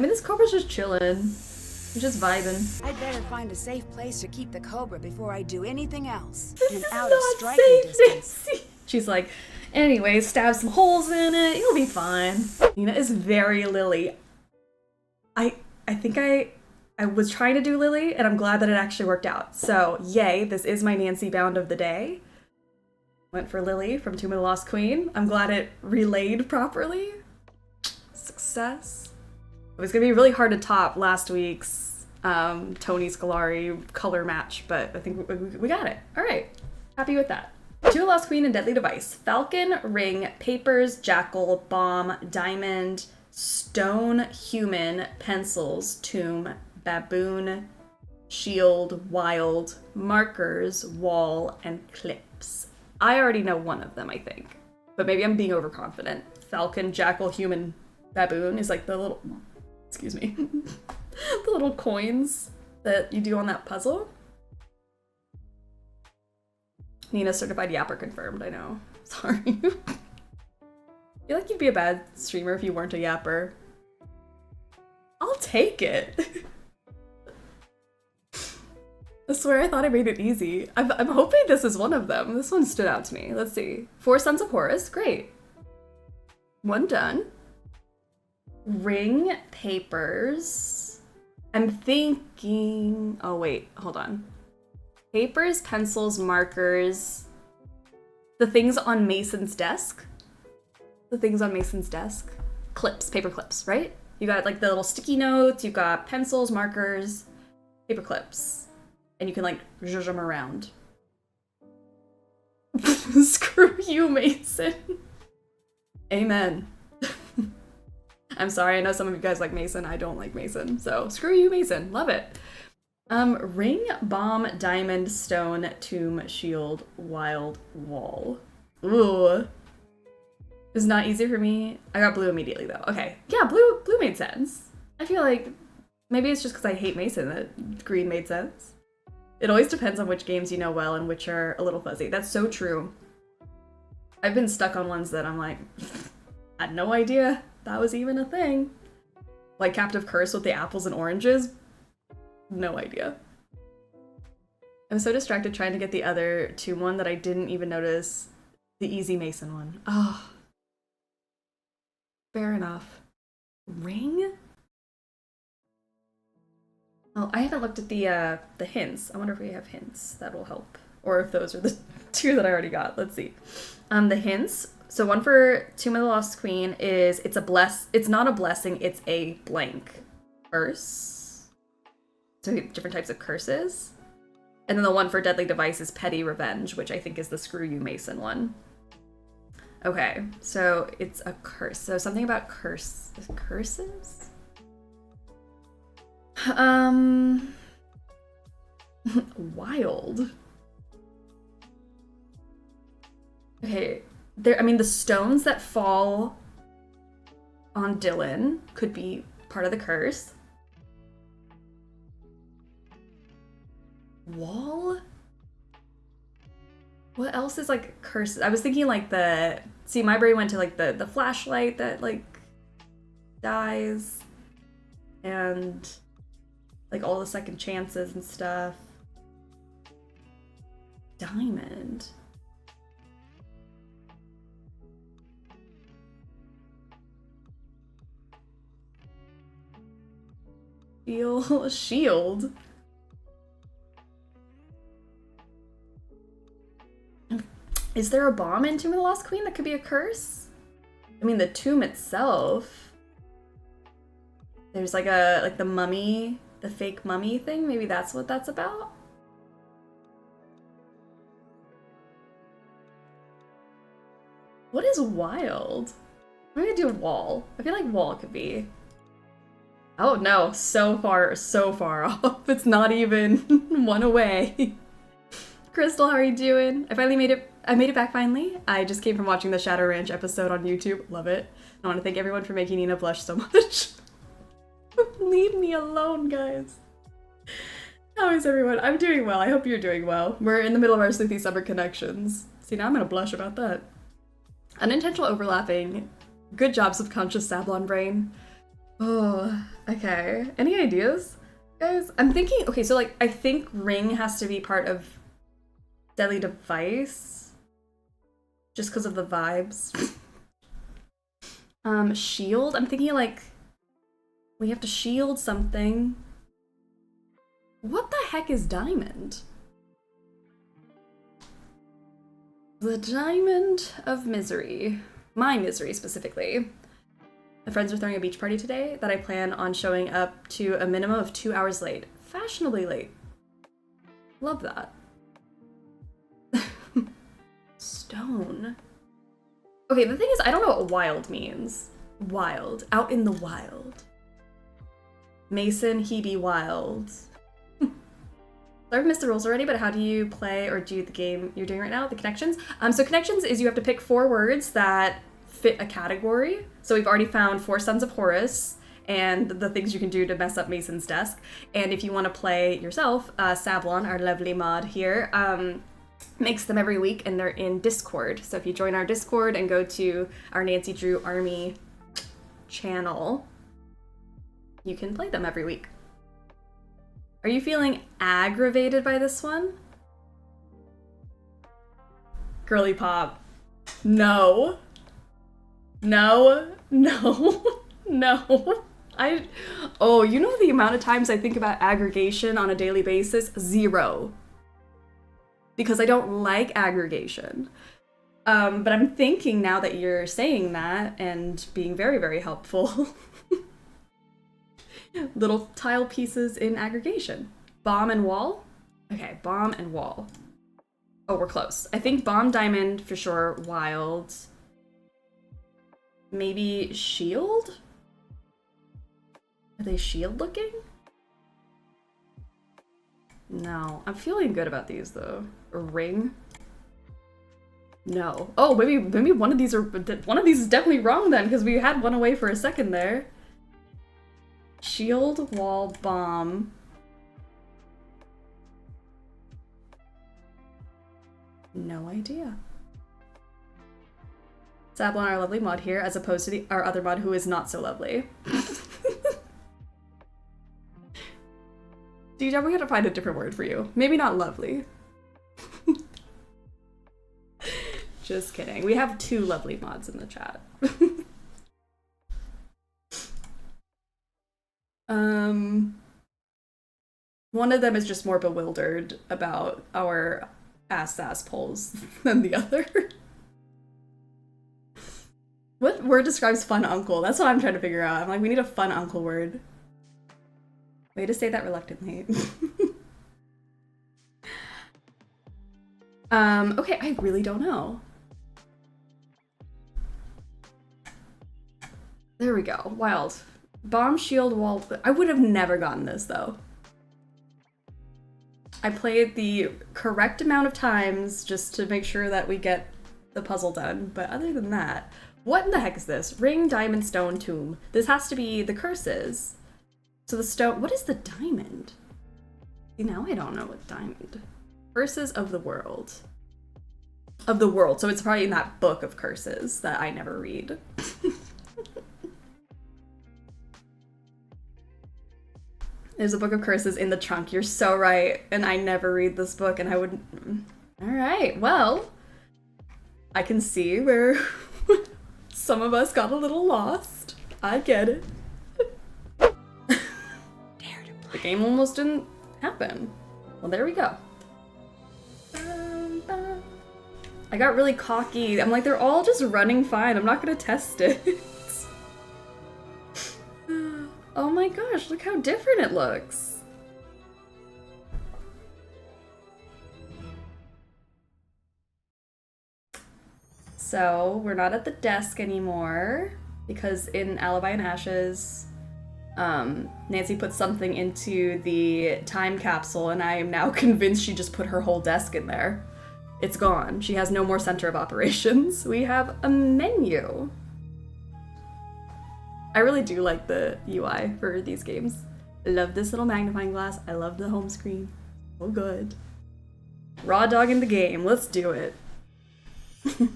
mean, this Cobra's just chilling. He's just vibing. I'd better find a safe place to keep the Cobra before I do anything else. This And is out not of striking distance. safe. She's like, anyway, stab some holes in it. It'll be fine. Nina is very Lily. I think I was trying to do Lily, and I'm glad that it actually worked out. So, yay, this is my Nancy bound of the day. Went for Lily from Tomb of the Lost Queen. I'm glad it relayed properly. Success. It was gonna be really hard to top last week's Tony Scolari color match, but I think we got it. All right, happy with that. Tomb of the Lost Queen and Deadly Device. Falcon, ring, papers, jackal, bomb, diamond, stone, human, pencils, tomb, baboon, shield, wild, markers, wall, and clips. I already know one of them, I think, but maybe I'm being overconfident. Falcon, jackal, human, baboon is like the little, excuse me, the little coins that you do on that puzzle. Nina certified yapper confirmed, I know. Sorry. I feel like you'd be a bad streamer if you weren't a yapper. I'll take it. I swear I thought I made it easy. I'm hoping this is one of them. This one stood out to me. Let's see. 4 Sons of Horus, great. 1 done. Ring, papers. I'm thinking, oh wait, hold on. Papers, pencils, markers. The things on Mason's desk. The things on Mason's desk. Clips, paper clips, right? You got like the little sticky notes, you got pencils, markers, paper clips. And you can like zhuzh them around. Screw you, Mason. Amen. I'm sorry, I know some of you guys like Mason. I don't like Mason, so screw you, Mason. Love it. Ring, bomb, diamond, stone, tomb, shield, wild, wall. Ooh. It's not easy for me. I got blue immediately though. Okay, yeah, blue made sense. I feel like maybe it's just because I hate Mason that green made sense. It always depends on which games you know well and which are a little fuzzy. That's so true. I've been stuck on ones that I'm like, I had no idea that was even a thing. Like Captive Curse with the apples and oranges. No idea. I'm so distracted trying to get the other tomb one that I didn't even notice the easy Mason one. Oh. Fair enough. Ring? Oh, I haven't looked at the hints. I wonder if we have hints that will help. Or if those are the 2 that I already got. Let's see. The hints. So one for Tomb of the Lost Queen is it's not a blessing, it's a blank curse. So different types of curses. And then the one for Deadly Device is Petty Revenge, which I think is the Screw You Mason one. Okay, so it's a curse. So something about curses? Wild. Okay, I mean, the stones that fall on Dylan could be part of the curse. Wall? What else is like curses? I was thinking like my brain went to like the flashlight that like dies and like all the second chances and stuff. Diamond. Shield. Is there a bomb in Tomb of the Lost Queen that could be a curse? I mean, the tomb itself. There's like the mummy, the fake mummy thing. Maybe that's what that's about. What is wild? I'm gonna do wall. I feel like wall could be. Oh no, so far off. It's not even 1 away. Crystal, how are you doing? I finally made it. I made it back finally. I just came from watching the Shadow Ranch episode on YouTube. Love it. I want to thank everyone for making Nina blush so much. Leave me alone, guys. How is everyone? I'm doing well. I hope you're doing well. We're in the middle of our Sleuthy Summer connections. See, now I'm gonna blush about that. Unintentional overlapping. Good job, subconscious Sablon brain. Oh, Okay, any ideas, guys? I'm thinking, okay, so like, I think ring has to be part of deadly device, just because of the vibes. Shield, I'm thinking like, we have to shield something. What the heck is diamond? The diamond of misery. My misery, specifically. My friends are throwing a beach party today that I plan on showing up to a minimum of 2 hours late. Fashionably late. Love that. Stone. Okay, the thing is, I don't know what wild means. Wild. Out in the wild. Mason, he be wild. I've missed the rules already, but how do you play or do the game you're doing right now, the connections? So connections is you have to pick 4 words that fit a category. So we've already found 4 Sons of Horus and the things you can do to mess up Mason's desk. And if you want to play yourself, Sablon, our lovely mod here, makes them every week and they're in Discord. So if you join our Discord and go to our Nancy Drew Army channel, you can play them every week. Are you feeling aggravated by this one? Girly pop. No. No. No. No. Oh, you know the amount of times I think about aggregation on a daily basis? 0. Because I don't like aggregation. But I'm thinking now that you're saying that and being very, very helpful. Little tile pieces in aggregation. Bomb and wall? Okay, bomb and wall. Oh, we're close. I think bomb, diamond, for sure, wild. Maybe shield? Are they shield looking? No, I'm feeling good about these though. A ring? No. Oh, maybe one of these is definitely wrong then, because we had one away for a second there. Shield, wall, bomb. No idea. Sablon, our lovely mod here, as opposed to our other mod who is not so lovely. DJ, we gotta find a different word for you. Maybe not lovely. Just kidding. We have 2 lovely mods in the chat. One of them is just more bewildered about our ass polls than the other. What word describes fun uncle? That's what I'm trying to figure out. I'm like, we need a fun uncle word. Way to say that reluctantly. Okay, I really don't know. There we go. Wild. Bomb, shield, wall. I would have never gotten this though. I played the correct amount of times just to make sure that we get the puzzle done, but other than that, what in the heck is this? Ring, diamond, stone, tomb. This has to be the curses. So the stone, what is the diamond? See, now I don't know what diamond. Curses of the world. Of the world, so it's probably in that book of curses that I never read. There's a book of curses in the trunk. You're so right. And I never read this book and I wouldn't. All right. Well, I can see where some of us got a little lost. I get it. The game almost didn't happen. Well, there we go. I got really cocky. I'm like, they're all just running fine. I'm not gonna test it. Oh my gosh, look how different it looks. So we're not at the desk anymore because in Alibi and Ashes, Nancy put something into the time capsule and I am now convinced she just put her whole desk in there. It's gone. She has no more center of operations. We have a menu. I really do like the UI for these games. I love this little magnifying glass. I love the home screen. Oh, good. Raw dog in the game. Let's do it.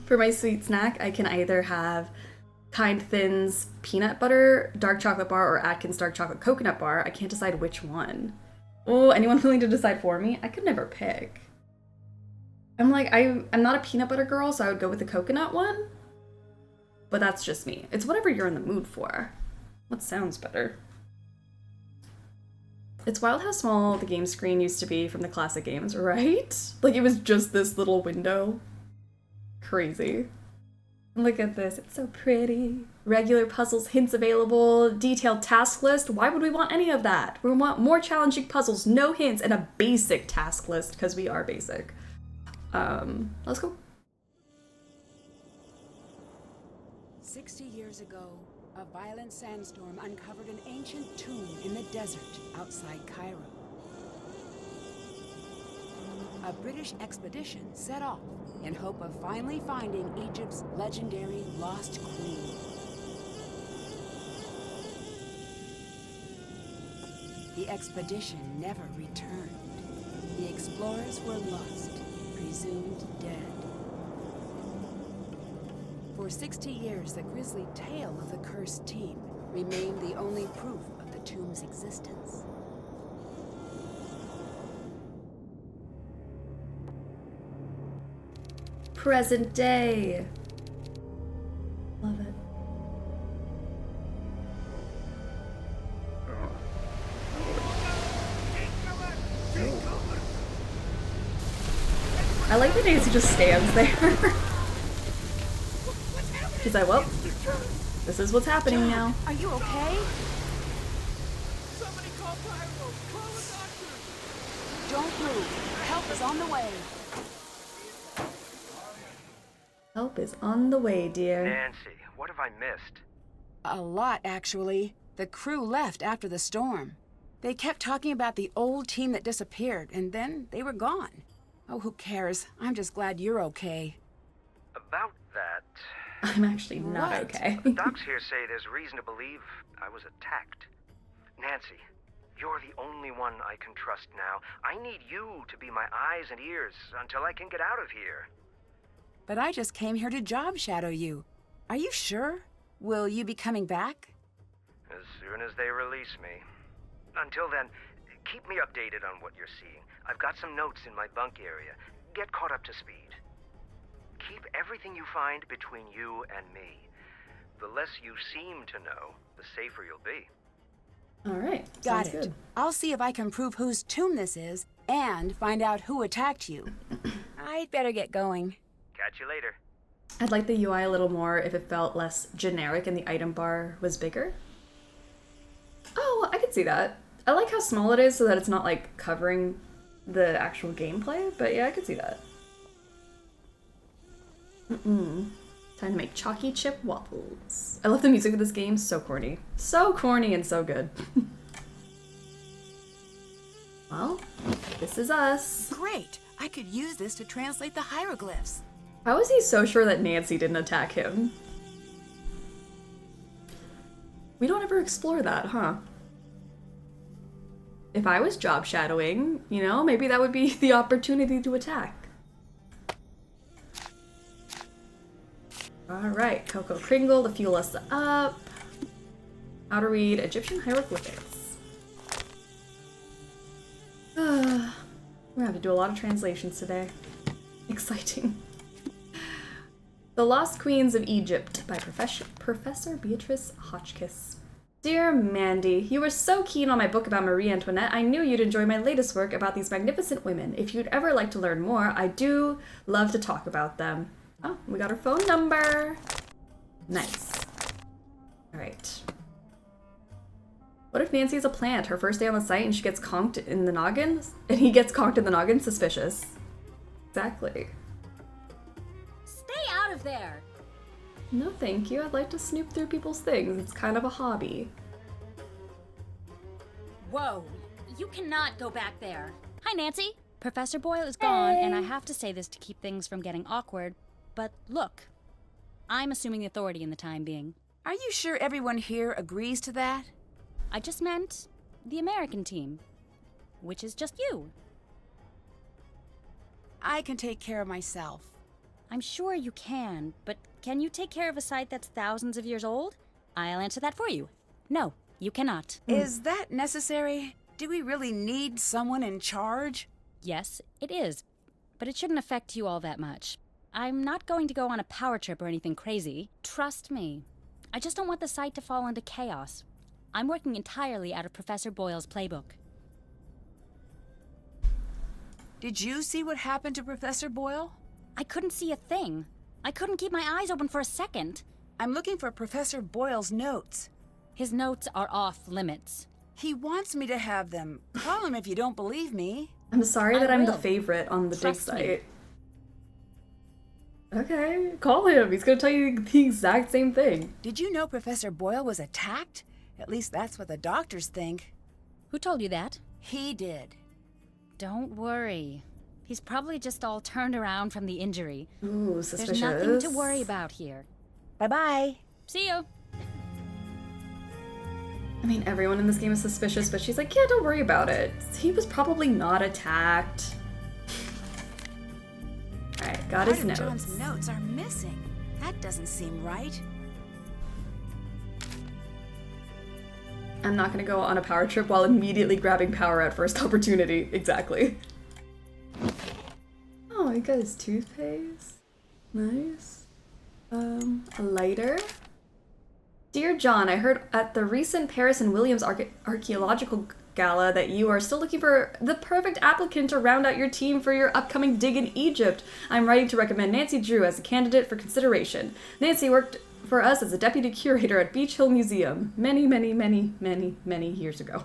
For my sweet snack, I can either have Kind Thins peanut butter dark chocolate bar or Atkins dark chocolate coconut bar. I can't decide which one. Oh, anyone willing to decide for me? I could never pick. I'm like, I'm not a peanut butter girl, so I would go with the coconut one. But that's just me. It's whatever you're in the mood for. What sounds better? It's wild how small the game screen used to be from the classic games, right? Like, it was just this little window. Crazy. Look at this, it's so pretty. Regular puzzles, hints available, detailed task list. Why would we want any of that? We want more challenging puzzles, no hints, and a basic task list, because we are basic. Let's go. 60 years ago, a violent sandstorm uncovered an ancient tomb in the desert outside Cairo. A British expedition set off in hope of finally finding Egypt's legendary lost queen. The expedition never returned. The explorers were lost, presumed dead. For 60 years, the grisly tale of the cursed team remained the only proof of the tomb's existence. Present day. Love it. I like that Nancy just stands there. She's like, well, this is what's happening now. Are you okay? Somebody call Pyro! Call a doctor! Don't move. Help is on the way. Help is on the way, dear. Nancy, what have I missed? A lot, actually. The crew left after the storm. They kept talking about the old team that disappeared, and then they were gone. Oh, who cares? I'm just glad you're okay. About that... I'm actually not What? okay. The docs here say there's reason to believe I was attacked. Nancy, you're the only one I can trust now. I need you to be my eyes and ears until I can get out of here. But I just came here to job shadow you. Are you sure? Will you be coming back? As soon as they release me. Until then, keep me updated on what you're seeing. I've got some notes in my bunk area. Get caught up to speed. Keep everything you find between you and me. The less you seem to know, the safer you'll be. All right. Got sounds it. good. I'll see if I can prove whose tomb this is and find out who attacked you. I'd better get going. Catch you later. I'd like the UI a little more if it felt less generic and the item bar was bigger. Oh, I could see that. I like how small it is so that it's not like covering the actual gameplay, but yeah, I could see that. Time to make chalky chip waffles. I love the music of this game, so corny. So corny and so good. Well, this is us. Great! I could use this to translate the hieroglyphs. How is he so sure that Nancy didn't attack him? We don't ever explore that, huh? If I was job shadowing, you know, maybe that would be the opportunity to attack. Alright, Coco Kringle to fuel us up. How to read Egyptian hieroglyphics. We're gonna have to do a lot of translations today. Exciting. The Lost Queens of Egypt by Professor Beatrice Hotchkiss. Dear Mandy, you were so keen on my book about Marie Antoinette, I knew you'd enjoy my latest work about these magnificent women. If you'd ever like to learn more, I do love to talk about them. Oh, we got her phone number. Nice. All right. What if Nancy is a plant? Her first day on the site and she gets conked in the noggin? And he gets conked in the noggin? Suspicious. Exactly. Stay out of there! No, thank you. I'd like to snoop through people's things. It's kind of a hobby. Whoa, you cannot go back there. Hi, Nancy. Professor Boyle is gone, and I have to say this to keep things from getting awkward, but look, I'm assuming the authority in the time being. Are you sure everyone here agrees to that? I just meant the American team, which is just you. I can take care of myself. I'm sure you can, but can you take care of a site that's thousands of years old? I'll answer that for you. No, you cannot. Is that necessary? Do we really need someone in charge? Yes, it is, but it shouldn't affect you all that much. I'm not going to go on a power trip or anything crazy. Trust me. I just don't want the site to fall into chaos. I'm working entirely out of Professor Boyle's playbook. Did you see what happened to Professor Boyle? I couldn't see a thing. I couldn't keep my eyes open for a second. I'm looking for Professor Boyle's notes. His notes are off limits. He wants me to have them. Call him if you don't believe me. I'm sorry I that I'm the will. favorite on the dig Trust me. site. Okay, call him. He's gonna tell you the exact same thing. Did you know Professor Boyle was attacked? At least that's what the doctors think. Who told you that? He did. Don't worry. He's probably just all turned around from the injury. Ooh, suspicious. There's nothing to worry about here. Bye-bye. See you. I mean, everyone in this game is suspicious, but she's like, yeah, don't worry about it. He was probably not attacked. Alright, got his Part notes. of John's notes are missing. That doesn't seem right. I'm not gonna go on a power trip while immediately grabbing power at first opportunity. Exactly. Oh, he got his toothpaste. Nice. A lighter. Dear John, I heard at the recent Paris and Williams Archaeological Gala that you are still looking for the perfect applicant to round out your team for your upcoming dig in Egypt. I'm writing to recommend Nancy Drew as a candidate for consideration. Nancy worked for us as a deputy curator at Beach Hill Museum many years ago.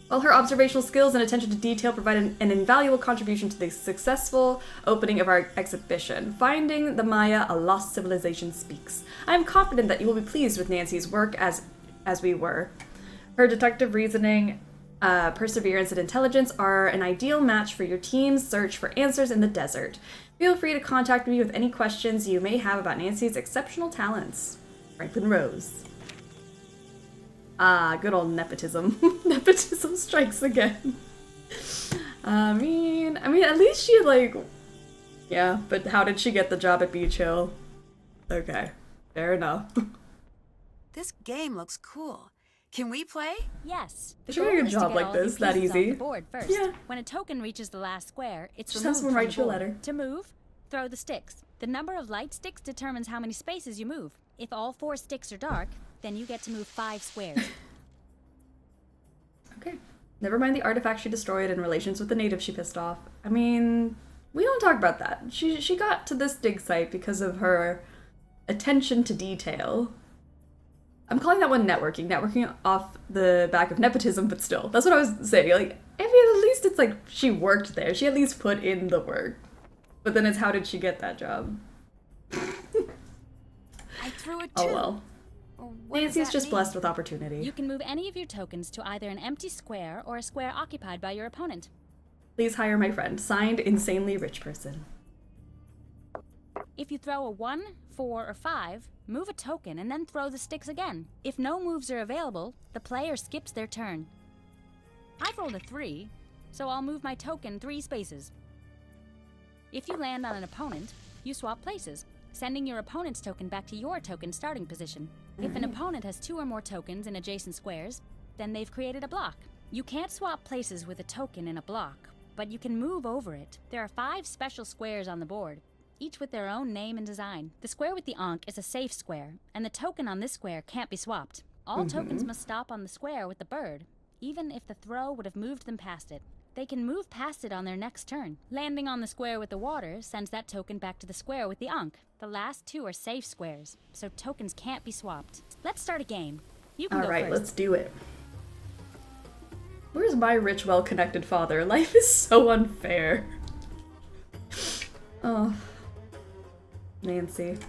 While her observational skills and attention to detail provide an invaluable contribution to the successful opening of our exhibition, Finding the Maya, A Lost Civilization Speaks. I am confident that you will be pleased with Nancy's work as we were. Her detective reasoning, perseverance, and intelligence are an ideal match for your team's search for answers in the desert. Feel free to contact me with any questions you may have about Nancy's exceptional talents. Franklin Rose. Ah, good old nepotism. Nepotism strikes again. I mean, at least she, like... Yeah, but how did she get the job at Beach Hill? Okay, fair enough. This game looks cool. Can we play? Yes. They should make a goal is to job get like all of your this, that pieces off easy. the board first. Yeah. When a token reaches the last square, it's Just have removed someone from write the you a board. letter. To move, throw the sticks. The number of light sticks determines how many spaces you move. If all 4 sticks are dark, then you get to move 5 squares. Okay. Never mind the artifact she destroyed and relations with the natives she pissed off. I mean, we don't talk about that. She got to this dig site because of her attention to detail. I'm calling that one networking. Networking off the back of nepotism, but still. That's what I was saying. Like, I mean, at least it's like she worked there. She at least put in the work. But then it's how did she get that job? I threw it too. Oh well. What does Nancy's that just mean? blessed with opportunity. You can move any of your tokens to either an empty square or a square occupied by your opponent. Please hire my friend. Signed, Insanely Rich Person. If you throw a 1, 4, or 5, move a token and then throw the sticks again. If no moves are available, the player skips their turn. I've rolled a 3, so I'll move my token 3 spaces. If you land on an opponent, you swap places, sending your opponent's token back to your token starting position. If an opponent has 2 or more tokens in adjacent squares, then they've created a block. You can't swap places with a token in a block, but you can move over it. There are 5 special squares on the board, each with their own name and design. The square with the ankh is a safe square, and the token on this square can't be swapped. All tokens must stop on the square with the bird, even if the throw would have moved them past it. They can move past it on their next turn. Landing on the square with the water sends that token back to the square with the ankh. The last 2 are safe squares, so tokens can't be swapped. Let's start a game. You can go Alright, first. let's do it. Where's my rich, well-connected father? Life is so unfair. Oh. Nancy.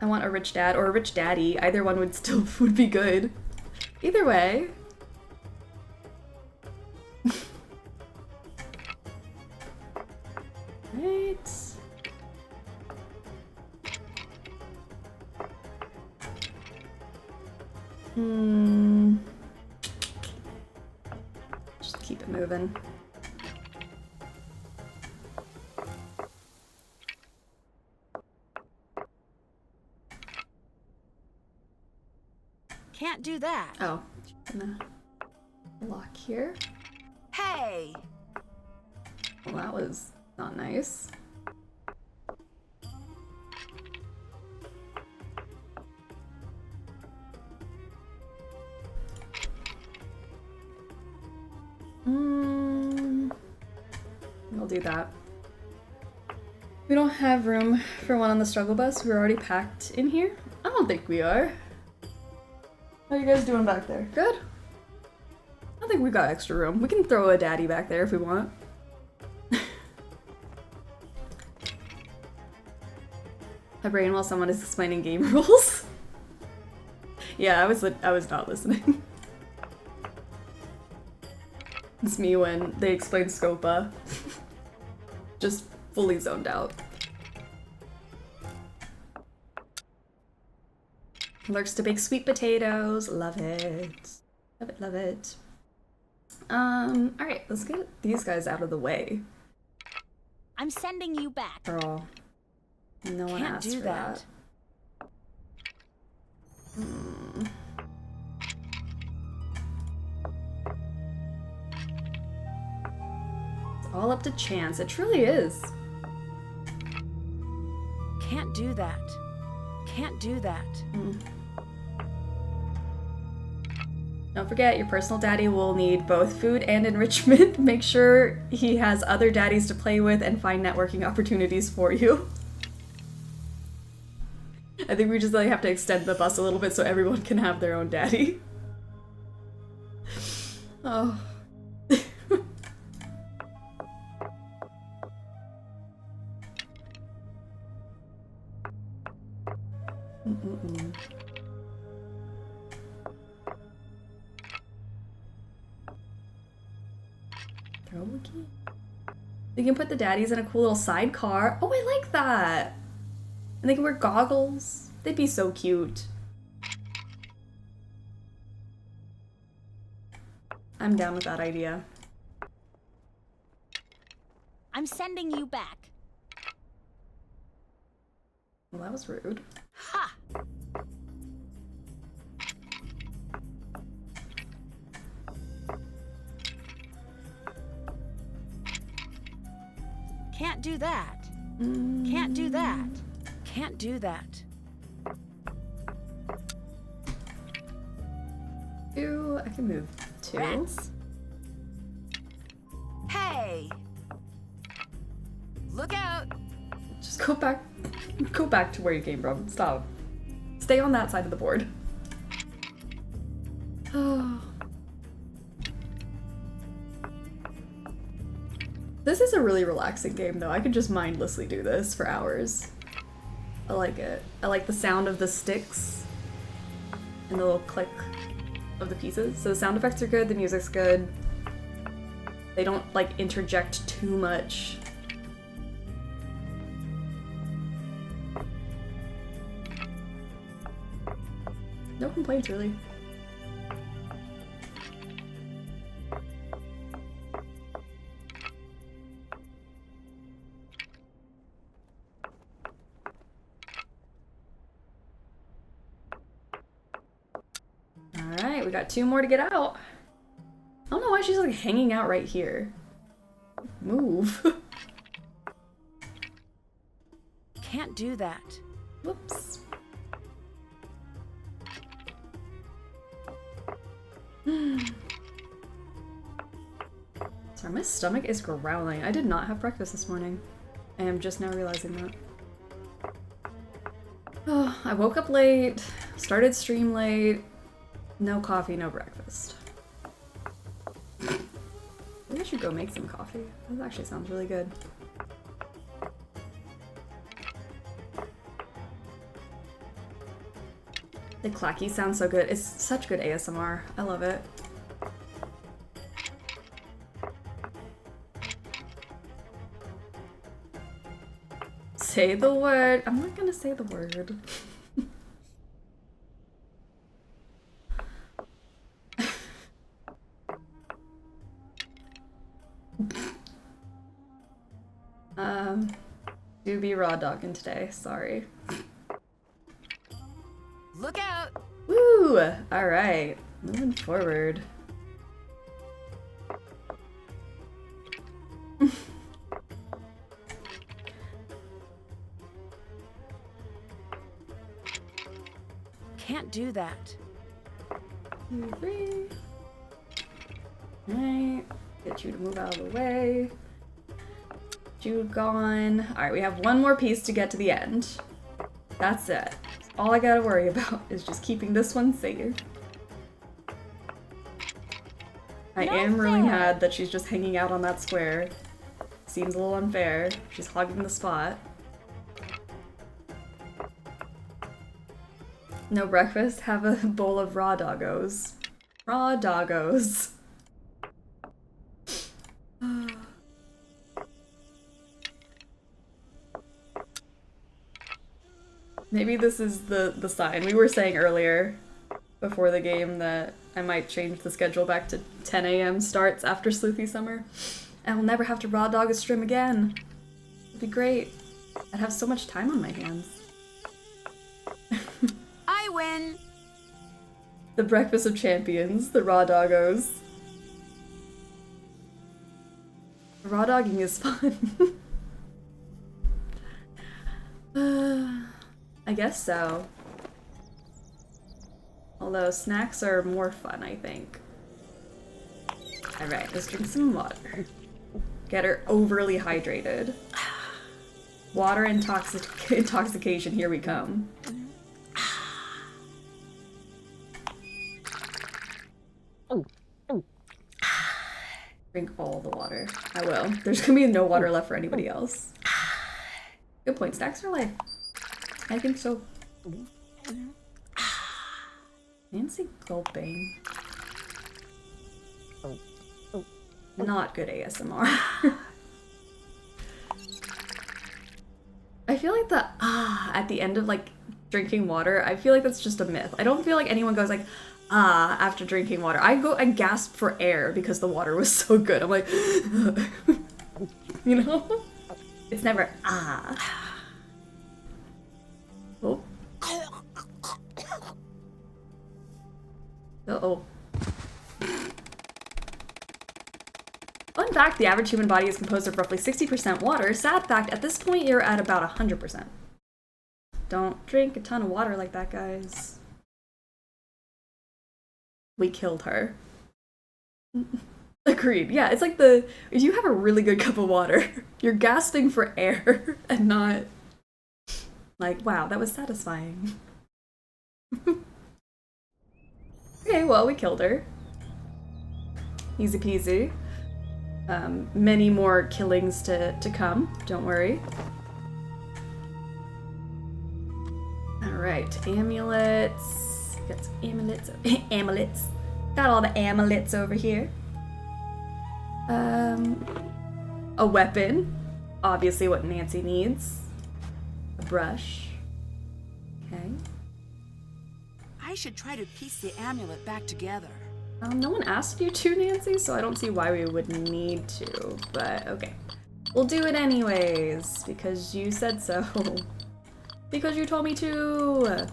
I want a rich dad or a rich daddy. Either one would be good. Either way. Right. Just keep moving. Can't do that. Oh, gonna lock here. Hey! Well, that was not nice. We'll do that. We don't have room for one on the struggle bus. We're already packed in here. I don't think we are. How are you guys doing back there? Good? I think we got extra room. We can throw a daddy back there if we want. My brain while someone is explaining game rules. Yeah, I was not listening. It's me when they explain Scopa. Just fully zoned out. Lurks to bake sweet potatoes. Love it. Love it, love it. Alright, let's get these guys out of the way. I'm sending you back. Girl. No one Can't asked do for that. It's all up to chance. It truly is. Can't do that. Can't do that. Don't forget, your personal daddy will need both food and enrichment. Make sure he has other daddies to play with and find networking opportunities for you. I think we just like have to extend the bus a little bit so everyone can have their own daddy. Oh. Throw a key. We can put the daddies in a cool little sidecar. Oh, I like that. And they can wear goggles. They'd be so cute. I'm down with that idea. I'm sending you back. Well, that was rude. Ha! Can't do that. Can't do that. Can't do that. Two, I can move two. Rats. Hey! Look out! Just go back to where you came from. Stop. Stay on that side of the board. Oh. This is a really relaxing game though. I could just mindlessly do this for hours. I like it. I like the sound of the sticks and the little click of the pieces. So the sound effects are good, the music's good. They don't like interject too much. No complaints really. Alright, we got two more to get out. I don't know why she's like hanging out right here. Move. Can't do that. Whoops. Sorry, my stomach is growling. I did not have breakfast this morning. I am just now realizing that. Oh, I woke up late, started stream late, no coffee, no breakfast. Maybe I should go make some coffee. That actually sounds really good. The clacky sounds so good. It's such good ASMR. I love it. Say the word. I'm not gonna say the word. to be raw dogging today. Sorry. Look out! Woo! Alright. Moving forward. Can't do that. 2, 3. Alright. Get you to move out of the way. You gone. Alright, we have one more piece to get to the end. That's it. All I gotta worry about is just keeping this one safe. I am really mad that she's just hanging out on that square. Seems a little unfair. She's hogging the spot. No breakfast? Have a bowl of raw doggos. Raw doggos. Maybe this is the sign. We were saying earlier, before the game, that I might change the schedule back to 10 a.m. starts after Sleuthy Summer. And I'll never have to raw dog a stream again. It'd be great. I'd have so much time on my hands. I win! The breakfast of champions, the raw doggos. Raw dogging is fun. I guess so. Although snacks are more fun, I think. Alright, let's drink some water. Get her overly hydrated. Water intoxication, here we come. Drink all the water. I will. There's gonna be no water left for anybody else. Good point. Snacks are life. I think so. Nancy gulping. Not good ASMR. I feel like the at the end of like drinking water, I feel like that's just a myth. I don't feel like anyone goes like after drinking water. I go and gasp for air because the water was so good. I'm like you know? It's never Oh. Uh-oh. Fun fact, the average human body is composed of roughly 60% water. Sad fact, at this point you're at about 100%. Don't drink a ton of water like that, guys. We killed her. Agreed. Yeah, it's like if you have a really good cup of water, you're gasping for air and not like, wow, that was satisfying. Okay, well, we killed her. Easy peasy. Many more killings to come, don't worry. Alright, amulets. Got some amulets. Amulets. Got all the amulets over here. A weapon. Obviously what Nancy needs. A brush. Okay. I should try to piece the amulet back together. No one asked you to, Nancy, so I don't see why we would need to, but okay. We'll do it anyways, because you said so. Because you told me to!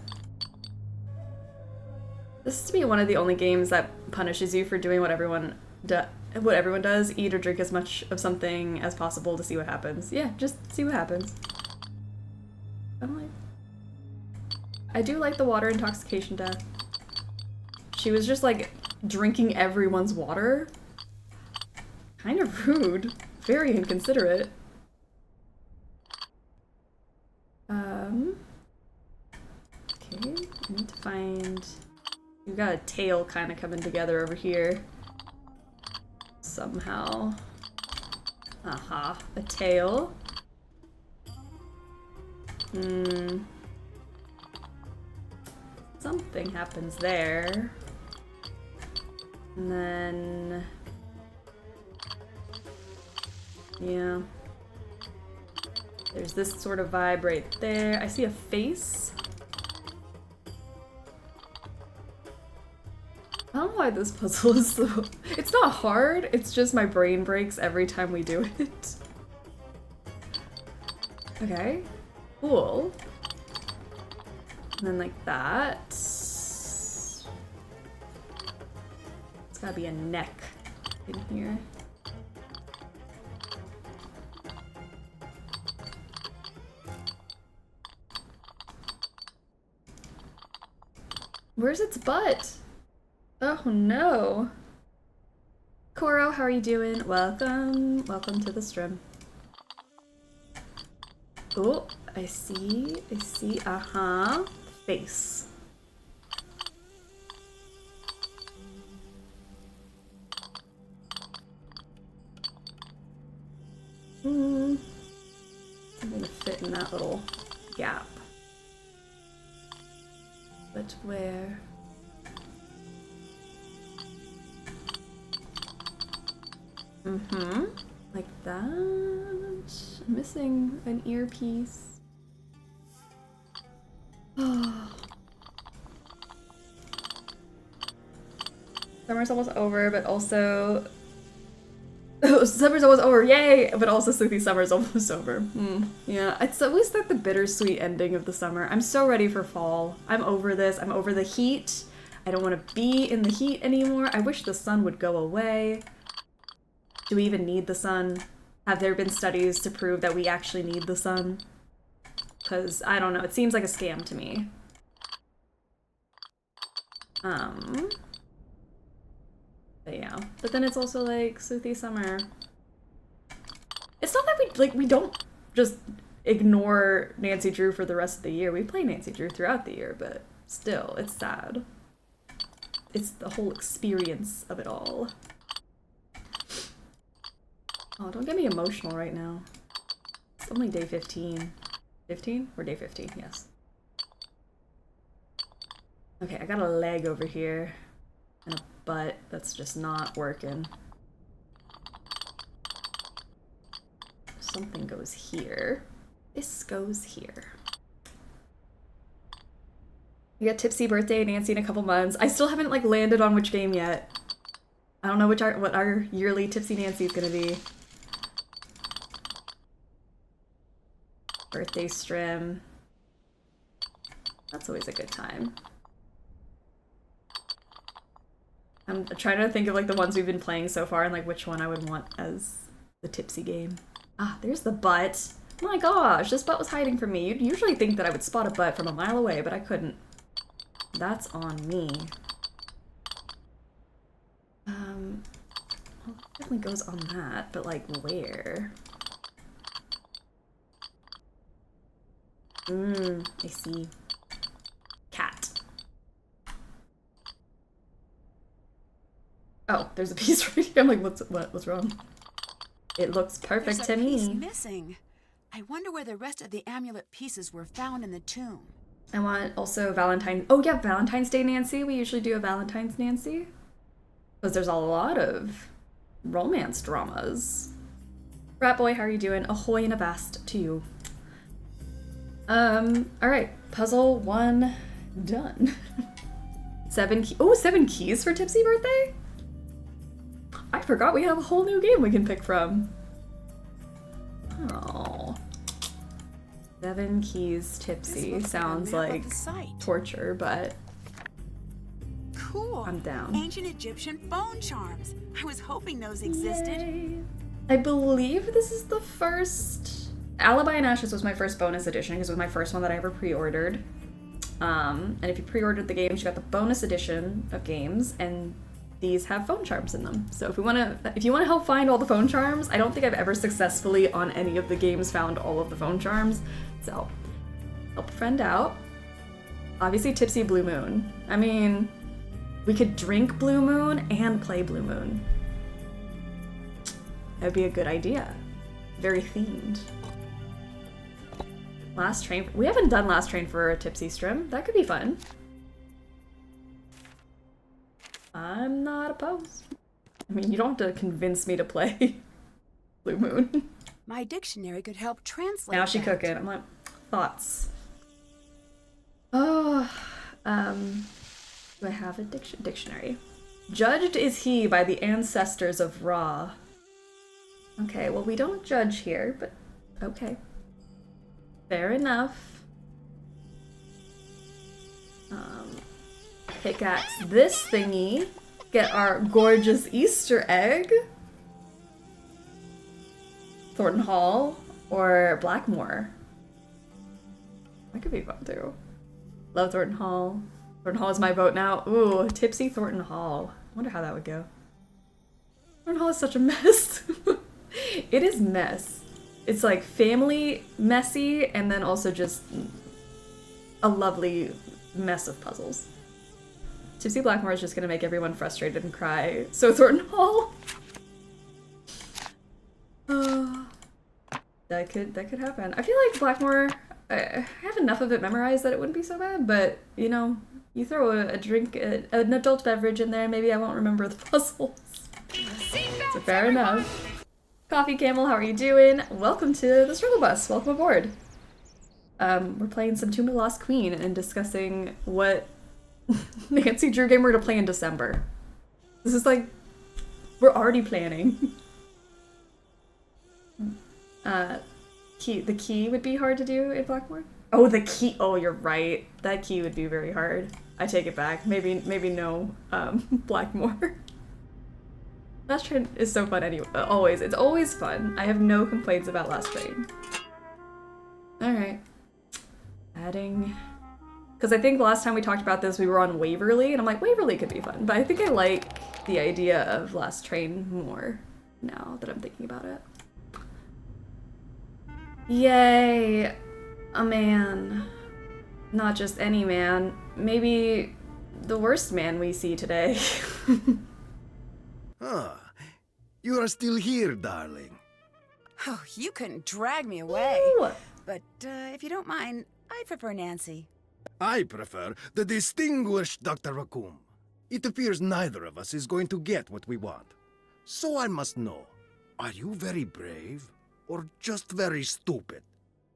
This is to be one of the only games that punishes you for doing what everyone does, eat or drink as much of something as possible to see what happens. Yeah, just see what happens. I do like the water intoxication death. She was just like drinking everyone's water. Kind of rude. Very inconsiderate. Okay, I need to find... We've got a tail kind of coming together over here. Somehow. Aha, a tail. Something happens there. And then... yeah. There's this sort of vibe right there. I see a face. I don't know why this puzzle is so... It's not hard, it's just my brain breaks every time we do it. Okay. Cool. And then like that. It's gotta be a neck in here. Where's its butt? Oh no. Koro, how are you doing? Welcome. Welcome to the stream. Oh, I see. Uh-huh. Face. I'm gonna fit in that little gap. But where? Like that. I'm missing an earpiece. Summer's almost over, but also... Summer's almost over, yay! But also Sleuthy Summer's almost over. Yeah, it's always like the bittersweet ending of the summer. I'm so ready for fall. I'm over this. I'm over the heat. I don't want to be in the heat anymore. I wish the sun would go away. Do we even need the sun? Have there been studies to prove that we actually need the sun? Because, I don't know, it seems like a scam to me. But yeah. But then it's also like Sleuthy Summer. It's not that we don't just ignore Nancy Drew for the rest of the year. We play Nancy Drew throughout the year, but still, it's sad. It's the whole experience of it all. Oh, don't get me emotional right now. It's only day 15. 15? Or day 15, yes. Okay, I got a leg over here. And a butt that's just not working. Something goes here. This goes here. We got Tipsy birthday, Nancy, in a couple months. I still haven't like landed on which game yet. I don't know what our yearly Tipsy Nancy is gonna be. Birthday stream. That's always a good time. I'm trying to think of like the ones we've been playing so far and like which one I would want as the Tipsy game. Ah, there's the butt. Oh my gosh, this butt was hiding from me. You'd usually think that I would spot a butt from a mile away, but I couldn't. That's on me. Well, it definitely goes on that, but like where? I see. Cat. Oh, there's a piece right here. I'm like, what's wrong? It looks perfect to me. There's a piece missing. I wonder where the rest of the amulet pieces were found in the tomb. I want also oh yeah, Valentine's Day Nancy. We usually do a Valentine's Nancy. Because there's a lot of romance dramas. Rat boy, how are you doing? Ahoy and avast to you. Alright. Puzzle 1 done. 7 keys for Tipsy birthday? I forgot we have a whole new game we can pick from. Oh. 7 keys Tipsy. Sounds like torture, but cool. I'm down. Ancient Egyptian phone charms. I was hoping those existed. Yay. I believe this is the first... Alibi and Ashes was my first bonus edition because it was my first one that I ever pre-ordered. And if you pre-ordered the games, you got the bonus edition of games, and these have phone charms in them. So if you want to help find all the phone charms, I don't think I've ever successfully on any of the games found all of the phone charms. So help a friend out. Obviously Tipsy Blue Moon. I mean, we could drink Blue Moon and play Blue Moon. That'd be a good idea. Very themed. Last Train. We haven't done Last Train for a Tipsy stream. That could be fun. I'm not opposed. I mean, you don't have to convince me to play Blue Moon. My dictionary could help translate. Now she cooking. I'm like, thoughts. Oh, do I have a dictionary? Judged is he by the ancestors of Ra. Okay, well we don't judge here, but okay. Fair enough. Pickaxe this thingy. Get our gorgeous Easter egg. Thornton Hall or Blackmore. That could be fun too. Love Thornton Hall. Thornton Hall is my vote now. Ooh, Tipsy Thornton Hall. Wonder how that would go. Thornton Hall is such a mess. It is mess. It's like family messy and then also just a lovely mess of puzzles. Tipsy Blackmore is just gonna make everyone frustrated and cry. So Thornton Hall. That could happen. I feel like Blackmore, I have enough of it memorized that it wouldn't be so bad, but you know, you throw a drink, an adult beverage in there, maybe I won't remember the puzzles. So fair enough. Coffee Camel, how are you doing? Welcome to the Struggle Bus. Welcome aboard. We're playing some Tomb of the Lost Queen and discussing what Nancy Drew game we're gonna play in December. This is like, we're already planning. The key would be hard to do in Blackmore. Oh, the key. Oh, you're right. That key would be very hard. I take it back. Maybe no Blackmore. Last Train is so fun anyway. Always. It's always fun. I have no complaints about Last Train. Alright. Adding... Because I think the last time we talked about this, we were on Waverly, and I'm like, Waverly could be fun. But I think I like the idea of Last Train more now that I'm thinking about it. Yay! A man. Not just any man. Maybe the worst man we see today. Ah, you are still here, darling. Oh, you couldn't drag me away. Ooh. But if you don't mind, I prefer Nancy. I prefer the distinguished Dr. Raccoon. It appears neither of us is going to get what we want. So I must know, are you very brave or just very stupid?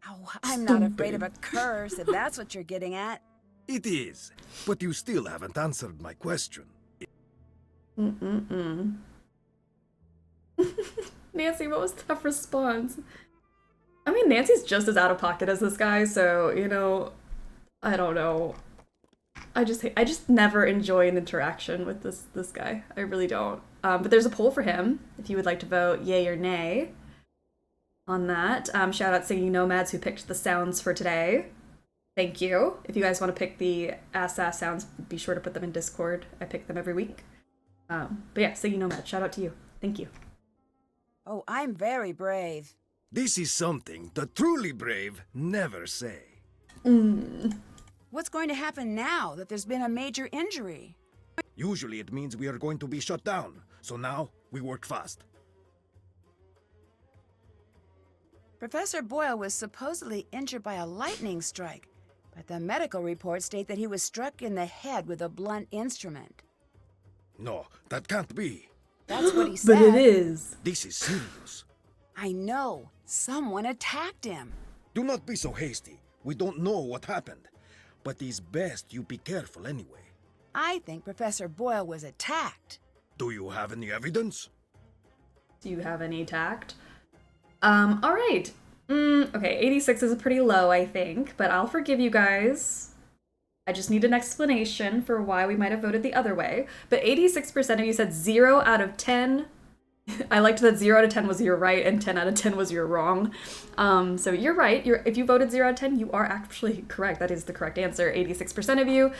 Oh, I'm not afraid of a curse, if that's what you're getting at. It is, but you still haven't answered my question. Nancy, what was that response? I mean, Nancy's just as out of pocket as this guy, so, you know, I don't know. I just never enjoy an interaction with this guy. I really don't. But there's a poll for him, if you would like to vote yay or nay on that. Shout out Singing Nomads who picked the sounds for today. Thank you. If you guys want to pick the ass sounds, be sure to put them in Discord. I pick them every week. But yeah, Singing Nomad, shout out to you. Thank you. Oh, I'm very brave. This is something the truly brave never say. What's going to happen now that there's been a major injury? Usually it means we are going to be shut down, so now we work fast. Professor Boyle was supposedly injured by a lightning strike, but the medical reports state that he was struck in the head with a blunt instrument. No, that can't be. That's what he said. But it is. This is serious. I know. Someone attacked him. Do not be so hasty. We don't know what happened. But it's best you be careful anyway. I think Professor Boyle was attacked. Do you have any evidence? Do you have any tact? Alright. Okay, 86 is pretty low, I think, but I'll forgive you guys. I just need an explanation for why we might have voted the other way. But 86% of you said 0 out of 10. I liked that 0 out of 10 was you're right and 10 out of 10 was you're wrong. So you're right. If you voted 0 out of 10, you are actually correct. That is the correct answer. 86% of you.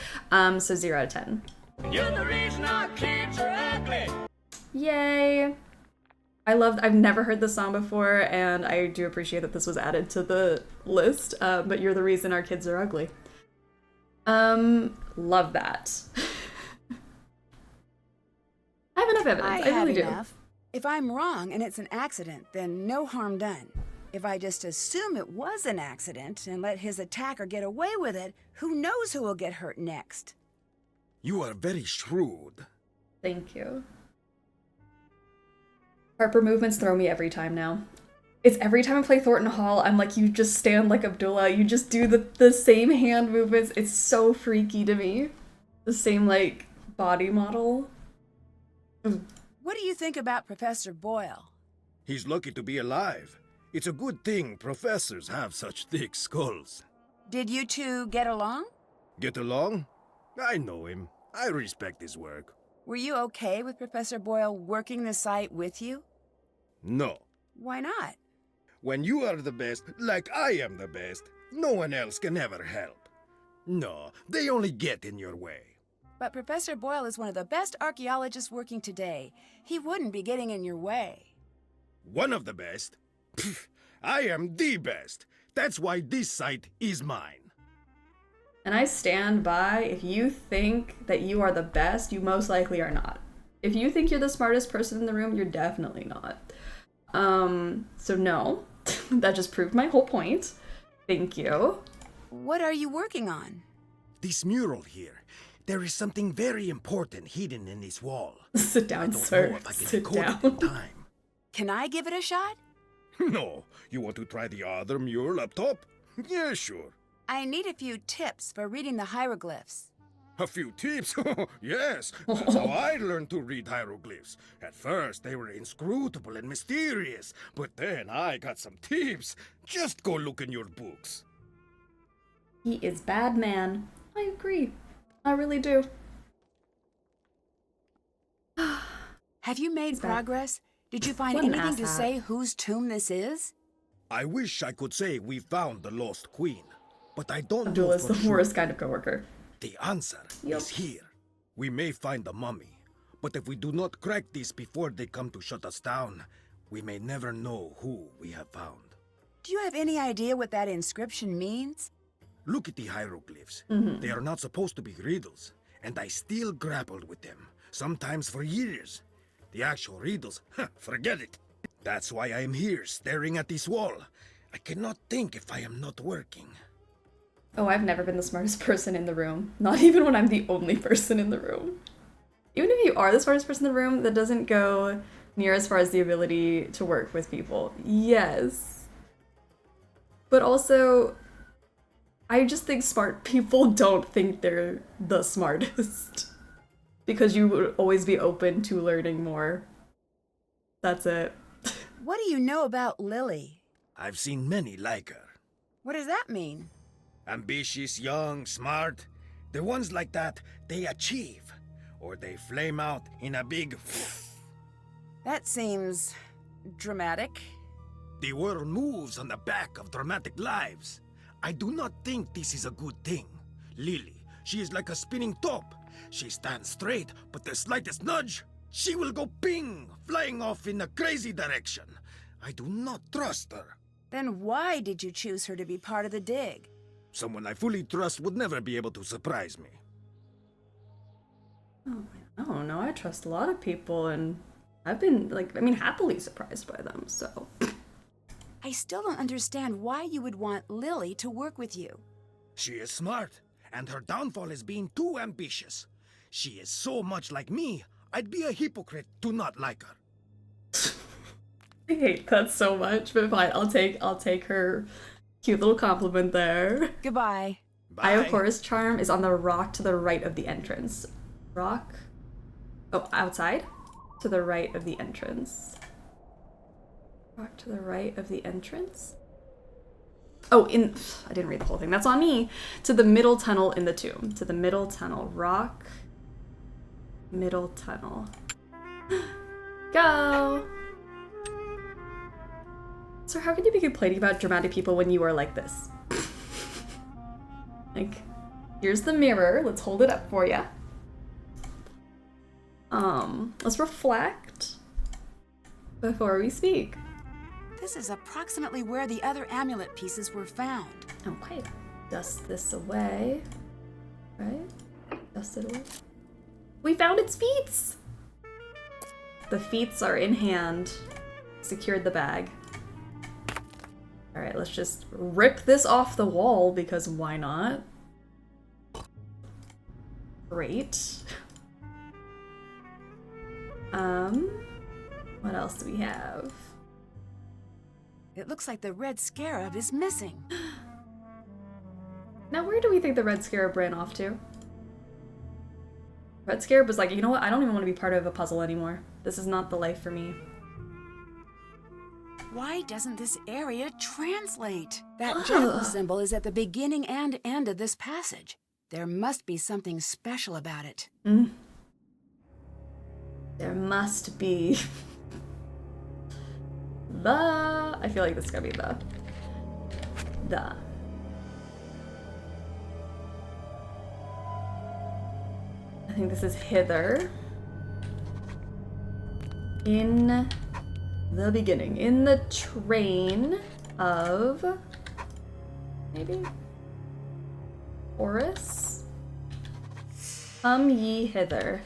So 0 out of 10. You're the reason our kids are ugly. Yay. I've never heard this song before, and I do appreciate that this was added to the list, but you're the reason our kids are ugly. Love that. I have enough evidence. I really do. Enough. If I'm wrong and it's an accident, then no harm done. If I just assume it was an accident and let his attacker get away with it, who knows who will get hurt next? You are very shrewd. Thank you. Harper movements throw me every time now. It's every time I play Thornton Hall, I'm like, you just stand like Abdullah, you just do the same hand movements. It's so freaky to me. The same, like, body model. What do you think about Professor Boyle? He's lucky to be alive. It's a good thing professors have such thick skulls. Did you two get along? Get along? I know him. I respect his work. Were you okay with Professor Boyle working the site with you? No. Why not? When you are the best, like I am the best, no one else can ever help. No, they only get in your way. But Professor Boyle is one of the best archaeologists working today. He wouldn't be getting in your way. One of the best? Pfft, I am the best. That's why this site is mine. And I stand by, if you think that you are the best, you most likely are not. If you think you're the smartest person in the room, you're definitely not. So no, that just proved my whole point. Thank you. What are you working on? This mural here. There is something very important hidden in this wall. Sit I down, don't sir. know if I can Sit decode down. it in time. Can I give it a shot? No, you want to try the other mural up top? Yeah, sure. I need a few tips for reading the hieroglyphs. A few tips? Yes, that's how I learned to read hieroglyphs. At first, they were inscrutable and mysterious, but then I got some tips. Just go look in your books. He is bad man. I agree. I really do. Have you made bad. progress? Did you find What an anything to asshat. say whose tomb this is? I wish I could say we found the lost queen, but I don't Abdul know is for the sure. worst kind of coworker. The answer Yep. is here. We may find the mummy, but if we do not crack this before they come to shut us down, we may never know who we have found. Do you have any idea what that inscription means? Look at the hieroglyphs. They are not supposed to be riddles, and I still grappled with them, sometimes for years. The actual riddles, forget it. That's why I am here, staring at this wall. I cannot think if I am not working. Oh, I've never been the smartest person in the room. Not even when I'm the only person in the room. Even if you are the smartest person in the room, that doesn't go near as far as the ability to work with people. Yes. But also, I just think smart people don't think they're the smartest. Because you would always be open to learning more. That's it. What do you know about Lily? I've seen many like her. What does that mean? Ambitious, young, smart. The ones like that, they achieve. Or they flame out in a big... That seems dramatic. The world moves on the back of dramatic lives. I do not think this is a good thing. Lily, she is like a spinning top. She stands straight, but the slightest nudge, she will go ping, flying off in a crazy direction. I do not trust her. Then why did you choose her to be part of the dig? Someone I fully trust would never be able to surprise me. Oh, I don't know. I trust a lot of people, and I've been, happily surprised by them, so. I still don't understand why you would want Lily to work with you. She is smart, and her downfall is being too ambitious. She is so much like me, I'd be a hypocrite to not like her. I hate that so much, but fine. I'll take her cute little compliment there. Goodbye. Bye. Eye of Horus charm is on the rock to the right of the entrance. Rock? Oh, outside? To the right of the entrance. Rock to the right of the entrance? Oh, I didn't read the whole thing. That's on me. To the middle tunnel in the tomb. To the middle tunnel. Rock. Middle tunnel. Go! Sir, how can you be complaining about dramatic people when you are like this? Like, here's the mirror. Let's hold it up for you. Let's reflect before we speak. This is approximately where the other amulet pieces were found. Okay. Dust this away. Right? Dust it away. We found its feet! The feet are in hand. Secured the bag. Alright, let's just rip this off the wall, because why not? Great. What else do we have? It looks like the red scarab is missing. Now, where do we think the Red Scarab ran off to? Red Scarab was like, you know what? I don't even want to be part of a puzzle anymore. This is not the life for me. Why doesn't this area translate? That jackal symbol is at the beginning and end of this passage. There must be something special about it. There must be. I feel like this is gonna be the. I think this is hither. In the beginning. In the train of. Maybe? Horus? Come ye hither.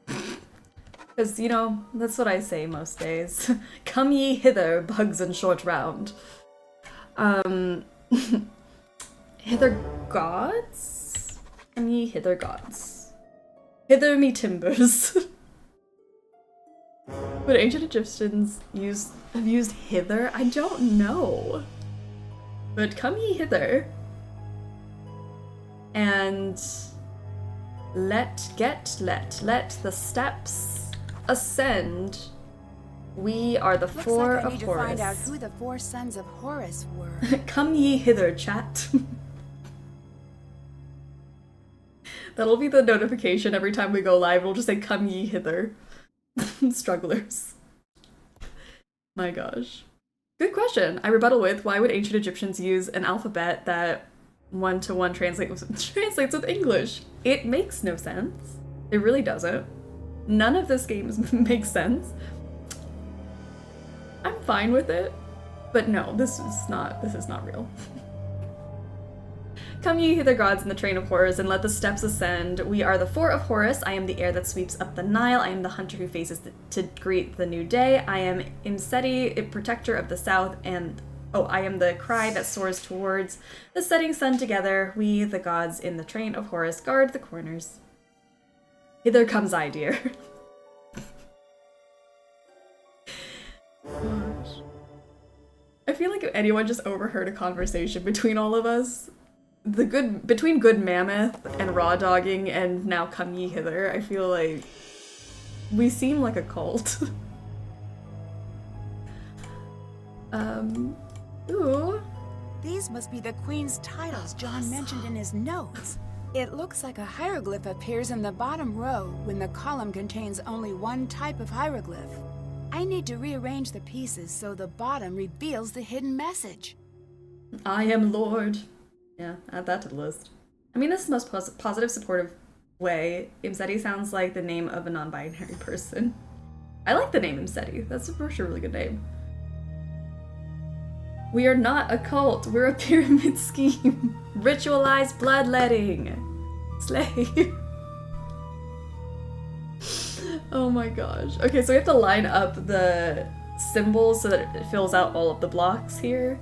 Because, you know, that's what I say most days. Come ye hither, bugs and short round. Hither gods? Come ye hither gods. Hither me timbers. Would ancient Egyptians have used hither? I don't know. But come ye hither. And let the steps ascend. We are the four Looks like I of need Horus. to find out who the 4 sons of Horus were. Come ye hither, chat. That'll be the notification every time we go live. We'll just say, come ye hither. Strugglers. My gosh. Good question. I rebuttal with, why would ancient Egyptians use an alphabet that one-to-one translates with English? It makes no sense. It really doesn't. None of this game makes sense. I'm fine with it. But no, this is not real. Come ye hither gods in the train of Horus, and let the steps ascend. We are the 4 of Horus. I am the air that sweeps up the Nile. I am the hunter who faces to greet the new day. I am Imseti, protector of the south, and I am the cry that soars towards the setting sun together. We, the gods in the train of Horus, guard the corners. Hither comes I, dear. Gosh. I feel like if anyone just overheard a conversation between all of us, between Good Mammoth and Raw Dogging and now Come Ye Hither, I feel like we seem like a cult. Ooh. These must be the Queen's titles John mentioned in his notes. It looks like a hieroglyph appears in the bottom row when the column contains only one type of hieroglyph. I need to rearrange the pieces so the bottom reveals the hidden message. I am Lord. Yeah, add that to the list. I mean, this is the most positive, supportive way. Imseti sounds like the name of a non-binary person. I like the name Imseti. That's for sure a really good name. We are not a cult. We're a pyramid scheme. Ritualized bloodletting. Slay. Oh my gosh. Okay, so we have to line up the symbols so that it fills out all of the blocks here.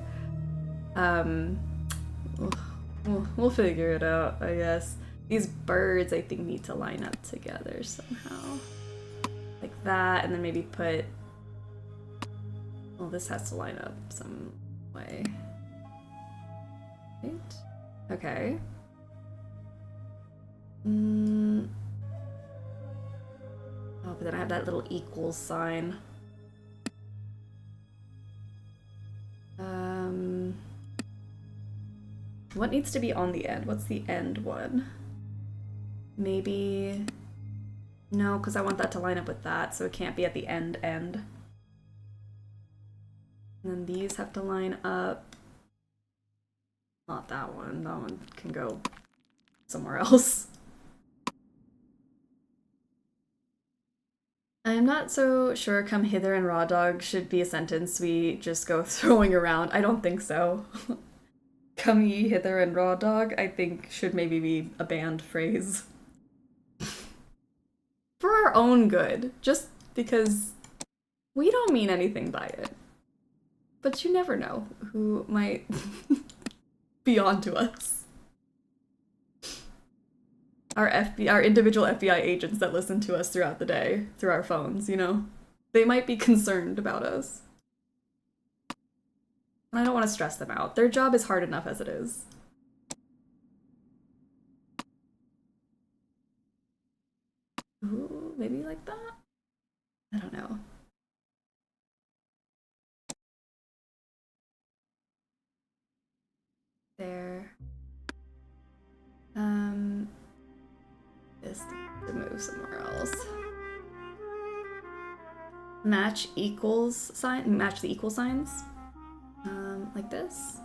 We'll figure it out, I guess. These birds, I think, need to line up together somehow. Like that, and then maybe put... Well, this has to line up some way. Right? Okay. Oh, but then I have that little equals sign. What needs to be on the end? What's the end one? Maybe... No, because I want that to line up with that, so it can't be at the end. And then these have to line up. Not that one. That one can go somewhere else. I'm not so sure come hither and raw dog should be a sentence we just go throwing around. I don't think so. Come ye hither and raw dog, I think should maybe be a banned phrase. For our own good, just because we don't mean anything by it. But you never know who might be onto us. Our individual FBI agents that listen to us throughout the day, through our phones, you know? They might be concerned about us. And I don't want to stress them out. Their job is hard enough as it is. Ooh, maybe like that? I don't know. this to move somewhere else. Match equals sign. Match the equal signs. Like this.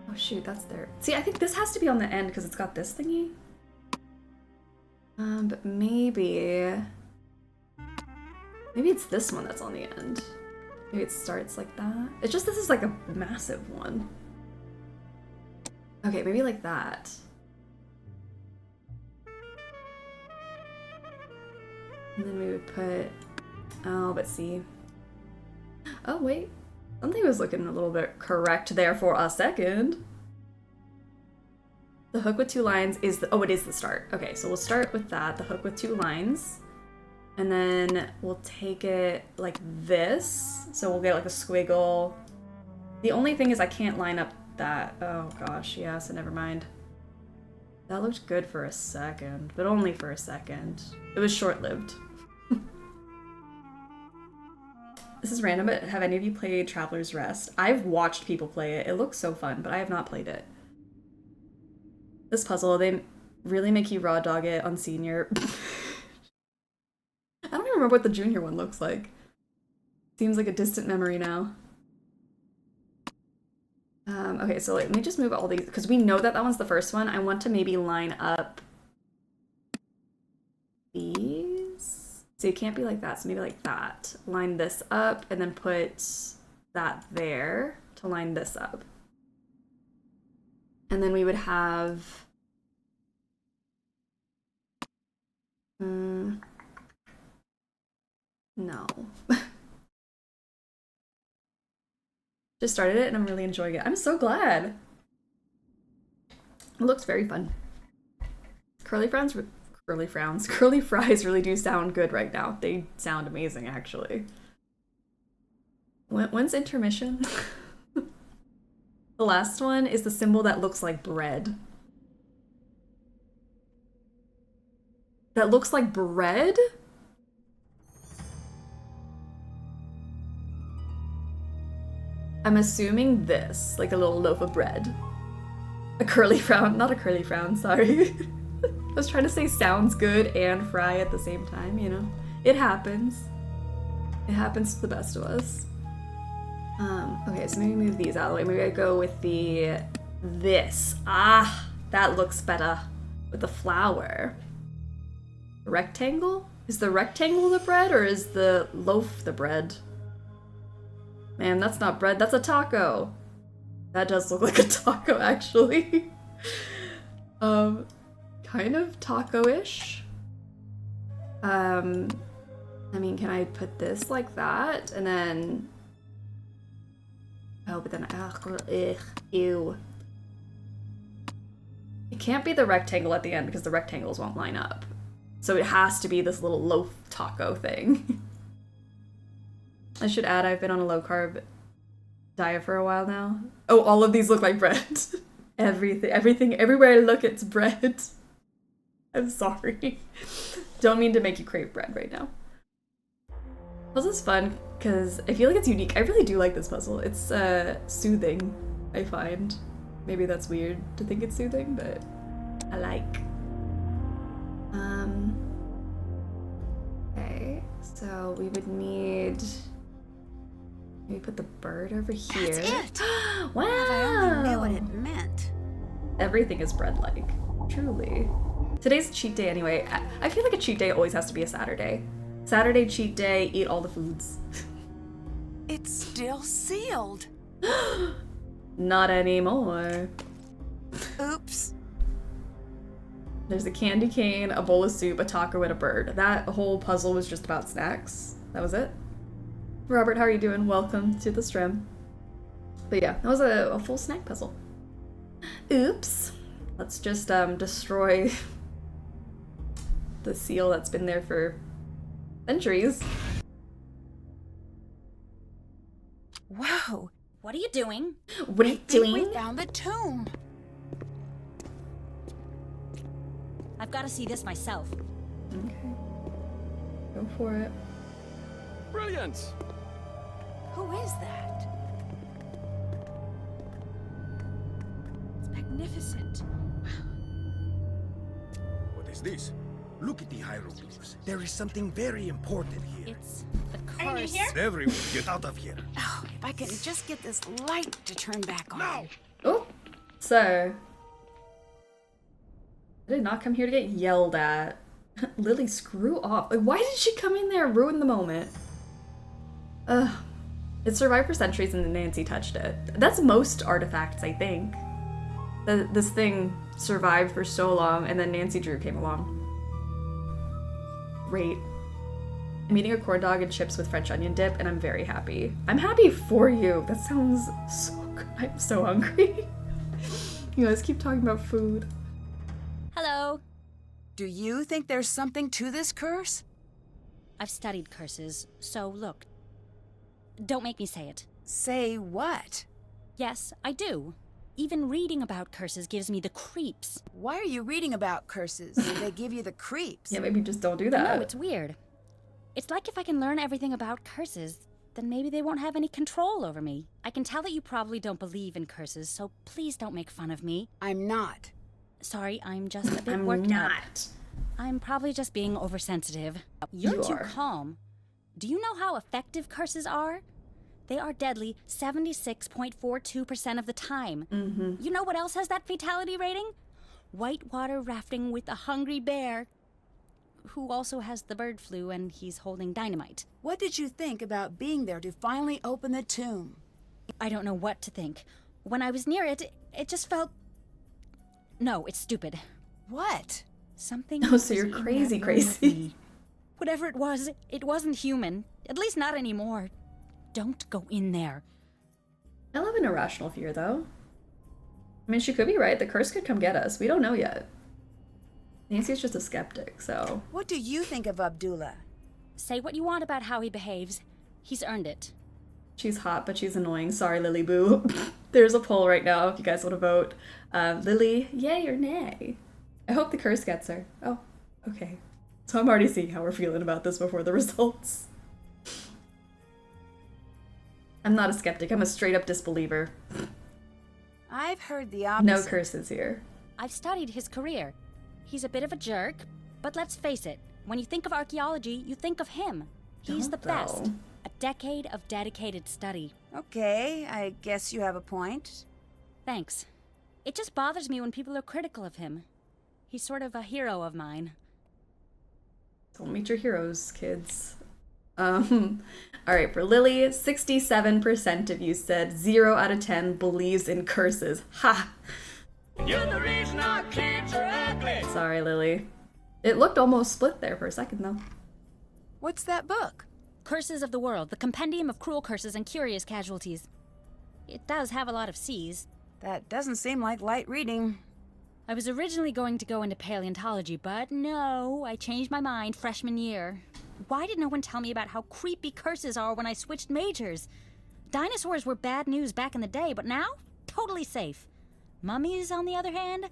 Oh shoot, that's there. See, I think this has to be on the end because it's got this thingy. But maybe it's this one that's on the end. Maybe it starts like that. It's just this is like a massive one. Okay, maybe like that. And then we would put, oh, but see. Oh, wait. Something was looking a little bit correct there for a second. The hook with 2 lines is the, oh, it is the start. Okay, so we'll start with that, the hook with 2 lines. And then we'll take it like this. So we'll get like a squiggle. The only thing is I can't line up that. Oh gosh, yeah, so never mind. That looked good for a second, but only for a second. It was short-lived. This is random, but have any of you played Traveler's Rest? I've watched people play it. It looks so fun, but I have not played it. This puzzle, they really make you raw dog it on senior. I don't even remember what the junior one looks like. Seems like a distant memory now. Okay, so let me just move all these, because we know that that one's the first one. I want to maybe line up these. So it can't be like that, so maybe like that. Line this up, and then put that there to line this up. And then we would have... no. Just started it and I'm really enjoying it. I'm so glad. It looks very fun. Curly fries really do sound good right now. They sound amazing, actually. When's intermission? The last one is the symbol that looks like bread. That looks like bread? I'm assuming this, like a little loaf of bread. A curly frown, not a curly frown, sorry. I was trying to say sounds good and fry at the same time, you know? It happens. It happens to the best of us. Okay, so maybe move these out of the way. Maybe I go with this. Ah, that looks better. With the flower. Rectangle? Is the rectangle the bread or is the loaf the bread? Man, that's not bread, that's a taco. That does look like a taco, actually. Kind of taco-ish. I mean, can I put this like that? And then... oh, but then, ugh, ew. It can't be the rectangle at the end because the rectangles won't line up. So it has to be this little loaf taco thing. I should add, I've been on a low-carb diet for a while now. Oh, all of these look like bread. Everything, everywhere I look, it's bread. I'm sorry. Don't mean to make you crave bread right now. Puzzle's fun, because I feel like it's unique. I really do like this puzzle. It's soothing, I find. Maybe that's weird to think it's soothing, but I like. Okay, so we would need... maybe put the bird over here. That's it! Wow! If I only knew what it meant. Everything is bread-like, truly. Today's a cheat day anyway. I feel like a cheat day always has to be a Saturday. Saturday cheat day, eat all the foods. It's still sealed. Not anymore. Oops. There's a candy cane, a bowl of soup, a taco, and a bird. That whole puzzle was just about snacks. That was it. Robert, how are you doing? Welcome to the stream. But yeah, that was a full snack puzzle. Oops. Let's just destroy the seal that's been there for centuries. Whoa. What are you doing? What are you I think doing? we found the tomb. I've got to see this myself. Okay. Go for it. Brilliant! Who is that? It's magnificent. What is this? Look at the hieroglyphs. There is something very important here. It's the curse. Everyone, get out of here. Oh, if I can just get this light to turn back on. Now! Oh, so I did not come here to get yelled at. Lily, screw off. Like, why did she come in there and ruin the moment? Ugh. It survived for centuries and then Nancy touched it. That's most artifacts, I think. This thing survived for so long and then Nancy Drew came along. Great. I'm eating a corn dog and chips with French onion dip and I'm very happy. I'm happy for you. That sounds so good. I'm so hungry. You guys keep talking about food. Hello. Do you think there's something to this curse? I've studied curses, so look. Don't make me say it. Say what? Yes, I do. Even reading about curses gives me the creeps. Why are you reading about curses? They give you the creeps. Yeah, maybe just don't do that. No, it's weird. It's like if I can learn everything about curses, then maybe they won't have any control over me. I can tell that you probably don't believe in curses, so please don't make fun of me. I'm not. Sorry, I'm just a bit I'm worked up. not. I'm probably just being oversensitive. You're You too are. calm. Do you know how effective curses are? They are deadly 76.42% of the time. You know what else has that fatality rating? Whitewater rafting with a hungry bear, who also has the bird flu and he's holding dynamite. What did you think about being there to finally open the tomb? I don't know what to think. When I was near it, it just felt... No, it's stupid. What? Something... Oh, so you're was in crazy, that room with crazy. me. Whatever it wasn't human. At least not anymore. Don't go in there. I love an irrational fear, though. I mean, she could be right. The curse could come get us. We don't know yet. Nancy's just a skeptic, so... What do you think of Abdullah? Say what you want about how he behaves. He's earned it. She's hot, but she's annoying. Sorry, Lily Boo. There's a poll right now if you guys want to vote. Lily, yay or nay? I hope the curse gets her. Oh, okay. So I'm already seeing how we're feeling about this before the results. I'm not a skeptic. I'm a straight-up disbeliever. I've heard the opposite. No curses here. I've studied his career. He's a bit of a jerk, but let's face it. When you think of archaeology, you think of him. He's the Don't, though. best. A decade of dedicated study. Okay, I guess you have a point. Thanks. It just bothers me when people are critical of him. He's sort of a hero of mine. Don't meet your heroes, kids. Alright, for Lily, 67% of you said 0 out of 10 believes in curses. Ha! You're the reason our kids are ugly. Sorry, Lily. It looked almost split there for a second, though. What's that book? Curses of the World, the compendium of cruel curses and curious casualties. It does have a lot of C's. That doesn't seem like light reading. I was originally going to go into paleontology, but no, I changed my mind freshman year. Why did no one tell me about how creepy curses are when I switched majors? Dinosaurs were bad news back in the day, but now, totally safe. Mummies, on the other hand,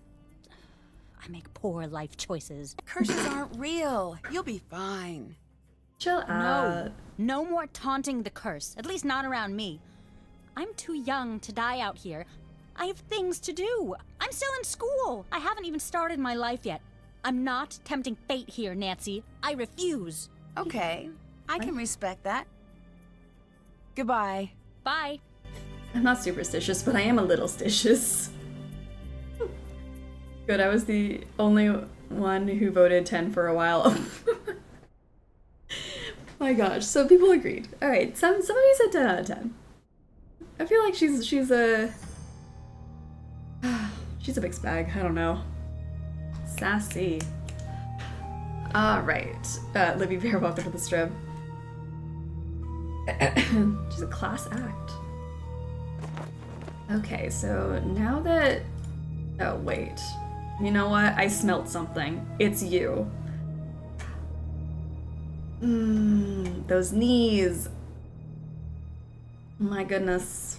I make poor life choices. Curses aren't real. You'll be fine. Chill out. No more taunting the curse, at least not around me. I'm too young to die out here. I have things to do. I'm still in school. I haven't even started my life yet. I'm not tempting fate here, Nancy. I refuse. Okay, I can respect that. Goodbye. Bye. I'm not superstitious, but I am a little stitious. Good, I was the only one who voted 10 for a while. My gosh, so people agreed. Alright, some of you said 10 out of 10. I feel like she's a... she's a mixed bag, I don't know. Sassy. Alright, Libby Bear, welcome to the stream. She's a class act. Okay, so now that... Oh, wait. You know what? I smelt something. It's you. Those knees. My goodness.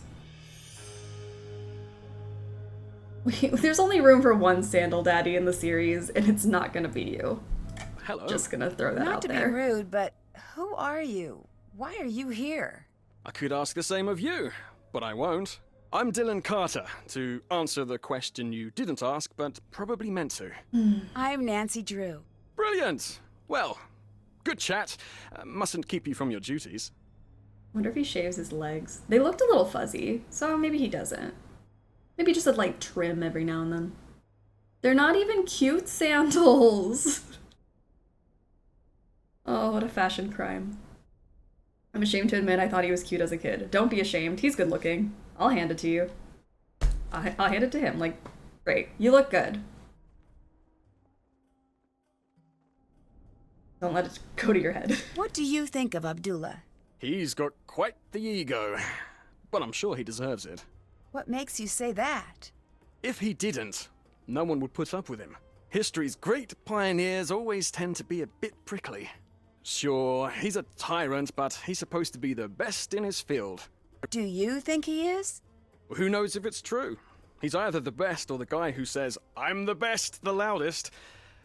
There's only room for one sandal daddy in the series, and it's not gonna be you. Hello. Just gonna throw that Not out to there. be rude, but who are you? Why are you here? I could ask the same of you, but I won't. I'm Dylan Carter, to answer the question you didn't ask, but probably meant to. I'm Nancy Drew. Brilliant! Well, good chat. Mustn't keep you from your duties. Wonder if he shaves his legs. They looked a little fuzzy, so maybe he doesn't. Maybe just a light trim every now and then. They're not even cute sandals! Oh, what a fashion crime. I'm ashamed to admit I thought he was cute as a kid. Don't be ashamed, he's good looking. I'll hand it to you. I'll hand it to him, like, great. You look good. Don't let it go to your head. What do you think of Abdullah? He's got quite the ego, but I'm sure he deserves it. What makes you say that? If he didn't, no one would put up with him. History's great pioneers always tend to be a bit prickly. Sure, he's a tyrant, but he's supposed to be the best in his field. Do you think he is? Who knows if it's true? He's either the best or the guy who says, "I'm the best, the loudest."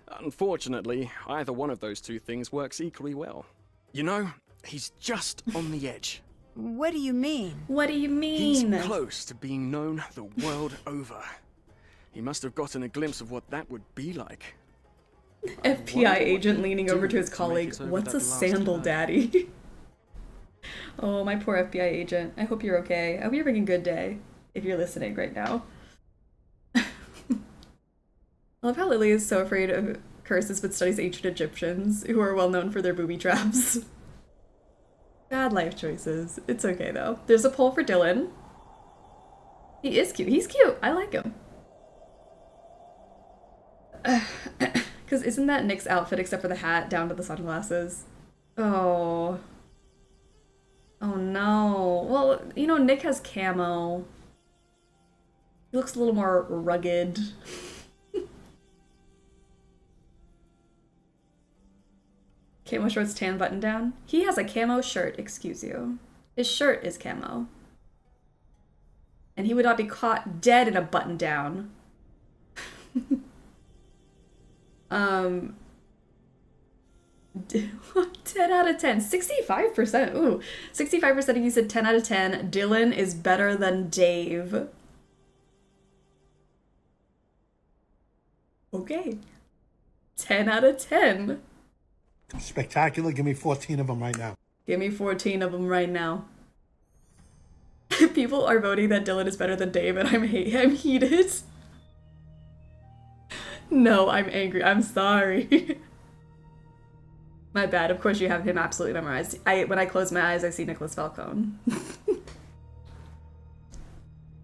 Unfortunately, either one of those two things works equally well. You know, he's just on the edge. What do you mean? What do you mean? He's close to being known the world over. He must have gotten a glimpse of what that would be like. FBI agent leaning over to his colleague. What's a sandal daddy? Oh, my poor FBI agent. I hope you're okay. I hope you're having a good day, if you're listening right now. I love how Lily is so afraid of curses but studies ancient Egyptians, who are well known for their booby traps. Bad life choices. It's okay, though. There's a poll for Dylan. He is cute. He's cute. I like him. Because isn't that Nick's outfit except for the hat down to the sunglasses? Oh. Oh no. Well, you know, Nick has camo. He looks a little more rugged. Camo shorts, tan button down. He has a camo shirt, excuse you. His shirt is camo. And he would not be caught dead in a button down. 10 out of 10. 65%. Ooh. 65% of you said 10 out of 10. Dylan is better than Dave. Okay. 10 out of 10. Spectacular. Give me 14 of them right now. Give me 14 of them right now. People are voting that Dylan is better than Dave, and I'm heated. No, I'm angry. I'm sorry. My bad. Of course you have him absolutely memorized. When I close my eyes, I see Nicholas Falcone.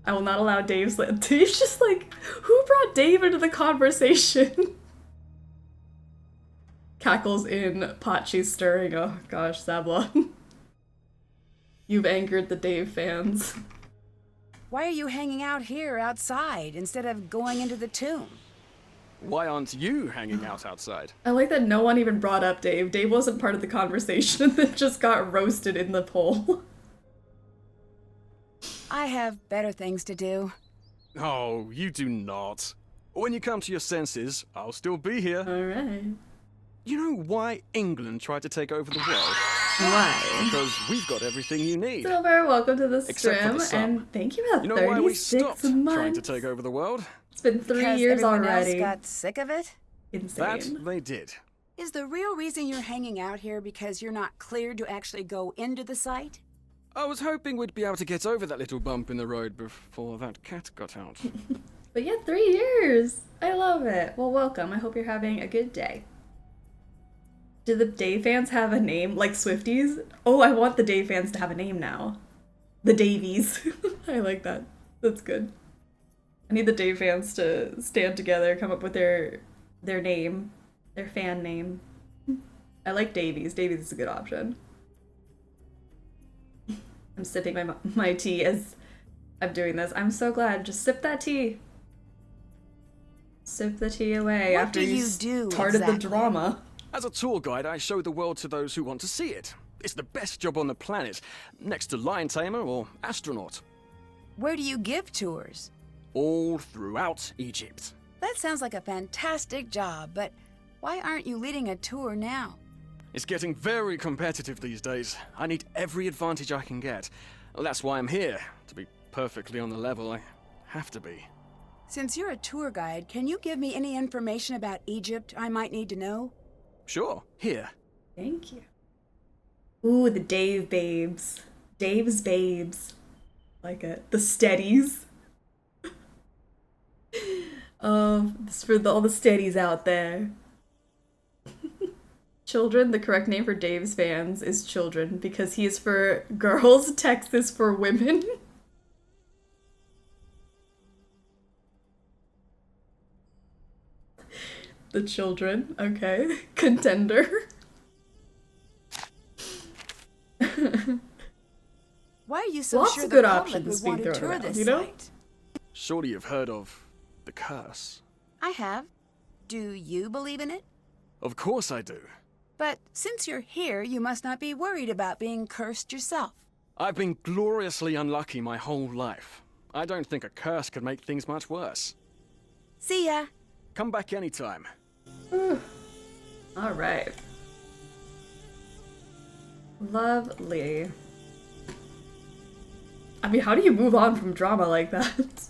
I will not allow Dave's... Dave's just like, who brought Dave into the conversation? Cackles in, pot she's stirring. Oh gosh, Sabla. You've angered the Dave fans. Why are you hanging out here outside instead of going into the tomb? Why aren't you hanging out outside? I like that no one even brought up Dave. Dave wasn't part of the conversation and then just got roasted in the poll. I have better things to do. Oh, you do not. When you come to your senses, I'll still be here. Alright. You know why England tried to take over the world? Why? Because we've got everything you need. Silver, welcome to the Except for stream, the sun. and thank you for You know why we 36 stopped months. trying to take over the world? It's been 3 Because years everyone already. else got sick of it? Insane. That they did. Is the real reason you're hanging out here because you're not cleared to actually go into the site? I was hoping we'd be able to get over that little bump in the road before that cat got out. But yeah, 3 years. I love it. Well, welcome. I hope you're having a good day. Do the Dave fans have a name like Swifties? Oh, I want the Dave fans to have a name now. The Davies. I like that. That's good. I need the Dave fans to stand together, come up with their name, their fan name. I like Davies. Davies is a good option. I'm sipping my tea as I'm doing this. I'm so glad. Just sip that tea. Sip the tea away What after do you you do started exactly? the drama. As a tour guide, I show the world to those who want to see it. It's the best job on the planet, next to lion tamer or astronaut. Where do you give tours? All throughout Egypt. That sounds like a fantastic job, but why aren't you leading a tour now? It's getting very competitive these days. I need every advantage I can get. Well, that's why I'm here, to be perfectly on the level. I have to be. Since you're a tour guide, can you give me any information about Egypt I might need to know? Sure, here. Thank you. Ooh, the Dave babes. Dave's babes. Like it. The steadies. This for all the steadies out there. Children, the correct name for Dave's fans is children because he is for girls, Tex is for women. The children, okay. Contender. Why are you so Lots sure of the good public options would want being to thrown tour around, this you know? site? Surely you've heard of the curse. I have. Do you believe in it? Of course I do. But since you're here, you must not be worried about being cursed yourself. I've been gloriously unlucky my whole life. I don't think a curse could make things much worse. See ya. Come back anytime. All right. Lovely. I mean, how do you move on from drama like that?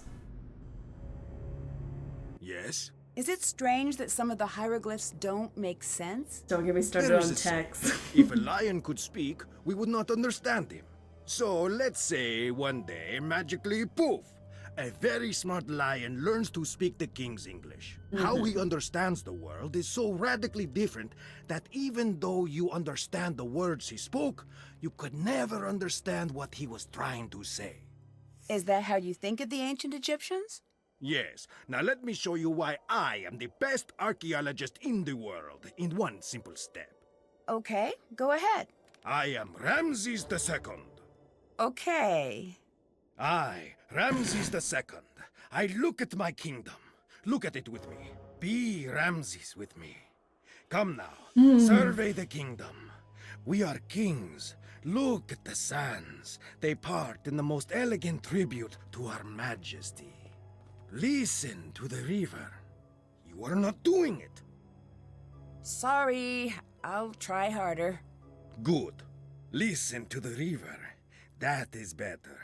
Yes? Is it strange that some of the hieroglyphs don't make sense? Don't get me started There on is a saying, text. if a lion could speak, we would not understand him. So let's say one day, magically, poof, a very smart lion learns to speak the king's English. How he understands the world is so radically different that even though you understand the words he spoke, you could never understand what he was trying to say. Is that how you think of the ancient Egyptians? Yes. Now let me show you why I am the best archaeologist in the world in one simple step. Okay, go ahead. I am Ramses II. Okay. I, Ramses II. I look at my kingdom. Look at it with me. Be Ramses with me. Come now, survey the kingdom. We are kings. Look at the sands. They part in the most elegant tribute to our majesty. Listen to the river. You are not doing it. Sorry, I'll try harder. Good. Listen to the river. That is better.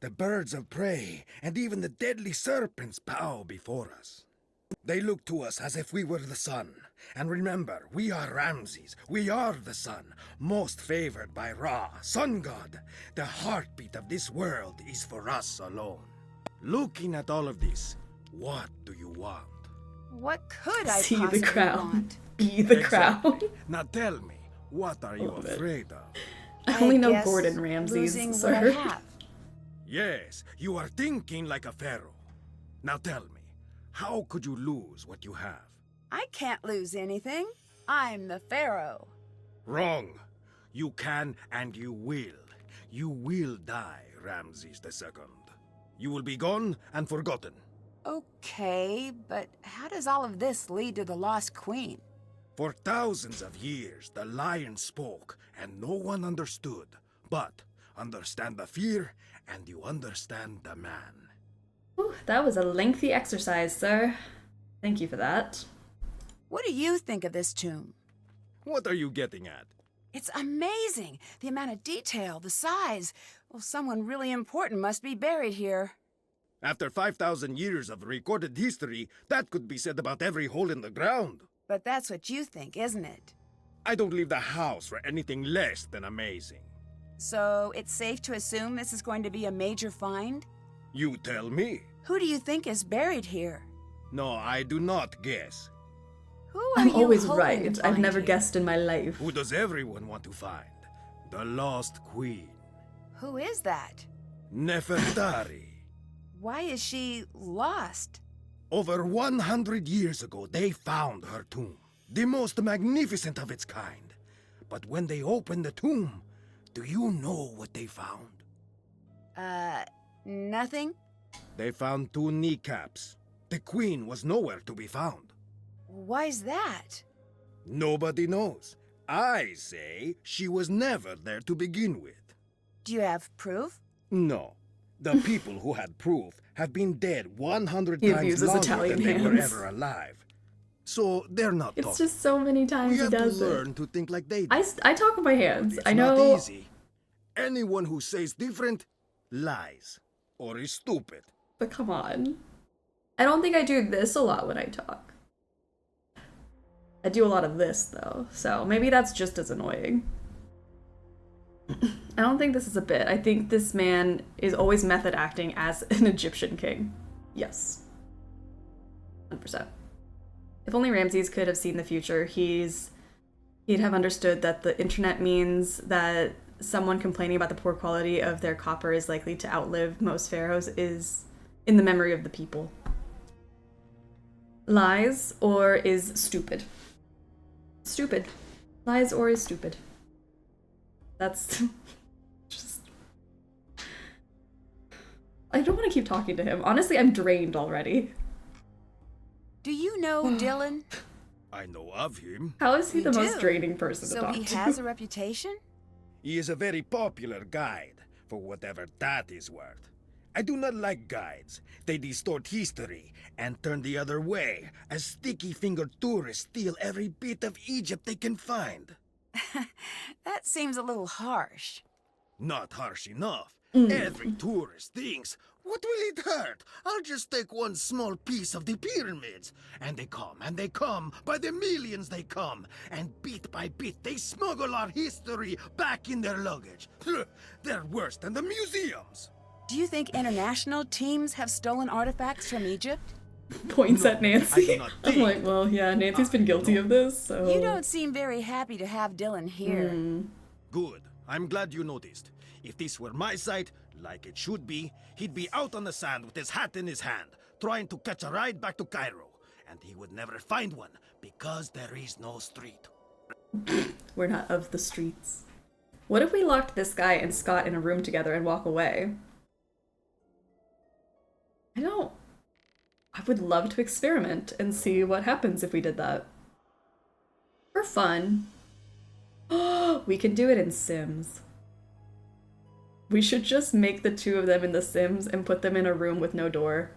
The birds of prey and even the deadly serpents bow before us. They look to us as if we were the sun. And remember, we are Ramses. We are the sun, most favored by Ra, sun god. The heartbeat of this world is for us alone. Looking at all of this, what do you want? What could I See possibly the crown. want? Be the Exactly. crown. Now tell me, what are you Love it. afraid of? I only know guess Gordon Ramsay's, losing sir. what I have. Yes, you are thinking like a pharaoh. Now tell me, how could you lose what you have? I can't lose anything. I'm the pharaoh. Wrong. You can and you will. You will die, Ramses II. You will be gone and forgotten. Okay, but how does all of this lead to the lost queen? For thousands of years, the lion spoke and no one understood. But understand the fear and you understand the man. Ooh, that was a lengthy exercise, sir. Thank you for that. What do you think of this tomb? What are you getting at? It's amazing. The amount of detail, the size. Well, someone really important must be buried here. After 5,000 years of recorded history, that could be said about every hole in the ground. But that's what you think, isn't it? I don't leave the house for anything less than amazing. So it's safe to assume this is going to be a major find? You tell me. Who do you think is buried here? No, I do not guess. Who are I'm you always hoping right. to I've find never here? guessed in my life. Who does everyone want to find? The lost queen, Who is that? Nefertari. Why is she lost? Over 100 years ago, they found her tomb. The most magnificent of its kind. But when they opened the tomb, do you know what they found? Nothing? They found 2 kneecaps. The queen was nowhere to be found. Why's that? Nobody knows. I say she was never there to begin with. Do you have proof? No. The people who had proof have been dead 100 He times abuses longer Italian than they were hands. ever alive. So they're not It's talking. just so many times We he have to does it. learn to think like they do. I talk with my hands. It's I not know. easy. Anyone who says different lies. or he's stupid. But come on. I don't think I do this a lot when I talk. I do a lot of this, though, so maybe that's just as annoying. I don't think this is a bit. I think this man is always method acting as an Egyptian king. Yes. 100%. If only Ramses could have seen the future, he'd have understood that the internet means that someone complaining about the poor quality of their copper is likely to outlive most pharaohs is in the memory of the people. Lies or is stupid. Stupid. Lies or is stupid. That's just... I don't want to keep talking to him. Honestly, I'm drained already. Do you know Dylan? I know of him. How is he You the most do? draining person to So talk he to? has a reputation? He is a very popular guide, for whatever that is worth. I do not like guides. They distort history and turn the other way, as sticky-fingered tourists steal every bit of Egypt they can find. That seems a little harsh. Not harsh enough. Every tourist thinks, what will it hurt? I'll just take one small piece of the pyramids. And they come, by the millions they come. And bit by bit they smuggle our history back in their luggage. They're worse than the museums. Do you think international teams have stolen artifacts from Egypt? Points at Nancy. I do not I'm think. like, well, yeah, Nancy's been guilty of this, so... You don't seem very happy to have Dylan here. Good. I'm glad you noticed. If this were my site, like it should be, he'd be out on the sand with his hat in his hand, trying to catch a ride back to Cairo. And he would never find one, because there is no street. We're not of the streets. What if we locked this guy and Scott in a room together and walk away? I would love to experiment and see what happens if we did that. For fun. We can do it in Sims. We should just make the two of them in The Sims and put them in a room with no door.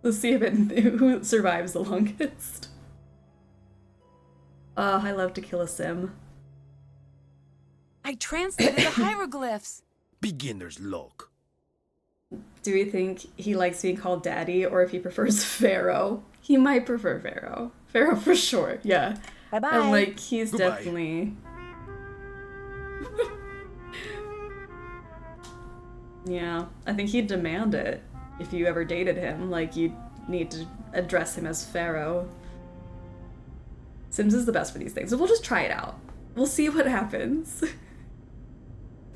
Let's see who survives the longest. I love to kill a Sim. I translated the hieroglyphs. Beginner's luck. Do we think he likes being called Daddy or if he prefers Pharaoh? He might prefer Pharaoh. Pharaoh for sure, yeah. Bye-bye. And like, he's Goodbye. definitely... Yeah, I think he'd demand it if you ever dated him. Like, you'd need to address him as Pharaoh. Sims is the best for these things, so we'll just try it out. We'll see what happens. I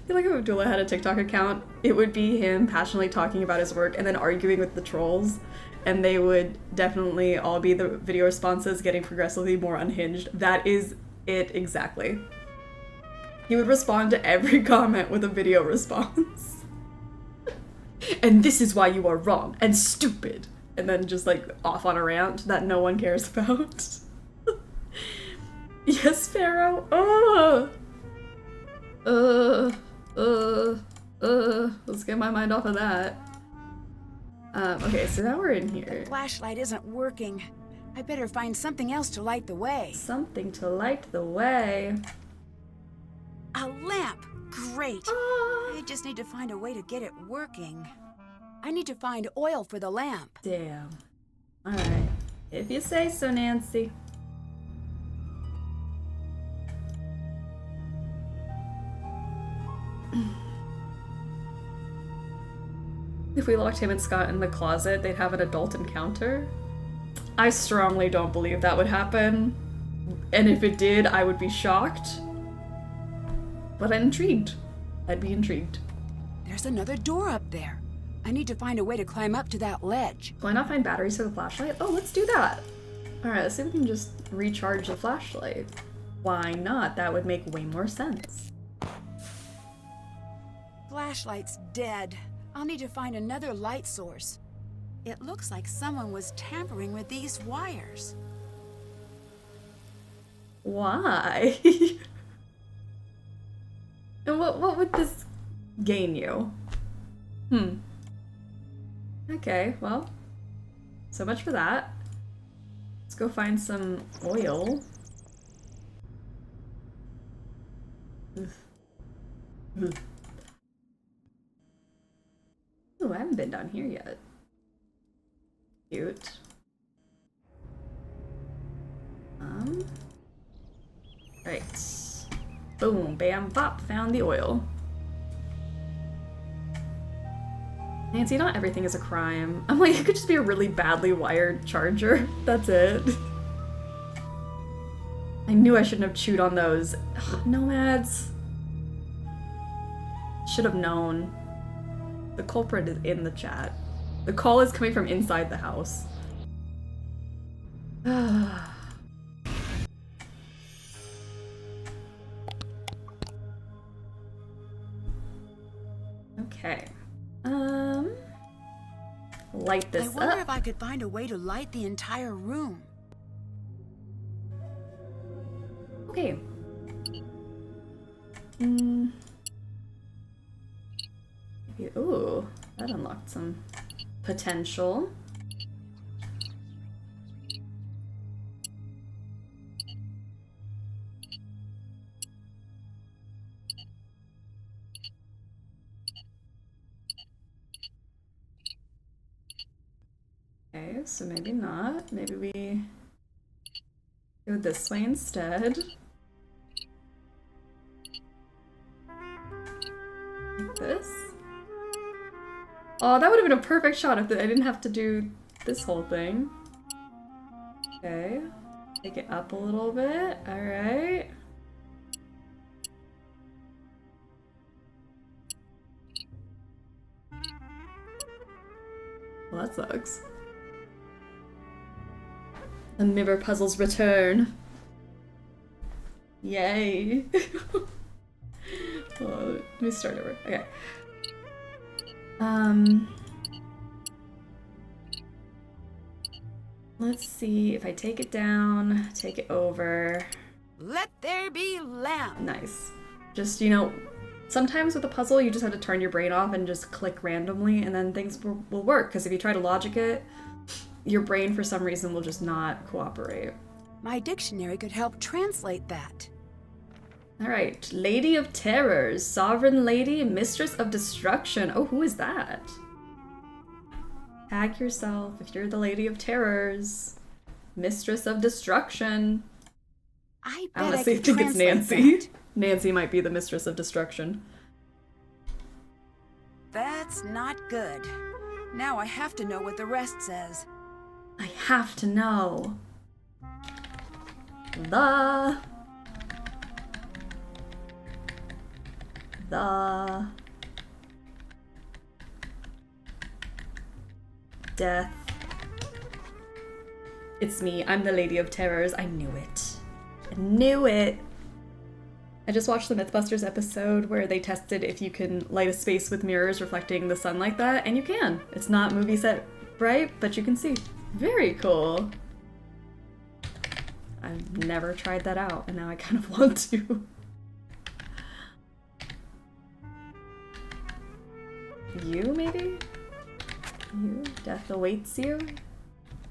feel like if Abdullah had a TikTok account, it would be him passionately talking about his work and then arguing with the trolls, and they would definitely all be the video responses getting progressively more unhinged. That is it exactly. He would respond to every comment with a video response. And this is why you are wrong and stupid. And then just like off on a rant that no one cares about. Yes, Pharaoh. Let's get my mind off of that. Okay, so now we're in here. Flashlight isn't working. I better find something else to light the way. Something to light the way. A lamp! Great! I just need to find a way to get it working. I need to find oil for the lamp. Damn. Alright. If you say so, Nancy. If we locked him and Scott in the closet, they'd have an adult encounter? I strongly don't believe that would happen. And if it did, I would be shocked. But I'm intrigued. I'd be intrigued. There's another door up there. I need to find a way to climb up to that ledge. Why not find batteries for the flashlight? Oh, let's do that. Alright, let's see if we can just recharge the flashlight. Why not? That would make way more sense. Flashlight's dead. I'll need to find another light source. It looks like someone was tampering with these wires. Why? And what would this gain you? Okay, well, so much for that. Let's go find some oil. been down here yet. Cute. Right. Boom, bam, bop, found the oil. Nancy, not everything is a crime. I'm like, it could just be a really badly wired charger. That's it. I knew I shouldn't have chewed on those. Ugh, nomads. Should have known. The culprit is in the chat. The call is coming from inside the house. Okay. Light this I wonder up. if I could find a way to light the entire room. Okay. Ooh, that unlocked some potential. Okay, so maybe not. Maybe we go this way instead. Like this. Oh, that would have been a perfect shot if I didn't have to do this whole thing. Okay. Take it up a little bit. Alright. Well, that sucks. The mirror puzzles return. Yay. Well, let me start over. Okay. Let's see if I take it down, take it over. Let there be lamp. Nice. Just, you know, sometimes with a puzzle, you just have to turn your brain off and just click randomly, and then things will work. Because if you try to logic it, your brain, for some reason, will just not cooperate. My dictionary could help translate that. Alright, Lady of Terrors, Sovereign Lady, Mistress of Destruction. Oh, who is that? Tag yourself if you're the Lady of Terrors. Mistress of Destruction. I I bet honestly could think it's translate Nancy. that. Nancy might be the Mistress of Destruction. That's not good. Now I have to know what the rest says. I have to know. The death. It's me. I'm the Lady of Terrors. I knew it. I knew it. I just watched the Mythbusters episode where they tested if you can light a space with mirrors reflecting the sun like that, and you can. It's not movie set bright, but you can see. Very cool. I've never tried that out, and now I kind of want to. You, maybe? You? Death awaits you?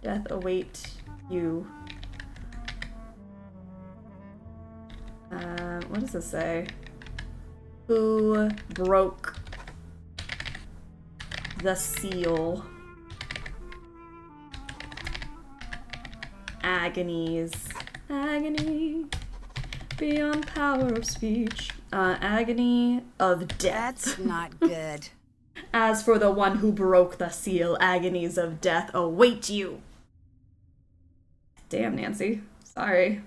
Death await you. What does this say? Who broke the seal? Agonies. Agony. Beyond power of speech. Agony of death. That's not good. As for the one who broke the seal, agonies of death await you. Damn, Nancy. Sorry.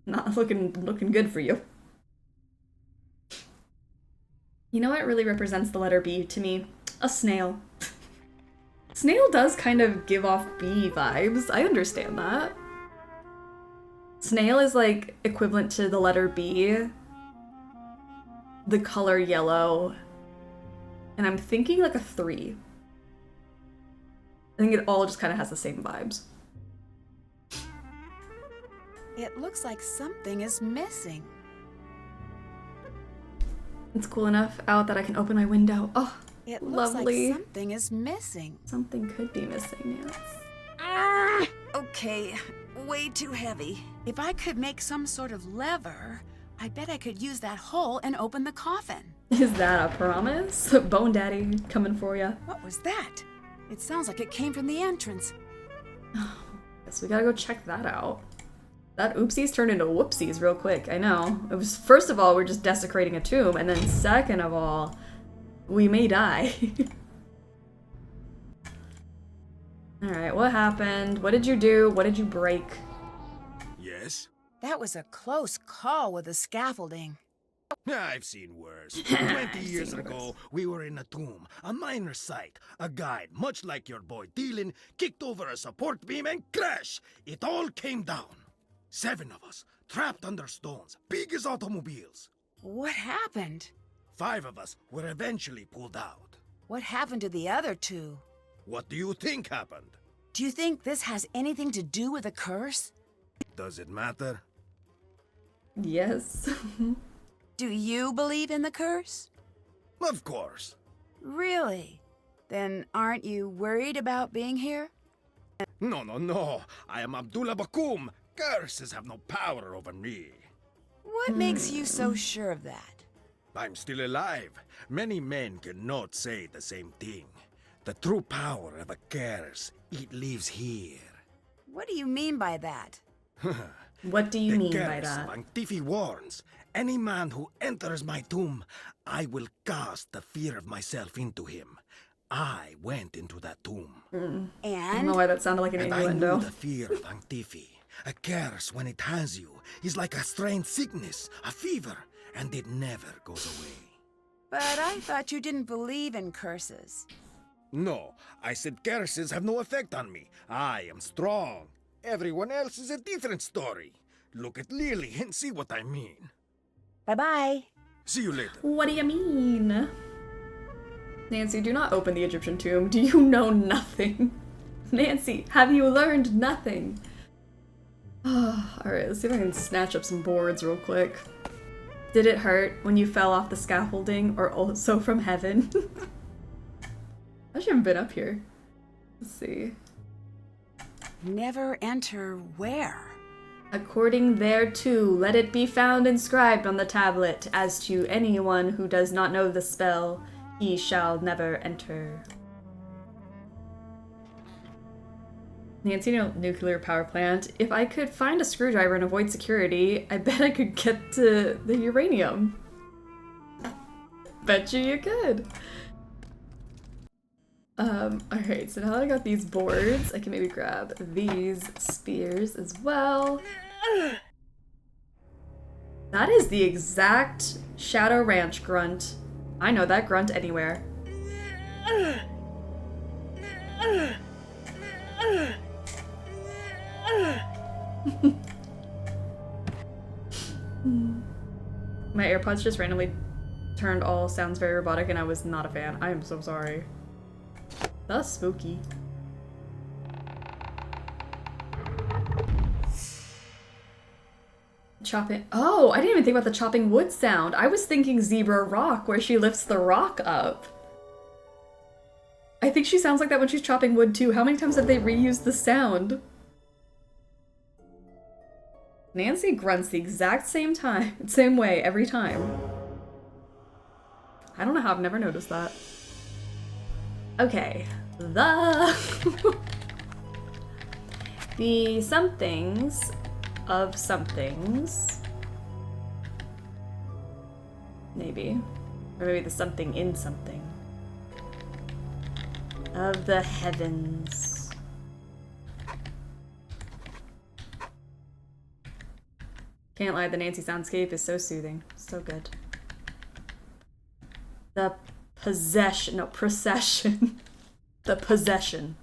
Not looking good for you. You know what really represents the letter B to me? A snail. Snail does kind of give off bee vibes. I understand that. Snail is like equivalent to the letter B. The color yellow. And I'm thinking like a 3. I think it all just kind of has the same vibes. It looks like something is missing. It's cool enough out that I can open my window. Oh, It looks lovely. like something is missing. Something could be missing, yes. Okay, way too heavy. If I could make some sort of lever, I bet I could use that hole and open the coffin. Is that a promise? Bone Daddy coming for ya. What was that? It sounds like it came from the entrance. Guess we gotta go check that out. That oopsies turned into whoopsies real quick, I know. It was, first of all, we're just desecrating a tomb, and then second of all, we may die. Alright, what happened? What did you do? What did you break? Yes? That was a close call with the scaffolding. I've seen worse. 20 years ago, we were in a tomb, a minor site. A guide, much like your boy Dylan, kicked over a support beam and crash! It all came down. 7 of us, trapped under stones, big as automobiles. What happened? 5 of us were eventually pulled out. What happened to the other 2? What do you think happened? Do you think this has anything to do with a curse? Does it matter? Yes. Do you believe in the curse? Of course. Really? Then aren't you worried about being here? No. I am Abdullah Bakum. Curses have no power over me. What makes you so sure of that? I'm still alive. Many men cannot say the same thing. The true power of a curse, it lives here. What do you mean by that? What do you The mean by curse that? of Antifi warns, any man who enters my tomb, I will cast the fear of myself into him. I went into that tomb. I don't And know why that sounded like an And I innuendo. knew the fear of Antifi. A curse, when it has you, is like a strange sickness, a fever, and it never goes away. but I thought you didn't believe in curses. No, I said curses have no effect on me. I am strong. Everyone else is a different story. Look at Lily and see what I mean. Bye-bye. See you later. What do you mean? Nancy, do not open the Egyptian tomb. Do you know nothing? Nancy, have you learned nothing? Alright, let's see if I can snatch up some boards real quick. Did it hurt when you fell off the scaffolding or also from heaven? I should have been up here. Let's see. Never enter where? According thereto, let it be found inscribed on the tablet, as to anyone who does not know the spell, he shall never enter. Nancy, nuclear power plant. If I could find a screwdriver and avoid security, I bet I could get to the uranium. Bet you could. Alright, so now that I got these boards, I can maybe grab these spears as well. That is the exact Shadow Ranch grunt. I know that grunt anywhere. My AirPods just randomly turned all sounds very robotic and I was not a fan. I am so sorry. That's spooky. Chopping. Oh, I didn't even think about the chopping wood sound. I was thinking Zebra Rock, where she lifts the rock up. I think she sounds like that when she's chopping wood too. How many times have they reused the sound? Nancy grunts the exact same way every time. I don't know how I've never noticed that. Okay, the somethings of somethings. Maybe. Or maybe the something in something. Of the heavens. Can't lie, the Nancy soundscape is so soothing. So good. The procession. The possession.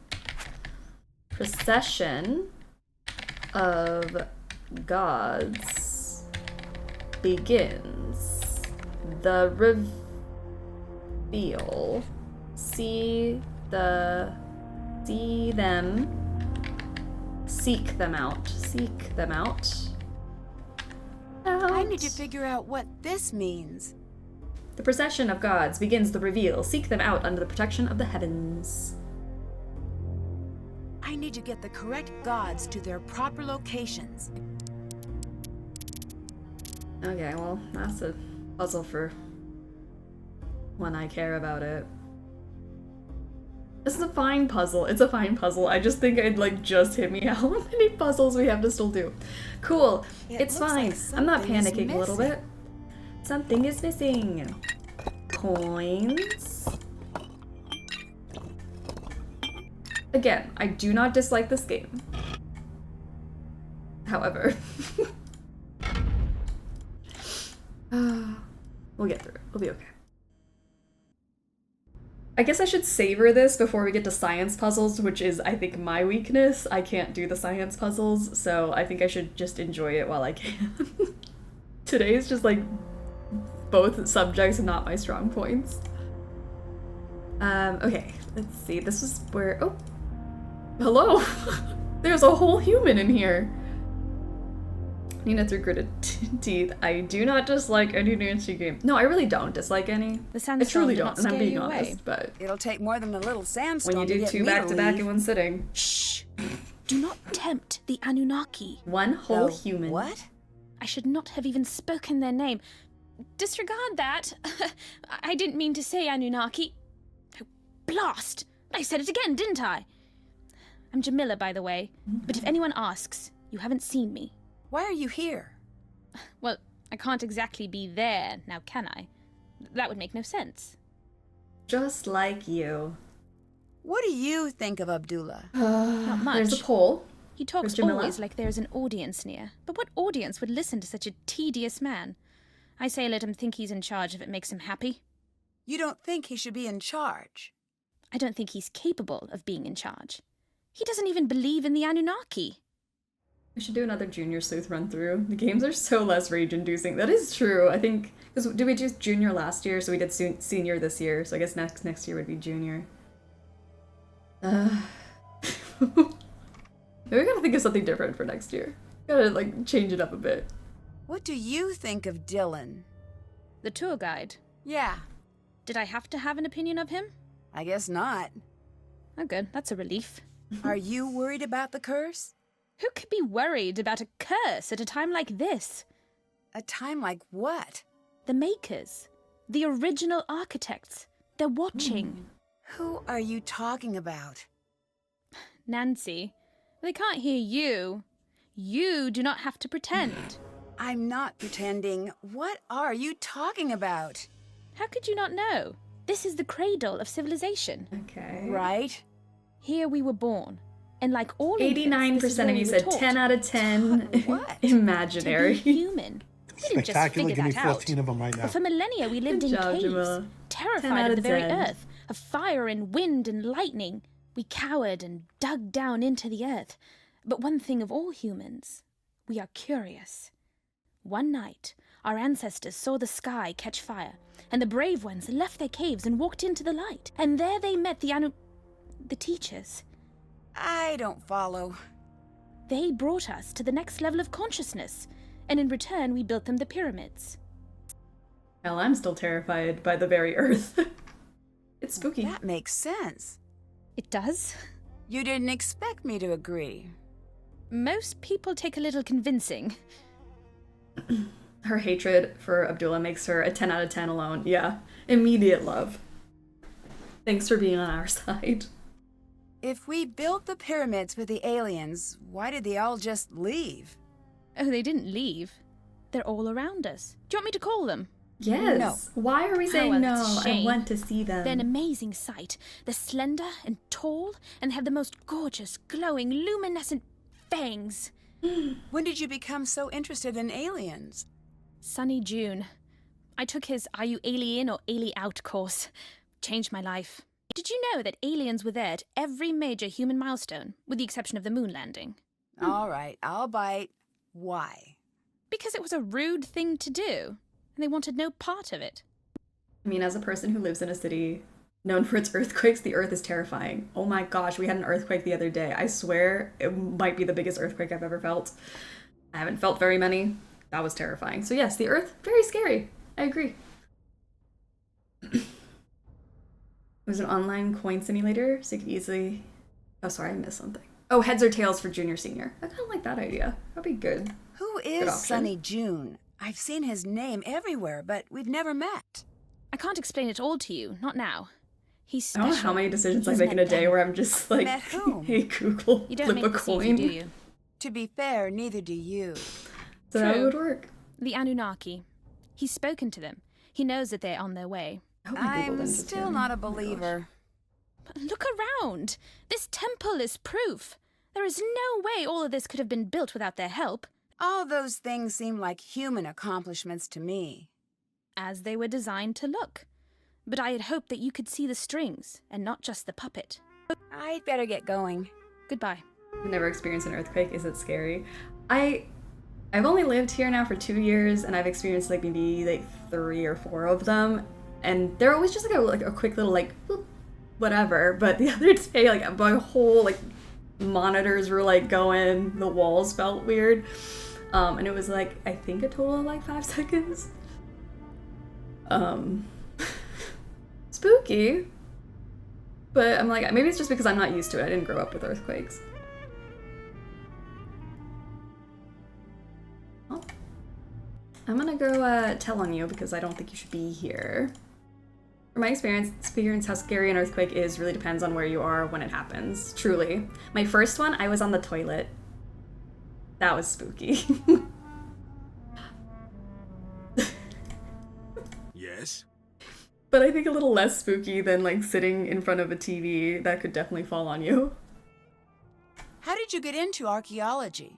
Procession of gods begins. The reveal. See them. Seek them out. Seek them out. I need to figure out what this means. The procession of gods begins the reveal. Seek them out under the protection of the heavens. I need to get the correct gods to their proper locations. Okay, well, that's a puzzle for when I care about it. This is a fine puzzle. It's a fine puzzle. I just think I'd like just hit me how many puzzles we have to still do. Cool. It's fine. I'm not panicking a little bit. Something is missing. Coins. Again, I do not dislike this game. However, we'll get through it. We'll be okay. I guess I should savor this before we get to science puzzles, which is, I think, my weakness. I can't do the science puzzles, so I think I should just enjoy it while I can. Today is just like both subjects not my strong points. Okay, let's see. This is where, oh, hello. There's a whole human in here. Nina through gritted teeth. I do not dislike any Nancy game. No, I really don't dislike any. The I sandstorm truly did don't, not and I'm scare being you away. honest, but It'll take more than a little sandstorm when you do to get two me back to back leave. in one sitting. Shh! Do not tempt the Anunnaki. One whole The human. What? I should not have even spoken their name. Disregard that. I didn't mean to say Anunnaki. Oh, blast! I said it again, didn't I? I'm Jamila, by the way. But if anyone asks, you haven't seen me. Why are you here? Well, I can't exactly be there, now can I? That would make no sense. Just like you. What do you think of Abdullah? Not much. There's a poll. He talks Where's Jamila? always like there's an audience near. But what audience would listen to such a tedious man? I say let him think he's in charge if it makes him happy. You don't think he should be in charge? I don't think he's capable of being in charge. He doesn't even believe in the Anunnaki. We should do another Junior Sleuth run through. The games are so less rage-inducing. That is true. I think, because did we do Junior last year? So we did Senior this year. So I guess next year would be Junior. Maybe we gotta think of something different for next year. Gotta like change it up a bit. What do you think of Dylan? The tour guide. Yeah, Did I have to have an opinion of him? I guess not. Oh, good. That's a relief. Are you worried about the curse? Who could be worried about a curse at a time like this? A time like what? The makers. The original architects. They're watching. Who are you talking about? Nancy, they can't hear you. You do not have to pretend. I'm not pretending. What are you talking about? How could you not know? This is the cradle of civilization. Okay. Right? Here we were born. And like all 89% of you said 10 out of 10 What? imaginary. To be human. We didn't just Spectacular. figure Give me that out. 14 of them right now. But for millennia we lived Good in job, caves, Jamila. 10 terrified out of the of very 10. earth, of fire and wind and lightning. We cowered and dug down into the earth. But one thing of all humans, we are curious. One night, our ancestors saw the sky catch fire, and the brave ones left their caves and walked into the light. And there they met the teachers. I don't follow. They brought us to the next level of consciousness, and in return we built them the pyramids. Hell, I'm still terrified by the very earth. It's spooky. That makes sense. It does? You didn't expect me to agree. Most people take a little convincing. Her hatred for Abdullah makes her a 10 out of 10 alone. Yeah. Immediate love. Thanks for being on our side. If we built the pyramids with the aliens, why did they all just leave? Oh, they didn't leave. They're all around us. Do you want me to call them? Yes. No. Why are we saying well, no? it's a I shame. want to see them. They're an amazing sight. They're slender and tall, and they have the most gorgeous, glowing, luminescent fangs. When did you become so interested in aliens? Sunny June. I took his Are You Alien or Ali Out course. Changed my life. Did you know that aliens were there at every major human milestone, with the exception of the moon landing? All right, I'll bite. Why? Because it was a rude thing to do, and they wanted no part of it. I mean, as a person who lives in a city known for its earthquakes, the earth is terrifying. Oh my gosh, we had an earthquake the other day. I swear it might be the biggest earthquake I've ever felt. I haven't felt very many. That was terrifying. So yes, the earth, very scary. I agree. It was an online coin simulator, so you could easily... Oh, sorry, I missed something. Oh, heads or tails for junior, senior. I kind of like that idea. That'd be good. Who Good is option. Sunny June? I've seen his name everywhere, but we've never met. I can't explain it all to you, not now. He's I don't special. know how many decisions I He's make in met a day them. where I'm just like, Met whom? hey Google, You don't flip make a this easy, coin. do you? To be fair, neither do you. So that True. would work. The Anunnaki. He's spoken to them. He knows that they're on their way. I hope I Googled I'm Ninja still too. not a Oh my gosh. believer. But look around! This temple is proof. There is no way all of this could have been built without their help, All those things seem like human accomplishments to me. as they were designed to look. But I had hoped that you could see the strings, and not just the puppet. I'd better get going. Goodbye. I've never experienced an earthquake. Is it scary? I've only lived here now for 2 years, and I've experienced like maybe like 3 or 4 of them, and they're always just like a quick little like whoop, whatever. But the other day, like my whole like monitors were like going, the walls felt weird, and it was like I think a total of like 5 seconds. Spooky. But I'm like, maybe it's just because I'm not used to it. I didn't grow up with earthquakes. Well, I'm gonna go tell on you because I don't think you should be here. From my experience how scary an earthquake is really depends on where you are when it happens. Truly. My first one, I was on the toilet. That was spooky. Yes? But I think a little less spooky than like sitting in front of a TV that could definitely fall on you. How did you get into archaeology?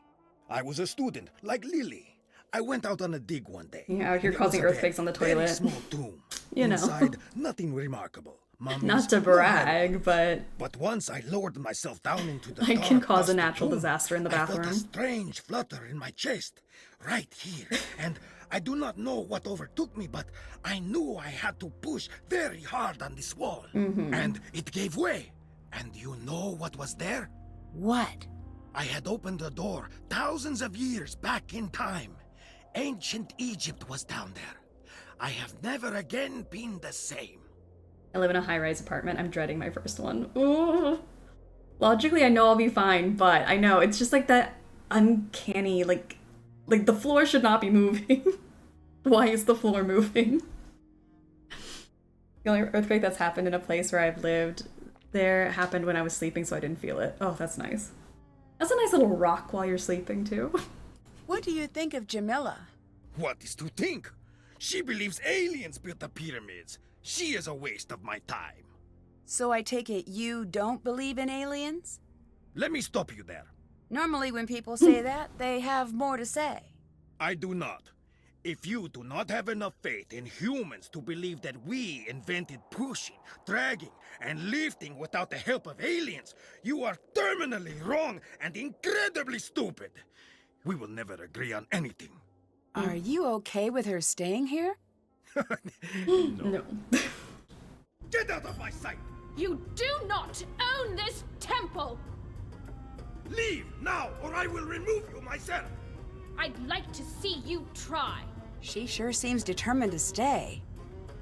I was a student, like Lily. I went out on a dig one day. Yeah, out here and it causing was a earthquakes on the very toilet. small tomb. You know. Inside, nothing remarkable. Mummies, Not to no brag, hieroglyphs. but But once I lowered myself down into the I dark, can cause a dusty natural tomb, disaster in the I felt bathroom. a strange flutter in my chest, right here. And I do not know what overtook me, but I knew I had to push very hard on this wall. Mm-hmm. And it gave way. And you know what was there? What? I had opened a door thousands of years back in time. Ancient Egypt was down there. I have never again been the same. I live in a high-rise apartment. I'm dreading my first one. Ooh. Logically, I know I'll be fine, but I know it's just like that uncanny, like the floor should not be moving. Why is the floor moving? The only earthquake that's happened in a place where I've lived, there happened when I was sleeping, so I didn't feel it. Oh, that's nice. That's a nice little rock while you're sleeping, too. What do you think of Jamila? What is to think? She believes aliens built the pyramids. She is a waste of my time. So I take it you don't believe in aliens? Let me stop you there. Normally when people say that, they have more to say. I do not. If you do not have enough faith in humans to believe that we invented pushing, dragging, and lifting without the help of aliens, you are terminally wrong and incredibly stupid. We will never agree on anything. Are you okay with her staying here? No. Get out of my sight! You do not own this temple! Leave now, or I will remove you myself! I'd like to see you try. She sure seems determined to stay.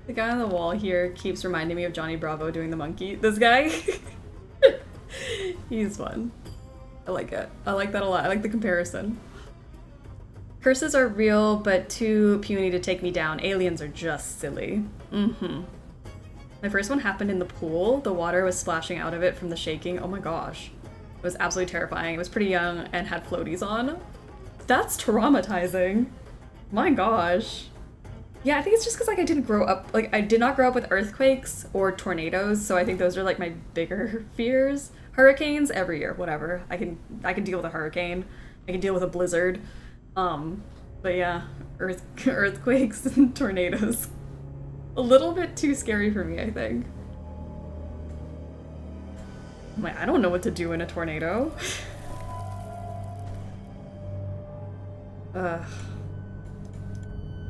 The guy on the wall here keeps reminding me of Johnny Bravo doing the monkey. This guy, he's fun. I like it. I like that a lot. I like the comparison. Curses are real, but too puny to take me down. Aliens are just silly. Mm-hmm. My first one happened in the pool. The water was splashing out of it from the shaking. Oh my gosh. It was absolutely terrifying. It was pretty young and had floaties on. That's traumatizing. My gosh. Yeah, I think it's just because like I didn't grow up, like I did not grow up with earthquakes or tornadoes, so I think those are like my bigger fears. Hurricanes every year, whatever. I can deal with a hurricane. I can deal with a blizzard. But yeah, earthquakes and tornadoes. A little bit too scary for me, I think. I'm like, I don't know what to do in a tornado.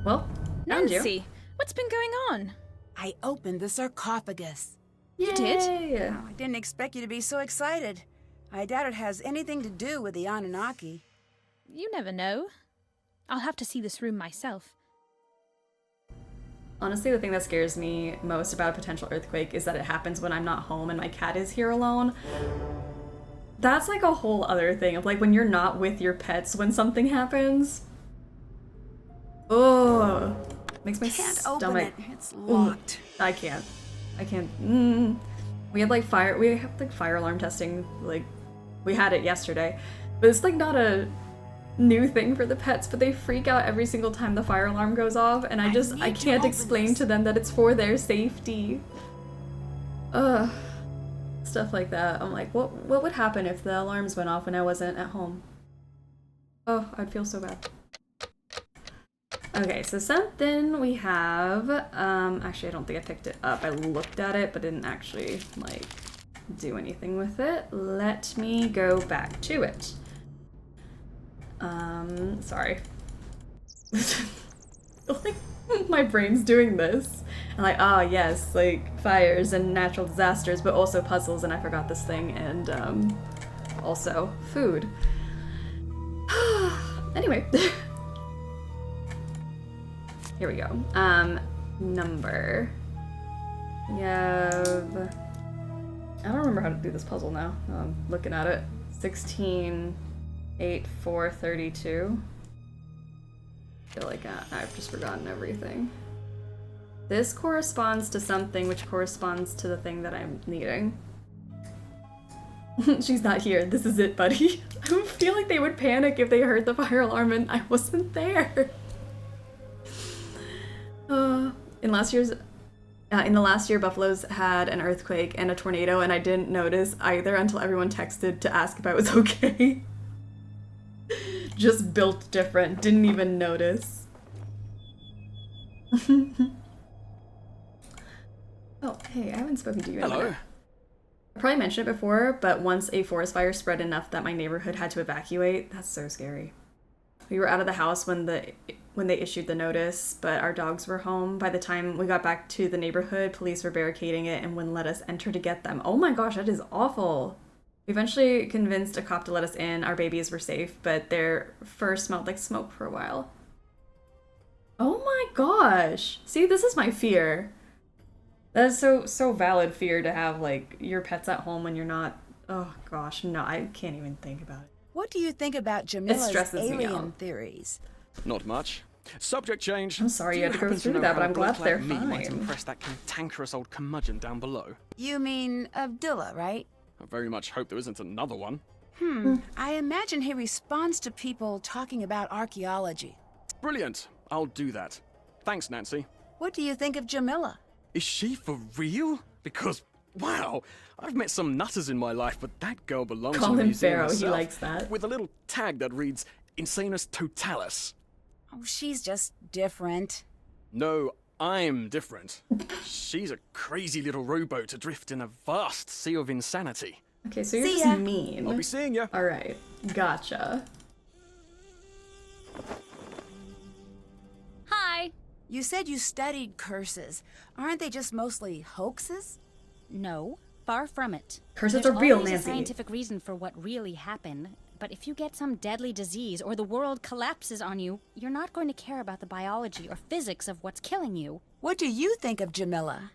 Well, found you. Nancy, what's been going on? I opened the sarcophagus. You did? Yay. Oh, I didn't expect you to be so excited. I doubt it has anything to do with the Anunnaki. You never know. I'll have to see this room myself. Honestly, the thing that scares me most about a potential earthquake is that it happens when I'm not home and my cat is here alone. That's like a whole other thing of like when you're not with your pets when something happens. Oh, Makes my Can't stomach. open it. It's locked. I can't. We had like fire alarm testing, like we had it yesterday, but it's like not a new thing for the pets, but they freak out every single time the fire alarm goes off, and I can't explain to them that it's for their safety. Stuff like that. I'm like, what would happen if the alarms went off when I wasn't at home? Oh, I'd feel so bad. Okay, so something we have, actually I don't think I picked it up. I looked at it, but didn't actually, like, do anything with it. Let me go back to it. Sorry. Like, my brain's doing this. I'm like, ah, yes, like, fires and natural disasters, but also puzzles, and I forgot this thing, and, also food. Anyway. Here we go. Number. We have... I don't remember how to do this puzzle now. I'm looking at it. 16, 8, 4, 32. I feel like I've just forgotten everything. This corresponds to something which corresponds to the thing that I'm needing. She's not here. This is it, buddy. I feel like they would panic if they heard the fire alarm and I wasn't there. In the last year, Buffalo's had an earthquake and a tornado, and I didn't notice either until everyone texted to ask if I was okay. Just built different, didn't even notice. Oh, hey, I haven't spoken to you in a minute. I probably mentioned it before, but once a forest fire spread enough that my neighborhood had to evacuate. That's so scary. We were out of the house when they issued the notice, but our dogs were home. By the time we got back to the neighborhood, police were barricading it and wouldn't let us enter to get them. Oh my gosh, that is awful. We eventually convinced a cop to let us in. Our babies were safe, but their fur smelled like smoke for a while. Oh my gosh. See, this is my fear. That is so valid fear to have, like, your pets at home when you're not... Oh gosh, no, I can't even think about it. What do you think about Jamila's stresses me alien out. theories? Not much. Subject change. I'm sorry Do you had to go happen through know that, but how I'm a glad bloke they're like me might fine. impress that cantankerous old curmudgeon down below? You mean Abdullah, right? I very much hope there isn't another one. I imagine he responds to people talking about archaeology. Brilliant. I'll do that. Thanks, Nancy. What do you think of Jamila? Is she for real? Because, wow, I've met some nutters in my life, but that girl belongs in a Colin museum Farrell, he herself, likes that. with a little tag that reads, Insanus Totalis. Oh, she's just different. No, I'm different. She's a crazy little rowboat adrift in a vast sea of insanity. Okay, so you're See just ya. mean. I'll be seeing ya. Alright, gotcha. Hi. You said you studied curses. Aren't they just mostly hoaxes? No, far from it. Curses There's are real, always Nancy. a scientific reason for what really happened, but if you get some deadly disease or the world collapses on you, you're not going to care about the biology or physics of what's killing you. What do you think of Jamila?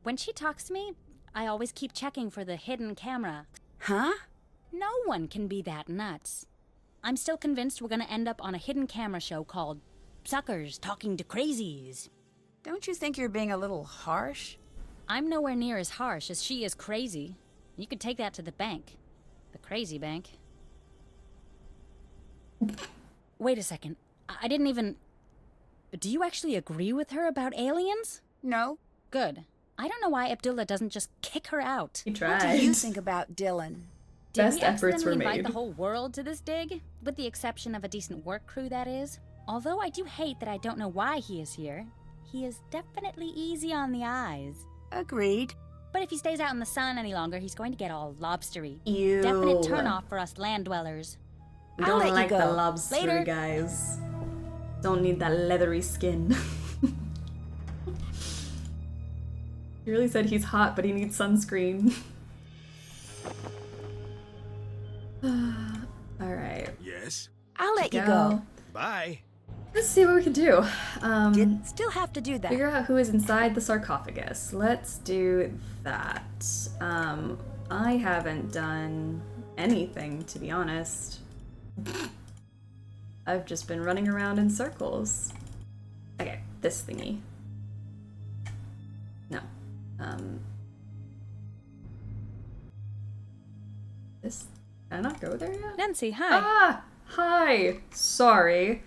When she talks to me, I always keep checking for the hidden camera. Huh? No one can be that nuts. I'm still convinced we're gonna end up on a hidden camera show called Suckers Talking to Crazies. Don't you think you're being a little harsh? I'm nowhere near as harsh as she is crazy. You could take that to the bank. The crazy bank. Wait a second. I didn't even... Do you actually agree with her about aliens? No. Good. I don't know why Abdullah doesn't just kick her out. He What tried. do you think about Dylan? Did Best we efforts were accidentally invite made. the whole world to this dig? With the exception of a decent work crew, that is. Although I do hate that I don't know why he is here. He is definitely easy on the eyes. Agreed. But if he stays out in the sun any longer, he's going to get all lobstery. Ew. Definite turnoff for us land dwellers. We I'll don't let you like the go. lobster Later. guys. Don't need that leathery skin. He really said he's hot, but he needs sunscreen. Alright. Yes? I'll let you go. Bye. Let's see what we can do. You'd still have to do that. Figure out who is inside the sarcophagus. Let's do that. I haven't done anything, to be honest. I've just been running around in circles. Okay, this thingy. No. This, can I not go there yet? Nancy, hi. Ah! Hi! Sorry.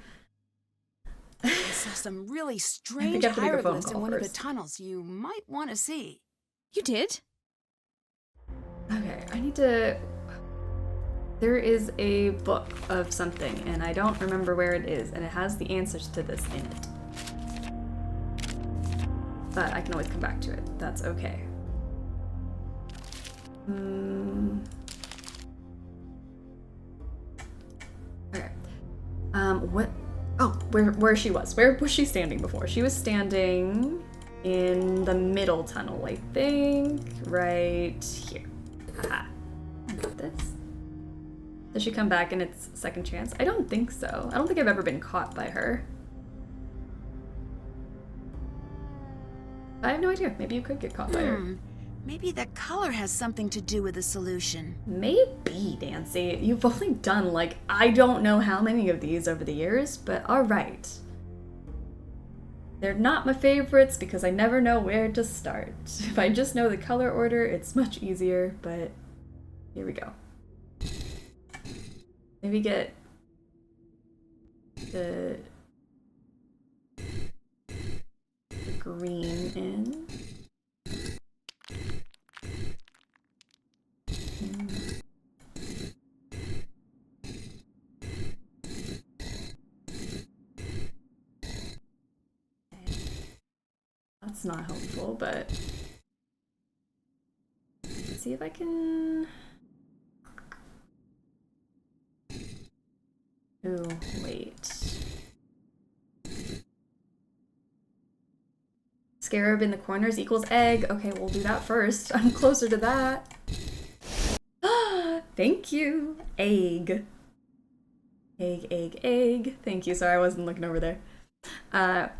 I saw some really I strange think I have to make a phone hieroglyphs in call one of the first. tunnels you might want to see. You did? Okay, I need to... There is a book of something, and I don't remember where it is, and it has the answers to this in it. But I can always come back to it. That's okay. Okay. What? Oh, where she was. Where was she standing before? She was standing in the middle tunnel, I think. Right here. Aha. Got this. Does she come back in its second chance? I don't think so. I don't think I've ever been caught by her. I have no idea. Maybe you could get caught by her. Maybe the color has something to do with the solution. Maybe, Nancy. You've only done, like, I don't know how many of these over the years, but alright. They're not my favorites because I never know where to start. If I just know the color order, it's much easier, but here we go. Maybe get the green in. That's not helpful, but let's see if I can... Ooh, wait. Scarab in the corners equals egg. Okay, we'll do that first. I'm closer to that. Thank you. Egg. Egg, egg, egg. Thank you. Sorry, I wasn't looking over there.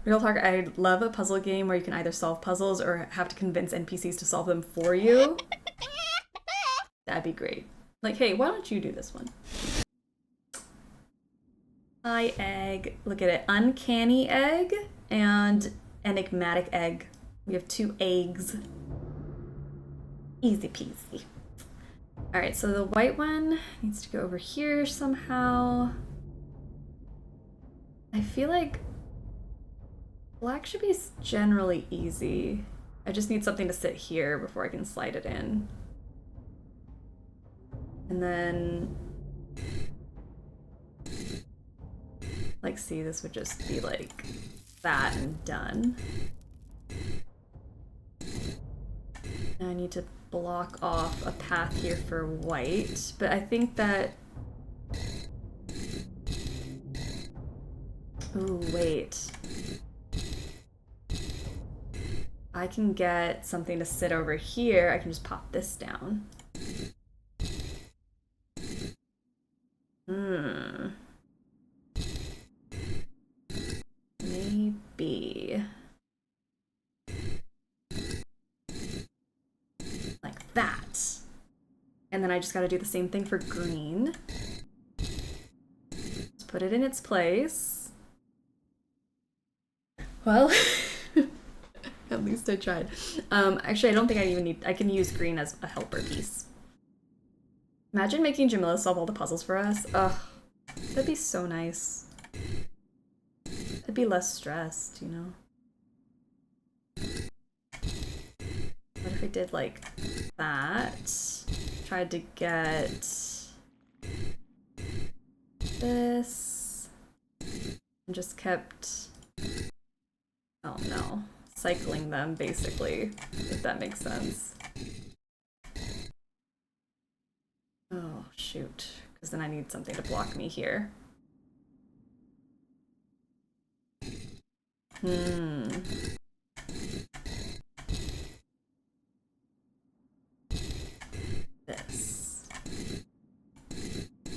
Real talk, I love a puzzle game where you can either solve puzzles or have to convince NPCs to solve them for you. That'd be great. Like, hey, why don't you do this one? Hi, egg. Look at it. Uncanny egg and enigmatic egg. We have 2 eggs. Easy peasy. Alright, so the white one needs to go over here somehow. I feel like black should be generally easy. I just need something to sit here before I can slide it in. And then... like, see, this would just be like that and done. Now I need to block off a path here for white, but I think that... Ooh, wait. I can get something to sit over here. I can just pop this down. Maybe. Like that. And then I just gotta do the same thing for green. Let's put it in its place. Well, at least I tried. Actually, I don't think I even need... I can use green as a helper piece. Imagine making Jamila solve all the puzzles for us. Ugh. That'd be so nice. I'd be less stressed, you know? What if I did like that? Tried to get this and just kept, oh no, cycling them basically, if that makes sense. Oh shoot, because then I need something to block me here. This.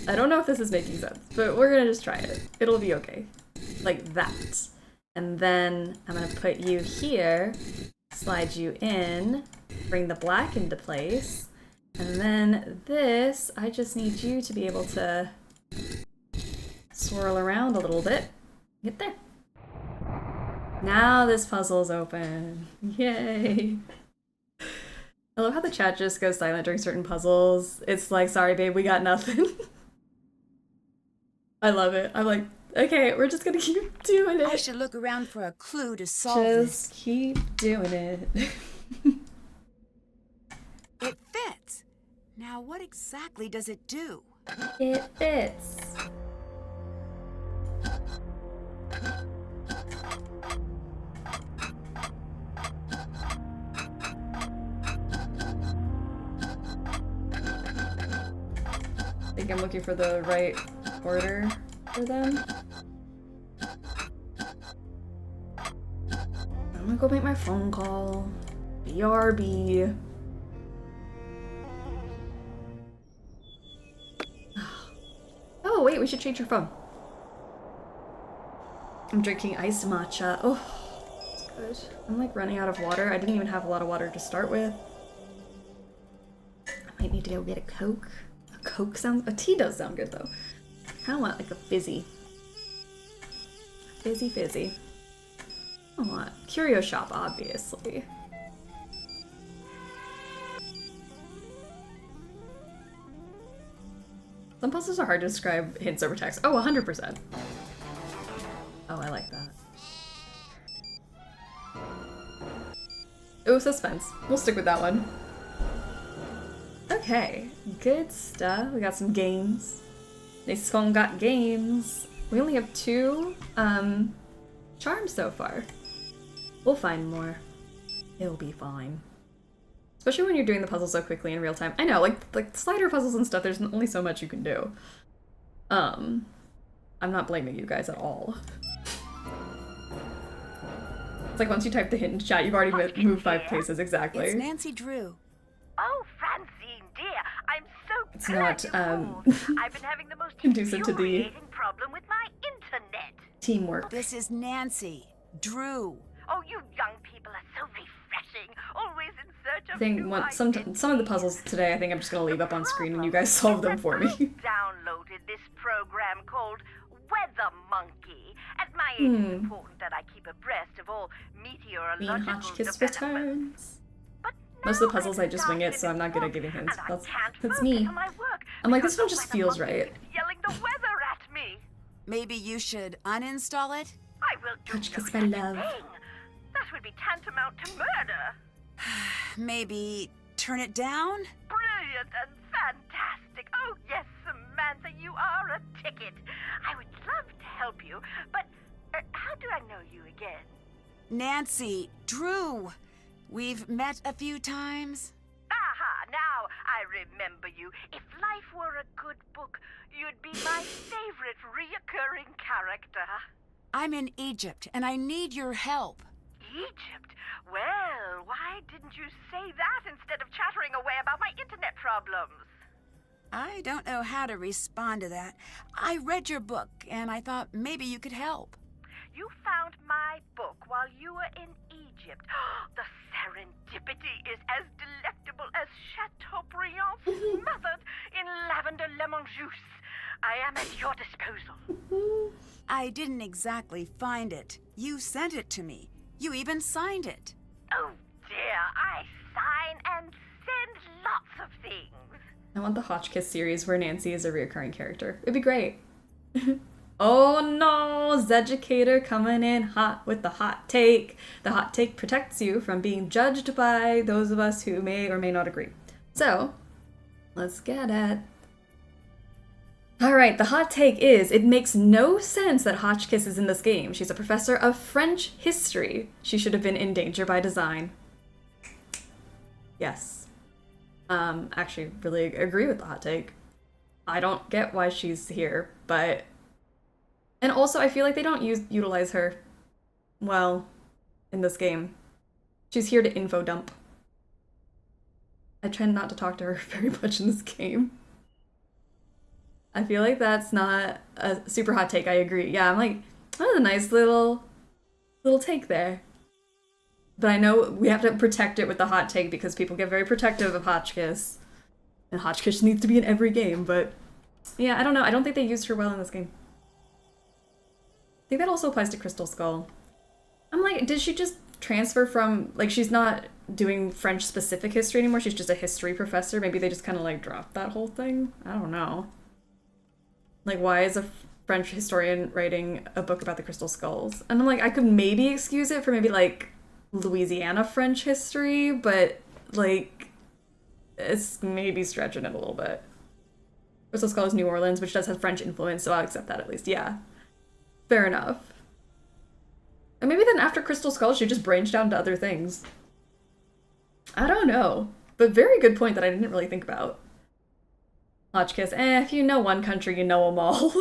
I don't know if this is making sense, but we're gonna just try it. It'll be okay. Like that. And then I'm gonna put you here, slide you in, bring the black into place, and then this, I just need you to be able to swirl around a little bit. Get there. Now this puzzle's open. Yay. I love how the chat just goes silent during certain puzzles. It's like, sorry babe, we got nothing. I love it. I'm like, okay, we're just gonna keep doing it. I should look around for a clue to solve this. Just keep doing it. It fits. Now what exactly does it do? It fits. I think I'm looking for the right order for them. I'm gonna go make my phone call. BRB. Oh, wait, we should change your phone. I'm drinking iced matcha. Oh, it's good. I'm like running out of water. I didn't even have a lot of water to start with. I might need to go get a Coke. A Coke sounds... A tea does sound good, though. I kind of want like a fizzy. Fizzy. I want Curio Shop, obviously. Some puzzles are hard to describe hints over text. Oh, 100%. Oh, I like that. Oh, suspense. We'll stick with that one. Okay, good stuff. We got some games. This phone got games. We only have 2 charms so far. We'll find more. It'll be fine. Especially when you're doing the puzzle so quickly in real time. I know, like slider puzzles and stuff, there's only so much you can do. I'm not blaming you guys at all. It's like once you type the hint in chat, you've already moved 5 places, exactly. It's Nancy Drew. Oh, Francine, dear, I'm so It's glad not, you called. I've been having the most conducive to the infuriating problem with my internet. teamwork. This is Nancy Drew. Oh, you young people are so refreshing, always in search of I think some of the puzzles today, I think I'm just gonna leave up on screen and you guys solve them for me. Downloaded this program called Weather Monkey. At my age, it's important that I keep abreast of all meteorological Bean Hotchkiss developments. returns. But Most of the now puzzles I'm I just wing it, stuck so in I'm not this good at book, giving hints. and I That's can't that's focus me. on my work I'm like, because this one the just Weather feels Monkey right. keeps yelling the weather at me. Maybe you should uninstall it? I will do Hotchkiss, no my such love. thing. That would be tantamount to murder. Maybe turn it down? Brilliant and fantastic. Oh, yes, Samantha, you are a ticket. I would love to help you, but how do I know you again? Nancy Drew. We've met a few times. Aha, now I remember you. If life were a good book, you'd be my favorite reoccurring character. I'm in Egypt, and I need your help. Egypt? Well, why didn't you say that instead of chattering away about my internet problems? I don't know how to respond to that. I read your book, and I thought maybe you could help. You found my book while you were in Egypt. The serendipity is as delectable as Chateaubriand smothered in lavender lemon juice. I am at your disposal. I didn't exactly find it. You sent it to me. You even signed it. Oh dear, I sign and send lots of things. I want the Hotchkiss series where Nancy is a recurring character. It'd be great. Oh no, Zeducator coming in hot with the hot take. The hot take protects you from being judged by those of us who may or may not agree. So, let's get it. Alright, the hot take is, it makes no sense that Hotchkiss is in this game. She's a professor of French history. She should have been in danger by design. Yes. Actually, really agree with the hot take. I don't get why she's here, but... And also, I feel like they don't utilize her well in this game. She's here to info dump. I try not to talk to her very much in this game. I feel like that's not a super hot take, I agree. Yeah, I'm like, that's a nice little take there. But I know we have to protect it with the hot take because people get very protective of Hotchkiss. And Hotchkiss needs to be in every game, but... Yeah, I don't know. I don't think they used her well in this game. I think that also applies to Crystal Skull. I'm like, did she just transfer from, like, she's not doing French specific history anymore, she's just a history professor? Maybe they just kind of like dropped that whole thing? I don't know. Like, why is a French historian writing a book about the Crystal Skulls? And I'm like, I could maybe excuse it for maybe like Louisiana French history, but like, it's maybe stretching it a little bit. Crystal Skull is New Orleans, which does have French influence, so I'll accept that at least. Yeah. Fair enough. And maybe then after Crystal Skull, she just branched out into other things. I don't know. But very good point that I didn't really think about. Hotchkiss, if you know one country, you know them all.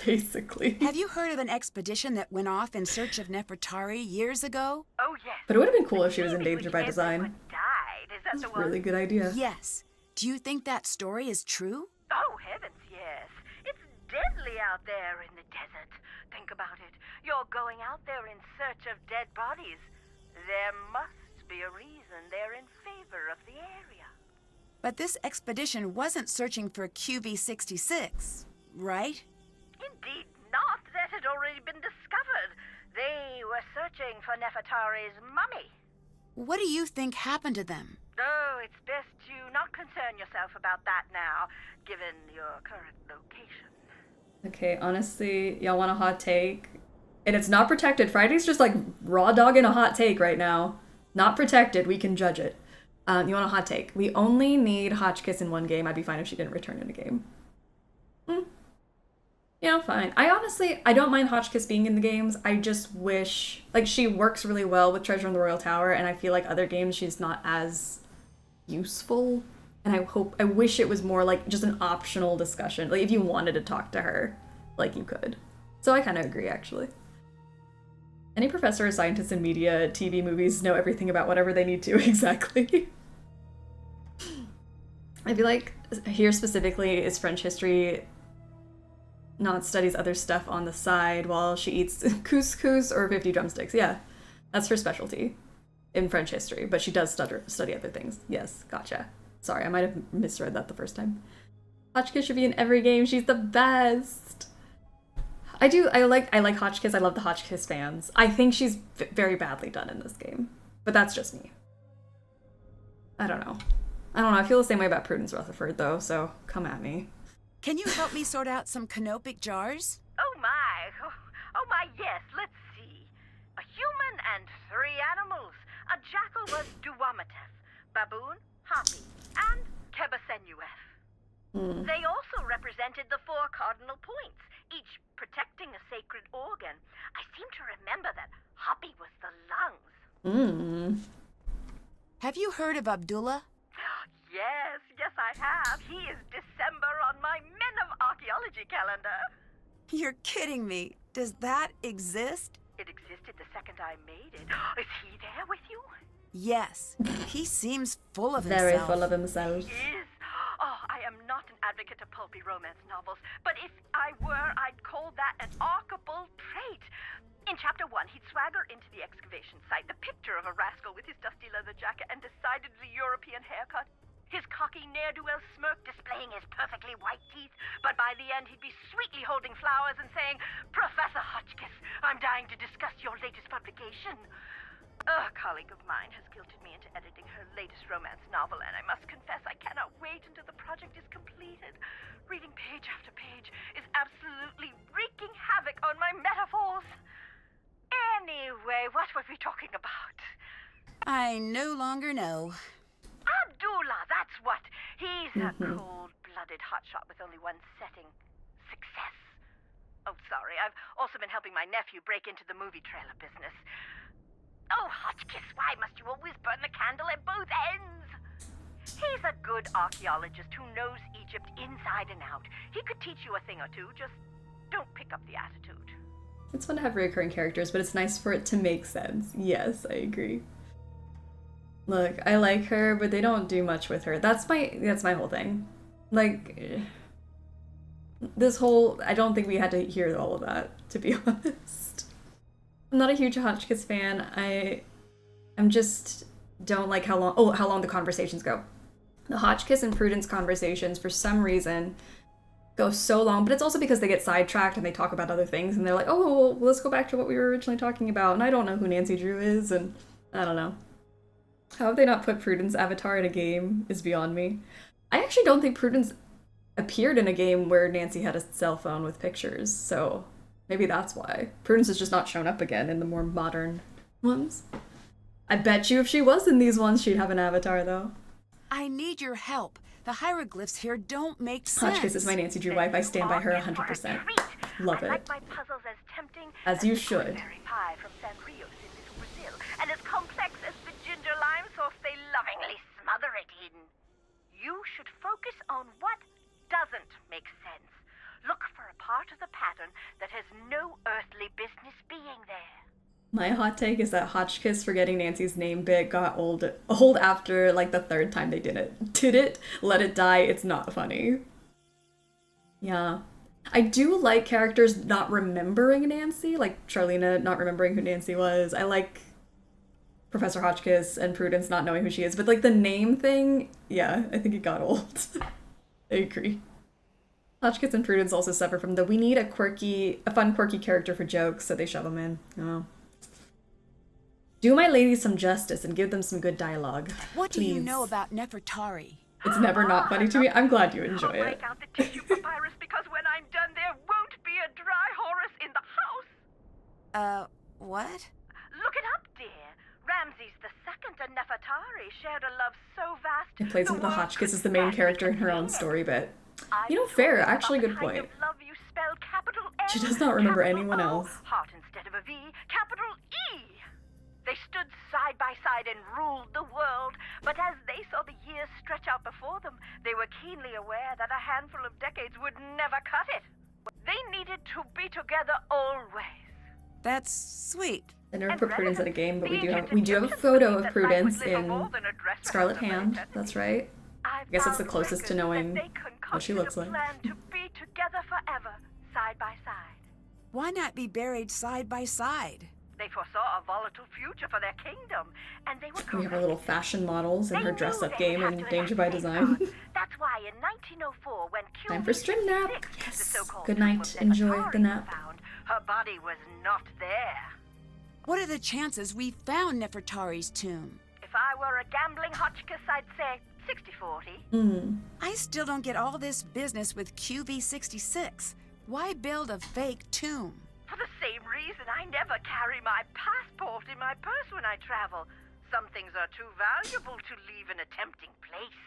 Basically. Have you heard of an expedition that went off in search of Nefertari years ago? Oh, yes. But it would have been cool if she was in Danger by Design. Everyone died. Is that That's the a one? really good idea. Yes. Do you think that story is true? Oh, heavens, yes. It's deadly out there in the desert. Think about it. You're going out there in search of dead bodies. There must be a reason they're in favor of the area. But this expedition wasn't searching for QV66, right? Indeed not. That had already been discovered. They were searching for Nefertari's mummy. What do you think happened to them? Oh, it's best to not concern yourself about that now, given your current location. Okay, honestly, y'all want a hot take? And it's not protected. Friday's just like raw dogging a hot take right now. Not protected, we can judge it. You want a hot take? We only need Hotchkiss in one game. I'd be fine if she didn't return in a game. Yeah, fine. I don't mind Hotchkiss being in the games. I just wish, like, she works really well with Treasure in the Royal Tower, and I feel like other games she's not as useful. And I wish it was more like just an optional discussion. Like, if you wanted to talk to her, like, you could. So I kind of agree, actually. Any professor or scientist in media, TV, movies know everything about whatever they need to, exactly. I feel like here specifically is French history not studies other stuff on the side while she eats couscous or 50 drumsticks. Yeah, that's her specialty in French history, but she does study other things. Yes, gotcha. Sorry, I might have misread that the first time. Hotchkiss should be in every game. She's the best. I like Hotchkiss. I love the Hotchkiss fans. I think she's very badly done in this game, but that's just me. I don't know. I feel the same way about Prudence Rutherford, though, so come at me. Can you help me sort out some canopic jars? Oh my, yes, let's see. A human and 3 animals. A jackal was Duwamatef, baboon, Hapi, and Kebasenuef. They also represented the 4 cardinal points, each protecting a sacred organ. I seem to remember that Hapi was the lungs. Have you heard of Abdullah? Yes, I have. He is December on my Men of Archaeology calendar. You're kidding me. Does that exist? It existed the second I made it. Is he there with you? Yes. He seems full of himself. Very full of himself. He is. Oh, I am not an advocate of pulpy romance novels, but if I were, I'd call that an archable trait. In Chapter 1, he'd swagger into the excavation site, the picture of a rascal with his dusty leather jacket and decidedly European haircut. His cocky ne'er-do-well smirk displaying his perfectly white teeth, but by the end he'd be sweetly holding flowers and saying, "Professor Hotchkiss, I'm dying to discuss your latest publication." A colleague of mine has guilted me into editing her latest romance novel, and I must confess I cannot wait until the project is completed. Reading page after page is absolutely wreaking havoc on my metaphors. Anyway, what were we talking about? I no longer know. Abdullah, that's what. He's a cold-blooded hotshot with only one setting. Success. Oh, sorry, I've also been helping my nephew break into the movie trailer business. Oh, Hotchkiss, why must you always burn the candle at both ends? He's a good archaeologist who knows Egypt inside and out. He could teach you a thing or two, just don't pick up the attitude. It's fun to have recurring characters, but it's nice for it to make sense. Yes, I agree. Look, I like her, but they don't do much with her. That's my whole thing. Like, this whole, I don't think we had to hear all of that, to be honest. I'm not a huge Hotchkiss fan. I'm just don't like how long the conversations go. The Hotchkiss and Prudence conversations, for some reason, go so long, but it's also because they get sidetracked and they talk about other things and they're like, oh, well, let's go back to what we were originally talking about, and I don't know who Nancy Drew is, and I don't know. How have they not put Prudence avatar in a game is beyond me. I actually don't think Prudence appeared in a game where Nancy had a cell phone with pictures, so maybe that's why. Prudence has just not shown up again in the more modern ones. I bet you if she was in these ones, she'd have an avatar, though. I need your help. The hieroglyphs here don't make sense. Hotchkiss is my Nancy Drew wife. I stand by her 100%. Love it. Like my puzzles as tempting as you should. Berry pie from San Rios in little Brazil, and as complex as the ginger lime sauce they lovingly smother it in. You should focus on what doesn't make sense. Look for a part of the pattern that has no earthly business being there. My hot take is that Hotchkiss forgetting Nancy's name bit got old after like the third time they did it. Did it? Let it die. It's not funny. Yeah. I do like characters not remembering Nancy, like Charlena not remembering who Nancy was. I like Professor Hotchkiss and Prudence not knowing who she is, but like the name thing, yeah, I think it got old. I agree. Hotchkiss and Prudence also suffer from the we need a fun, quirky character for jokes, so they shove them in. Oh. Do my ladies some justice and give them some good dialogue. What please. do you know about Nefertari? It's never not funny to me. I'm glad you enjoy I'll it. break out the tissue papyrus because when I'm done there won't be a dry Horus in the house. What? Look it up, dear. Ramses II and Nefertari shared a love so vast. It plays into the Hotchkiss as the main character in her own story bit. You know, fair, actually good point. She does not remember anyone else. Heart instead of a V, capital E. They stood side by side and ruled the world, but as they saw the years stretch out before them, they were keenly aware that a handful of decades would never cut it. They needed to be together always. That's sweet. I never put Prudence in a game, but we do have a photo of Prudence in Scarlet Hand. That's right. I guess that's the closest to knowing what she looks like. To be together forever, side by side. Why not be buried side by side? They foresaw a volatile future for their kingdom, and they were We have our little fashion models in her dress-up game in Danger by Design. That's why in 1904, when QV Time for stream nap. Yes. Good night. Enjoy the nap. Found, her body was not there. What are the chances we found Nefertari's tomb? If I were a gambling Hotchkiss, I'd say 60-40. I still don't get all this business with QV66. Why build a fake tomb? For the same reason, I never carry my passport in my purse when I travel. Some things are too valuable to leave in a tempting place.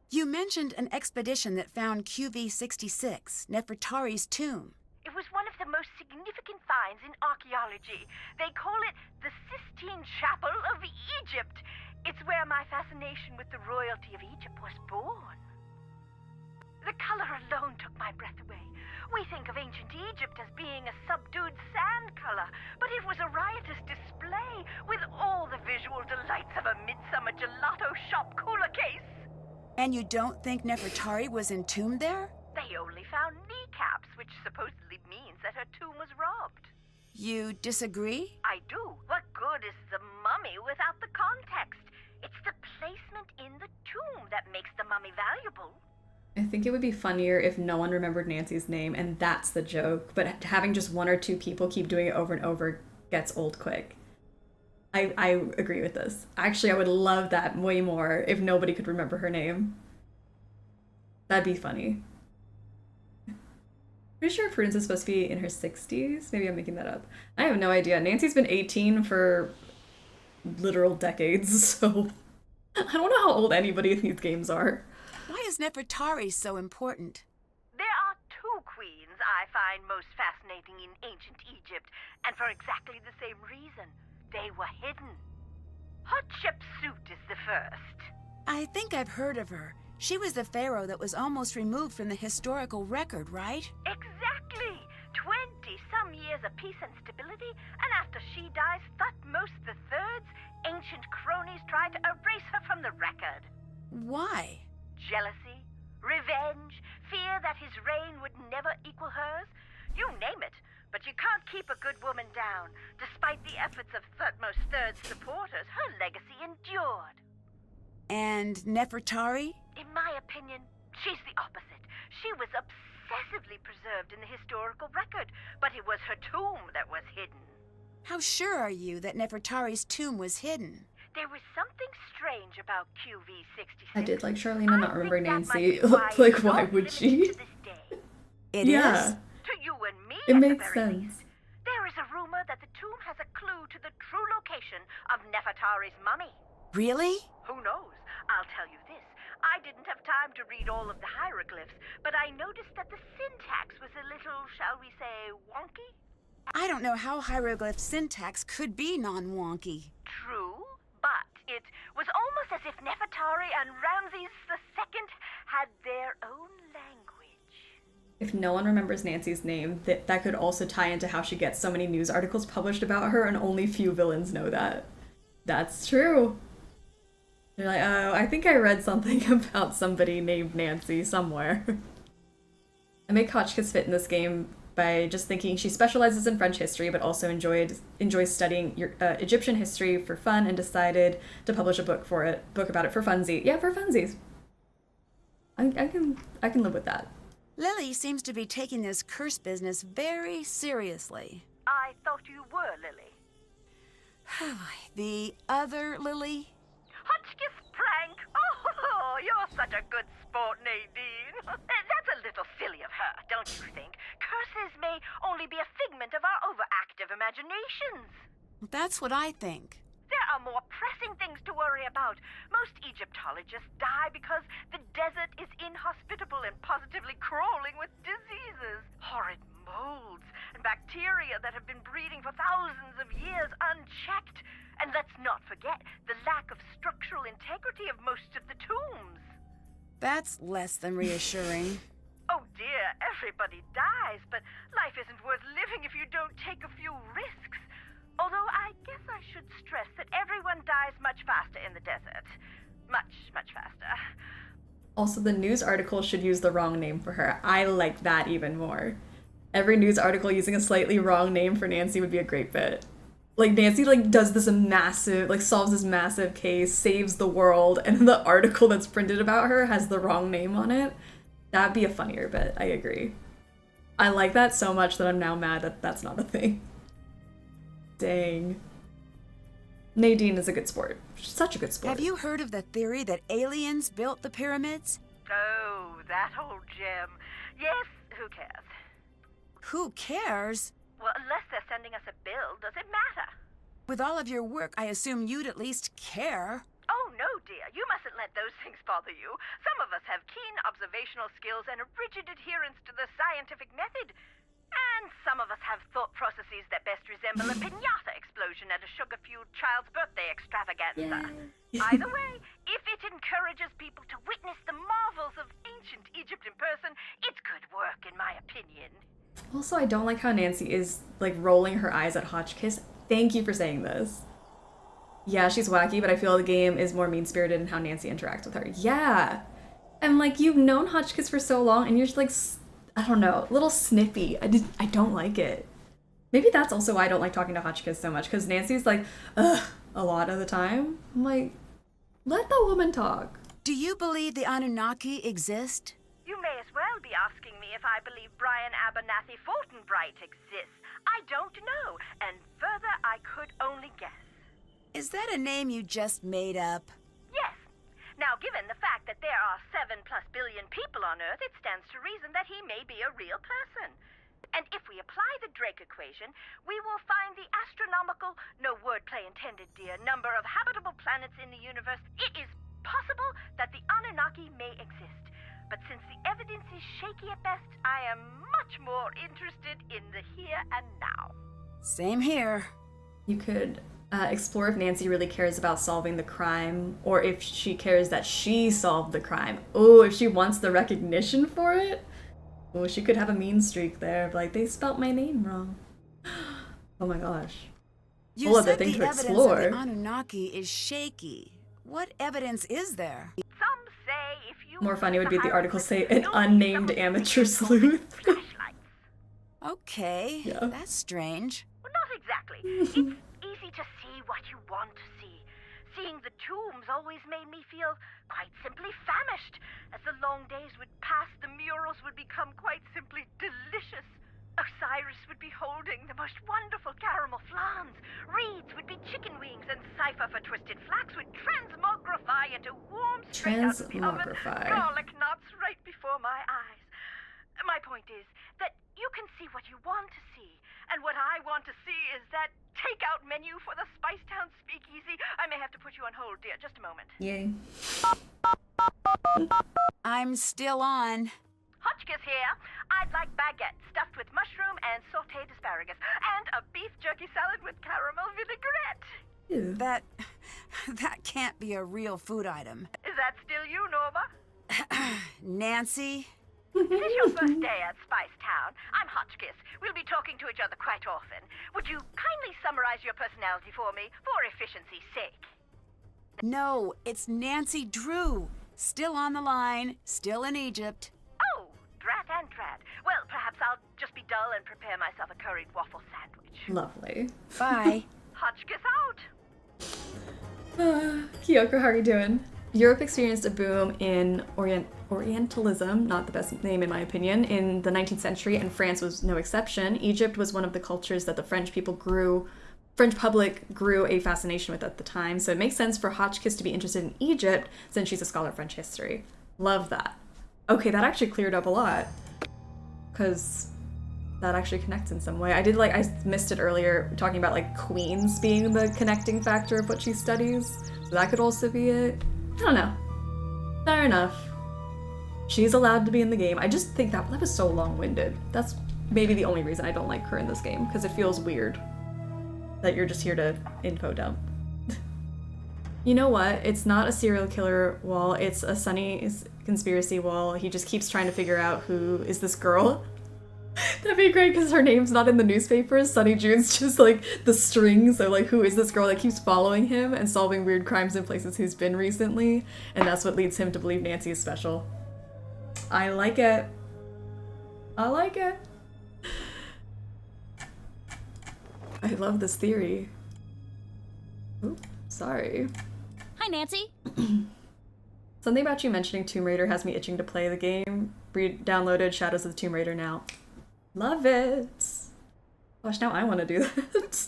You mentioned an expedition that found QV66, Nefertari's tomb. It was one of the most significant finds in archaeology. They call it the Sistine Chapel of Egypt. It's where my fascination with the royalty of Egypt was born. The color alone took my breath away. We think of ancient Egypt as being a subdued sand color, but it was a riotous display with all the visual delights of a midsummer gelato shop cooler case. And you don't think Nefertari was entombed there? They only found kneecaps, which supposedly means that her tomb was robbed. You disagree? I do. What good is the mummy without the context? It's the placement in the tomb that makes the mummy valuable. I think it would be funnier if no one remembered Nancy's name, and that's the joke. But having just one or two people keep doing it over and over gets old quick. I agree with this. Actually, I would love that way more if nobody could remember her name. That'd be funny. Pretty sure Prudence is supposed to be in her 60s. Maybe I'm making that up. I have no idea. Nancy's been 18 for literal decades, so I don't know how old anybody in these games are. Why is Nefertari so important? There are two queens I find most fascinating in ancient Egypt, and for exactly the same reason. They were hidden. Hatshepsut is the first. I think I've heard of her. She was the pharaoh that was almost removed from the historical record, right? Exactly. 20-some years of peace and stability, and after she dies, Thutmose III's ancient cronies try to erase her from the record. Why? Jealousy, revenge, fear that his reign would never equal hers. You name it, but you can't keep a good woman down. Despite the efforts of Thutmose III's supporters, her legacy endured. And Nefertari? In my opinion, she's the opposite. She was obsessed obsessively preserved in the historical record, but it was her tomb that was hidden. How sure are you that Nefertari's tomb was hidden? There was something strange about QV-66. I did like Charlene and not remember Nancy. Like, why would she? It is? Yeah. To you and me, It at makes the very sense. least. There is a rumor that the tomb has a clue to the true location of Nefertari's mummy. Really? Who knows? I'll tell you this. I didn't have time to read all of the hieroglyphs, but I noticed that the syntax was a little, shall we say, wonky? I don't know how hieroglyph syntax could be non-wonky. True, but it was almost as if Nefertari and Ramses II had their own language. If no one remembers Nancy's name, that could also tie into how she gets so many news articles published about her and only few villains know that. That's true. You're like, oh, I think I read something about somebody named Nancy somewhere. I make Hotchkiss fit in this game by just thinking she specializes in French history, but also enjoys studying Egyptian history for fun, and decided to publish a book about it for funsies. Yeah, for funsies. I can live with that. Lily seems to be taking this curse business very seriously. I thought you were Lily. The other Lily? Hotchkiss prank! Oh, you're such a good sport, Nadine. That's a little silly of her, don't you think? Curses may only be a figment of our overactive imaginations. That's what I think. There are more pressing things to worry about. Most Egyptologists die because the desert is inhospitable and positively crawling with diseases. Horrid molds and bacteria that have been breeding for thousands of years unchecked. And let's not forget the lack of structural integrity of most of the tombs. That's less than reassuring. Oh dear, everybody dies, but life isn't worth living if you don't take a few risks. Although I guess I should stress that everyone dies much faster in the desert. Much, much faster. Also, the news article should use the wrong name for her. I like that even more. Every news article using a slightly wrong name for Nancy would be a great bit. Like, Nancy, does this massive, solves this massive case, saves the world, and the article that's printed about her has the wrong name on it. That'd be a funnier bit, I agree. I like that so much that I'm now mad that that's not a thing. Dang. Nadine is a good sport. She's such a good sport. Have you heard of the theory that aliens built the pyramids? Oh, that old gem. Yes, who cares? Who cares? Well, unless they're sending us a bill, does it matter? With all of your work, I assume you'd at least care. Oh, no, dear. You mustn't let those things bother you. Some of us have keen observational skills and a rigid adherence to the scientific method. And some of us have thought processes that best resemble a piñata explosion at a sugar-fueled child's birthday extravaganza. Either way, if it encourages people to witness the marvels of ancient Egypt in person, it's good work, in my opinion. Also, I don't like how Nancy is, rolling her eyes at Hotchkiss. Thank you for saying this. Yeah, she's wacky, but I feel the game is more mean-spirited in how Nancy interacts with her. Yeah! And, you've known Hotchkiss for so long, and you're just, I don't know, a little snippy. I don't like it. Maybe that's also why I don't like talking to Hotchkiss so much, because Nancy's ugh, a lot of the time. I'm like, let the woman talk. Do you believe the Anunnaki exist? You may as well be asking me if I believe Brian Abernathy Fortinbright exists. I don't know, and further, I could only guess. Is that a name you just made up? Yes. Now, given the fact that there are 7+ billion people on Earth, it stands to reason that he may be a real person. And if we apply the Drake equation, we will find the astronomical, no wordplay intended, dear, number of habitable planets in the universe. It is possible that the Anunnaki may exist. But since the evidence is shaky at best, I am much more interested in the here and now. Same here. You could explore if Nancy really cares about solving the crime, or if she cares that she solved the crime. Oh, if she wants the recognition for it. Oh, she could have a mean streak there. They spelt my name wrong. Oh my gosh. You Whole other said thing the to evidence explore. of the Anunnaki is shaky. What evidence is there? Some say if you... More funny would be if the article say an unnamed amateur sleuth. Flashlights. Okay, Yeah. that's strange. Well, not exactly. It's easy to see what you want to see. Seeing the tombs always made me feel quite simply famished. As the long days would pass, the murals would become quite simply delicious. Osiris would be holding the most wonderful caramel flans. Reeds would be chicken wings, and Cypher for twisted flax would transmogrify into warm straight out of the oven garlic knots right before my eyes. My point is that you can see what you want to see, and what I want to see is that takeout menu for the Spicetown Speakeasy. I may have to put you on hold, dear. Just a moment. Yay. I'm still on. Hotchkiss here. I'd like baguette stuffed with mushroom and sautéed asparagus, and a beef jerky salad with caramel vinaigrette. Ew. That can't be a real food item. Is that still you, Norma? Nancy? Is this your first day at Spicetown? I'm Hotchkiss. We'll be talking to each other quite often. Would you kindly summarize your personality for me, for efficiency's sake? No, it's Nancy Drew. Still on the line, still in Egypt. Oh, drat and drat. Well, perhaps I'll just be dull and prepare myself a curried waffle sandwich. Lovely. Bye. Hotchkiss out. Kyoko, how are you doing? Europe experienced a boom in Orientalism, not the best name in my opinion, in the 19th century, and France was no exception. Egypt was one of the cultures that the French public grew a fascination with at the time, so it makes sense for Hotchkiss to be interested in Egypt since she's a scholar of French history. Love that. Okay, that actually cleared up a lot, because that actually connects in some way. I missed it earlier, talking about like queens being the connecting factor of what she studies, so that could also be it. I don't know. Fair enough. She's allowed to be in the game. I just think that was so long-winded. That's maybe the only reason I don't like her in this game, because it feels weird that you're just here to info dump. You know what? It's not a serial killer wall, it's a Sunny conspiracy wall. He just keeps trying to figure out who is this girl. That'd be great because her name's not in the newspapers. Sunny June's just like the string, so like who is this girl that keeps following him and solving weird crimes in places he's been recently, and that's what leads him to believe Nancy is special. I like it. I like it. I love this theory. Oops, sorry. Hi, Nancy. Something about you mentioning Tomb Raider has me itching to play the game. Downloaded Shadows of the Tomb Raider now. Love it. Gosh, now I want to do that.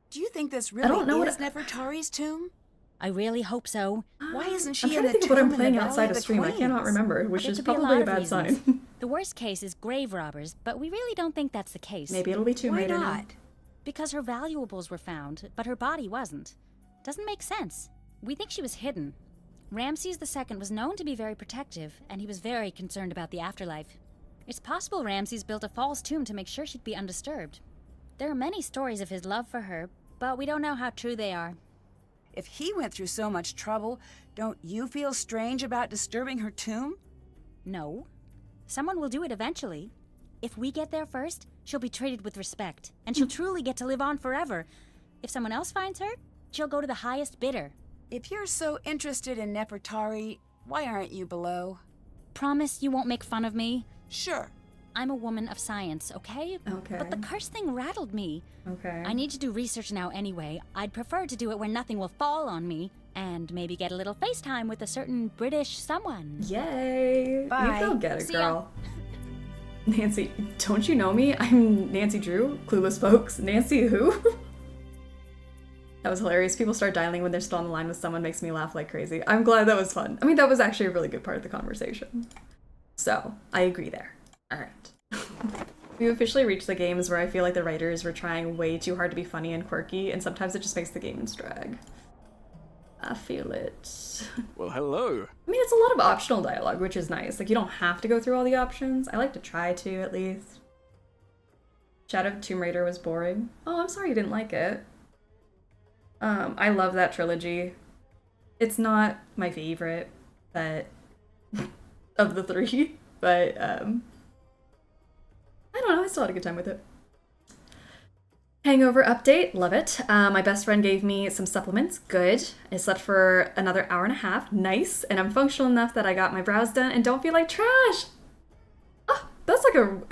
Do you think this really don't know is Nefertari's tomb? I really hope so. Why isn't I'm she trying in to the think of what tomb I'm in playing the Valley outside of of the stream. I cannot Queens? remember, which There is could be a probably lot a of bad reasons. sign. The worst case is grave robbers, but we really don't think that's the case. Maybe it'll be Tomb Why Raider now. not? Because her valuables were found, but her body wasn't. Doesn't make sense. We think she was hidden. Ramses II was known to be very protective, and he was very concerned about the afterlife. It's possible Ramses built a false tomb to make sure she'd be undisturbed. There are many stories of his love for her, but we don't know how true they are. If he went through so much trouble, don't you feel strange about disturbing her tomb? No. Someone will do it eventually. If we get there first, she'll be treated with respect, and she'll truly get to live on forever. If someone else finds her, she'll go to the highest bidder. If you're so interested in Nefertari, why aren't you below? Promise you won't make fun of me? Sure. I'm a woman of science, okay? Okay. But the curse thing rattled me. Okay. I need to do research now anyway. I'd prefer to do it where nothing will fall on me, and maybe get a little FaceTime with a certain British someone. Yay! Bye. You go get it, See ya. girl. Nancy, don't you know me? I'm Nancy Drew, Clueless Folks. Nancy who? That was hilarious. People start dialing when they're still on the line with someone, makes me laugh like crazy. I'm glad that was fun. I mean, that was actually a really good part of the conversation. So, I agree there. Alright. We've officially reached the games where I feel like the writers were trying way too hard to be funny and quirky, and sometimes it just makes the games drag. I feel it. Well, hello. I mean, it's a lot of optional dialogue, which is nice. Like, you don't have to go through all the options. I like to try to, at least. Shadow of Tomb Raider was boring. Oh, I'm sorry you didn't like it. I love that trilogy. It's not my favorite, but of the three, but I don't know, I still had a good time with it. Hangover update, love it. My best friend gave me some supplements, good. I slept for another hour and a half, nice, and I'm functional enough that I got my brows done and don't feel like trash. Oh, that's like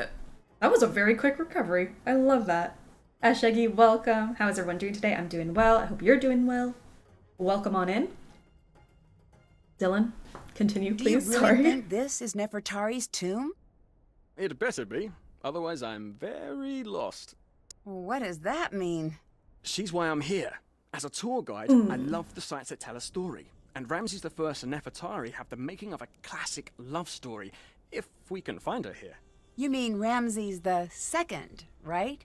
that was a very quick recovery. I love that. Shaggy, welcome. How is everyone doing today? I'm doing well. I hope you're doing well. Welcome on in. Dylan, continue, Do you please. really Sorry. think this is Nefertari's tomb? It better be, otherwise I'm very lost. What does that mean? She's why I'm here. As a tour guide, I love the sites that tell a story. And Ramses I and Nefertari have the making of a classic love story, if we can find her here. You mean Ramses the Second, right?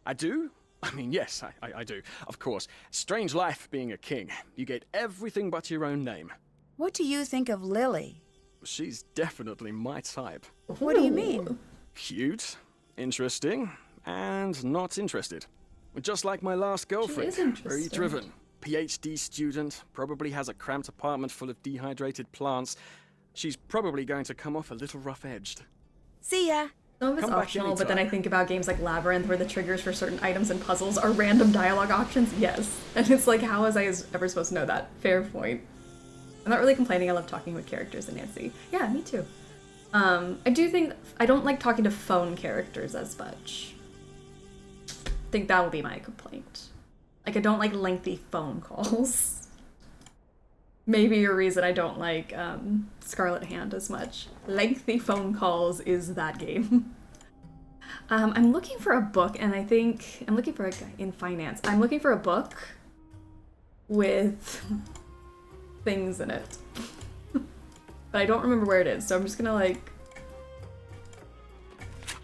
I do? I mean, yes, I do. Of course. Strange life being a king. You get everything but your own name. What do you think of Lily? She's definitely my type. What do you mean? Cute, interesting, and not interested. Just like my last girlfriend. is interesting. Very driven. PhD student, probably has a cramped apartment full of dehydrated plants. She's probably going to come off a little rough-edged. See ya. Some of it's Come back optional, but then I anytime. think about games like Labyrinth where the triggers for certain items and puzzles are random dialogue options. Yes. And it's like, how was I ever supposed to know that? Fair point. I'm not really complaining. I love talking with characters in Nancy. Yeah, me too. I do think I don't like talking to phone characters as much. I think that will be my complaint. Like, I don't like lengthy phone calls. Maybe a reason I don't like Scarlet Hand as much. Lengthy phone calls is that game. I'm looking for a book, and I think I'm looking for a guy in finance. I'm looking for a book with things in it. But I don't remember where it is, so I'm just gonna like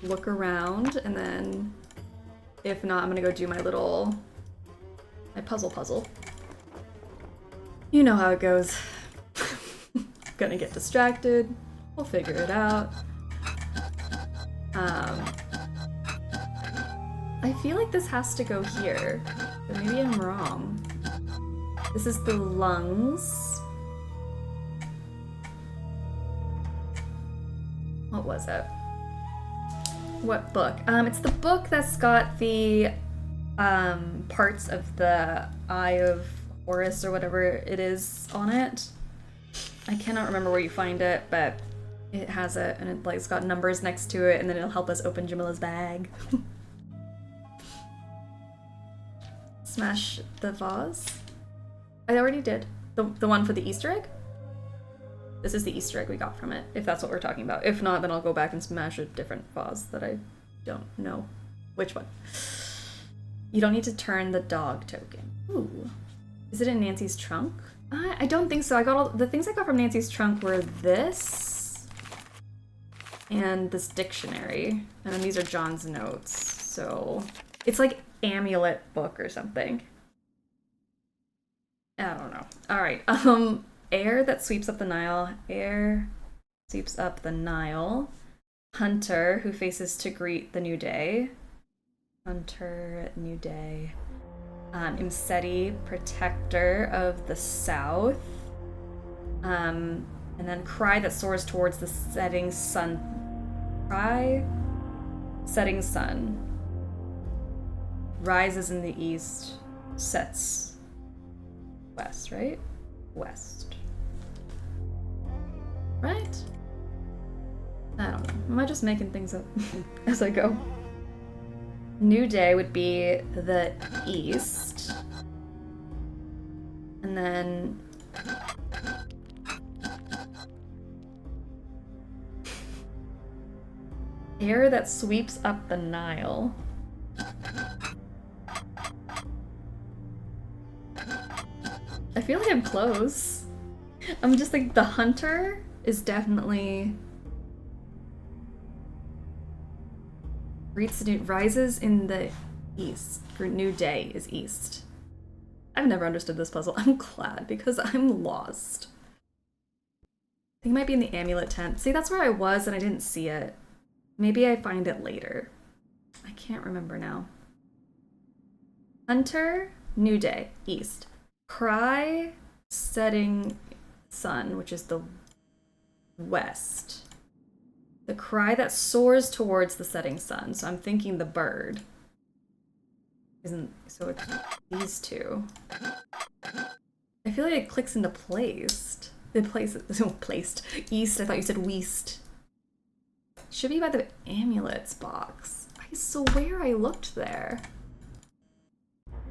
look around, and then if not, I'm gonna go do my puzzle. You know how it goes. Gonna get distracted. We'll figure it out. I feel like this has to go here, but maybe I'm wrong. This is the lungs. What was it? What book? It's the book that's got the parts of the Eye of Horus or whatever it is on it. I cannot remember where you find it, but it has it, and it's got numbers next to it, and then it'll help us open Jamila's bag. Smash the vase? I already did. The one for the Easter egg? This is the Easter egg we got from it, if that's what we're talking about. If not, then I'll go back and smash a different vase that I don't know which one. You don't need to turn the dog token. Ooh. Is it in Nancy's trunk? I don't think so. I got all the things I got from Nancy's trunk were this and this dictionary, and then these are John's notes. So it's like amulet book or something. I don't know. All right. Air that sweeps up the Nile. Air sweeps up the Nile. Hunter who faces to greet the new day. Hunter, new day. Imseti, protector of the south. And then cry that soars towards the setting sun. Cry, setting sun. Rises in the east, sets west, right? West. Right? I don't know. Am I just making things up as I go? New day would be the east. And then air that sweeps up the Nile. I feel like I'm close. I'm just like, the hunter is definitely rises in the east. For new day is east. I've never understood this puzzle. I'm glad, because I'm lost. I think it might be in the amulet tent. See, that's where I was and I didn't see it. Maybe I find it later. I can't remember now. Hunter, new day, east. Cry, setting sun, which is the west. The cry that soars towards the setting sun. So I'm thinking the bird. So it's these two. I feel like it clicks into placed. Placed. East, I thought you said west. Should be by the amulets box. I swear I looked there.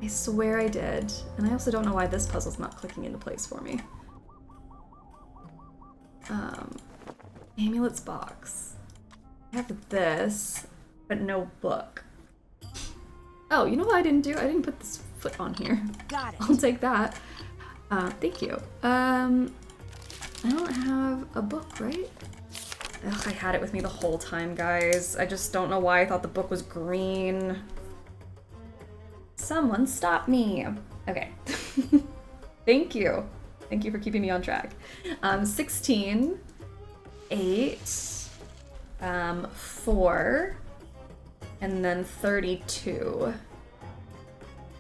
I swear I did. And I also don't know why this puzzle's not clicking into place for me. Amulets box. I have this, but no book. Oh, you know what I didn't do? I didn't put this foot on here. Got it. I'll take that. Thank you. I don't have a book, right? Ugh, I had it with me the whole time, guys. I just don't know why I thought the book was green. Someone stop me. Okay. Thank you. Thank you for keeping me on track. 16, 8, 4, and then 32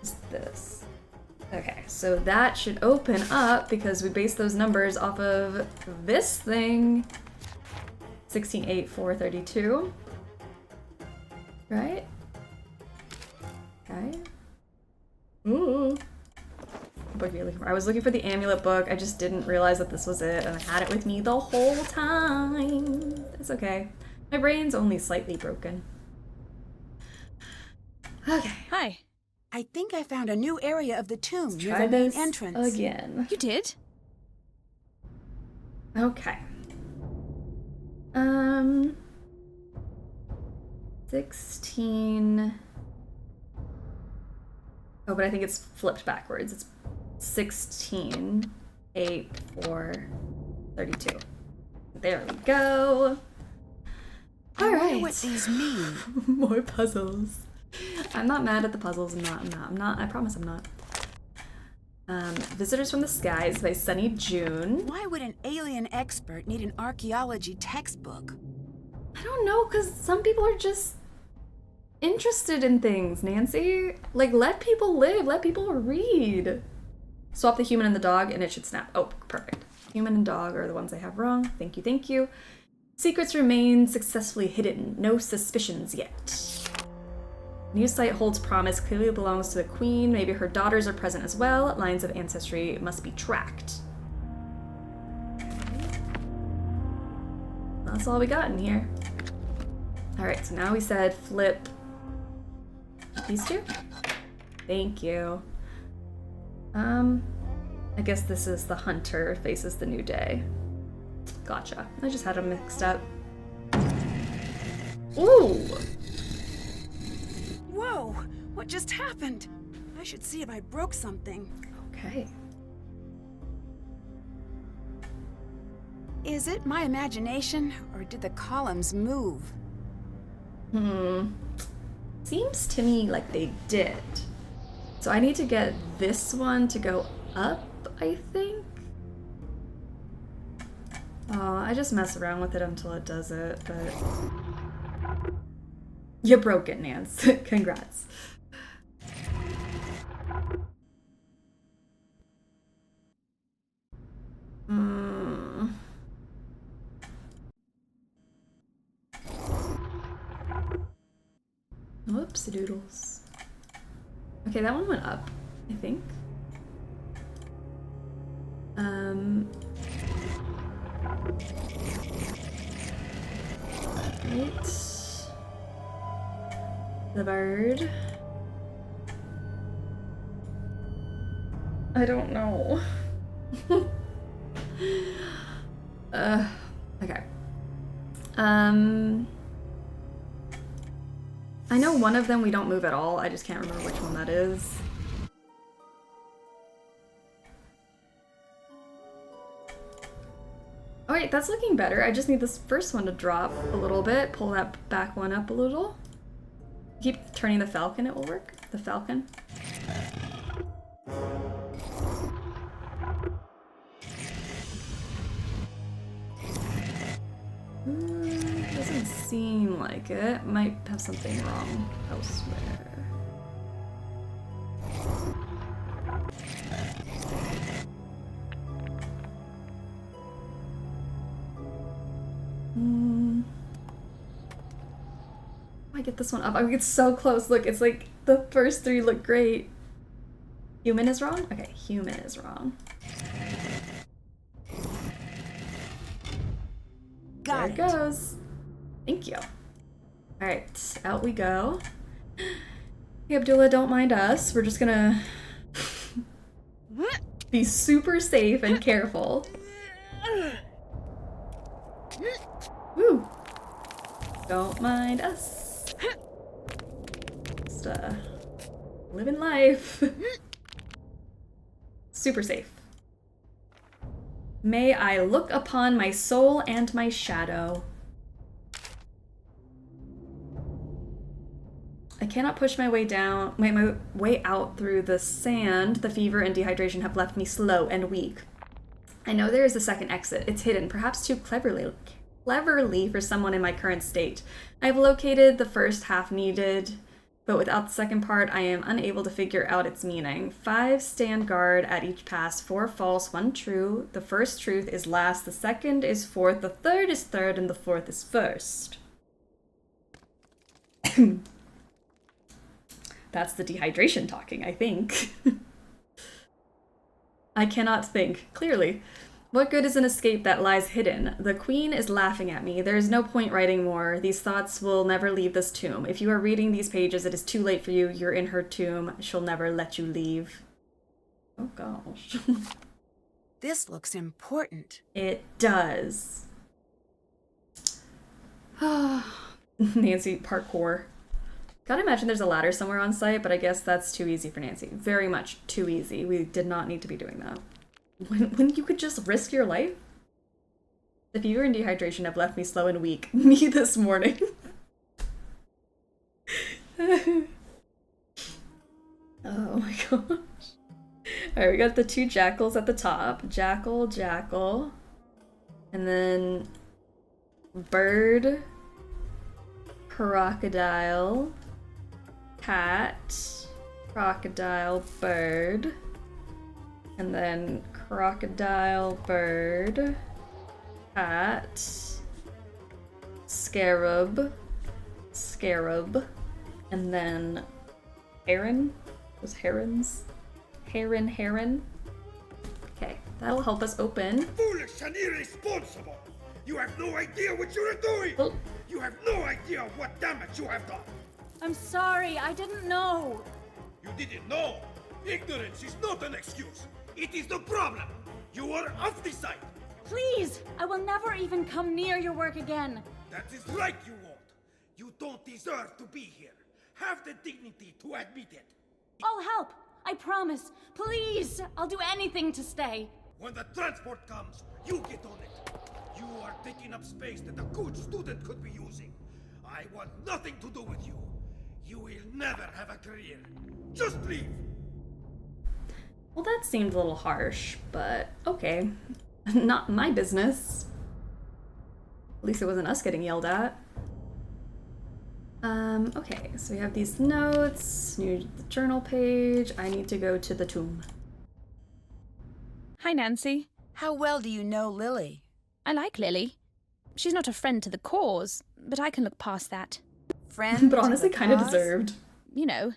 is this. Okay, so that should open up because we base those numbers off of this thing. 16, 8, 4, 32. Right? Okay. Ooh. Book you're looking for. I was looking for the amulet book. I just didn't realize that this was it, and I had it with me the whole time. It's okay. My brain's only slightly broken. Okay. Hi. I think I found a new area of the tomb near Try the main this entrance. again. You did? Okay. 16. Oh, but I think it's flipped backwards. It's 16, 8, 4, 32. There we go. I All wonder right. what these mean. More puzzles. I'm not mad at the puzzles. I'm not. I promise I'm not. Visitors from the Skies by Sunny June. Why would an alien expert need an archaeology textbook? I don't know, because some people are just interested in things, Nancy. Like, let people live. Let people read. Swap the human and the dog, and it should snap. Oh, perfect. Human and dog are the ones I have wrong. Thank you, thank you. Secrets remain successfully hidden. No suspicions yet. New site holds promise, clearly belongs to the queen. Maybe her daughters are present as well. Lines of ancestry must be tracked. That's all we got in here. Alright, so now we said flip these two. Thank you. I guess this is the hunter faces the new day. Gotcha. I just had them mixed up. Ooh! Whoa! What just happened? I should see if I broke something. Okay. Is it my imagination, or did the columns move? Seems to me like they did. So I need to get this one to go up, I think? Oh, I just mess around with it until it does it, but... You broke it, Nance. Congrats. Whoops doodles. Okay, that one went up, I think. Right. The bird. I don't know. Okay. I know one of them we don't move at all. I just can't remember which one that is. Alright, that's looking better. I just need this first one to drop a little bit. Pull that back one up a little. Keep turning the falcon, it will work. The falcon. Doesn't seem like it. Might have something wrong elsewhere. I get this one up. I get so close. Look, it's like the first three look great. Human is wrong? Okay, human is wrong. Got it. There it goes. Thank you. Alright, out we go. Hey, Abdullah, don't mind us. We're just gonna be super safe and careful. Woo! Don't mind us. Just, living life. Super safe. May I look upon my soul and my shadow. I cannot push my way down, my way out through the sand. The fever and dehydration have left me slow and weak. I know there is a second exit. It's hidden, perhaps too cleverly for someone in my current state. I have located the first half needed, but without the second part, I am unable to figure out its meaning. 5 stand guard at each pass, 4 false, 1 true. The first truth is last, the second is fourth, the third is third, and the fourth is first. That's the dehydration talking, I think. I cannot think clearly. What good is an escape that lies hidden? The queen is laughing at me. There is no point writing more. These thoughts will never leave this tomb. If you are reading these pages, it is too late for you. You're in her tomb. She'll never let you leave. Oh gosh. This looks important. It does. Nancy, parkour. Gotta imagine there's a ladder somewhere on site, but I guess that's too easy for Nancy. Very much too easy. We did not need to be doing that. When you could just risk your life? The fever and dehydration have left me slow and weak. Me this morning. Oh my gosh. Alright, we got the 2 jackals at the top. Jackal, jackal. And then bird, crocodile, cat, crocodile, bird, and then crocodile, bird, cat, scarab, scarab, and then heron. Those herons? Heron, heron. Okay, that'll help us open. Foolish and irresponsible! You have no idea what you are doing! Oh. You have no idea what damage you have done! I'm sorry, I didn't know. You didn't know! Ignorance is not an excuse! It is the problem! You are off the site! Please, I will never even come near your work again. That is right, you won't! You don't deserve to be here! Have the dignity to admit it! I'll help, I promise. Please, I'll do anything to stay. When the transport comes, you get on it! You are taking up space that a good student could be using! I want nothing to do with you! You will never have a career! Just leave! Well, that seemed a little harsh, but okay. Not my business. At least it wasn't us getting yelled at. Okay, so we have these notes, new journal page. I need to go to the tomb. Hi, Nancy. How well do you know Lily? I like Lily. She's not a friend to the cause, but I can look past that. Friend But to honestly, the kind of cause? deserved. You know,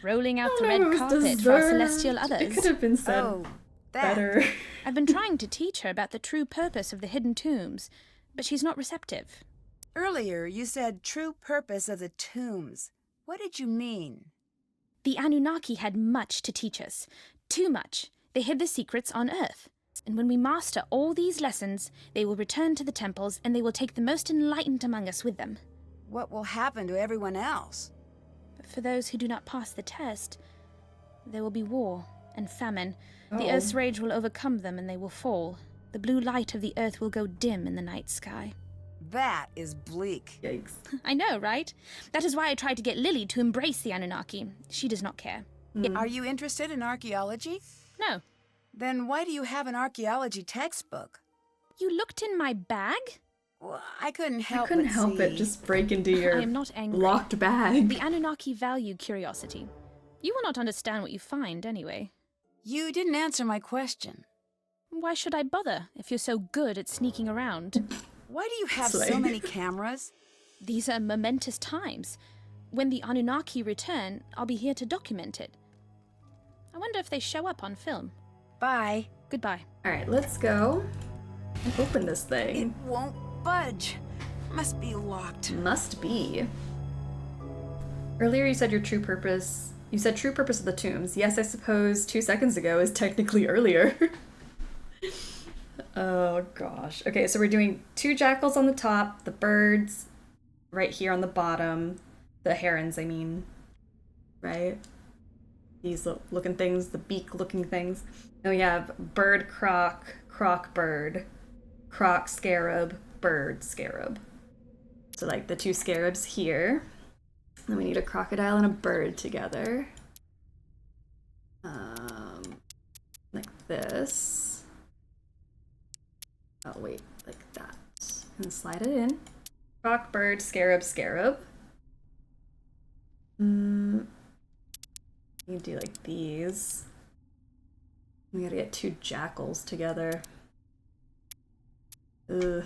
rolling out the I don't know red if it was carpet for our deserved. celestial others. It could have been said Oh, that. better. I've been trying to teach her about the true purpose of the hidden tombs, but she's not receptive. Earlier, you said true purpose of the tombs. What did you mean? The Anunnaki had much to teach us. Too much. They hid the secrets on Earth. And when we master all these lessons, they will return to the temples and they will take the most enlightened among us with them. What will happen to everyone else? But for those who do not pass the test, there will be war and famine. The Oh. Earth's rage will overcome them and they will fall. The blue light of the Earth will go dim in the night sky. That is bleak. Yikes. I know, right? That is why I tried to get Lily to embrace the Anunnaki. She does not care. Are you interested in archaeology? No. Then why do you have an archaeology textbook? You looked in my bag? Well, I couldn't I help couldn't but help it see. just break into your I am not angry. locked bag. The Anunnaki value curiosity. You will not understand what you find, anyway. You didn't answer my question. Why should I bother if you're so good at sneaking around? Why do you have Slay. so many cameras? These are momentous times. When the Anunnaki return, I'll be here to document it. I wonder if they show up on film. Bye. Goodbye. Alright, let's go and open this It thing. won't budge. Must be locked. Must be. Earlier you said your true purpose. You said true purpose of the tombs. Yes, I suppose 2 seconds ago is technically earlier. Oh gosh. Okay, so we're doing 2 jackals on the top, the birds right here on the bottom, the herons, I mean, right? These looking things, the beak looking things. Then we have bird croc, croc bird, croc scarab, bird scarab. So like the 2 scarabs here. Then we need a crocodile and a bird together. Like this. Oh wait, like that. And slide it in. Croc, bird, scarab, scarab. You do like these. We gotta get 2 jackals together. Ugh.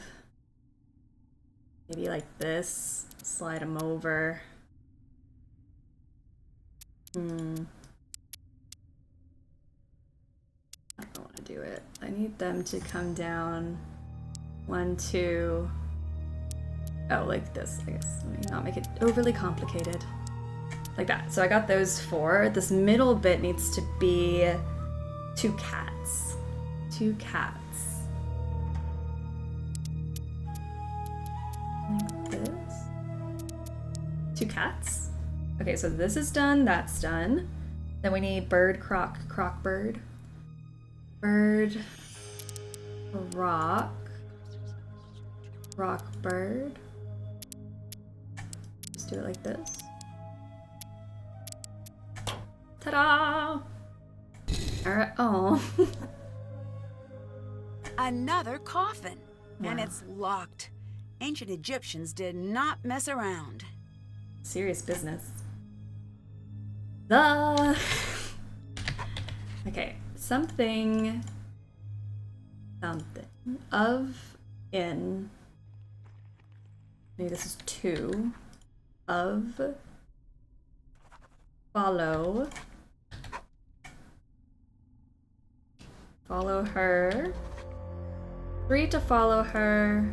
Maybe like this. Slide them over. I don't want to do it. I need them to come down 1, 2. Oh, like this, I guess. Let me not make it overly complicated. Like that. So I got those 4. This middle bit needs to be 2 cats. 2 cats. Like this. 2 cats. Okay, so this is done, that's done. Then we need bird, croc, croc bird. Bird, rock, rock bird. Just do it like this. Ta-da! Alright, oh. Another coffin. Wow. And it's locked. Ancient Egyptians did not mess around. Serious business. Okay, something of in, maybe this is 2 of follow her, 3 to follow her,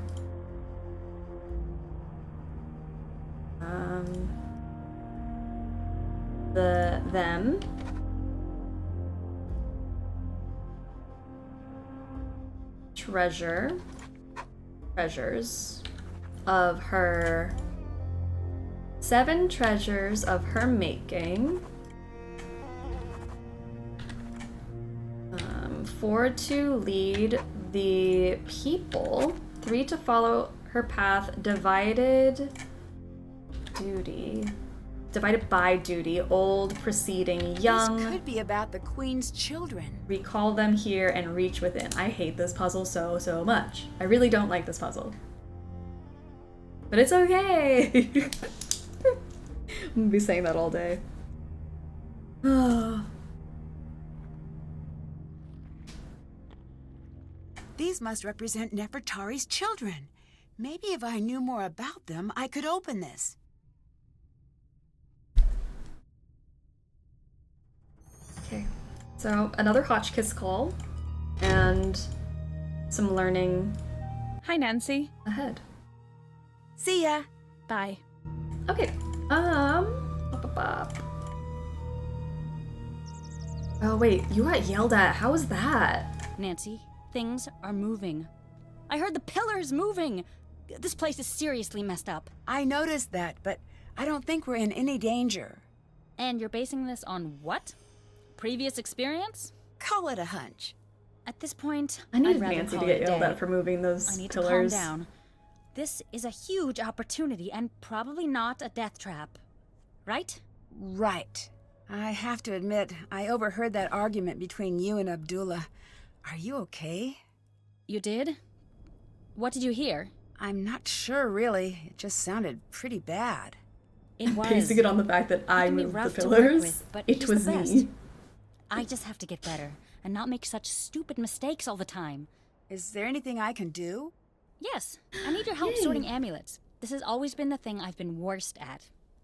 them, treasures of her, 7 treasures of her making, 4 to lead the people, 3 to follow her path, divided by duty, old preceding young. This could be about the Queen's children. Recall them here and reach within. I hate this puzzle so much. I really don't like this puzzle. But it's okay! I'm gonna be saying that all day. These must represent Nefertari's children. Maybe if I knew more about them, I could open this. Okay, so another Hotchkiss call and some learning Hi, Nancy. ahead. See ya. Bye. Okay, Oh wait, you got yelled at. How was that? Nancy, things are moving. I heard the pillars moving. This place is seriously messed up. I noticed that, but I don't think we're in any danger. And you're basing this on what? Previous experience? Call it a hunch. At this point, I needed I'd rather Nancy call to it get a yelled day. at for moving those I need pillars. to calm down. This is a huge opportunity and probably not a death trap. Right? Right. I have to admit, I overheard that argument between you and Abdullah. Are you okay? You did? What did you hear? I'm not sure, really. It just sounded pretty bad. It was. Basing it on the fact that I can be moved the rough to work pillars, with, but it he's was the best. me. I just have to get better and not make such stupid mistakes all the time. Is there anything I can do? Yes, I need your help Yay. sorting amulets. This has always been the thing I've been worst at.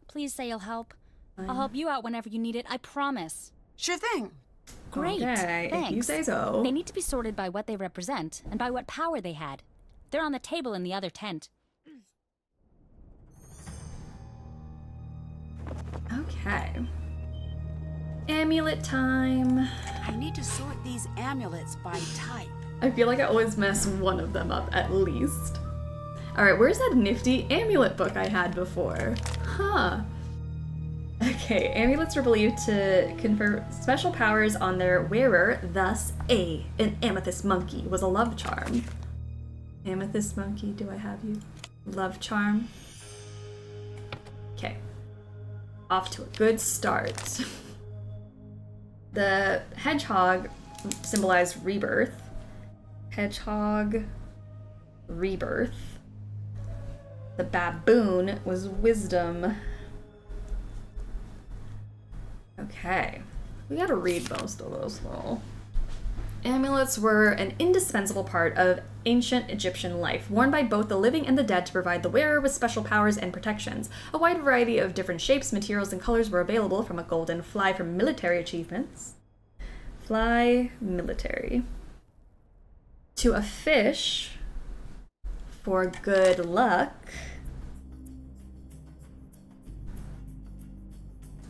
Please say you'll help. I'll help you out whenever you need it, I promise. Sure thing. Great, Okay, thanks. if you say so. They need to be sorted by what they represent and by what power they had. They're on the table in the other tent. Okay. Amulet time. I need to sort these amulets by type. I feel like I always mess one of them up at least. Alright, where's that nifty amulet book I had before? Huh. Okay, amulets were believed to confer special powers on their wearer, thus an amethyst monkey was a love charm. Amethyst monkey, do I have you? Love charm. Okay. Off to a good start. The hedgehog symbolized rebirth. Hedgehog, rebirth. The baboon was wisdom. Okay, we gotta read most of those though. Amulets were an indispensable part of ancient Egyptian life, worn by both the living and the dead to provide the wearer with special powers and protections. A wide variety of different shapes, materials, and colors were available, from a golden fly for military achievements. Fly, military. To a fish for good luck.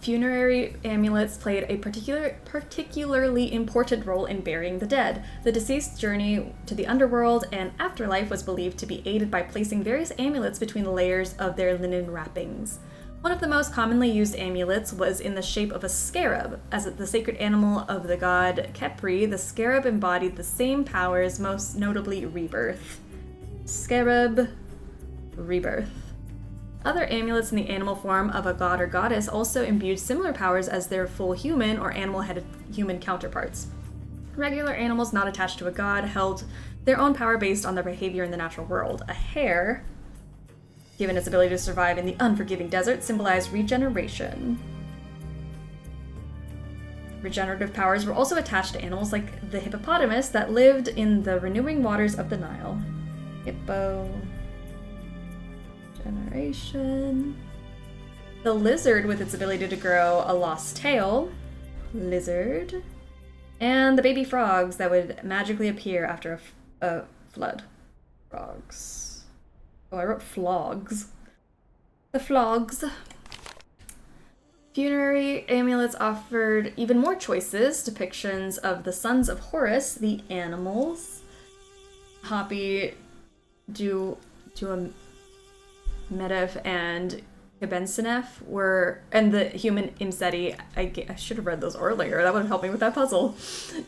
Funerary amulets played a particularly important role in burying the dead. The deceased's journey to the underworld and afterlife was believed to be aided by placing various amulets between the layers of their linen wrappings. One of the most commonly used amulets was in the shape of a scarab. As the sacred animal of the god Khepri, the scarab embodied the same powers, most notably rebirth. Scarab, rebirth. Other amulets in the animal form of a god or goddess also imbued similar powers as their full human or animal-headed human counterparts. Regular animals not attached to a god held their own power based on their behavior in the natural world. A hare, given its ability to survive in the unforgiving desert, symbolized regeneration. Regenerative powers were also attached to animals like the hippopotamus that lived in the renewing waters of the Nile. Hippo. Generation. The lizard with its ability to grow a lost tail. Lizard. And the baby frogs that would magically appear after a flood. Frogs. Oh, I wrote flogs. The flogs. Funerary amulets offered even more choices, depictions of the sons of Horus, the animals. Hapi, Medef and Gebensenef were, and the human Imseti, I should have read those earlier, that would have helped me with that puzzle,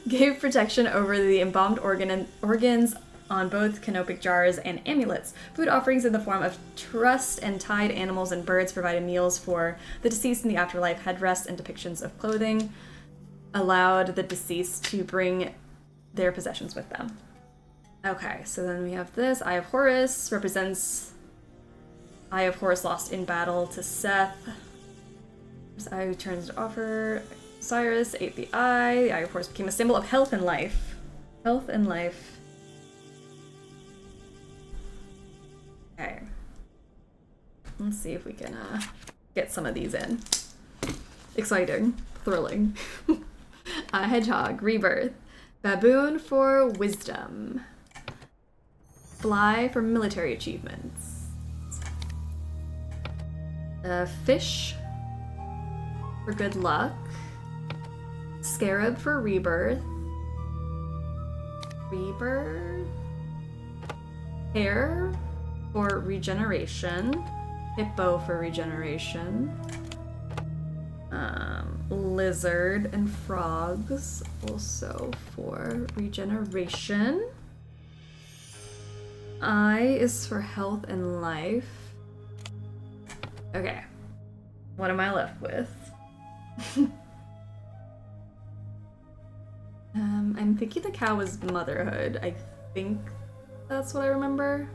gave protection over the embalmed organs on both canopic jars and amulets. Food offerings in the form of trussed and tied animals and birds provided meals for the deceased in the afterlife. Headrests and depictions of clothing allowed the deceased to bring their possessions with them. Okay, so then we have this. Eye of Horus represents Eye of Horus lost in battle to Seth. This eye returns to offer. Cyrus ate the eye. The Eye of Horus became a symbol of health and life. Health and life. Okay. Let's see if we can get some of these in. Exciting. Thrilling. Hedgehog, rebirth. Baboon for wisdom. Fly for military achievements. Fish for good luck. Scarab for rebirth. Hare for regeneration. Hippo for regeneration. Lizard and frogs also for regeneration. Eye is for health and life. Okay, what am I left with? I'm thinking the cow was motherhood. I think that's what I remember.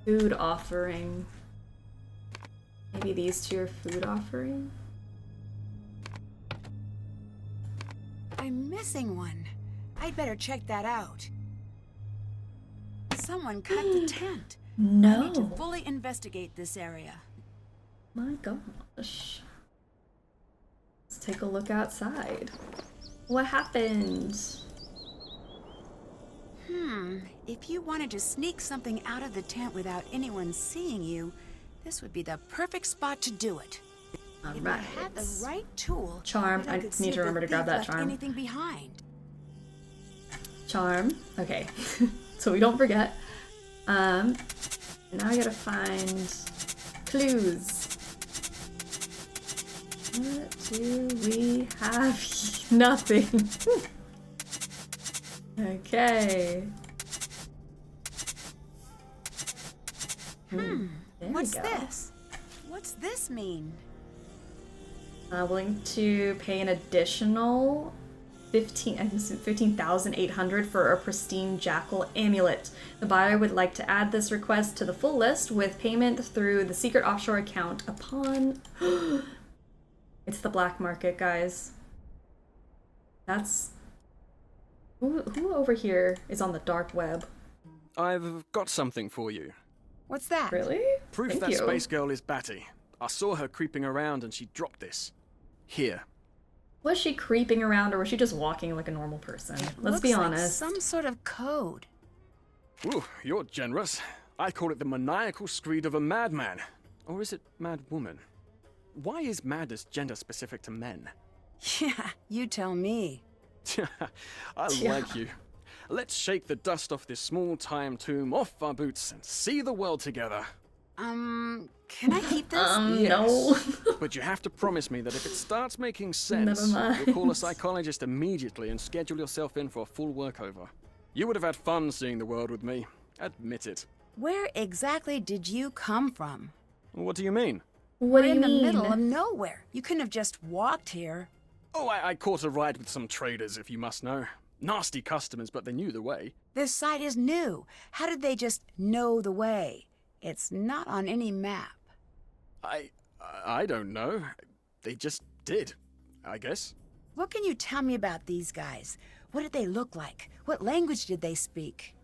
Food offering. Maybe these two are food offering? I'm missing one. I'd better check that out. Someone cut the tent. No. I need to fully investigate this area. My gosh. Let's take a look outside. What happened? If you wanted to sneak something out of the tent without anyone seeing you, this would be the perfect spot to do it. If Alright. I had the right tool, Charm. maybe I could need see to if the remember to grab thief that left charm. anything behind. Charm. Okay. So we don't forget. Now I gotta find clues. What do we have? Nothing. Okay. There What's we go. this? What's this mean? Willing to pay an additional 15,800 for a pristine jackal amulet. The buyer would like to add this request to the full list with payment through the secret offshore account upon... It's the black market, guys. That's... Who over here is on the dark web? I've got something for you. What's that? Really? Proof Thank that you. space girl is Batty. I saw her creeping around and she dropped this. Here. Was she creeping around or was she just walking like a normal person? Let's be Looks like honest. some sort of code. Ooh, you're generous. I call it the maniacal screed of a madman. Or is it mad woman? Why is madness gender specific to men? Yeah, you tell me. I like you. Let's shake the dust off this small-time tomb off our boots and see the world together. Can I keep this? No. But you have to promise me that if it starts making sense, Never mind. you'll call a psychologist immediately and schedule yourself in for a full workover. You would have had fun seeing the world with me. Admit it. Where exactly did you come from? What do you mean? What do you in the mean? middle of nowhere. You couldn't have just walked here. Oh, I caught a ride with some traders, if you must know. Nasty customers, but they knew the way. This site is new. How did they just know the way? It's not on any map. I don't know. They just did, I guess. What can you tell me about these guys? What did they look like? What language did they speak?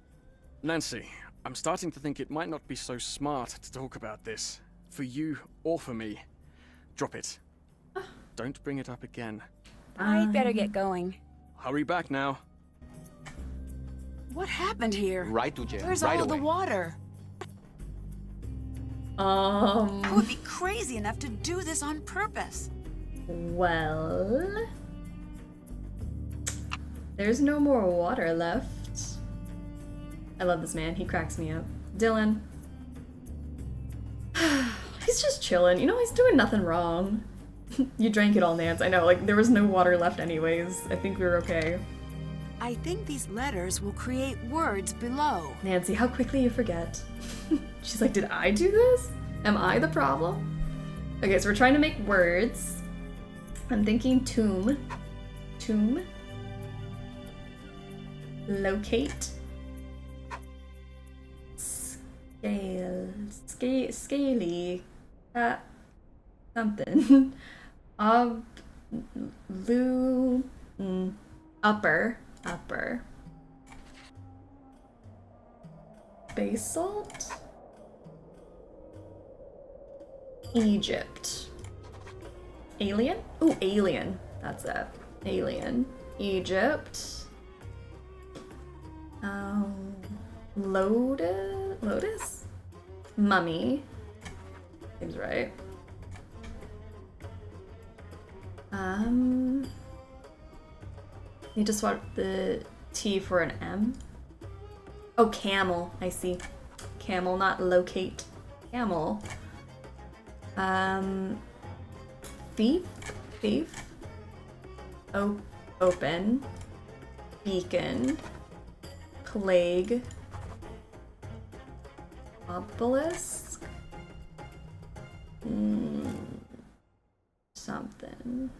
Nancy, I'm starting to think it might not be so smart to talk about this. For you or for me. Drop it. Don't bring it up again. I'd better get going. Hurry back now. What happened here? Right to jail. Where's right all away. the water? I would be crazy enough to do this on purpose. Well... There's no more water left. I love this man. He cracks me up. Dylan. He's just chilling. You know, he's doing nothing wrong. You drank it all, Nance. I know, like, there was no water left anyways. I think we were okay. I think these letters will create words below. Nancy, how quickly you forget. She's like, did I do this? Am I the problem? Okay, so we're trying to make words. I'm thinking tomb. Tomb. Locate. Scale. Scaly. Something. Upper. Basalt? Egypt. Alien? Ooh, alien. That's it. Alien. Egypt. Lotus? Mummy. Seems right. Need to swap the T for an M. Oh, camel. I see. Camel, not locate. Camel. Thief. Open. Beacon. Plague. Obelisk. Something.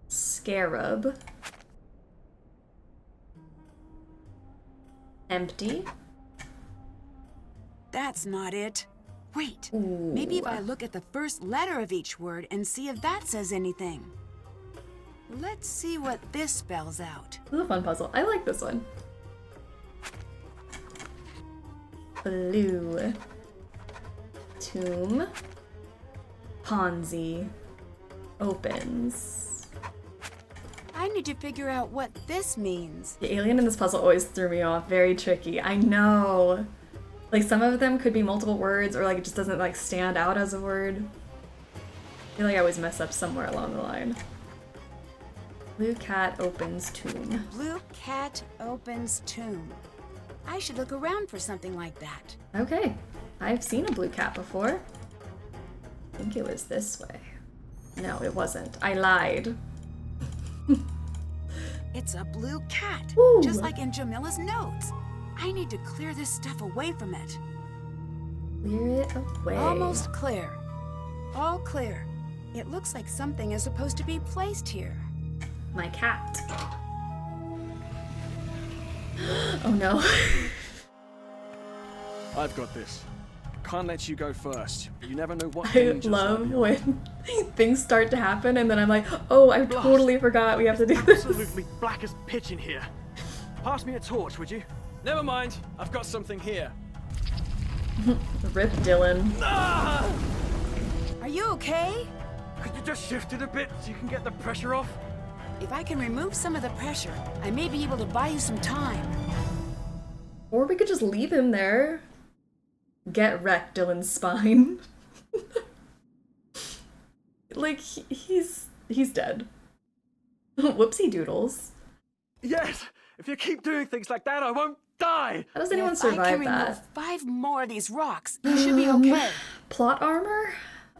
Scarab. Empty. That's not it. Wait, Ooh. maybe if I look at the first letter of each word and see if that says anything. Let's see what this spells out. This is a fun puzzle. I like this one. Blue. Tomb. Ponzi. Opens. I need to figure out what this means. The alien in this puzzle always threw me off. Very tricky. I know. Like, some of them could be multiple words, or like it just doesn't like stand out as a word. feel like I always mess up somewhere along the line. Blue cat opens tomb. Blue cat opens tomb. I should look around for something like that. Okay, I've seen a blue cat before. I think it was this way. No, it wasn't. I lied. It's a blue cat, Ooh. just like in Jamila's notes. I need to clear this stuff away from it. Clear it away. Almost clear. All clear. It looks like something is supposed to be placed here. My cat. Oh no. I've got this. Can't let you go first. You never know what I dangers love might be when things start to happen and then I'm like, oh, I totally forgot we have to do this. Absolutely black as pitch in here. Pass me a torch, would you? Never mind. I've got something here. Rip Dylan. Ah! Are you okay? Could you just shift it a bit so you can get the pressure off? If I can remove some of the pressure, I may be able to buy you some time. Or we could just leave him there. Get wrecked, Dylan's spine. Like, he's dead. Whoopsie doodles. Yes! If you keep doing things like that, I won't die! How does anyone If I survive can that? remove 5 more of these rocks, you should be okay. Plot armor,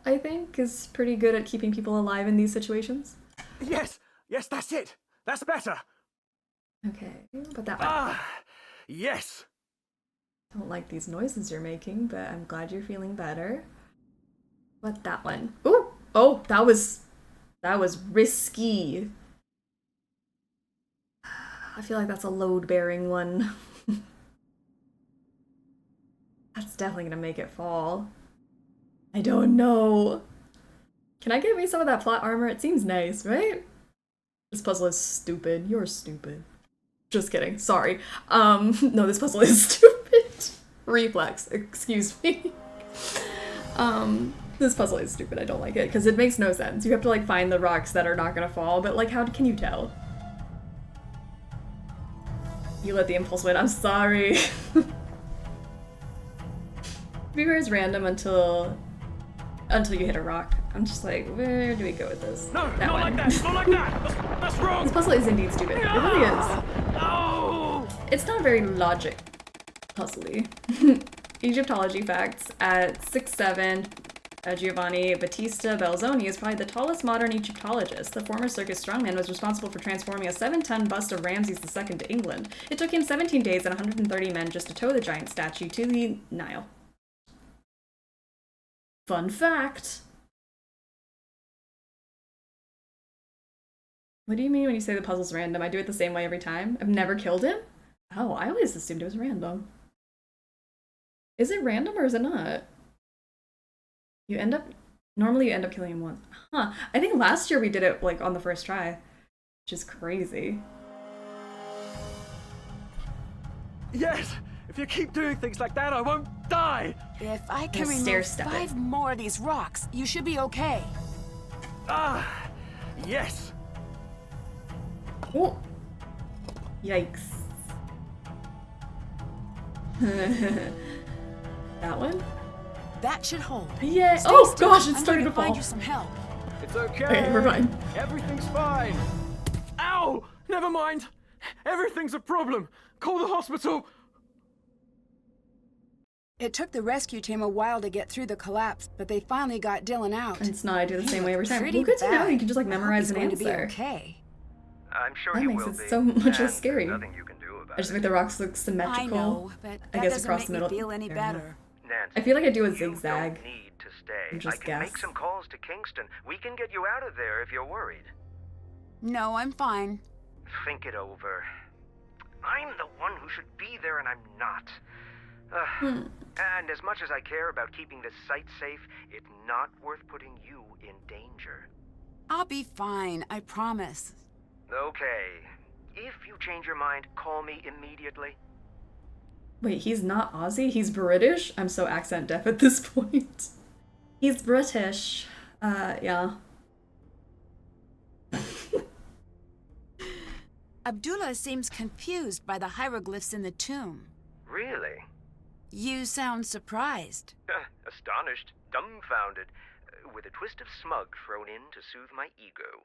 I think, is pretty good at keeping people alive in these situations. Yes! Yes, that's it! That's better! Okay, but that one. Ah! Yes! I don't like these noises you're making, but I'm glad you're feeling better. But that one. Ooh! Oh, that was risky. I feel like that's a load-bearing one. That's definitely gonna make it fall. I don't know. Can I get me some of that plot armor? It seems nice, right? This puzzle is stupid. You're stupid. Just kidding. Sorry. No, this puzzle is stupid. Reflex. Excuse me. This puzzle is stupid. I don't like it because it makes no sense. You have to like find the rocks that are not gonna fall, but like how can you tell? You let the impulse win. I'm sorry. Everywhere is random until you hit a rock. I'm just like, where do we go with this? No, that not one. like that! Not like that! That's wrong! This puzzle is indeed stupid. It really is. No! It's not very logic puzzly. Egyptology facts at 6'7", Giovanni Battista Belzoni is probably the tallest modern Egyptologist. The former circus strongman was responsible for transforming a 7-ton bust of Ramses II to England. It took him 17 days and 130 men just to tow the giant statue to the Nile. Fun fact. What do you mean when you say the puzzle's random? I do it the same way every time. I've never killed him? Oh, I always assumed it was random. Is it random or is it not? Normally you end up killing him once. Huh. I think last year we did it like on the first try, which is crazy. Yes! If you keep doing things like that, I won't die! If I can Stair remove step 5 more of these rocks, you should be okay. Ah! Yes! Oh. Yikes. That one? That should hold. Yeah. Stay Oh still. gosh, it's I'm starting going to fall. find you some help. It's okay! Okay, we're fine. Everything's fine! Ow! Never mind! Everything's a problem! Call the hospital! It took the rescue team a while to get through the collapse, but they finally got Dylan out. And it's not I do the He same way every looked time. pretty Well, good to know. bad. You can just like I hope memorize he's an going answer. to be okay. I'm sure That you makes will it be. so much less and scary. There's nothing you can do about I just it. make the rocks look symmetrical. I know, but I that guess doesn't across make the me middle. feel any Fair enough. better. Nancy, I feel like I do a you zigzag. don't need to stay. And just I can make guess. some calls to Kingston. We can get you out of there if you're worried. No, I'm fine. Think it over. I'm the one who should be there and I'm not. And as much as I care about keeping this site safe, it's not worth putting you in danger. I'll be fine, I promise. Okay. If you change your mind, call me immediately. Wait, he's not Aussie? He's British? I'm so accent deaf at this point. He's British. Yeah. Abdullah seems confused by the hieroglyphs in the tomb. Really? You sound surprised. Astonished, dumbfounded. with a twist of smug thrown in to soothe my ego.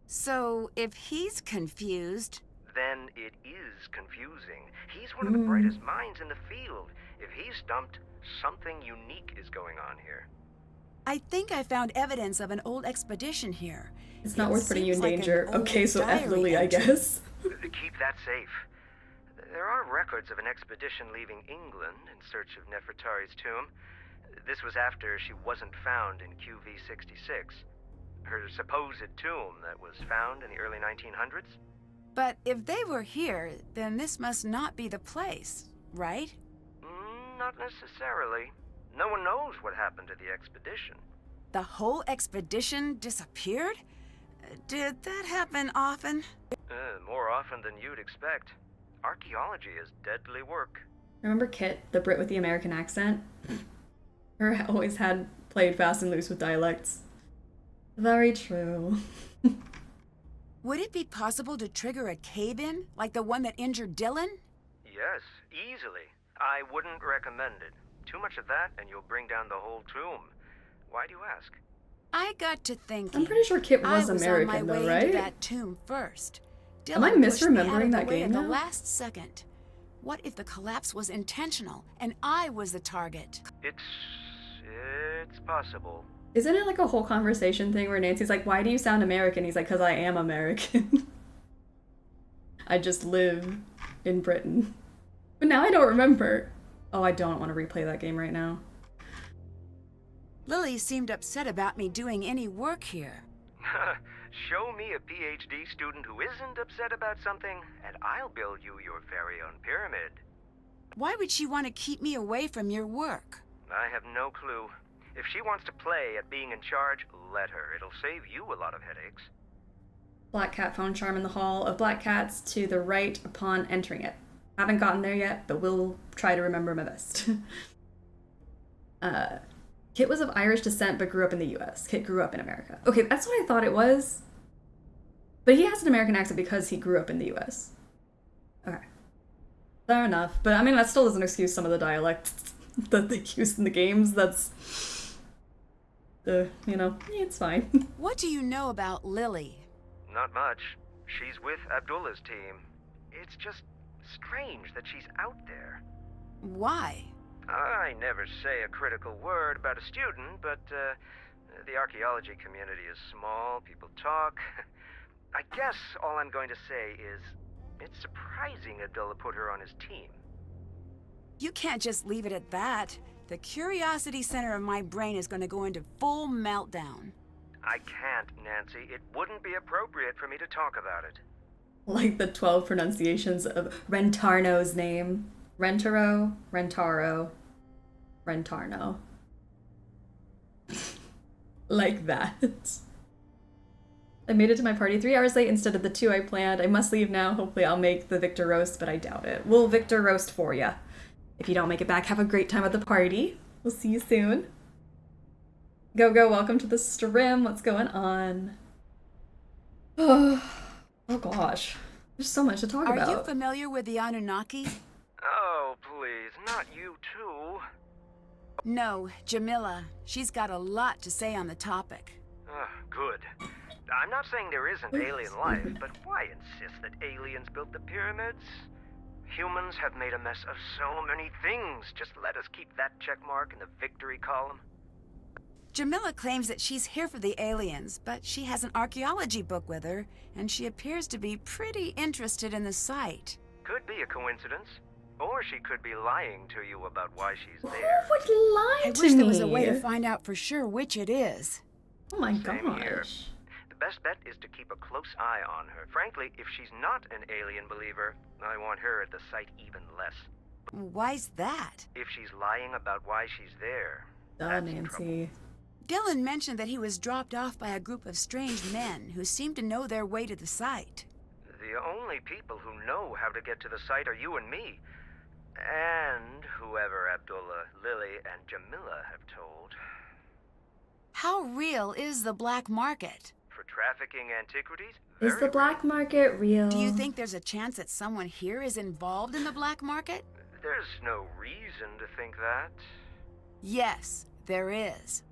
So, if he's confused... Then it is confusing. He's one of the brightest minds in the field. If he's stumped, something unique is going on here. I think I found evidence of an old expedition here. It's not It worth putting you in seems like an danger. old Okay, so F diary Lily, I entry. guess. Keep that safe. There are records of an expedition leaving England in search of Nefertari's tomb. This was after she wasn't found in QV-66. Her supposed tomb that was found in the early 1900s. But if they were here, then this must not be the place, right? Not necessarily. No one knows what happened to the expedition. The whole expedition disappeared? Did that happen often? More often than you'd expect. Archaeology is deadly work. Remember Kit, the Brit with the American accent? Her always had played fast and loose with dialects. Very true. Would it be possible to trigger a cave-in, like the one that injured Dylan? Yes, easily. I wouldn't recommend it. Too much of that and you'll bring down the whole tomb. Why do you ask? I got to thinking. I'm pretty sure Kit was I was American, on my though, way right? into that tomb first. Dylan Am I pushed me out misremembering of the that way game at the now? last second. What if the collapse was intentional and I was the target? It's possible. Isn't it like a whole conversation thing where Nancy's like, why do you sound American? He's like, because I am American. I just live in Britain. But now I don't remember. Oh, I don't want to replay that game right now. Lily seemed upset about me doing any work here. Show me a PhD student who isn't upset about something, and I'll build you your very own pyramid. Why would she want to keep me away from your work? I have no clue. If she wants to play at being in charge, let her. It'll save you a lot of headaches. Black cat found charm in the hall of black cats to the right upon entering it. Haven't gotten there yet, but we'll try to remember my best. Kit was of Irish descent but grew up in the US. Kit grew up in America. Okay, that's what I thought it was. But he has an American accent because he grew up in the US. Okay. Fair enough. But I mean, that still doesn't excuse some of the dialects that they use in the games. That's... it's fine. What do you know about Lily? Not much. She's with Abdullah's team. It's just strange that she's out there. Why? I never say a critical word about a student, but the archaeology community is small, people talk. I guess all I'm going to say is it's surprising Abdullah put her on his team. You can't just leave it at that. The curiosity center of my brain is going to go into full meltdown. I can't, Nancy. It wouldn't be appropriate for me to talk about it. Like the 12 pronunciations of Rentarno's name. Rentaro, Rentaro, Rentarno. Like that. I made it to my party 3 hours late instead of the 2 I planned. I must leave now. Hopefully I'll make the Victor roast, but I doubt it. We'll Victor roast for ya. If you don't make it back, have a great time at the party. We'll see you soon. Go, welcome to the stream. What's going on? Oh gosh. There's so much to talk about. Are you familiar with the Anunnaki? Oh, please, not you too. No, Jamila. She's got a lot to say on the topic. Good. I'm not saying there isn't alien life, but why insist that aliens built the pyramids? Humans have made a mess of so many things. Just let us keep that check mark in the victory column. Jamila claims that she's here for the aliens, but she has an archaeology book with her, and she appears to be pretty interested in the site. Could be a coincidence. Or she could be lying to you about why she's there. Who would lie I to wish me? there was a way to find out for sure which it is. Oh my Same here. gosh. The best bet is to keep a close eye on her. Frankly, if she's not an alien believer, I want her at the site even less. Why's that? If she's lying about why she's there, that's Nancy. Dylan mentioned that he was dropped off by a group of strange men who seemed to know their way to the site. The only people who know how to get to the site are you and me. And whoever Abdullah, Lily, and Jamila have told. How real is the black market? For trafficking antiquities? Is very the black market real? Do you think there's a chance that someone here is involved in the black market? There's no reason to think that. Yes, there is.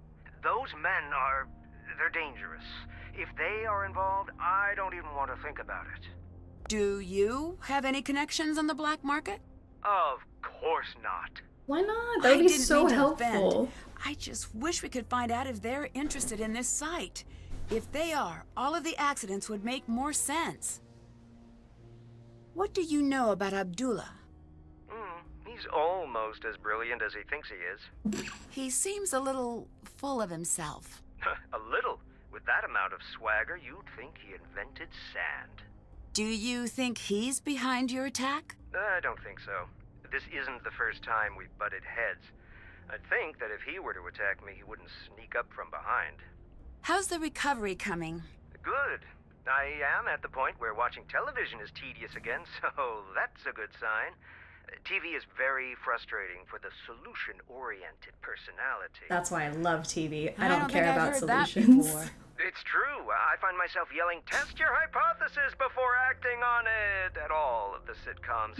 Those men they're dangerous. If they are involved, I don't even want to think about it. Do you have any connections on the black market? Of course not. Why not? That would be so helpful. I just wish we could find out if they're interested in this site. If they are, all of the accidents would make more sense. What do you know about Abdullah? He's almost as brilliant as he thinks he is. He seems a little full of himself. A little. With that amount of swagger, you'd think he invented sand. Do you think he's behind your attack? I don't think so. This isn't the first time we've butted heads. I'd think that if he were to attack me, he wouldn't sneak up from behind. How's the recovery coming? Good. I am at the point where watching television is tedious again, so that's a good sign. TV is very frustrating for the solution-oriented personality. That's why I love TV. I don't don't care think I've about heard that solutions. before. It's true. I find myself yelling, "Test your hypothesis before acting on it," at all of the sitcoms.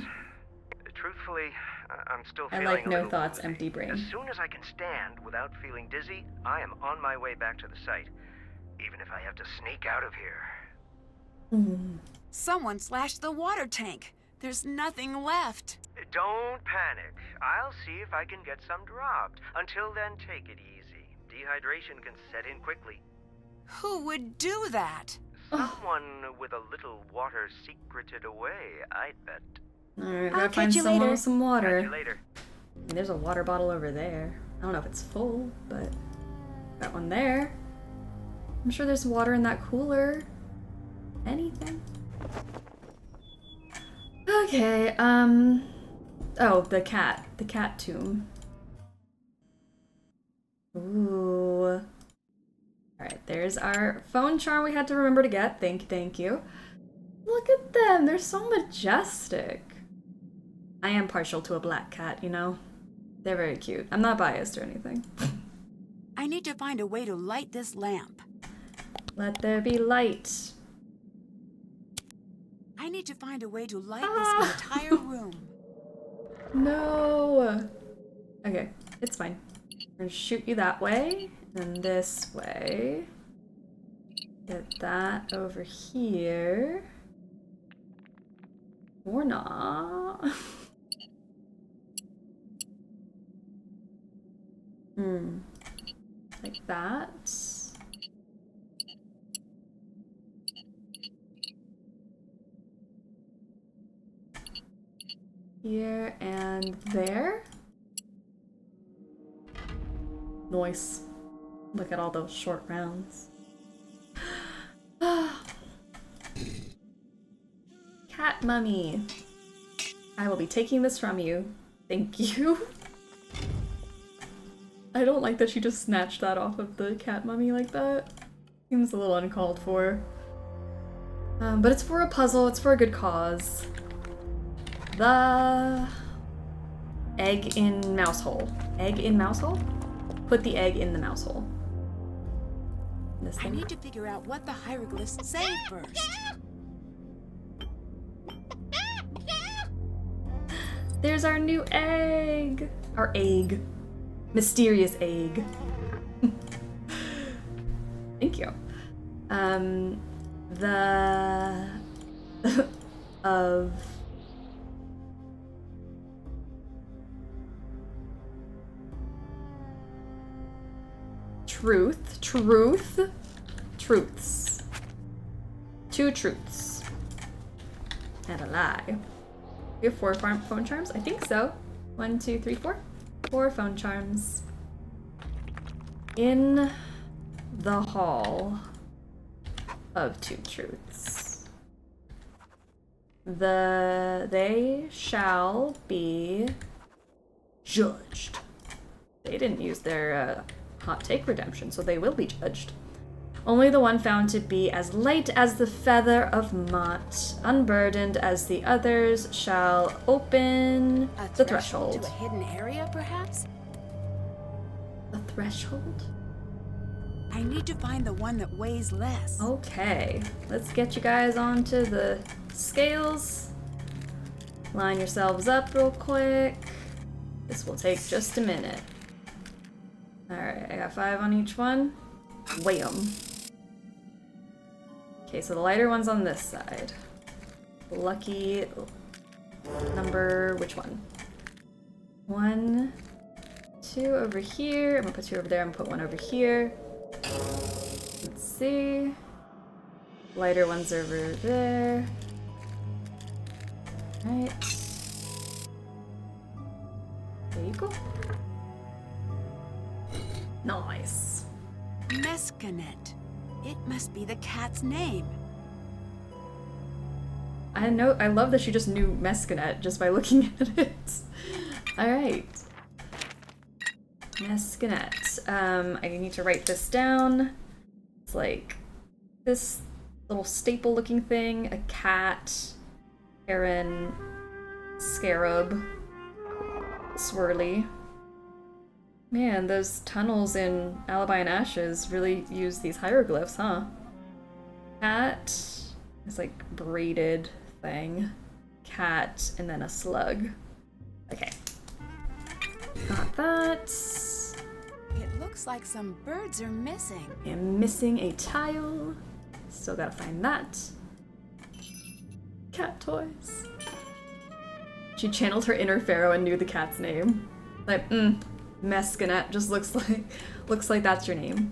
Truthfully, I'm still I feeling like a no little thoughts, woozy. empty brain. As soon as I can stand without feeling dizzy, I am on my way back to the site, even if I have to sneak out of here. Someone slashed the water tank. There's nothing left. Don't panic. I'll see if I can get some dropped. Until then, take it easy. Dehydration can set in quickly. Who would do that? Someone with a little water secreted away, I'd bet. Alright, I'll gotta find catch you someone later. with some water. Catch you later. There's a water bottle over there. I don't know if it's full, but got one there. I'm sure there's water in that cooler. Anything. Okay, oh, the cat tomb. Ooh. Alright, there's our phone charm we had to remember to get. Thank you. Look at them, they're so majestic. I am partial to a black cat, you know? They're very cute. I'm not biased or anything. I need to find a way to light this lamp. Let there be light. I need to find a way to light this entire room. No. Okay, it's fine. We're gonna shoot you that way, and this way. Get that over here. Or not. Like that. Here and there. Nice. Look at all those short rounds. Cat mummy. I will be taking this from you. Thank you. I don't like that she just snatched that off of the cat mummy like that. Seems a little uncalled for. But it's for a puzzle, it's for a good cause. The egg in mouse hole. Egg in mouse hole? Put the egg in the mouse hole. This I thing. need to figure out what the hieroglyphs say first. There's our new egg! Our egg. Mysterious egg. Thank you. The... of... Truths. Two truths. And a lie. We have 4 phone charms? I think so. 1, 2, 3, 4. 4 phone charms. In the hall of 2 truths. They shall be judged. They didn't use their hot take redemption, so they will be judged. Only the one found to be as light as the feather of Mott, unburdened as the others, shall open the threshold. To a hidden area, perhaps? The threshold? I need to find the one that weighs less. Okay, let's get you guys onto the scales. Line yourselves up real quick. This will take just a minute. Alright, I got 5 on each one. Wham. Okay, so the lighter one's on this side. Lucky number, which one? 1, 2 over here. I'm gonna put 2 over there. I'm gonna put 1 over here. Let's see. Lighter one's over there. Alright. There you go. Nice. Mescanet. It must be the cat's name. I love that she just knew Mescanet just by looking at it. Alright. Mescanet. I need to write this down. It's like this little staple looking thing, a cat, heron, scarab, swirly. Man, those tunnels in Alibi and Ashes really use these hieroglyphs, huh? Cat is like braided thing. Cat, and then a slug. Okay. Got that. It looks like some birds are missing. I'm missing a tile. Still gotta find that. Cat toys. She channeled her inner pharaoh and knew the cat's name. Like, Mescanet just looks like that's your name.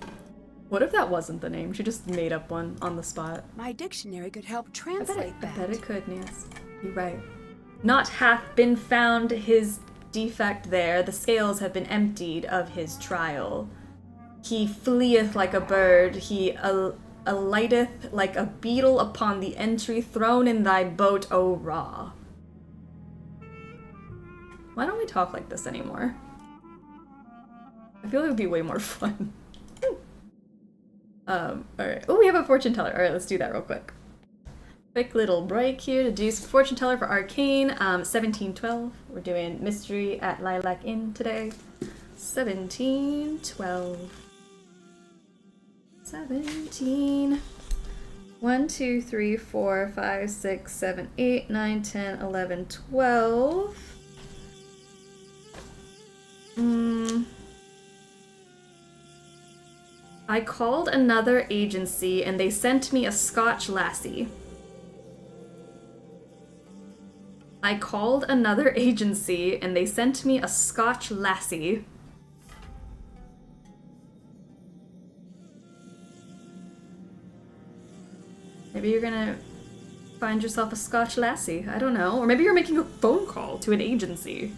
What if that wasn't the name? She just made up one on the spot. My dictionary could help translate that. I bet it could, Nias. You're right. Not hath been found his defect there. The scales have been emptied of his trial. He fleeth like a bird. He alighteth like a beetle upon the entry thrown in thy boat, O Ra. Why don't we talk like this anymore? I feel like it would be way more fun. Alright. Oh, we have a fortune teller. Alright, let's do that real quick. Quick little break here to do some fortune teller for Arcane. 1712. We're doing mystery at Lilac Inn today. 1712. 17. 1, 2, 3, 4, 5, 6, 7, 8, 9, 10, 11, 12. I called another agency and they sent me a Scotch lassie. I called another agency and they sent me a Scotch lassie. Maybe you're gonna find yourself a Scotch lassie. I don't know. Or maybe you're making a phone call to an agency.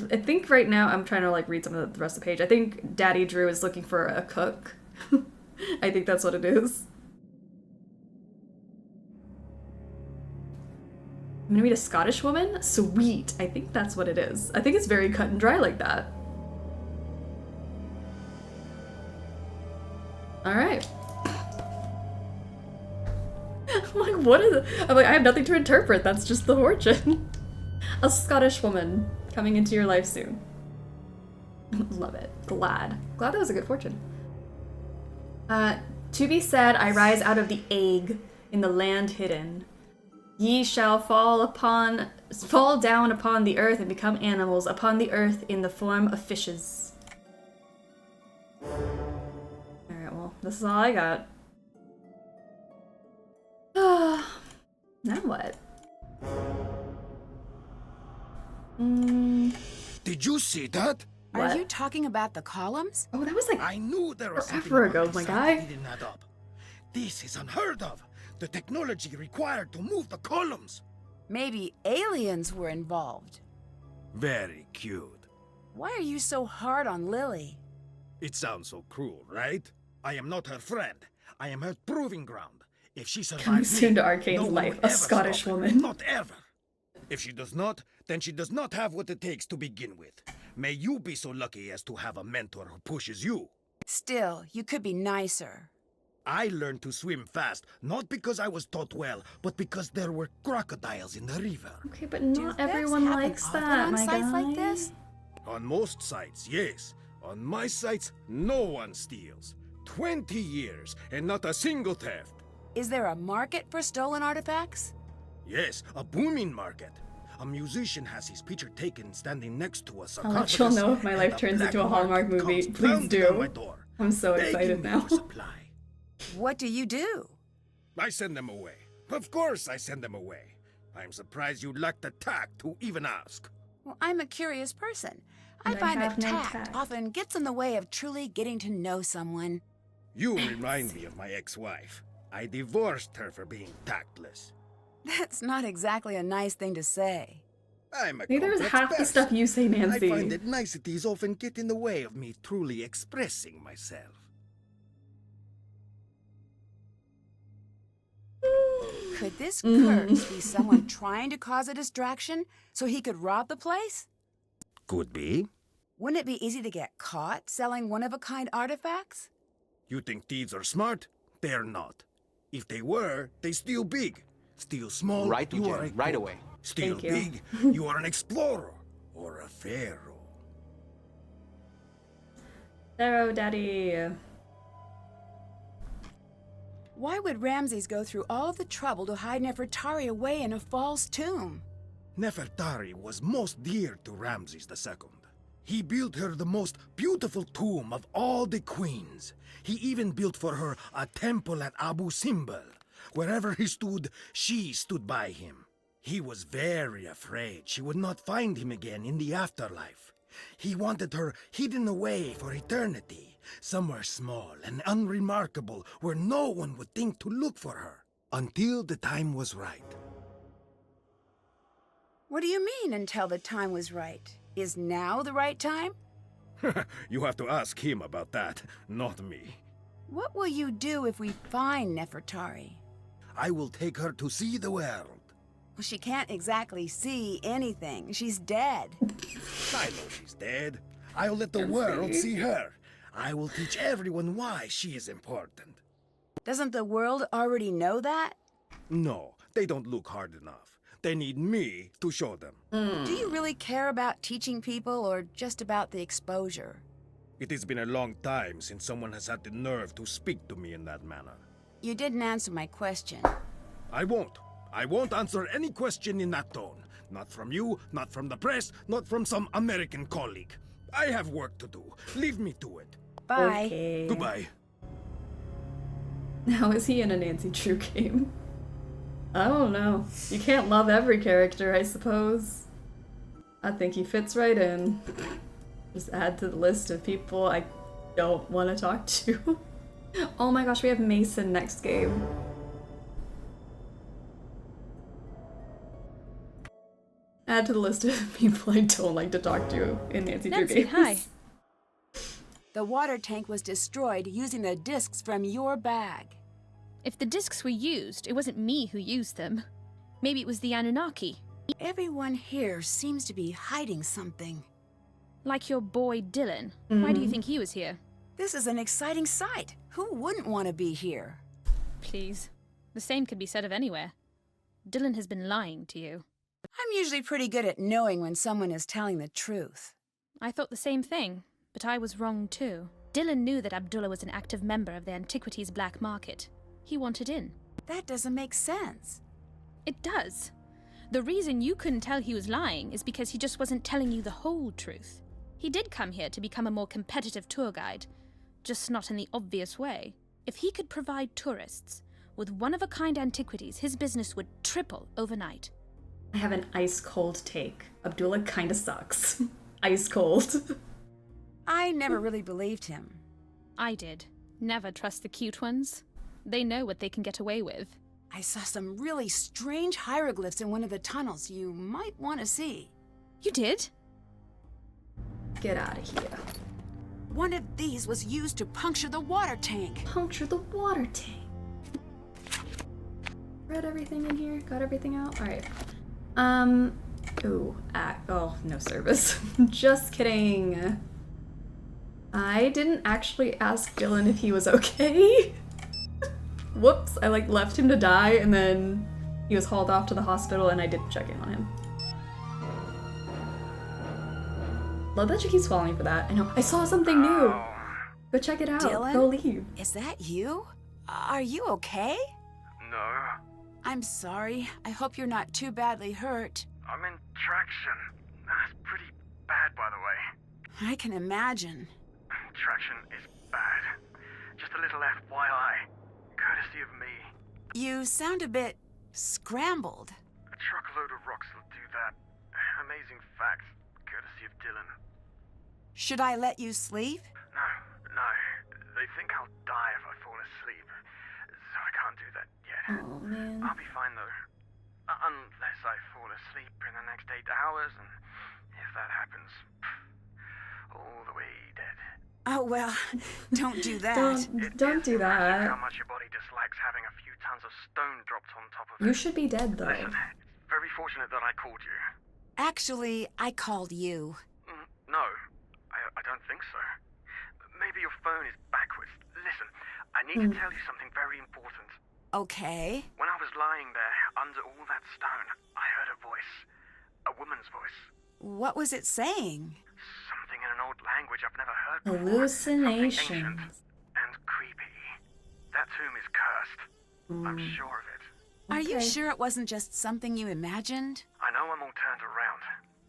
I think right now I'm trying to like read some of the rest of the page. I think Daddy Drew is looking for a cook. I think that's what it is. I'm gonna meet a Scottish woman? Sweet. I think that's what it is. I think it's very cut and dry like that. Alright. I'm like, what is it? I'm like, I have nothing to interpret. That's just the fortune. A Scottish woman coming into your life soon. Love it. Glad that was a good fortune. To be said, I rise out of the egg in the land hidden. Ye shall fall down upon the earth and become animals upon the earth in the form of fishes. Alright, well, this is all I got. Now what? Did you see that? Are you talking about the columns? Oh, that was like I knew there was something forever ago, about my this guy. that didn't add up. This is unheard of. The technology required to move the columns. Maybe aliens were involved. Very cute. Why are you so hard on Lily? It sounds so cruel, right? I am not her friend. I am her proving ground. If she survives Coming soon to me, Arcane's no one life, will a ever Scottish stop her. woman. Not ever. If she does not, then she does not have what it takes to begin with. May you be so lucky as to have a mentor who pushes you. Still, you could be nicer. I learned to swim fast, not because I was taught well, but because there were crocodiles in the river. Okay, but Do not thefts everyone happen likes often that, on my sites guy. like this? On most sites, yes. On my sites, no one steals. 20 years, and not a single theft. Is there a market for stolen artifacts? Yes, a booming market. A musician has his picture taken standing next to a I'll sarcophagus. let y'all know if my and life a turns black into a Hallmark market movie. comes Please pounding on my do. door, I'm so begging excited me now. for supply. What do you do? I send them away. Of course I send them away. I'm surprised you lack the tact to even ask. Well, I'm a curious person. I And I find have that no tact tact. often gets in the way of truly getting to know someone. You remind me of my ex-wife. I divorced her for being tactless. That's not exactly a nice thing to say. I'm a Neither is complex half the person. stuff you say, Nancy. I find that niceties often get in the way of me truly expressing myself. Could this curse be someone trying to cause a distraction so he could rob the place? Could be. Wouldn't it be easy to get caught selling one-of-a-kind artifacts? You think thieves are smart? They're not. If they were, they steal big. Steal small, Right, you are a right cook. away. Steal Thank you. big, you are an explorer or a pharaoh. Pharaoh Daddy. Why would Ramses go through all the trouble to hide Nefertari away in a false tomb? Nefertari was most dear to Ramses II. He built her the most beautiful tomb of all the queens. He even built for her a temple at Abu Simbel. Wherever he stood, she stood by him. He was very afraid she would not find him again in the afterlife. He wanted her hidden away for eternity, somewhere small and unremarkable where no one would think to look for her, until the time was right. What do you mean, until the time was right? Is now the right time? You have to ask him about that, not me. What will you do if we find Nefertari? I will take her to see the world. Well, she can't exactly see anything. She's dead. I know she's dead. I'll let the world see her. I will teach everyone why she is important. Doesn't the world already know that? No, they don't look hard enough. They need me to show them. Do you really care about teaching people or just about the exposure? It has been a long time since someone has had the nerve to speak to me in that manner. You didn't answer my question. I won't. I won't answer any question in that tone. Not from you, not from the press, not from some American colleague. I have work to do. Leave me to it. Bye. Okay. Goodbye. Now, is he in a Nancy Drew game? I don't know. You can't love every character, I suppose. I think he fits right in. Just add to the list of people I don't want to talk to. Oh my gosh, we have Mason next game. Add to the list of people I don't like to talk to in Nancy Drew Nancy, games. hi. The water tank was destroyed using the discs from your bag. If the discs were used, it wasn't me who used them. Maybe it was the Anunnaki. Everyone here seems to be hiding something. Like your boy Dylan. Why do you think he was here? This is an exciting sight. Who wouldn't want to be here? Please. The same could be said of anywhere. Dylan has been lying to you. I'm usually pretty good at knowing when someone is telling the truth. I thought the same thing, but I was wrong too. Dylan knew that Abdullah was an active member of the antiquities black market. He wanted in. That doesn't make sense. It does. The reason you couldn't tell he was lying is because he just wasn't telling you the whole truth. He did come here to become a more competitive tour guide, just not in the obvious way. If he could provide tourists with one-of-a-kind antiquities, his business would triple overnight. I have an ice cold take. Abdullah kinda sucks. Ice cold. I never really believed him. I did. Never trust the cute ones. They know what they can get away with. I saw some really strange hieroglyphs in one of the tunnels you might want to see. You did? Get out of here. One of these was used to puncture the water tank. Puncture the water tank. Read everything in here? Got everything out? Alright. Oh, no service. Just kidding. I didn't actually ask Dylan if he was okay. Whoops, I left him to die and then he was hauled off to the hospital and I didn't check in on him. Love that she keeps following me for that. I know. I saw something new. Go check it out. Dylan? Go leave. Is that you? Are you okay? No. I'm sorry. I hope you're not too badly hurt. I'm in traction. That's pretty bad, by the way. I can imagine. Traction is bad. Just a little FYI. Courtesy of me. You sound a bit scrambled. A truckload of rocks will do that. Amazing fact. Courtesy of Dylan. Should I let you sleep? No. They think I'll die if I fall asleep. So I can't do that yet. Oh, man. I'll be fine, though. Unless I fall asleep in the next 8 hours, and if that happens, all the way dead. Oh, well, don't do that. Don't do that. How much your body dislikes having a few tons of stone dropped on top of it. You should be dead, though. Listen, it's very fortunate that I called you. Actually, I called you. No, I don't think so. Maybe your phone is backwards. Listen, I need to tell you something very important. Okay. When I was lying there, under all that stone, I heard a voice. A woman's voice. What was it saying? Something in an old language I've never heard before. Hallucinations. Something ancient and creepy. That tomb is cursed. I'm sure of it. Are you sure it wasn't just something you imagined? I know I'm all turned around,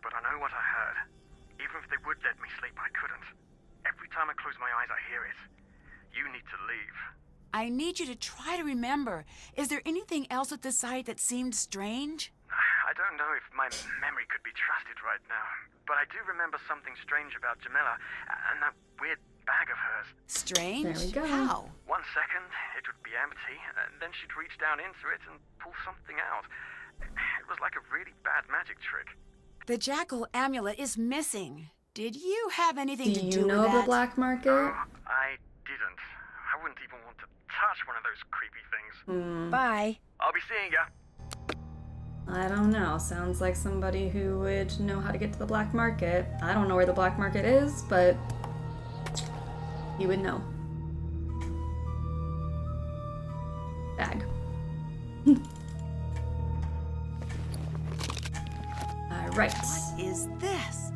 but I know what I heard. Even if they would let me sleep, I couldn't. Every time I close my eyes, I hear it. You need to leave. I need you to try to remember. Is there anything else at the site that seemed strange? I don't know if my memory could be trusted right now, but I do remember something strange about Jamila and that weird bag of hers. Strange? There we go. How? 1 second, it would be empty, and then she'd reach down into it and pull something out. It was like a really bad magic trick. The jackal amulet is missing. Did you have anything to Do do you with know that? the black market? I didn't. I wouldn't even want to touch one of those creepy things. Bye. I'll be seeing ya. I don't know. Sounds like somebody who would know how to get to the black market. I don't know where the black market is, but he would know. Bag. Alright. What is this?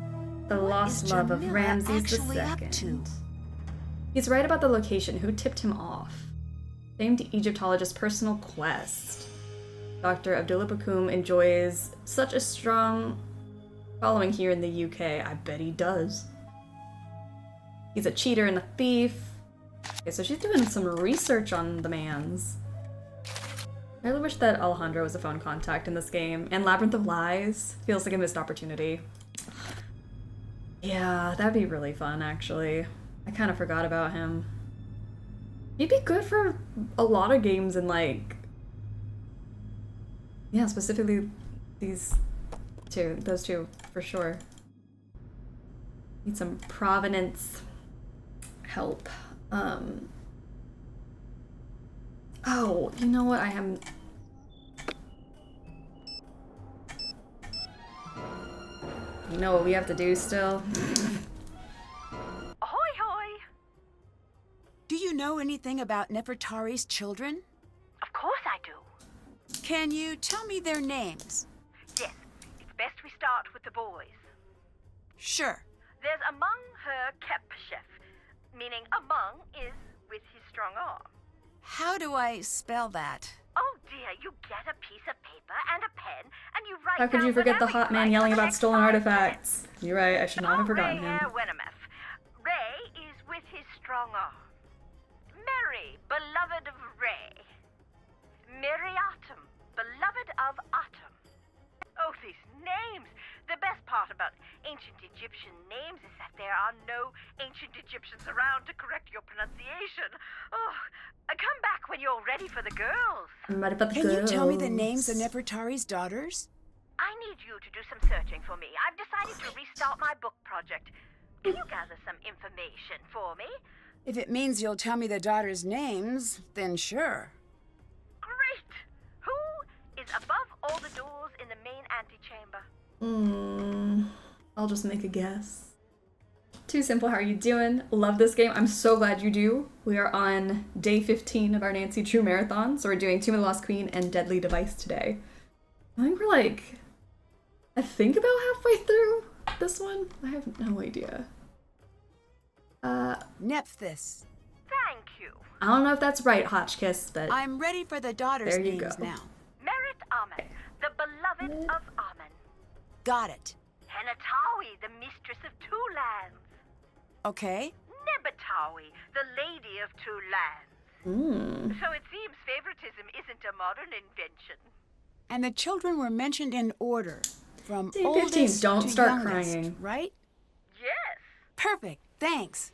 The lost is love of Jamila Ramses actually up II. to? He's right about the location. Who tipped him off? Famed Egyptologist's personal quest. Dr. Abdullah Bakum enjoys such a strong following here in the UK. I bet he does. He's a cheater and a thief. Okay, so she's doing some research on the mans. I really wish that Alejandro was a phone contact in this game. And Labyrinth of Lies feels like a missed opportunity. Yeah, that'd be really fun, actually. I kind of forgot about him. He'd be good for a lot of games and, like... Yeah, specifically those two, for sure. Need some Provenance help. Oh, you know what? You know what we have to do still? Ahoy, hoy! Do you know anything about Nefertari's children? Of course I do. Can you tell me their names? Yes, it's best we start with the boys. Sure. There's among her Kepchef, meaning among is with his strong arm. How do I spell that? Oh dear, you get a piece of paper and a pen, and you write How could down you forget the whatever hot you man like yelling for the about next stolen 5 artifacts? You're right, I should not have forgotten him. Ray Wennemeth. Ray is with his strong arm. Mary, beloved of Ray. Miriatum, beloved of Atum. Oh, these names! The best part about ancient Egyptian names is that there are no ancient Egyptians around to correct your pronunciation. Oh, come back when you're ready for the girls. I'm ready for the Can you tell me the girls. names of Nefertari's daughters? I need you to do some searching for me. I've decided to restart my book project. Can you gather some information for me? If it means you'll tell me the daughters' names, then sure. Great! Who is above all the doors in the main antechamber? I'll just make a guess. Too Simple, how are you doing? Love this game. I'm so glad you do. We are on day 15 of our Nancy Drew marathon, so we're doing Tomb of the Lost Queen and Deadly Device today. I think we're like, about halfway through this one. I have no idea. Nephthys. Thank you. I don't know if that's right, Hotchkiss, but I'm ready for the daughters' There you names go. now. beloved of Amen. Got it. Henatawi, the mistress of two lands. Okay. Nebatawi, the lady of two lands. So it seems favoritism isn't a modern invention. And the children were mentioned in order, from Day 15, oldest don't to start youngest, crying. right? Yes. Perfect. Thanks.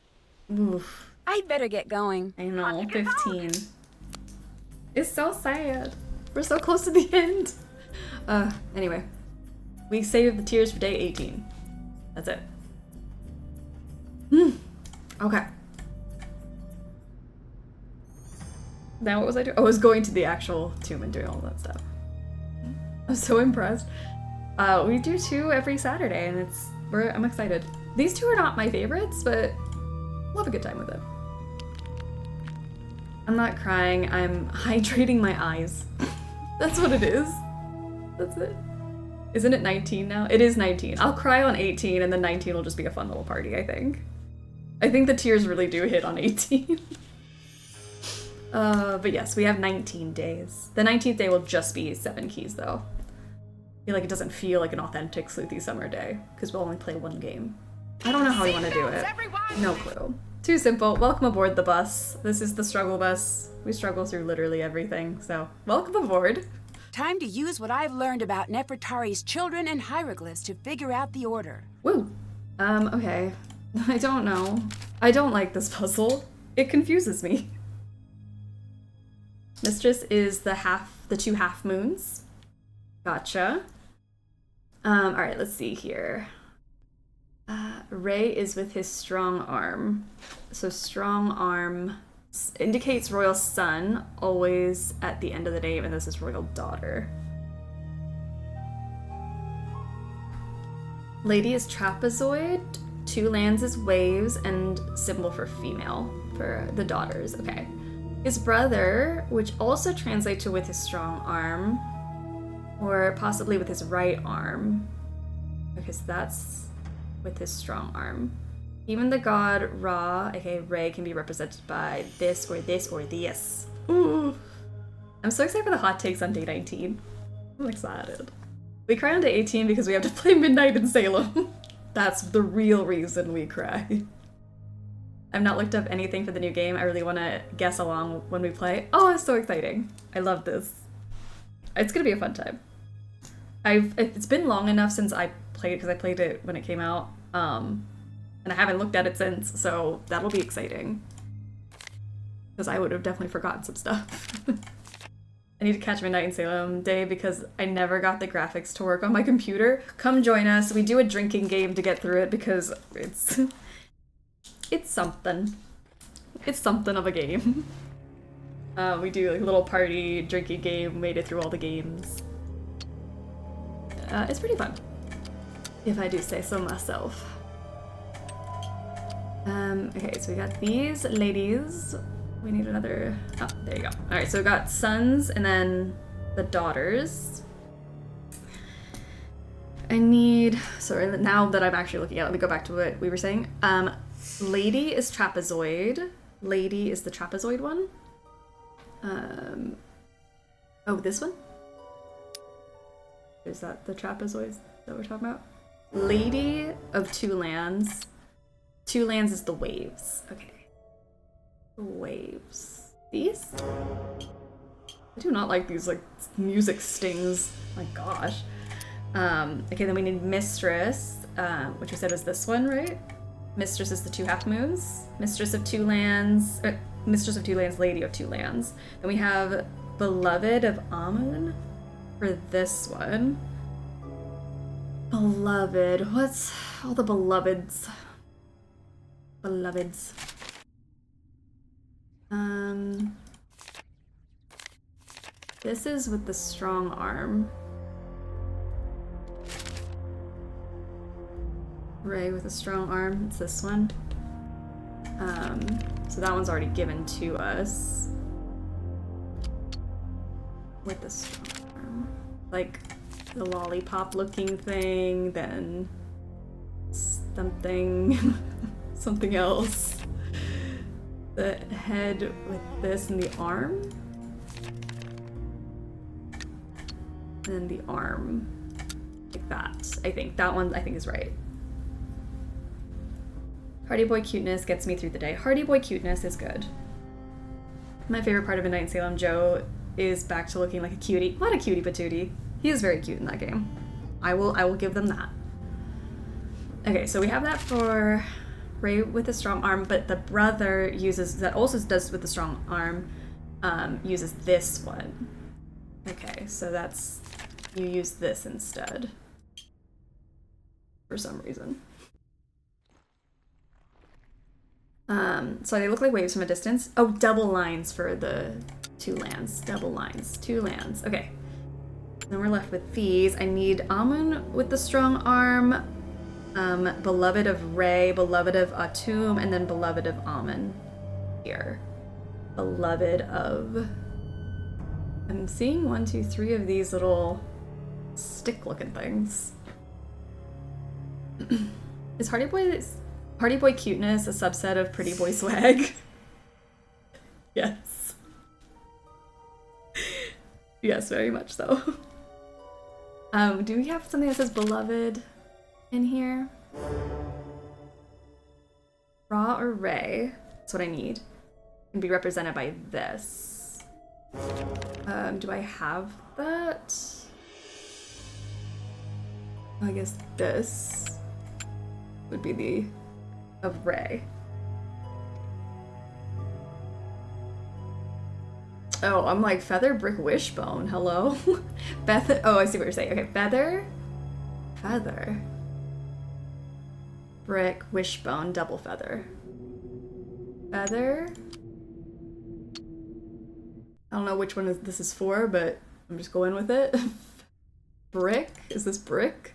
Oof. I'd better get going. I know, How'd you get 15. It's so sad. We're so close to the end. Anyway. We saved the tears for day 18. That's it. Okay. Now what was I doing? Oh, I was going to the actual tomb and doing all that stuff. I'm so impressed. We do 2 every Saturday, and I'm excited. These 2 are not my favorites, but we'll have a good time with it. I'm not crying, I'm hydrating my eyes. That's what it is. That's it. Isn't it 19 now? It is 19. I'll cry on 18, and then 19 will just be a fun little party, I think. I think the tears really do hit on 18. But yes, we have 19 days. The 19th day will just be 7 keys, though. I feel like it doesn't feel like an authentic Sleuthy Summer day, because we'll only play 1 game. I don't know how we want to do it. No clue. Too simple. Welcome aboard the bus. This is the struggle bus. We struggle through literally everything, so welcome aboard. Time to use what I've learned about Nefertari's children and hieroglyphs to figure out the order. Woo. Okay. I don't know. I don't like this puzzle. It confuses me. Mistress is the 2 half moons. Gotcha. Alright, let's see here. Ray is with his strong arm. So strong arm indicates royal son, always at the end of the name, and this is royal daughter. Lady is trapezoid, 2 lands is waves, and symbol for female, for the daughters. Okay. His brother, which also translates to with his strong arm, or possibly with his right arm. Okay, so that's with his strong arm. Even the god Ra, aka Ray, can be represented by this or this or this. Ooh. I'm so excited for the hot takes on day 19. I'm excited. We cry on day 18 because we have to play Midnight in Salem. That's the real reason we cry. I've not looked up anything for the new game. I really want to guess along when we play. Oh, it's so exciting. I love this. It's gonna be a fun time. It's been long enough since I played, because I played it when it came out. And I haven't looked at it since, so that'll be exciting. Because I would have definitely forgotten some stuff. I need to catch Midnight in Salem Day because I never got the graphics to work on my computer. Come join us. We do a drinking game to get through it because it's something. It's something of a game. We do like a little party drinking game, made it through all the games. It's pretty fun, if I do say so myself. Okay, so we got these ladies. We need another, oh, there you go. All right, so we got sons and then the daughters. I need, sorry, now that I'm actually looking at it, let me go back to what we were saying. Lady is trapezoid. Lady is the trapezoid one. Oh, this one? Is that the trapezoid that we're talking about? Lady of 2 lands. 2 lands is the waves. Okay. Waves. These? I do not like these, like, music stings. My gosh. Okay, then we need Mistress, which we said was this one, right? Mistress is the 2 half moons. Mistress of 2 lands. Mistress of 2 lands, Lady of 2 lands. Then we have Beloved of Amun for this one. Beloved. What's all the beloveds? Beloveds. This is with the strong arm. Ray with a strong arm. It's this one. So that one's already given to us. With the strong arm. Like the lollipop looking thing, then something something else. The head with this and the arm. And then the arm. that, I think. That one, I think, is right. Hardy Boy cuteness gets me through the day. Hardy Boy cuteness is good. My favorite part of A Night in Salem, Joe is back to looking like a cutie. What a cutie patootie. He is very cute in that game. I will give them that. Okay, so we have that for Ray with a strong arm, but the brother uses, that also does with the strong arm, uses this one. Okay, so that's, you use this instead. For some reason. So they look like waves from a distance. Oh, double lines for the 2 lands. Double lines. 2 lands. Okay. Then we're left with these. I need Amun with the strong arm, Beloved of Ray, Beloved of Atum, and then Beloved of Amun here. Beloved of... I'm seeing 1, 2, 3 of these little stick-looking things. Is Hardy Boy cuteness a subset of Pretty Boy swag? Yes. Yes, very much so. Do we have something that says beloved in here? Ra or Ray? That's what I need. Can be represented by this. Do I have that? I guess this would be the of Ray. Oh, I'm like Feather, Brick, Wishbone. Hello? Beth. Oh, I see what you're saying. Okay, Feather, Brick, Wishbone, double Feather. Feather. I don't know which one this is for, but I'm just going with it. Brick. Is this Brick?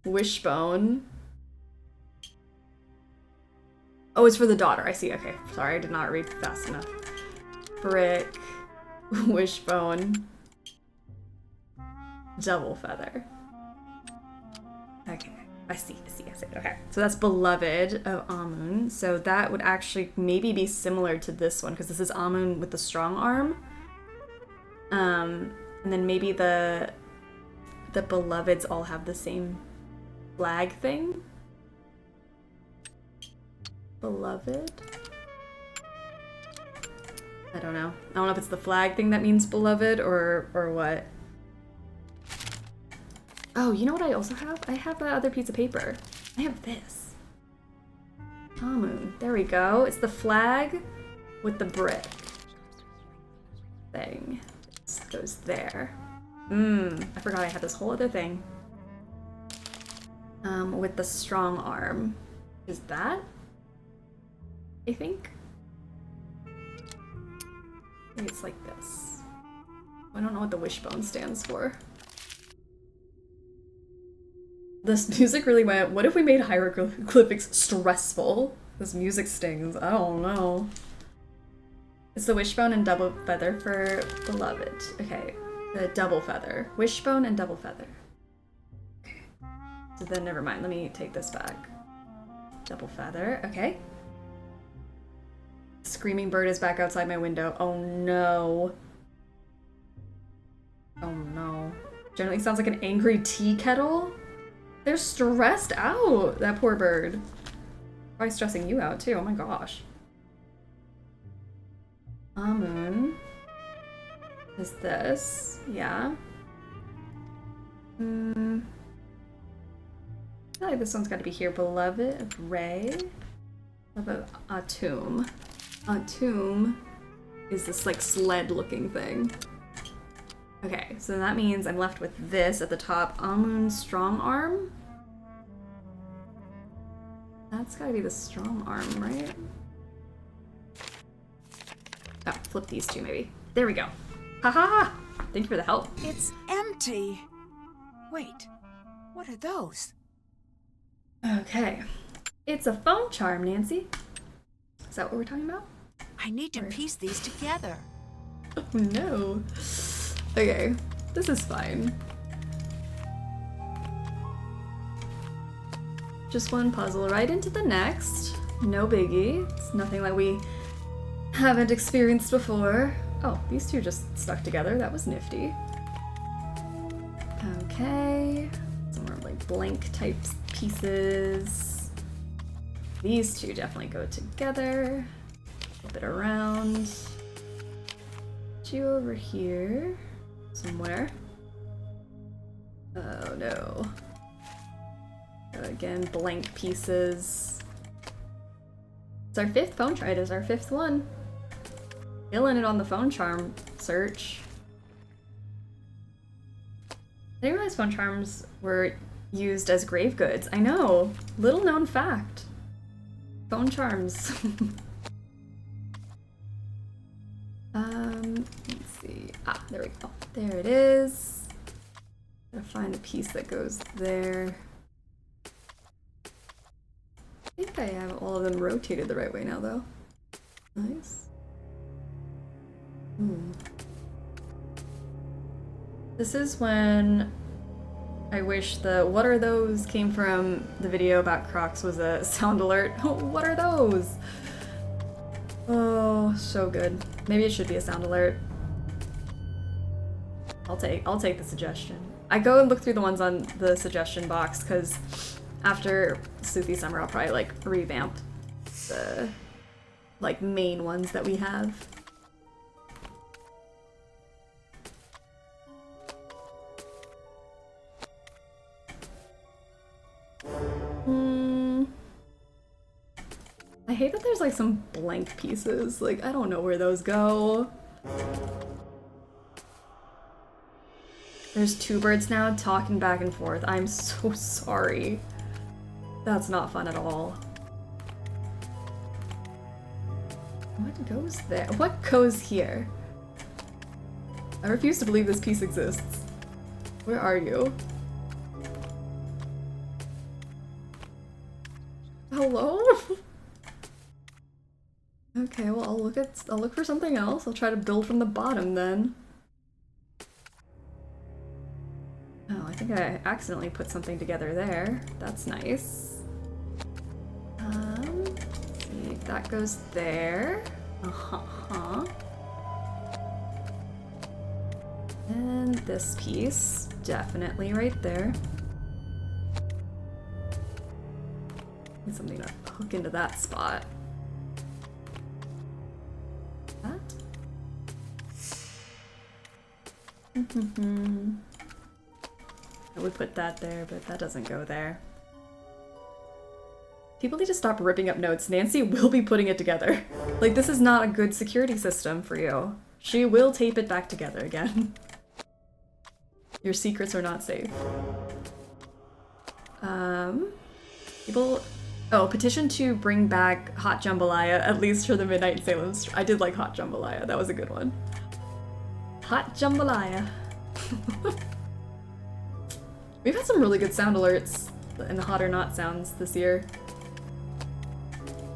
Wishbone. Oh, it's for the daughter. I see. Okay. Sorry, I did not read fast enough. Brick. Wishbone. Double Feather. Okay. I see. Okay. So that's Beloved of Amun. So that would actually maybe be similar to this one, because this is Amun with the strong arm. And then maybe the Beloveds all have the same flag thing. Beloved? I don't know. I don't know if it's the flag thing that means beloved or what. Oh, you know what I also have? I have that other piece of paper. I have this. Amun. There we go. It's the flag with the brick thing. It goes there. I forgot I had this whole other thing. With the strong arm. Is that? I think? Maybe it's like this. I don't know what the wishbone stands for. This music really went, what if we made hieroglyphics stressful? This music stings. I don't know. It's the wishbone and double feather for beloved. Okay, the double feather. Wishbone and double feather. Okay. So then never mind, let me take this back. Double feather, okay. Screaming bird is back outside my window. Oh no. Oh no. Generally sounds like an angry tea kettle. They're stressed out, that poor bird. Probably stressing you out too, oh my gosh. Amun. Is this? Yeah. I feel like this one's gotta be here. Beloved of Ray. Of Atum. Atum is this like sled looking thing. Okay, so that means I'm left with this at the top. Amun's strong arm? That's gotta be the strong arm, right? Oh, flip these two maybe. There we go. Ha ha ha! Thank you for the help. It's empty. Wait, what are those? Okay. It's a phone charm, Nancy. Is that what we're talking about? I need to piece these together. Oh no. Okay, this is fine. Just one puzzle right into the next. No biggie. It's nothing like we haven't experienced before. Oh, these two just stuck together. That was nifty. Okay. blank type pieces. These two definitely go together. Flip it around. Put you over here somewhere. Oh no. Again, blank pieces. It's our 5th phone try. It is our 5th one. Killing it on the phone charm search. I didn't realize phone charms were used as grave goods. I know. Little known fact. Phone charms. Let's see. Ah, there we go. There it is. Gotta find the piece that goes there. I think I have all of them rotated the right way now, though. Nice. This is when I wish the "what are those" came from the video about Crocs was a sound alert. Oh, what are those? Oh, so good. Maybe it should be a sound alert. I'll take the suggestion. I go and look through the ones on the suggestion box because after Sleuthy Summer I'll probably like revamp the like main ones that we have. I hate that there's like some blank pieces. Like, I don't know where those go. There's 2 birds now talking back and forth. I'm so sorry. That's not fun at all. What goes there? What goes here? I refuse to believe this piece exists. Where are you? Hello? Okay, well I'll look for something else. I'll try to build from the bottom then. Oh, I think I accidentally put something together there. That's nice. Let's see, that goes there. And this piece, definitely right there. Need something to hook into that spot. That? I would put that there, but that doesn't go there. People need to stop ripping up notes. Nancy will be putting it together. Like, this is not a good security system for you. She will tape it back together again. Your secrets are not safe. People... Oh, petition to bring back Hot Jambalaya, at least for the Midnight in Salem. I did like Hot Jambalaya. That was a good one. Hot Jambalaya. We've had some really good sound alerts and hot or not sounds this year.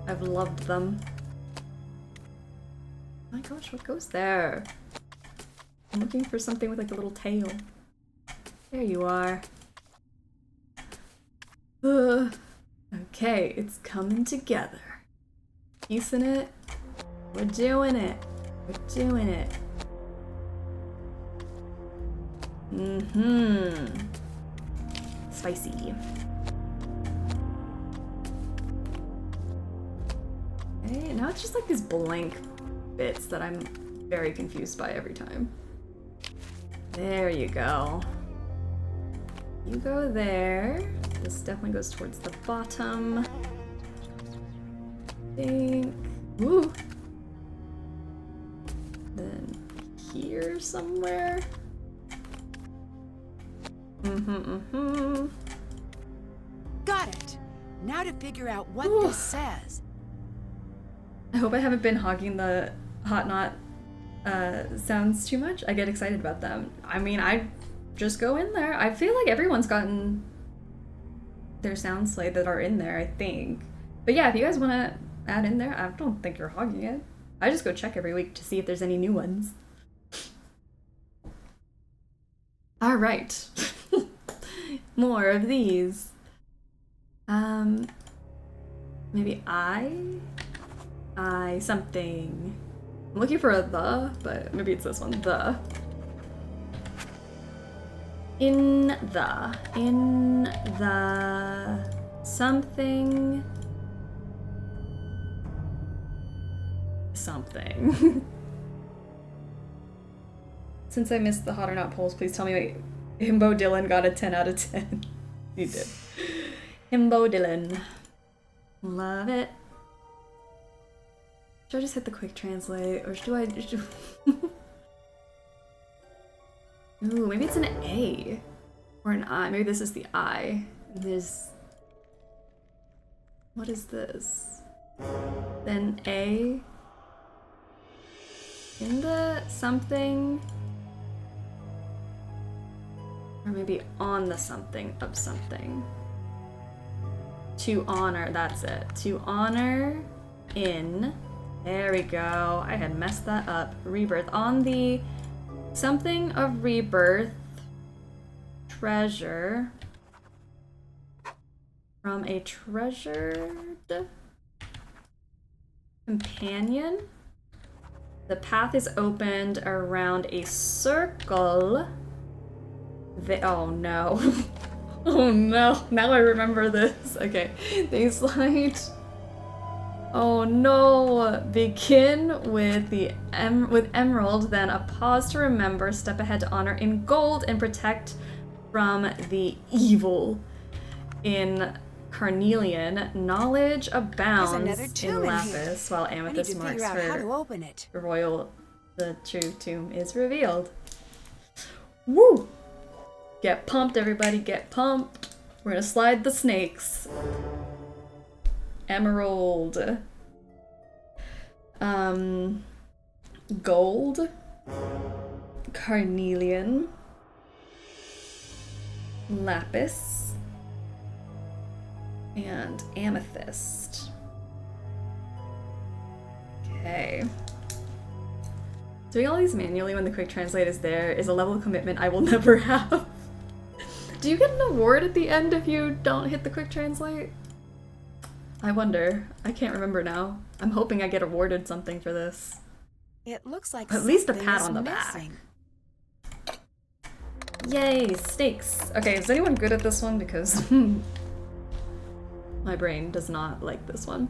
I've loved them. My gosh, what goes there? I'm looking for something with like a little tail. There you are. Okay, it's coming together. Piecing it. We're doing it. We're doing it. Spicy. Okay, now it's just like these blank bits that I'm very confused by every time. There you go. You go there. This definitely goes towards the bottom. I think. Ooh. Then here somewhere. Got it. Now to figure out what this says. I hope I haven't been hogging the hot knot sounds too much. I get excited about them. I mean, I just go in there. I feel like everyone's gotten their sound slate that are in there, I think. But yeah, if you guys want to add in there, I don't think you're hogging it. I just go check every week to see if there's any new ones. All right. More of these. Maybe I something. I'm looking for a the, but maybe it's this one, the. In the something. Since I missed the hot or not polls, please tell me Himbo Dylan got a 10 out of 10. He did. Himbo Dylan. Love it. Should I just hit the quick translate, or do I? Ooh, maybe it's an A or an I. Maybe this is the I. There's. What is this? Then A. In the something. Or maybe on the something of something. To honor, that's it. To honor in. There we go. I had messed that up. Rebirth. On the something of rebirth. Treasure. From a treasured companion. The path is opened around a circle. Oh no. Oh no. Now I remember this. Okay. They slide. Oh no. Begin with the emerald, then a pause to remember, step ahead to honor in gold, and protect from the evil. In carnelian, knowledge abounds in lapis, while amethyst marks her royal. The true tomb is revealed. Woo! Get pumped, everybody, get pumped. We're gonna slide the snakes. Emerald. Gold. Carnelian. Lapis. And amethyst. Okay. Doing all these manually when the quick translate is there is a level of commitment I will never have. Do you get an award at the end if you don't hit the quick translate? I wonder. I can't remember now. I'm hoping I get awarded something for this. It looks like at least a pat on the back. Yay, stakes. Okay, is anyone good at this one? Because my brain does not like this one.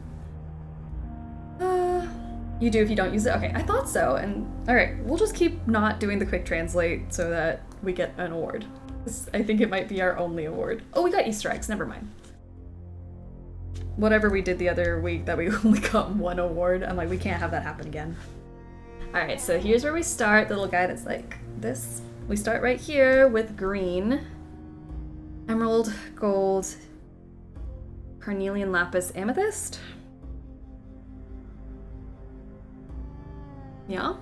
You do if you don't use it? Okay, I thought so. And alright, we'll just keep not doing the quick translate so that we get an award. I think it might be our only award. Oh, we got Easter eggs, never mind. Whatever we did the other week that we only got one award, I'm like, we can't have that happen again. Alright, so here's where we start, the little guy that's like this. We start right here with green. Emerald, gold, carnelian, lapis, amethyst. Yeah?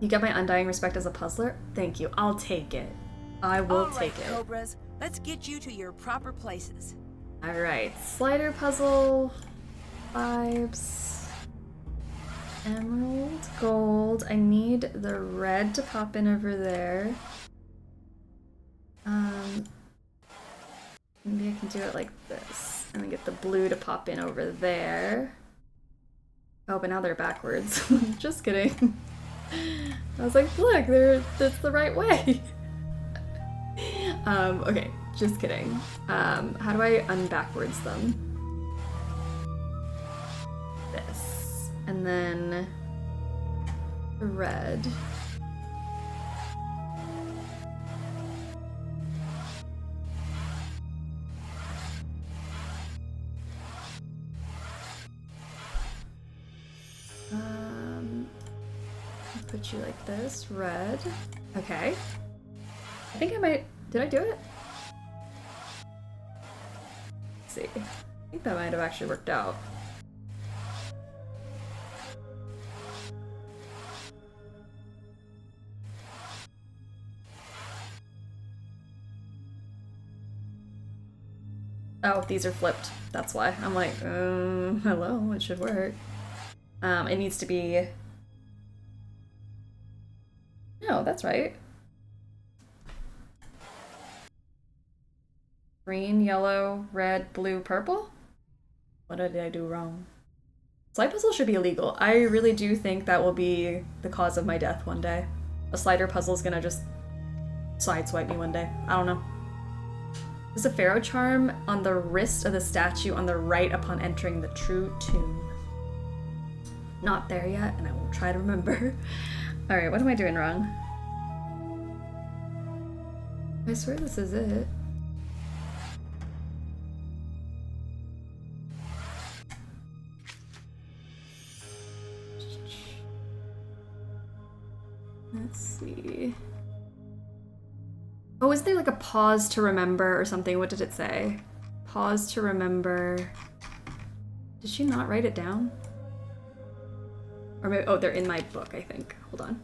You get my undying respect as a puzzler? Thank you. I'll take it. I will take it. Cobras, let's get you to your proper places. Alright. Slider puzzle vibes. Emerald, gold. I need the red to pop in over there. Maybe I can do it like this. And then get the blue to pop in over there. Oh, but now they're backwards. Just kidding. I was like, look, that's the right way. Okay, just kidding. How do I unbackwards them? This. And then red. Put you like this, red. Okay. I think I might, did I do it? Let's see. I think that might have actually worked out. Oh, these are flipped. That's why. I'm like, hello, it should work. It needs to be... No, that's right. Green, yellow, red, blue, purple? What did I do wrong? Slide puzzle should be illegal. I really do think that will be the cause of my death one day. a slider puzzle is gonna just sideswipe me one day. I don't know. There's a pharaoh charm on the wrist of the statue on the right upon entering the true tomb. Not there yet, and I will try to remember. Alright, what am I doing wrong? I swear this is it. Let's see. Oh, is there like a pause to remember or something? What did it say? Pause to remember. Did she not write it down? Or maybe, oh, they're in my book, I think. Hold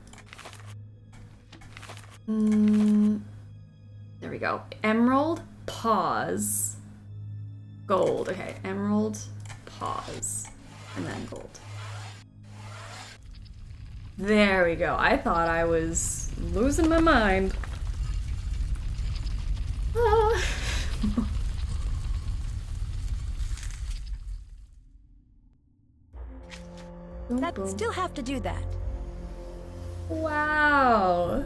on. There we go. Emerald, pause, gold. Okay, emerald, pause, and then gold. There we go. I thought I was losing my mind. Ah. That still have to do that. Wow.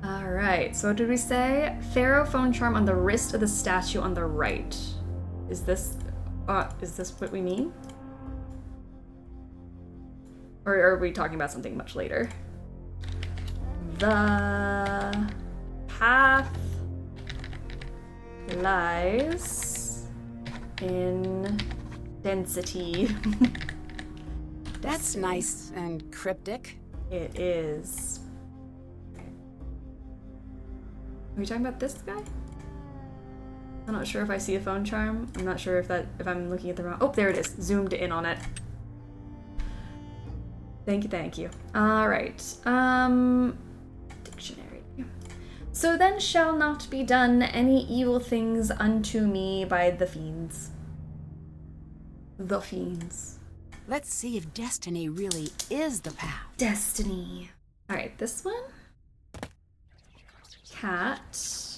Alright, so what did we say? Pharaoh phone charm on the wrist of the statue on the right. Is this what we mean? Or are we talking about something much later? The path lies in density. That's nice and cryptic. It is. Are we talking about this guy? I'm not sure if I see a phone charm. I'm not sure if I'm looking at the wrong. Oh, there it is. Zoomed in on it. Thank you, thank you. All right. Dictionary. So then shall not be done any evil things unto me by the fiends. The fiends. Let's see if destiny really is the path. Destiny. All right, this one. Cat.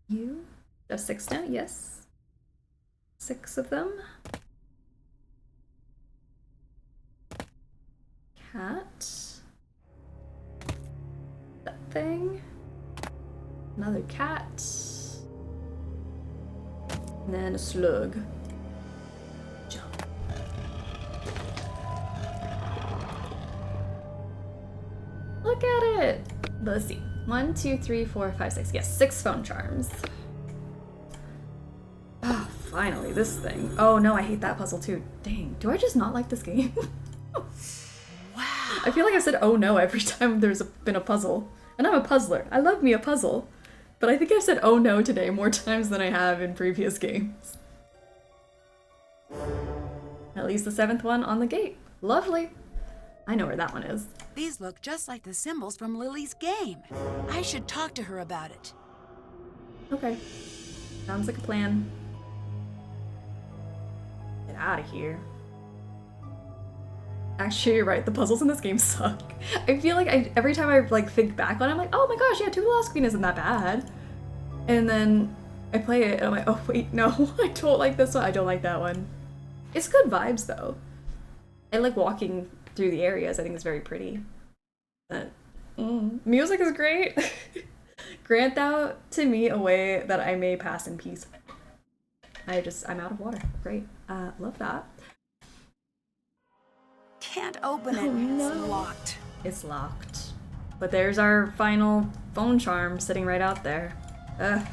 You have 6 now, yes. 6 of them. Cat. That thing. Another cat. And then a slug. Jump. Look at it! Let's see. 1, 2, 3, 4, 5, 6. Yes, 6 phone charms. Oh, finally, this thing. Oh no, I hate that puzzle too. Dang, do I just not like this game? Wow. I feel like I've said oh no every time there's been a puzzle. And I'm a puzzler. I love me a puzzle. But I think I've said oh no today more times than I have in previous games. At least the 7th one on the gate. Lovely. I know where that one is. These look just like the symbols from Lily's game. I should talk to her about it. Okay. Sounds like a plan. Get out of here. Actually, you're right. The puzzles in this game suck. I feel like every time I think back on it, I'm like, oh my gosh, yeah, Two Lost Queen isn't that bad. And then I play it and I'm like, oh wait, no, I don't like this one. I don't like that one. It's good vibes though. I like walking through the areas. I think it's very pretty. Music is great. Grant thou to me a way that I may pass in peace. I'm out of water. Great. Love that. Can't open it. Oh, no. It's locked. It's locked. But there's our final phone charm sitting right out there. I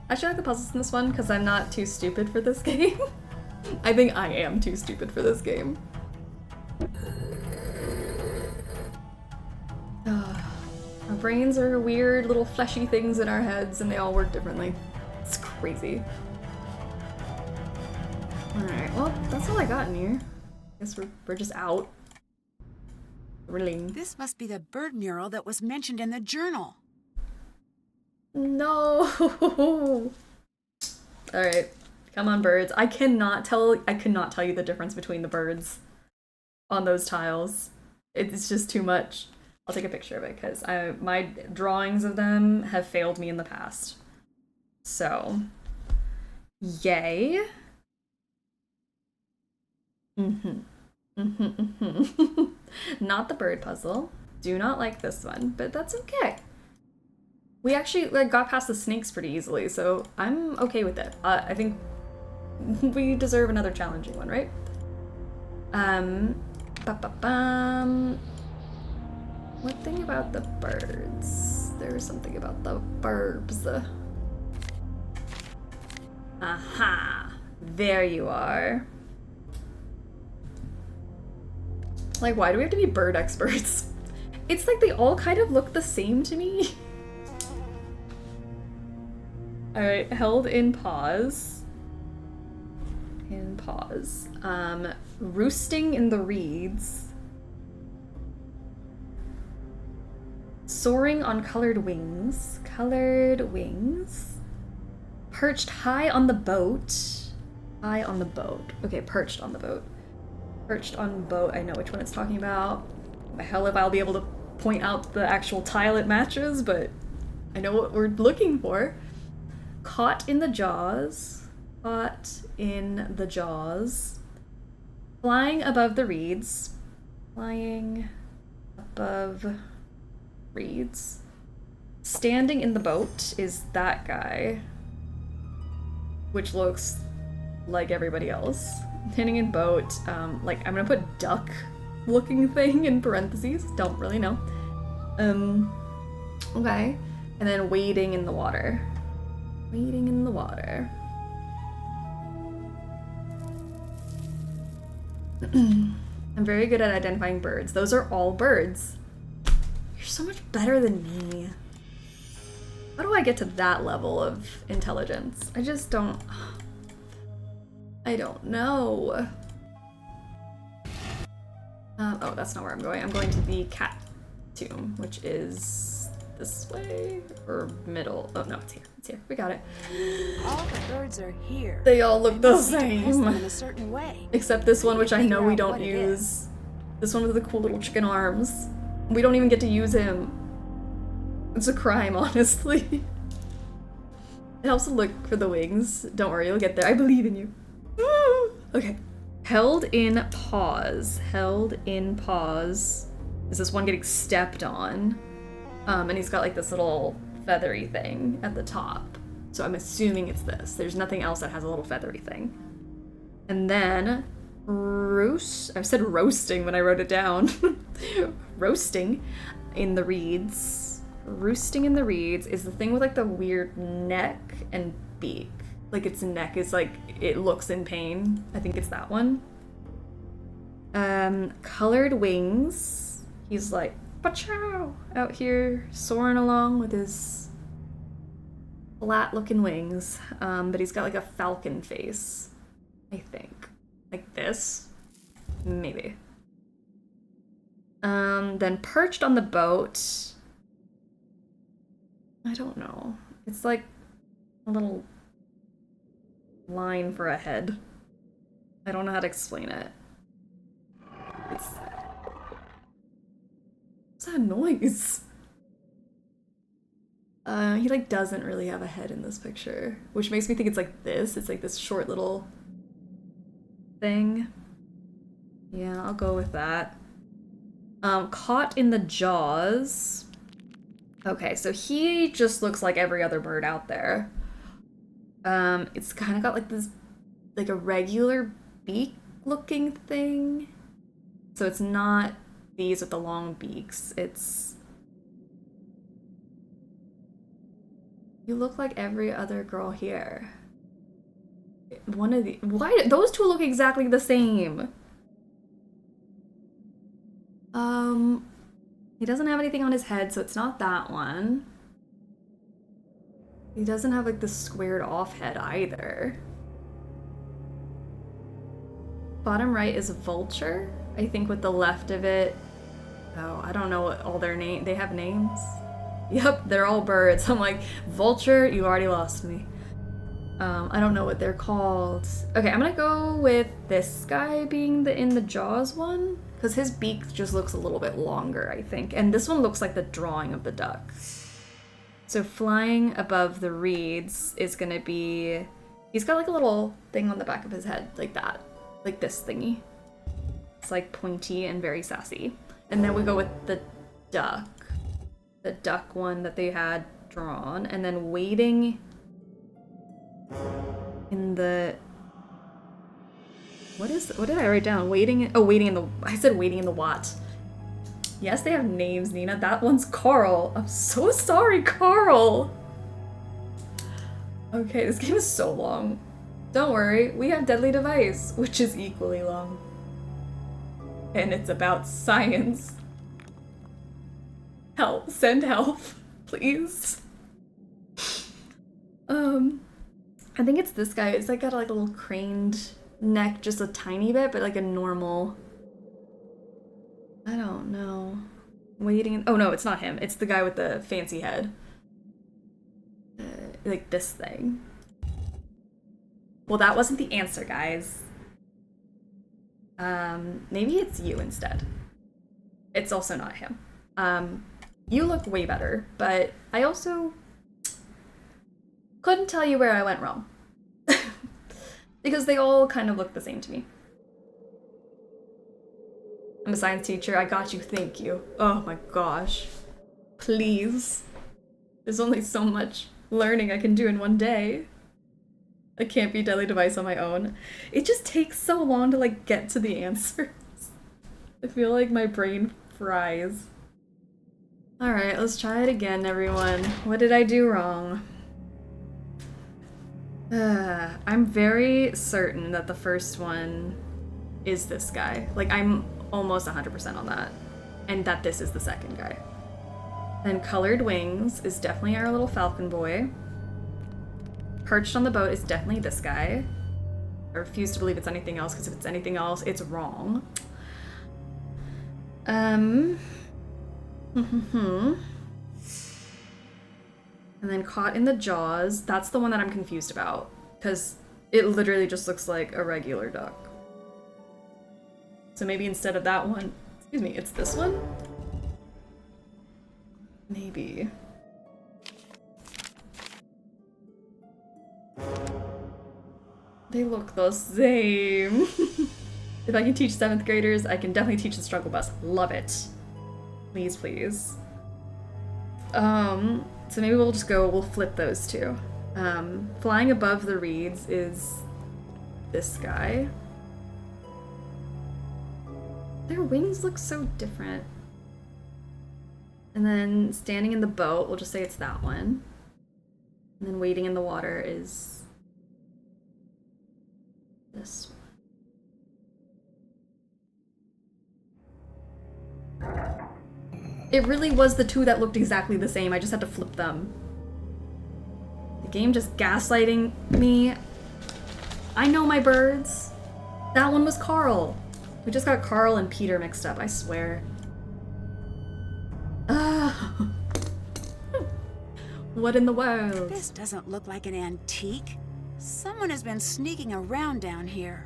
actually like the puzzles in this one because I'm not too stupid for this game. I think I am too stupid for this game. Our brains are weird little fleshy things in our heads and they all work differently. It's crazy. Alright, well, that's all I got in here. Guess we're just out. Really. This must be the bird mural that was mentioned in the journal. No. Alright. Come on, birds. I could not tell you the difference between the birds on those tiles. It's just too much. I'll take a picture of it because my drawings of them have failed me in the past. So, yay. Not the bird puzzle. Do not like this one, but that's okay. We actually like got past the snakes pretty easily, so I'm okay with it. I think we deserve another challenging one, right? What thing about the birds? There's something about the burbs. Aha! There you are. Like, why do we have to be bird experts? It's like they all kind of look the same to me. Alright, held in pause. In pause. Roosting in the reeds. Soaring on colored wings. Colored wings. Perched high on the boat. High on the boat. Okay, perched on the boat. Perched on boat. I know which one it's talking about. The hell if I'll be able to point out the actual tile it matches, but I know what we're looking for. Caught in the jaws. Caught in the jaws. Flying above the reeds. Flying above reeds. Standing in the boat is that guy, which looks like everybody else. Standing in boat, like I'm gonna put duck looking thing in parentheses, don't really know. Okay, and then wading in the water. Wading in the water. I'm very good at identifying birds. Those are all birds. You're so much better than me. How do I get to that level of intelligence? I just don't... I don't know. Oh, that's not where I'm going. I'm going to the cat tomb, which is this way or middle. Oh no, it's here. It's here. We got it. All the birds are here. They all look the Test them same. in a certain way. Except this one, which I know we Figure out don't what it use. This one with the cool little chicken arms. We don't even get to use him. It's a crime, honestly. It helps to look for the wings. Don't worry, you'll get there. I believe in you. Okay. Held in pause. Held in pause. Is this one getting stepped on? And he's got like this little feathery thing at the top. So I'm assuming it's this. There's nothing else that has a little feathery thing. And then I said roasting when I wrote it down. Roasting in the reeds. Roosting in the reeds is the thing with like the weird neck and beak. Like its neck is like, it looks in pain. I think it's that one. Colored wings. He's like, pachow, out here soaring along with his flat looking wings. But he's got like a falcon face, I think. Like this? Maybe. Then perched on the boat. I don't know. It's like a little line for a head. I don't know how to explain it. What's that noise? He like doesn't really have a head in this picture, which makes me think it's like this. It's like this short little thing. Yeah, I'll go with that. Caught in the jaws. Okay, so he just looks like every other bird out there. It's kind of got like this, like a regular beak looking thing. So it's not these with the long beaks. It's... You look like every other girl here. One of the... Why? Those two look exactly the same. He doesn't have anything on his head, so it's not that one. He doesn't have like the squared off head either. Bottom right is vulture, I think, with the left of it. Oh, I don't know what all their name. They have names. Yep, they're all birds. I'm like, vulture, you already lost me. I don't know what they're called. Okay, I'm gonna go with this guy being in the jaws one, because his beak just looks a little bit longer, I think. And this one looks like the drawing of the duck. So flying above the reeds is gonna be... He's got like a little thing on the back of his head, like that. Like this thingy. It's like pointy and very sassy. And then we go with the duck. The duck one that they had drawn. And then waiting in the... What did I write down? Waiting in the... I said waiting in the what? Yes, they have names, Nina. That one's Carl. I'm so sorry, Carl. Okay, this game is so long. Don't worry, we have Deadly Device, which is equally long. And it's about science. Help, send help, please. I think it's this guy. It's like got like a little craned neck, just a tiny bit, but like a normal. I don't know. Waiting. Oh no, it's not him. It's the guy with the fancy head. Like this thing. Well, that wasn't the answer, guys. Maybe it's you instead. It's also not him. You look way better, but I also couldn't tell you where I went wrong. Because they all kind of look the same to me. I'm a science teacher. I got you. Thank you. Oh my gosh. Please. There's only so much learning I can do in one day. I can't be Deadly Device on my own. It just takes so long to like get to the answers. I feel like my brain fries. Alright, let's try it again, everyone. What did I do wrong? I'm very certain that the first one is this guy. Like, I'm almost 100% on that. And that this is the second guy. Then Colored Wings is definitely our little falcon boy. Perched on the boat is definitely this guy. I refuse to believe it's anything else, because if it's anything else, it's wrong. And then Caught in the Jaws, that's the one that I'm confused about, because it literally just looks like a regular duck. So maybe instead of that one, excuse me, it's this one? Maybe. They look the same. If I can teach 7th graders, I can definitely teach the struggle bus. Love it. Please, please. So maybe we'll flip those two. Flying Above the Reeds is this guy. Their wings look so different. And then Standing in the Boat, we'll just say it's that one. And then Waiting in the Water is this one. It really was the two that looked exactly the same. I just had to flip them. The game just gaslighting me. I know my birds. That one was Carl. We just got Carl and Peter mixed up, I swear. What in the world? This doesn't look like an antique. Someone has been sneaking around down here.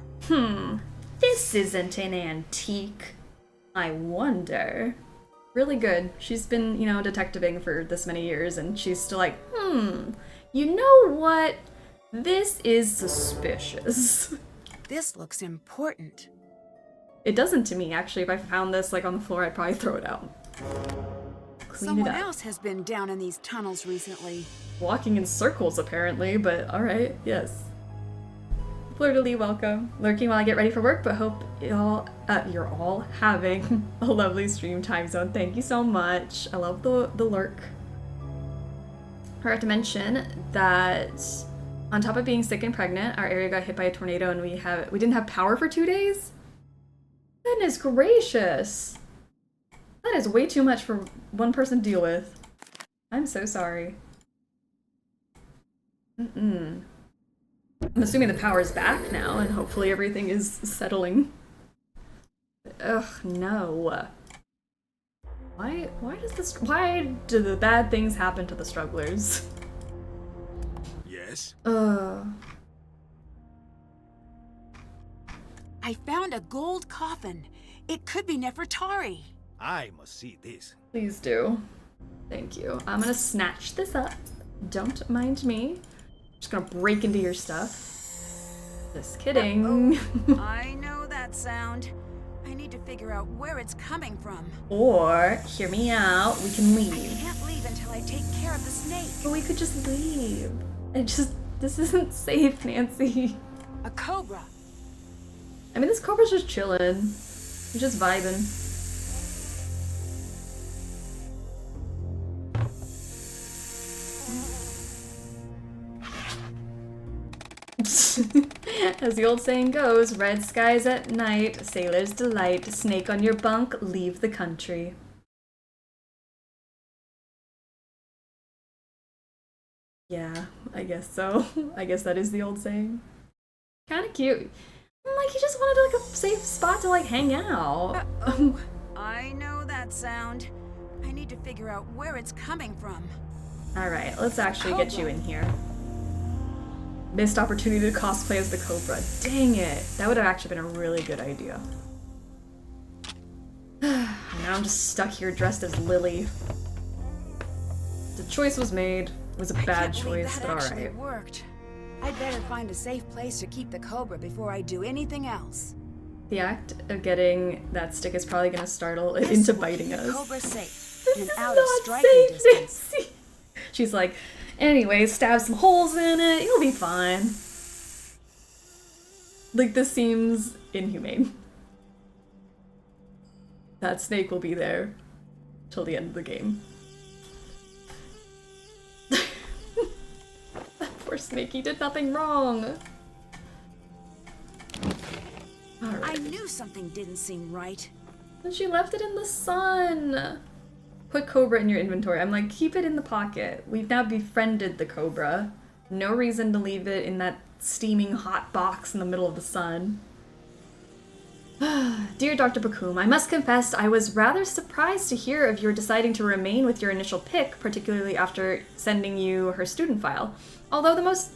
This isn't an antique. I wonder. Really good. She's been, detectiving for this many years, and she's still like, you know what? This is suspicious. This looks important. It doesn't to me, actually. If I found this, on the floor, I'd probably throw it out. Clean Someone it up. else has been down in these tunnels recently. Walking in circles, apparently, but alright, yes. Flirtily welcome. Lurking while I get ready for work, but hope you're all having a lovely stream time zone. Thank you so much. I love the lurk. I forgot to mention that on top of being sick and pregnant, our area got hit by a tornado and we didn't have power for 2 days? Goodness gracious. That is way too much for one person to deal with. I'm so sorry. I'm assuming the power's back now, and hopefully everything is settling. Ugh, no. Why do the bad things happen to the strugglers? Yes? I found a gold coffin. It could be Nefertari. I must see this. Please do. Thank you. I'm gonna snatch this up. Don't mind me. Just gonna break into your stuff. Just kidding. I know that sound. I need to figure out where it's coming from. Or, hear me out, we can I leave. can't leave until I take care of the snake. But we could just leave. This isn't safe, Nancy. A cobra. I mean, this cobra's just chilling. He's just vibing. As the old saying goes, red skies at night, sailor's delight, snake on your bunk, leave the country. Yeah, I guess so. I guess that is the old saying. Kind of cute. Like, he just wanted like a safe spot to like hang out. Oh, I know that sound. I need to figure out where it's coming from. Alright, let's actually get you in here. Missed opportunity to cosplay as the Cobra. Dang it. That would have actually been a really good idea. Now I'm just stuck here dressed as Lily. The choice was made. It was a bad choice, but alright. It worked. I'd better find a safe place to keep the Cobra before I do anything else. The act of getting that stick is probably going to startle it into biting us. Cobra safe This and is out not of striking safe, distance. Nancy. She's like, anyway, stab some holes in it, you'll be fine. Like, this seems inhumane. That snake will be there till the end of the game. That poor snake, he did nothing wrong. Alright. I knew something didn't seem right. And she left it in the sun. Put Cobra in your inventory. I'm like, keep it in the pocket. We've now befriended the Cobra. No reason to leave it in that steaming hot box in the middle of the sun. Dear Dr. Bakum, I must confess I was rather surprised to hear of your deciding to remain with your initial pick, particularly after sending you her student file. Although the most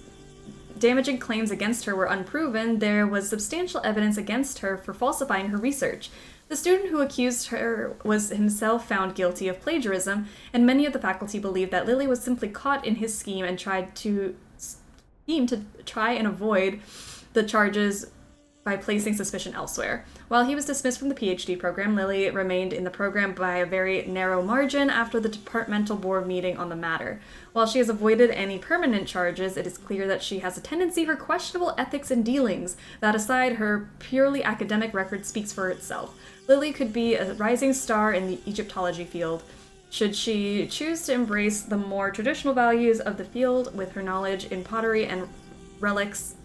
damaging claims against her were unproven, there was substantial evidence against her for falsifying her research. The student who accused her was himself found guilty of plagiarism, and many of the faculty believed that Lily was simply caught in his scheme and tried to try and avoid the charges by placing suspicion elsewhere. While he was dismissed from the PhD program, Lily remained in the program by a very narrow margin after the departmental board meeting on the matter. While she has avoided any permanent charges, it is clear that she has a tendency for questionable ethics and dealings. That aside, her purely academic record speaks for itself. Lily could be a rising star in the Egyptology field, should she choose to embrace the more traditional values of the field with her knowledge in pottery and relics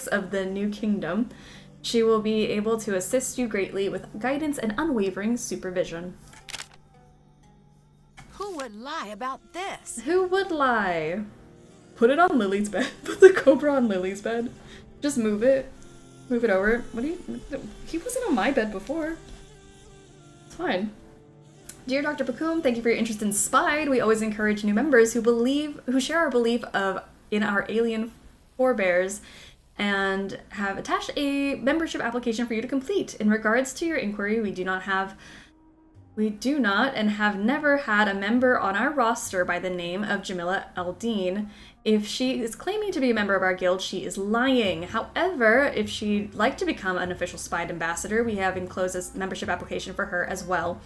of the New Kingdom. She will be able to assist you greatly with guidance and unwavering supervision. Who would lie about this? Who would lie? Put it on Lily's bed. Put the Cobra on Lily's bed. Just move it. Move it over. What do you... He wasn't on my bed before. It's fine. Dear Dr. Bakum, thank you for your interest in Spied. We always encourage new members who share our belief in our alien forebears and have attached a membership application for you to complete. In regards to your inquiry, we do not and have never had a member on our roster by the name of Jamila Aldine. If she is claiming to be a member of our guild, she is lying. However, if she'd like to become an official Spied ambassador, we have enclosed a membership application for her as well.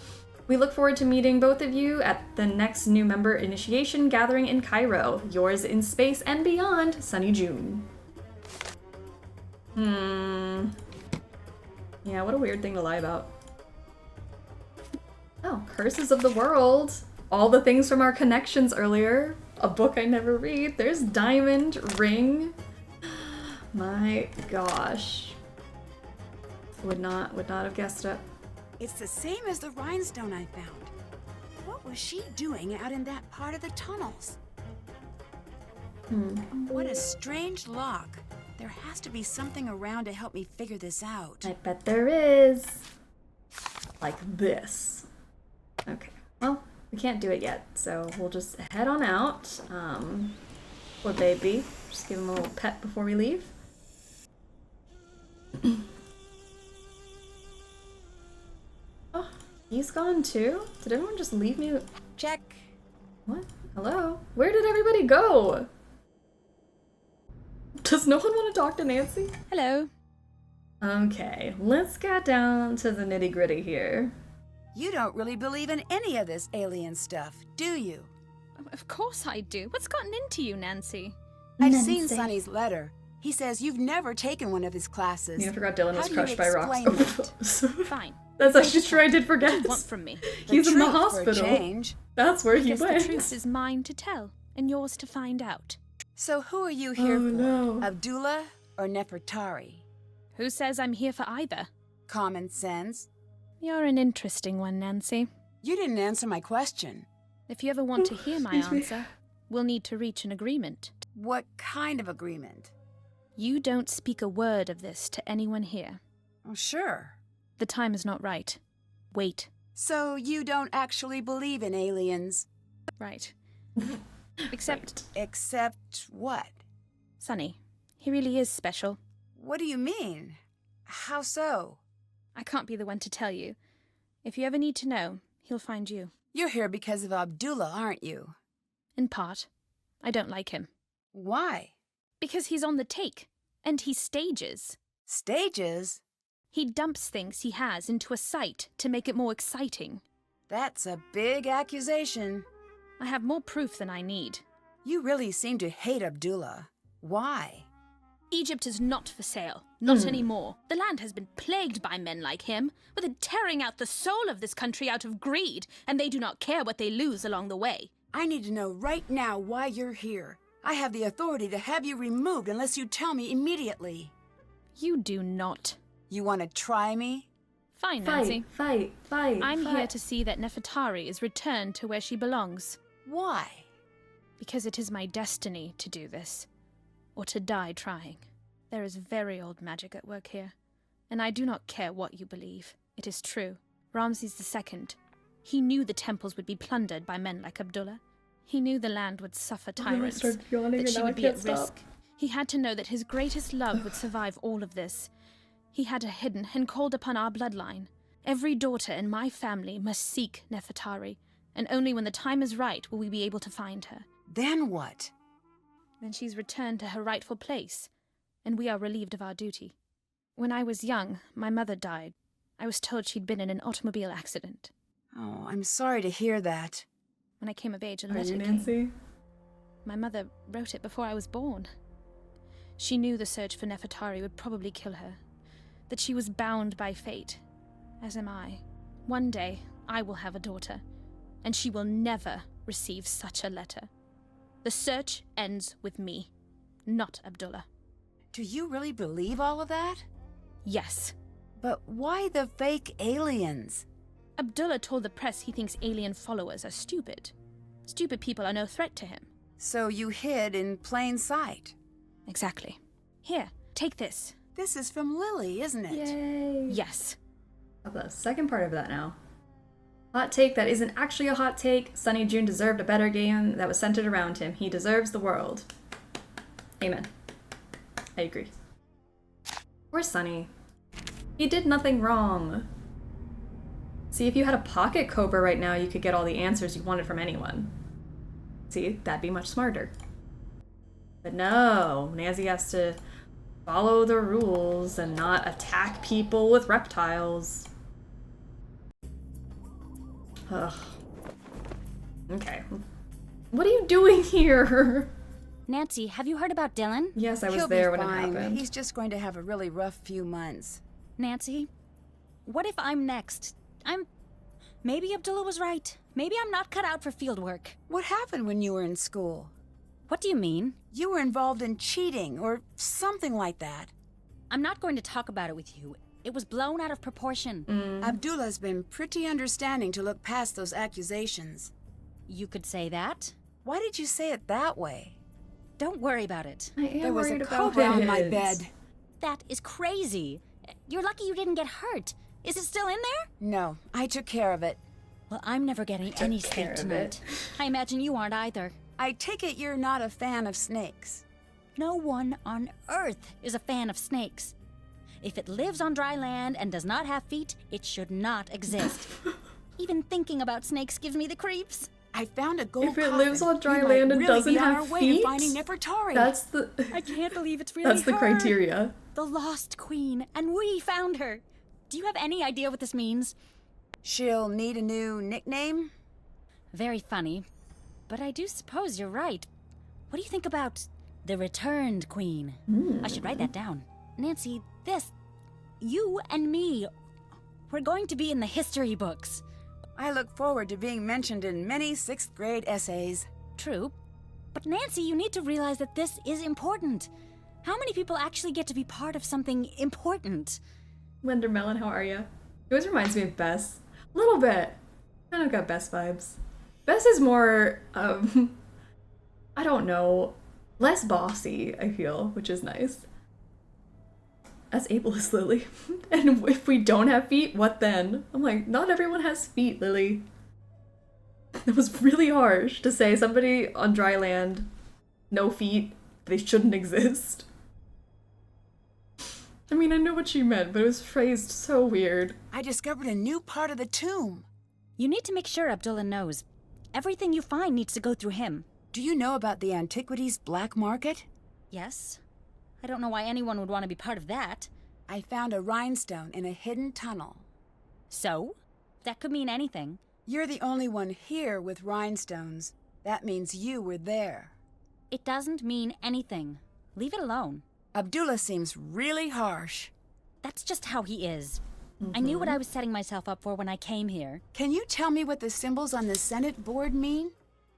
We look forward to meeting both of you at the next new member initiation gathering in Cairo. Yours in space and beyond, Sunny June. Yeah, what a weird thing to lie about. Oh, Curses of the World. All the things from our connections earlier. A book I never read. There's Diamond Ring. My gosh. Would not have guessed it. It's the same as the rhinestone I found. What was she doing out in that part of the tunnels? What a strange lock. There has to be something around to help me figure this out. I bet there is. Like this. Okay, well, we can't do it yet, so we'll just head on out. Poor baby. Just give him a little pet before we leave. Oh, he's gone too? Did everyone just leave me? Check. What? Hello? Where did everybody go? Does no one want to talk to Nancy? Hello. Okay, let's get down to the nitty-gritty here. You don't really believe in any of this alien stuff, do you? Of course I do. What's gotten into you, Nancy? I've seen Sonny's letter. He says you've never taken one of his classes. You forgot Dylan was How do crushed you by rocks. explain that? Fine. That's actually true, I did forget. What do you want from me? He's in the truth for a hospital. change. That's where he Guess the went. truth is mine to tell, and yours to find out. So who are you here Oh, for? no. Abdullah or Nefertari? Who says I'm here for either? Common sense. You're an interesting one, Nancy. You didn't answer my question. If you ever want to hear my Excuse me. answer, we'll need to reach an agreement. What kind of agreement? You don't speak a word of this to anyone here. Oh, sure. The time is not right. Wait. So you don't actually believe in aliens? Right. Except Except what? Sonny. He really is special. What do you mean? How so? I can't be the one to tell you. If you ever need to know, he'll find you. You're here because of Abdullah, aren't you? In part. I don't like him. Why? Because he's on the take. And he stages. Stages? He dumps things he has into a site to make it more exciting. That's a big accusation. I have more proof than I need. You really seem to hate Abdullah. Why? Egypt is not for sale. Not anymore. The land has been plagued by men like him, with it tearing out the soul of this country out of greed, and they do not care what they lose along the way. I need to know right now why you're here. I have the authority to have you removed unless you tell me immediately. You do not. You want to try me? Fine, Nancy. Fight. I'm here to see that Nefertari is returned to where she belongs. Why? Because it is my destiny to do this. Or to die trying. There is very old magic at work here. And I do not care what you believe. It is true. Ramses II. He knew the temples would be plundered by men like Abdullah. He knew the land would suffer tyrants. started yawning That and she now I would be can't at stop. risk. He had to know that his greatest love would survive all of this. He had her hidden and called upon our bloodline. Every daughter in my family must seek Nefertari, and only when the time is right will we be able to find her. Then what? Then she's returned to her rightful place, and we are relieved of our duty. When I was young, my mother died. I was told she'd been in an automobile accident. Oh, I'm sorry to hear that. When I came of age, a Are letter you came. Nancy? My mother wrote it before I was born. She knew the search for Nefertari would probably kill her, that she was bound by fate, as am I. One day, I will have a daughter, and she will never receive such a letter. The search ends with me, not Abdullah. Do you really believe all of that? Yes. But why the fake aliens? Abdullah told the press he thinks alien followers are stupid. Stupid people are no threat to him. So you hid in plain sight. Exactly. Here, take this. This is from Lily, isn't it? Yay. Yes. The second part of that now. Hot take that isn't actually a hot take. Sonny June deserved a better game that was centered around him. He deserves the world. Amen. I agree. Poor Sonny. He did nothing wrong. See, if you had a pocket Cobra right now, you could get all the answers you wanted from anyone. See, that'd be much smarter. But no, Nancy has to follow the rules and not attack people with reptiles. Ugh. Okay. What are you doing here? Nancy, have you heard about Dylan? Yes, I was He'll there be when it fine. happened. He's just going to have a really rough few months. Nancy, what if I'm next? Maybe Abdullah was right. Maybe I'm not cut out for field work. What happened when you were in school? What do you mean? You were involved in cheating or something like that. I'm not going to talk about it with you. It was blown out of proportion. Abdullah's been pretty understanding to look past those accusations. You could say that. Why did you say it that way? Don't worry about it. I am There was a worried about cobra on my it. bed. That is crazy. You're lucky you didn't get hurt. Is it still in there? No, I took care of it. Well, I'm never getting any care sleep of it. tonight. I imagine you aren't either. I take it you're not a fan of snakes. No one on Earth is a fan of snakes. If it lives on dry land and does not have feet, it should not exist. Even thinking about snakes gives me the creeps. I found a gold If it coffin. lives on dry We might land and really doesn't be on have our way feet, to finding Nefertari. that's the I can't believe it's really that's the her. criteria. The lost queen, and we found her. Do you have any idea what this means? She'll need a new nickname? Very funny, but I do suppose you're right. What do you think about the returned queen? I should write that down. Nancy, you and me, we're going to be in the history books. I look forward to being mentioned in many 6th grade essays. True, but Nancy, you need to realize that this is important. How many people actually get to be part of something important? Wendermelon, how are you? He always reminds me of Bess. A little bit. Kind of got Bess vibes. Bess is more, I don't know, less bossy, I feel, which is nice. As ableist, Lily. And if we don't have feet, what then? I'm like, not everyone has feet, Lily. It was really harsh to say somebody on dry land, no feet, they shouldn't exist. I mean, I know what she meant, but it was phrased so weird. I discovered a new part of the tomb. You need to make sure Abdullah knows. Everything you find needs to go through him. Do you know about the antiquities black market? Yes. I don't know why anyone would want to be part of that. I found a rhinestone in a hidden tunnel. So? That could mean anything. You're the only one here with rhinestones. That means you were there. It doesn't mean anything. Leave it alone. Abdullah seems really harsh. That's just how he is. I knew what I was setting myself up for when I came here. Can you tell me what the symbols on the Senate board mean?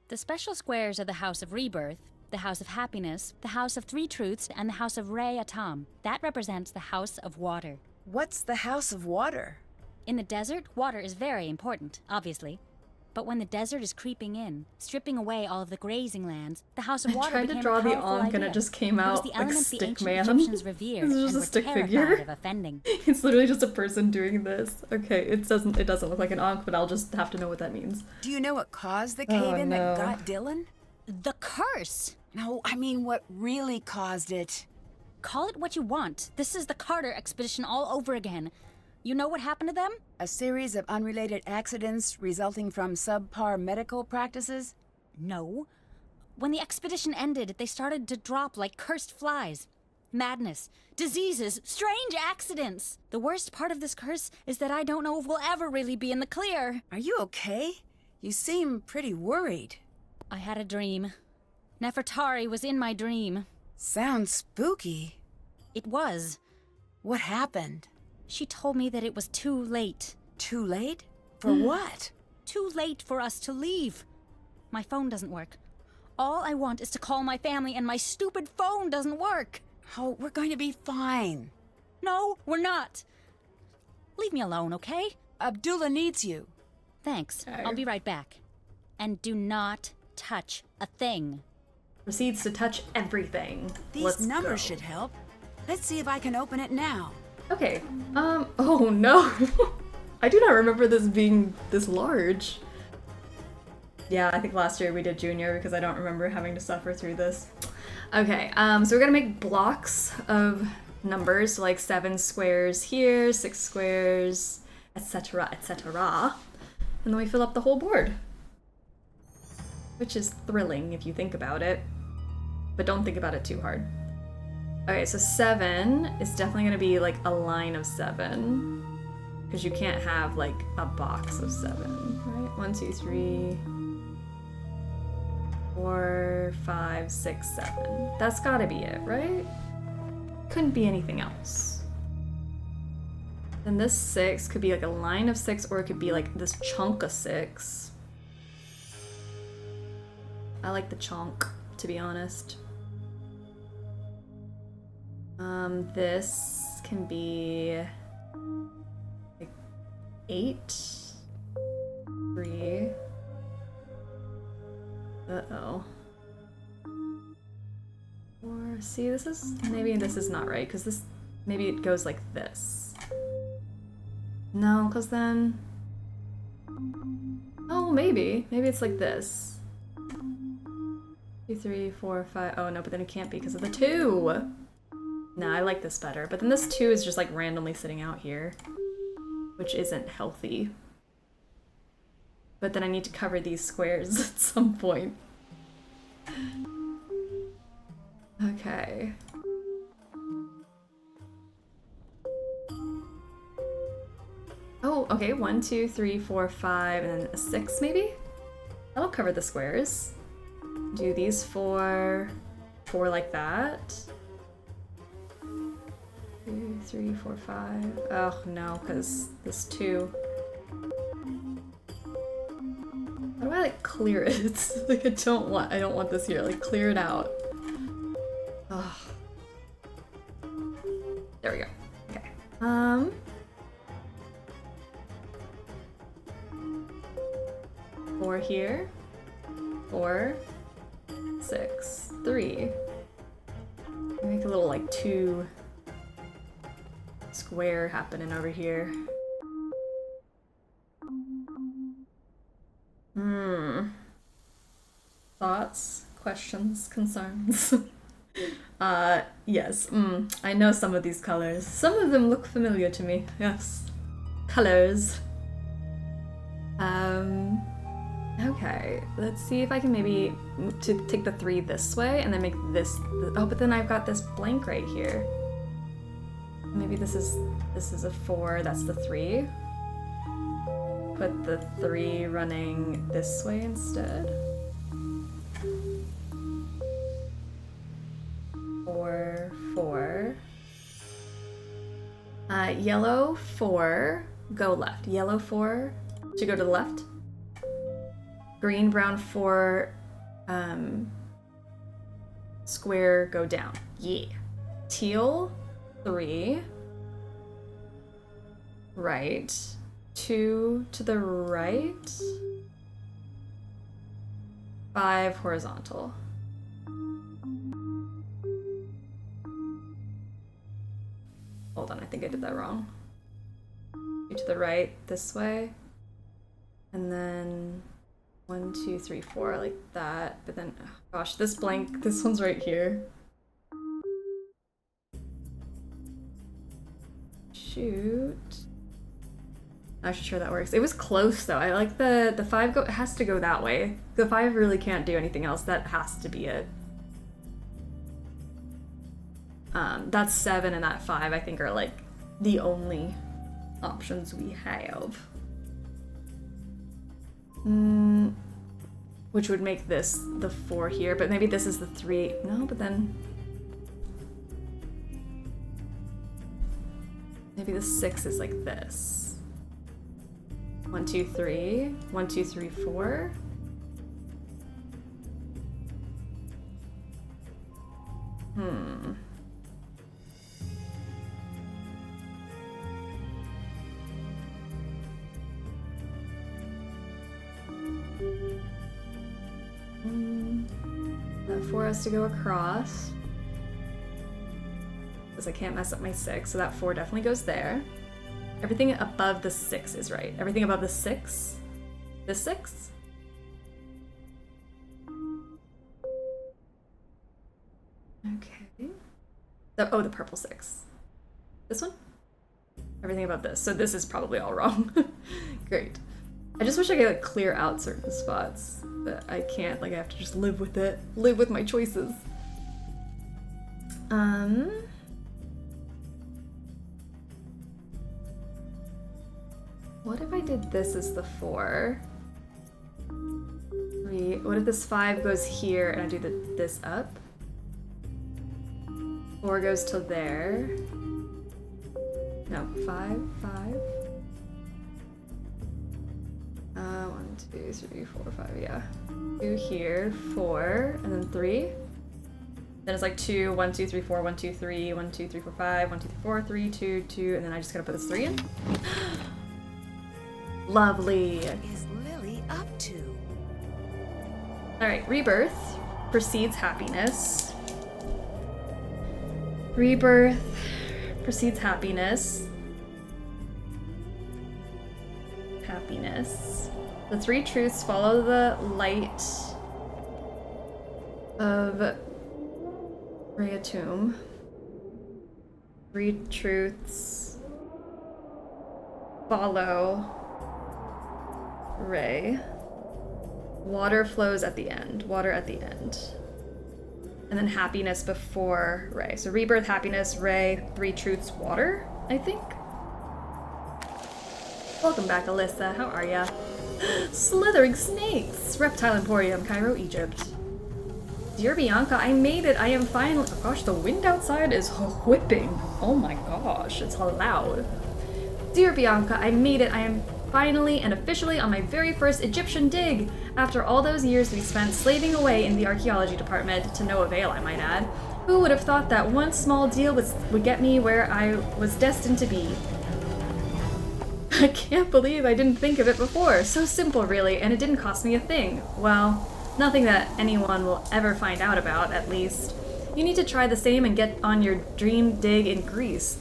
The special squares are the House of Rebirth, the House of Happiness, the House of Three Truths, and the House of Re Atam. That represents the House of Water. What's the House of Water? In the desert, water is very important, obviously. But when the desert is creeping in, stripping away all of the grazing lands, the House of Water tried to became draw a the powerful Ankh and idea. it just came It was out the like element the stick ancient man. Egyptians revered This is and just a were stick terrified figure. of offending. It's literally just a person doing this. Okay, it doesn't look like an Ankh, but I'll just have to know what that means. Do you know what caused the cave-in no. that got Dylan? The curse! No, I mean what really caused it. Call it what you want. This is the Carter expedition all over again. You know what happened to them? A series of unrelated accidents resulting from subpar medical practices? No. When the expedition ended, they started to drop like cursed flies. Madness, diseases, strange accidents. The worst part of this curse is that I don't know if we'll ever really be in the clear. Are you okay? You seem pretty worried. I had a dream. Nefertari was in my dream. Sounds spooky. It was. What happened? She told me that it was too late. Too late? For what? Too late for us to leave. My phone doesn't work. All I want is to call my family, and my stupid phone doesn't work. Oh, we're going to be fine. No, we're not. Leave me alone, okay? Abdullah needs you. Thanks. Okay. I'll be right back. And do not touch a thing. Proceeds to touch everything. These Let's numbers go. should help. Let's see if I can open it now. Okay. Oh no. I do not remember this being this large. Yeah, I think last year we did junior because I don't remember having to suffer through this. Okay, so we're gonna make blocks of numbers, so like 7 squares here, 6 squares, etc., etc. And then we fill up the whole board. Which is thrilling if you think about it. But don't think about it too hard. Okay, so 7 is definitely gonna be like a line of 7. Because you can't have like a box of 7, right? 1, 2, 3, 4, 5, 6, 7. That's gotta be it, right? Couldn't be anything else. Then this 6 could be like a line of 6, or it could be like this chunk of 6. I like the chunk, to be honest. This can be like 8, 3. Uh-oh. 4. See, this is, maybe this is not right, because this, maybe it goes like this. No, because then, oh, maybe it's like this. 2, 3, 4, 5. Oh no, but then it can't be because of the 2. Nah, I like this better. But then this 2 is just like randomly sitting out here, which isn't healthy. but then I need to cover these squares at some point. Okay. Oh, okay, 1, 2, 3, 4, 5, and then a 6 maybe? That'll cover the squares. Do these 4 like that. 2, 3, 4, 5. Oh no, because this 2. How do I like clear it? Like I don't want this here. Like clear it out. Oh. There we go. Okay. 4 here. 4, 6, 3. Make a little like 2 square happening over here. Thoughts, questions, concerns? Yes. I know some of these colors. Some of them look familiar to me. Yes. Colors. Okay. Let's see if I can maybe take the 3 this way and then make this. Oh, but then I've got this blank right here. Maybe this is a 4. That's the 3. Put the 3 running this way instead. 4, 4. Yellow 4, go left. Yellow 4 should go to the left. Green, brown 4, square, go down. Yeah. Teal 3, right. 2 to the right. 5 horizontal. Hold on, I think I did that wrong. 2 to the right, this way. And then 1, 2, 3, 4, like that. But then, oh gosh, this blank, this one's right here. Shoot. Not sure that works. It was close though. I like the 5 it has to go that way. The 5 really can't do anything else. That has to be it. That 7 and that 5 I think are like the only options we have. Which would make this the 4 here, but maybe this is the 3. No, but then maybe the 6 is like this. 1, 2, 3. 1, 2, 3, 4. That 4 has to go across. Because I can't mess up my 6, so that 4 definitely goes there. Everything above the 6 is right. Everything above the 6? This 6? Okay. Oh, the purple 6. This one? Everything above this. So this is probably all wrong. Great. I just wish I could like clear out certain spots, but I can't. Like I have to just live with it. Live with my choices. What if I did this as the 4? 3. What if this 5 goes here and I do this up? 4 goes to there. No, 5, 5. 1, 2, 3, 4, 5, yeah. 2 here, 4, and then 3. Then it's like 2, 1, 2, 3, 4, 1, 2, 3, 1, 2, 3, 4, 5, 1, 2, 3, 4, 3, 2, 2, and then I just gotta put this 3 in. Lovely. What is Lily up to? Alright, rebirth precedes happiness. Rebirth precedes happiness. Happiness. The 3 truths follow the light of Reatum. 3 truths follow Ray. Water flows at the end. Water at the end. And then happiness before Ray. So rebirth, happiness, Ray, 3 truths, water, I think. Welcome back, Alyssa. How are ya? Slithering snakes! Reptile Emporium, Cairo, Egypt. Dear Bianca, I made it. I am finally— oh gosh, the wind outside is whipping. Oh my gosh, it's loud. Dear Bianca, I made it. I am finally and officially on my very first Egyptian dig. After all those years we spent slaving away in the archaeology department, to no avail, I might add. Who would have thought that one small deal would get me where I was destined to be? I can't believe I didn't think of it before. So simple, really, and it didn't cost me a thing. Well, nothing that anyone will ever find out about, at least. You need to try the same and get on your dream dig in Greece.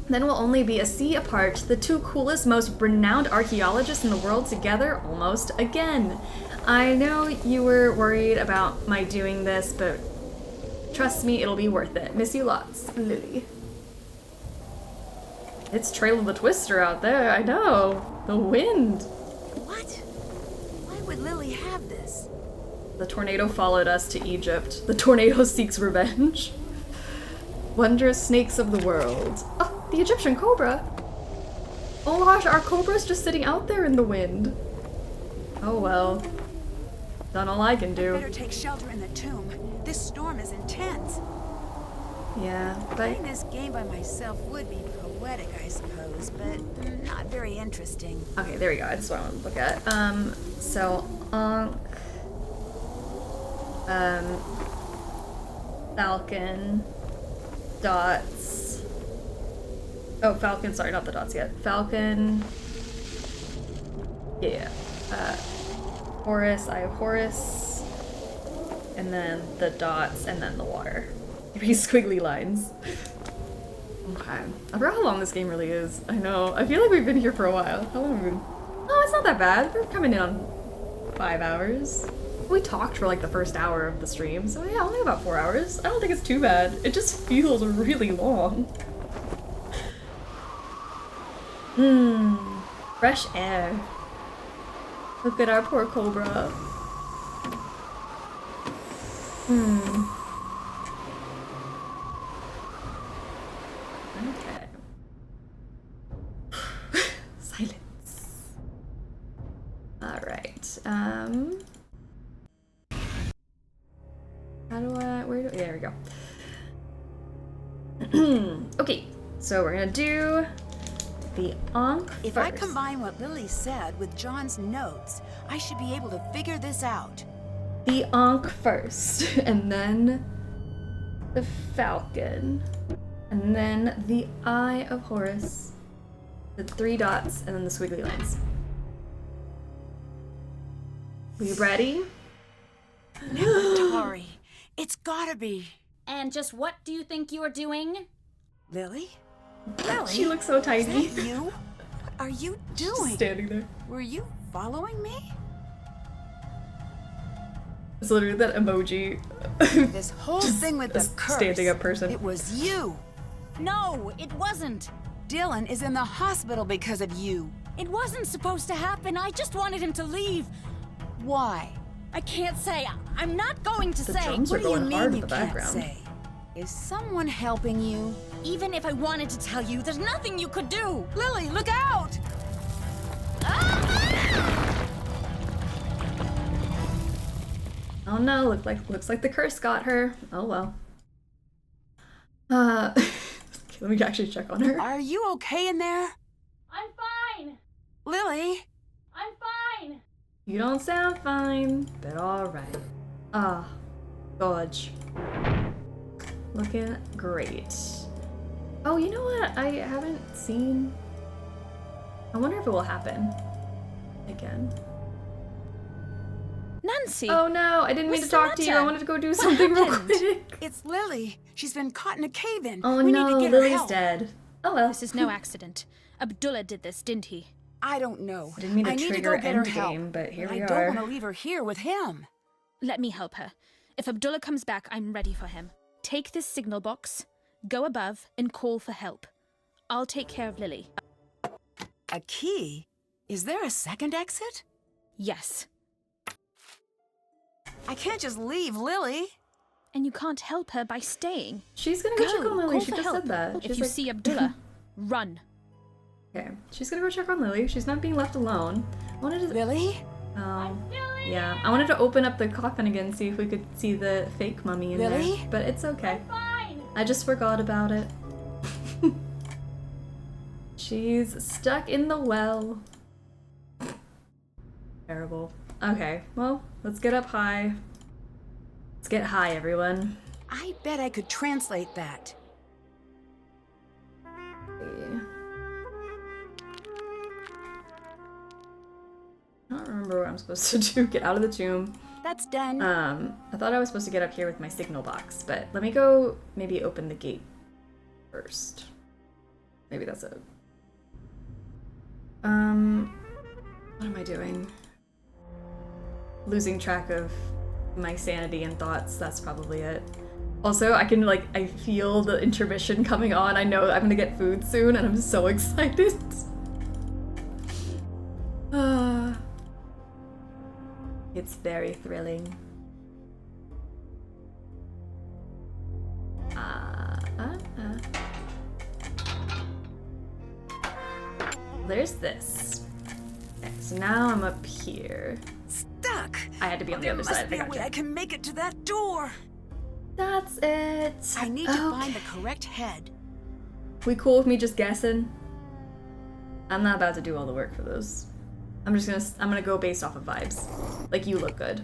Then we'll only be a sea apart, the 2 coolest, most renowned archaeologists in the world together, almost again. I know you were worried about my doing this, but trust me, it'll be worth it. Miss you lots, Lily. It's Trail of the Twister out there, I know. The wind. What? Why would Lily have this? The tornado followed us to Egypt. The tornado seeks revenge. Wondrous snakes of the world. Oh, the Egyptian cobra. Oh gosh, our cobra's just sitting out there in the wind. Oh well. Done all I can do. Better take shelter in the tomb. This storm is intense. Yeah, but Playing this game by myself would be poetic, I suppose, but not very interesting. okay, there we go. That's what I want to look at. So Falcon, dots. Oh, Falcon. Sorry, not the dots yet. Falcon. Yeah. Horus. I have Horus, and then the dots, and then the water. 3 squiggly lines. Okay. I forgot how long this game really is. I know. I feel like we've been here for a while. How long have we been? Oh, it's not that bad. We're coming in on 5 hours. We talked for like the first hour of the stream, so yeah, only about 4 hours. I don't think it's too bad. It just feels really long. Fresh air. Look at our poor Cobra. Okay. Silence. Alright, how do I, there we go. Okay, so we're gonna do the Ankh first. If I combine what Lily said with John's notes, I should be able to figure this out. The Ankh first, and then the Falcon, and then the Eye of Horus, the 3 dots, and then the squiggly lines. We ready? Tori, it's gotta be. And just what do you think you are doing? Lily? She looks so Is tiny. that you? What are you doing? Standing there. Were you following me? It's literally that emoji. This whole thing with the curse. Standing up person. It was you. No, it wasn't. Dylan is in the hospital because of you. It wasn't supposed to happen. I just wanted him to leave. Why? I can't say. I'm not going to The say. drums are What do you going mean hard in you the can't background. say? Is someone helping you? Even if I wanted to tell you, there's nothing you could do. Lily, look out! Oh no, looks like the curse got her. Oh well. Let me actually check on her. Are you okay in there? I'm fine. Lily? I'm fine. You don't sound fine, but alright. Ah, Dodge. Looking great. Oh, you know what? I haven't seen. I wonder if it will happen again. Nancy! Oh no, I didn't mean to What's the talk to you. I matter? wanted to go do something real happened? quick. It's Lily. She's been caught in a cave-in. Oh we no, need to get her Lily's help. dead. Oh well. This is no accident. Abdullah did this, didn't he? I don't know. I didn't mean to need to trigger go get her endgame, help. but here I we don't are. want to leave her here with him. Let me help her. If Abdullah comes back, I'm ready for him. Take this signal box, go above, and call for help. I'll take care of Lily. A key? Is there a second exit? Yes. I can't just leave Lily. And you can't help her by staying. She's gonna go check on Lily. Call She for just help. said that. If She's you like- see Abdullah, run. Okay, she's gonna go check on Lily. She's not being left alone. I wanted to. Lily? Oh, yeah. I wanted to open up the coffin again, see if we could see the fake mummy in Lily? there. But it's okay. I just forgot about it. She's stuck in the well. Terrible. Okay, well, let's get up high. Let's get high, everyone. I bet I could translate that. I don't remember what I'm supposed to do. Get out of the tomb. That's done. I thought I was supposed to get up here with my signal box, but let me go maybe open the gate first. Maybe that's it. What am I doing? Losing track of my sanity and thoughts, that's probably it. Also, I feel the intermission coming on. I know I'm gonna get food soon, and I'm so excited. It's very thrilling. There's this. Okay, so now I'm up here. Stuck. I had to be on the other side. There must be a way I can make it to that door. That's it. I need to find the correct head. We cool with me just guessing? I'm not about to do all the work for this. I'm gonna go based off of vibes. Like, you look good.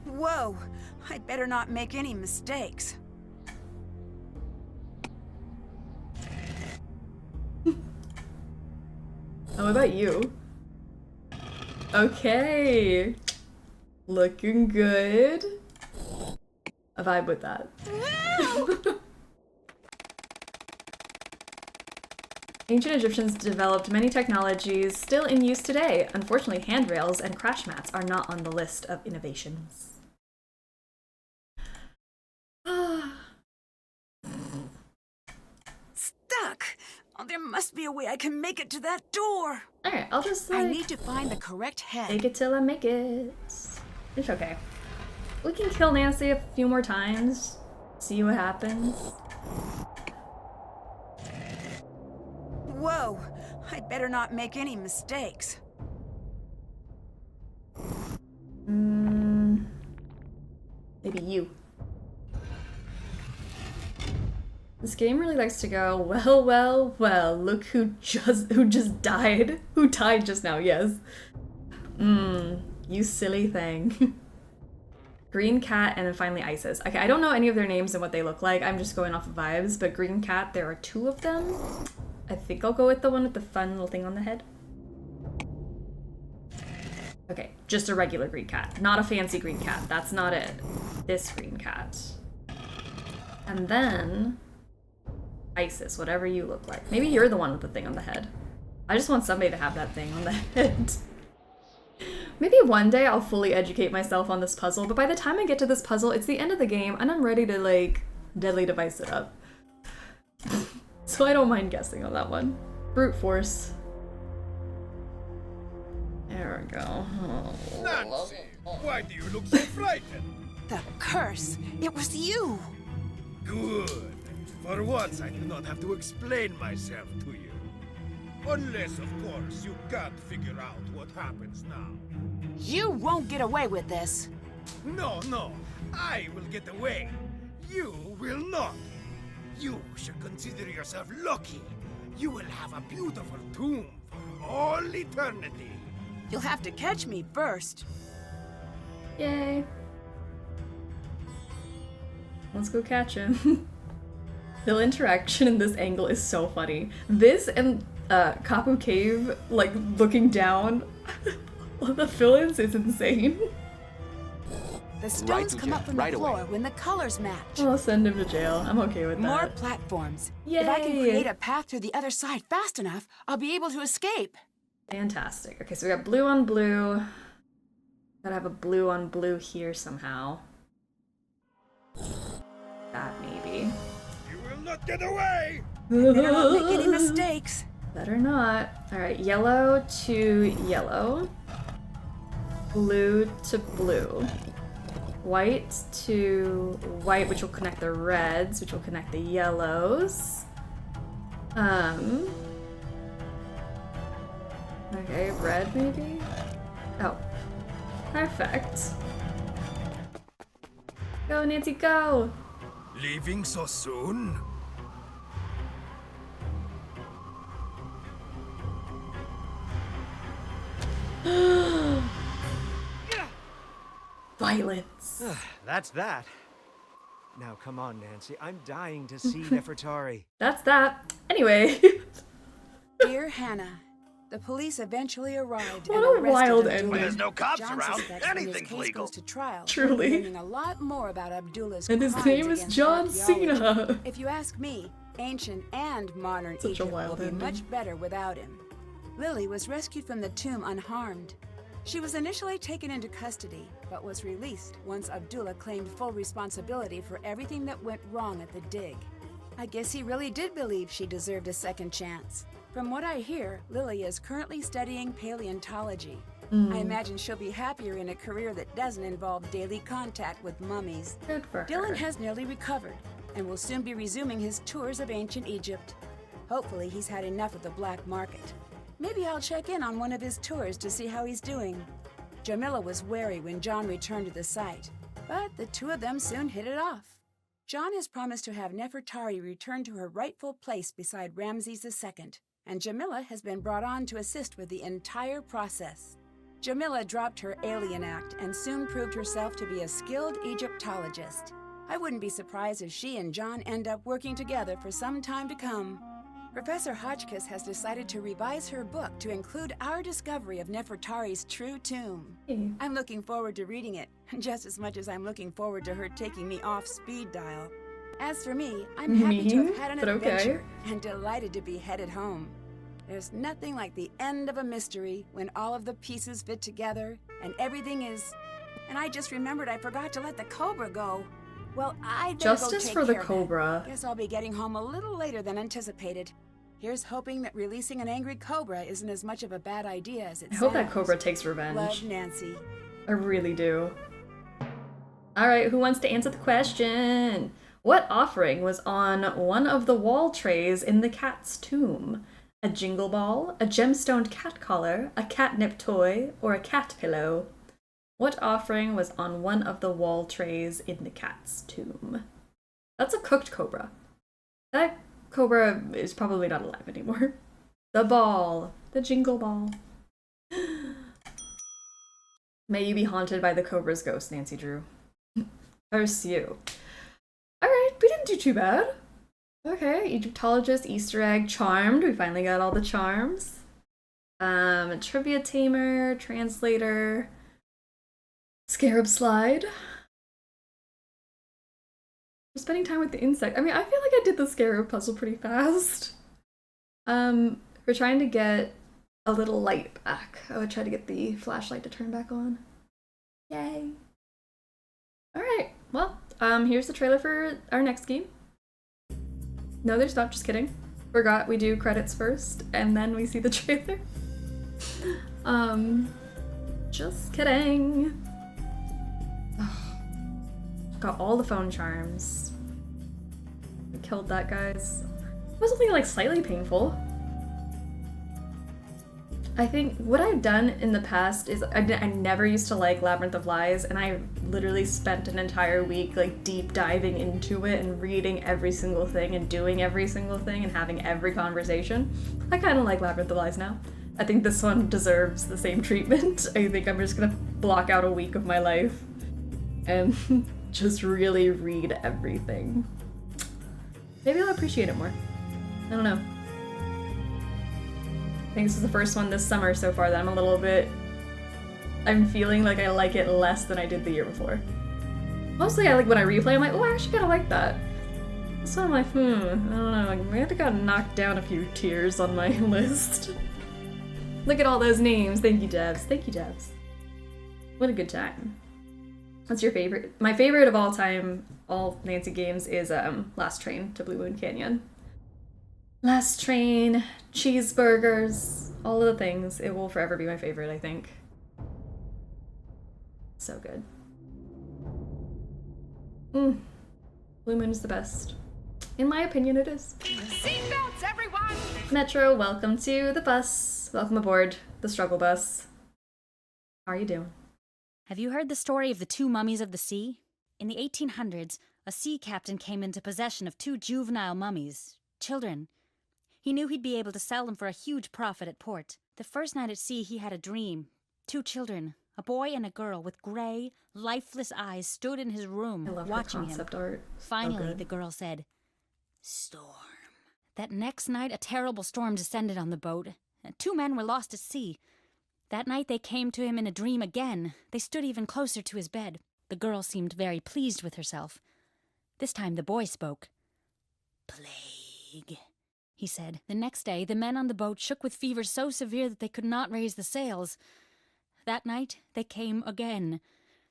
Whoa, I better not make any mistakes. How about you? Okay. Looking good. A vibe with that. Ancient Egyptians developed many technologies still in use today. Unfortunately, handrails and crash mats are not on the list of innovations. Stuck! Oh, there must be a way I can make it to that door. Alright, I'll just I need to find the correct head. Take it till I make it. It's okay. We can kill Nancy a few more times. See what happens. Whoa, I better not make any mistakes. Maybe you. This game really likes to go, well, well, well, look who just died. Who died just now, yes. You silly thing. Green Cat and then finally Isis. Okay, I don't know any of their names and what they look like. I'm just going off of vibes, but Green Cat, there are two of them. I think I'll go with the one with the fun little thing on the head. Okay, just a regular green cat. Not a fancy green cat. That's not it. This green cat. And then Isis, whatever you look like. Maybe you're the one with the thing on the head. I just want somebody to have that thing on the head. Maybe one day I'll fully educate myself on this puzzle, but by the time I get to this puzzle, it's the end of the game and I'm ready to, like, deadly device it up. So I don't mind guessing on that one. Brute force. There we go. Oh. Nancy, why do you look so frightened? The curse! It was you! Good. For once, I do not have to explain myself to you. Unless, of course, you can't figure out what happens now. You won't get away with this. No, I will get away. You will not. You should consider yourself lucky. You will have a beautiful tomb for all eternity. You'll have to catch me first. Yay. Let's go catch him. The interaction in this angle is so funny. This and Kapu Cave, like, looking down on the fill-ins is insane. The stones come up from the floor when the colors match. I'll send him to jail. I'm okay with More that. platforms. Yay. If I can create a path to the other side fast enough, I'll be able to escape. Fantastic. Okay, so we got blue on blue. Gotta have a blue on blue here somehow. That maybe. You will not get away! Better not make any mistakes. Better not. Alright, yellow to yellow. Blue to blue. White to white, which will connect the reds, which will connect the yellows. Okay, red maybe? Oh. Perfect. Go, Nancy, go! Leaving so soon? Violence. That's that. Now come on, Nancy. I'm dying to see Nefertari. That's that. Anyway. Dear Hannah, the police eventually arrived What and a arrested wild Abdullah. ending. When there's no cops John around, suspects when his anything's case legal. goes to trial, Truly. we're learning a lot more about Abdullah's And his crimes name is against John archaeology. Cena. If you ask me, ancient and modern Such a Egypt will wild be ending. much better without him. Lily was rescued from the tomb unharmed. She was initially taken into custody, but was released once Abdullah claimed full responsibility for everything that went wrong at the dig. I guess he really did believe she deserved a second chance. From what I hear, Lily is currently studying paleontology. I imagine she'll be happier in a career that doesn't involve daily contact with mummies. Good for her. Dylan has nearly recovered and will soon be resuming his tours of ancient Egypt. Hopefully he's had enough of the black market. Maybe I'll check in on one of his tours to see how he's doing. Jamila was wary when John returned to the site, but the two of them soon hit it off. John has promised to have Nefertari return to her rightful place beside Ramses II, and Jamila has been brought on to assist with the entire process. Jamila dropped her alien act and soon proved herself to be a skilled Egyptologist. I wouldn't be surprised if she and John end up working together for some time to come. Professor Hotchkiss has decided to revise her book to include our discovery of Nefertari's true tomb. I'm looking forward to reading it, just as much as I'm looking forward to her taking me off speed dial. As for me, I'm happy to have had an but okay. adventure and delighted to be headed home. There's nothing like the end of a mystery when all of the pieces fit together and everything is... And I just remembered I forgot to let the Cobra go. Well, I'd better go Justice take for the care of Cobra. that. Guess I'll be getting home a little later than anticipated. Here's hoping that releasing an angry Cobra isn't as much of a bad idea as it I sounds. hope that Cobra takes revenge. Love, Nancy. I really do. Alright, who wants to answer the question? What offering was on one of the wall trays in the cat's tomb? A jingle ball, a gemstoned cat collar, a catnip toy, or a cat pillow? What offering was on one of the wall trays in the cat's tomb? That's a cooked cobra. That cobra is probably not alive anymore. The ball. The jingle ball. May you be haunted by the cobra's ghost, Nancy Drew. Curse you. Alright, we didn't do too bad. Okay, Egyptologist, Easter egg, charmed. We finally got all the charms. Trivia tamer, translator, scarab slide. We're spending time with the insect. I mean, I feel like I did the scarab puzzle pretty fast. We're trying to get a little light back. I would try to get the flashlight to turn back on. Yay. Alright, well, here's the trailer for our next game. No, there's not, just kidding. Forgot we do credits first, and then we see the trailer. Just kidding. Got all the phone charms. We killed that, guys. It was only like slightly painful. I think what I've done in the past is I never used to like Labyrinth of Lies, and I literally spent an entire week like deep diving into it and reading every single thing and doing every single thing and having every conversation. I kind of like Labyrinth of Lies now. I think this one deserves the same treatment. I think I'm just gonna block out a week of my life and just really read everything. Maybe I'll appreciate it more. I don't know. I think this is the first one this summer so far that I'm feeling like I like it less than I did the year before. Mostly I like when I replay, I'm like, oh, I actually kinda like that. This one I'm like, I don't know, like, we had to got knocked down a few tiers on my list. Look at all those names. Thank you, Devs. Thank you, Devs. What a good time. What's your favorite? My favorite of all time, all Nancy games, is Last Train to Blue Moon Canyon. Last Train, cheeseburgers, all of the things. It will forever be my favorite, I think. So good. Blue Moon is the best. In my opinion, it is. Seatbelts, everyone! Metro, welcome to the bus. Welcome aboard the struggle bus. How are you doing? Have you heard the story of the two mummies of the sea? In the 1800s, a sea captain came into possession of two juvenile mummies, children. He knew he'd be able to sell them for a huge profit at port. The first night at sea, he had a dream. Two children, a boy and a girl with grey, lifeless eyes, stood in his room I love watching her concept art. Finally, the girl said, "Storm." That next night, a terrible storm descended on the boat. Two men were lost at sea. That night, they came to him in a dream again. They stood even closer to his bed. The girl seemed very pleased with herself. This time, the boy spoke. "Plague," he said. The next day, the men on the boat shook with fever so severe that they could not raise the sails. That night, they came again.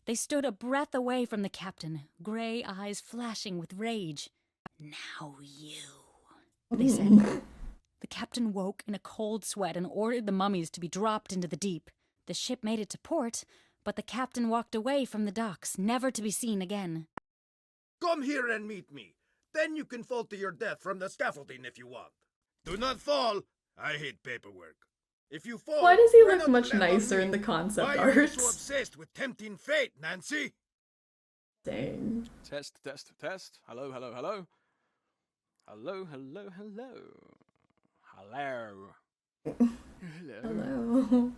They stood a breath away from the captain, grey eyes flashing with rage. "Now you," they said. The captain woke in a cold sweat and ordered the mummies to be dropped into the deep. The ship made it to port, but the captain walked away from the docks, never to be seen again. Come here and meet me. Then you can fall to your death from the scaffolding if you want. Do not fall. I hate paperwork. If you fall, Why does he try look not to much land on nicer me. in the concept Why art? are you so obsessed with tempting fate, Nancy? Dang. Test, test, test. Hello, hello, hello. Hello, hello, hello. Hello. Hello. Hello.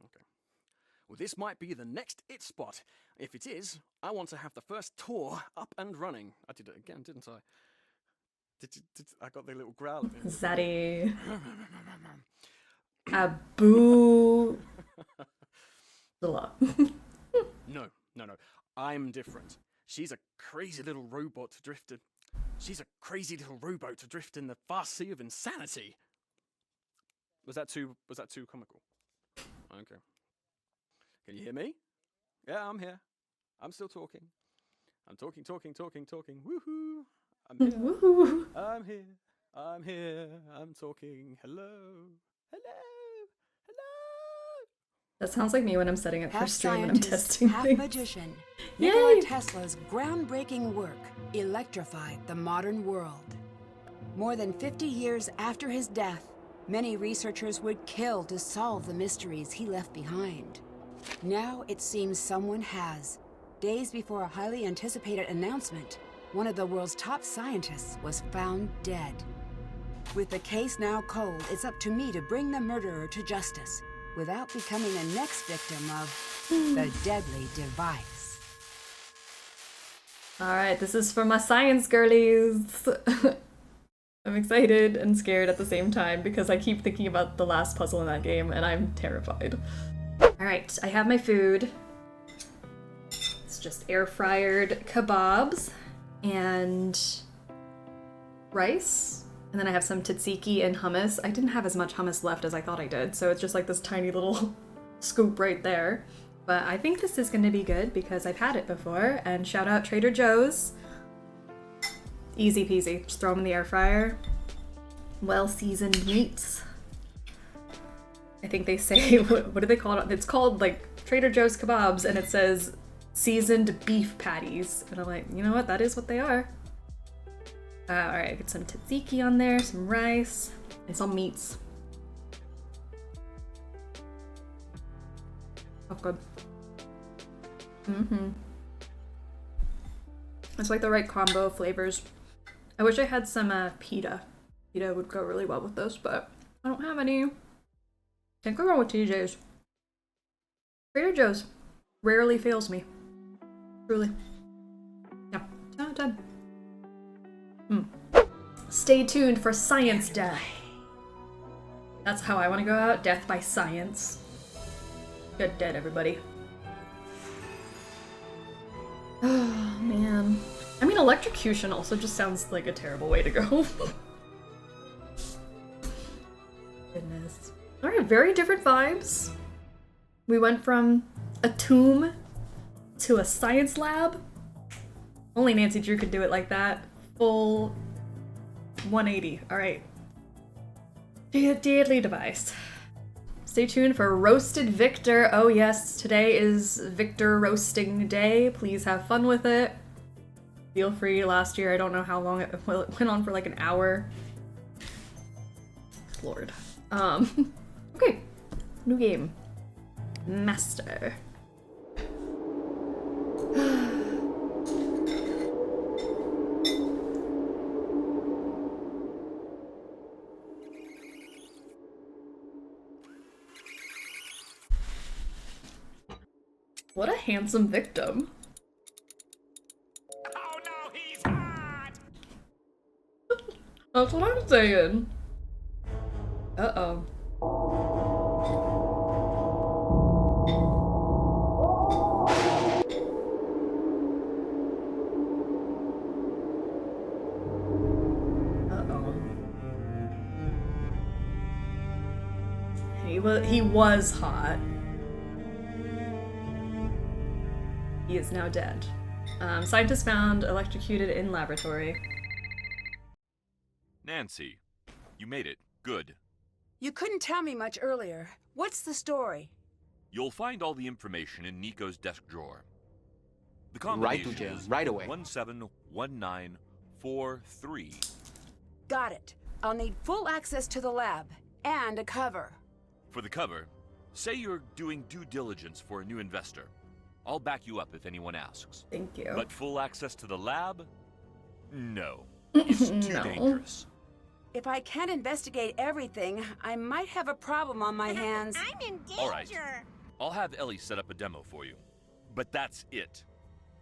Okay. Well, this might be the next it spot. If it is, I want to have the first tour up and running. I did it again, didn't I? I got the little growl of it. Zaddy. Abu. A lot. No. I'm different. She's a crazy little robot drifted. She's a crazy little rowboat adrift in the vast sea of insanity. Was that too comical? Okay. Can you hear me? Yeah, I'm here. I'm still talking. I'm talking. Woohoo! I'm here. Woohoo. I'm here. I'm talking. Hello. That sounds like me when I'm setting up for Half stream and I'm scientist, testing half things. magician. Yay! Nikola Tesla's groundbreaking work electrified the modern world. More than 50 years after his death, many researchers would kill to solve the mysteries he left behind. Now it seems someone has. Days before a highly anticipated announcement, one of the world's top scientists was found dead. With the case now cold, it's up to me to bring the murderer to justice without becoming the next victim of the deadly device. Alright, this is for my science girlies. I'm excited and scared at the same time because I keep thinking about the last puzzle in that game and I'm terrified. Alright, I have my food. It's just air-fryered kebabs and rice. And then I have some tzatziki and hummus. I didn't have as much hummus left as I thought I did, so it's just like this tiny little scoop right there. But I think this is gonna be good because I've had it before, and shout out Trader Joe's. Easy peasy, just throw them in the air fryer. Well-seasoned meats. I think they say, what do they call it? It's called like Trader Joe's kebabs, and it says seasoned beef patties. And I'm like, you know what, that is what they are. Alright, get some tzatziki on there, some rice, and some meats. Oh, good. It's like the right combo of flavors. I wish I had some pita. Pita would go really well with those, but I don't have any. Can't go wrong with TJ's. Trader Joe's rarely fails me. Truly. Yeah, 10 out of 10. Stay tuned for Science Death. That's how I want to go out. Death by science. Good dead, everybody. Oh, man. I mean, electrocution also just sounds like a terrible way to go. Goodness. Alright, very different vibes. We went from a tomb to a science lab. Only Nancy Drew could do it like that. Full 180. Alright. Deadly device. Stay tuned for Roasted Victor. Oh yes, today is Victor roasting day. Please have fun with it. Feel free. Last year, I don't know how long it went on for, like an hour. Lord. Okay. New game. Master. What a handsome victim. Oh no, he's hot! That's what I'm saying. Uh-oh. Uh-oh. He was hot. He is now dead. Scientists found electrocuted in laboratory. Nancy, you made it. Good. You couldn't tell me much earlier. What's the story? You'll find all the information in Nico's desk drawer. The Right combination to jail, is right away. 171943. Got it. I'll need full access to the lab and a cover. For the cover, say you're doing due diligence for a new investor. I'll back you up if anyone asks. Thank you. But full access to the lab? No. It's too No. dangerous. If I can't investigate everything, I might have a problem on my hands. I'm in danger. All right. I'll have Ellie set up a demo for you. But that's it.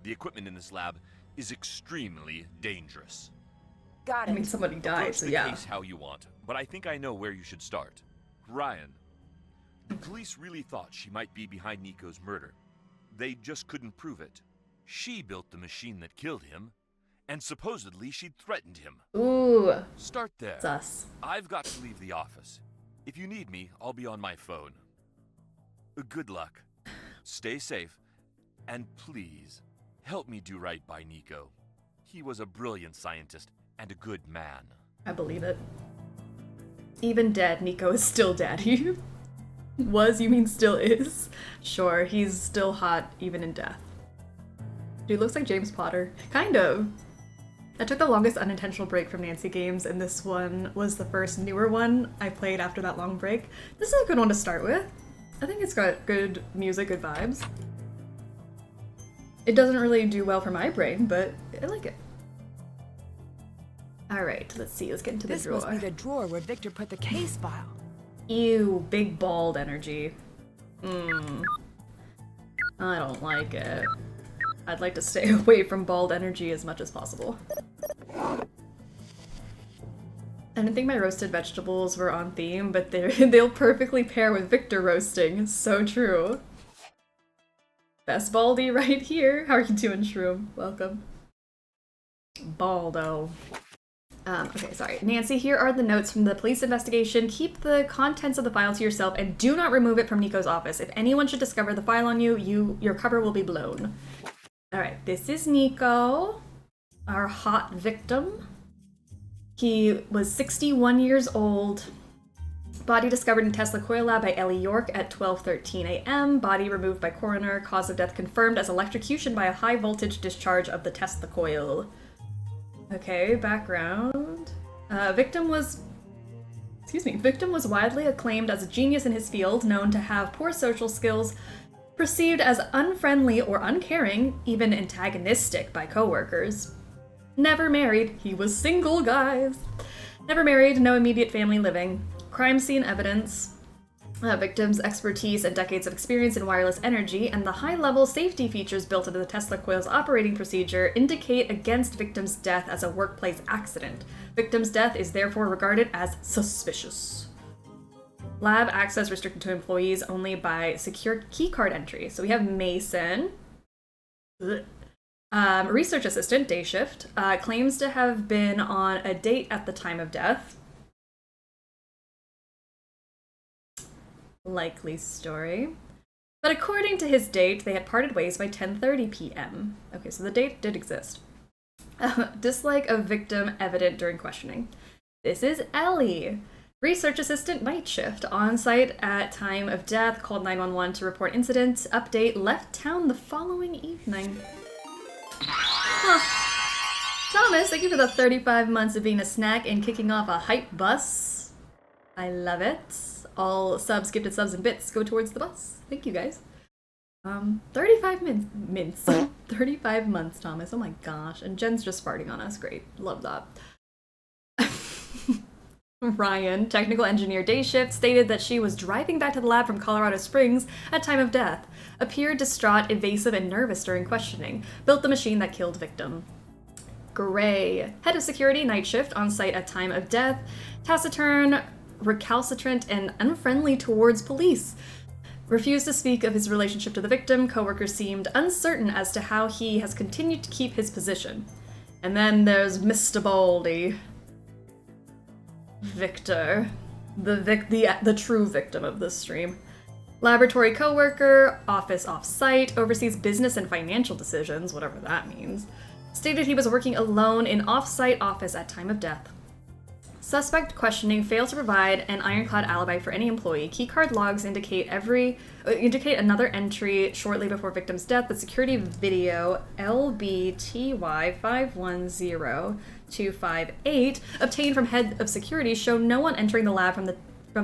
The equipment in this lab is extremely dangerous. Got it. I mean, somebody died, Approach so the yeah. case how you want, but I think I know where you should start. Ryan. The police really thought she might be behind Nico's murder. They just couldn't prove it. She built the machine that killed him, and supposedly she'd threatened him. Ooh. Start there. Sus. I've got to leave the office. If you need me, I'll be on my phone. Good luck. Stay safe, and please, help me do right by Nico. He was a brilliant scientist and a good man. I believe it. Even dead, Nico is still dead. He was, you mean still is? Sure, he's still hot even in death. Dude, looks like James Potter. Kind of. I took the longest unintentional break from Nancy games, and this one was the first newer one I played after that long break. This is a good one to start with. I think it's got good music, good vibes. It doesn't really do well for my brain, but I like it. Alright, let's see, let's get into the This drawer. must be the drawer where Victor put the case file. Ew, big bald energy. I don't like it. I'd like to stay away from bald energy as much as possible. I didn't think my roasted vegetables were on theme, but they'll perfectly pair with Victor roasting. So true. Best baldy right here. How are you doing, Shroom? Welcome. Baldo. Okay, sorry. Nancy, here are the notes from the police investigation. Keep the contents of the file to yourself and do not remove it from Nico's office. If anyone should discover the file on you, your cover will be blown. Alright, this is Nico, our hot victim. He was 61 years old. Body discovered in Tesla Coil Lab by Ellie York at 12:13 a.m. Body removed by coroner. Cause of death confirmed as electrocution by a high voltage discharge of the Tesla coil. Okay, background. Victim was widely acclaimed as a genius in his field, known to have poor social skills, perceived as unfriendly or uncaring, even antagonistic by coworkers. Never married. He was single, guys. Never married, no immediate family living. Crime scene evidence. Victim's expertise and decades of experience in wireless energy and the high-level safety features built into the Tesla coil's operating procedure indicate against victim's death as a workplace accident. Victim's death is therefore regarded as suspicious. Lab access restricted to employees only by secure keycard entry. So we have Mason. Research assistant, day shift, claims to have been on a date at the time of death. Likely story. But according to his date, they had parted ways by 10:30 p.m. Okay, so the date did exist. Dislike of victim evident during questioning. This is Ellie. Research assistant night shift on site at time of death, called 911 to report incident. Update, left town the following evening. Huh. Thomas, thank you for the 35 months of being a snack and kicking off a hype bus. I love it. All subs, gifted subs, and bits go towards the bus. Thank you, guys. 35 mints. 35 months, Thomas. Oh my gosh. And Jen's just farting on us. Great. Love that. Ryan, technical engineer day shift, stated that she was driving back to the lab from Colorado Springs at time of death. Appeared distraught, evasive, and nervous during questioning. Built the machine that killed victim. Gray, head of security, night shift, on site at time of death. Taciturn, recalcitrant, and unfriendly towards police. Refused to speak of his relationship to the victim. Coworkers seemed uncertain as to how he has continued to keep his position. And then there's Mr. Baldy. Victor. The true victim of this stream. Laboratory coworker, office off-site, oversees business and financial decisions, whatever that means. Stated he was working alone in off-site office at time of death. Suspect questioning failed to provide an ironclad alibi for any employee. Keycard logs indicate another entry shortly before victim's death, but security video LBTY510258 obtained from head of security show no one entering the lab from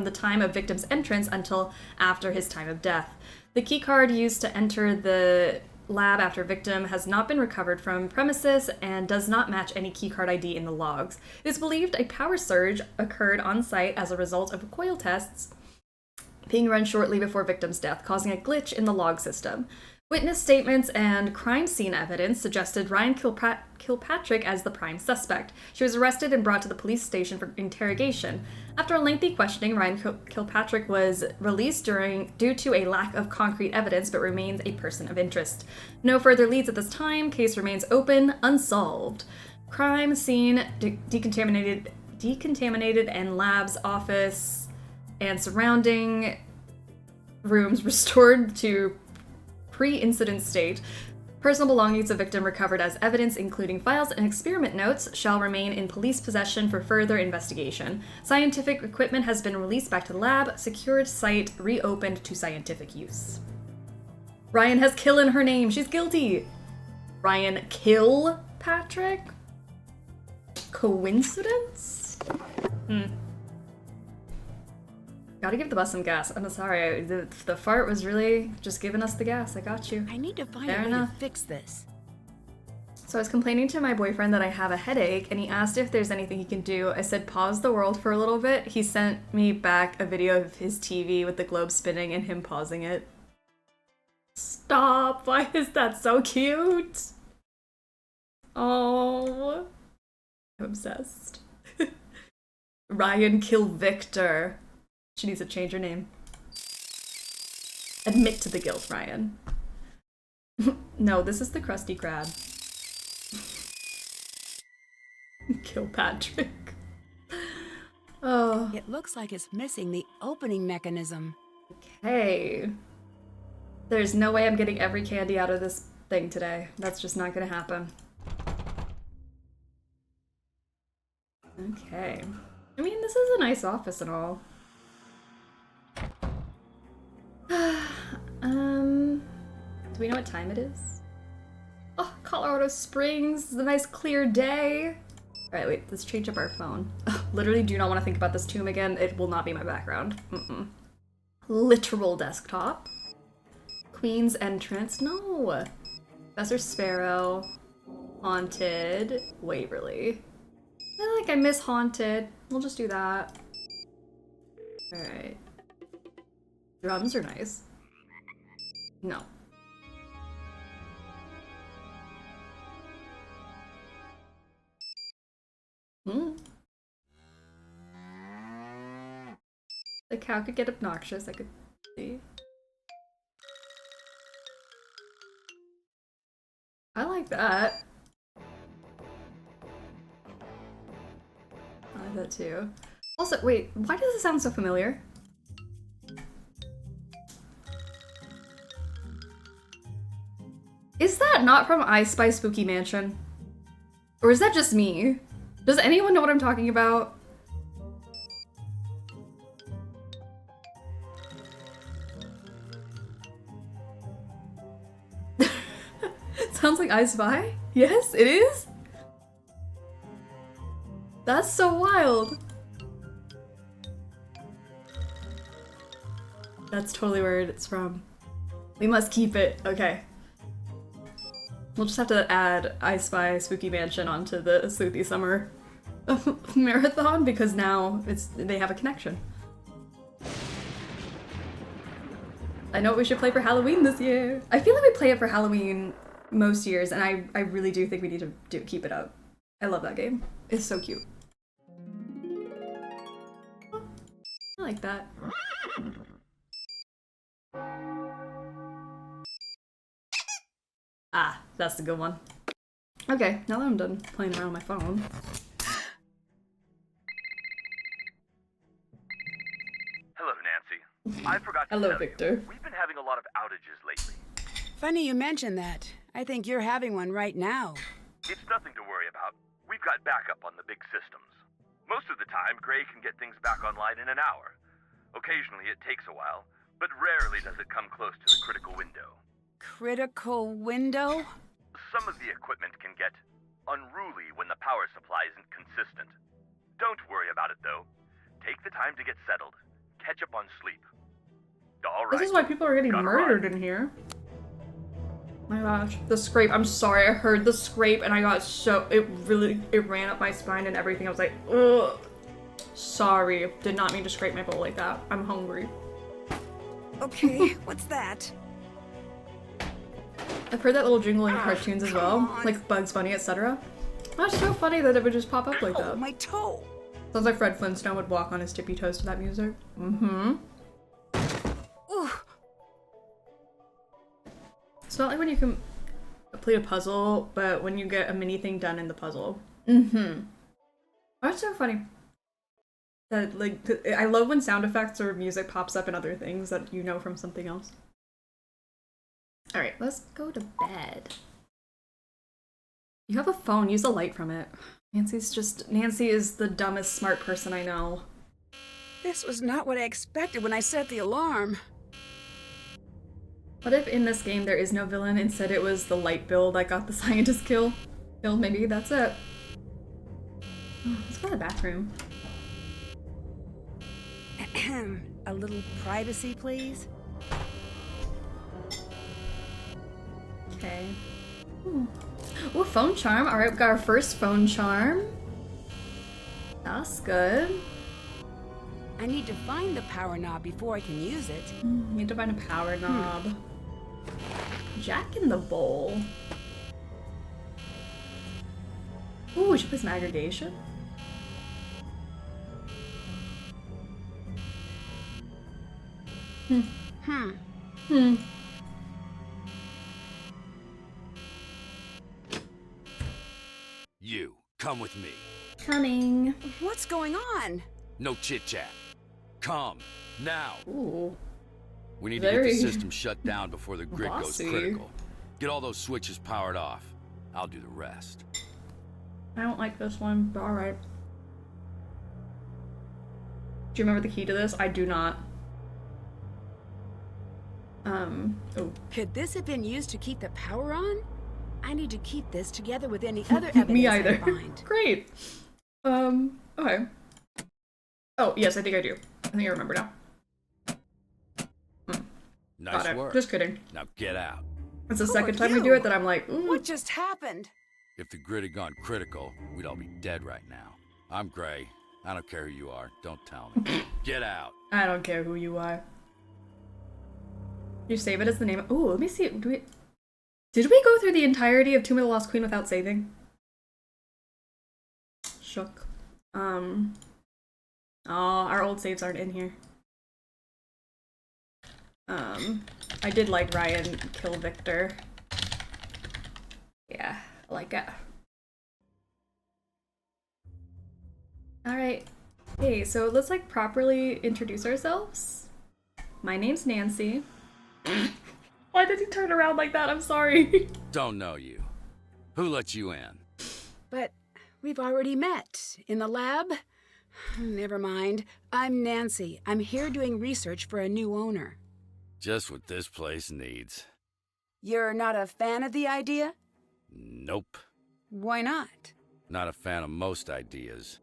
the time of victim's entrance until after his time of death. The keycard used to enter the lab after victim has not been recovered from premises and does not match any keycard ID in the logs. It is believed a power surge occurred on site as a result of coil tests being run shortly before victim's death, causing a glitch in the log system. Witness statements and crime scene evidence suggested Ryan Kilpatrick as the prime suspect. She was arrested and brought to the police station for interrogation. After a lengthy questioning, Ryan Kilpatrick was released due to a lack of concrete evidence, but remains a person of interest. No further leads at this time. Case remains open, unsolved. Crime scene decontaminated, and labs, office, and surrounding rooms restored to pre-incident state. Personal belongings of victim recovered as evidence, including files and experiment notes, shall remain in police possession for further investigation. Scientific equipment has been released back to the lab. Secured site reopened to scientific use. Ryan has kill in her name. She's guilty. Ryan Kilpatrick? Coincidence? Gotta give the bus some gas. I'm sorry, the fart was really just giving us the gas. I got you. I need to find Fair a way enough. to fix this. So I was complaining to my boyfriend that I have a headache, and he asked if there's anything he can do. I said, pause the world for a little bit. He sent me back a video of his TV with the globe spinning and him pausing it. Stop! Why is that so cute? Oh. I'm obsessed. Ryan Kill Victor. She needs to change her name. Admit to the guilt, Ryan. No, this is the Krusty Krab. Kilpatrick. Oh. It looks like it's missing the opening mechanism. Okay. There's no way I'm getting every candy out of this thing today. That's just not gonna happen. Okay. I mean, this is a nice office and all. Do we know what time it is? Oh, Colorado Springs. It's a nice clear day. Alright, wait, let's change up our phone. Ugh, literally do not want to think about this tomb again. It will not be my background. Literal desktop. Queen's Entrance. No. Professor Sparrow. Haunted. Waverly. I feel like I miss Haunted. We'll just do that. Alright. Drums are nice. No. The cow could get obnoxious, I could see. I like that. I like that too. Also, wait, why does it sound so familiar? Is that not from I Spy Spooky Mansion? Or is that just me? Does anyone know what I'm talking about? Sounds like I Spy? Yes, it is? That's so wild. That's totally where it's from. We must keep it. Okay. We'll just have to add I Spy Spooky Mansion onto the Sleuthy Summer marathon because now they have a connection. I know what we should play for Halloween this year. I feel like we play it for Halloween most years, and I really do think we need to keep it up. I love that game. It's so cute. I like that. Ah, that's the good one. Okay, now that I'm done playing around on my phone. Hello, Nancy. I forgot to Hello, tell Victor. you, we've been having a lot of outages lately. Funny you mention that. I think you're having one right now. It's nothing to worry about. We've got backup on the big systems. Most of the time, Gray can get things back online in an hour. Occasionally it takes a while, but rarely does it come close to the critical window. Critical window? Some of the equipment can get unruly when the power supply isn't consistent. Don't worry about it, though. Take the time to get settled. Catch up on sleep. All right. This is why people are getting murdered in here. Oh my gosh, the scrape. I'm sorry, I heard the scrape and I got so, it ran up my spine and everything. I was like, ugh. Sorry, did not mean to scrape my bowl like that. I'm hungry. Okay, what's that? I've heard that little jingle in cartoons as well, like Bugs Bunny, etc. That's so funny that it would just pop up like that. Oh, my toe! Sounds like Fred Flintstone would walk on his tippy toes to that music. Mm-hmm. Ooh. It's not like when you can complete a puzzle, but when you get a mini thing done in the puzzle. Mm-hmm. That's so funny. That, like, I love when sound effects or music pops up in other things that you know from something else. Alright, let's go to bed. You have a phone, use the light from it. Nancy is the dumbest smart person I know. This was not what I expected when I set the alarm. What if in this game there is no villain, instead it was the light bill that got the scientist killed? Maybe that's it. Oh, let's go to the bathroom. A little privacy, please? Okay. Ooh, phone charm. Alright, we got our first phone charm. That's good. I need to find the power knob before I can use it. Need to find a power knob. Jack in the Bowl. Ooh, we should play some aggregation. You, come with me. Coming. What's going on? No chit-chat. Come, now. Ooh. We need to get the system shut down before the grid bossy. goes critical. Get all those switches powered off. I'll do the rest. I don't like this one, but alright. Do you remember the key to this? I do not. Oh. Could this have been used to keep the power on? I need to keep this together with any other evidence Me either. I find. Great. Okay. Oh, yes, I think I do. I think I remember now. Nice work. Just kidding. Now get out. It's the Who second are time we you? do it that I'm like, ooh. What just happened? If the grid had gone critical, we'd all be dead right now. I'm Gray. I don't care who you are. Don't tell me. Get out. I don't care who you are. You save it as the name. Ooh, let me see. Did we go through the entirety of Tomb of the Lost Queen without saving? Shook. Oh, our old saves aren't in here. I did like Ryan kill Victor. Yeah, I like it. Alright. Hey, so let's like properly introduce ourselves. My name's Nancy. Why did he turn around like that? I'm sorry. Don't know you. Who let you in? But we've already met. In the lab? Never mind. I'm Nancy. I'm here doing research for a new owner. Just what this place needs. You're not a fan of the idea? Nope. Why not? Not a fan of most ideas.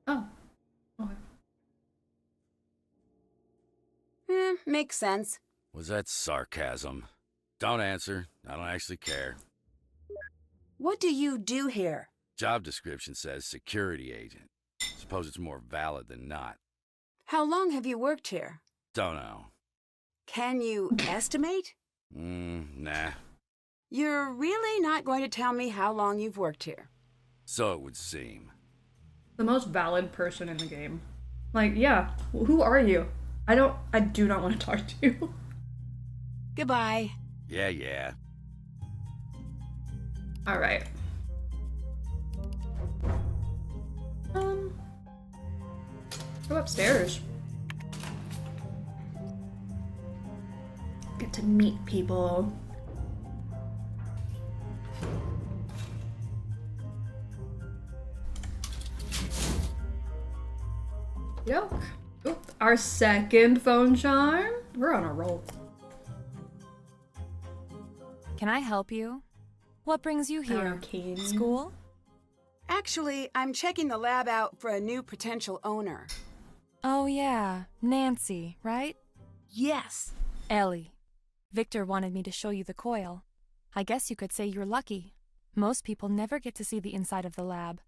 Oh. Okay. Makes sense. Was that sarcasm? Don't answer. I don't actually care. What do you do here? Job description says security agent. Suppose it's more valid than not. How long have you worked here? Don't know. Can you estimate? Nah. You're really not going to tell me how long you've worked here? So it would seem. The most valid person in the game. Like, yeah, who are you? I do not want to talk to you. Goodbye. Yeah. All right. Go upstairs. Get to meet people. Yoke. Oop, our second phone charm. We're on a roll. Can I help you? What brings you here? Arcane. School? Actually, I'm checking the lab out for a new potential owner. Oh yeah, Nancy, right? Yes. Ellie. Victor wanted me to show you the coil. I guess you could say you're lucky. Most people never get to see the inside of the lab.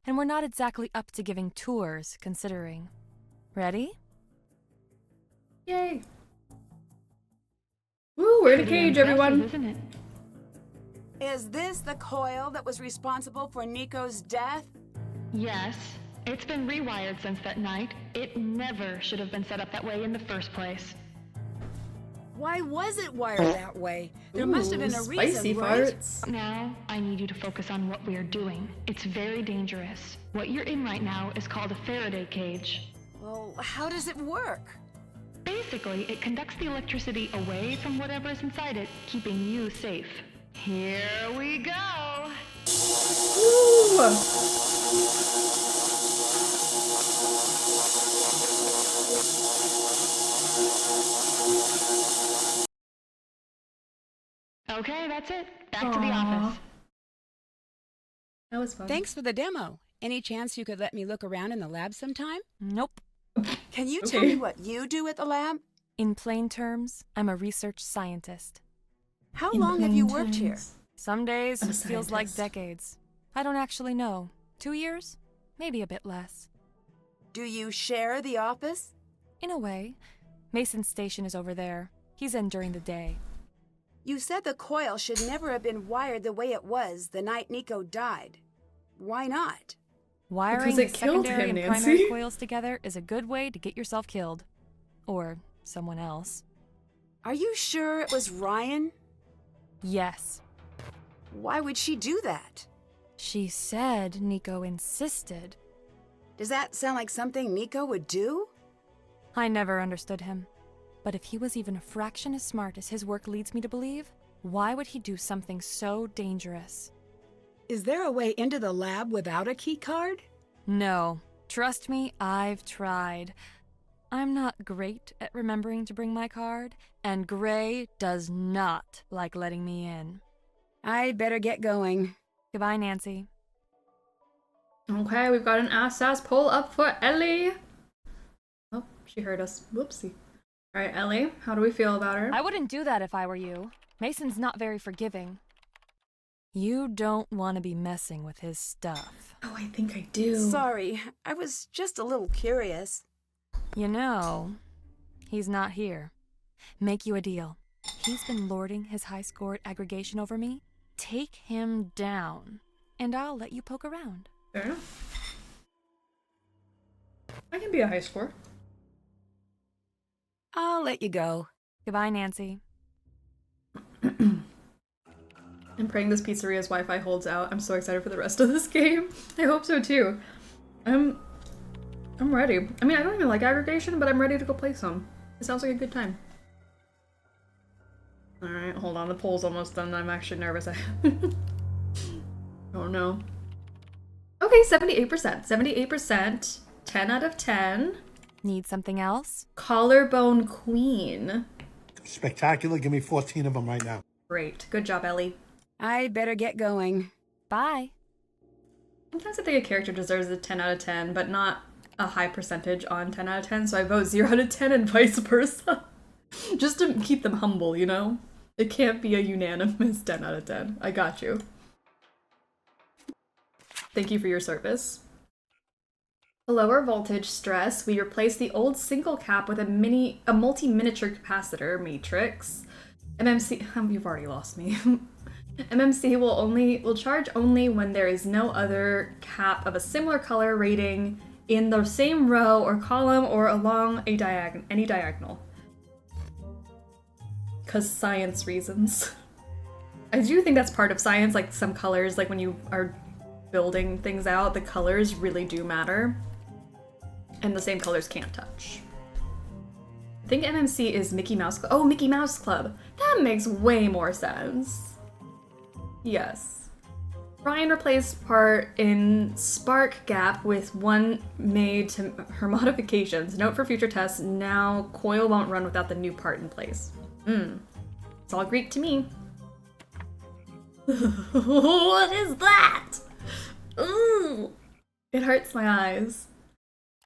And we're not exactly up to giving tours, considering. Ready? Yay. Woo, we're in a cage, everyone. Isn't it? Is this the coil that was responsible for Nico's death? Yes. It's been rewired since that night. It never should have been set up that way in the first place. Why was it wired that way? There must have been a spicy reason, right? farts. Now, I need you to focus on what we are doing. It's very dangerous. What you're in right now is called a Faraday cage. Well, how does it work? Basically, it conducts the electricity away from whatever is inside it, keeping you safe. Here we go! Ooh. Okay, that's it. Back to the office. That was fun. Thanks for the demo. Any chance you could let me look around in the lab sometime? Nope. Can you tell me what you do at the lab? In plain terms, I'm a research scientist. How long have you worked here? Some days I'm a it feels like scientist. decades. I don't actually know. 2 years? Maybe a bit less. Do you share the office? In a way. Mason's station is over there. He's in during the day. You said the coil should never have been wired the way it was the night Nico died. Why not? Wiring Because the it killed secondary him, and Nancy. primary coils together is a good way to get yourself killed. Or someone else. Are you sure it was Ryan? Yes. Why would she do that? She said Nico insisted. Does that sound like something Nico would do? I never understood him. But if he was even a fraction as smart as his work leads me to believe, why would he do something so dangerous? Is there a way into the lab without a key card? No. Trust me, I've tried. I'm not great at remembering to bring my card, and Gray does not like letting me in. I'd better get going. Goodbye, Nancy. Okay, we've got an ass pull up for Ellie. Oh, she heard us. Whoopsie. All right, Ellie, how do we feel about her? I wouldn't do that if I were you. Mason's not very forgiving. You don't want to be messing with his stuff. Oh, I think I do. Sorry, I was just a little curious. You know, he's not here. Make you a deal. He's been lording his high score at aggregation over me. Take him down, and I'll let you poke around. Fair enough. I can be a high score. I'll let you go. Goodbye, Nancy. I'm praying this pizzeria's Wi-Fi holds out. I'm so excited for the rest of this game. I hope so too. I'm ready. I mean, I don't even like aggregation, but I'm ready to go play some. It sounds like a good time. Alright, hold on. The poll's almost done. I'm actually nervous. Oh no. Okay, 78%. 78%. 10 out of 10. Need something else? Collarbone Queen. Spectacular. Give me 14 of them right now. Great. Good job, Ellie. I better get going. Bye. Sometimes I think a character deserves a 10 out of 10, but not a high percentage on 10 out of 10, so I vote 0 out of 10 and vice versa. Just to keep them humble, you know? It can't be a unanimous 10 out of 10. I got you. Thank you for your service. A lower voltage stress, we replace the old single cap with a multi-miniature capacitor matrix. MMC, you've already lost me. MMC will charge only when there is no other cap of a similar color rating in the same row or column or along any diagonal. 'Cause science reasons. I do think that's part of science, like some colors, like when you are building things out, the colors really do matter. And the same colors can't touch. I think MMC is Mickey Mouse Club. Oh, Mickey Mouse Club. That makes way more sense. Yes. Ryan replaced part in Spark Gap with one made to her modifications. Note for future tests, now coil won't run without the new part in place. It's all Greek to me. What is that? Ooh. It hurts my eyes.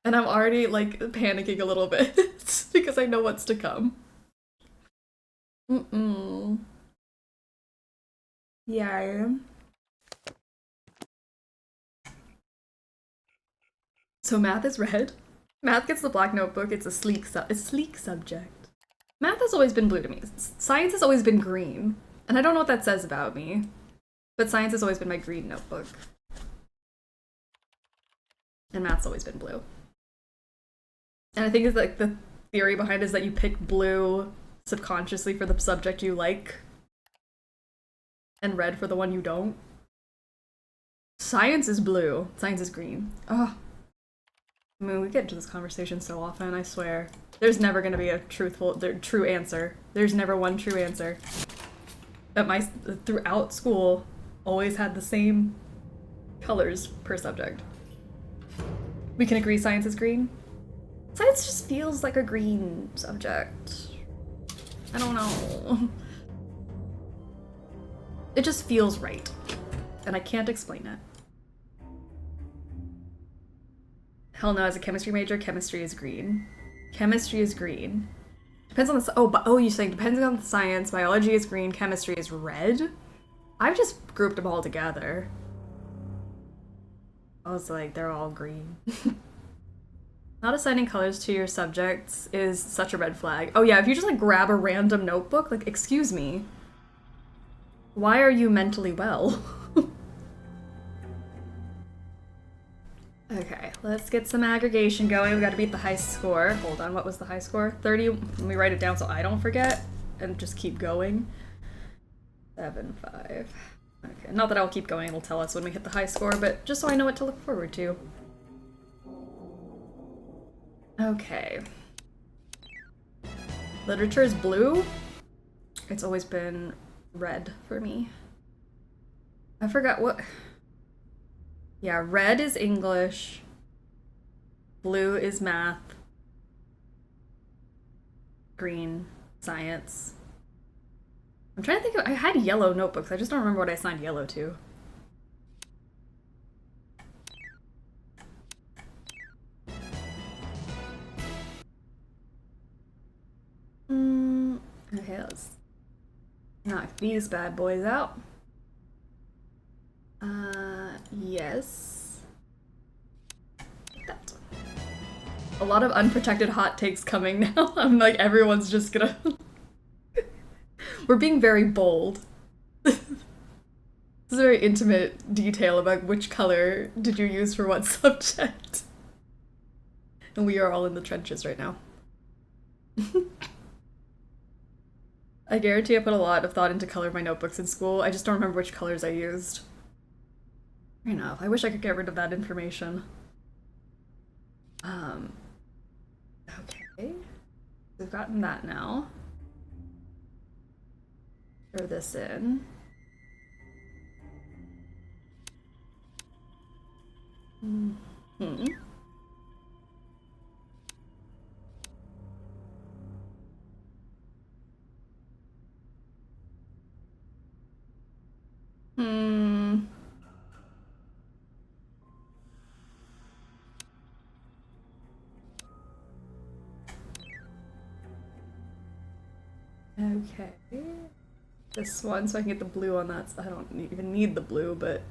And I'm already, like, panicking a little bit because I know what's to come. Yeah. So math is red. Math gets the black notebook. It's a sleek subject. Math has always been blue to me. Science has always been green. And I don't know what that says about me. But science has always been my green notebook. And math's always been blue. And I think it's like the theory behind it is that you pick blue subconsciously for the subject you like. And red for the one you don't. Science is blue. Science is green. Oh. I mean, we get into this conversation so often, I swear. There's never gonna be a true answer. There's never one true answer. But throughout school, always had the same colors per subject. We can agree science is green? Science just feels like a green subject. I don't know. It just feels right. And I can't explain it. Hell no, as a chemistry major, chemistry is green. Chemistry is green. Depends on the you're saying depends on the science, biology is green, chemistry is red? I've just grouped them all together. I was like, they're all green. Not assigning colors to your subjects is such a red flag. Oh yeah, if you just like grab a random notebook, like, excuse me. Why are you mentally well? Okay, let's get some aggregation going. We gotta beat the high score. Hold on, what was the high score? 30, let me write it down so I don't forget and just keep going. 7-5. Okay, not that I'll keep going, it'll tell us when we hit the high score, but just so I know what to look forward to. Okay. Literature is blue? It's always been red for me. I forgot what... Yeah, red is English. Blue is math. Green, science. I'm trying to think of... I had yellow notebooks. I just don't remember what I assigned yellow to. Okay, let's knock these bad boys out. Yes. Like that. A lot of unprotected hot takes coming now. I'm like, everyone's just gonna... We're being very bold. This is a very intimate detail about which color did you use for what subject. And we are all in the trenches right now. I guarantee I put a lot of thought into color of my notebooks in school. I just don't remember which colors I used. Fair enough. I wish I could get rid of that information. Okay. We've gotten that now. Throw this in. Hmm. Okay. This one, so I can get the blue on that. I don't even need the blue, but...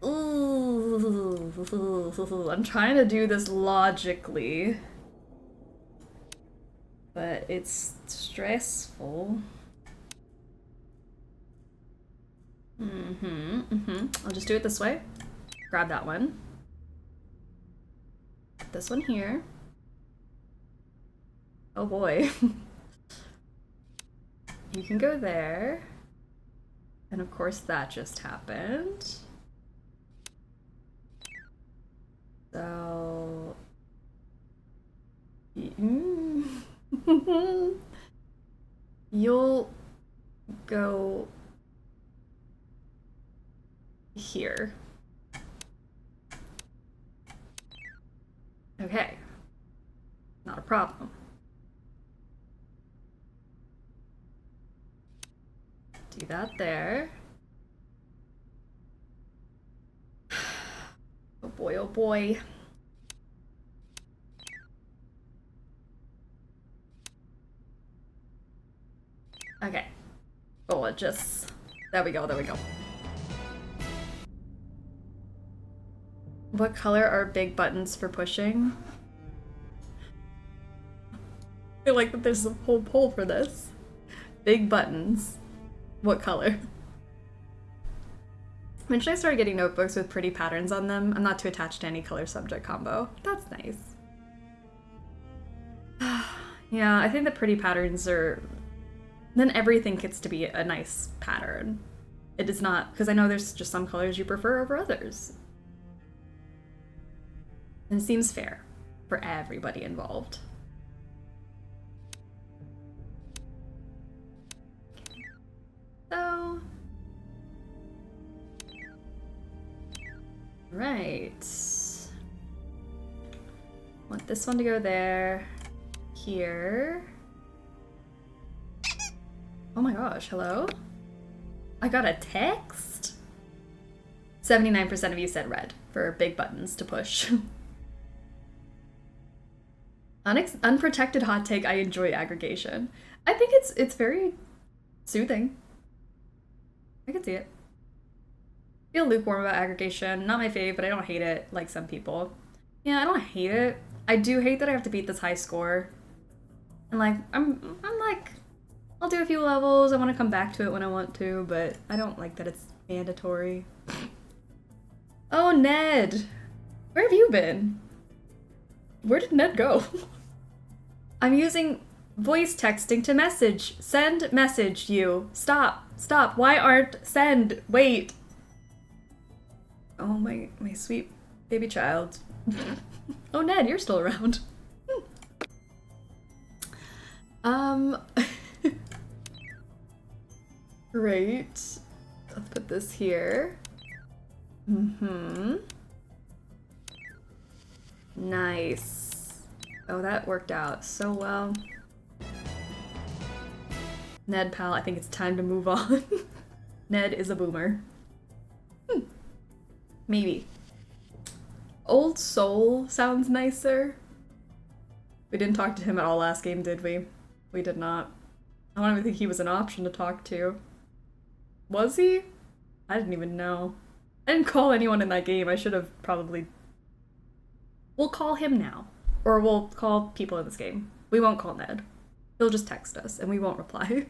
Ooh, I'm trying to do this logically, but it's stressful. I'll just do it this way. Grab that one. Put this one here. Oh boy. You can go there. And of course that just happened. So... You'll go here. Okay. Not a problem. Do that there. Oh boy, oh boy. Okay. Oh, it just... There we go, there we go. What color are big buttons for pushing? I feel like that there's a whole poll for this. Big buttons. What color? When should I start getting notebooks with pretty patterns on them? I'm not too attached to any color subject combo. That's nice. Yeah, I think the pretty patterns are... Then everything gets to be a nice pattern. It is not... Because I know there's just some colors you prefer over others. And it seems fair for everybody involved. So... Right. Want this one to go there. Here. Oh my gosh, hello? I got a text? 79% of you said red for big buttons to push. Unprotected hot take, I enjoy aggregation. I think it's very soothing. I can see it. Feel lukewarm about aggregation. Not my fave, but I don't hate it like some people. Yeah, I don't hate it. I do hate that I have to beat this high score. And like, I'm like, I'll do a few levels. I want to come back to it when I want to, but I don't like that it's mandatory. Oh, Ned! Where have you been? Where did Ned go? I'm using voice texting to message. Send message, you. Stop. Stop. Why aren't send? Wait. Oh, my sweet baby child. Oh, Ned, you're still around. Great. Let's put this here. Nice. Oh, that worked out so well. Ned, pal, I think it's time to move on. Ned is a boomer. Maybe. Old Soul sounds nicer. We didn't talk to him at all last game, did we? We did not. I don't even think he was an option to talk to. Was he? I didn't even know. I didn't call anyone in that game. I should have probably... We'll call him now. Or we'll call people in this game. We won't call Ned. He'll just text us and we won't reply.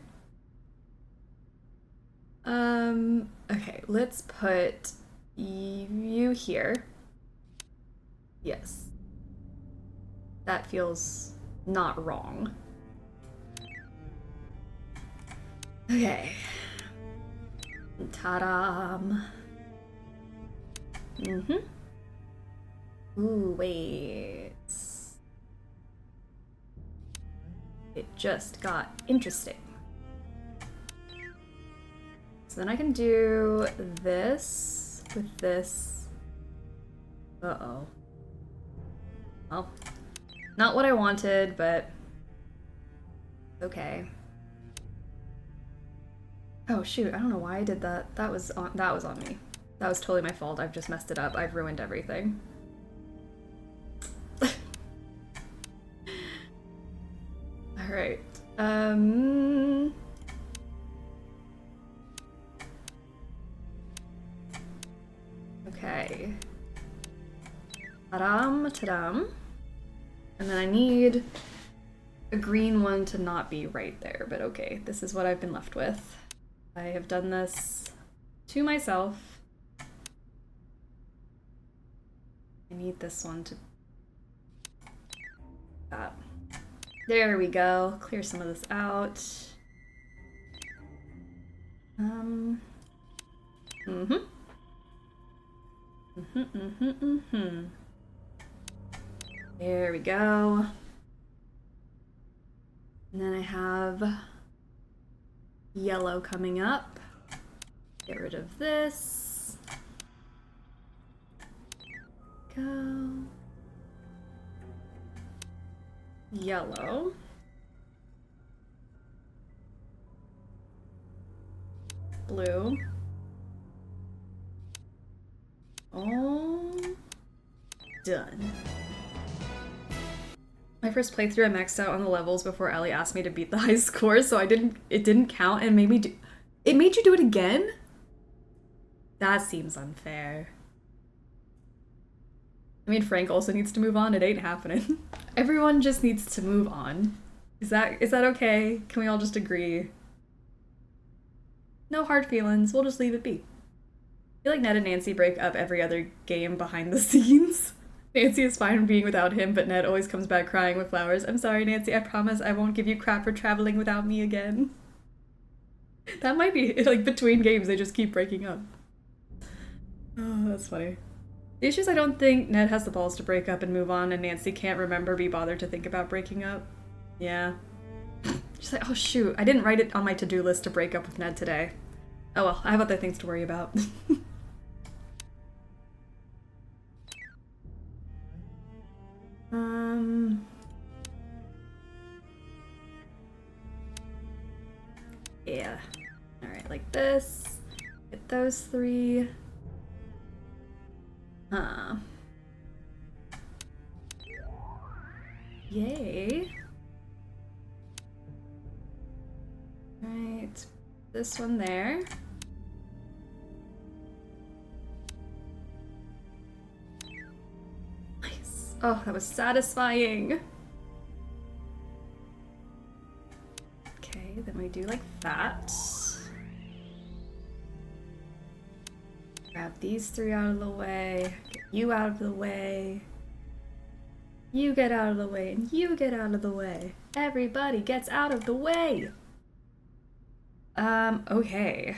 Okay, let's put you here. Yes. That feels not wrong. Okay. Ta-da! Ooh, wait. It just got interesting. So then I can do this with this. Uh-oh. Well, not what I wanted, but Okay. Oh shoot, I don't know why I did that. That was on me. That was totally my fault. I've just messed it up. I've ruined everything. Alright. Okay. Ta-dam, ta-dam. And then I need a green one to not be right there, but okay, this is what I've been left with. I have done this to myself. I need this one to... that. There we go. Clear some of this out. There we go. And then I have yellow coming up. Get rid of this. Go. Yellow. Blue. Oh, done. My first playthrough, I maxed out on the levels before Ellie asked me to beat the high score, so it didn't count and made me do... It made you do it again? That seems unfair. I mean, Frank also needs to move on. It ain't happening. Everyone just needs to move on. Is that okay? Can we all just agree? No hard feelings. We'll just leave it be. I feel like Ned and Nancy break up every other game behind the scenes. Nancy is fine being without him, but Ned always comes back crying with flowers. I'm sorry, Nancy. I promise I won't give you crap for traveling without me again. That might be, like, between games, they just keep breaking up. Oh, that's funny. The issue is I don't think Ned has the balls to break up and move on, and Nancy can't be bothered to think about breaking up. Yeah. She's like, oh shoot, I didn't write it on my to-do list to break up with Ned today. Oh well, I have other things to worry about. Yeah. Alright, like this. Get those three. Yay. Right. This one there. Nice. Oh, that was satisfying. Okay, then we do like that. Grab these three out of the way. Get you out of the way. You get out of the way, and you get out of the way. Everybody gets out of the way! Okay.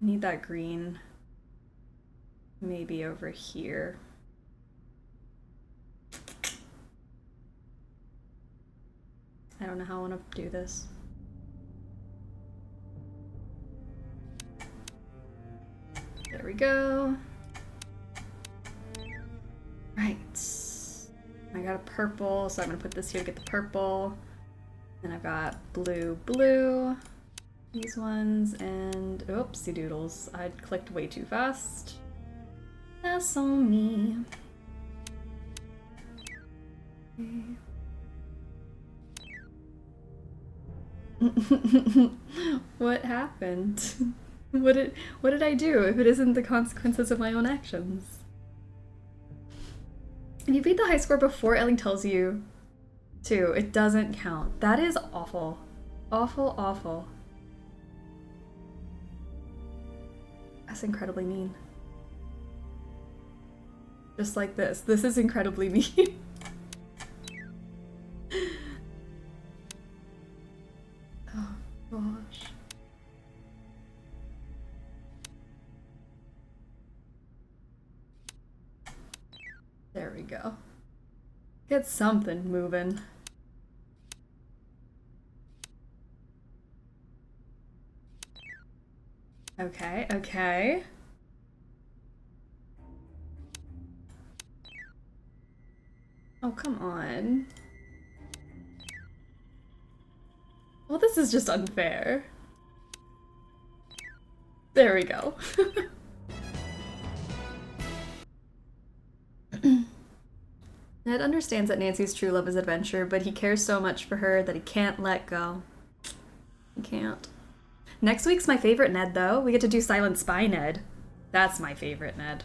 Need that green. Maybe over here. I don't know how I want to do this. There we go. Right. I got a purple, so I'm gonna put this here to get the purple. Then I've got blue, these ones, and oopsie doodles. I clicked way too fast. That's on me. Okay. What happened? What did I do if it isn't the consequences of my own actions? And you beat the high score before Ellie tells you to. It doesn't count. That is awful. Awful, awful. That's incredibly mean. Just like this. This is incredibly mean. Oh, gosh. There we go. Get something moving. Okay, okay. Oh, come on. Well, this is just unfair. There we go. Ned understands that Nancy's true love is adventure, but he cares so much for her that he can't let go. He can't. Next week's my favorite Ned, though. We get to do Silent Spy Ned. That's my favorite Ned.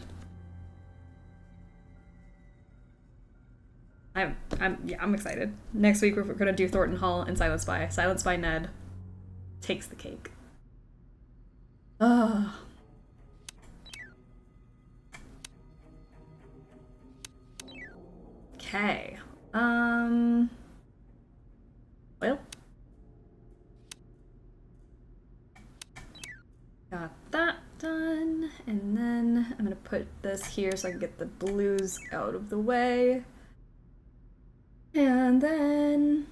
I'm excited. Next week we're gonna do Thornton Hall and Silent Spy. Silent Spy Ned takes the cake. Ugh. Okay. Well. Got that done. And then I'm gonna put this here so I can get the blues out of the way. And then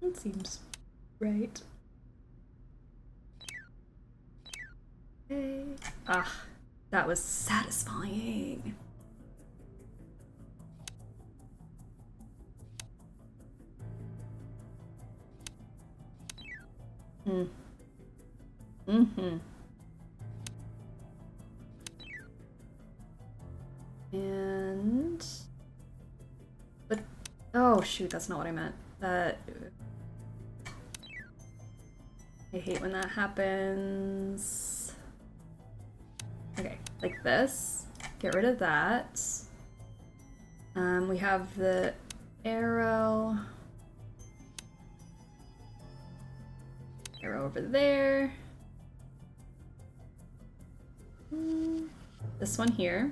that seems right. Okay. Ah, that was satisfying. Mm-hmm. And... But... Oh, shoot, that's not what I meant. I hate when that happens. Okay, like this. Get rid of that. We have the arrow. Arrow over there. This one here.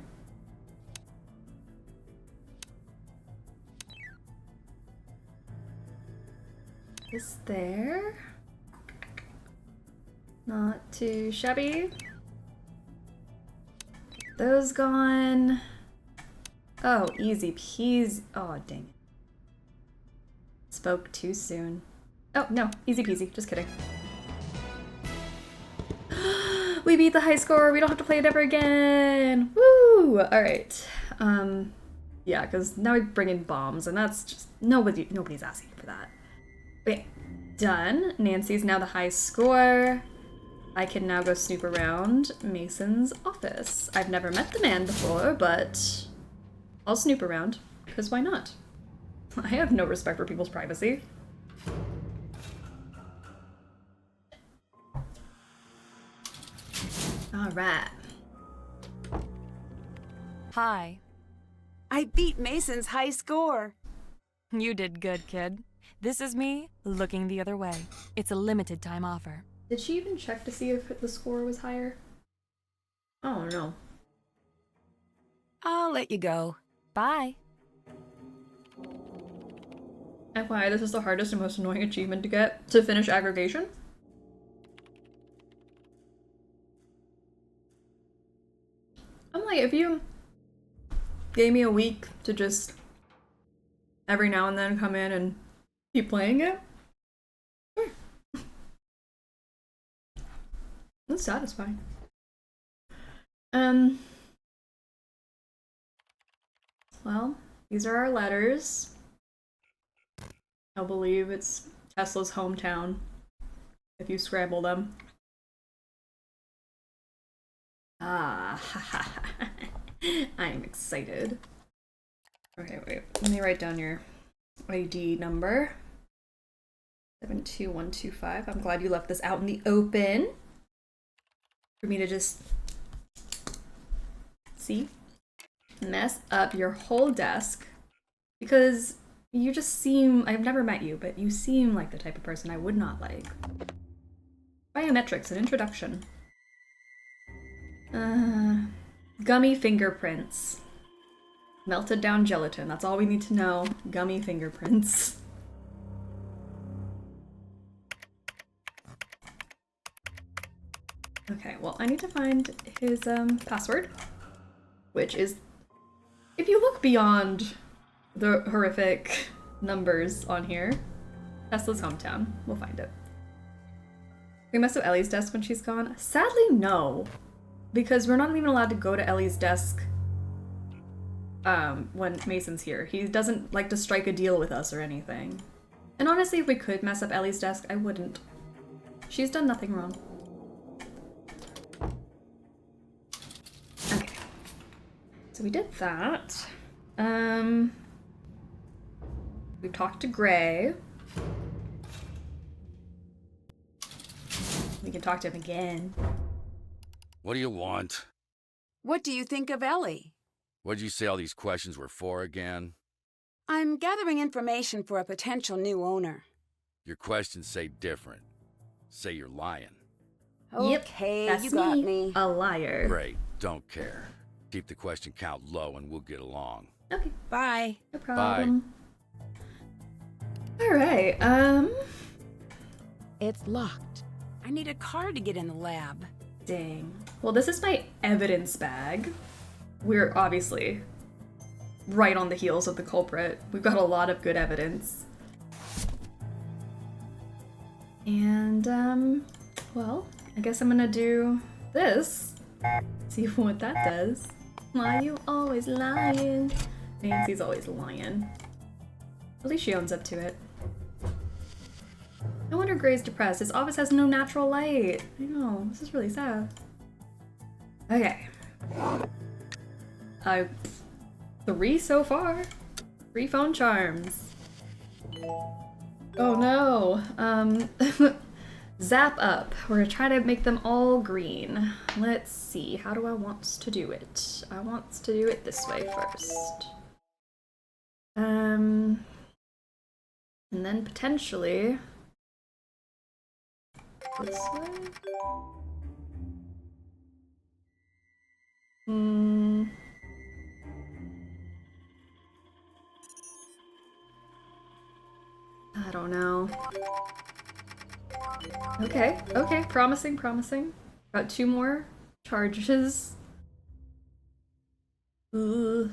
This there. Not too shabby. Those gone. Oh, easy peasy. Oh, dang it. Spoke too soon. Oh, no, easy peasy. Just kidding. We beat the high score. We don't have to play it ever again. Woo! Alright. Yeah, because now we bring in bombs, and that's just... Nobody's asking for that. Okay, done. Nancy's now the high score. I can now go snoop around Mason's office. I've never met the man before, but I'll snoop around, because why not? I have no respect for people's privacy. Alright. Hi. I beat Mason's high score. You did good, kid. This is me looking the other way. It's a limited time offer. Did she even check to see if the score was higher? Oh no. I'll let you go. Bye. FYI, this is the hardest and most annoying achievement to get to finish aggregation. I'm like, if you gave me a week to just every now and then come in and keep playing it, sure. That's satisfying. Well, these are our letters. I believe it's Tesla's hometown, if you scramble them. Ah, I'm excited. Okay, wait, let me write down your ID number. 72125. I'm glad you left this out in the open for me to just see, mess up your whole desk, because you just seem, I've never met you, but you seem like the type of person I would not like. Biometrics, an introduction. Gummy fingerprints. Melted down gelatin, that's all we need to know. Gummy fingerprints. Okay, well, I need to find his password, which is, if you look beyond the horrific numbers on here, Tesla's hometown. We'll find it. We mess up Ellie's desk when she's gone? Sadly, no. Because we're not even allowed to go to Ellie's desk when Mason's here. He doesn't like to strike a deal with us or anything. And honestly, if we could mess up Ellie's desk, I wouldn't. She's done nothing wrong. Okay. So we did that. We talked to Gray. We can talk to him again. What do you want? What do you think of Ellie? What'd you say all these questions were for again? I'm gathering information for a potential new owner. Your questions say different. Say you're lying. Okay, That's you got me. A liar. Great, don't care. Keep the question count low and we'll get along. Okay. Bye. No problem. Alright, It's locked. I need a card to get in the lab. Dang. Well, this is my evidence bag. We're obviously right on the heels of the culprit. We've got a lot of good evidence. And, well, I guess I'm gonna do this. See what that does. Why you always lying? Nancy's always lying. At least she owns up to it. No wonder Gray's depressed. His office has no natural light. I know, this is really sad. Okay. 3 so far. 3 phone charms. Oh no. Zap up. We're gonna try to make them all green. Let's see. How do I want to do it? I want to do it this way first. And then potentially this way. I don't know. Okay, okay, promising, promising. Got 2 more charges. Ugh.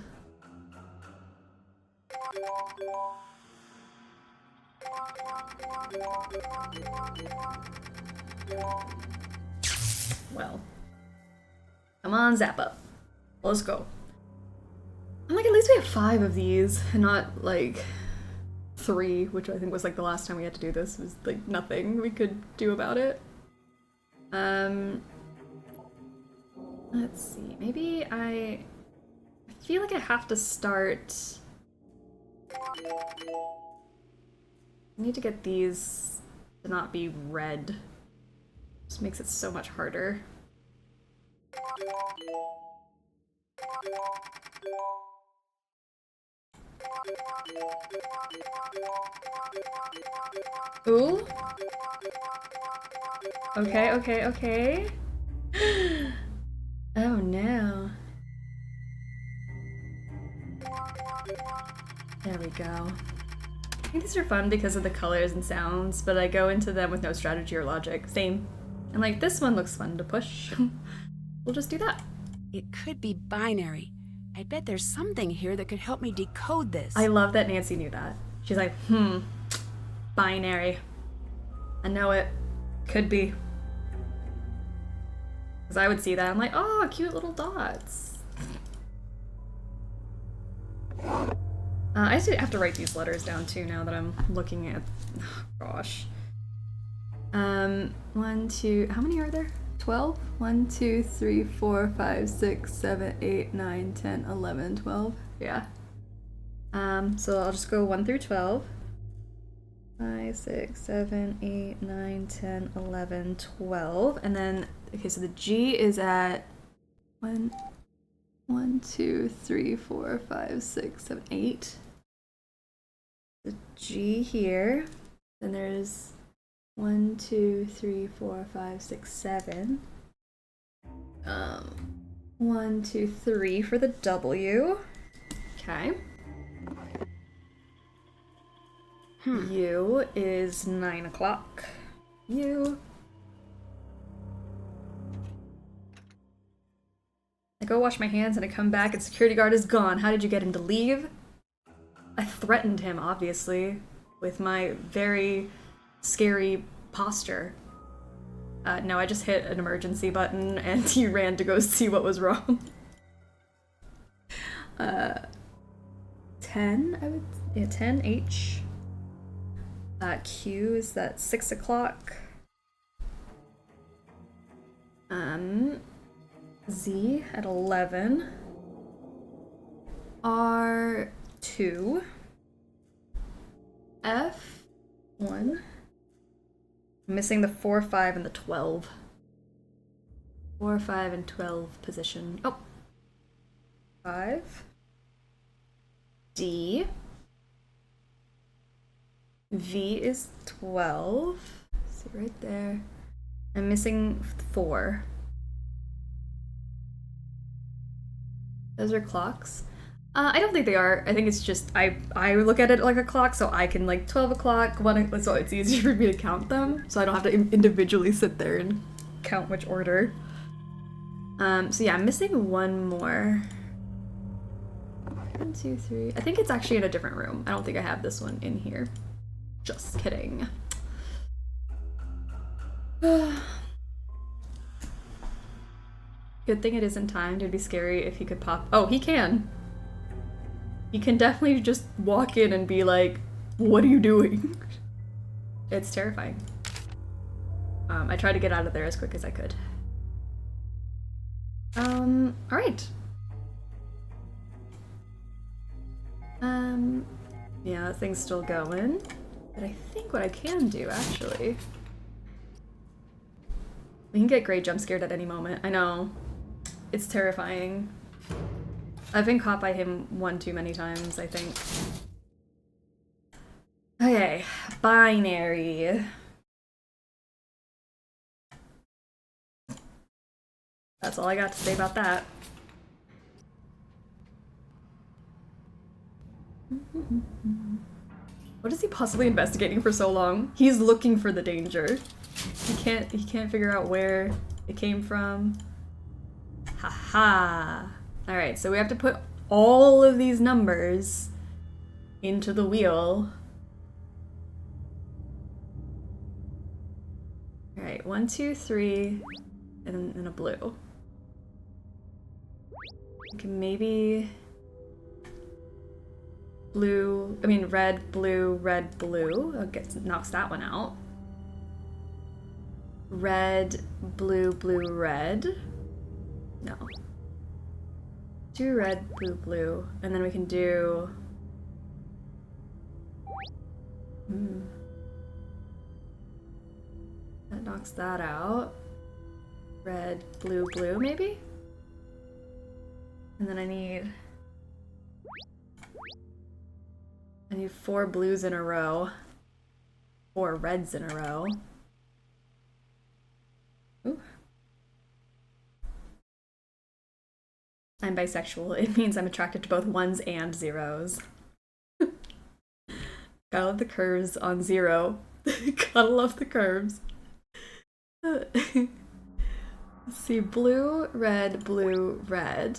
Well. Come on, zap up. Let's go. I'm like, at least we have 5 of these, and not like 3, which I think was like the last time we had to do this. It was like nothing we could do about it. Let's see. Maybe I feel like I have to start. I need to get these to not be red. Just makes it so much harder. Ooh. Okay, okay, okay. Oh no. There we go. I think these are fun because of the colors and sounds, but I go into them with no strategy or logic. Same. And like, this one looks fun to push. We'll just do that. It could be binary. I bet there's something here that could help me decode this. I love that Nancy knew that. She's like, binary. I know it. Could be. Because I would see that, I'm like, oh, cute little dots. I actually have to write these letters down too now that I'm looking at, oh, gosh. 1, 2, how many are there? 12? 1, 2, 3, 4, 5, 6, 7, 8, 9, 10, 11, 12. Yeah. So I'll just go 1 through 12. 5, 6, 7, 8, 9, 10, 11, 12. And then, okay, so the G is at 1, 2, 3, 4, 5, 6, 7, 8. The G here. Then there's 1, 2, 3, 4, 5, 6, 7. 1, 2, 3 for the W. Okay. U is 9 o'clock. U. I go wash my hands and I come back and security guard is gone. How did you get him to leave? I threatened him, obviously, with my very scary posture. No, I just hit an emergency button and he ran to go see what was wrong. 10, I would, yeah, 10 H. Q is at 6 o'clock. Z at 11. R 2. F 1. I'm missing the 4, 5, and the 12. 4, 5, and 12 position. Oh. 5. D. V is 12. See right there. I'm missing 4. Those are clocks. I don't think they are. I think it's just I look at it like a clock, so I can like 12 o'clock, 1, so it's easier for me to count them, so I don't have to individually sit there and count which order. So yeah, I'm missing 1 more. 1, 2, 3. I think it's actually in a different room. I don't think I have this one in here. Just kidding. Good thing it isn't timed. It'd be scary if he could pop. Oh, he can. He can definitely just walk in and be like, what are you doing? It's terrifying. I tried to get out of there as quick as I could. Alright. Yeah, that thing's still going. But I think what I can do, actually... We can get Gray jump scared at any moment. I know. It's terrifying. I've been caught by him 1 too many times, I think. Okay, binary. That's all I got to say about that. What is he possibly investigating for so long? He's looking for the danger. He can't figure out where it came from. Haha. Alright, so we have to put all of these numbers into the wheel. Alright, 1, 2, 3, and a blue. Okay, maybe blue, I mean red, blue, red, blue. Knocks that one out. Red, blue, blue, red. No. Do red, blue, blue, and then we can do... That knocks that out. Red, blue, blue, maybe? And then I need 4 blues in a row. 4 reds in a row. Ooh. I'm bisexual. It means I'm attracted to both 1s and 0s. Gotta love the curves on 0. Gotta love the curves. Let's see, blue, red, blue, red.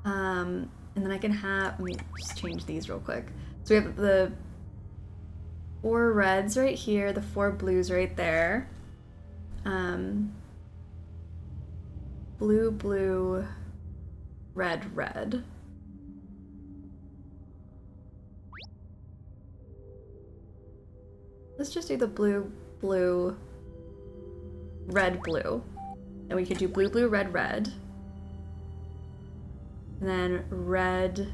And then I can have, let me just change these real quick. So we have the 4 reds right here, the 4 blues right there. Blue, blue, red, red. Let's just do the blue, blue, red, blue. And we could do blue, blue, red, red. And then red,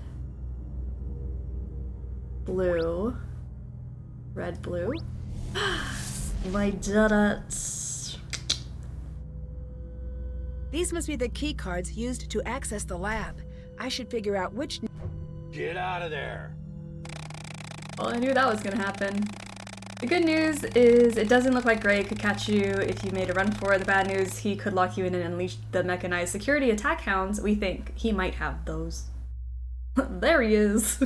blue, red, blue. I did it. These must be the key cards used to access the lab. I should figure out which... Get out of there! Well, I knew that was gonna happen. The good news is it doesn't look like Gray could catch you if you made a run for it. The bad news, he could lock you in and unleash the mechanized security attack hounds. We think he might have those. There he is!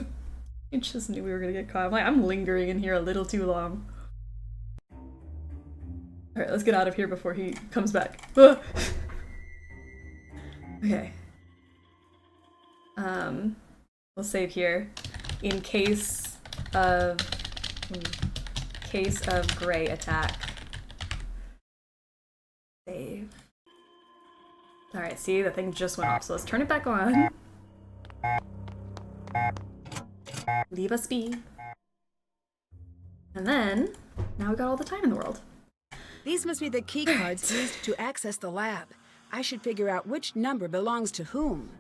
I just knew we were gonna get caught. I'm lingering in here a little too long. Alright, let's get out of here before he comes back. Okay. We'll save here in case of Gray attack. Save. Alright, see, the thing just went off, so let's turn it back on. Leave us be. And then, now we got all the time in the world. These must be the key cards used to access the lab. I should figure out which number belongs to whom.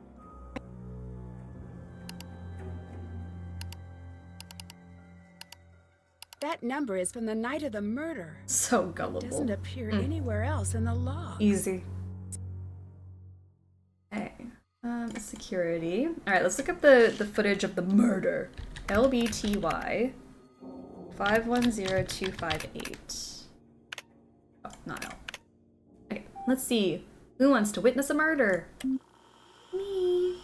That number is from the night of the murder. So gullible. It doesn't appear anywhere else in the log. Easy. Okay. Security. Alright, let's look up the footage of the murder. LBTY 510258. Oh, not L. Okay, let's see. Who wants to witness a murder? Me.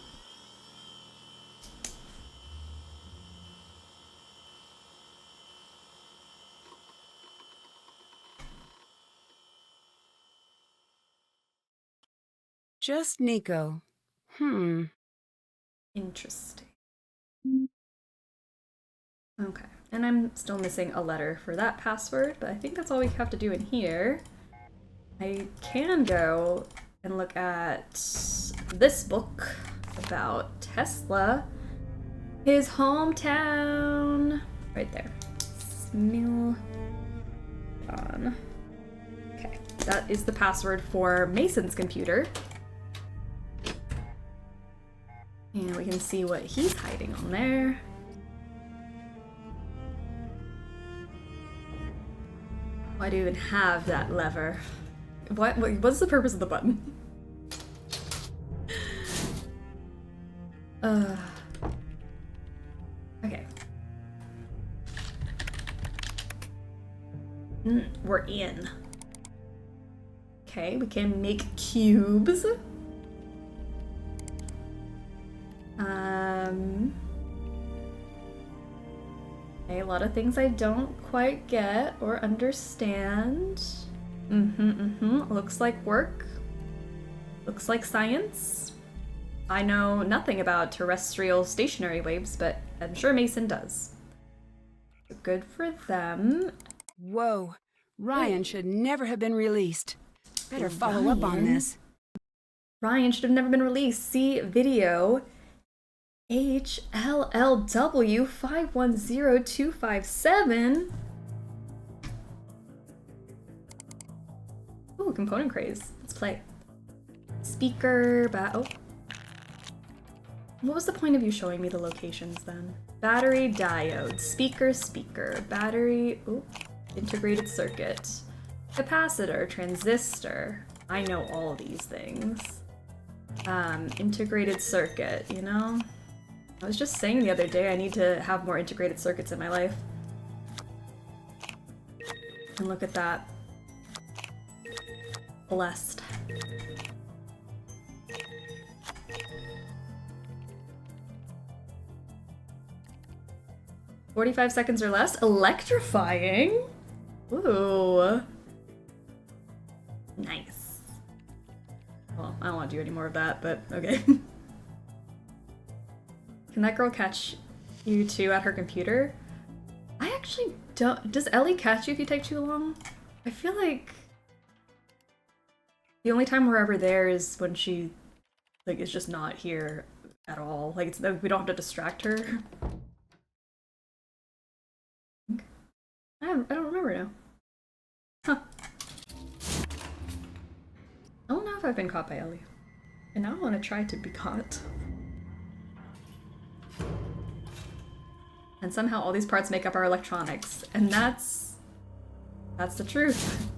Just Nico. Interesting. Okay, and I'm still missing a letter for that password, but I think that's all we have to do in here. I can go and look at this book about Tesla, his hometown, right there. Smiljan. Okay, that is the password for Mason's computer. And we can see what he's hiding on there. Why do you even have that lever? What's the purpose of the button? Okay. We're in. Okay, we can make cubes. Okay, a lot of things I don't quite get or understand. Looks like work. Looks like science. I know nothing about terrestrial stationary waves, but I'm sure Mason does. So good for them. Whoa. Ryan should never have been released. Better follow up on this. Ryan should have never been released. See video HLLW 510257. Ooh, component craze. Let's play. Speaker, oh. What was the point of you showing me the locations then? Battery, diode, speaker, battery, ooh, integrated circuit, capacitor, transistor. I know all these things. Integrated circuit, you know? I was just saying the other day I need to have more integrated circuits in my life. And look at that. Blessed. "45 seconds or less? Electrifying? Ooh. Nice. Well, I don't want to do any more of that, but okay. Can that girl catch you too at her computer? I actually don't. Does Ellie catch you if you take too long? I feel like the only time we're ever there is when she, like, is just not here at all. Like, we don't have to distract her. I don't remember now. Huh. I don't know if I've been caught by Ellie. And now I want to try to be caught. And somehow all these parts make up our electronics. And that's the truth.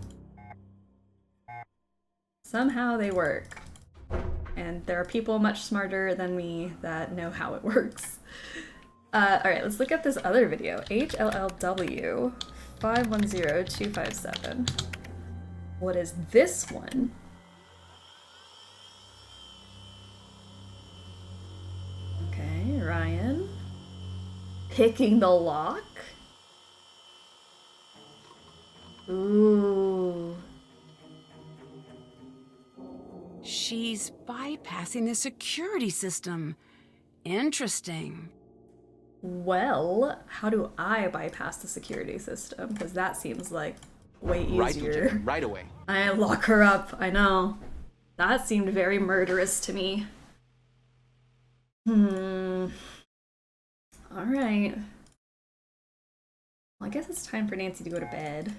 Somehow they work. And there are people much smarter than me that know how it works. Alright, let's look at this other video. HLLW 510257. What is this one? Okay, Ryan. Picking the lock? Ooh. She's bypassing the security system. Interesting. Well, how do I bypass the security system? Because that seems like way easier. Right, Lieutenant, right away. I lock her up, I know. That seemed very murderous to me. Alright. Well, I guess it's time for Nancy to go to bed.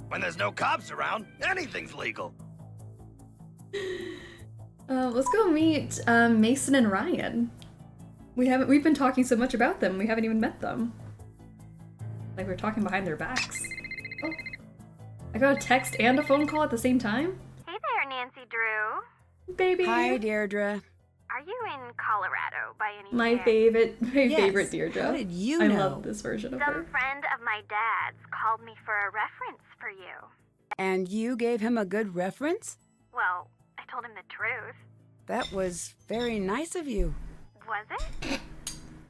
When there's no cops around, anything's legal. Let's go meet Mason and Ryan. We've been talking so much about them, we haven't even met them. Like we're talking behind their backs. Oh. I got a text and a phone call at the same time? Hey there, Nancy Drew. Baby. Hi, Deirdre. Are you in Colorado by any My chance? favorite Deirdre. How did you I know? love this version of her. Some friend of my dad's called me for a reference for you. And you gave him a good reference? Well, I told him the truth. That was very nice of you. Was it?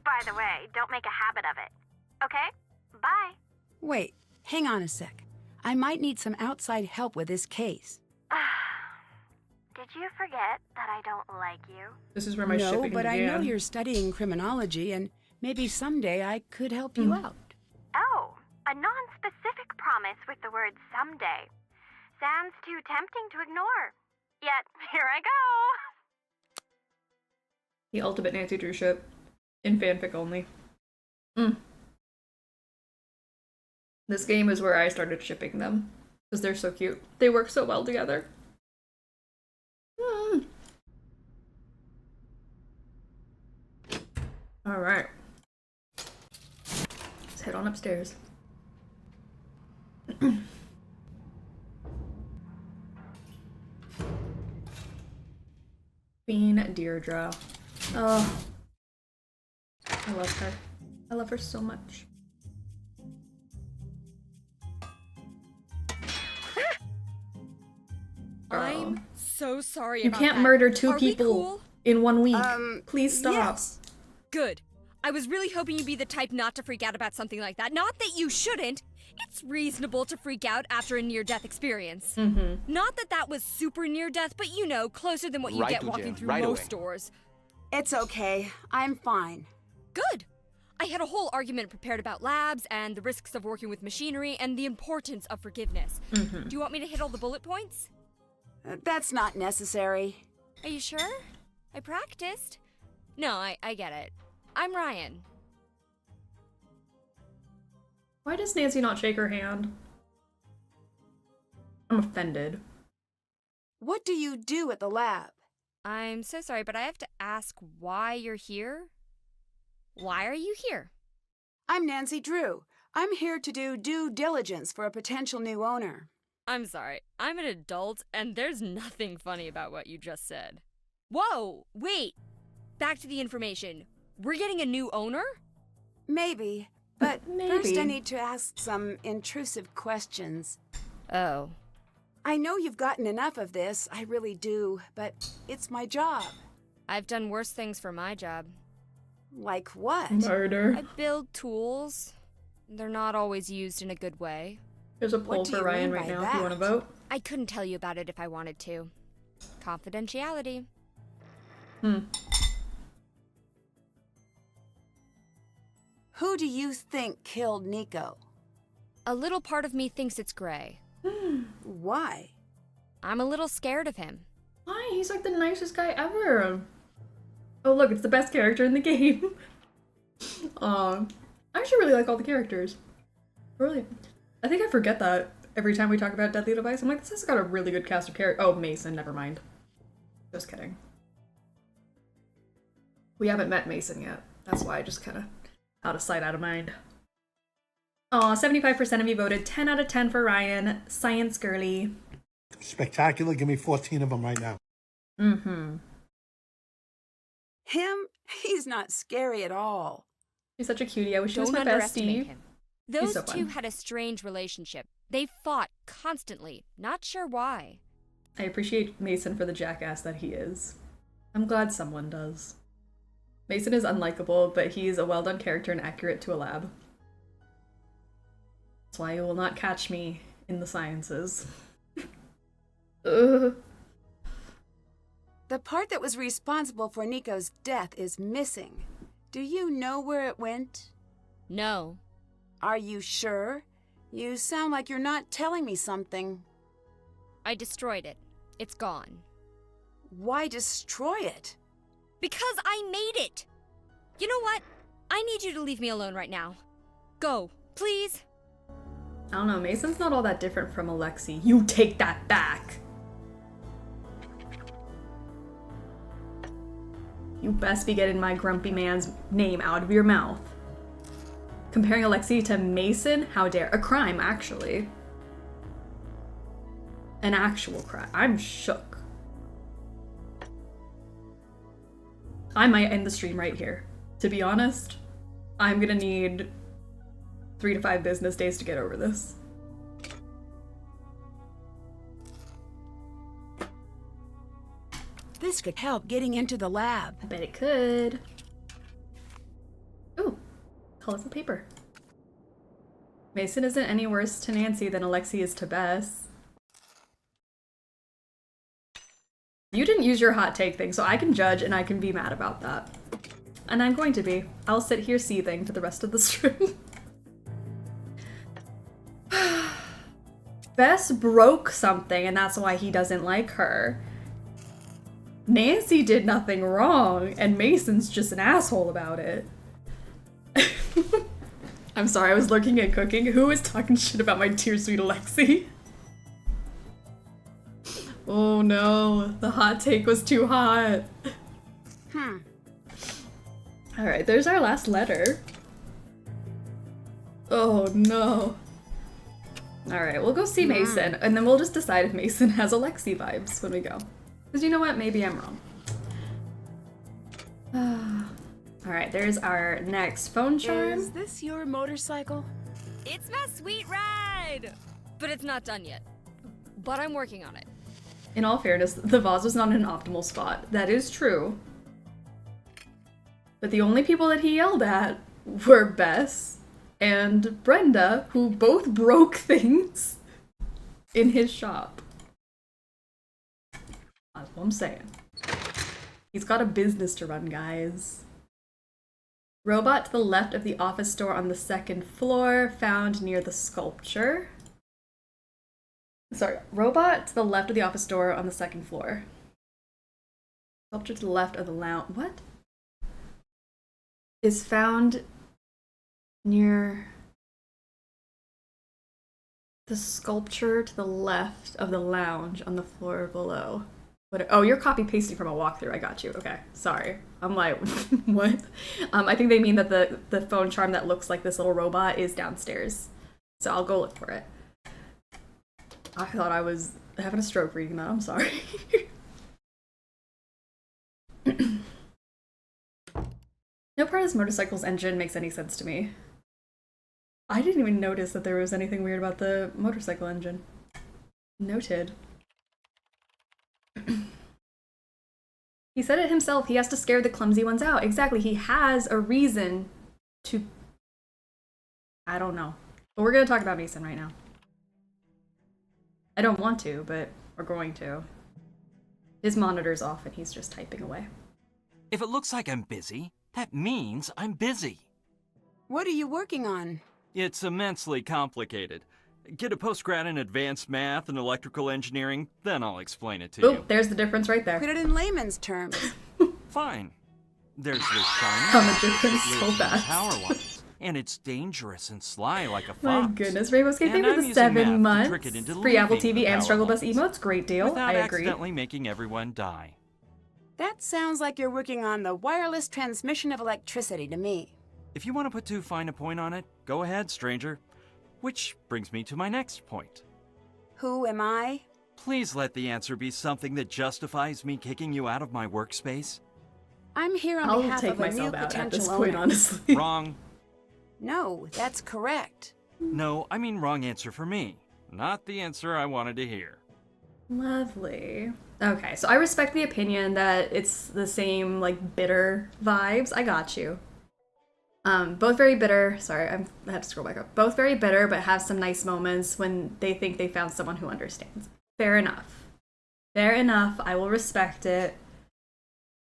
By the way, don't make a habit of it. Okay? Bye. Wait, hang on a sec. I might need some outside help with this case. Did you forget that I don't like you? This is where my no, shipping but I know began. you're studying criminology, and maybe someday I could help you out. Oh, a non-specific promise with the word someday. Sounds too tempting to ignore. Yet, here I go. The ultimate Nancy Drew ship. In fanfic only. This game is where I started shipping them. Because they're so cute. They work so well together. Alright. Let's head on upstairs. Queen Deirdre. Oh. I love her. I love her so much. I'm so sorry You about can't that. murder two Are we people cool? in 1 week. Please stop. Yes. Good. I was really hoping you'd be the type not to freak out about something like that. Not that you shouldn't. It's reasonable to freak out after a near-death experience. Not that that was super near-death, but you know, closer than what you get walking through most stores. It's okay. I'm fine. Good. I had a whole argument prepared about labs and the risks of working with machinery and the importance of forgiveness. Do you want me to hit all the bullet points? That's not necessary. Are you sure? I practiced. No, I get it. I'm Ryan. Why does Nancy not shake her hand? I'm offended. What do you do at the lab? I'm so sorry, but I have to ask why you're here. Why are you here? I'm Nancy Drew. I'm here to do due diligence for a potential new owner. I'm sorry. I'm an adult, and there's nothing funny about what you just said. Whoa! Wait! Back to the information. We're getting a new owner? Maybe. But first I need to ask some intrusive questions. Oh. I know you've gotten enough of this, I really do, but it's my job. I've done worse things for my job. Like what? Murder. I build tools. They're not always used in a good way. There's a poll for Ryan right now if you want to vote. I couldn't tell you about it if I wanted to. Confidentiality. Who do you think killed Nico? A little part of me thinks it's Gray. Why? I'm a little scared of him. Why? He's like the nicest guy ever. Oh look, it's the best character in the game. I actually really like all the characters. Really. I think I forget that every time we talk about Deadly Device. I'm like, this has got a really good cast of characters. Oh, Mason, never mind. Just kidding. We haven't met Mason yet. That's why I just kind of out of sight, out of mind. Aw, 75% of you voted. 10 out of 10 for Ryan. Science girly. Spectacular. Give me 14 of them right now. Him? He's not scary at all. He's such a cutie. I wish he was Don't my underestimate bestie. him. Those so two fun. had a strange relationship. They fought constantly, not sure why. I appreciate Mason for the jackass that he is. I'm glad someone does. Mason is unlikable, but he's a well-done character and accurate to a lab. That's why you will not catch me in the sciences. Ugh. The part that was responsible for Nico's death is missing. Do you know where it went? No. Are you sure? You sound like you're not telling me something. I destroyed it. It's gone. Why destroy it? Because I made it! You know what? I need you to leave me alone right now. Go, please. I don't know, Mason's not all that different from Alexei. You take that back! You best be getting my grumpy man's name out of your mouth. Comparing Alexei to Mason? How dare. A crime, actually. An actual crime. I'm shook. I might end the stream right here. To be honest, I'm gonna need 3 to 5 business days to get over this. This could help getting into the lab. I bet it could. Ooh, colorful paper. Mason isn't any worse to Nancy than Alexei is to Bess. You didn't use your hot take thing, so I can judge and I can be mad about that. And I'm going to be. I'll sit here seething for the rest of the stream. Bess broke something and that's why he doesn't like her. Nancy did nothing wrong, and Mason's just an asshole about it. I'm sorry, I was lurking at cooking. Who is talking shit about my dear sweet Alexei? Oh no, the hot take was too hot. Alright, there's our last letter. Oh no. Alright, we'll go see Mason, and then we'll just decide if Mason has Alexei vibes when we go. Because you know what? Maybe I'm wrong. Alright, there's our next phone charm. Is this your motorcycle? It's my sweet ride! But it's not done yet. But I'm working on it. In all fairness, the vase was not in an optimal spot. That is true. But the only people that he yelled at were Bess and Brenda, who both broke things in his shop. That's what I'm saying. He's got a business to run, guys. Robot to the left of the office door on the 2nd floor, found near the sculpture. Sorry, robot to the left of the office door on the 2nd floor. Sculpture to the left of the lounge. What? Is found near the sculpture to the left of the lounge on the floor below. What? Oh, you're copy pasting from a walkthrough. I got you. Okay, sorry. I'm like, what? I think they mean that the phone charm that looks like this little robot is downstairs. So I'll go look for it. I thought I was having a stroke reading that. I'm sorry. No part of this motorcycle's engine makes any sense to me. I didn't even notice that there was anything weird about the motorcycle engine. Noted. He said it himself, he has to scare the clumsy ones out. Exactly, he has a reason to... I don't know. But we're gonna talk about Mason right now. I don't want to, but we're going to. His monitor's off and he's just typing away. If it looks like I'm busy, that means I'm busy. What are you working on? It's immensely complicated. Get a postgrad in advanced math and electrical engineering, then I'll explain it to you. Oh, there's the difference right there. Put it in layman's terms. Fine. There's this shiny Found the difference so fast. power lines, and it's dangerous and sly like a fox. My goodness, Rainbow Escape, thank you for the 7 months. Free Apple TV and Struggle Bus emotes, great deal. Without I agree. accidentally making everyone die. That sounds like you're working on the wireless transmission of electricity to me. If you want to put too fine a point on it, go ahead, stranger. Which brings me to my next point. Who am I? Please let the answer be something that justifies me kicking you out of my workspace. I'm here on I'll behalf take of a new myself out at this potential point, owner. honestly. Wrong. No, that's correct. No, I mean wrong answer for me. Not the answer I wanted to hear. Lovely. Okay, so I respect the opinion that it's the same, like, bitter vibes. I got you. Both very bitter. Sorry, I had to scroll back up. Both very bitter, but have some nice moments when they think they found someone who understands. Fair enough. Fair enough. I will respect it.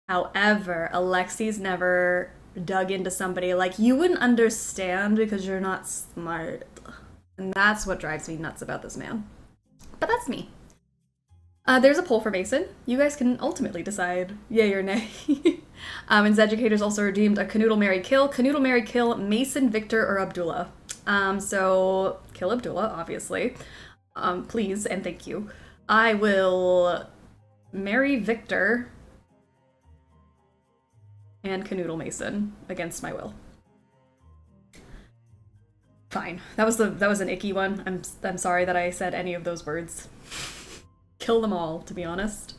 However, Alexei's never dug into somebody like, you wouldn't understand because you're not smart. And that's what drives me nuts about this man. But that's me. There's a poll for Mason. You guys can ultimately decide yay or nay. And Educators also redeemed a Canoodle, Marry, Kill. Canoodle, Marry, Kill, Mason, Victor, or Abdullah. So kill Abdullah, obviously. Please and thank you. I will marry Victor and Canoodle Mason against my will. Fine. That was an icky one. I'm sorry that I said any of those words. Kill them all, to be honest.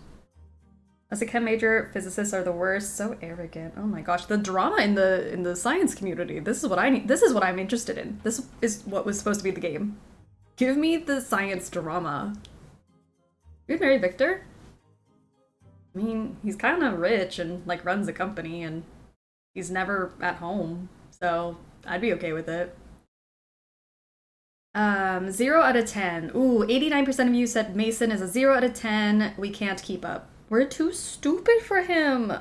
As a chem major, physicists are the worst. So arrogant. Oh my gosh, the drama in the science community. This is what I need. This is what I'm interested in. This is what was supposed to be the game. Give me the science drama. You'd marry Victor? I mean, he's kind of rich and like runs a company, and he's never at home, so I'd be okay with it. 0 out of 10. Ooh, 89% of you said Mason is a 0 out of 10. We can't keep up. We're too stupid for him.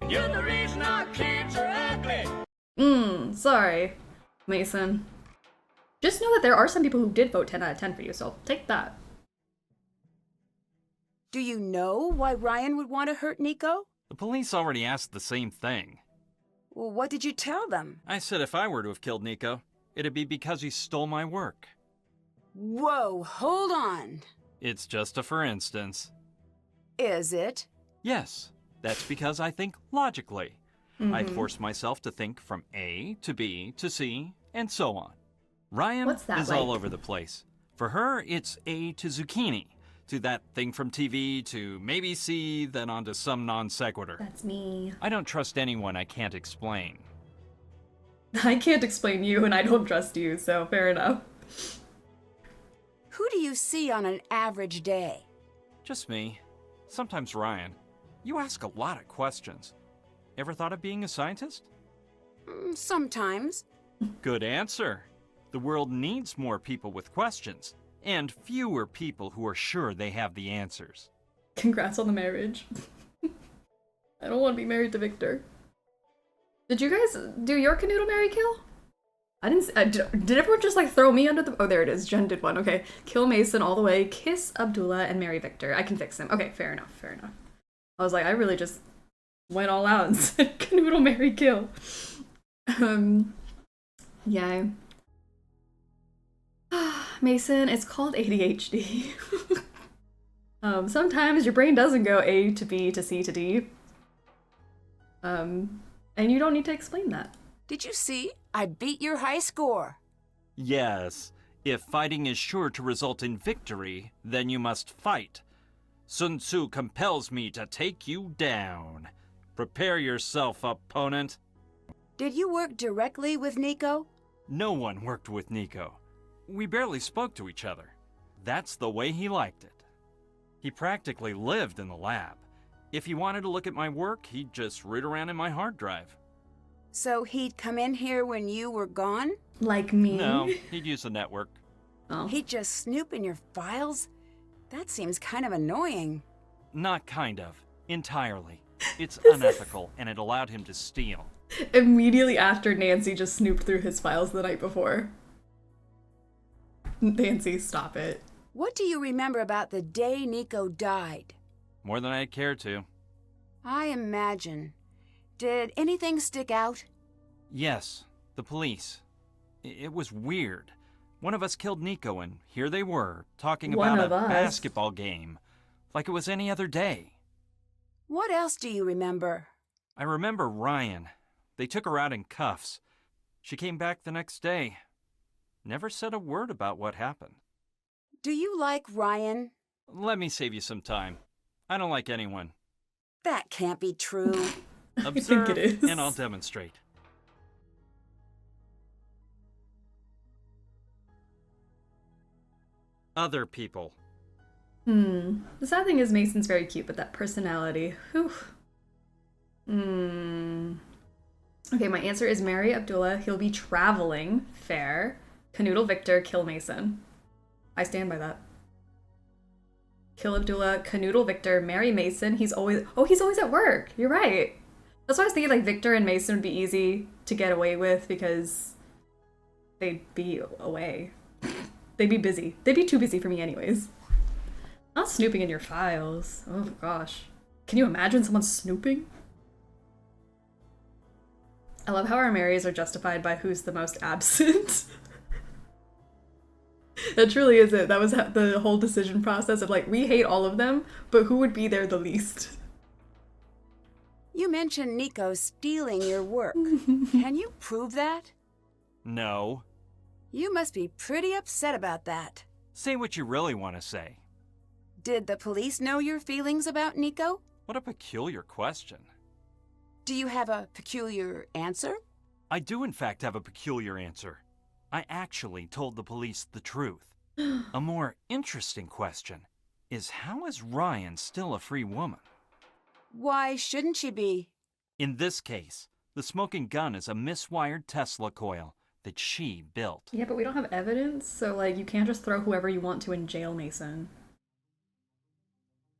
You're the reason our kids are ugly. Sorry, Mason. Just know that there are some people who did vote 10 out of 10 for you, so take that. Do you know why Ryan would want to hurt Nico? The police already asked the same thing. Well, what did you tell them? I said if I were to have killed Nico, it'd be because he stole my work. Whoa, hold on. It's just a for instance. Is it? Yes, that's because I think logically. I'd force myself to think from A to B to C, and so on. Ryan is all over the place. For her, it's A to zucchini, to that thing from TV, to maybe C, then on to some non sequitur. That's me. I don't trust anyone I can't explain. I can't explain you, and I don't trust you, so fair enough. Who do you see on an average day? Just me. Sometimes Ryan. You ask a lot of questions. Ever thought of being a scientist? Sometimes. Good answer. The world needs more people with questions, and fewer people who are sure they have the answers. Congrats on the marriage. I don't want to be married to Victor. Did you guys do your Canoodle, Marry, Kill? I didn't. Did everyone just like throw me under the? Oh, there it is. Jen did one. Okay, kill Mason all the way, kiss Abdullah, and marry Victor. I can fix him. Okay, fair enough. Fair enough. I was like, I really just went all out and said Canoodle, Marry, Kill. Yeah. Mason, it's called ADHD. Sometimes your brain doesn't go A to B to C to D. And you don't need to explain that. Did you see? I beat your high score. Yes. If fighting is sure to result in victory, then you must fight. Sun Tzu compels me to take you down. Prepare yourself, opponent. Did you work directly with Nico? No one worked with Nico. We barely spoke to each other. That's the way he liked it. He practically lived in the lab. If he wanted to look at my work, he'd just root around in my hard drive. So he'd come in here when you were gone? Like me? No, he'd use the network. Oh. He'd just snoop in your files? That seems kind of annoying. Not kind of. Entirely. It's unethical, and it allowed him to steal. Immediately after Nancy just snooped through his files the night before. Nancy, stop it. What do you remember about the day Nico died? More than I'd care to. I imagine. Did anything stick out? Yes, the police. It was weird. One of us killed Nico, and here they were, talking about a basketball game, like it was any other day. What else do you remember? I remember Ryan. They took her out in cuffs. She came back the next day. Never said a word about what happened. Do you like Ryan? Let me save you some time. I don't like anyone. That can't be true. Observe, I think it is. And I'll demonstrate. Other people. The sad thing is Mason's very cute, but that personality, whew. Okay, my answer is marry Abdullah. He'll be traveling. Fair. Canoodle Victor, kill Mason. I stand by that. Kill Abdullah, canoodle Victor, marry Mason. He's always at work. You're right. That's why I was thinking like Victor and Mason would be easy to get away with because they'd be away. They'd be busy. They'd be too busy for me anyways. Not snooping in your files. Oh gosh. Can you imagine someone snooping? I love how our Marys are justified by who's the most absent. That truly is it. That was the whole decision process of like, we hate all of them, but who would be there the least? You mentioned Nico stealing your work. Can you prove that? No. You must be pretty upset about that. Say what you really want to say. Did the police know your feelings about Nico? What a peculiar question. Do you have a peculiar answer? I do in fact have a peculiar answer. I actually told the police the truth. A more interesting question is, how is Ryan still a free woman? Why shouldn't she be? In this case, the smoking gun is a miswired Tesla coil that she built. Yeah, but we don't have evidence, so like you can't just throw whoever you want to in jail, Mason.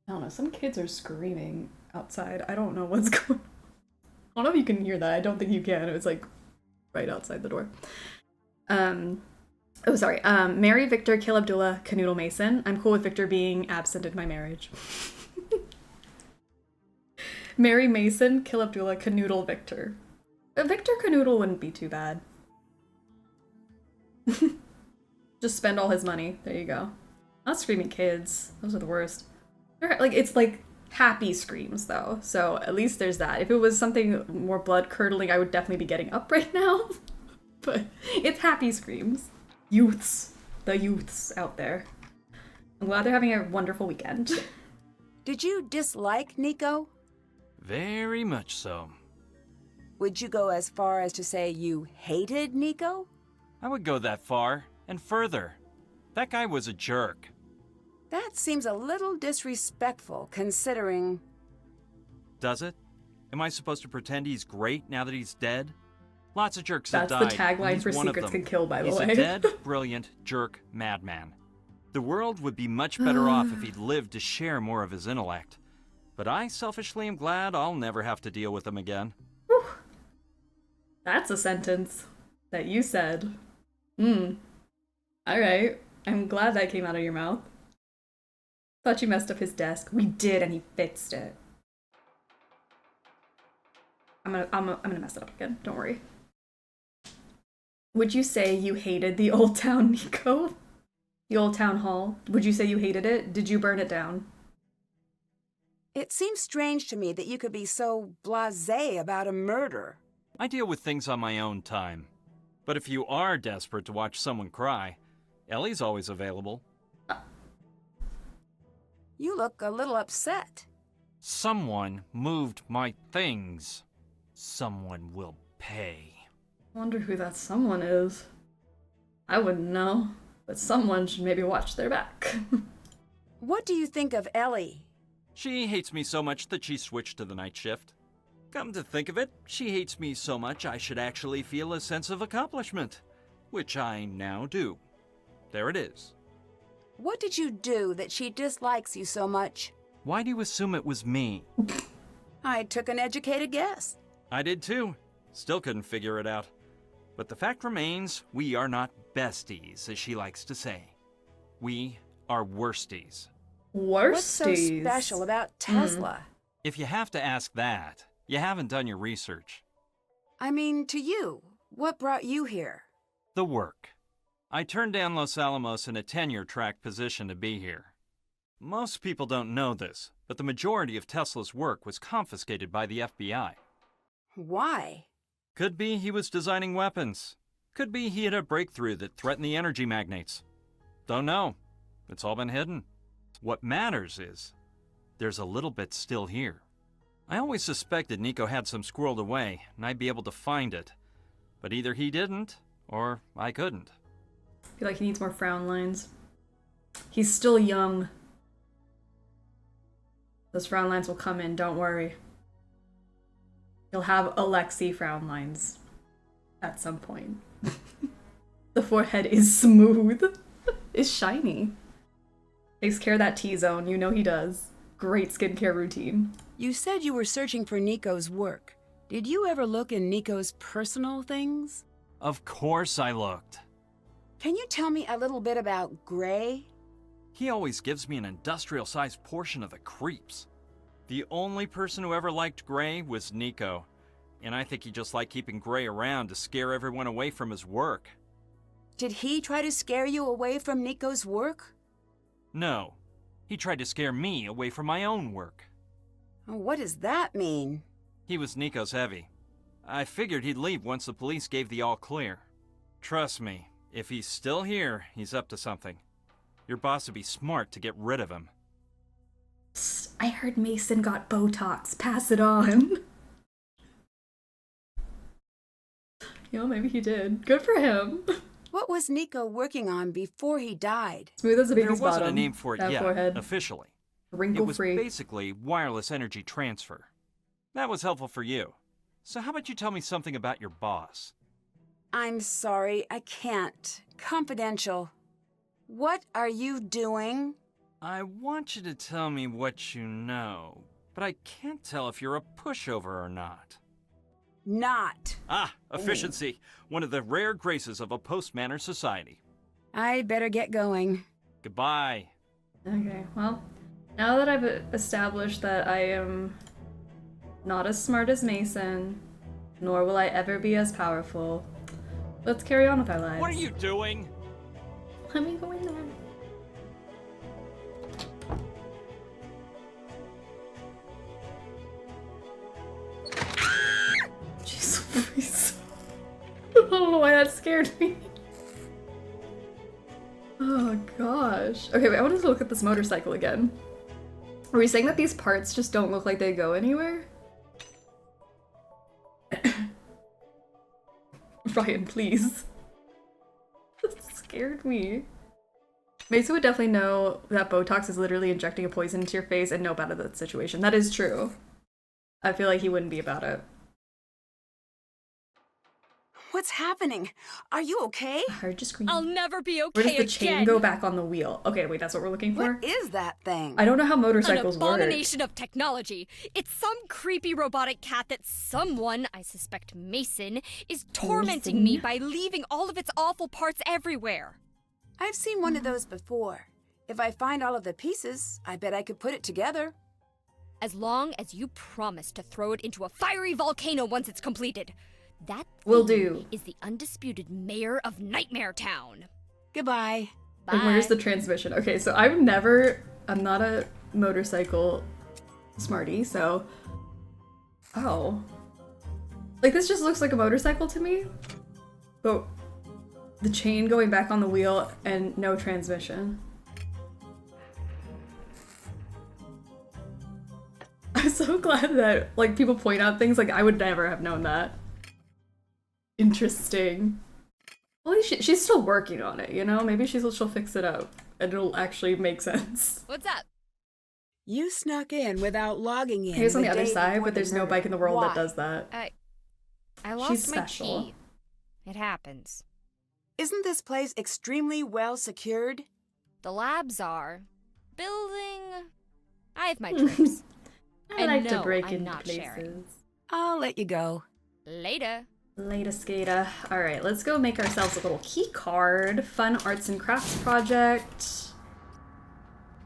I don't know, some kids are screaming outside. I don't know what's going on. I don't know if you can hear that. I don't think you can. It was like right outside the door. Oh, sorry. Marry Victor, kill Abdullah, canoodle Mason. I'm cool with Victor being absent in my marriage. Marry Mason, kill Abdullah, canoodle Victor. Victor canoodle wouldn't be too bad. Just spend all his money. There you go. Not screaming kids. Those are the worst. Like, it's like happy screams though, so at least there's that. If it was something more blood curdling, I would definitely be getting up right now. But it's happy screams. Youths. The youths out there. I'm glad they're having a wonderful weekend. Did you dislike Nico? Very much so. Would you go as far as to say you hated Nico? I would go that far, and further. That guy was a jerk. That seems a little disrespectful, considering... Does it? Am I supposed to pretend he's great now that he's dead? Lots of jerks have That's died. the tagline for Secrets Can Kill, by the way. He's a dead, brilliant, jerk madman. The world would be much better off if he'd lived to share more of his intellect. But I selfishly am glad I'll never have to deal with him again. Whew. That's a sentence that you said. Alright. I'm glad that came out of your mouth. Thought you messed up his desk. We did, and he fixed it. I'm gonna mess it up again. Don't worry. Would you say you hated the Old Town, Nico? The Old Town Hall? Would you say you hated it? Did you burn it down? It seems strange to me that you could be so blasé about a murder. I deal with things on my own time. But if you are desperate to watch someone cry, Ellie's always available. You look a little upset. Someone moved my things. Someone will pay. Wonder who that someone is. I wouldn't know, but someone should maybe watch their back. What do you think of Ellie? She hates me so much that she switched to the night shift. Come to think of it, she hates me so much I should actually feel a sense of accomplishment, which I now do. There it is. What did you do that she dislikes you so much? Why do you assume it was me? I took an educated guess. I did too. Still couldn't figure it out. But the fact remains, we are not besties, as she likes to say. We are worsties. Worsties? What's so special about Tesla? If you have to ask that, you haven't done your research. I mean, to you, what brought you here? The work. I turned down Los Alamos in a tenure-track position to be here. Most people don't know this, but the majority of Tesla's work was confiscated by the FBI. Why? Could be he was designing weapons. Could be he had a breakthrough that threatened the energy magnates. Don't know. It's all been hidden. What matters is, there's a little bit still here. I always suspected Nico had some squirreled away, and I'd be able to find it. But either he didn't, or I couldn't. I feel like he needs more frown lines. He's still young. Those frown lines will come in, don't worry. He'll have Alexi frown lines at some point. The forehead is smooth. It's shiny. Takes care of that T-zone, you know he does. Great skincare routine. You said you were searching for Nico's work. Did you ever look in Nico's personal things? Of course I looked. Can you tell me a little bit about Gray? He always gives me an industrial-sized portion of the creeps. The only person who ever liked Gray was Nico, and I think he just liked keeping Gray around to scare everyone away from his work. Did he try to scare you away from Nico's work? No, he tried to scare me away from my own work. Oh, what does that mean? He was Nico's heavy. I figured he'd leave once the police gave the all clear. Trust me, if he's still here, he's up to something. Your boss would be smart to get rid of him. Psst, I heard Mason got Botox. Pass it on. You know, maybe he did. Good for him. What was Nico working on before he died? Smooth as a baby's There wasn't bottom. a name for it That yet, forehead. officially. Wrinkle-free. It was basically wireless energy transfer. That was helpful for you. So how about you tell me something about your boss? I'm sorry, I can't. Confidential. What are you doing? I want you to tell me what you know, but I can't tell if you're a pushover or not. Not. Ah, efficiency. One of the rare graces of a post-manner society. I better get going. Goodbye. Okay, well, now that I've established that I am not as smart as Mason, nor will I ever be as powerful, let's carry on with our lives. What are you doing? Let me go in there. Jeez Louise. I don't know why that scared me. Oh gosh. Okay, wait, I wanted to look at this motorcycle again. Are we saying that these parts just don't look like they go anywhere? Ryan, please. That scared me. Mason would definitely know that Botox is literally injecting a poison into your face and know about that situation. That is true. I feel like he wouldn't be about it. What's happening? Are you okay? I heard you scream. I'll never be okay Where does the again. chain go back on the wheel? Okay, wait, that's what we're looking for? What is that thing? I don't know how motorcycles An work. abomination of technology. It's some creepy robotic cat that someone, I suspect Mason, is tormenting me by leaving all of its awful parts everywhere. I've seen one of those before. If I find all of the pieces, I bet I could put it together. As long as you promise to throw it into a fiery volcano once it's completed. That Will thing do. is the undisputed mayor of Nightmare Town. Goodbye. Bye. And where's the transmission? Okay, so I'm not a motorcycle smarty, so... Oh. Like, this just looks like a motorcycle to me. But the chain going back on the wheel and no transmission. I'm so glad that, like, people point out things like I would never have known that. Interesting. Well, she's still working on it, you know? Maybe she'll fix it up and it'll actually make sense. What's up? You snuck in without logging in. Here's on the other day side, before but there's the no murder. bike in the world Why? that does that. I lost She's my special. key. It happens. Isn't this place extremely well secured? The labs are. Building... I have my tricks. I like to know break I'm into not places. sharing. I'll let you go. Later. Later, Skata. Alright, let's go make ourselves a little key card. Fun arts and crafts project.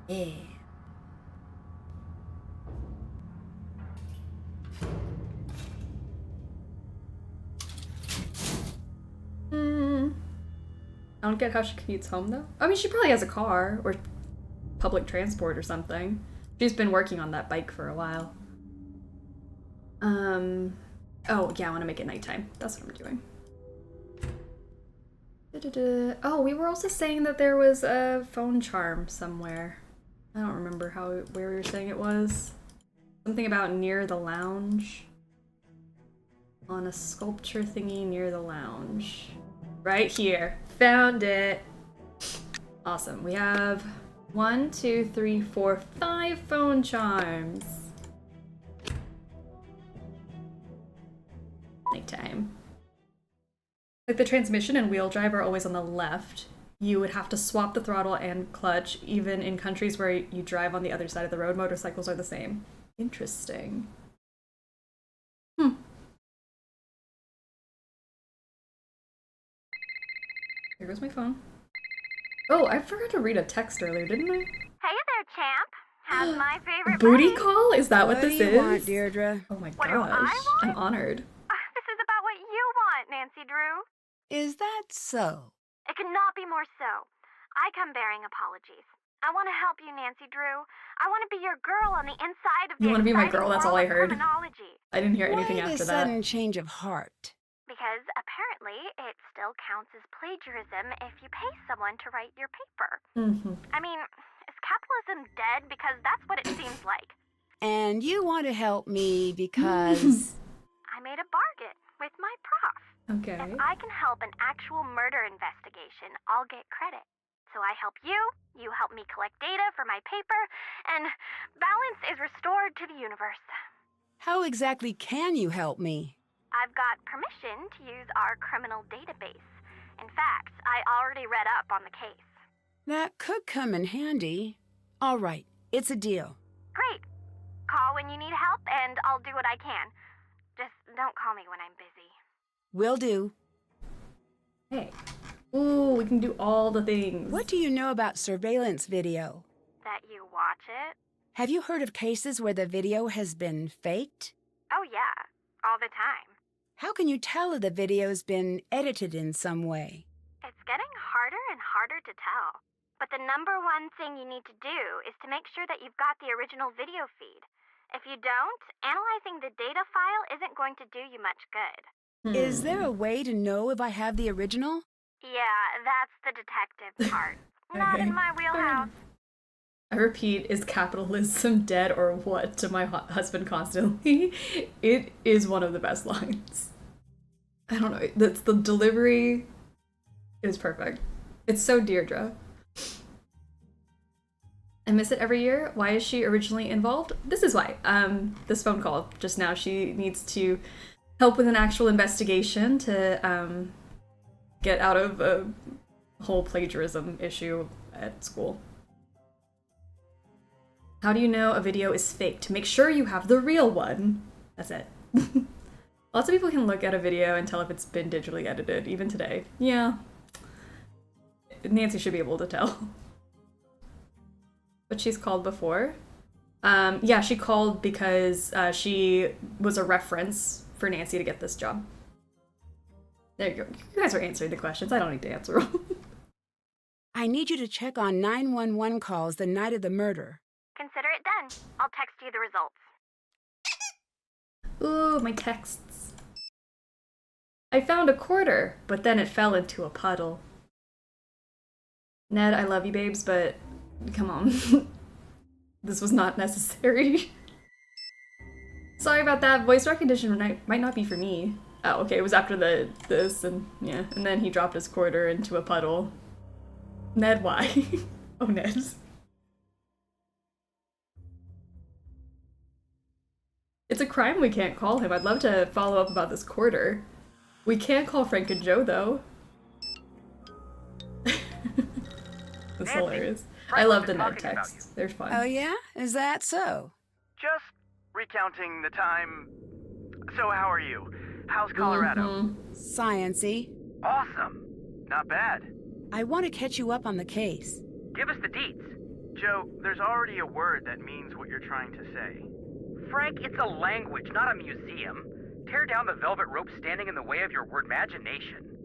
Yeah. I don't get how she commutes home though. I mean, she probably has a car or public transport or something. She's been working on that bike for a while. Oh yeah, I want to make it nighttime. That's what I'm doing. Da-da-da. Oh, we were also saying that there was a phone charm somewhere. I don't remember where we were saying it was. Something about near the lounge. On a sculpture thingy near the lounge. Right here. Found it. Awesome. We have 1, 2, 3, 4, 5 phone charms. Nighttime. Like the transmission and wheel drive are always on the left. You would have to swap the throttle and clutch. Even in countries where you drive on the other side of the road, motorcycles are the same. Interesting. Here goes my phone. Oh, I forgot to read a text earlier, didn't I? Hey there, champ. How's my favorite Booty buddy? call? Is that what do this you is? want, Deirdre? Oh my What do I gosh. want? I'm honored. This is about what you want, Nancy Drew. Is that so? It could not be more so. I come bearing apologies. I want to help you, Nancy Drew. I want to be your girl on the inside of You the want to be my exciting girl? That's all world I of heard. criminology. I didn't hear anything Why after the that. sudden change of heart? Because apparently it still counts as plagiarism if you pay someone to write your paper. I mean, is capitalism dead? Because that's what it seems like. And you want to help me because... I made a bargain with my prof. Okay. If I can help an actual murder investigation, I'll get credit. So I help you, you help me collect data for my paper, and balance is restored to the universe. How exactly can you help me? I've got permission to use our criminal database. In fact, I already read up on the case. That could come in handy. All right, it's a deal. Great. Call when you need help, and I'll do what I can. Just don't call me when I'm busy. Will do. Hey. Ooh, we can do all the things. What do you know about surveillance video? That you watch it? Have you heard of cases where the video has been faked? Oh, yeah. All the time. How can you tell if the video's been edited in some way? It's getting harder and harder to tell. But the number one thing you need to do is to make sure that you've got the original video feed. If you don't, analyzing the data file isn't going to do you much good. Is there a way to know if I have the original? Yeah, that's the detective part. Not in my wheelhouse. I repeat, is capitalism dead or what to my husband constantly. It is one of the best lines. I don't know, that's the delivery is perfect. It's so Deirdre. I miss it every year. Why is she originally involved? This is why. This phone call just now, she needs to help with an actual investigation to get out of a whole plagiarism issue at school. How do you know a video is fake? To make sure you have the real one. That's it. Lots of people can look at a video and tell if it's been digitally edited, even today. Yeah. Nancy should be able to tell. But she's called before. Yeah, she called because she was a reference for Nancy to get this job. There you go. You guys are answering the questions. I don't need to answer them. I need you to check on 911 calls the night of the murder. Consider it done. I'll text you the results. Ooh, my texts. I found a quarter, but then it fell into a puddle. Ned, I love you, babes, but come on. This was not necessary. Sorry about that. Voice recognition might not be for me. Oh, okay, it was after this, and yeah. And then he dropped his quarter into a puddle. Ned, why? Oh, Ned. It's a crime we can't call him. I'd love to follow up about this quarter. We can't call Frank and Joe, though. That's hilarious. I love the Ned texts. They're fun. Oh, yeah? Is that so? Just recounting the time. So how are you? How's Colorado? Science-y. Awesome. Not bad. I want to catch you up on the case. Give us the deets. Joe, there's already a word that means what you're trying to say. Frank, it's a language, not a museum. Tear down the velvet rope standing in the way of your word imagination.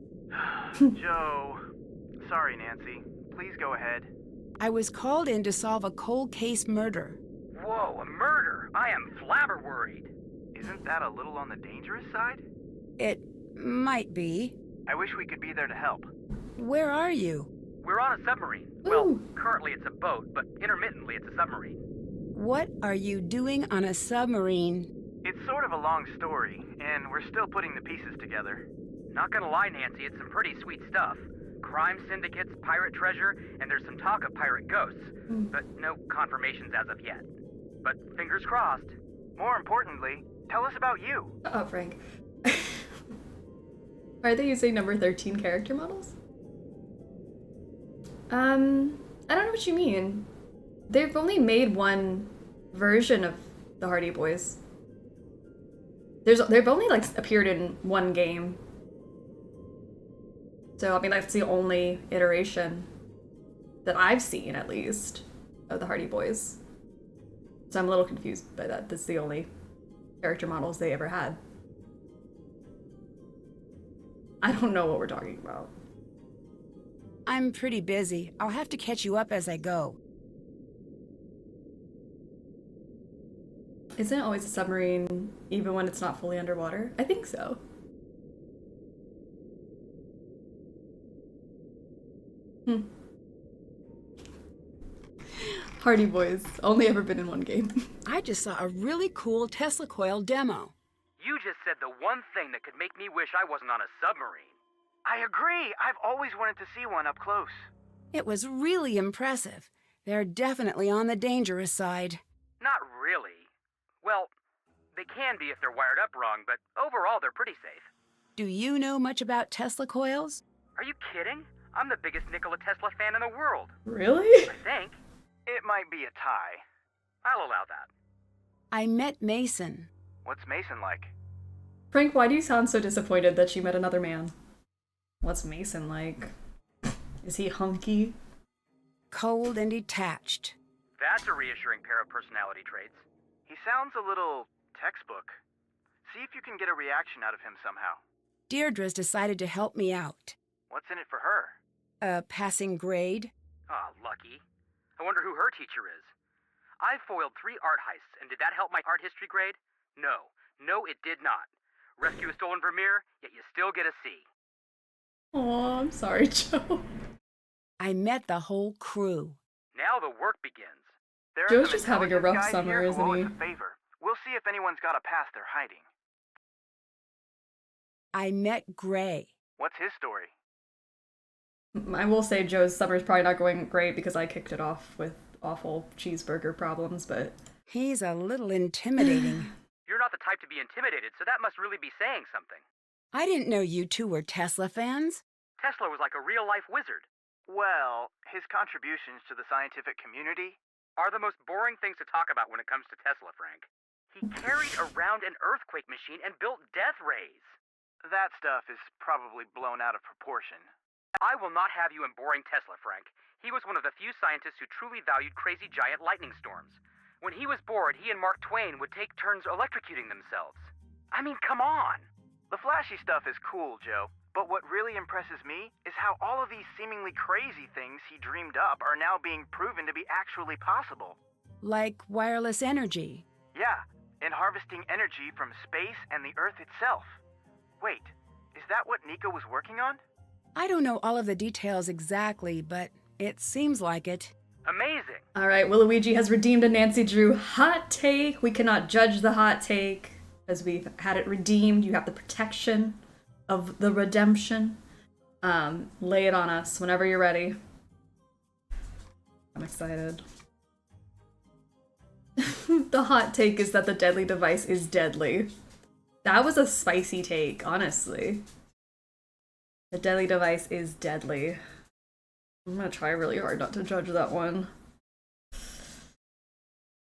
Joe. Sorry, Nancy. Please go ahead. I was called in to solve a cold case murder. Whoa, a murder! I am flabber worried. Isn't that a little on the dangerous side? It might be. I wish we could be there to help. Where are you? We're on a submarine. Well, currently it's a boat, but intermittently it's a submarine. What are you doing on a submarine? It's sort of a long story, and we're still putting the pieces together. Not gonna lie, Nancy, it's some pretty sweet stuff. Crime syndicates, pirate treasure, and there's some talk of pirate ghosts, but no confirmations as of yet. But fingers crossed. More importantly, tell us about you. Oh, Frank. Are they using number 13 character models? I don't know what you mean. They've only made one version of the Hardy Boys. They've only like appeared in one game. So I mean that's the only iteration. that I've seen, at least, of the Hardy Boys. So I'm a little confused by that. That's the only character models they ever had. I don't know what we're talking about. I'm pretty busy. I'll have to catch you up as I go. Isn't it always a submarine, even when it's not fully underwater? I think so. Hardy Boys. Only ever been in one game. I just saw a really cool Tesla coil demo. You just said the one thing that could make me wish I wasn't on a submarine. I agree. I've always wanted to see one up close. It was really impressive. They're definitely on the dangerous side. Not really. Well, they can be if they're wired up wrong, but overall they're pretty safe. Do you know much about Tesla coils? Are you kidding? I'm the biggest Nikola Tesla fan in the world. Really? I think. It might be a tie. I'll allow that. I met Mason. What's Mason like? Frank, why do you sound so disappointed that she met another man? What's Mason like? Is he hunky? Cold and detached. That's a reassuring pair of personality traits. He sounds a little textbook. See if you can get a reaction out of him somehow. Deirdre's decided to help me out. What's in it for her? A passing grade. Oh, lucky. I wonder who her teacher is. I foiled 3 art heists, and did that help my art history grade? No. No, it did not. Rescue a stolen Vermeer, yet you still get a C. Oh, I'm sorry, Joe. I met the whole crew. Now the work begins. Joe's just having a rough summer, isn't he? We'll see if anyone's got a pass they're hiding. I met Gray. What's his story? I will say Joe's summer's probably not going great because I kicked it off with awful cheeseburger problems, but... He's a little intimidating. You're not the type to be intimidated, so that must really be saying something. I didn't know you two were Tesla fans. Tesla was like a real-life wizard. Well, his contributions to the scientific community are the most boring things to talk about when it comes to Tesla, Frank. He carried around an earthquake machine and built death rays. That stuff is probably blown out of proportion. I will not have you in boring Tesla, Frank. He was one of the few scientists who truly valued crazy giant lightning storms. When he was bored, he and Mark Twain would take turns electrocuting themselves. I mean, come on! The flashy stuff is cool, Joe. But what really impresses me is how all of these seemingly crazy things he dreamed up are now being proven to be actually possible. Like wireless energy. Yeah, and harvesting energy from space and the Earth itself. Wait, is that what Nico was working on? I don't know all of the details exactly, but it seems like it. Amazing! Alright, Waluigi has redeemed a Nancy Drew hot take. We cannot judge the hot take, as we've had it redeemed. You have the protection of the redemption. Lay it on us whenever you're ready. I'm excited. The hot take is that the deadly device is deadly. That was a spicy take, honestly. The deadly device is deadly. I'm gonna try really hard not to judge that one.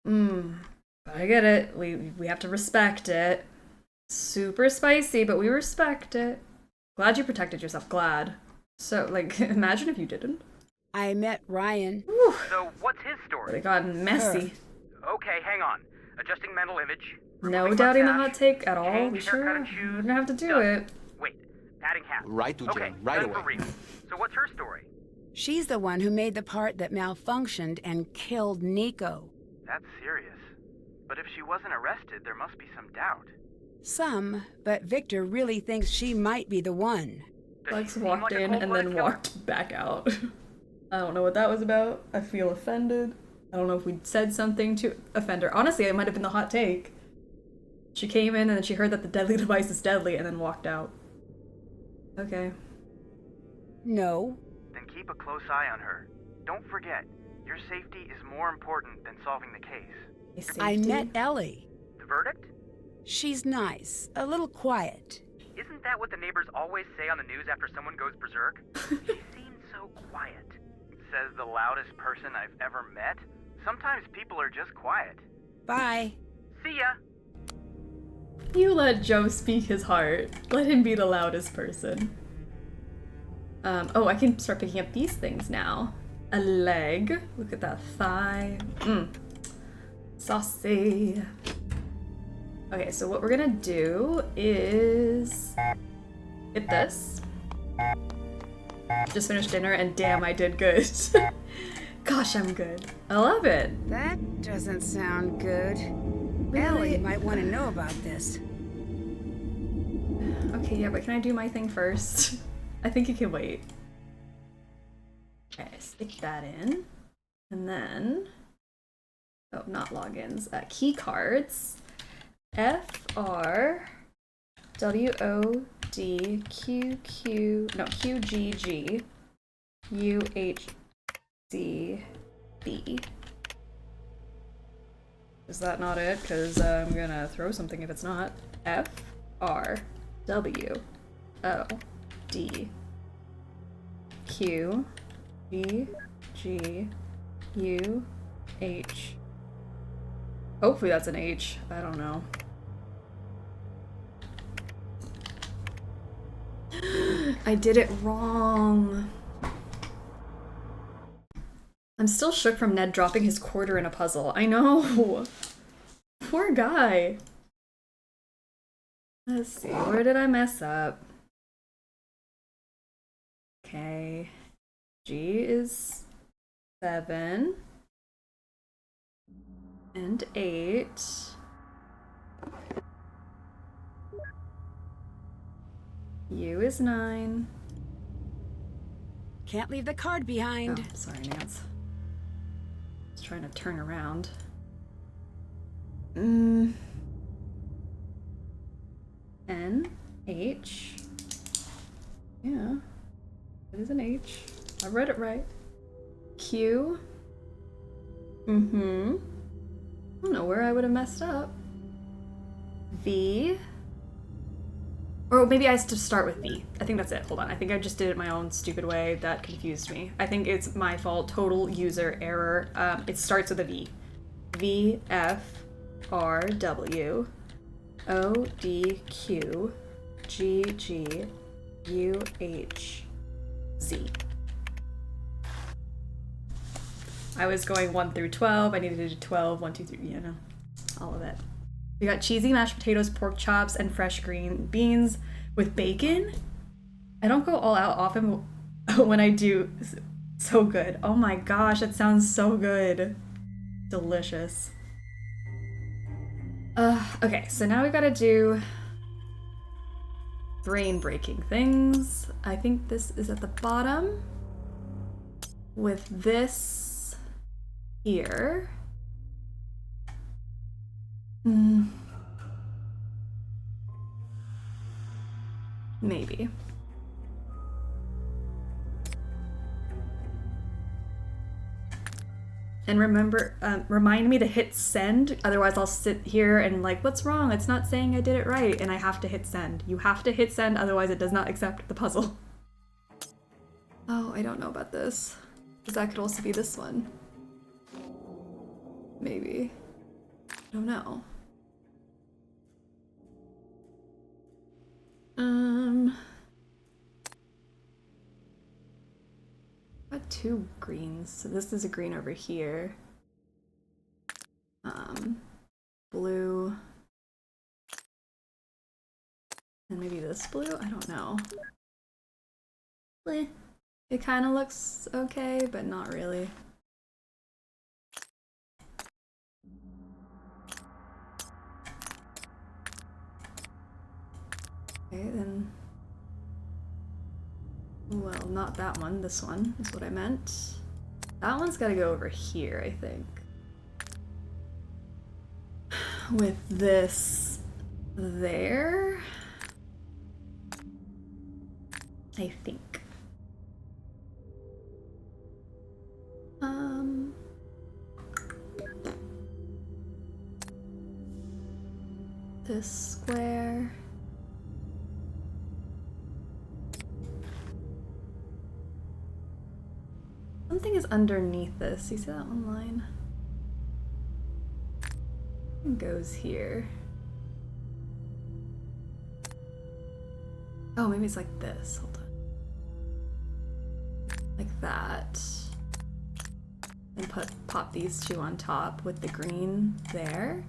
But I get it. We have to respect it. Super spicy, but we respect it. Glad you protected yourself. Glad. So, like, imagine if you didn't. I met Ryan. Whew. So, what's his story? They got messy. Okay, hang on. Adjusting mental image. No doubting the hot take at all. We sure wouldn't have to do it. Wait, adding hat. Right to okay, Jen, right done away. For real. So what's her story? She's the one who made the part that malfunctioned and killed Nico. That's serious. But if she wasn't arrested, there must be some doubt. Some, but Victor really thinks she might be the one. Lex walked in and then walked back out. I don't know what that was about. I feel offended. I don't know if we said something to offend her. Honestly, it might have been the hot take. She came in and then she heard that the deadly device is deadly and then walked out. Okay. No. Then keep a close eye on her. Don't forget, your safety is more important than solving the case. I met Ellie. The verdict? She's nice, a little quiet. Isn't that what the neighbors always say on the news after someone goes berserk? She seems so quiet. Says the loudest person I've ever met. Sometimes people are just quiet. Bye. See ya. You let Joe speak his heart. Let him be the loudest person. Oh, I can start picking up these things now. a leg. Look at that thigh. Saucy. Okay, so what we're gonna do is hit this. Just finished dinner and damn, I did good. Gosh, I'm good. I love it. That doesn't sound good. Really? Ellie might want to know about this. Okay, yeah, but can I do my thing first? I think you can wait. Okay, stick that in. And then... Oh, not logins. Key cards. FR WOD QQ no QGG UHCB. Is that not it? Because I'm gonna throw something if it's not. FR WOD QGG UH. Hopefully that's an H. I don't know. I did it wrong. I'm still shook from Ned dropping his quarter in a puzzle. I know. Poor guy. Let's see. Where did I mess up? Okay. G is 7. And 8. U is 9. Can't leave the card behind. Oh, sorry, Nance. Just trying to turn around. N, H. Yeah, it is an H. I read it right. Q. I don't know where I would have messed up. V. Or maybe I have to start with V. I think that's it. Hold on. I think I just did it my own stupid way. That confused me. I think it's my fault. Total user error. It starts with a V. V, F, R, W, O, D, Q, G, G, U, H, Z. I was going 1 through 12. I needed to do 12, 1, 2, 3, you know, all of it. We got cheesy mashed potatoes, pork chops, and fresh green beans with bacon. I don't go all out often, but when I do, so good. Oh my gosh, it sounds so good. Delicious. Okay, so now we gotta do brain-breaking things. I think this is at the bottom with this here. Maybe. And remember, remind me to hit send, otherwise I'll sit here and like, what's wrong? It's not saying I did it right, and I have to hit send. You have to hit send, otherwise it does not accept the puzzle. Oh, I don't know about this. Because that could also be this one. Maybe. I don't know. Got 2 greens, so this is a green over here. Blue. And maybe this blue? I don't know. It kind of looks okay, but not really. Okay, then... Well, not that one. This one is what I meant. That one's gotta go over here, I think. With this there. I think. This square. Something is underneath this. You see that one line? It goes here. Oh, maybe it's like this. Hold on. Like that. And pop these two on top with the green there.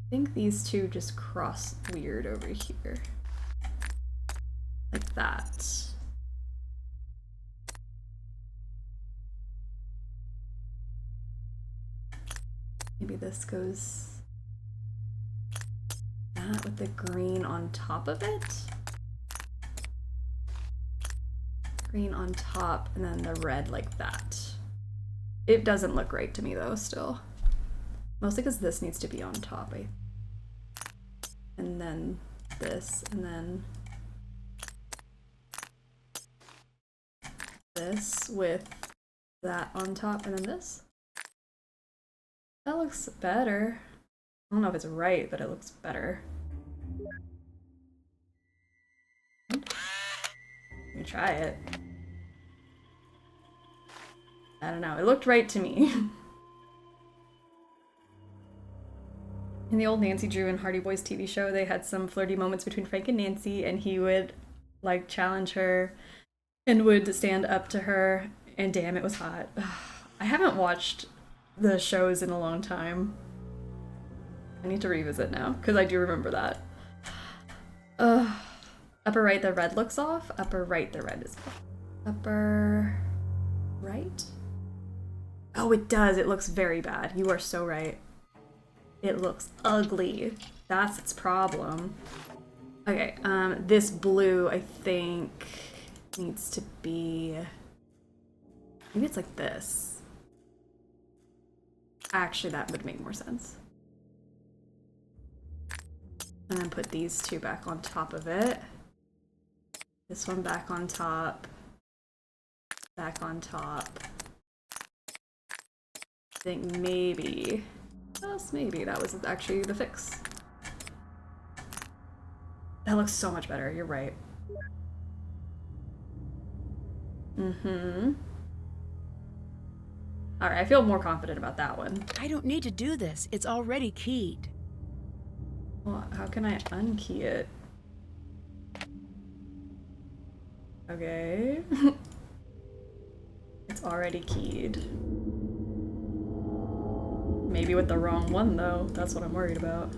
I think these two just cross weird over here. Like that. Maybe this goes that with the green on top of it. Green on top and then the red like that. It doesn't look right to me though still. Mostly because this needs to be on top, and then this, and then this with that on top, and then this. That looks better. I don't know if it's right, but it looks better. Let me try it. I don't know, it looked right to me. In the old Nancy Drew and Hardy Boys TV show, they had some flirty moments between Frank and Nancy, and he would like challenge her and would stand up to her, and damn, it was hot. I haven't watched the shows in a long time. I need to revisit now, because I do remember that. Upper right, the red looks off. Upper right, the red is off. Upper right? Oh, it does. It looks very bad. You are so right. It looks ugly. That's its problem. Okay, this blue, I think, needs to be... Maybe it's like this. Actually, that would make more sense. And then put these two back on top of it. This one back on top. Back on top. I think maybe... Just maybe that was actually the fix. That looks so much better, you're right. Mm-hmm. Alright, I feel more confident about that one. I don't need to do this. It's already keyed. Well, how can I unkey it? Okay. It's already keyed. Maybe with the wrong one, though. That's what I'm worried about.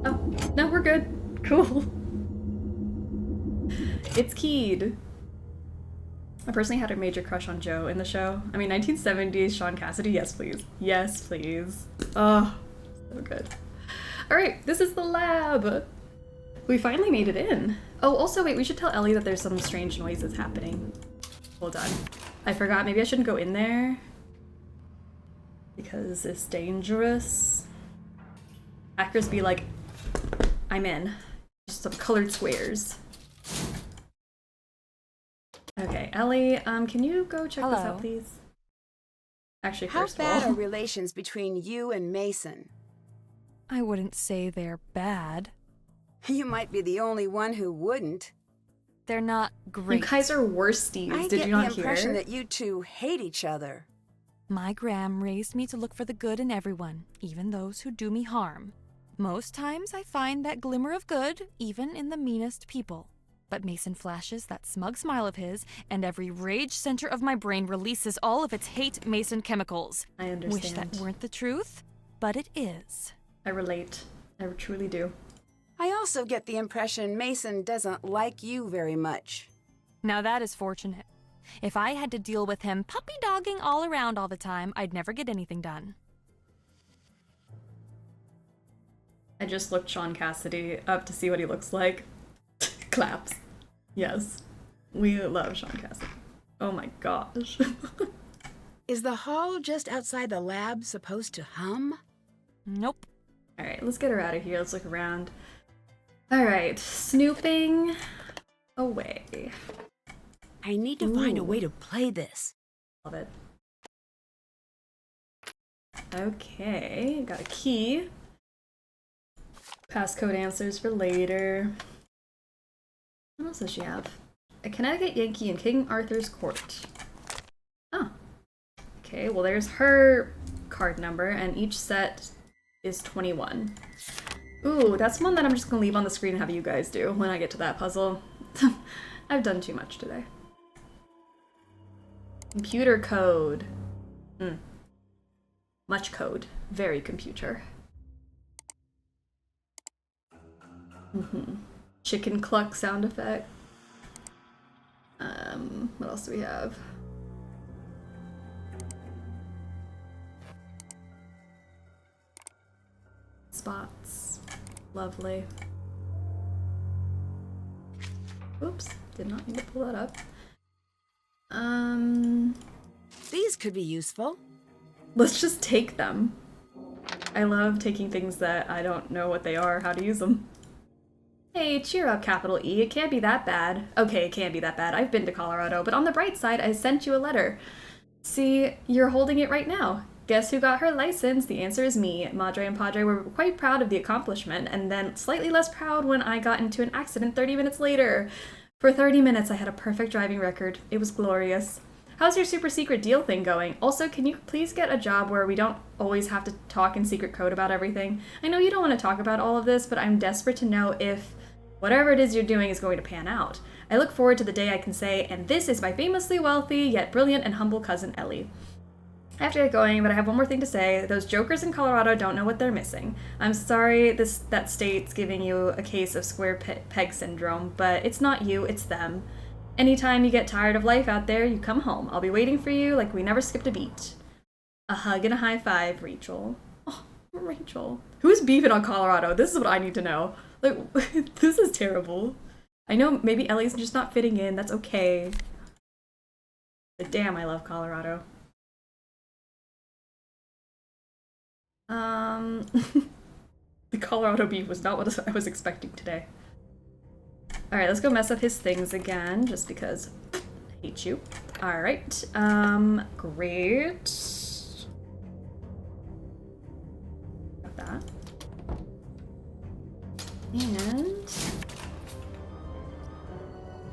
Oh, no, we're good. Cool. It's keyed. I personally had a major crush on Joe in the show. I mean, 1970s Sean Cassidy, yes please. Yes please. Oh, so good. Alright, this is the lab. We finally made it in. Oh, also wait, we should tell Ellie that there's some strange noises happening. Hold on. I forgot, maybe I shouldn't go in there. Because it's dangerous. Hackers be like, I'm in. Just some colored squares. Okay, Ellie, can you go check this out, please? Actually, first of all... How bad are relations between you and Mason? I wouldn't say they're bad. You might be the only one who wouldn't. They're not great. You guys are worsties, did you not hear? I get the impression that you two hate each other. My Gram raised me to look for the good in everyone, even those who do me harm. Most times I find that glimmer of good, even in the meanest people. But Mason flashes that smug smile of his, and every rage center of my brain releases all of its hate Mason chemicals. I understand. Wish that weren't the truth, but it is. I relate. I truly do. I also get the impression Mason doesn't like you very much. Now that is fortunate. If I had to deal with him puppy-dogging all around all the time, I'd never get anything done. I just looked Sean Cassidy up to see what he looks like. Claps. Yes. We love Sean Cassidy. Oh my gosh. Is the hall just outside the lab supposed to hum? Nope. Alright, let's get her out of here. Let's look around. Alright, snooping away. I need to find a way to play this. Love it. Okay, got a key. Passcode answers for later. What else does she have? A Connecticut Yankee in King Arthur's Court. Oh. Okay, well there's her card number, and each set is 21. Ooh, that's one that I'm just gonna leave on the screen and have you guys do when I get to that puzzle. I've done too much today. Computer code. Much code. Very computer. Chicken cluck sound effect. What else do we have? Spots. Lovely. Oops, did not need to pull that up. These could be useful. Let's just take them. I love taking things that I don't know what they are, how to use them. Hey, cheer up, capital E. It can't be that bad. Okay, it can't be that bad. I've been to Colorado, but on the bright side, I sent you a letter. See, you're holding it right now. Guess who got her license? The answer is me. Madre and Padre were quite proud of the accomplishment, and then slightly less proud when I got into an accident 30 minutes later. For 30 minutes, I had a perfect driving record. It was glorious. How's your super secret deal thing going? Also, can you please get a job where we don't always have to talk in secret code about everything? I know you don't want to talk about all of this, but I'm desperate to know if whatever it is you're doing is going to pan out. I look forward to the day I can say, and this is my famously wealthy, yet brilliant and humble cousin Ellie. I have to get going, but I have one more thing to say. Those jokers in Colorado don't know what they're missing. I'm sorry that state's giving you a case of square peg syndrome, but it's not you, it's them. Anytime you get tired of life out there, you come home. I'll be waiting for you like we never skipped a beat. A hug and a high five, Rachel. Oh, Rachel. Who's beefing on Colorado? This is what I need to know. Like, this is terrible. I know maybe Ellie's just not fitting in. That's okay. But damn, I love Colorado. The Colorado beef was not what I was expecting today. Alright, let's go mess up his things again, just because I hate you. Alright, great. Got that. And...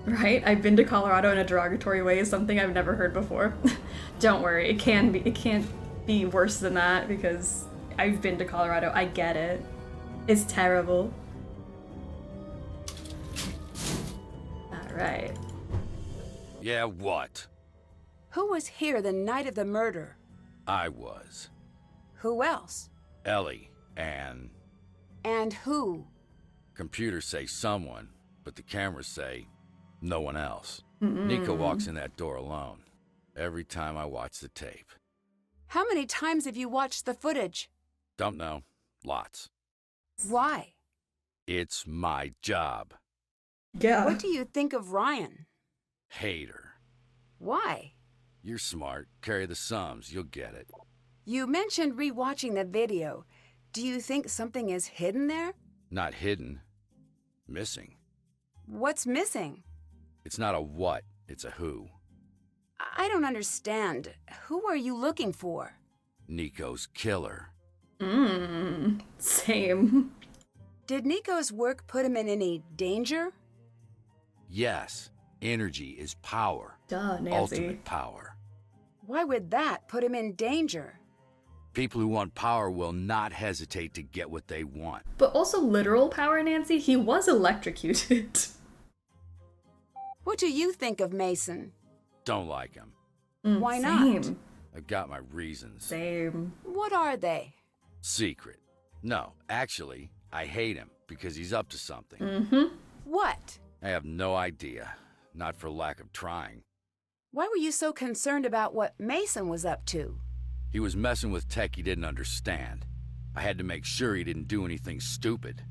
right, I've been to Colorado in a derogatory way is something I've never heard before. Don't worry, it can't be worse than that because I've been to Colorado. I get it. It's terrible. Alright. Yeah, what? Who was here the night of the murder? I was. Who else? Ellie and... And who? Computers say someone, but the cameras say no one else. Nico walks in that door alone. Every time I watch the tape. How many times have you watched the footage? Don't know. Lots. Why? It's my job. Yeah. What do you think of Ryan? Hate her. Why? You're smart. Carry the sums. You'll get it. You mentioned rewatching the video. Do you think something is hidden there? Not hidden. Missing. What's missing? It's not a what, it's a who. I don't understand. Who are you looking for? Nico's killer. Same. Did Nico's work put him in any danger? Yes. Energy is power. Duh, Nancy. Ultimate power. Why would that put him in danger? People who want power will not hesitate to get what they want. But also literal power, Nancy. He was electrocuted. What do you think of Mason? Don't like him. Why Same. not? I've got my reasons. Same. What are they? Secret. No, actually, I hate him because he's up to something. What? I have no idea. Not for lack of trying. Why were you so concerned about what Mason was up to? He was messing with tech he didn't understand. I had to make sure he didn't do anything stupid.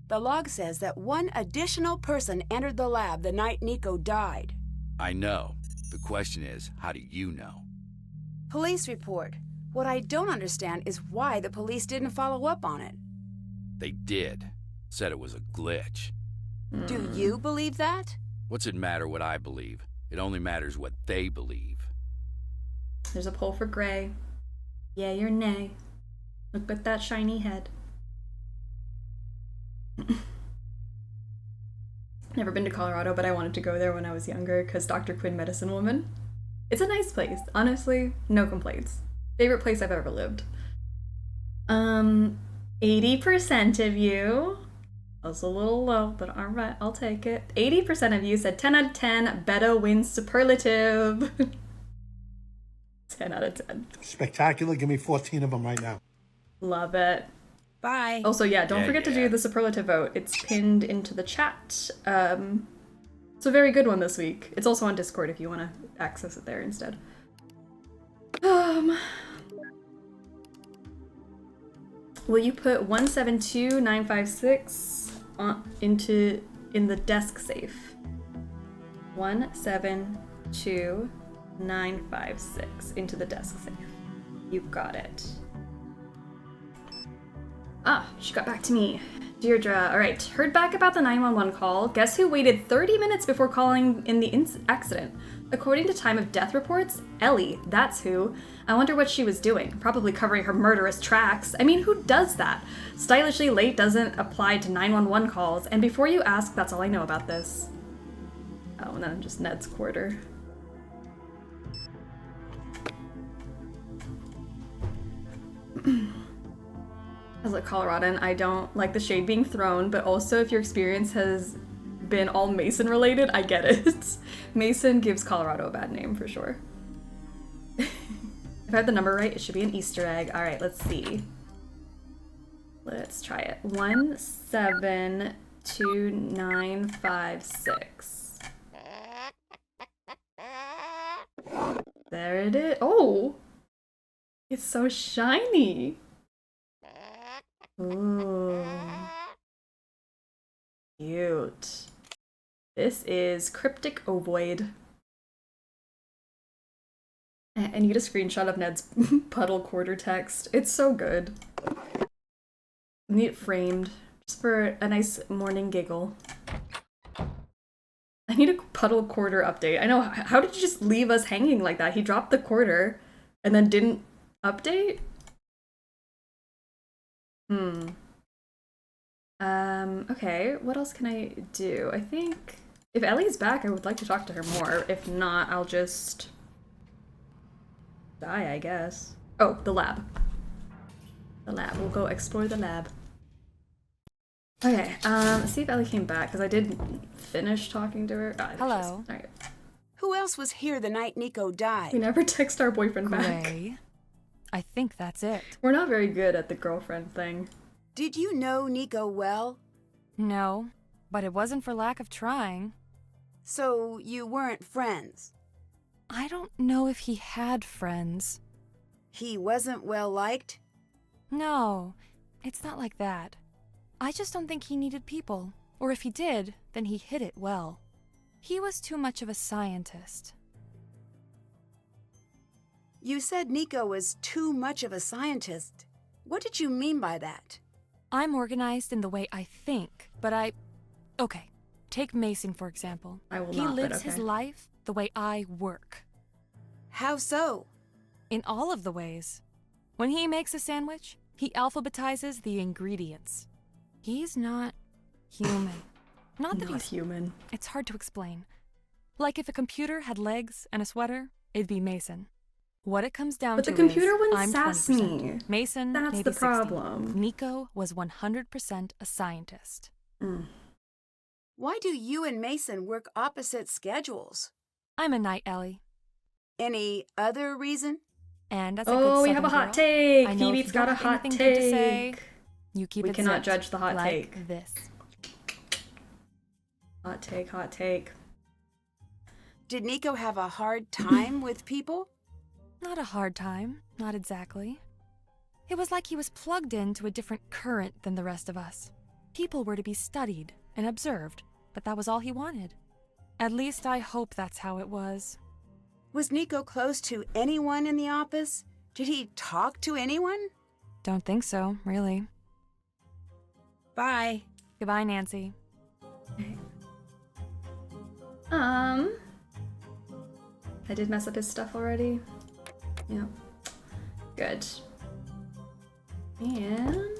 The log says that one additional person entered the lab the night Nico died. I know. The question is, how do you know? Police report. What I don't understand is why the police didn't follow up on it. They did. Said it was a glitch. Do you believe that? What's it matter what I believe? It only matters what they believe. There's a poll for Gray. Yay or nay? Look at that shiny head. Never been to Colorado, but I wanted to go there when I was younger because Dr. Quinn, Medicine Woman. It's a nice place. Honestly, no complaints. Favorite place I've ever lived. 80% of you. That's a little low, but alright, I'll take it. 80% of you said 10 out of 10, Beto wins superlative. 10 out of 10. Spectacular. Give me 14 of them right now. Love it. Bye. Also, yeah, don't forget to do the superlative vote. It's pinned into the chat. It's a very good one this week. It's also on Discord if you want to access it there instead. Will you put 172956 in the desk safe? 172956 into the desk safe. You got it. Ah, she got back to me. Deirdre, alright, heard back about the 911 call. Guess who waited 30 minutes before calling in the accident? According to time of death reports, Ellie, that's who. I wonder what she was doing. Probably covering her murderous tracks. I mean, who does that? Stylishly late doesn't apply to 911 calls, and before you ask, that's all I know about this. Oh, and then just Ned's quarter. As a Coloradan, I don't like the shade being thrown, but also if your experience has been all Mason related, I get it. Mason gives Colorado a bad name for sure. If I have the number right, it should be an Easter egg. All right, let's see. Let's try it. 172956. There it is. Oh, it's so shiny. Ooh. Cute. This is Cryptic Ovoid. I need a screenshot of Ned's puddle quarter text. It's so good. I need it framed, just for a nice morning giggle. I need a puddle quarter update. I know, how did you just leave us hanging like that? He dropped the quarter and then didn't update? Okay, what else can I do? I think if Ellie's back, I would like to talk to her more. If not, I'll just die, I guess. Oh, the lab. The lab. We'll go explore the lab. Okay, let's see if Ellie came back, because I did finish talking to her. Hello. Alright. Who else was here the night Nico died? We never text our boyfriend back. Gray. I think that's it. We're not very good at the girlfriend thing. Did you know Nico well? No, but it wasn't for lack of trying. So you weren't friends? I don't know if he had friends. He wasn't well liked? No, it's not like that. I just don't think he needed people. Or if he did, then he hid it well. He was too much of a scientist. You said Nico was too much of a scientist. What did you mean by that? I'm organized in the way I think, but Okay, take Mason for example. I will He not, lives but okay. his life the way I work. How so? In all of the ways. When he makes a sandwich, he alphabetizes the ingredients. He's not human. Not that he's human. It's hard to explain. Like if a computer had legs and a sweater, it'd be Mason. What it comes down to But the computer is, wouldn't I'm sass 20%. me. Mason, That's maybe the 60. problem. Nico was 100% a scientist. Why do you and Mason work opposite schedules? I'm a night Ellie. Any other reason? And as a Oh, good we have a Southern hot girl, take. I know if Phoebe's you got don't a have hot anything good to say, take. you keep We it cannot zipped, judge the hot like take. this. Hot take, hot take. Did Nico have a hard time with people? Not a hard time, not exactly. It was like he was plugged into a different current than the rest of us. People were to be studied and observed, but that was all he wanted. At least I hope that's how it was. Was Nico close to anyone in the office? Did he talk to anyone? Don't think so, really. Bye. Goodbye, Nancy. I did mess up his stuff already. Yeah. Good. And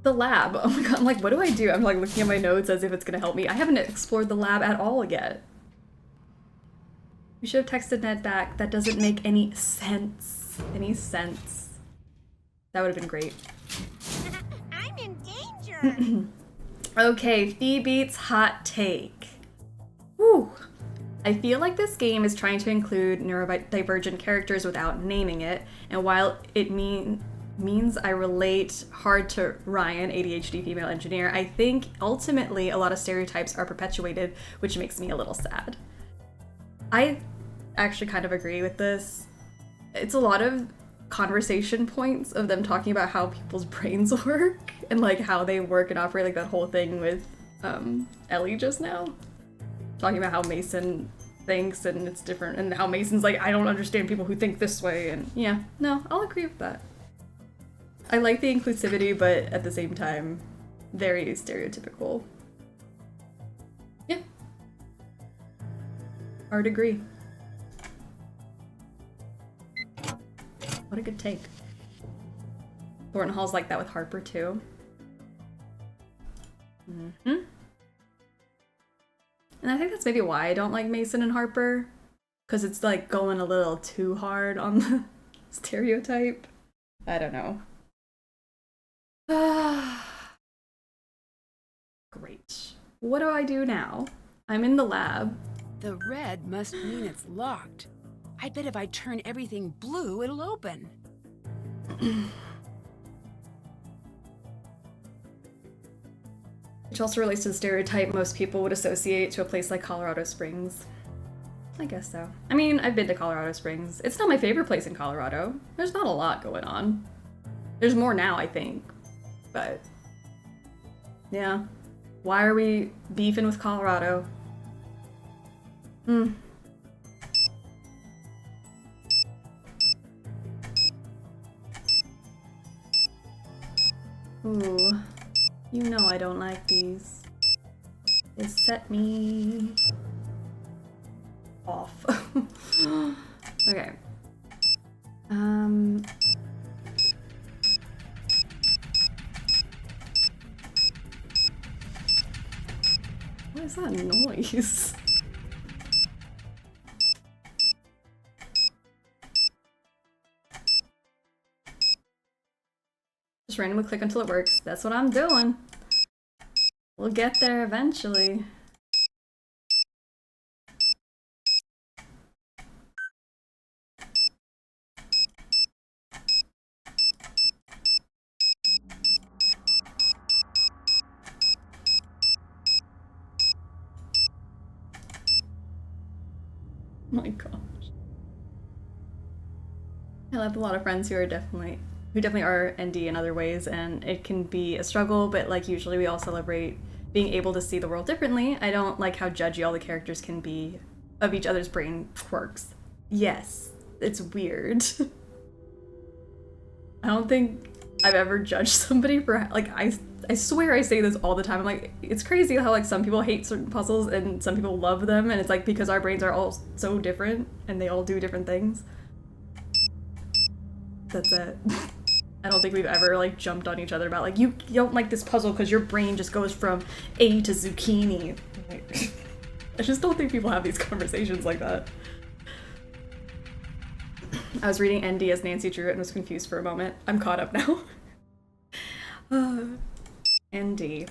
the lab. Oh my god, I'm like, what do I do? I'm like looking at my notes as if it's gonna help me. I haven't explored the lab at all yet. We should have texted Ned back. That doesn't make any sense. That would have been great. I'm in danger. Okay, Phoebe's hot take. Whew. I feel like this game is trying to include neurodivergent characters without naming it, and while it means I relate hard to Ryan, ADHD female engineer, I think ultimately a lot of stereotypes are perpetuated, which makes me a little sad. I actually kind of agree with this. It's a lot of conversation points of them talking about how people's brains work and like how they work and operate, like that whole thing with Ellie just now. Talking about how Mason thinks and it's different, and how Mason's like, I don't understand people who think this way, and yeah, no, I'll agree with that. I like the inclusivity, but at the same time, very stereotypical. Yeah. Hard agree. What a good take. Thornton Hall's like that with Harper too. Mm-hmm. And I think that's maybe why I don't like Mason and Harper, because it's like going a little too hard on the stereotype. I don't know. Great. What do I do now? I'm in the lab. The red must mean it's locked. I bet if I turn everything blue, it'll open. Which also relates to the stereotype most people would associate to a place like Colorado Springs. I guess so. I mean, I've been to Colorado Springs. It's not my favorite place in Colorado. There's not a lot going on. There's more now, I think. But, yeah. Why are we beefing with Colorado? Ooh. You know I don't like these. They set me off. Okay. What is that noise? Just randomly click until it works. That's what I'm doing. We'll get there eventually. Oh my gosh. I have a lot of friends who definitely are ND in other ways, and it can be a struggle, but like usually we all celebrate being able to see the world differently. I don't like how judgy all the characters can be of each other's brain quirks. Yes, it's weird. I don't think I've ever judged somebody for, like, I swear I say this all the time. I'm like, it's crazy how like some people hate certain puzzles and some people love them, and it's like because our brains are all so different and they all do different things. That's it. I don't think we've ever like jumped on each other about like, you don't like this puzzle because your brain just goes from A to zucchini. Like, I just don't think people have these conversations like that. I was reading ND as Nancy Drew and was confused for a moment. I'm caught up now. ND.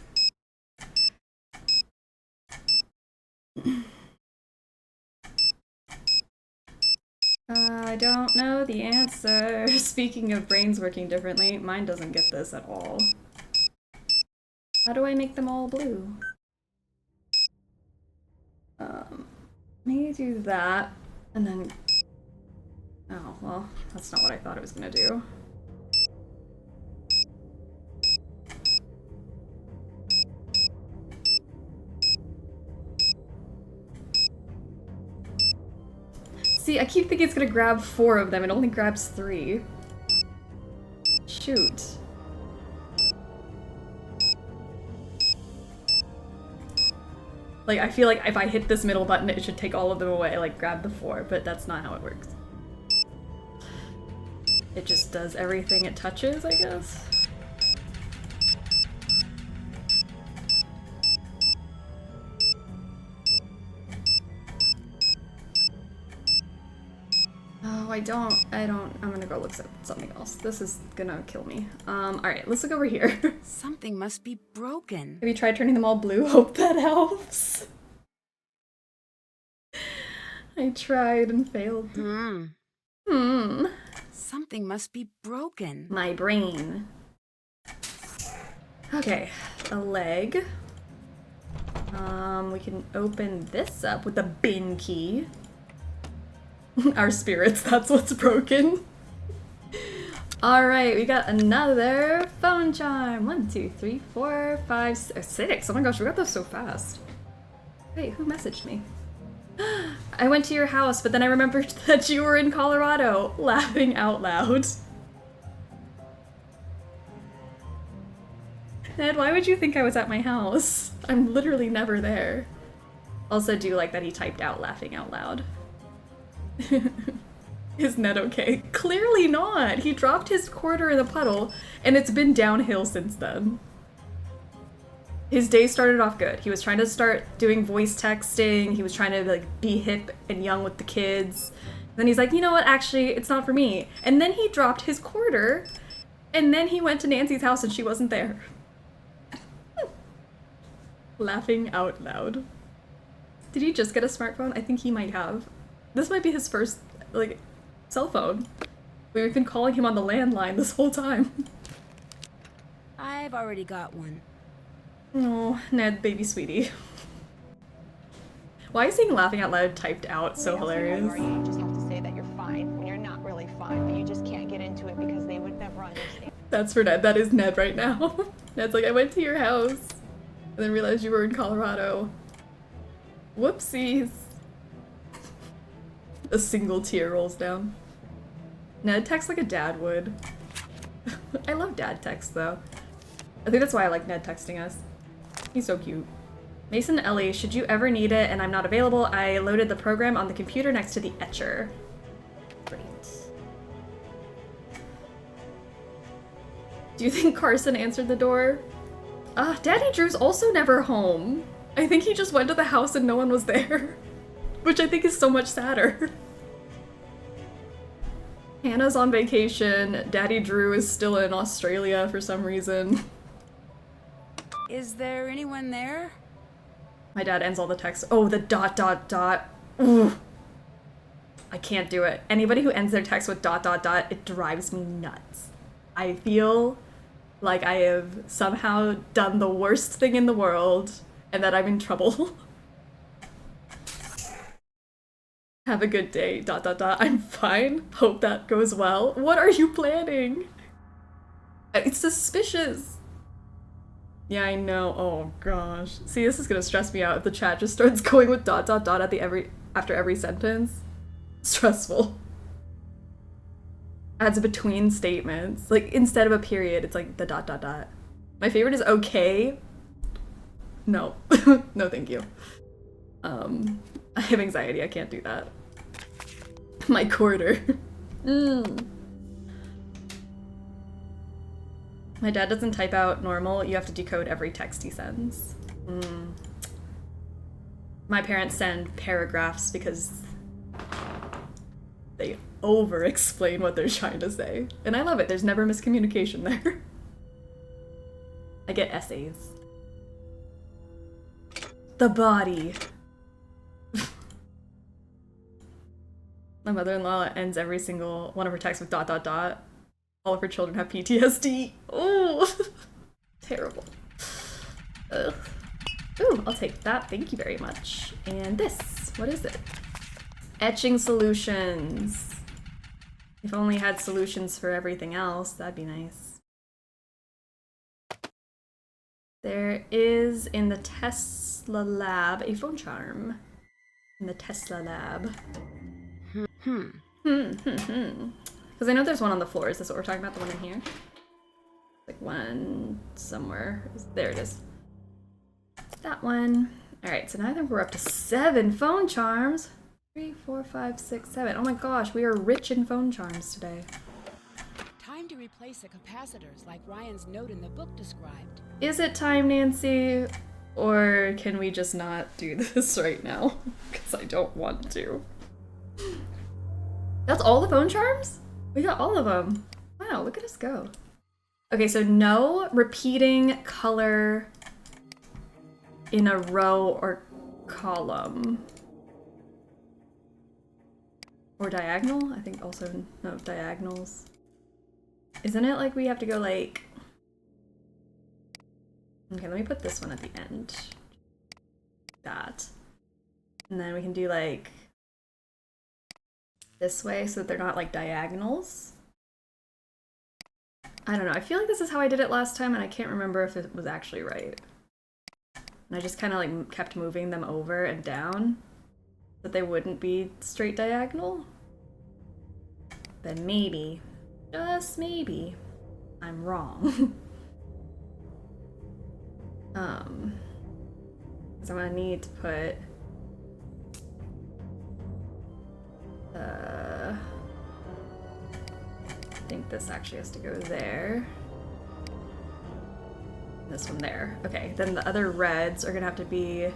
I don't know the answer. Speaking of brains working differently, mine doesn't get this at all. How do I make them all blue? Maybe do that, and then... Oh, well, that's not what I thought it was gonna do. See, I keep thinking it's gonna grab 4 of them, it only grabs 3. Shoot. Like, I feel like if I hit this middle button, it should take all of them away, like grab the 4, but that's not how it works. It just does everything it touches, I guess. Oh, I I'm gonna go look at something else. This is gonna kill me. Alright, let's look over here. Something must be broken. Have you tried turning them all blue? Hope that helps. I tried and failed. Something must be broken. My brain. Okay, a leg. We can open this up with the bin key. Our spirits, that's what's broken. Alright, we got another phone chime. 1, 2, 3, 4, 5, 6. Oh my gosh, we got those so fast. Wait, who messaged me? I went to your house, but then I remembered that you were in Colorado, laughing out loud. Ned, why would you think I was at my house? I'm literally never there. Also do like that he typed out laughing out loud. Is Ned okay? Clearly not! He dropped his quarter in the puddle, and it's been downhill since then. His day started off good. He was trying to start doing voice texting, he was trying to like be hip and young with the kids. Then he's like, you know what, actually, it's not for me. And then he dropped his quarter, and then he went to Nancy's house and she wasn't there. Laughing out loud. Did he just get a smartphone? I think he might have. This might be his first, like, cell phone. We've been calling him on the landline this whole time. I've already got one. Oh, Ned, baby sweetie. Why is saying laughing out loud typed out so hilarious? You just have to say that you're fine when you're not really fine, but you just can't get into it because they would never understand. That's for Ned. That is Ned right now. Ned's like, I went to your house and then realized you were in Colorado. Whoopsies. A single tear rolls down. Ned texts like a dad would. I love dad texts though. I think that's why I like Ned texting us. He's so cute. Mason Ellie, should you ever need it and I'm not available, I loaded the program on the computer next to the etcher. Great. Do you think Carson answered the door? Daddy Drew's also never home. I think he just went to the house and no one was there. Which I think is so much sadder. Hannah's on vacation. Daddy Drew is still in Australia for some reason. Is there anyone there? My dad ends all the texts. Oh, the ... Ooh. I can't do it. Anybody who ends their text with ... it drives me nuts. I feel like I have somehow done the worst thing in the world and that I'm in trouble. Have a good day, ... I'm fine. Hope that goes well. What are you planning? It's suspicious. Yeah, I know. Oh gosh. See, this is gonna stress me out if the chat just starts going with ... at the after every sentence. Stressful. Adds between statements. Like, instead of a period, it's like the ... My favorite is okay. No. No, thank you. I have anxiety, I can't do that. My quarter. My dad doesn't type out normal, you have to decode every text he sends. My parents send paragraphs because they over-explain what they're trying to say. And I love it, there's never miscommunication there. I get essays. The body. My mother-in-law ends every single one of her texts with ... All of her children have PTSD. Oh, terrible. Ugh. Ooh, I'll take that. Thank you very much. And this, what is it? Etching solutions. If only had solutions for everything else, that'd be nice. There is in the Tesla lab a phone charm. In the Tesla lab. Because I know there's one on the floor. Is this what we're talking about? The one in here? Like one somewhere. There it is. That one. Alright, so now I think we're up to 7 phone charms. 3, 4, 5, 6, 7. Oh my gosh, we are rich in phone charms today. Time to replace the capacitors like Ryan's note in the book described. Is it time, Nancy? Or can we just not do this right now? Because I don't want to. That's all the phone charms? We got all of them. Wow, look at us go. Okay, so no repeating color in a row or column. Or diagonal? I think also no diagonals. Isn't it like we have to go like... Okay, let me put this one at the end. That. And then we can do like this way so that they're not like diagonals. I don't know, I feel like this is how I did it last time and I can't remember if it was actually right. And I just kind of like kept moving them over and down so that they wouldn't be straight diagonal. But maybe, just maybe, I'm wrong. Because I'm gonna need to put I think this actually has to go there. This one there. Okay, then the other reds are gonna have to be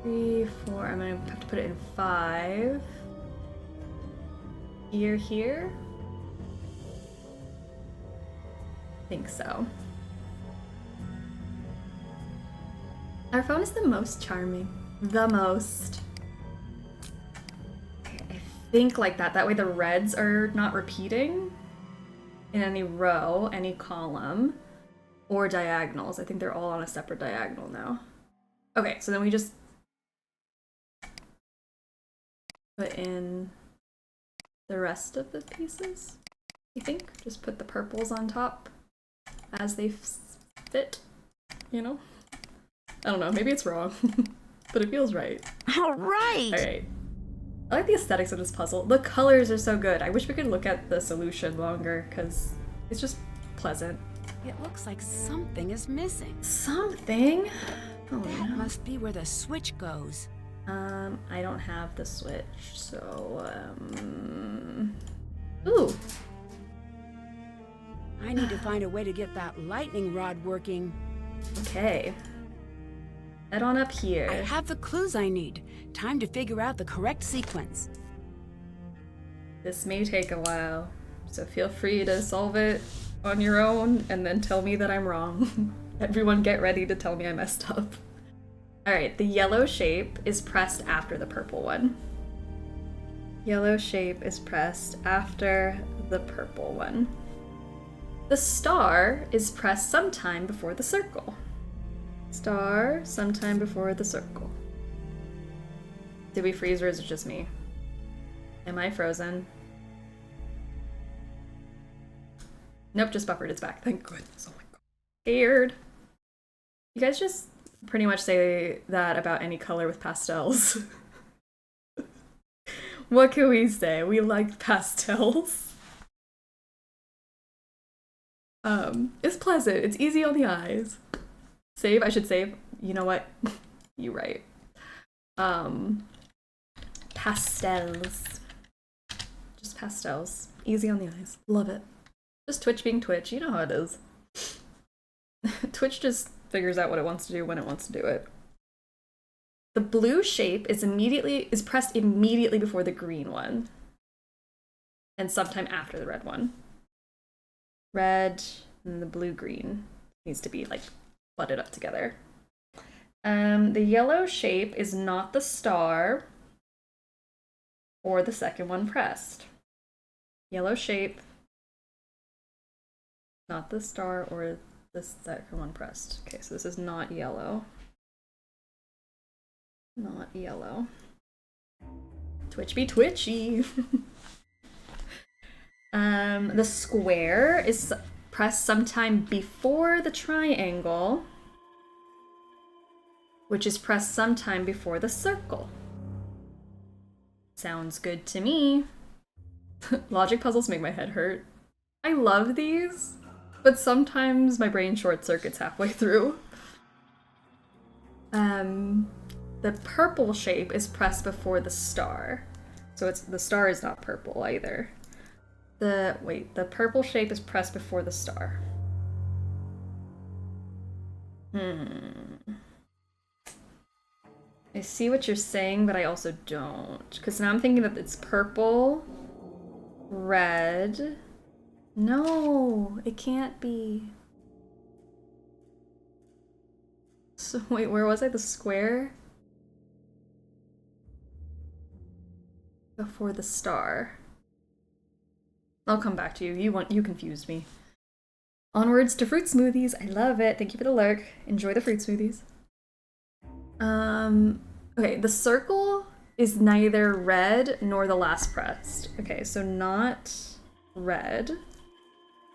3, 4, I'm gonna have to put it in 5. Here. I think so. Our phone is the most charming. The most. Okay, I think like that. That way the reds are not repeating in any row, any column, or diagonals. I think they're all on a separate diagonal now. Okay, so then we just put in the rest of the pieces, I think. Just put the purples on top as they fit, you know? I don't know, maybe it's wrong, but it feels right. All right! Alright. I like the aesthetics of this puzzle. The colors are so good. I wish we could look at the solution longer, because it's just pleasant. It looks like something is missing. Something? Oh, That no. must be where the switch goes. I don't have the switch, so, Ooh! I need to find a way to get that lightning rod working. Okay. Head on up here. I have the clues I need. Time to figure out the correct sequence. This may take a while, so feel free to solve it on your own and then tell me that I'm wrong. Everyone get ready to tell me I messed up. Alright, the yellow shape is pressed after the purple one. Yellow shape is pressed after the purple one. The star is pressed sometime before the circle. Star sometime before the circle. Did we freeze or is it just me? Am I frozen? Nope, just buffered. It's back. Thank goodness. Oh my god. Scared. You guys just pretty much say that about any color with pastels. What can we say? We like pastels. It's pleasant. It's easy on the eyes. Save? I should save. You know what? You're right. Pastels. Just pastels. Easy on the eyes. Love it. Just Twitch being Twitch. You know how it is. Twitch just figures out what it wants to do when it wants to do it. The blue shape is pressed immediately before the green one. And sometime after the red one. Red and the blue-green needs to be like butted up together. The yellow shape is not the star or the second one pressed. Yellow shape, not the star or the second one pressed. Okay, so this is not yellow. Not yellow. Twitch be twitchy. The square is pressed sometime before the triangle, which is pressed sometime before the circle. Sounds good to me. Logic puzzles make my head hurt. I love these, but sometimes my brain short circuits halfway through. The purple shape is pressed before the star. So the star is not purple either. The purple shape is pressed before the star. I see what you're saying, but I also don't. Because now I'm thinking that it's purple red. No, it can't be. So wait, where was I? The square? Before the star. I'll come back to you. You confused me. Onwards to fruit smoothies. I love it. Thank you for the lurk. Enjoy the fruit smoothies. Okay, the circle is neither red nor the last pressed. Okay, so not red.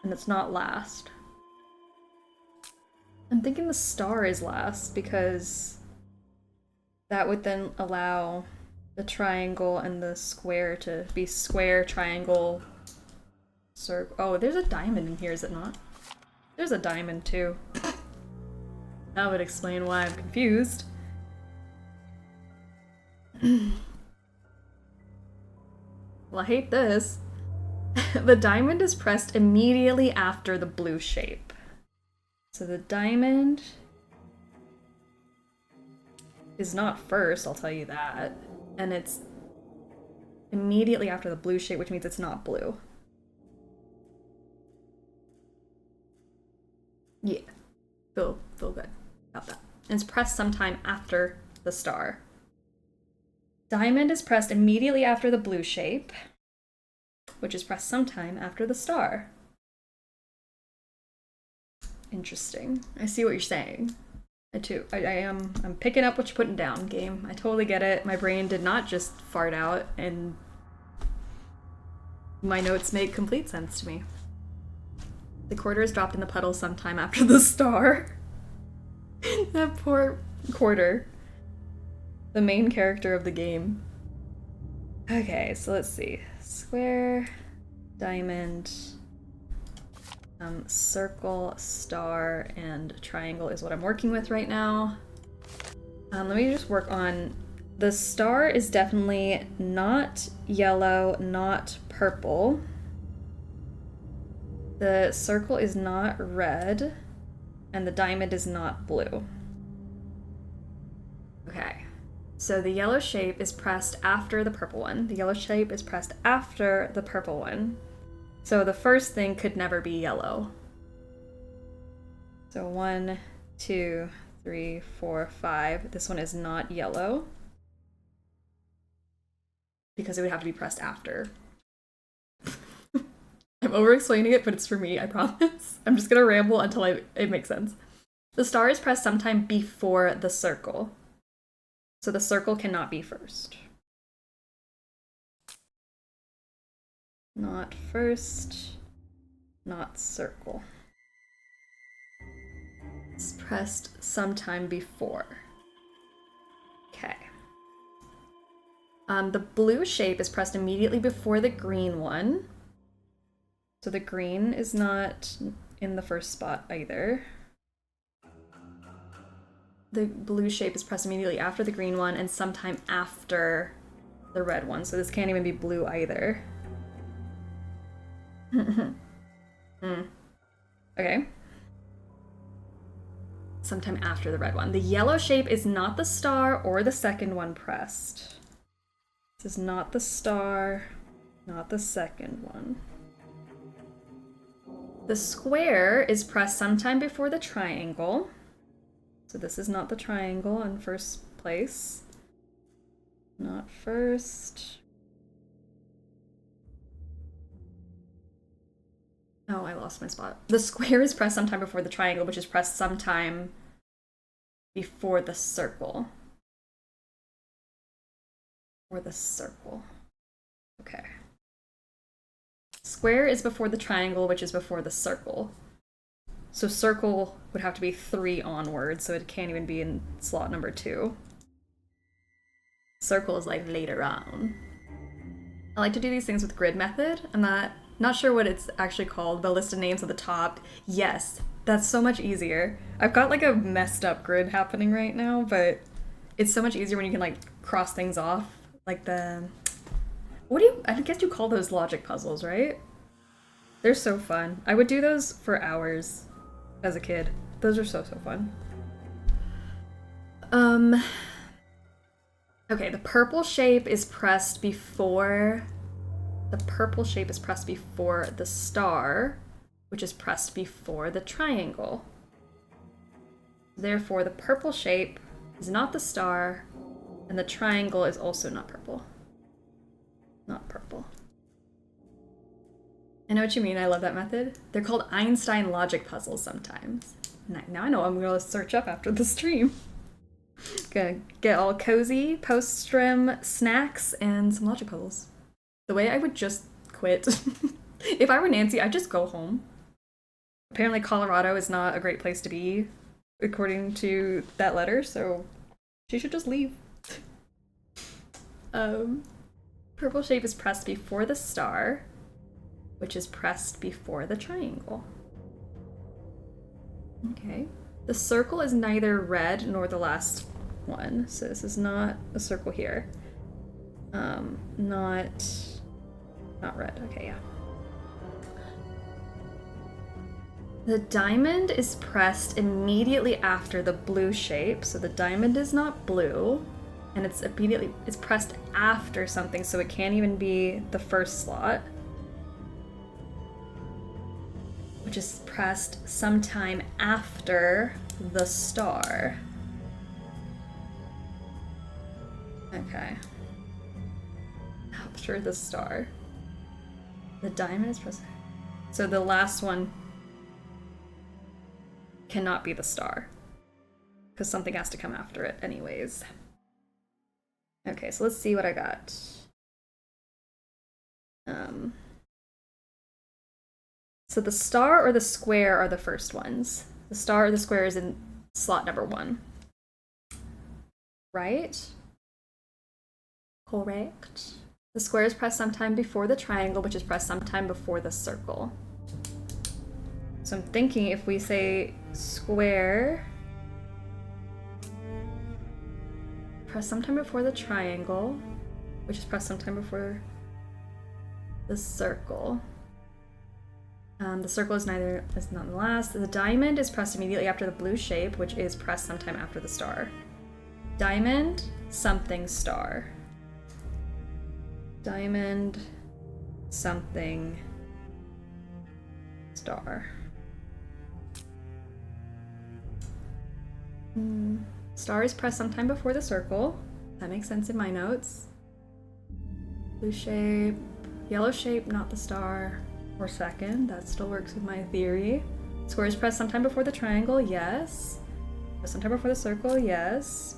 And it's not last. I'm thinking the star is last because that would then allow the triangle and the square to be square, triangle, circle. Oh, there's a diamond in here, is it not? There's a diamond too. That would explain why I'm confused. Well, I hate this. The diamond is pressed immediately after the blue shape. So the diamond is not first, I'll tell you that. And it's immediately after the blue shape, which means it's not blue. Yeah, feel good about that. And it's pressed sometime after the star. Diamond is pressed immediately after the blue shape, which is pressed sometime after the star. Interesting. I see what you're saying. I'm picking up what you're putting down, game. I totally get it. My brain did not just fart out, and my notes make complete sense to me. The quarter is dropped in the puddle sometime after the star. That poor quarter. The main character of the game. Okay, so let's see. Square, diamond, circle, star, and triangle is what I'm working with right now. Let me just work on... The star is definitely not yellow, not purple. The circle is not red, and the diamond is not blue. Okay, so the yellow shape is pressed after the purple one. The yellow shape is pressed after the purple one. So the first thing could never be yellow. So 1, 2, 3, 4, 5. This one is not yellow because it would have to be pressed after. I'm over-explaining it, but it's for me, I promise. I'm just gonna ramble until it makes sense. The star is pressed sometime before the circle. So the circle cannot be first. Not first, not circle. It's pressed sometime before. Okay. The blue shape is pressed immediately before the green one. So the green is not in the first spot either. The blue shape is pressed immediately after the green one and sometime after the red one. So this can't even be blue either. Okay. Sometime after the red one. The yellow shape is not the star or the second one pressed. This is not the star, not the second one. The square is pressed sometime before the triangle. So this is not the triangle in first place. Not first. Oh, I lost my spot. The square is pressed sometime before the triangle, which is pressed sometime before the circle. Or the circle. Okay. Square is before the triangle, which is before the circle. So circle would have to be 3 onwards, so it can't even be in slot number 2. Circle is like later on. I like to do these things with grid method. I'm not sure what it's actually called, but list of names at the top. Yes, that's so much easier. I've got like a messed up grid happening right now, but it's so much easier when you can like cross things off. Like the... I guess you call those logic puzzles, right? They're so fun. I would do those for hours as a kid. Those are so fun. Okay, the purple shape is pressed before the purple shape is pressed before the star, which is pressed before the triangle. Therefore, the purple shape is not the star, and the triangle is also not purple. Not purple. I know what you mean. I love that method. They're called Einstein logic puzzles sometimes. Now I know I'm going to search up after the stream. Gonna get all cozy, post-stream snacks, and some logic puzzles. The way I would just quit. If I were Nancy, I'd just go home. Apparently Colorado is not a great place to be, according to that letter, so she should just leave. Purple shape is pressed before the star, which is pressed before the triangle. Okay. The circle is neither red nor the last one, so this is not a circle here. Not red. Okay, yeah. The diamond is pressed immediately after the blue shape, so the diamond is not blue, and it's pressed after something, so it can't even be the first slot, which is pressed sometime after the star. Okay. After the star. The diamond is pressed. So the last one cannot be the star, because something has to come after it anyways. Okay, so let's see what I got. So the star or the square are the first ones. The star or the square is in slot number 1. Right? Correct. The square is pressed sometime before the triangle, which is pressed sometime before the circle. So I'm thinking if we say square, press sometime before the triangle, which is pressed sometime before the circle. The circle is not the last. The diamond is pressed immediately after the blue shape, which is pressed sometime after the star. Diamond, something, star. Diamond, something, star. Star is pressed sometime before the circle. That makes sense in my notes. Blue shape, yellow shape, not the star. Or second, that still works with my theory. Square is pressed sometime before the triangle, yes. Sometime before the circle, yes.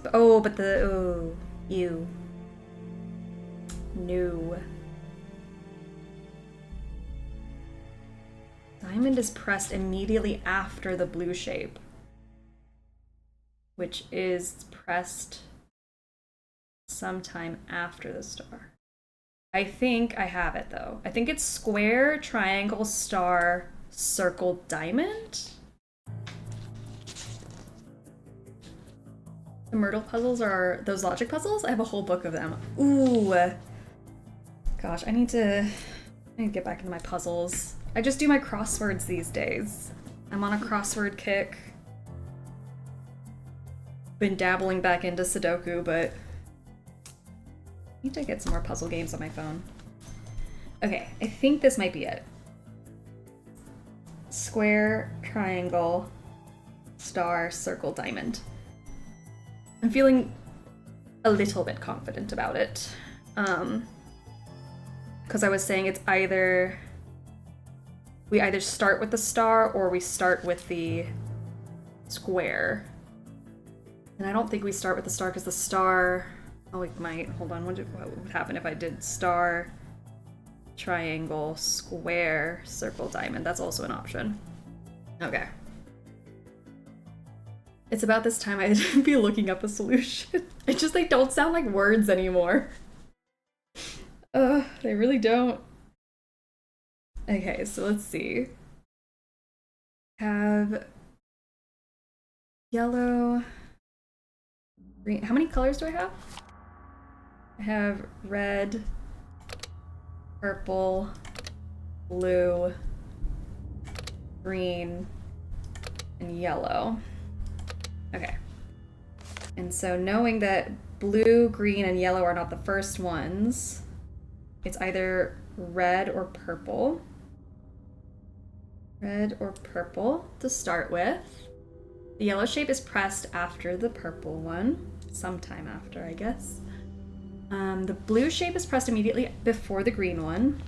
No. Diamond is pressed immediately after the blue shape, which is pressed sometime after the star. I think I have it though. I think it's square, triangle, star, circle, diamond. The Myrtle puzzles are those logic puzzles? I have a whole book of them. Ooh. Gosh, I need to get back into my puzzles. I just do my crosswords these days. I'm on a crossword kick. Been dabbling back into Sudoku, but I need to get some more puzzle games on my phone. Okay, I think this might be it. Square, triangle, star, circle, diamond. I'm feeling a little bit confident about it. Because I was saying it's either... we either start with the star or we start with the square. And I don't think we start with the star because the star... oh, we might. Hold on. What would happen if I did star, triangle, square, circle, diamond? That's also an option. Okay. It's about this time I'd be looking up a solution. It just, they don't sound like words anymore. They really don't. Okay, so let's see. Have yellow, green. How many colors do I have? I have red, purple, blue, green, and yellow. Okay. And so knowing that blue, green, and yellow are not the first ones, It's either red or purple. Red or purple to start with. The yellow shape is pressed after the purple one. Sometime after, I guess. The blue shape is pressed immediately before the green one.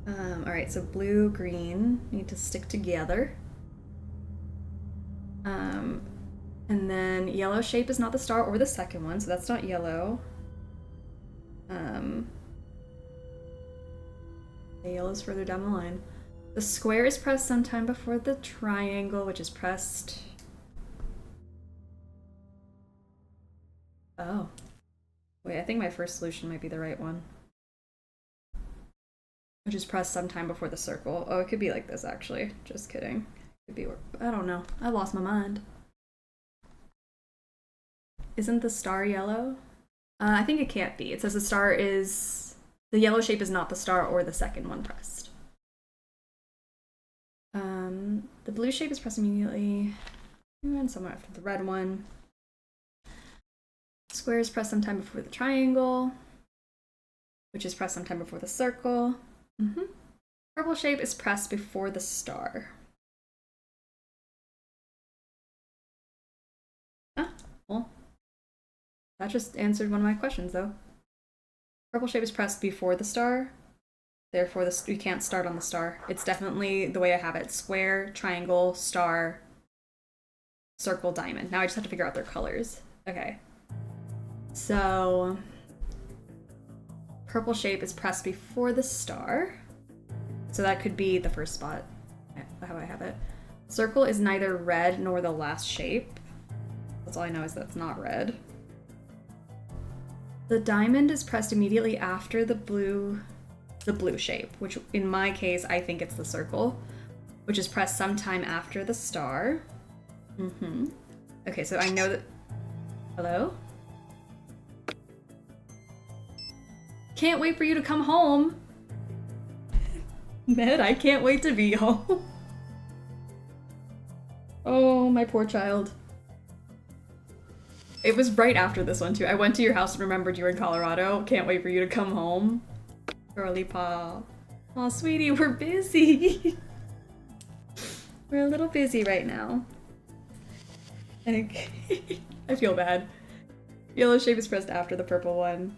Alright, so blue, green need to stick together. And then yellow shape is not the star or the second one, so that's not yellow. The yellow's further down the line. The square is pressed sometime before the triangle, which is pressed... Oh. Wait, I think my first solution might be the right one. Which is pressed sometime before the circle. Oh, it could be like this, actually. Just kidding. Could be... I don't know. I lost my mind. Isn't the star yellow? I think it can't be. It says the star is... The yellow shape is not the star or the second one pressed. The blue shape is pressed immediately. And somewhere after the red one. Square is pressed sometime before the triangle. Which is pressed sometime before the circle. Purple shape is pressed before the star. Ah, well. That just answered one of my questions, though. Purple shape is pressed before the star. Therefore, we can't start on the star. It's definitely the way I have it. Square, triangle, star, circle, diamond. Now I just have to figure out their colors. Okay. So... Purple shape is pressed before the star. So that could be the first spot. How I have it. Circle is neither red nor the last shape. That's all I know is that's not red. The diamond is pressed immediately after the blue shape, which in my case, I think it's the circle, which is pressed sometime after the star. Okay, so I know that... Hello? Can't wait for you to come home. Ned, I can't wait to be home. Oh, my poor child. It was right after this one, too. I went to your house and remembered you were in Colorado. Can't wait for you to come home. Girly pop. Aw, sweetie, we're busy. We're a little busy right now. I feel bad. Yellow shape is pressed after the purple one.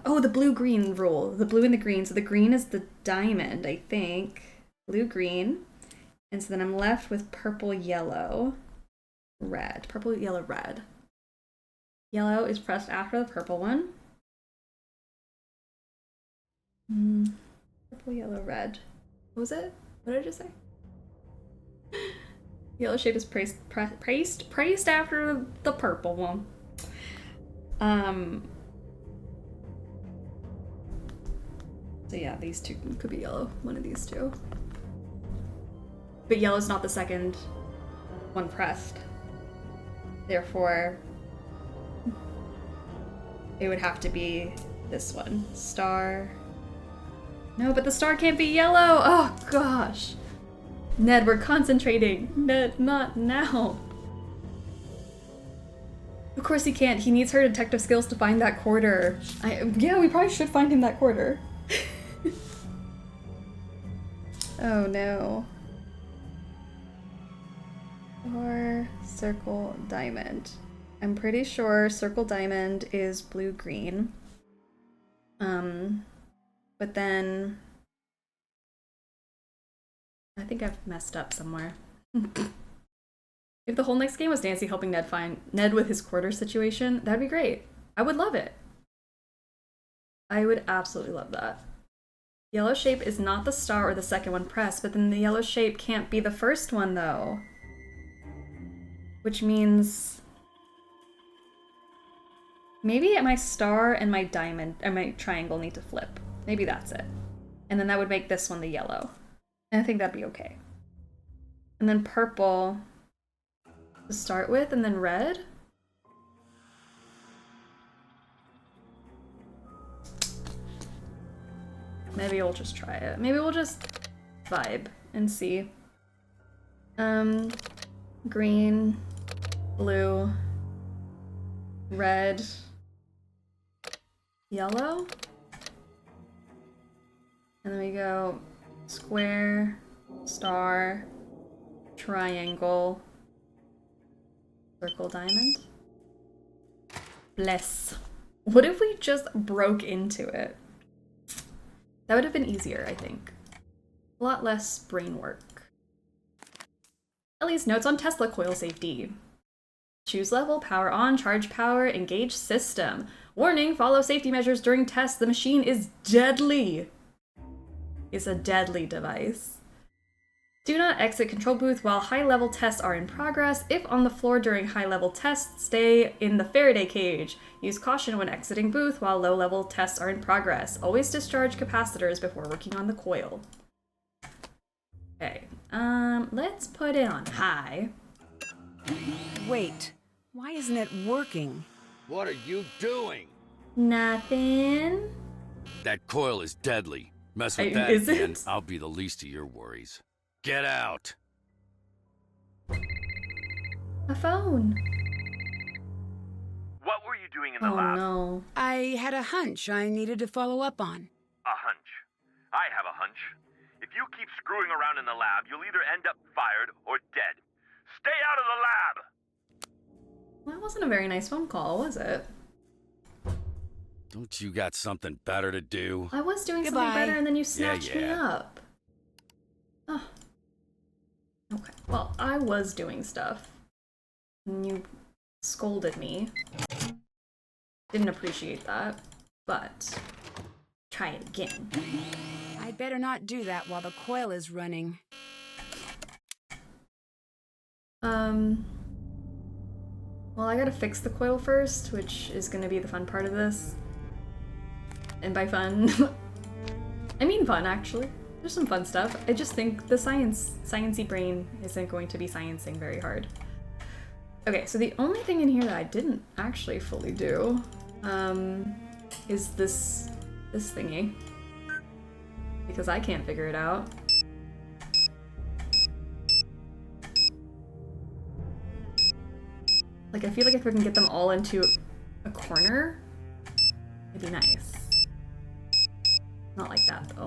Oh, the blue-green rule. The blue and the green. So the green is the diamond, I think. Blue-green. And so then I'm left with purple, yellow, red. Purple, yellow, red. Yellow is pressed after the purple one. Purple, yellow, red. What was it? What did I just say? Yellow shape is praised after the purple one. So yeah, these two could be yellow. One of these two. But yellow's not the second one pressed. Therefore, it would have to be this one. Star. No, but the star can't be yellow! Oh gosh! Ned, we're concentrating. Ned, not now. Of course he can't. He needs her detective skills to find that quarter. Yeah, we probably should find him that quarter. Oh no. Or circle diamond. I'm pretty sure circle diamond is blue-green. But then I think I've messed up somewhere. If the whole next game was Nancy helping Ned find Ned with his quarter situation, that'd be great. I would love it. I would absolutely love that. Yellow shape is not the star or the second one pressed, but then the yellow shape can't be the first one though. Which means maybe my star and my diamond and my triangle need to flip. Maybe that's it. And then that would make this one the yellow. And I think that'd be okay. And then purple to start with, and then red. Maybe we'll just try it. Maybe we'll just vibe and see. Green, blue, red, yellow. And then we go square, star, triangle, circle, diamond. Bless. What if we just broke into it? That would have been easier, I think. A lot less brain work. At least notes on Tesla coil safety. Choose level, power on, charge power, engage system. Warning, follow safety measures during tests. The machine is deadly. It's a deadly device. Do not exit control booth while high-level tests are in progress. If on the floor during high-level tests, stay in the Faraday cage. Use caution when exiting booth while low-level tests are in progress. Always discharge capacitors before working on the coil. Okay, let's put it on high. Wait, why isn't it working? What are you doing? Nothing. That coil is deadly. Mess with that Is again, it? I'll be the least of your worries. Get out! A phone. What were you doing in the Oh lab? no. I had a hunch I needed to follow up on. A hunch. I have a hunch. If you keep screwing around in the lab, you'll either end up fired or dead. Stay out of the lab! Well, that wasn't a very nice phone call, was it? Don't you got something better to do? I was doing Goodbye. something better and then you snatched me Yeah. up. Oh. Okay, well, I was doing stuff. And you scolded me. Didn't appreciate that, but try it again. I'd better not do that while the coil is running. Well, I gotta fix the coil first, which is gonna be the fun part of this. And by fun, I mean fun, actually. There's some fun stuff. I just think the sciencey brain isn't going to be sciencing very hard. Okay, so the only thing in here that I didn't actually fully do, is this thingy. Because I can't figure it out. Like, I feel like if we can get them all into a corner, it'd be nice. Not like that, though.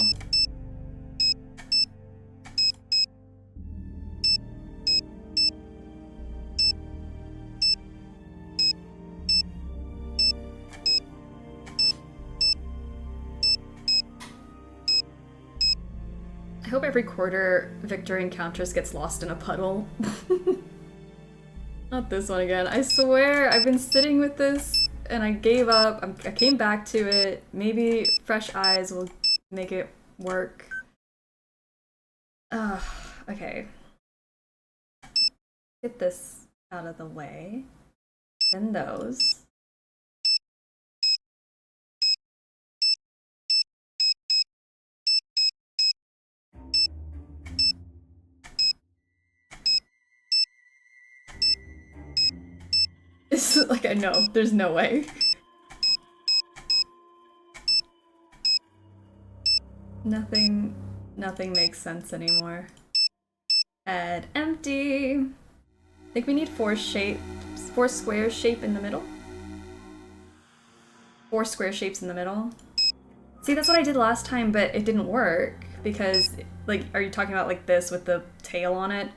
I hope every quarter Victor encounters gets lost in a puddle. Not this one again. I swear I've been sitting with this and I gave up. I came back to it. Maybe fresh eyes will make it work. Okay. Get this out of the way. Then those. It's like, I know, there's no way. Nothing makes sense anymore. Add empty. I think we need 4 square shape in the middle. 4 square shapes in the middle. See, that's what I did last time, but it didn't work because, like, are you talking about like this with the tail on it?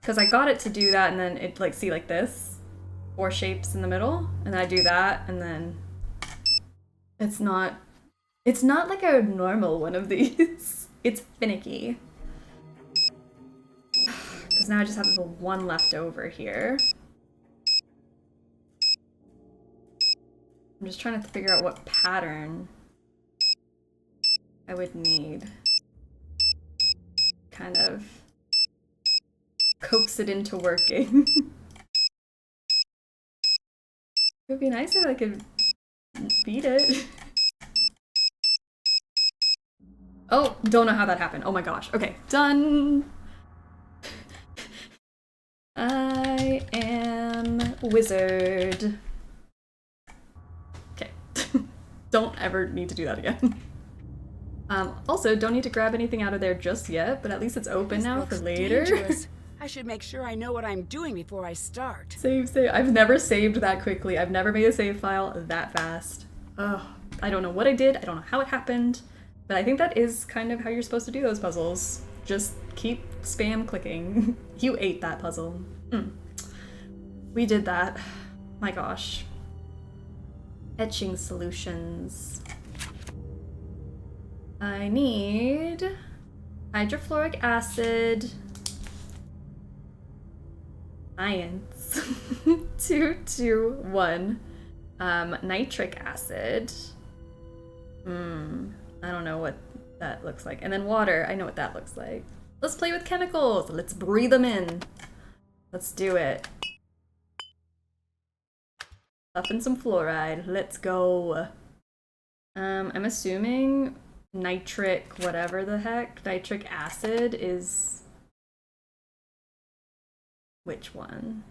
Because I got it to do that and then it, like, see, like this? 4 shapes in the middle, and then I do that, and then it's not like a normal one of these. It's finicky. Because now I just have the one left over here. I'm just trying to figure out what pattern I would need. Kind of coax it into working. It would be nice if I could beat it. Oh, don't know how that happened. Oh my gosh. Okay, done. I am wizard. Okay. Don't ever need to do that again. Also, don't need to grab anything out of there just yet, but at least it's open now for later. Dangerous. I should make sure I know what I'm doing before I start. Save. I've never saved that quickly. I've never made a save file that fast. Ugh. I don't know what I did. I don't know how it happened. But I think that is kind of how you're supposed to do those puzzles. Just keep spam clicking. You ate that puzzle. We did that. My gosh. Etching solutions. I need hydrofluoric acid, science, 221, nitric acid. I don't know what that looks like. And then water, I know what that looks like. Let's play with chemicals. Let's breathe them in. Let's do it. Stuff in some fluoride. Let's go. I'm assuming nitric, whatever the heck, nitric acid is... Which one?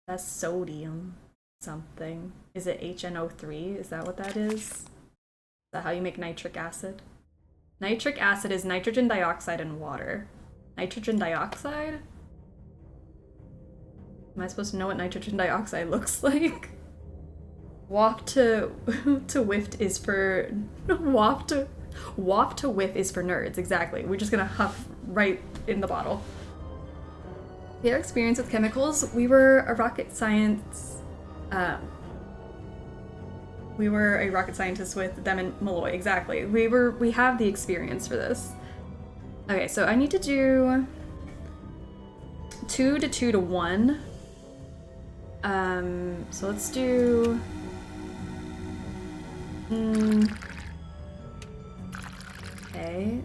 That's sodium something. Is it HNO3? Is that what that is? Is that how you make nitric acid? Nitric acid is nitrogen dioxide and water. Nitrogen dioxide? Am I supposed to know what nitrogen dioxide looks like? Waft to whiff is for waft to whiff is for nerds, exactly. We're just gonna huff right in the bottle. Their experience with chemicals, we were a rocket scientist with them in Malloy, exactly. We have the experience for this. Okay, so I need to do 2 to 2 to 1. So let's do okay.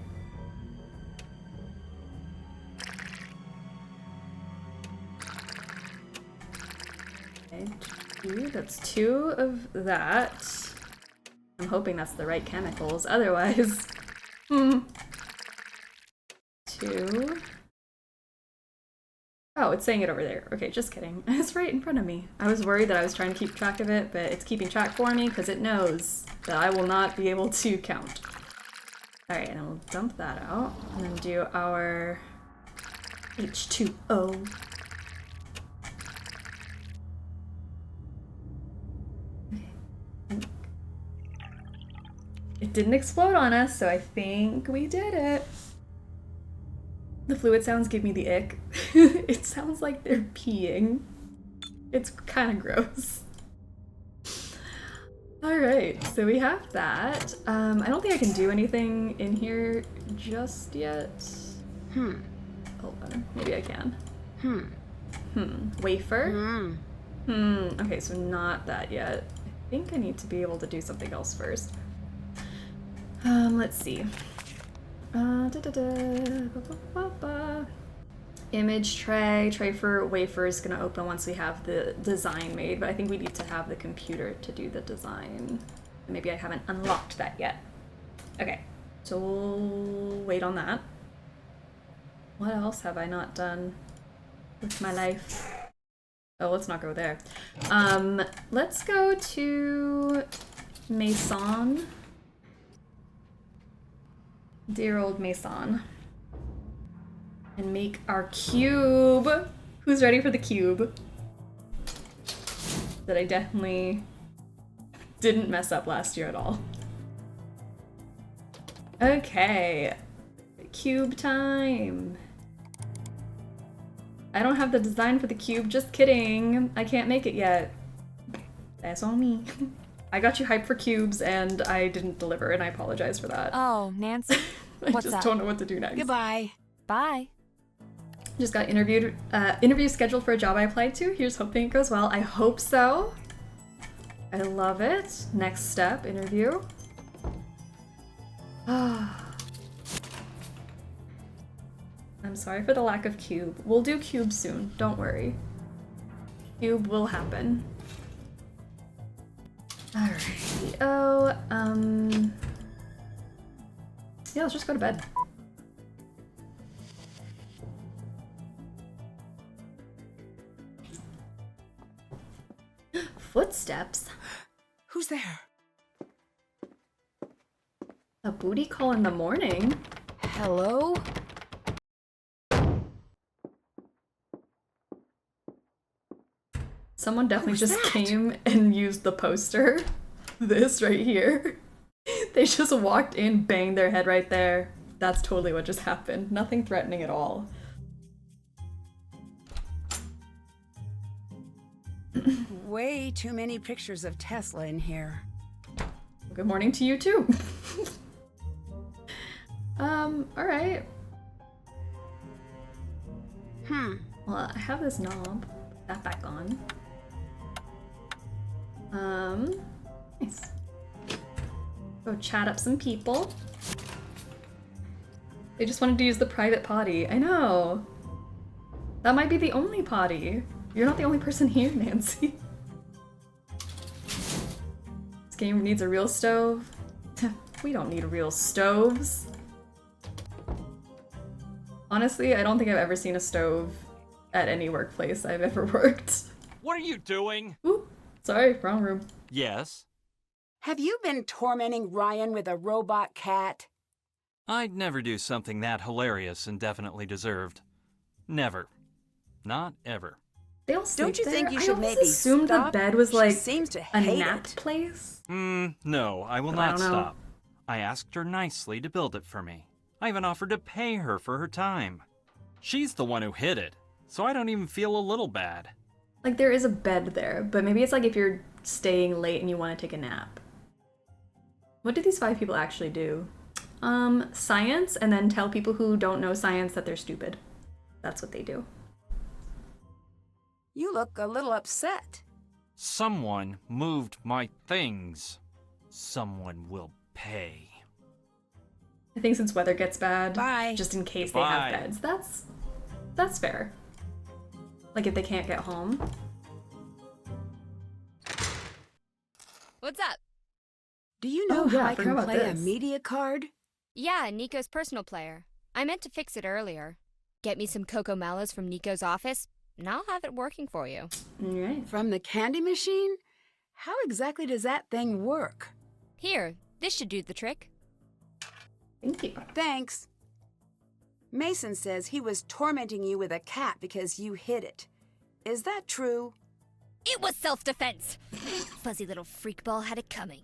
That's 2 of that. I'm hoping that's the right chemicals, otherwise 2. Oh, it's saying it over there. Okay, just kidding. It's right in front of me. I was worried that I was trying to keep track of it, but it's keeping track for me because it knows that I will not be able to count. Alright, and we'll dump that out and then do our H2O. It didn't explode on us, so I think we did it. The fluid sounds give me the ick. It sounds like they're peeing. It's kind of gross. Alright, so we have that. I don't think I can do anything in here just yet. Hold on, maybe I can. Wafer? Okay, so not that yet. I think I need to be able to do something else first. Let's see. Image tray for wafer is gonna open once we have the design made, but I think we need to have the computer to do the design. Maybe I haven't unlocked that yet. Okay, so we'll wait on that. What else have I not done with my life? Oh, let's not go there. Let's go to Maison. Dear old Maison. And make our cube. Who's ready for the cube? That I definitely didn't mess up last year at all. Okay. Cube time. I don't have the design for the cube, just kidding. I can't make it yet. That's on me. I got you hyped for cubes and I didn't deliver and I apologize for that. Oh, Nancy? What's I just don't know what to do next. Goodbye. Bye. Just got interview scheduled for a job I applied to. Here's hoping it goes well. I hope so. I love it. Next step, interview. I'm sorry for the lack of cube. We'll do cube soon, don't worry. Cube will happen. Alrighty. Yeah, let's just go to bed. Footsteps? Who's there? A booty call in the morning? Hello? Someone definitely just came and used the poster. This right here. They just walked in, banged their head right there. That's totally what just happened. Nothing threatening at all. Way too many pictures of Tesla in here. Good morning to you too. Alright. Well, I have this knob. Put that back on. Nice. Go chat up some people. They just wanted to use the private potty. I know. That might be the only potty. You're not the only person here, Nancy. This game needs a real stove. We don't need real stoves. Honestly, I don't think I've ever seen a stove at any workplace I've ever worked. What are you doing? Ooh, sorry, wrong room. Yes? Have you been tormenting Ryan with a robot cat? I'd never do something that hilarious and definitely deserved. Never. Not ever. They all sleep Don't you there? think you I should always maybe assumed stop? the bed was She like seems to a hate nap it. place. No, I will But I not don't know. stop. I asked her nicely to build it for me. I even offered to pay her for her time. She's the one who hid it, so I don't even feel a little bad. Like there is a bed there, but maybe it's like if you're staying late and you want to take a nap. What do these 5 people actually do? Science, and then tell people who don't know science that they're stupid. That's what they do. You look a little upset. Someone moved my things. Someone will pay. I think since weather gets bad, Bye. just in case Bye. they have beds. That's fair. Like if they can't get home. What's up? Do you know Oh, yeah, how I I forgot can about play a this. media card? Yeah, Nico's personal player. I meant to fix it earlier. Get me some Coco Mellows from Nico's office, and I'll have it working for you. Alright. From the candy machine? How exactly does that thing work? Here, this should do the trick. Thank you. Thanks. Mason says he was tormenting you with a cat because you hid it. Is that true? It was self-defense. Fuzzy little freakball had it coming.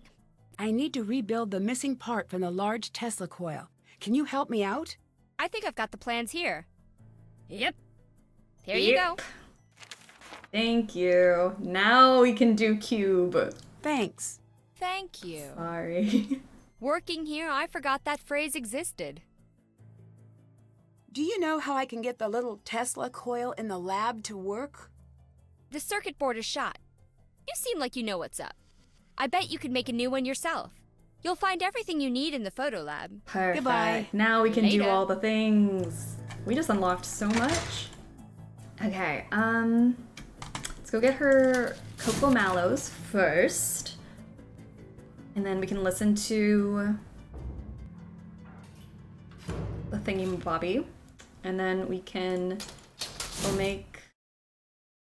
I need to rebuild the missing part from the large Tesla coil. Can you help me out? I think I've got the plans here. Yep. Here you go. Thank you. Now we can do cube. Thanks. Thank you. Sorry. Working here, I forgot that phrase existed. Do you know how I can get the little Tesla coil in the lab to work? The circuit board is shot. You seem like you know what's up. I bet you could make a new one yourself. You'll find everything you need in the photo lab. Perfect. Goodbye. Now we can do Later. all the things. We just unlocked so much. Okay, let's go get her Coco Mallows first. And then we can listen to the thingy-mabobby. And then we can go make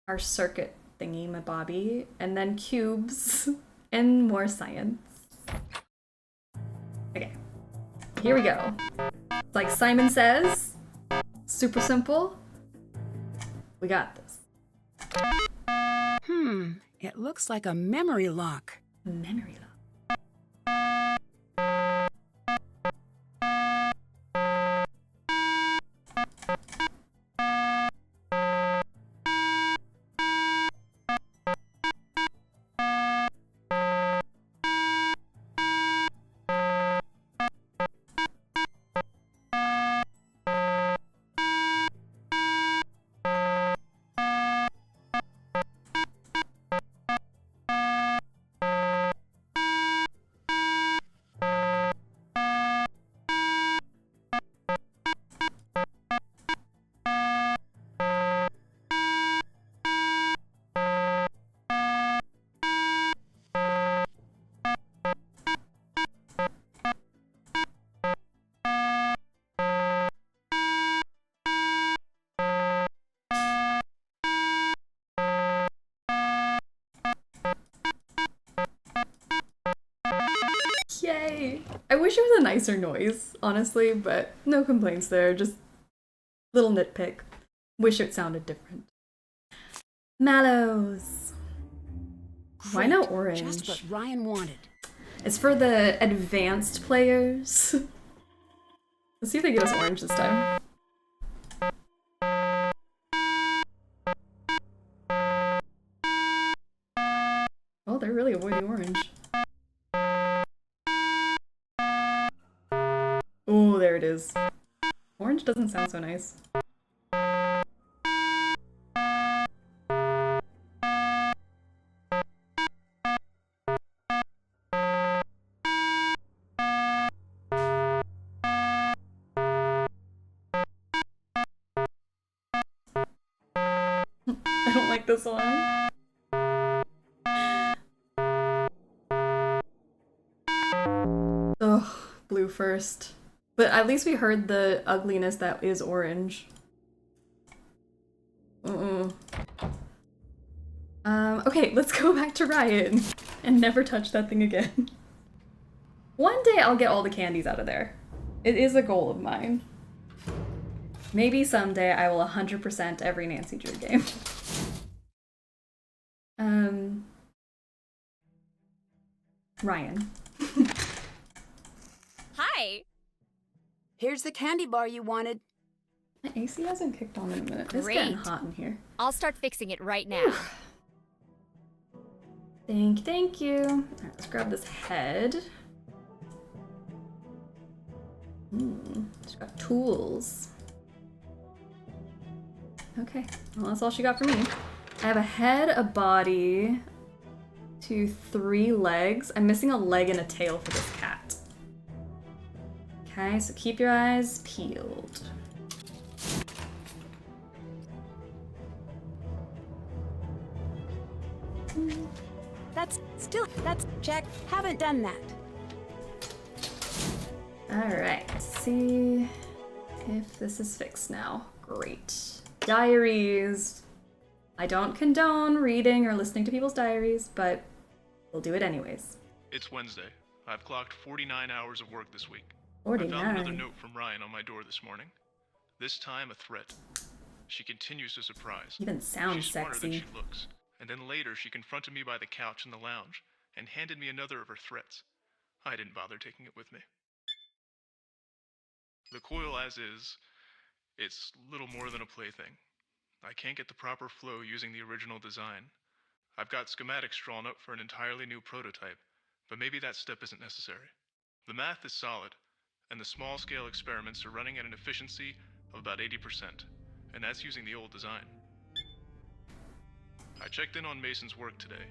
our circuit thingy-mabobby. And then cubes and more science. Okay, here we go. It's like Simon says, super simple. We got this. It looks like a memory lock. Memory lock. Yay! I wish it was a nicer noise, honestly, but no complaints there, just little nitpick. Wish it sounded different. Mallows! Why no Great, orange? Just what Ryan wanted. It's for the advanced players. Let's see if they get us orange this time. Oh, they're really avoiding orange. Oh, there it is. Orange doesn't sound so nice. I don't like this one. Ugh, blue first. But at least we heard the ugliness that is orange. Okay, let's go back to Ryan and never touch that thing again. One day I'll get all the candies out of there. It is a goal of mine. Maybe someday I will 100% every Nancy Drew game. Ryan. Hi. Here's the candy bar you wanted. My AC hasn't kicked on in a minute. It's getting hot in here. I'll start fixing it right now. Thank you. All right, let's grab this head. She's got tools. Okay, well that's all she got for me. I have a head, a body, 2, 3 legs. I'm missing a leg and a tail for this cat. Okay, so keep your eyes peeled. That's check. Haven't done that. Alright, see if this is fixed now. Great. Diaries. I don't condone reading or listening to people's diaries, but we'll do it anyways. It's Wednesday. I've clocked 49 hours of work this week. 49. I found another note from Ryan on my door this morning. This time a threat. She continues to surprise. Even sounds She's smarter sexy. than she looks. And then later she confronted me by the couch in the lounge and handed me another of her threats. I didn't bother taking it with me. The coil as is, it's little more than a plaything. I can't get the proper flow using the original design. I've got schematics drawn up for an entirely new prototype, but maybe that step isn't necessary. The math is solid, and the small-scale experiments are running at an efficiency of about 80%, and that's using the old design. I checked in on Mason's work today.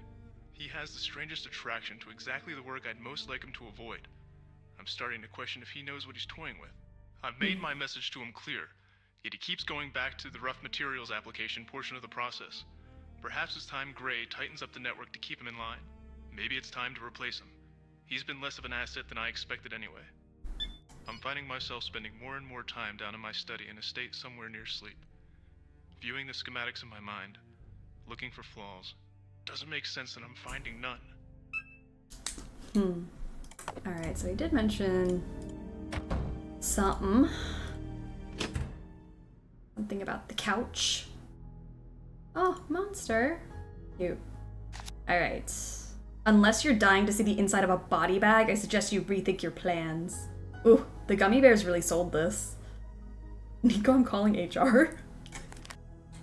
He has the strangest attraction to exactly the work I'd most like him to avoid. I'm starting to question if he knows what he's toying with. I've made my message to him clear, yet he keeps going back to the rough materials application portion of the process. Perhaps it's time Gray tightens up the network to keep him in line. Maybe it's time to replace him. He's been less of an asset than I expected anyway. I'm finding myself spending more and more time down in my study in a state somewhere near sleep. Viewing the schematics in my mind, looking for flaws. Doesn't make sense that I'm finding none. Alright, so he did mention something about the couch. Oh, monster. Cute. Alright. Unless you're dying to see the inside of a body bag, I suggest you rethink your plans. Ooh, the gummy bears really sold this. Nico, I'm calling HR.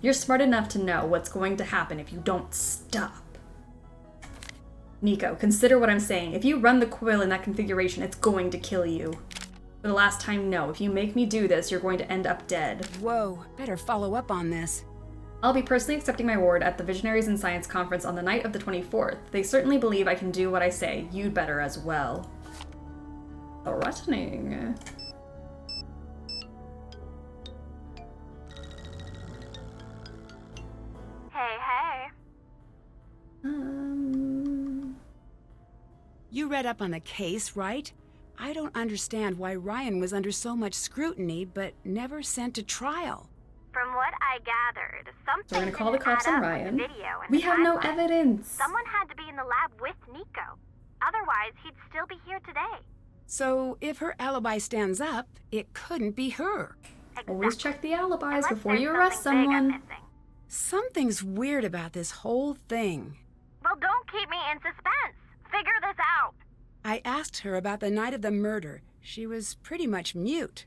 You're smart enough to know what's going to happen if you don't stop. Nico, consider what I'm saying. If you run the coil in that configuration, it's going to kill you. For the last time, no. If you make me do this, you're going to end up dead. Whoa, better follow up on this. I'll be personally accepting my award at the Visionaries in Science conference on the night of the 24th. They certainly believe I can do what I say. You'd better as well. Threatening. Hey. You read up on the case, right? I don't understand why Ryan was under so much scrutiny, but never sent to trial. From what I gathered, something So we're gonna call the cops didn't on add up with Ryan. the video and We the have no timeline. evidence. Someone had to be in the lab with Nico. Otherwise, he'd still be here today. So if her alibi stands up, it couldn't be her. Always check the alibis Unless before there's you arrest something big I'm someone. missing. Something's weird about this whole thing. Well, don't keep me in suspense. Figure this out. I asked her about the night of the murder. She was pretty much mute.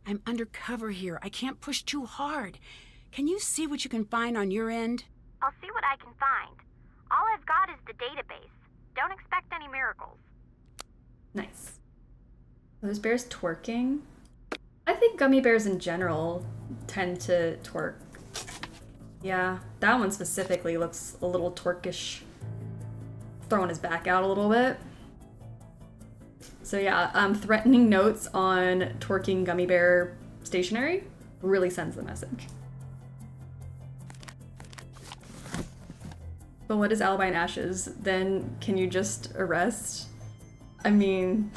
I'm undercover here. I can't push too hard. Can you see what you can find on your end? I'll see what I can find. All I've got is the database. Don't expect any miracles. Nice. Are those bears twerking? I think gummy bears in general tend to twerk. Yeah, that one specifically looks a little twerkish. Throwing his back out a little bit. So yeah, threatening notes on twerking gummy bear stationery really sends the message. But what is alibi and ashes? Then can you just arrest? I mean,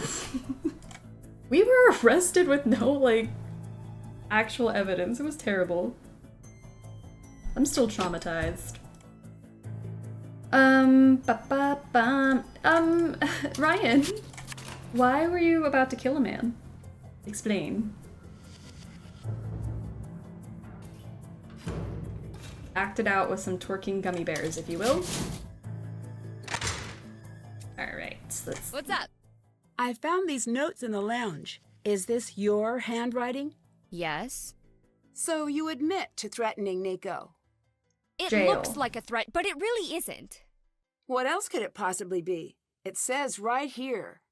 we were arrested with no, like, actual evidence. It was terrible. I'm still traumatized. Ryan, why were you about to kill a man? Explain. Act it out with some twerking gummy bears, if you will. Alright, let's... What's up? I found these notes in the lounge. Is this your handwriting? Yes. So you admit to threatening Nico? It Jail. looks like a threat, but it really isn't. What else could it possibly be? It says right here.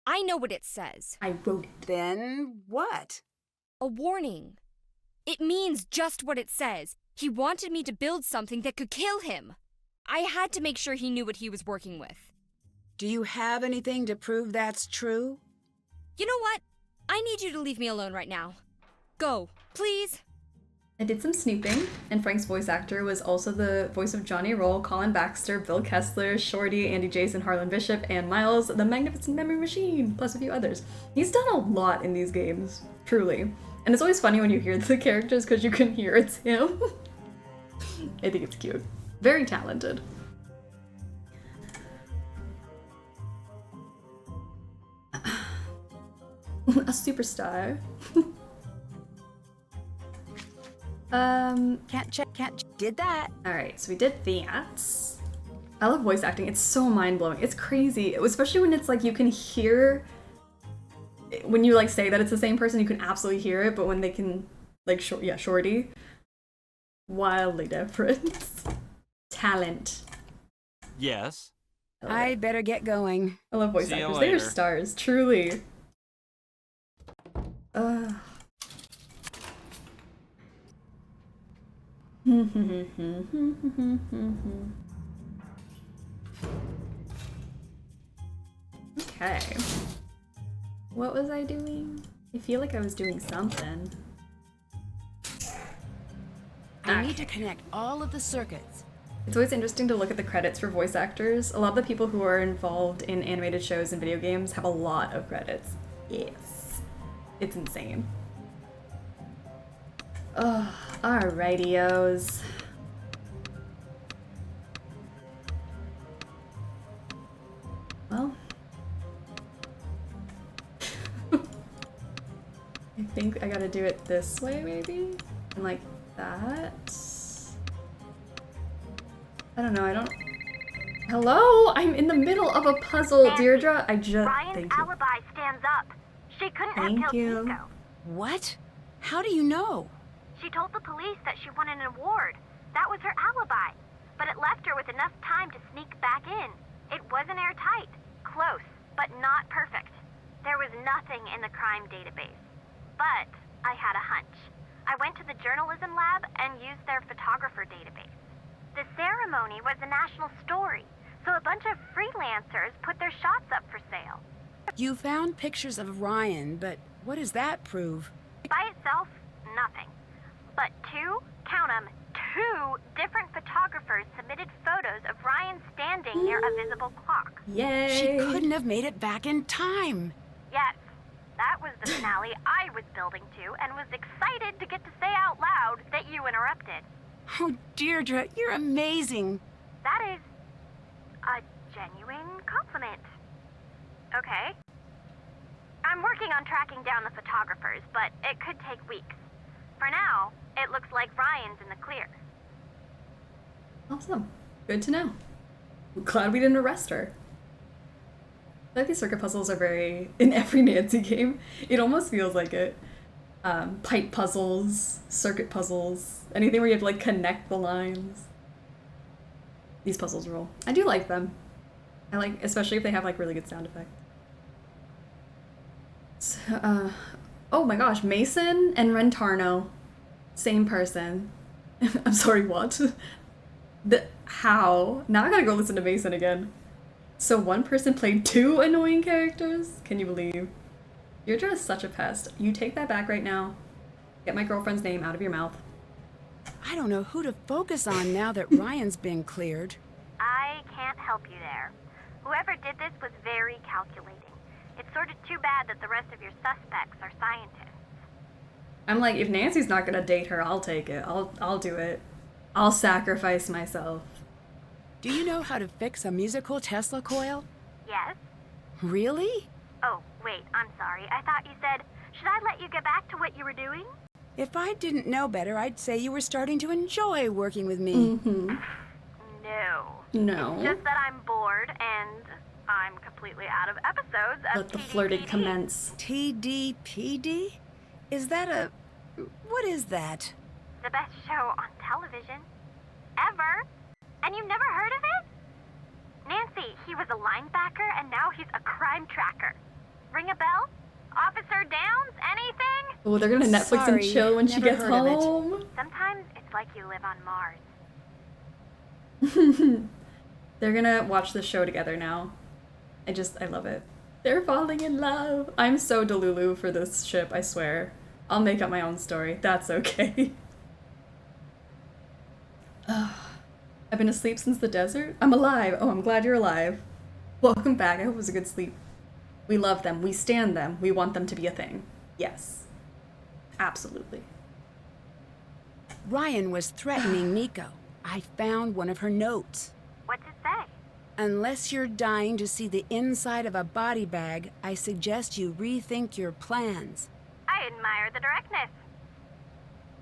I know what it says. I wrote it. Then what? A warning. It means just what it says. He wanted me to build something that could kill him. I had to make sure he knew what he was working with. Do you have anything to prove that's true? You know what? I need you to leave me alone right now. Go, please. I did some snooping, and Frank's voice actor was also the voice of Johnny Roll, Colin Baxter, Bill Kessler, Shorty, Andy Jason, Harlan Bishop, and Miles, the Magnificent Memory Machine, plus a few others. He's done a lot in these games, truly. And it's always funny when you hear the characters because you can hear it's him. I think it's cute. Very talented. A superstar. Did that. Alright, so we did that. I love voice acting. It's so mind-blowing. It's crazy. Especially when it's like you can hear... When you like say that it's the same person, you can absolutely hear it, but when they can... Like, Shorty. Wildly different. Talent. Yes. I better get going. I love voice See you actors. They are later. stars, truly. Okay. What was I doing? I feel like I was doing something. I need to connect all of the circuits. It's always interesting to look at the credits for voice actors. A lot of the people who are involved in animated shows and video games have a lot of credits. Yes. It's insane. Ugh, alrighty-os. Well. I think I gotta do it this way, maybe? And like that? I don't know, I don't... Hello? I'm in the middle of a puzzle, Deirdre. I just... Ryan's Thank you. alibi stands up. She couldn't Thank have you. killed Nico. What? How do you know? She told the police that she won an award. That was her alibi. But it left her with enough time to sneak back in. It wasn't airtight. Close, but not perfect. There was nothing in the crime database. But I had a hunch. I went to the journalism lab and used their photographer database. The ceremony was a national story, so a bunch of freelancers put their shots up for sale. You found pictures of Ryan, but what does that prove? By itself, nothing. But count 'em, two different photographers submitted photos of Ryan standing near a visible clock. Yay! She couldn't have made it back in time. Yes, that was the finale I was building to and was excited to get to say out loud that you interrupted. Oh, Deirdre, you're amazing. That is a genuine compliment. Okay. I'm working on tracking down the photographers, but it could take weeks. For now, it looks like Ryan's in the clear. Awesome. Good to know. I'm glad we didn't arrest her. I feel like these circuit puzzles are very in every Nancy game. It almost feels like it. Pipe puzzles, circuit puzzles, anything where you have to like connect the lines. These puzzles rule. I do like them. I like, especially if they have like really good sound effects. So, oh my gosh, Mason and Rentarno, same person. I'm sorry, what? How? Now I gotta go listen to Mason again. So one person played 2 annoying characters? Can you believe? You're just such a pest. You take that back right now. Get my girlfriend's name out of your mouth. I don't know who to focus on now that Ryan's been cleared. I can't help you there. Whoever did this was very calculating. It's sort of too bad that the rest of your suspects are scientists. I'm like, if Nancy's not gonna date her, I'll take it. I'll do it. I'll sacrifice myself. Do you know how to fix a musical Tesla coil? Yes? Really? Oh, wait, I'm sorry. I thought you said, should I let you get back to what you were doing? If I didn't know better, I'd say you were starting to enjoy working with me. Mm-hmm. No. No. It's just that I'm bored and I'm completely out of episodes of Let the flirting commence. TDPD? Is that a... what is that? The best show on television. Ever. And you've never heard of it? Nancy, he was a linebacker and now he's a crime tracker. Ring a bell? Officer Downs? Anything? Oh, they're gonna Netflix and chill when she gets home. Sometimes it's like you live on Mars. They're gonna watch the show together now. I love it. They're falling in love. I'm so Delulu for this ship, I swear. I'll make up my own story. That's okay. I've been asleep since the desert? I'm alive. Oh, I'm glad you're alive. Welcome back. I hope it was a good sleep. We love them. We stand them. We want them to be a thing. Yes. Absolutely. Ryan was threatening Nico. I found one of her notes. What's it say? Unless you're dying to see the inside of a body bag, I suggest you rethink your plans. I admire the directness.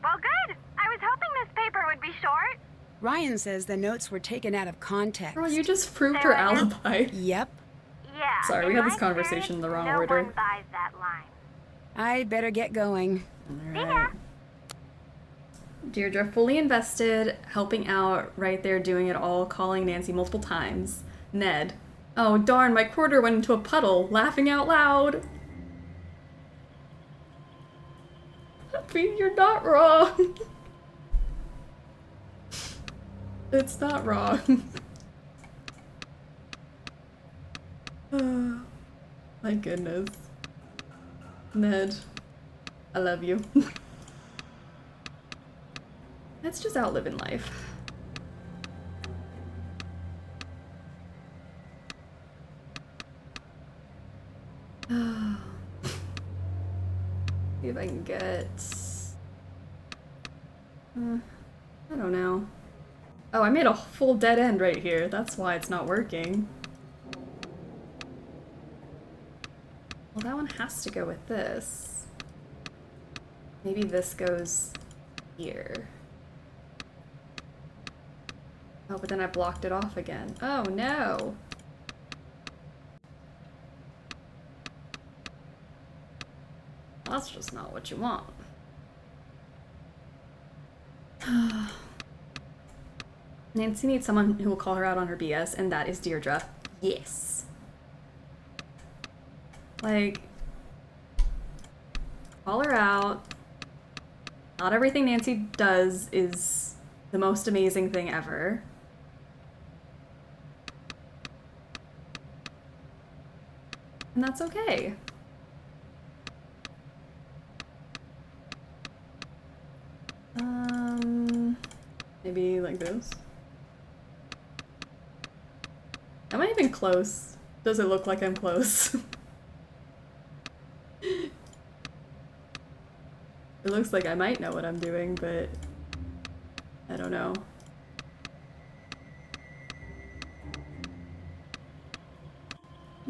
Well, good. I was hoping this paper would be short. Ryan says the notes were taken out of context. Girl, you just proved her alibi. Yep. Yeah. Sorry, we had this conversation in the wrong order. No one buys that line. I'd better get going. Alright. Deirdre fully invested, helping out, right there, doing it all, calling Nancy multiple times. Ned. Oh darn, my quarter went into a puddle, laughing out loud. Happy, you're not wrong. It's not wrong. Oh, my goodness. Ned, I love you. Let's just out living life. See if I can get... I don't know. Oh, I made a full dead end right here. That's why it's not working. Well, that one has to go with this. Maybe this goes here. Oh, but then I blocked it off again. Oh, no! That's just not what you want. Nancy needs someone who will call her out on her BS, and that is Deirdre. Yes. Like, call her out. Not everything Nancy does is the most amazing thing ever. And that's okay. Maybe like this. Am I even close? Does it look like I'm close? It looks like I might know what I'm doing, but I don't know.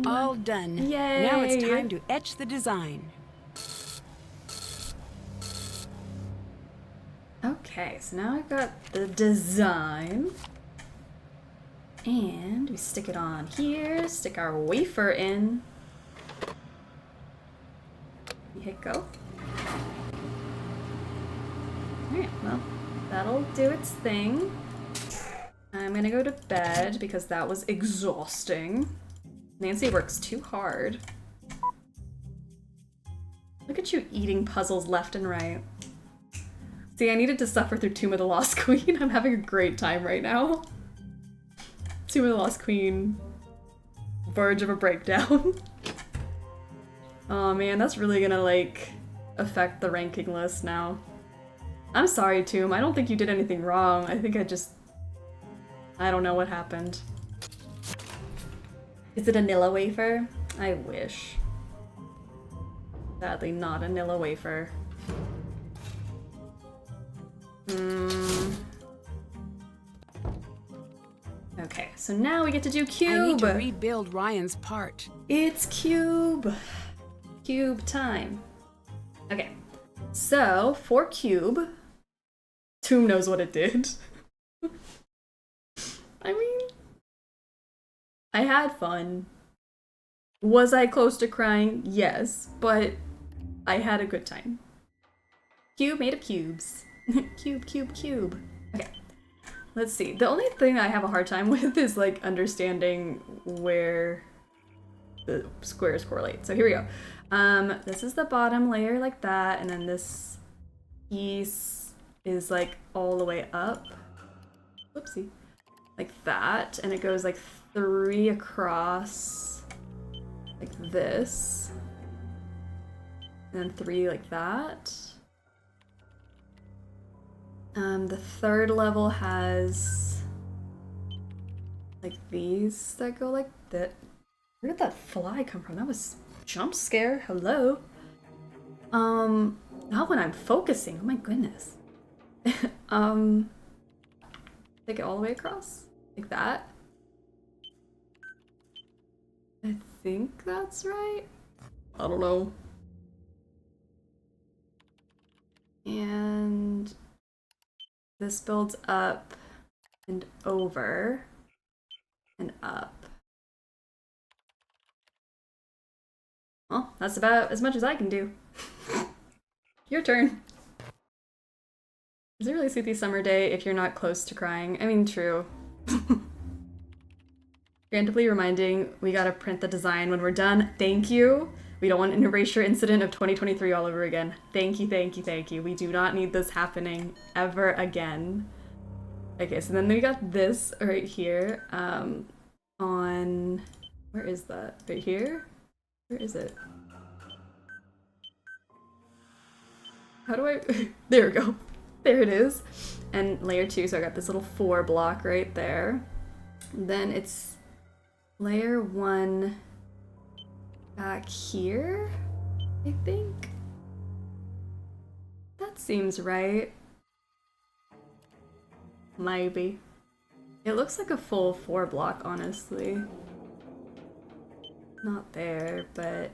All done. Yay! Now it's time to etch the design. Okay, so now I've got the design. And we stick it on here, stick our wafer in. We hit go. Alright, well, that'll do its thing. I'm gonna go to bed because that was exhausting. Nancy works too hard. Look at you eating puzzles left and right. See, I needed to suffer through Tomb of the Lost Queen. I'm having a great time right now. Tomb of the Lost Queen. Verge of a breakdown. Oh man, that's really gonna, like, affect the ranking list now. I'm sorry, Tomb. I don't think you did anything wrong. I think I don't know what happened. Is it a Nilla wafer? I wish. Sadly, not a Nilla wafer. Okay, so now we get to do Cube. I need to rebuild Ryan's part. It's Cube. Cube time. Okay, so for Cube, Tomb knows what it did. I mean, I had fun. Was I close to crying? Yes, but I had a good time. Cube made of cubes. Cube, cube, cube. Okay, let's see. The only thing I have a hard time with is like understanding where the squares correlate. So here we go. This is the bottom layer like that, and then this piece is like all the way up. Whoopsie. Like that, and it goes like 3 across, like this, and then 3 like that. The third level has like these that go like that. Where did that fly come from? That was jump scare. Hello. Not when I'm focusing. Oh my goodness. Take it all the way across. Like that. I think that's right. I don't know. And this builds up and over and up. Well, that's about as much as I can do. Your turn. Is it really Sleuthy Summer Day if you're not close to crying? I mean, true. Randomly reminding, we gotta print the design when we're done. Thank you. We don't want an erasure incident of 2023 all over again. Thank you, thank you, thank you. We do not need this happening ever again. Okay, so then we got this right here. On... Where is that? Right here? Where is it? How do I... There we go. There it is. And layer 2, so I got this little 4 block right there. Then it's layer 1 back here, I think. That seems right. Maybe. It looks like a full 4 block, honestly. Not there, but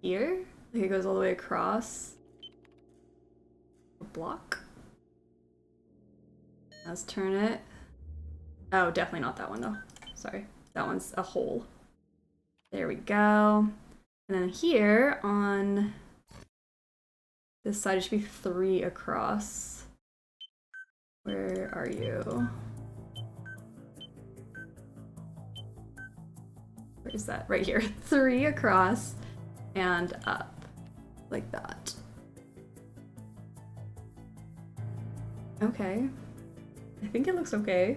here? Like it goes all the way across. A block. Let's turn it. Oh, definitely not that one though. Sorry. That one's a hole. There we go. And then here on this side, it should be 3 across. Where are you? Where is that? Right here. 3 across and up. Like that. Okay. I think it looks okay.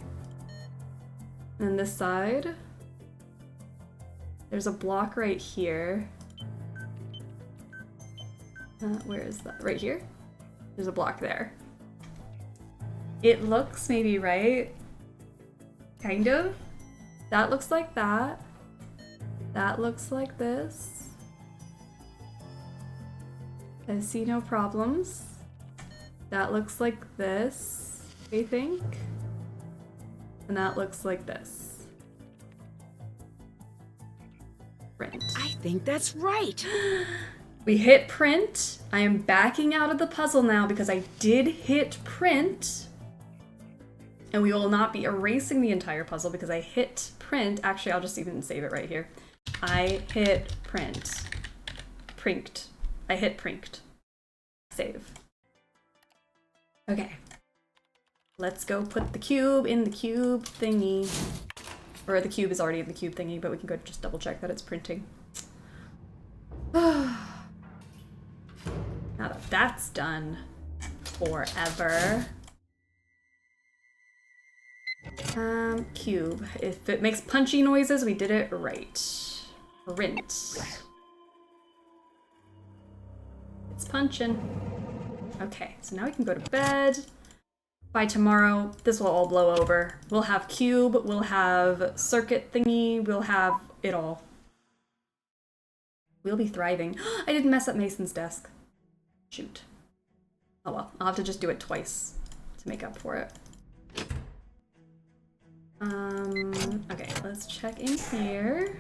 And then this side, there's a block right here. Where is that? Right here? There's a block there. It looks maybe right. Kind of. That looks like that. That looks like this. I see no problems. That looks like this, I think. And that looks like this. Print. I think that's right. We hit print. I am backing out of the puzzle now because I did hit print. And we will not be erasing the entire puzzle because I hit print. Actually, I'll just even save it right here. I hit print. Prinked. I hit prinked. Save. Okay. Let's go put the cube in the cube thingy. Or the cube is already in the cube thingy, but we can go just double check that it's printing. Now that that's done forever. Cube. If it makes punchy noises, we did it right. Print. It's punching. Okay, so now we can go to bed. By tomorrow, this will all blow over. We'll have cube, we'll have circuit thingy, we'll have it all. We'll be thriving. I didn't mess up Mason's desk. Shoot. Oh well, I'll have to just do it twice to make up for it. Okay, let's check in here.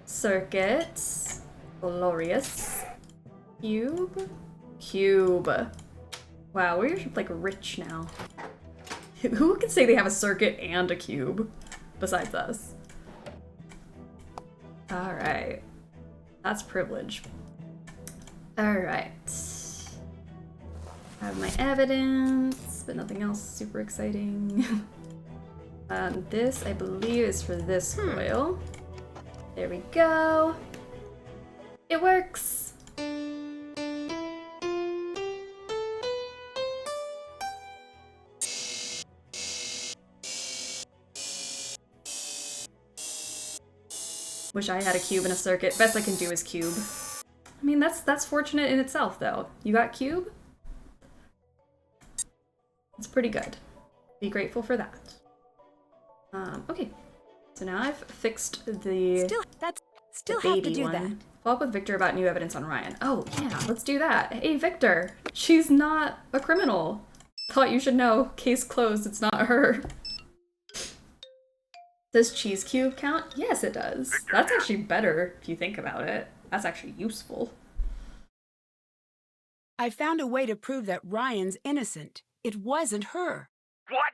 Circuits. Glorious. Cube. Cube. Wow, we're like rich now. Who can say they have a circuit and a cube besides us? Alright. That's privilege. Alright. I have my evidence, but nothing else super exciting. This, I believe, is for this coil. There we go. It works! Wish I had a cube and a circuit. Best I can do is cube. I mean, that's fortunate in itself, though. You got cube? It's pretty good. Be grateful for that. Okay. So now I've fixed the Still the have baby to do one. that. Follow up with Victor about new evidence on Ryan. Oh, yeah, let's do that. Hey, Victor. She's not a criminal. Thought you should know. Case closed. It's not her. Does cheese cube count? Yes, it does. That's actually better if you think about it. That's actually useful. I found a way to prove that Ryan's innocent. It wasn't her. What?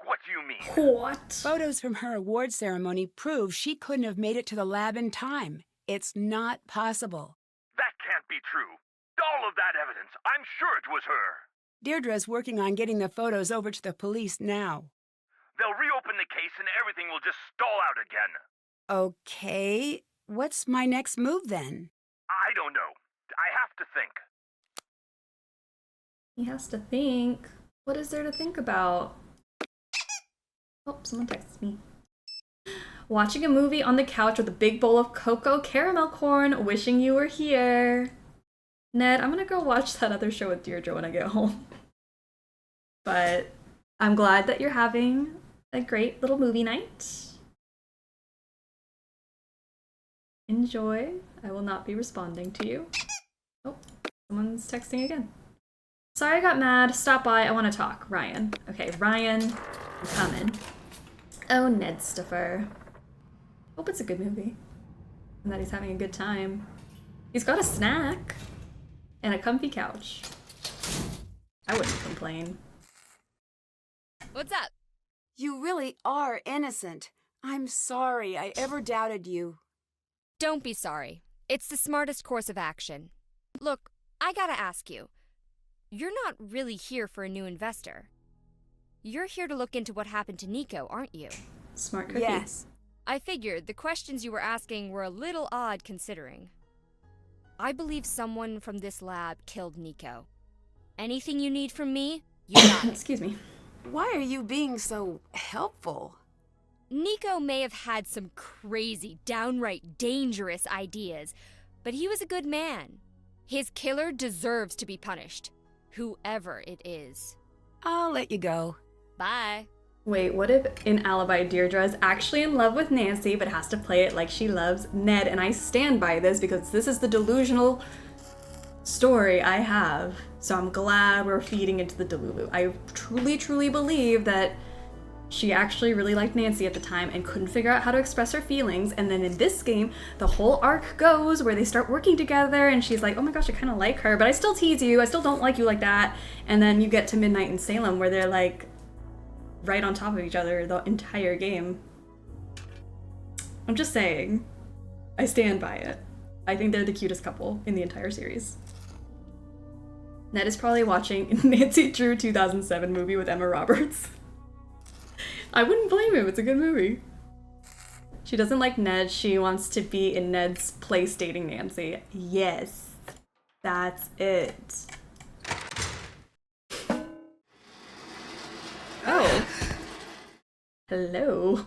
What do you mean? What? Photos from her award ceremony prove she couldn't have made it to the lab in time. It's not possible. That can't be true. All of that evidence, I'm sure it was her. Deirdre's working on getting the photos over to the police now. They'll reopen the case and everything will just stall out again. Okay, what's my next move then? I don't know. I have to think. He has to think. What is there to think about? Oh, someone texts me. Watching a movie on the couch with a big bowl of cocoa caramel corn, wishing you were here. Ned, I'm gonna go watch that other show with Deirdre when I get home. But I'm glad that you're having a great little movie night. Enjoy. I will not be responding to you. Oh, someone's texting again. Sorry I got mad. Stop by. I want to talk. Ryan. Okay, Ryan, I'm coming. Oh, Ned Stuffer. Hope it's a good movie. And that he's having a good time. He's got a snack. And a comfy couch. I wouldn't complain. What's up? You really are innocent. I'm sorry I ever doubted you. Don't be sorry. It's the smartest course of action. Look, I gotta ask you. You're not really here for a new investor. You're here to look into what happened to Nico, aren't you? Smart cookie. Yes. I figured the questions you were asking were a little odd considering. I believe someone from this lab killed Nico. Anything you need from me, you got it. Excuse me. Why are you being so helpful? Nico may have had some crazy, downright dangerous ideas, but he was a good man. His killer deserves to be punished, whoever it is. I'll let you go. Bye. Wait, what if in Alibi Deirdre is actually in love with Nancy but has to play it like she loves Ned? And I stand by this because this is the delusional story I have. So I'm glad we're feeding into the Delulu. I truly, truly believe that she actually really liked Nancy at the time and couldn't figure out how to express her feelings. And then in this game, the whole arc goes where they start working together and she's like, oh my gosh, I kind of like her, but I still tease you. I still don't like you like that. And then you get to Midnight in Salem where they're like, right on top of each other the entire game. I'm just saying. I stand by it. I think they're the cutest couple in the entire series. Ned is probably watching Nancy Drew 2007 movie with Emma Roberts. I wouldn't blame him, it's a good movie. She doesn't like Ned, she wants to be in Ned's place dating Nancy. Yes, that's it. Oh. Hello.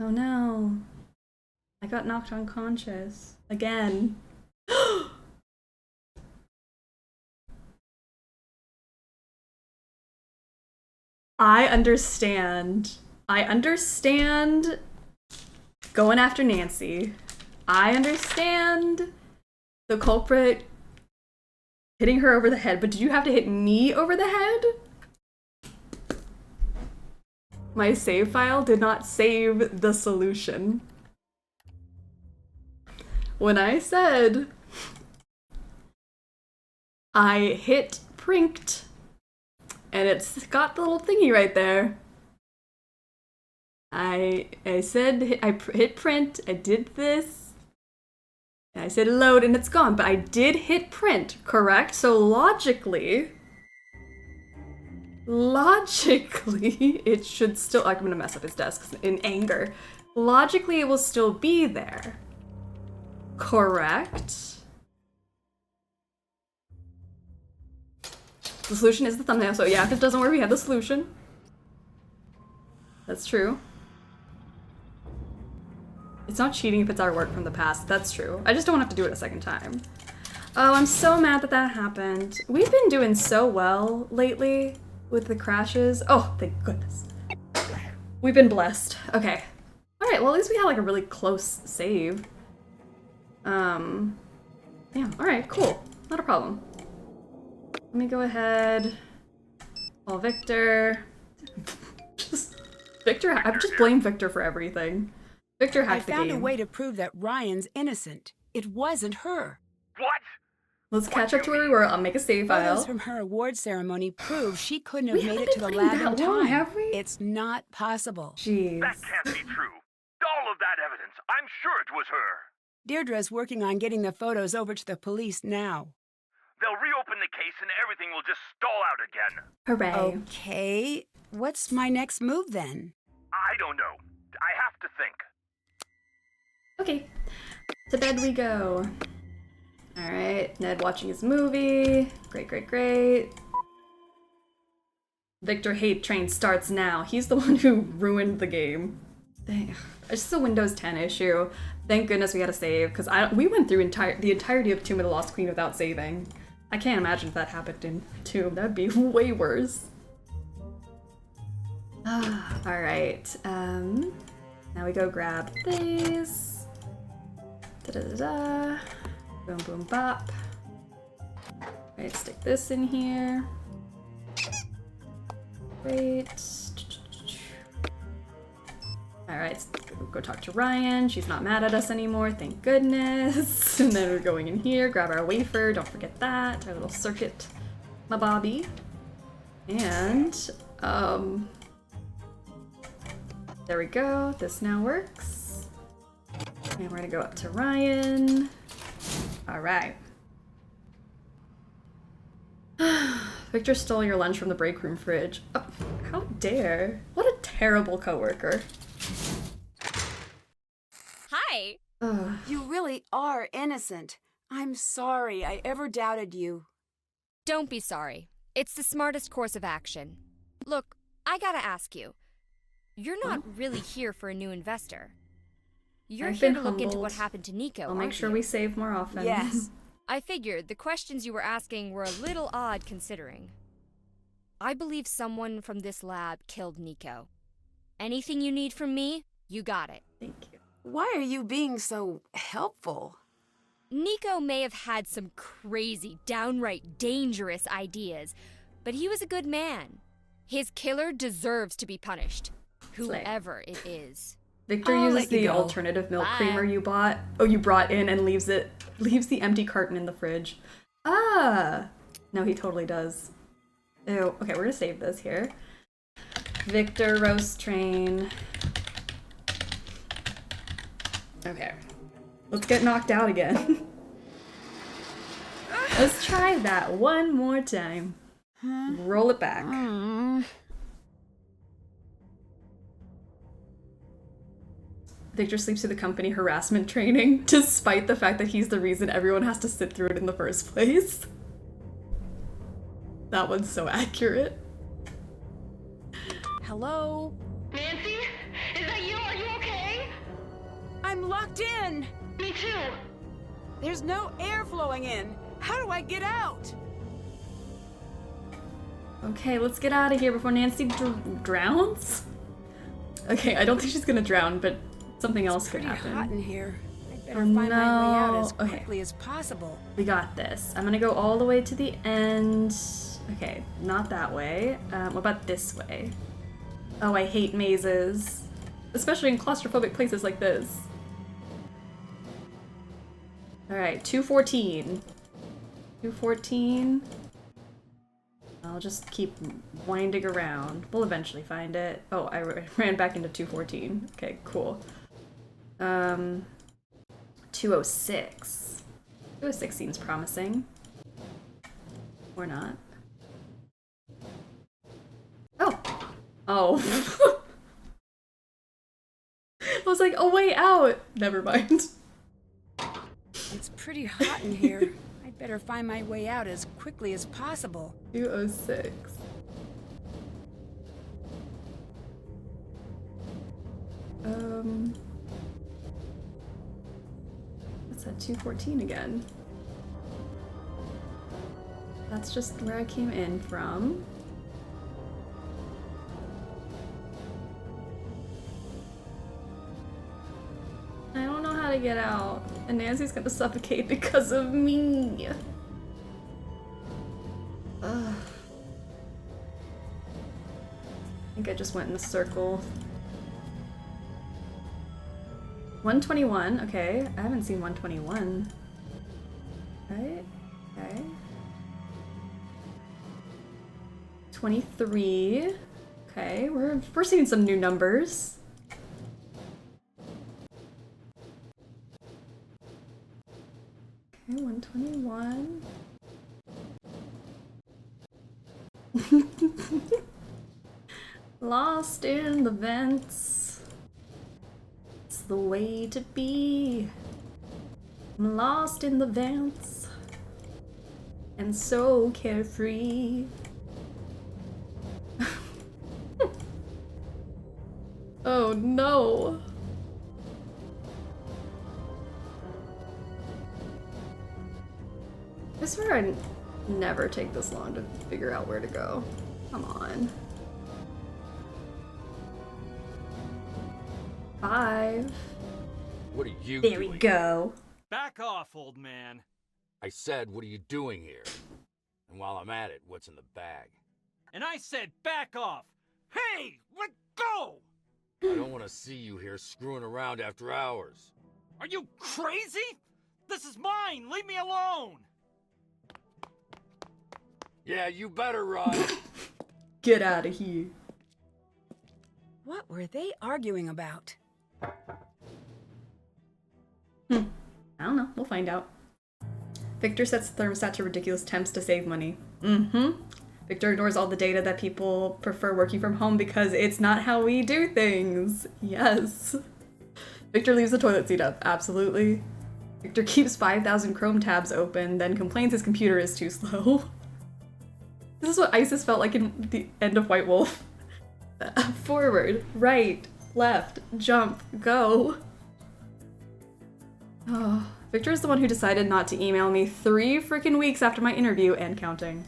Oh no. I got knocked unconscious. Again. I understand. I understand going after Nancy. I understand the culprit hitting her over the head, but did you have to hit me over the head? My save file did not save the solution. When I said I hit prinked, and it's got the little thingy right there. I said I hit print, I did this, and I said load and it's gone, but I did hit print, correct? So logically, it should still, I'm gonna mess up his desk in anger. Logically, it will still be there, correct? The solution is the thumbnail, so yeah, if it doesn't work, we have the solution. That's true. It's not cheating if it's our work from the past, that's true. I just don't have to do it a second time. Oh, I'm so mad that that happened. We've been doing so well lately with the crashes. Oh, thank goodness. We've been blessed. Okay. Alright, well at least we had like a really close save. Yeah, alright, cool. Not a problem. Let me go ahead. Call Victor. I just blame Victor for everything. Victor hacked the game. I found a way to prove that Ryan's innocent. It wasn't her. What? Let's catch up to where we were. I'll make a save file. Photos from her award ceremony prove she couldn't have made it to the lab in time. Have we? It's not possible. Jeez. That can't be true. All of that evidence, I'm sure it was her. Deirdre's working on getting the photos over to the police now. They'll reopen the case and everything will just stall out again. Hooray. Okay, what's my next move then? I don't know. I have to think. Okay, to bed we go. Alright, Ned watching his movie. Great, great, great. Victor hate train starts now. He's the one who ruined the game. Dang. It's just a Windows 10 issue. Thank goodness we had a save, because we went through the entirety of Tomb of the Lost Queen without saving. I can't imagine if that happened in Tomb. That'd be way worse. Alright, now we go grab these. Da-da-da-da. Boom, boom, bop. Alright, stick this in here. Great. Alright, go talk to Ryan. She's not mad at us anymore, thank goodness. And then we're going in here, grab our wafer, don't forget that. Our little circuit, my Bobby. And, there we go, this now works. And we're gonna go up to Ryan. Alright. Victor stole your lunch from the break room fridge. Oh, how dare. What a terrible coworker. Hi. You really are innocent. I'm sorry I ever doubted you. Don't be sorry. It's the smartest course of action. Look, I gotta ask you. You're not really here for a new investor. You're here to look into what happened to Nico, I'll make sure we save more often. Yes. I figured the questions you were asking were a little odd considering. I believe someone from this lab killed Nico. Anything you need from me, you got it. Thank you. Why are you being so helpful? Nico may have had some crazy, downright dangerous ideas, but he was a good man. His killer deserves to be punished, whoever it is. Victor uses the alternative milk creamer you bought. Oh, you brought in and leaves the empty carton in the fridge. Ah! No, he totally does. Ew. Okay, we're gonna save this here. Victor roast train. Okay. Let's get knocked out again. Let's try that one more time. Roll it back. Victor sleeps through the company harassment training, despite the fact that he's the reason everyone has to sit through it in the first place. That one's so accurate. Hello? Nancy? Is that you? Are you okay? I'm locked in! Me too. There's no air flowing in. How do I get out? Okay, let's get out of here before Nancy drowns. Okay, I don't think she's gonna drown, but something else could happen. It's pretty hot in here. I'd better Oh, find my way out as no. quickly as possible. We got this. I'm gonna go all the way to the end. Okay, not that way. What about this way? Oh, I hate mazes. Especially in claustrophobic places like this. Alright, 214. 214. I'll just keep winding around. We'll eventually find it. Oh, I ran back into 214. Okay, cool. 206. 206 seems promising. Or not. Oh! Oh. I was like, a way out! Never mind. It's pretty hot in here. I'd better find my way out as quickly as possible. 206. What's that? 214 again. That's just where I came in from. I don't know how to get out, and Nancy's gonna suffocate because of me. Ugh. I think I just went in a circle. 121, okay. I haven't seen 121. Right? Okay. 23. Okay, we're seeing some new numbers. Okay, 121. Lost in the vents. It's the way to be. I'm lost in the vents. And so carefree. Oh no. I swear I never take this long to figure out where to go. Come on. 5. What are you There doing? we go. Back off, old man. I said, what are you doing here? And while I'm at it, what's in the bag? And I said back off. Hey, let go! I don't want to see you here screwing around after hours. Are you crazy? This is mine. Leave me alone. Yeah, you better run. Get out of here. What were they arguing about? I don't know. We'll find out. Victor sets the thermostat to ridiculous temps to save money. Victor ignores all the data that people prefer working from home because it's not how we do things. Yes. Victor leaves the toilet seat up. Absolutely. Victor keeps 5,000 Chrome tabs open, then complains his computer is too slow. This is what ISIS felt like in the end of White Wolf. Forward, right, left, jump, go. Oh, Victor is the one who decided not to email me 3 freaking weeks after my interview and counting.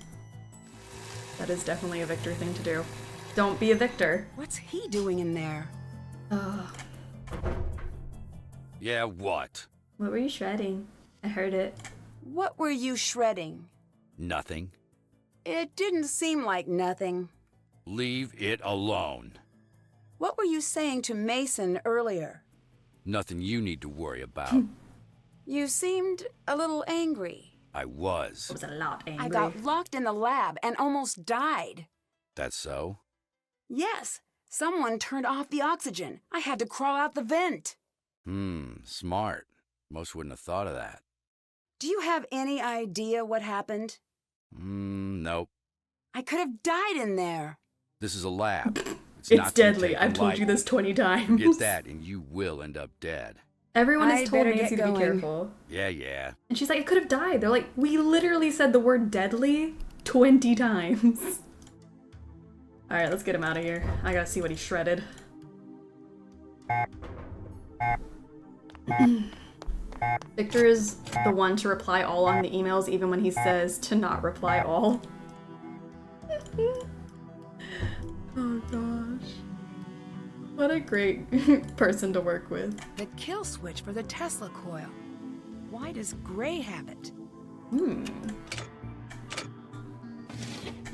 That is definitely a Victor thing to do. Don't be a Victor. What's he doing in there? Yeah, what? What were you shredding? I heard it. What were you shredding? Nothing. It didn't seem like nothing. Leave it alone. What were you saying to Mason earlier? Nothing you need to worry about. You seemed a little angry. I was. I was a lot angry. I got locked in the lab and almost died. That's so? Yes. Someone turned off the oxygen. I had to crawl out the vent. Smart. Most wouldn't have thought of that. Do you have any idea what happened? Nope. I could have died in there. This is a lab. It's not deadly. I've told you this 20 times. Get that and you will end up dead. Everyone has told better Nancy get to be going. careful. Yeah. And she's like, it could have died. They're like, we literally said the word deadly 20 times. Alright, let's get him out of here. I gotta see what he shredded. Victor is the one to reply all on the emails, even when he says to not reply all. Oh gosh. What a great person to work with. The kill switch for the Tesla coil. Why does Gray have it?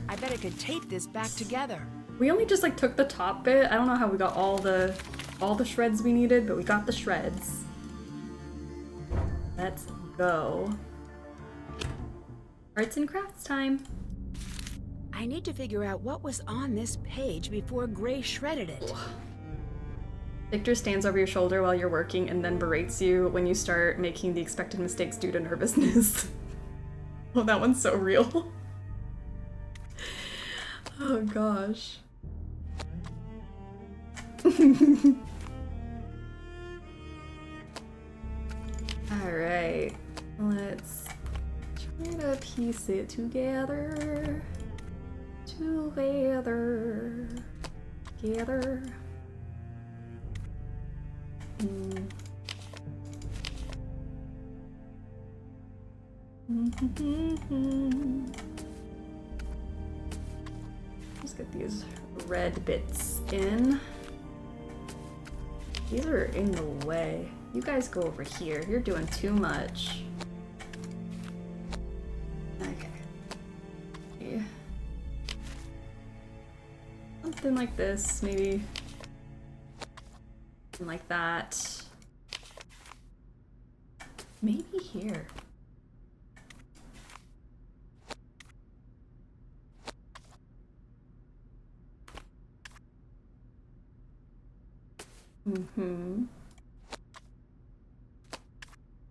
I bet I could tape this back together. We only just like took the top bit. I don't know how we got all the shreds we needed, but we got the shreds. Let's go. Arts and crafts time. I need to figure out what was on this page before Gray shredded it. Victor stands over your shoulder while you're working and then berates you when you start making the expected mistakes due to nervousness. Oh, that one's so real. Oh gosh. Alright, let's try to piece it together. Together. Let's get these red bits in. These are in the way. You guys go over here. You're doing too much. Okay. Yeah. Something like this, maybe. Something like that. Maybe here.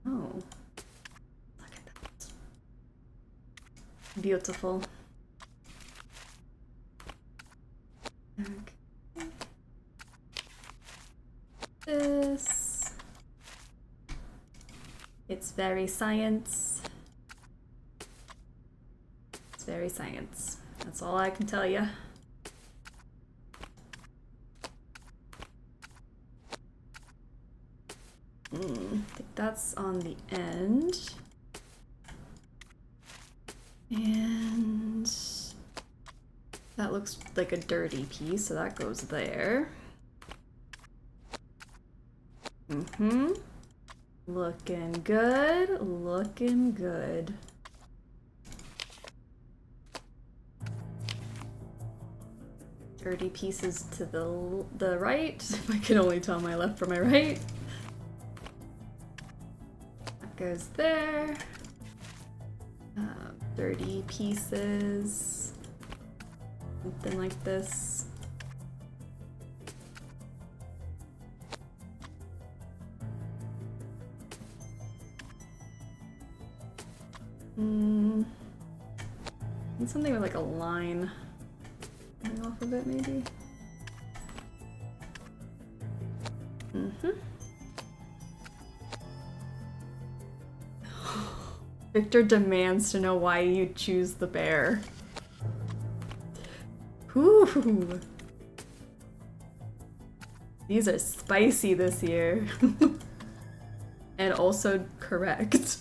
Oh. Look at that. Beautiful. Okay. This. It's very science. It's very science. That's all I can tell you. I think that's on the end. And that looks like a dirty piece, so that goes there. Looking good, looking good. Dirty pieces to the right, if I can only tell my left from my right. That goes there. Dirty pieces. Something like this. Need something with like a line coming off of it, maybe. Victor demands to know why you choose the bear. Whew. These are spicy this year. And also correct.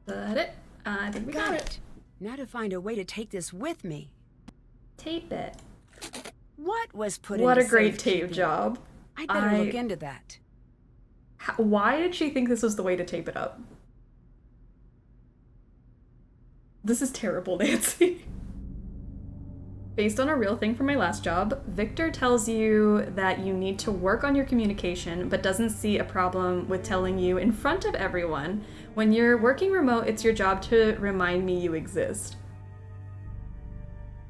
That it? I think we got it. Now to find a way to take this with me. Tape it. What was put What into a great tape safekeeping? job. I'd better look into that. Why did she think this was the way to tape it up? This is terrible, Nancy. Based on a real thing from my last job, Victor tells you that you need to work on your communication, but doesn't see a problem with telling you in front of everyone. When you're working remote, it's your job to remind me you exist.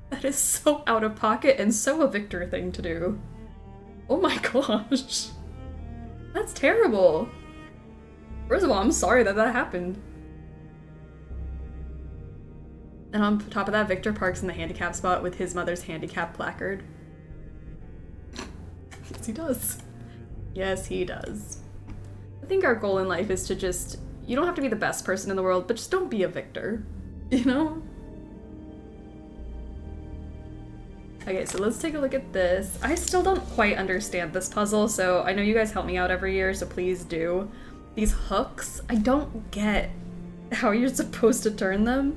That is so out of pocket and so a Victor thing to do. Oh my gosh. That's terrible. First of all, I'm sorry that that happened. And on top of that, Victor parks in the handicap spot with his mother's handicap placard. Yes, he does. Yes, he does. I think our goal in life is to just, you don't have to be the best person in the world, but just don't be a Victor, you know? Okay, so let's take a look at this. I still don't quite understand this puzzle, so I know you guys help me out every year, so please do. These hooks, I don't get how you're supposed to turn them.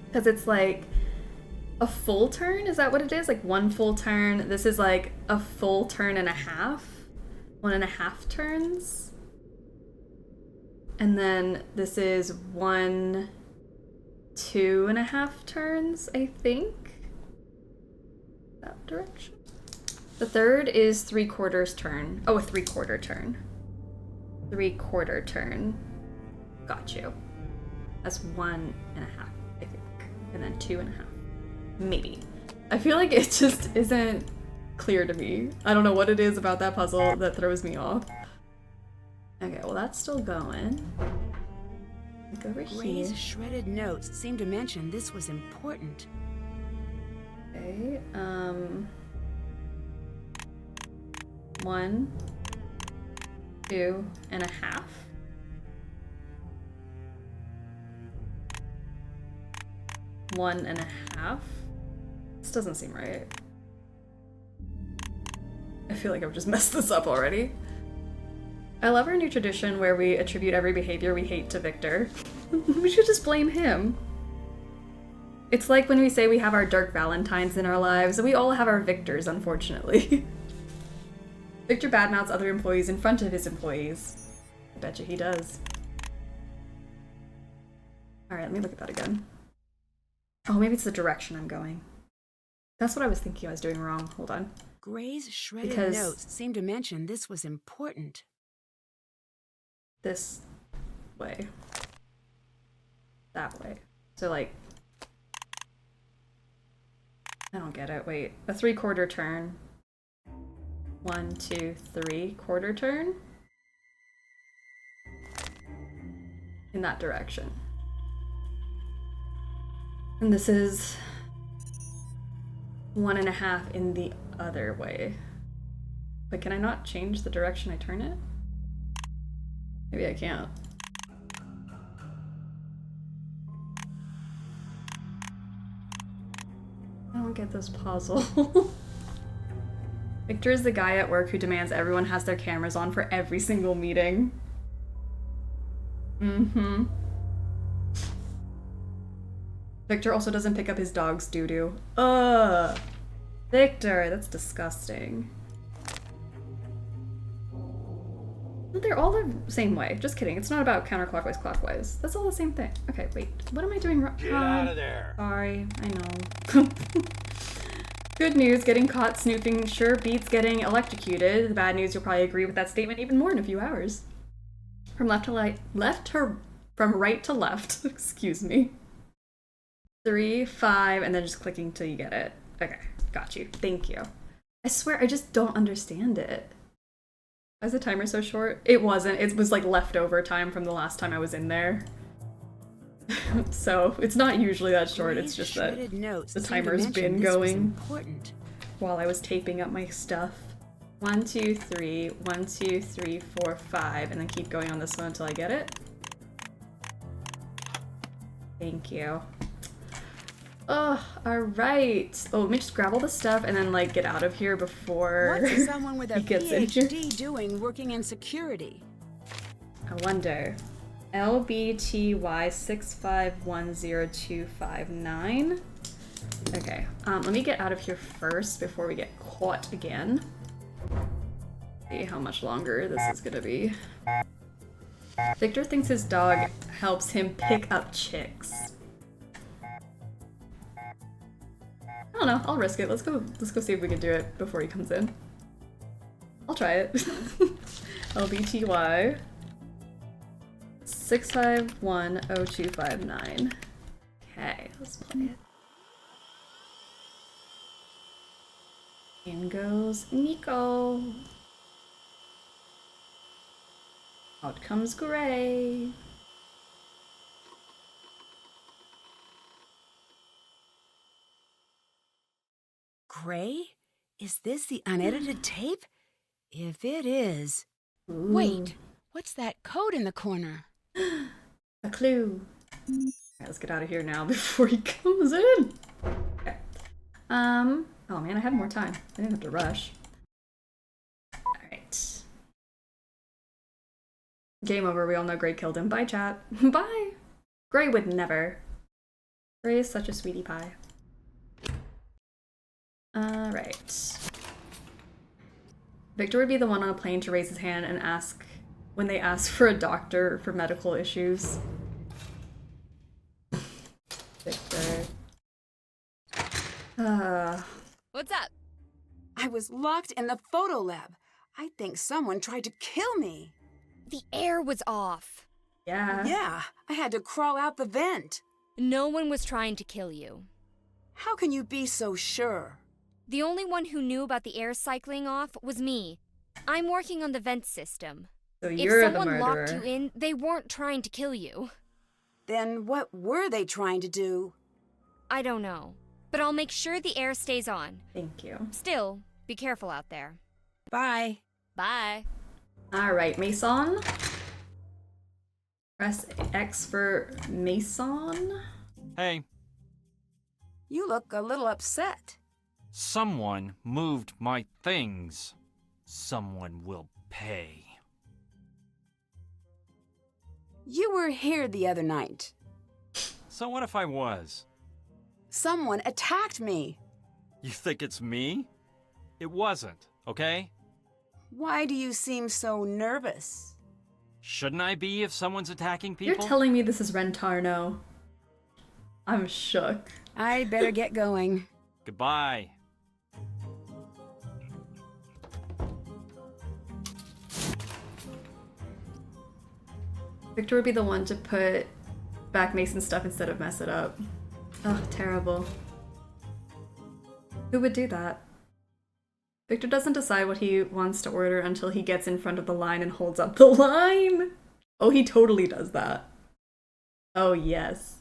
Because it's like a full turn, is that what it is? Like one full turn. This is like a full turn and a half. 1.5 turns. And then this is 1 2.5 turns, I think. That direction. The third is 3/4 turn. Oh, a 3/4 turn. 3/4 turn. Got you. That's 1.5, I think. And then 2.5. Maybe. I feel like it just isn't clear to me. I don't know what it is about that puzzle that throws me off. Okay, well that's still going. Look over here. Ray's shredded notes seem to mention this was important. Okay, 1 2.5. One and a half. This doesn't seem right. I feel like I've just messed this up already. I love our new tradition where we attribute every behavior we hate to Victor. We should just blame him. It's like when we say we have our Dark Valentines in our lives, we all have our Victors, unfortunately. Victor badmouths other employees in front of his employees. I bet you he does. Alright, let me look at that again. Oh, maybe it's the direction I'm going. That's what I was thinking I was doing wrong. Hold on. Gray's shredded notes seem to mention this was important. This way. That way. So, like... I don't get it. Wait. A 3/4 turn. 1 2 3/4 turn? In that direction. And this is 1.5 in the other way. But can I not change the direction I turn it? Maybe I can't. I don't get this puzzle. Victor is the guy at work who demands everyone has their cameras on for every single meeting. Mm-hmm. Victor also doesn't pick up his dog's doo-doo. Ugh! Victor, that's disgusting. They're all the same way. Just kidding. It's not about counterclockwise, clockwise. That's all the same thing. Okay, wait. What am I doing wrong? Get out of there. Sorry, I know. Good news, getting caught snooping sure beats getting electrocuted. The bad news, you'll probably agree with that statement even more in a few hours. From from right to left, excuse me. 3, 5, and then just clicking till you get it. Okay, got you. Thank you. I swear, I just don't understand it. Why is the timer so short? It wasn't. It was like leftover time from the last time I was in there. So it's not usually that short. It's just that the timer's been going while I was taping up my stuff. 1 2 3, 1 2 3 4 5, and then keep going on this one until I get it. Thank you. Oh, alright. Oh, let me just grab all the stuff and then, like, get out of here before What's someone with a he gets in here. PhD doing working in security? I wonder. LBTY 6510259. Okay, let me get out of here first before we get caught again. See how much longer this is gonna be. Victor thinks his dog helps him pick up chicks. I don't don't know. I'll risk it. Let's go see if we can do it before he comes in. I'll try it. LBTY 6510259. Okay, let's play it. In goes Nico. Out comes Gray. Gray? Is this the unedited tape? If it is... Ooh. Wait, what's that code in the corner? A clue. Alright, let's get out of here now before he comes in. Okay. Oh man, I had more time. I didn't have to rush. Alright. Game over. We all know Gray killed him. Bye, chat. Bye. Gray would never. Gray is such a sweetie pie. Alright. Victor would be the one on a plane to raise his hand and ask when they ask for a doctor for medical issues. Victor. What's up? I was locked in the photo lab. I think someone tried to kill me. The air was off. Yeah. Yeah, I had to crawl out the vent. No one was trying to kill you. How can you be so sure? The only one who knew about the air cycling off was me. I'm working on the vent system. So you're if the someone murderer. locked you in, they weren't trying to kill you. Then what were they trying to do? I don't know. But I'll make sure the air stays on. Thank you. Still, be careful out there. Bye. Bye. Alright, Mason. Press X for Mason. Hey, You look a little upset. someone moved my things. Someone will pay. You were here the other night. So what if I was? Someone attacked me. You think it's me? It wasn't, okay? Why do you seem so nervous? Shouldn't I be if someone's attacking people? You're telling me this is Rentarno. I'm shook. I'd better get going. Goodbye. Victor would be the one to put back Mason's stuff instead of mess it up. Oh, terrible. Who would do that? Victor doesn't decide what he wants to order until he gets in front of the line and holds up the line. Oh, he totally does that. Oh, yes.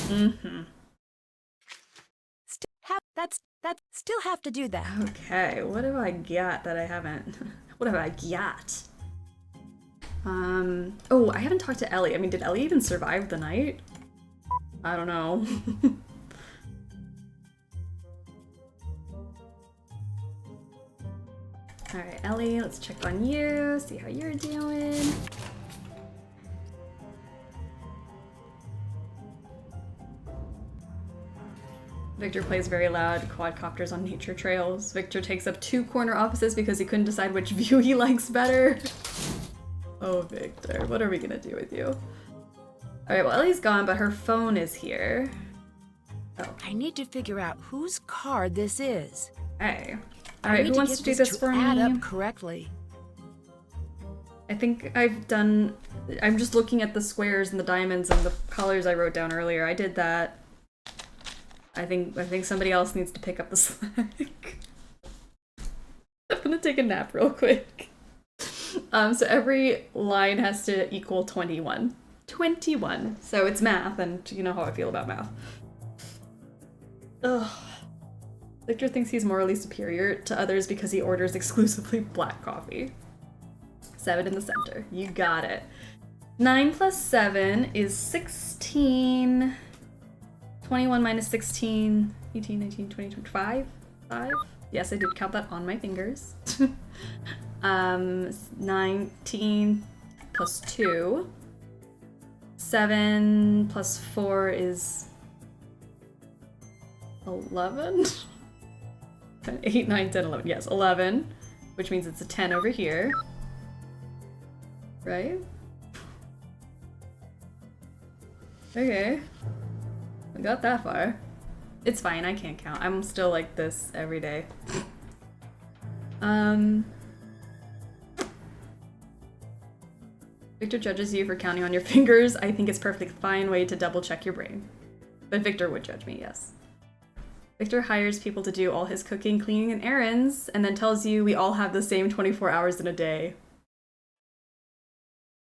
Mm-hmm. Still have to do that. Okay, what have I got that I haven't? What have I got? Oh, I haven't talked to Ellie. I mean, did Ellie even survive the night? I don't know. Alright, Ellie, let's check on you, see how you're doing. Victor plays very loud quadcopters on nature trails. Victor takes up 2 corner offices because he couldn't decide which view he likes better. Oh, Victor, what are we gonna do with you? Alright, well, Ellie's gone, but her phone is here. Oh. I need to figure out whose card this is. Hey. Alright, who wants to do this for me? Add up correctly. I think I'm just looking at the squares and the diamonds and the colors I wrote down earlier. I did that. I think somebody else needs to pick up the slack. I'm gonna take a nap real quick. So every line has to equal 21. 21. So it's math, and you know how I feel about math. Ugh. Victor thinks he's morally superior to others because he orders exclusively black coffee. 7 in the center. You got it. 9 plus 7 is 16. 21 minus 16, 18, 19, 20, 25? 5? Yes, I did count that on my fingers. 19 plus 2. 7 plus 4 is 11? 8, 9, 10, 11. Yes, 11. Which means it's a 10 over here. Right? Okay. I got that far. It's fine, I can't count. I'm still like this every day. Victor judges you for counting on your fingers. I think it's a perfectly fine way to double check your brain. But Victor would judge me, yes. Victor hires people to do all his cooking, cleaning, and errands, and then tells you we all have the same 24 hours in a day.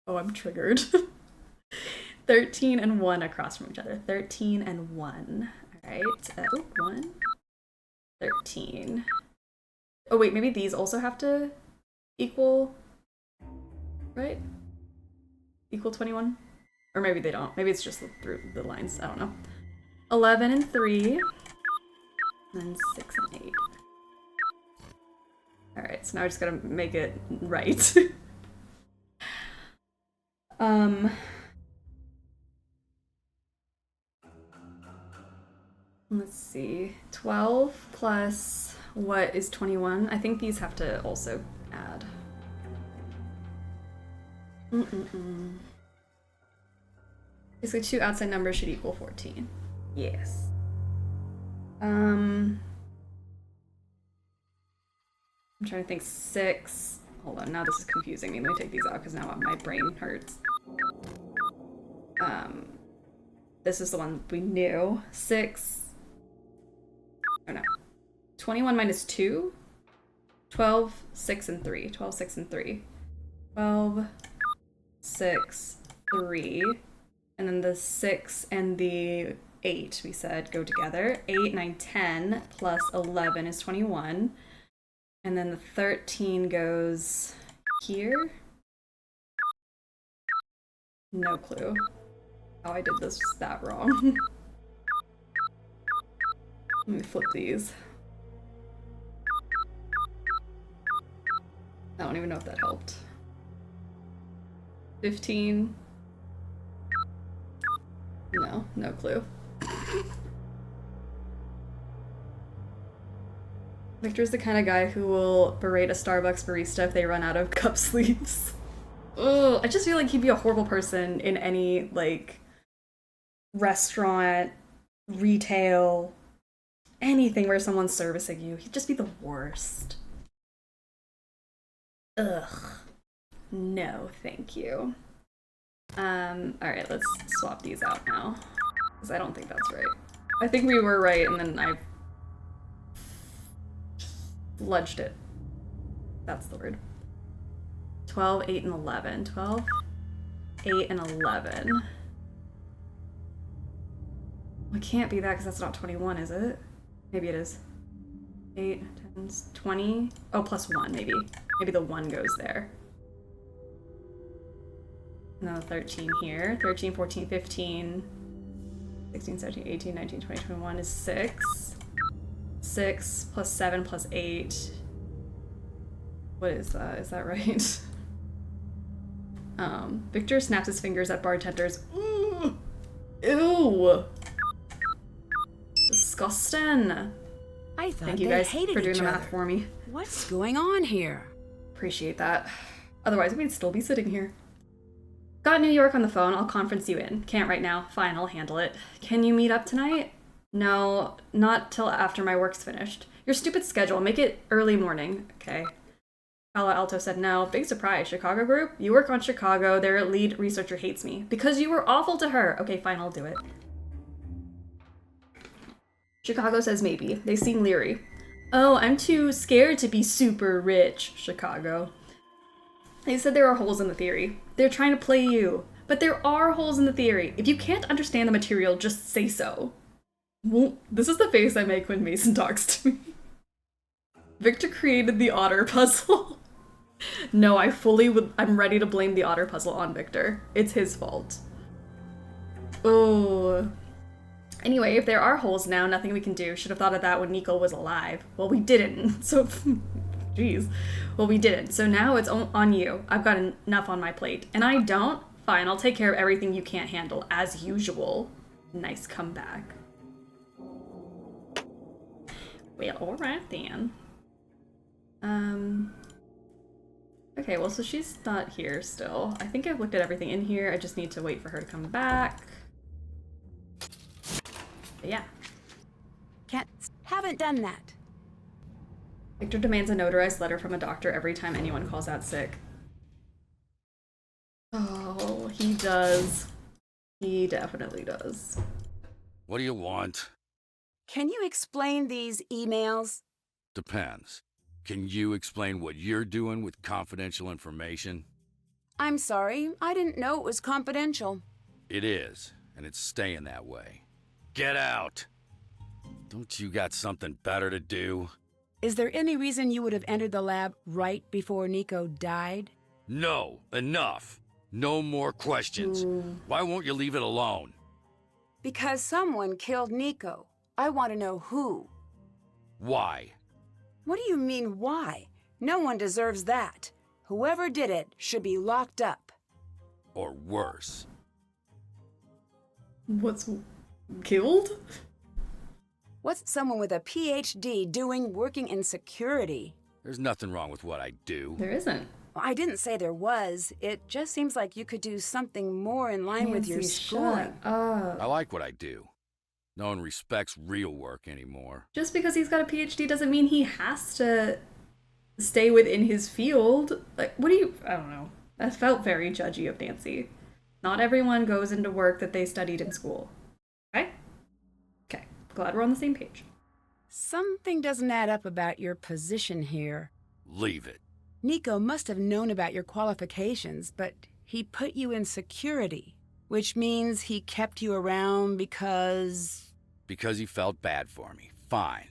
Oh, I'm triggered. 13 and 1 across from each other. 13 and 1. Alright. 1. 13. Oh, wait, maybe these also have to equal. Right? Equal 21? Or maybe they don't. Maybe it's just through the lines. I don't know. 11 and 3. And then 6 and 8. Alright, so now I just gotta make it right. Let's see. 12 plus what is 21? I think these have to also add. Basically, 2 outside numbers should equal 14. Yes. I'm trying to think. 6. Hold on, now this is confusing me. Let me take these out because now my brain hurts. This is the one we knew. 6. Oh no. 21 minus 2? 12, 6, and 3. 12, 6, and 3. 12, 6, 3. And then the 6 and the 8, we said, go together. 8, 9, 10 plus 11 is 21. And then the 13 goes here. No clue how I did this that wrong. Let me flip these. I don't even know if that helped. 15. No, no clue. Victor's the kind of guy who will berate a Starbucks barista if they run out of cup sleeves. Ugh, I just feel like he'd be a horrible person in any, like, restaurant, retail, anything where someone's servicing you. He'd just be the worst. Ugh. No, thank you. Alright, let's swap these out now. Because I don't think that's right. I think we were right, and then I fudged it. That's the word. 12, 8, and 11. 12, 8, and 11. It can't be that because that's not 21, is it? Maybe it is. 8, 10, 20. Oh, plus 1, maybe. Maybe the 1 goes there. And then the 13 here. 13, 14, 15, 16, 17, 18, 19, 20, 21 is 6. 6 plus 7 plus 8. What is that? Is that right? Victor snaps his fingers at bartenders. Ooh. Ew! Disgusting. I thought Thank you they guys hated for doing each the other. math for me. What's going on here? Appreciate that. Otherwise, we'd still be sitting here. Got New York on the phone. I'll conference you in. Can't right now. Fine, I'll handle it. Can you meet up tonight? No, not till after my work's finished. Your stupid schedule. Make it early morning. Okay. Palo Alto said no. Big surprise. Chicago group? You work on Chicago. Their lead researcher hates me. Because you were awful to her. Okay, fine, I'll do it. Chicago says maybe. They seem leery. Oh, I'm too scared to be super rich, Chicago. They said there are holes in the theory. They're trying to play you. But there are holes in the theory. If you can't understand the material, just say so. Well, this is the face I make when Mason talks to me. Victor created the otter puzzle. No, I'm ready to blame the otter puzzle on Victor. It's his fault. Oh. Anyway, if there are holes now, nothing we can do. Should have thought of that when Nico was alive. Well, we didn't. So, jeez. Well, we didn't. So now it's on you. I've got enough on my plate. And I don't? Fine, I'll take care of everything you can't handle, as usual. Nice comeback. Well, alright then. Okay, well, so she's not here still. I think I've looked at everything in here. I just need to wait for her to come back. But yeah. Haven't done that. Victor demands a notarized letter from a doctor every time anyone calls out sick. Oh, he does. He definitely does. What do you want? Can you explain these emails? Depends. Can you explain what you're doing with confidential information? I'm sorry, I didn't know it was confidential. It is, and it's staying that way. Get out! Don't you got something better to do? Is there any reason you would have entered the lab right before Nico died? No, enough. No more questions. Why won't you leave it alone? Because someone killed Nico. I want to know who. Why? What do you mean, why? No one deserves that. Whoever did it should be locked up. Or worse. What's killed? What's someone with a PhD doing working in security? There's nothing wrong with what I do. There isn't. I didn't say there was. It just seems like you could do something more in line with your schooling. I like what I do. No one respects real work anymore. Just because he's got a PhD doesn't mean he has to stay within his field. Like, what do you... I don't know. That felt very judgy of Nancy. Not everyone goes into work that they studied in school. Right? Okay. Glad we're on the same page. Something doesn't add up about your position here. Leave it. Nico must have known about your qualifications, but he put you in security, which means he kept you around because... Because he felt bad for me. Fine.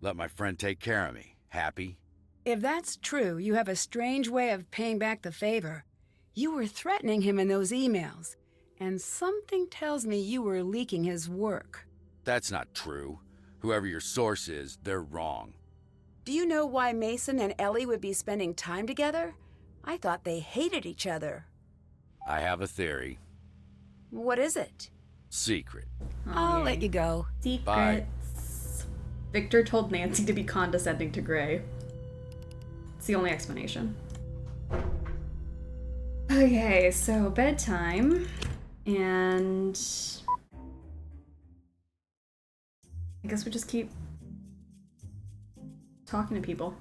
Let my friend take care of me. Happy? If that's true, you have a strange way of paying back the favor. You were threatening him in those emails, and something tells me you were leaking his work. That's not true. Whoever your source is, they're wrong. Do you know why Mason and Ellie would be spending time together? I thought they hated each other. I have a theory. What is it? Secret. I'll let you go. Secrets. Bye. Victor told Nancy to be condescending to Gray. It's the only explanation. Okay, so bedtime. And... I guess we just keep talking to people.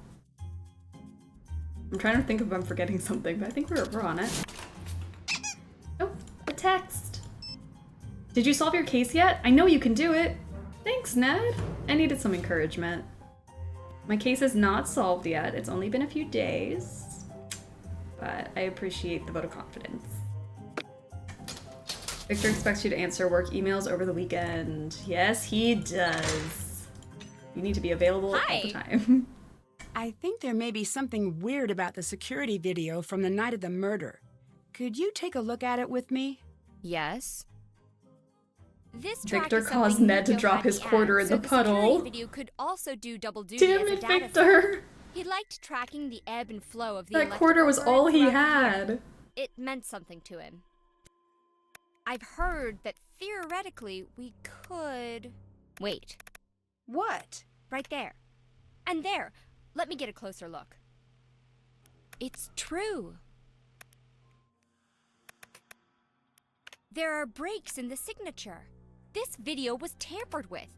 I'm trying to think if I'm forgetting something, but I think we're on it. Oh, a text. Did you solve your case yet? I know you can do it. Thanks, Ned. I needed some encouragement. My case is not solved yet. It's only been a few days, but I appreciate the vote of confidence. Victor expects you to answer work emails over the weekend. Yes, he does. You need to be available all the time. I think there may be something weird about the security video from the night of the murder. Could you take a look at it with me? Yes. This Victor caused Ned to drop his quarter in the puddle. The security video could also do double duty Damn as a it, data Victor! set. He liked tracking the ebb and flow of the That quarter was all he had. It meant something to him. I've heard that theoretically we could... Wait. What? Right there. And there. Let me get a closer look. It's true. There are breaks in the signature. This video was tampered with.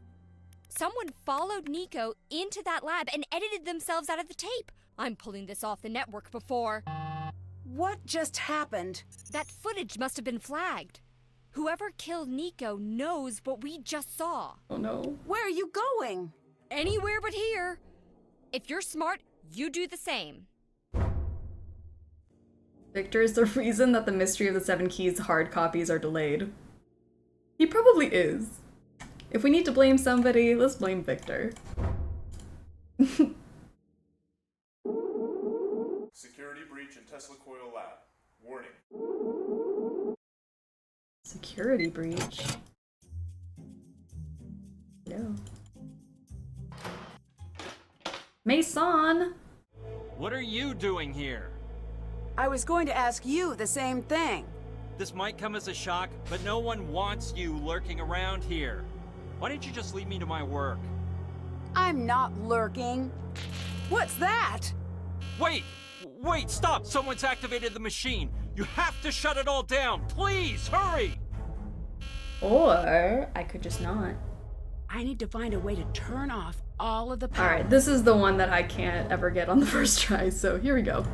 Someone followed Nico into that lab and edited themselves out of the tape. I'm pulling this off the network before... What just happened? That footage must have been flagged. Whoever killed Nico knows what we just saw. Oh no. Where are you going? Anywhere but here. If you're smart, you do the same. Victor is the reason that the Mystery of the Seven Keys hard copies are delayed. He probably is. If we need to blame somebody, let's blame Victor. Security breach in Tesla Coil Lab. Warning. Security breach. No. Mason! What are you doing here? I was going to ask you the same thing. This might come as a shock, but no one wants you lurking around here. Why don't you just leave me to my work? I'm not lurking. What's that? Wait! Wait, stop! Someone's activated the machine! You have to shut it all down! Please, hurry! Or I could just not. I need to find a way to turn off all of the power. Alright, this is the one that I can't ever get on the first try, so here we go.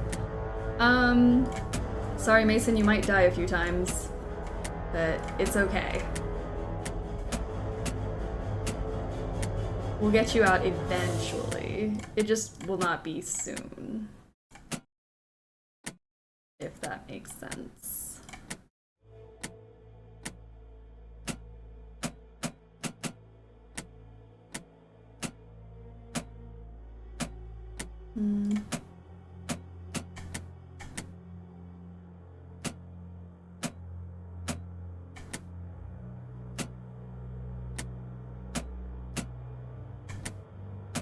Sorry Mason, you might die a few times, but it's okay. We'll get you out eventually. It just will not be soon. If that makes sense.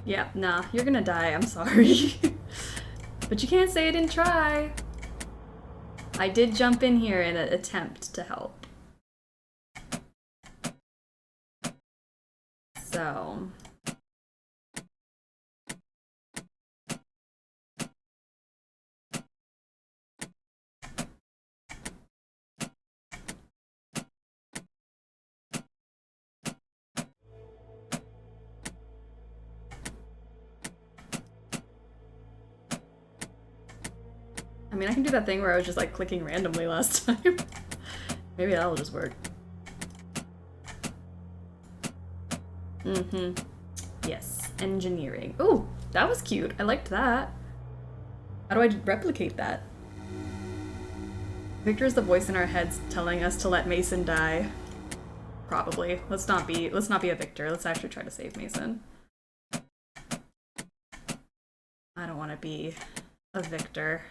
Yeah, nah, you're gonna die, I'm sorry. But you can't say I didn't try. I did jump in here in an attempt to help. So... I mean, I can do that thing where I was just like clicking randomly last time. Maybe that'll just work. Yes, engineering. Ooh, that was cute. I liked that. How do I replicate that? Victor is the voice in our heads telling us to let Mason die. Probably. Let's not be a Victor. Let's actually try to save Mason. I don't want to be a Victor.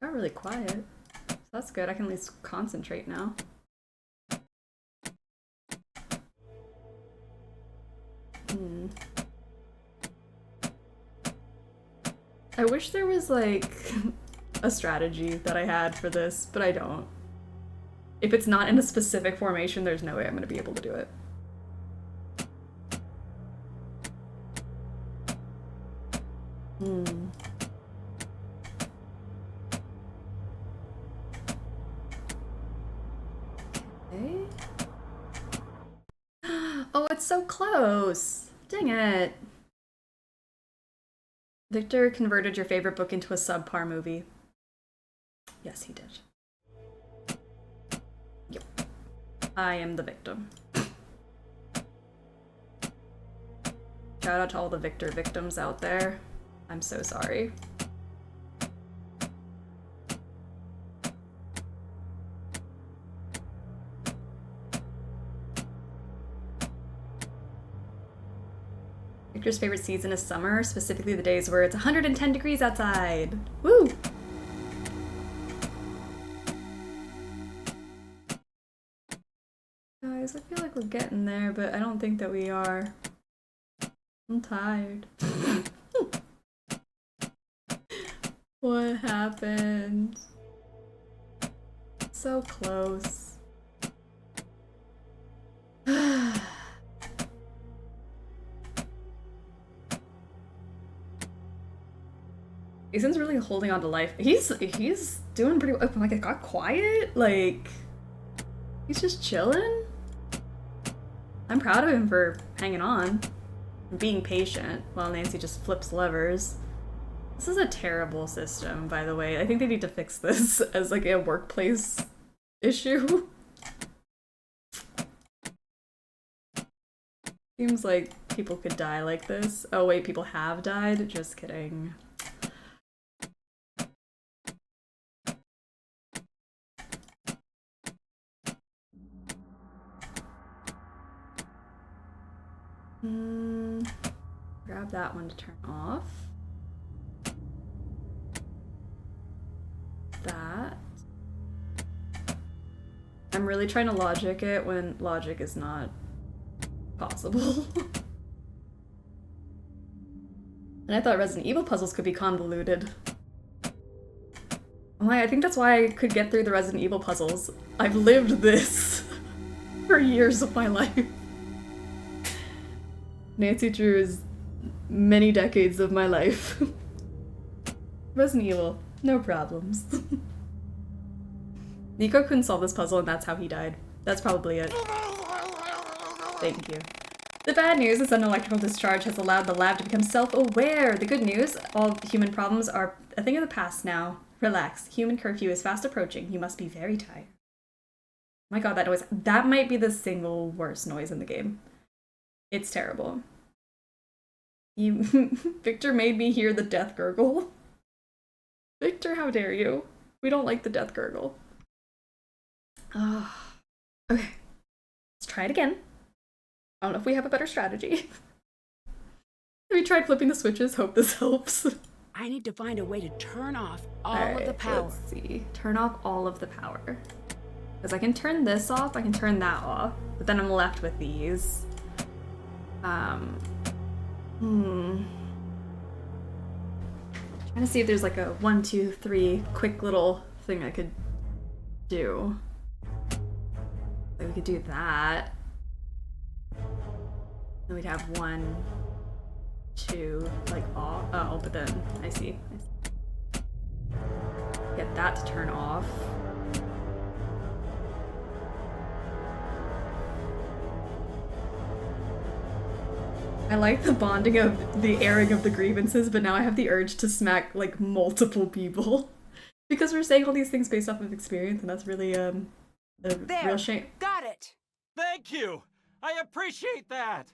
Got really quiet. So that's good. I can at least concentrate now. I wish there was like a strategy that I had for this, but I don't. If it's not in a specific formation, there's no way I'm going to be able to do it. Okay. Oh, it's so close! Dang it. Victor converted your favorite book into a subpar movie. Yes, he did. Yep. I am the victim. Shout out to all the Victor victims out there. I'm so sorry. Victor's favorite season is summer, specifically the days where it's 110 degrees outside. Woo! Guys, I feel like we're getting there, but I don't think that we are. I'm tired. What happened? So close. Ethan's really holding on to life. He's doing pretty well. Like, it got quiet. Like, he's just chilling. I'm proud of him for hanging on and being patient while Nancy just flips levers. This is a terrible system, by the way. I think they need to fix this as like a workplace issue. Seems like people could die like this. Oh wait, people have died? Just kidding. Grab that one to turn off. That. I'm really trying to logic it when logic is not possible. And I thought Resident Evil puzzles could be convoluted. I'm like, I think that's why I could get through the Resident Evil puzzles. I've lived this for years of my life. Nancy Drew is many decades of my life. Resident Evil, no problems. Nico couldn't solve this puzzle and that's how he died. That's probably it. Thank you. The bad news is an electrical discharge has allowed the lab to become self-aware. The good news, all human problems are a thing of the past now. Relax. Human curfew is fast approaching. You must be very tired. My god, that noise. That might be the single worst noise in the game. It's terrible. Victor made me hear the death gurgle. Victor, how dare you? We don't like the death gurgle. Okay. Let's try it again. I don't know if we have a better strategy. Have you tried flipping the switches? Hope this helps. I need to find a way to turn off all of the power. Let's see. Turn off all of the power. Because I can turn this off, I can turn that off, but then I'm left with these. Trying to see if there's like a 1, 2, 3 quick little thing I could do. Like we could do that. Then we'd have 1, 2, like all. Oh, but then I see. Get that to turn off. I like the bonding of the airing of the grievances, but now I have the urge to smack like multiple people because we're saying all these things based off of experience, and that's really a real shame. Got it. Thank you. I appreciate that.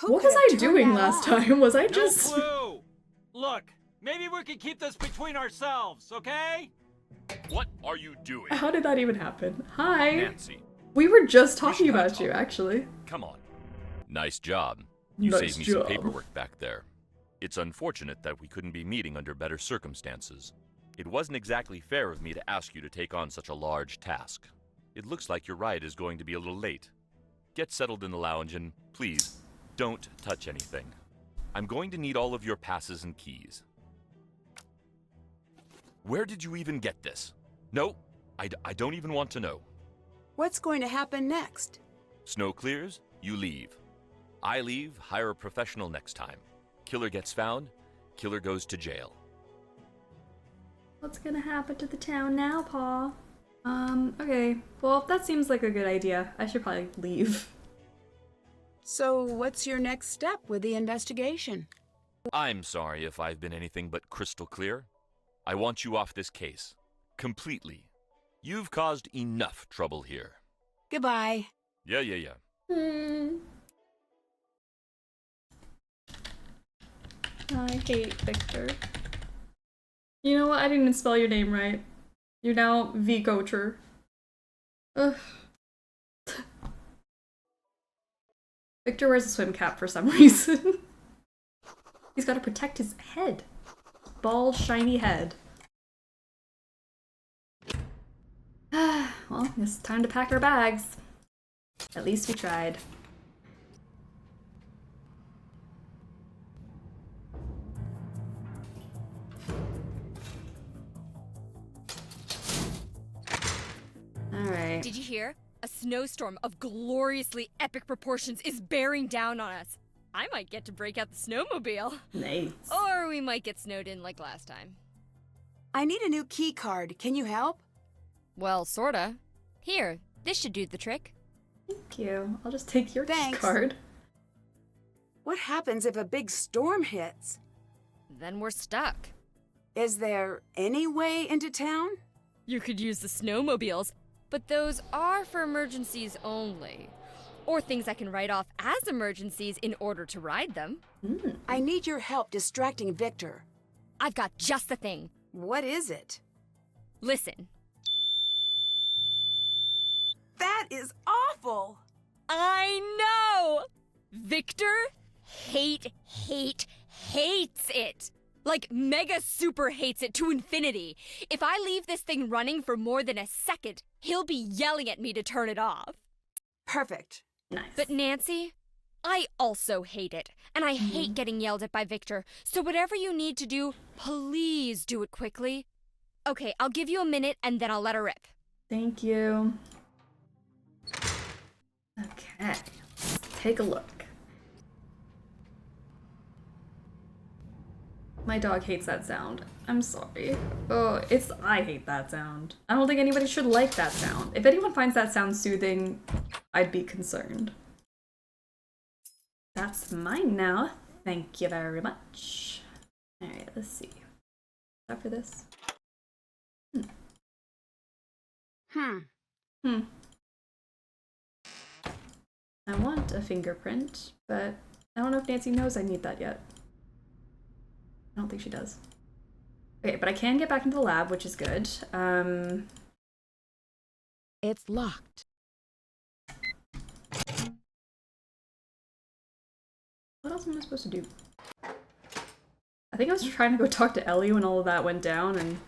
What was I doing last time? Was I just? No clue. Look, maybe we could keep this between ourselves, okay? What are you doing? How did that even happen? Hi. Nancy. We were just talking about you, actually. Come on. Nice job. You Nice saved me job. some paperwork back there. It's unfortunate that we couldn't be meeting under better circumstances. It wasn't exactly fair of me to ask you to take on such a large task. It looks like your ride is going to be a little late. Get settled in the lounge and, please, don't touch anything. I'm going to need all of your passes and keys. Where did you even get this? No, I don't even want to know. What's going to happen next? Snow clears, you leave. I leave, hire a professional next time. Killer gets found, killer goes to jail. What's gonna happen to the town now, Paul? Okay. Well, that seems like a good idea. I should probably leave. So, what's your next step with the investigation? I'm sorry if I've been anything but crystal clear. I want you off this case. Completely. You've caused enough trouble here. Goodbye. Yeah. I hate Victor. You know what? I didn't even spell your name right. You're now V-Coacher. Ugh. Victor wears a swim cap for some reason. He's got to protect his head. Bald, shiny head. Well, it's time to pack our bags. At least we tried. Alright. Did you hear? A snowstorm of gloriously epic proportions is bearing down on us. I might get to break out the snowmobile. Nice. Or we might get snowed in like last time. I need a new key card. Can you help? Well, sorta. Here, this should do the trick. Thank you. I'll just take your Thanks. card. What happens if a big storm hits? Then we're stuck. Is there any way into town? You could use the snowmobiles, but those are for emergencies only. Or things I can write off as emergencies in order to ride them. I need your help distracting Victor. I've got just the thing. What is it? Listen. That is awful! I know! Victor hates it. Like, mega super hates it to infinity. If I leave this thing running for more than a second, he'll be yelling at me to turn it off. Perfect. Nice. But Nancy, I also hate it. And I hate getting yelled at by Victor. So whatever you need to do, please do it quickly. Okay, I'll give you a minute and then I'll let her rip. Thank you. Okay, let's take a look. My dog hates that sound. I'm sorry. Oh, I hate that sound. I don't think anybody should like that sound. If anyone finds that sound soothing, I'd be concerned. That's mine now. Thank you very much. Alright, let's see. After this. I want a fingerprint, but I don't know if Nancy knows I need that yet. I don't think she does. Okay, but I can get back into the lab, which is good. It's locked. What else am I supposed to do? I think I was trying to go talk to Ellie when all of that went down and...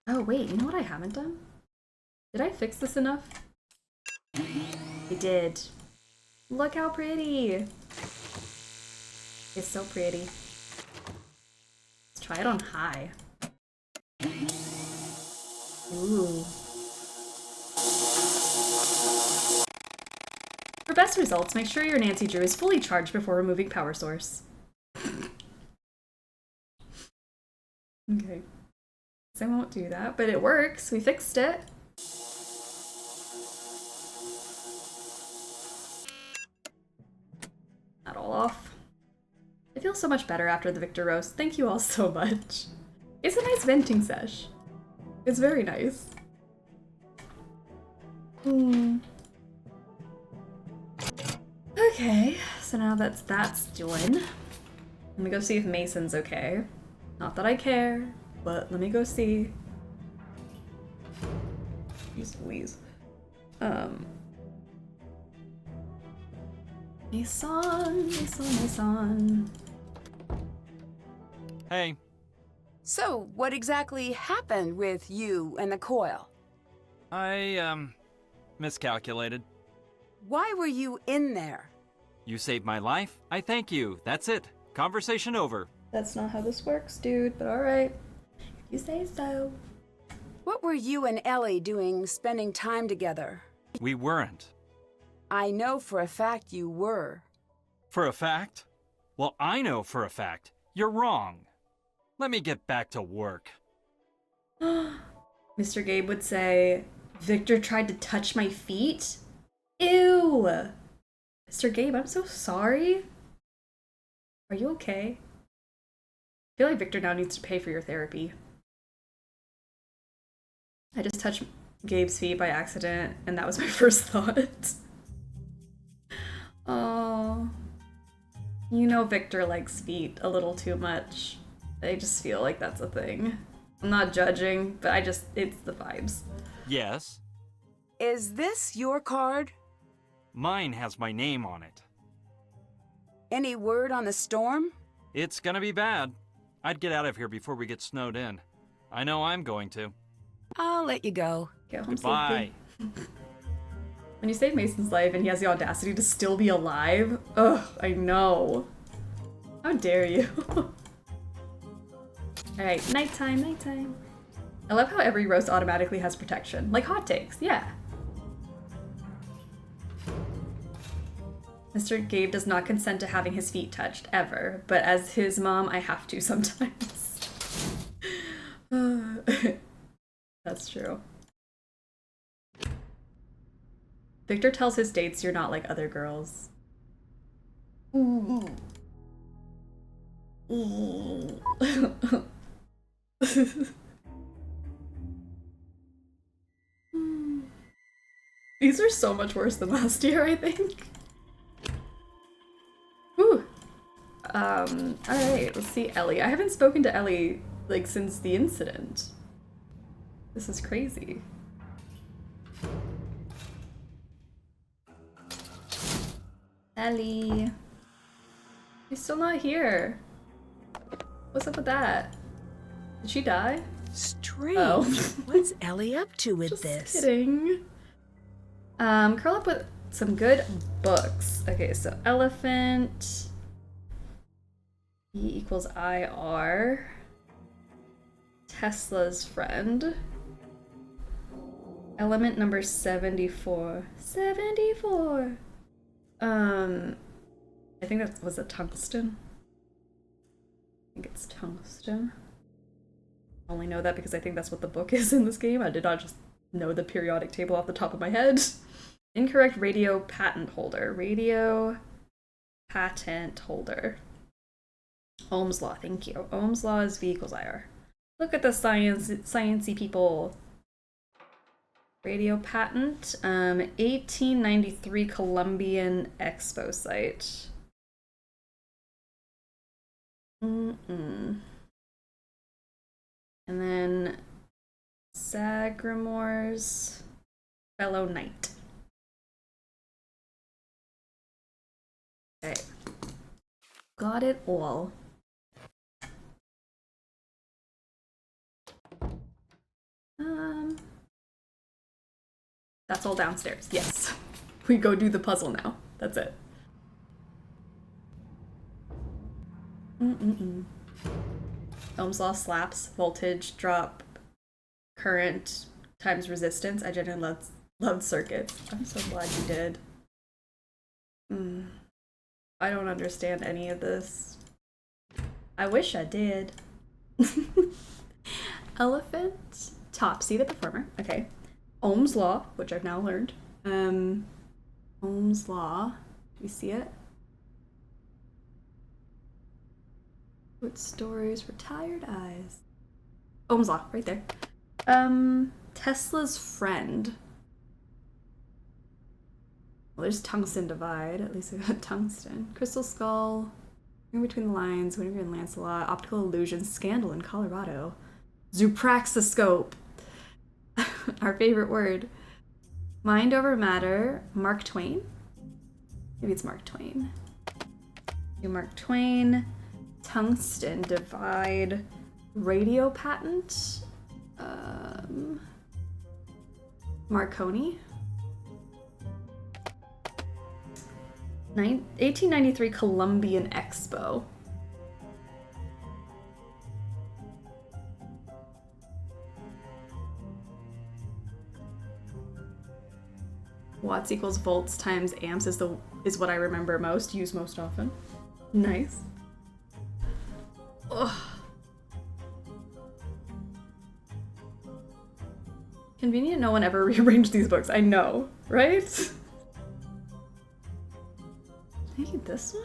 Oh wait, you know what I haven't done? Did I fix this enough? I did. Look how pretty! It's so pretty. Let's try it on high. Ooh. For best results, make sure your Nancy Drew is fully charged before removing power source. Okay. I won't do that, but it works. We fixed it. Not all off. I feel so much better after the Victor roast. Thank you all so much. It's a nice venting sesh. It's very nice. Okay, so now that's doing. Let me go see if Mason's okay. Not that I care, but let me go see. Jeez Louise. Mason. Hey. So, what exactly happened with you and the coil? I, miscalculated. Why were you in there? You saved my life. I thank you. That's it. Conversation over. That's not how this works, dude, but alright. You say so. What were you and Ellie doing spending time together? We weren't. I know for a fact you were. For a fact? Well, I know for a fact. You're wrong. Let me get back to work. Mr. Gabe would say, Victor tried to touch my feet? Ew! Mr. Gabe, I'm so sorry. Are you okay? I feel like Victor now needs to pay for your therapy. I just touched Gabe's feet by accident, and that was my first thought. Oh. You know Victor likes feet a little too much. I just feel like that's a thing. I'm not judging, but it's the vibes. Yes? Is this your card? Mine has my name on it. Any word on the storm? It's gonna be bad. I'd get out of here before we get snowed in. I know I'm going to. I'll let you go. Go home Goodbye. safely. When you save Mason's life and he has the audacity to still be alive, ugh, I know. How dare you? Alright, nighttime. I love how every roast automatically has protection. Like hot takes, yeah. Mr. Gabe does not consent to having his feet touched, ever. But as his mom, I have to sometimes. That's true. Victor tells his dates you're not like other girls. Ooh. Ooh. These are so much worse than last year, I think. Whew. Alright, let's see Ellie. I haven't spoken to Ellie, like, since the incident. This is crazy. Ellie. She's still not here. What's up with that? Did she die? Strange. Oh. What's Ellie up to with Just this? kidding. Curl up with some good books. Okay, so elephant. E equals IR. Tesla's friend. Element number 74. 74! I think that was a tungsten. think it's tungsten. I only know that because I think that's what the book is in this game. I did not just know the periodic table off the top of my head. Incorrect radio patent holder. Radio patent holder. Ohm's law, thank you. Ohm's law is V equals IR. Look at the sciencey people. Radio patent. 1893 Columbian Expo site. And then Sagramor's fellow knight. Okay. Got it all. That's all downstairs. Yes. We go do the puzzle now. That's it. Ohm's law slaps, voltage, drop, current times resistance. I genuinely loved circuits. I'm so glad you did. I don't understand any of this. I wish I did. Elephant, Topsy the performer. Okay. Ohm's law, which I've now learned. Ohm's law. Do you see it? What stories for tired eyes? Ohm's law, right there. Tesla's friend. Well, there's tungsten divide. At least I got tungsten. Crystal skull. In between the lines. Winter and Lancelot. Optical illusion. Scandal in Colorado. Zoopraxiscope. Our favorite word. Mind over matter. Mark Twain. Maybe it's Mark Twain. Mark Twain. Tungsten divide. Radio patent. Marconi. 1893 Columbian Expo. Watts equals volts times amps is what I remember most, use most often. Nice. Ugh. Convenient no one ever rearranged these books. I know, right? Maybe this one?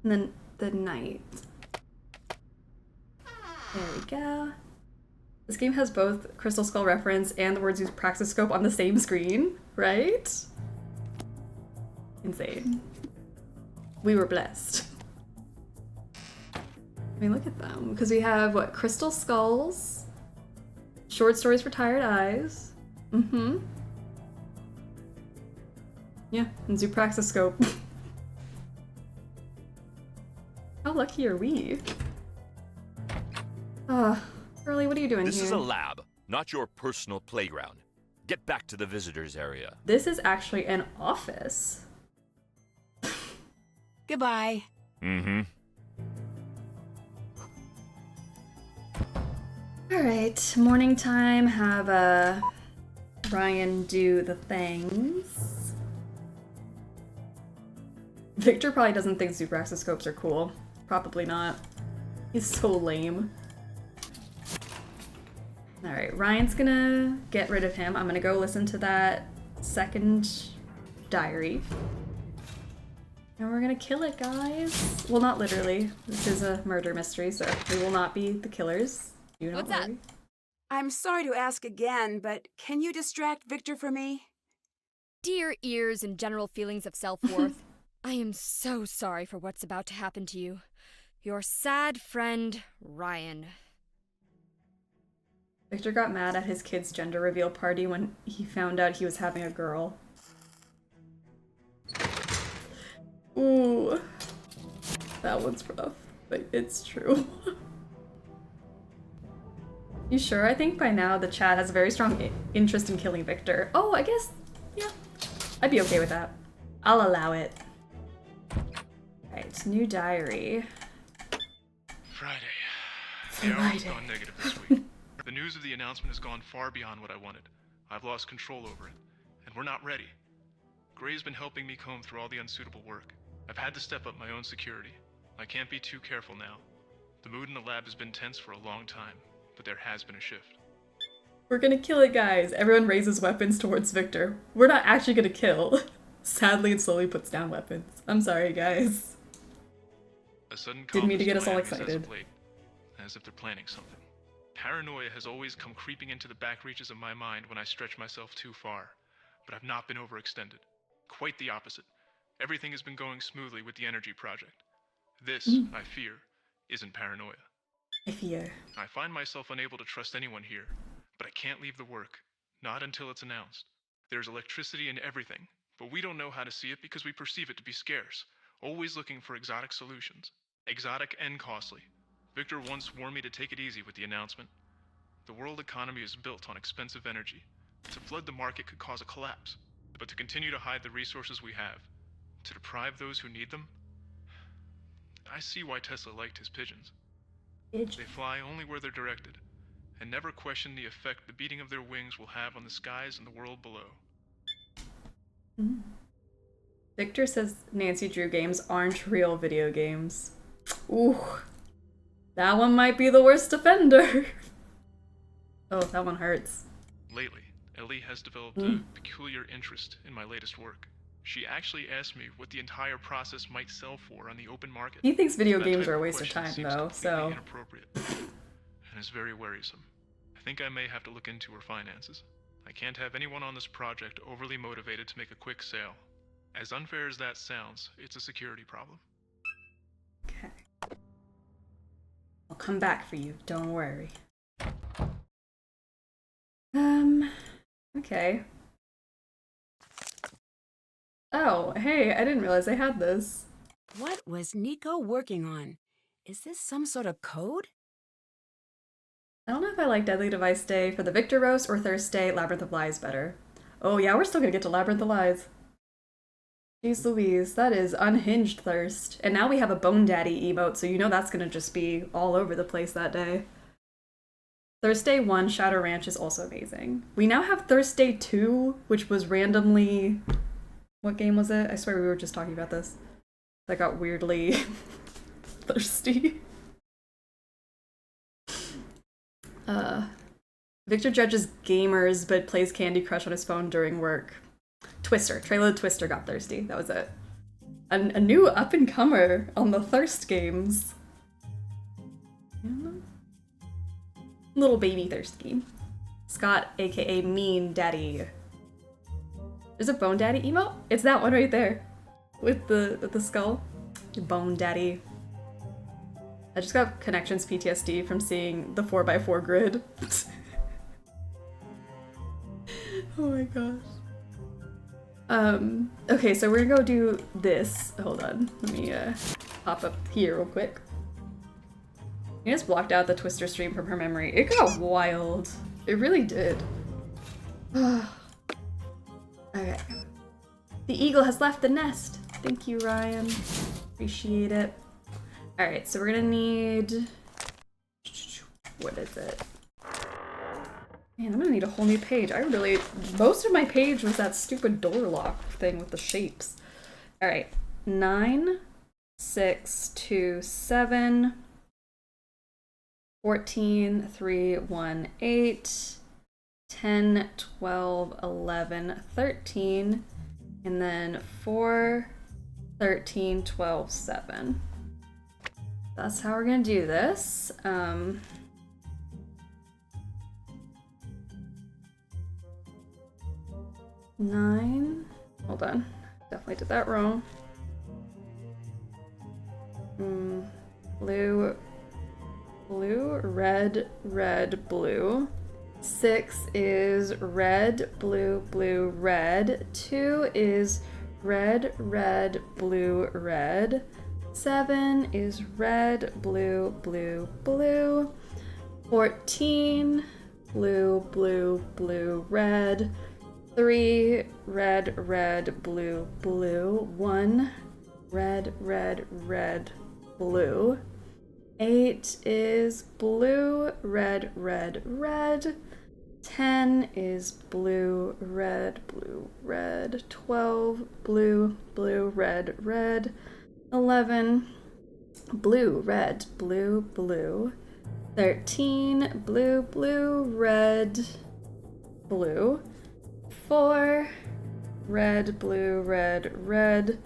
And then the knight. There we go. This game has both Crystal Skull reference and the words use Praxiscope on the same screen, right? Insane. We were blessed. I mean, look at them. Because we have, what, Crystal Skulls, short stories for tired eyes. Yeah, and Zoopraxiscope. How lucky are we? Curly, what are you doing This here? is a lab, not your personal playground. Get back to the visitors area. This is actually an office. Goodbye. Alright, morning time. Have Ryan do the things. Victor probably doesn't think Zoopraxiscopes are cool. Probably not. He's so lame. Alright, Ryan's gonna get rid of him. I'm gonna go listen to that second diary. And we're gonna kill it, guys. Well, not literally. This is a murder mystery, so we will not be the killers. Do not worry. I'm sorry to ask again, but can you distract Victor for me? Dear ears and general feelings of self-worth, I am so sorry for what's about to happen to you. Your sad friend, Ryan. Victor got mad at his kid's gender reveal party when he found out he was having a girl. Ooh. That one's rough, but it's true. You sure? I think by now the chat has a very strong interest in killing Victor. Oh, I guess, yeah. I'd be okay with that. I'll allow it. Alright, new diary. Friday. The arrow's gone negative this week. The news of the announcement has gone far beyond what I wanted. I've lost control over it, and we're not ready. Gray's been helping me comb through all the unsuitable work. I've had to step up my own security. I can't be too careful now. The mood in the lab has been tense for a long time, but there has been a shift. We're gonna kill it, guys. Everyone raises weapons towards Victor. We're not actually gonna kill. Sadly, it slowly puts down weapons. I'm sorry, guys. A sudden Didn't mean to confidence get us my all enemies as excited. of late, as if they're planning something. Paranoia has always come creeping into the back reaches of my mind when I stretch myself too far, but I've not been overextended. Quite the opposite. Everything has been going smoothly with the energy project. This, I fear, isn't paranoia. I fear. I find myself unable to trust anyone here, but I can't leave the work, not until it's announced. There's electricity in everything, but we don't know how to see it because we perceive it to be scarce, always looking for exotic solutions. Exotic and costly. Victor once warned me to take it easy with the announcement. The world economy is built on expensive energy. To flood the market could cause a collapse, but to continue to hide the resources we have, to deprive those who need them, I see why Tesla liked his pigeons. They fly only where they're directed, and never question the effect the beating of their wings will have on the skies and the world below. Victor says Nancy Drew games aren't real video games. Ooh. That one might be the worst offender. Oh, that one hurts. Lately, Ellie has developed a peculiar interest in my latest work. She actually asked me what the entire process might sell for on the open market. He thinks video That games type are a waste of question time, seems though, completely so... inappropriate, and is very worrisome. I think I may have to look into her finances. I can't have anyone on this project overly motivated to make a quick sale. As unfair as that sounds, it's a security problem. Okay. I'll come back for you, don't worry. Okay. Oh, hey, I didn't realize I had this. What was Nico working on? Is this some sort of code? I don't know if I like Deadly Device Day for the Victor Roast or Thursday Labyrinth of Lies better. Oh yeah, we're still gonna get to Labyrinth of Lies. Jeez Louise, that is unhinged thirst. And now we have a Bone Daddy emote, so you know that's gonna just be all over the place that day. Thursday 1 Shadow Ranch is also amazing. We now have Thursday 2, which was randomly... What game was it? I swear we were just talking about this. That got weirdly thirsty. Victor judges gamers but plays Candy Crush on his phone during work. Twister. Trailer Twister got thirsty. That was it. A new up-and-comer on the Thirst games. Little baby thirsty. Scott, aka Mean Daddy. There's a Bone Daddy emote? It's that one right there. With the skull. Bone Daddy. I just got connections PTSD from seeing the 4x4 grid. Oh my gosh. Okay, so we're gonna go do this. Hold on, let me pop up here real quick. I just blocked out the Twister stream from her memory. It got wild. It really did. Okay. The eagle has left the nest. Thank you, Ryan. Appreciate it. Alright, so we're gonna need... What is it? Man, I'm gonna need a whole new page. Most of my page was that stupid door lock thing with the shapes. Alright. 9, 6, 2, 7, 14, 3, 1, 8, 10, 12, 11, 13, and then 4, 13, 12, 7. That's how we're gonna do this. 9. Hold on. Definitely did that wrong. Blue, red, red, blue. 6 is red, blue, blue, red. 2 is red, red, blue, red. 7 is red, blue, blue, blue. 14, blue, blue, blue, red. 3, red, red, blue, blue. 1, red, red, red, blue. 8 is blue, red, red, red. 10 is blue, red, blue, red. 12, blue, blue, red, red. 11, Blue, red, blue, blue. 13, blue, blue, red, blue. 4, red, blue, red, red.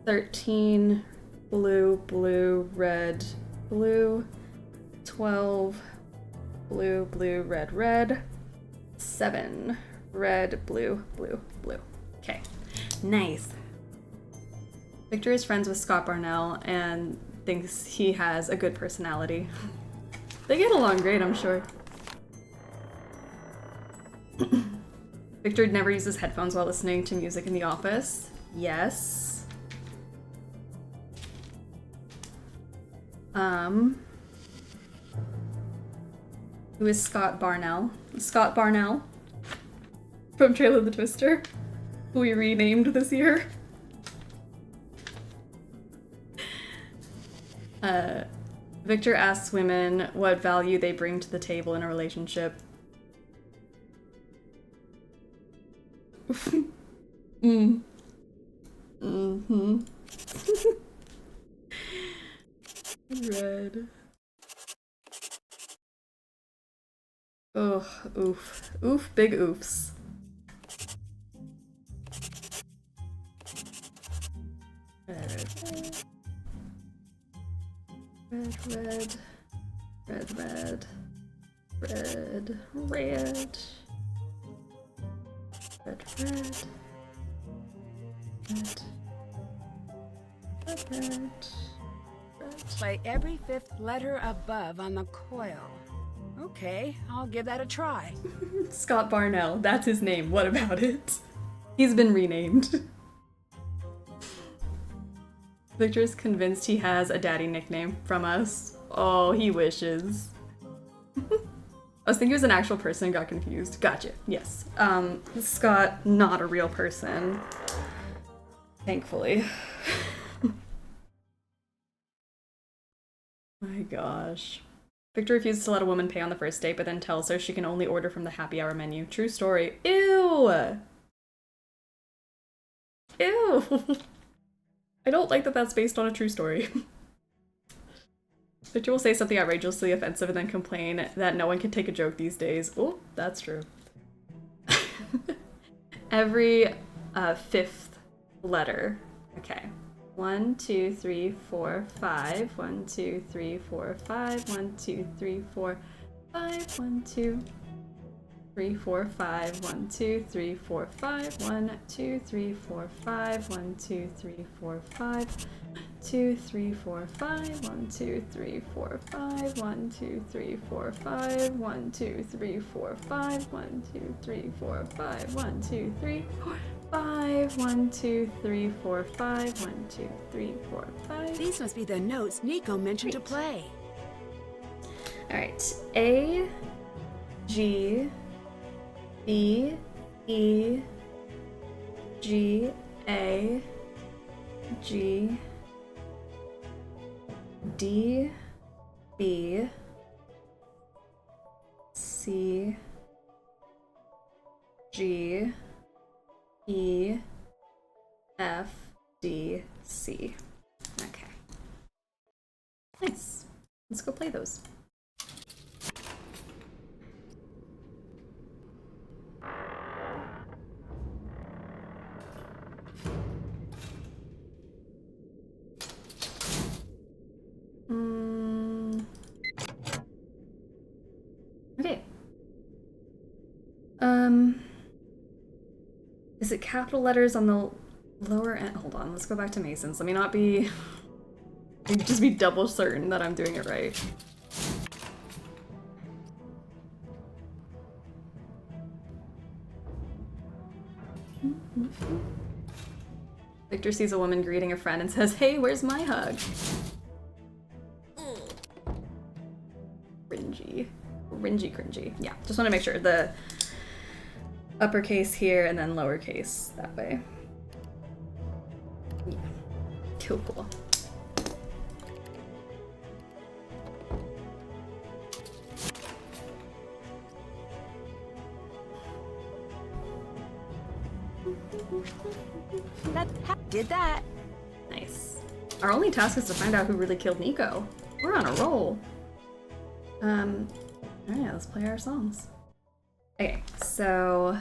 13, blue, blue, red, blue. 12, blue, blue, red, red. 7, red, blue, blue, blue. Okay, nice. Victor is friends with Scott Barnell and thinks he has a good personality. They get along great, I'm sure. Victor never uses headphones while listening to music in the office. Yes. Who is Scott Barnell? Scott Barnell from Trail of the Twister, who we renamed this year. Victor asks women what value they bring to the table in a relationship. Red. Oh, oof. Oof, big oofs. Red, red, red, red, red, red, red, red, red, red. Play every fifth letter above on the coil. Okay, I'll give that a try. Scott Barnell, that's his name. What about it? He's been renamed. Victor's convinced he has a daddy nickname from us. Oh, he wishes. I was thinking he was an actual person, got confused. Gotcha, yes. Scott, not a real person. Thankfully. My gosh. Victor refuses to let a woman pay on the first date, but then tells her she can only order from the happy hour menu. True story. Ew! Ew! I don't like that that's based on a true story. Victor will say something outrageously offensive and then complain that no one can take a joke these days. Oh, that's true. Every fifth letter. Okay. 1, 2, 3, 4, 5. 1, 2, 3, 4, 5. 1, 2, 3, 4, 5. 1, 2, 3, 4, 5. 1, 2, 3, 4, 5. 1, 2, 3, 4, 5. 1, 2, 3, 4, 5. 2, 3, 4, 5. 1, 2, 3, 4, 5. 1, 2, 3, 4, 5. 1, 2, 3, 4, 5. 1, 2, 3, 4, 5. 1, 2, 3, 4, 5. 1, 2, 3, 4, 5. 1, 2, 3, 4, 5. These must be the notes Nico mentioned to play. Alright. A, G, B, E, G, A, G, D, B, C, G, E, F, D, C. Okay. Nice. Let's go play those. Okay. Is it capital letters on the lower end? Hold on, let's go back to Mason's. Let me not be... just be double certain that I'm doing it right. Victor sees a woman greeting a friend and says, "Hey, where's my hug?" Cringy. Cringy. Yeah, just want to make sure the uppercase here and then lowercase that way. Yeah. Cool. Did that. Nice. Our only task is to find out who really killed Nico. We're on a roll. Alright, let's play our songs. Okay, so...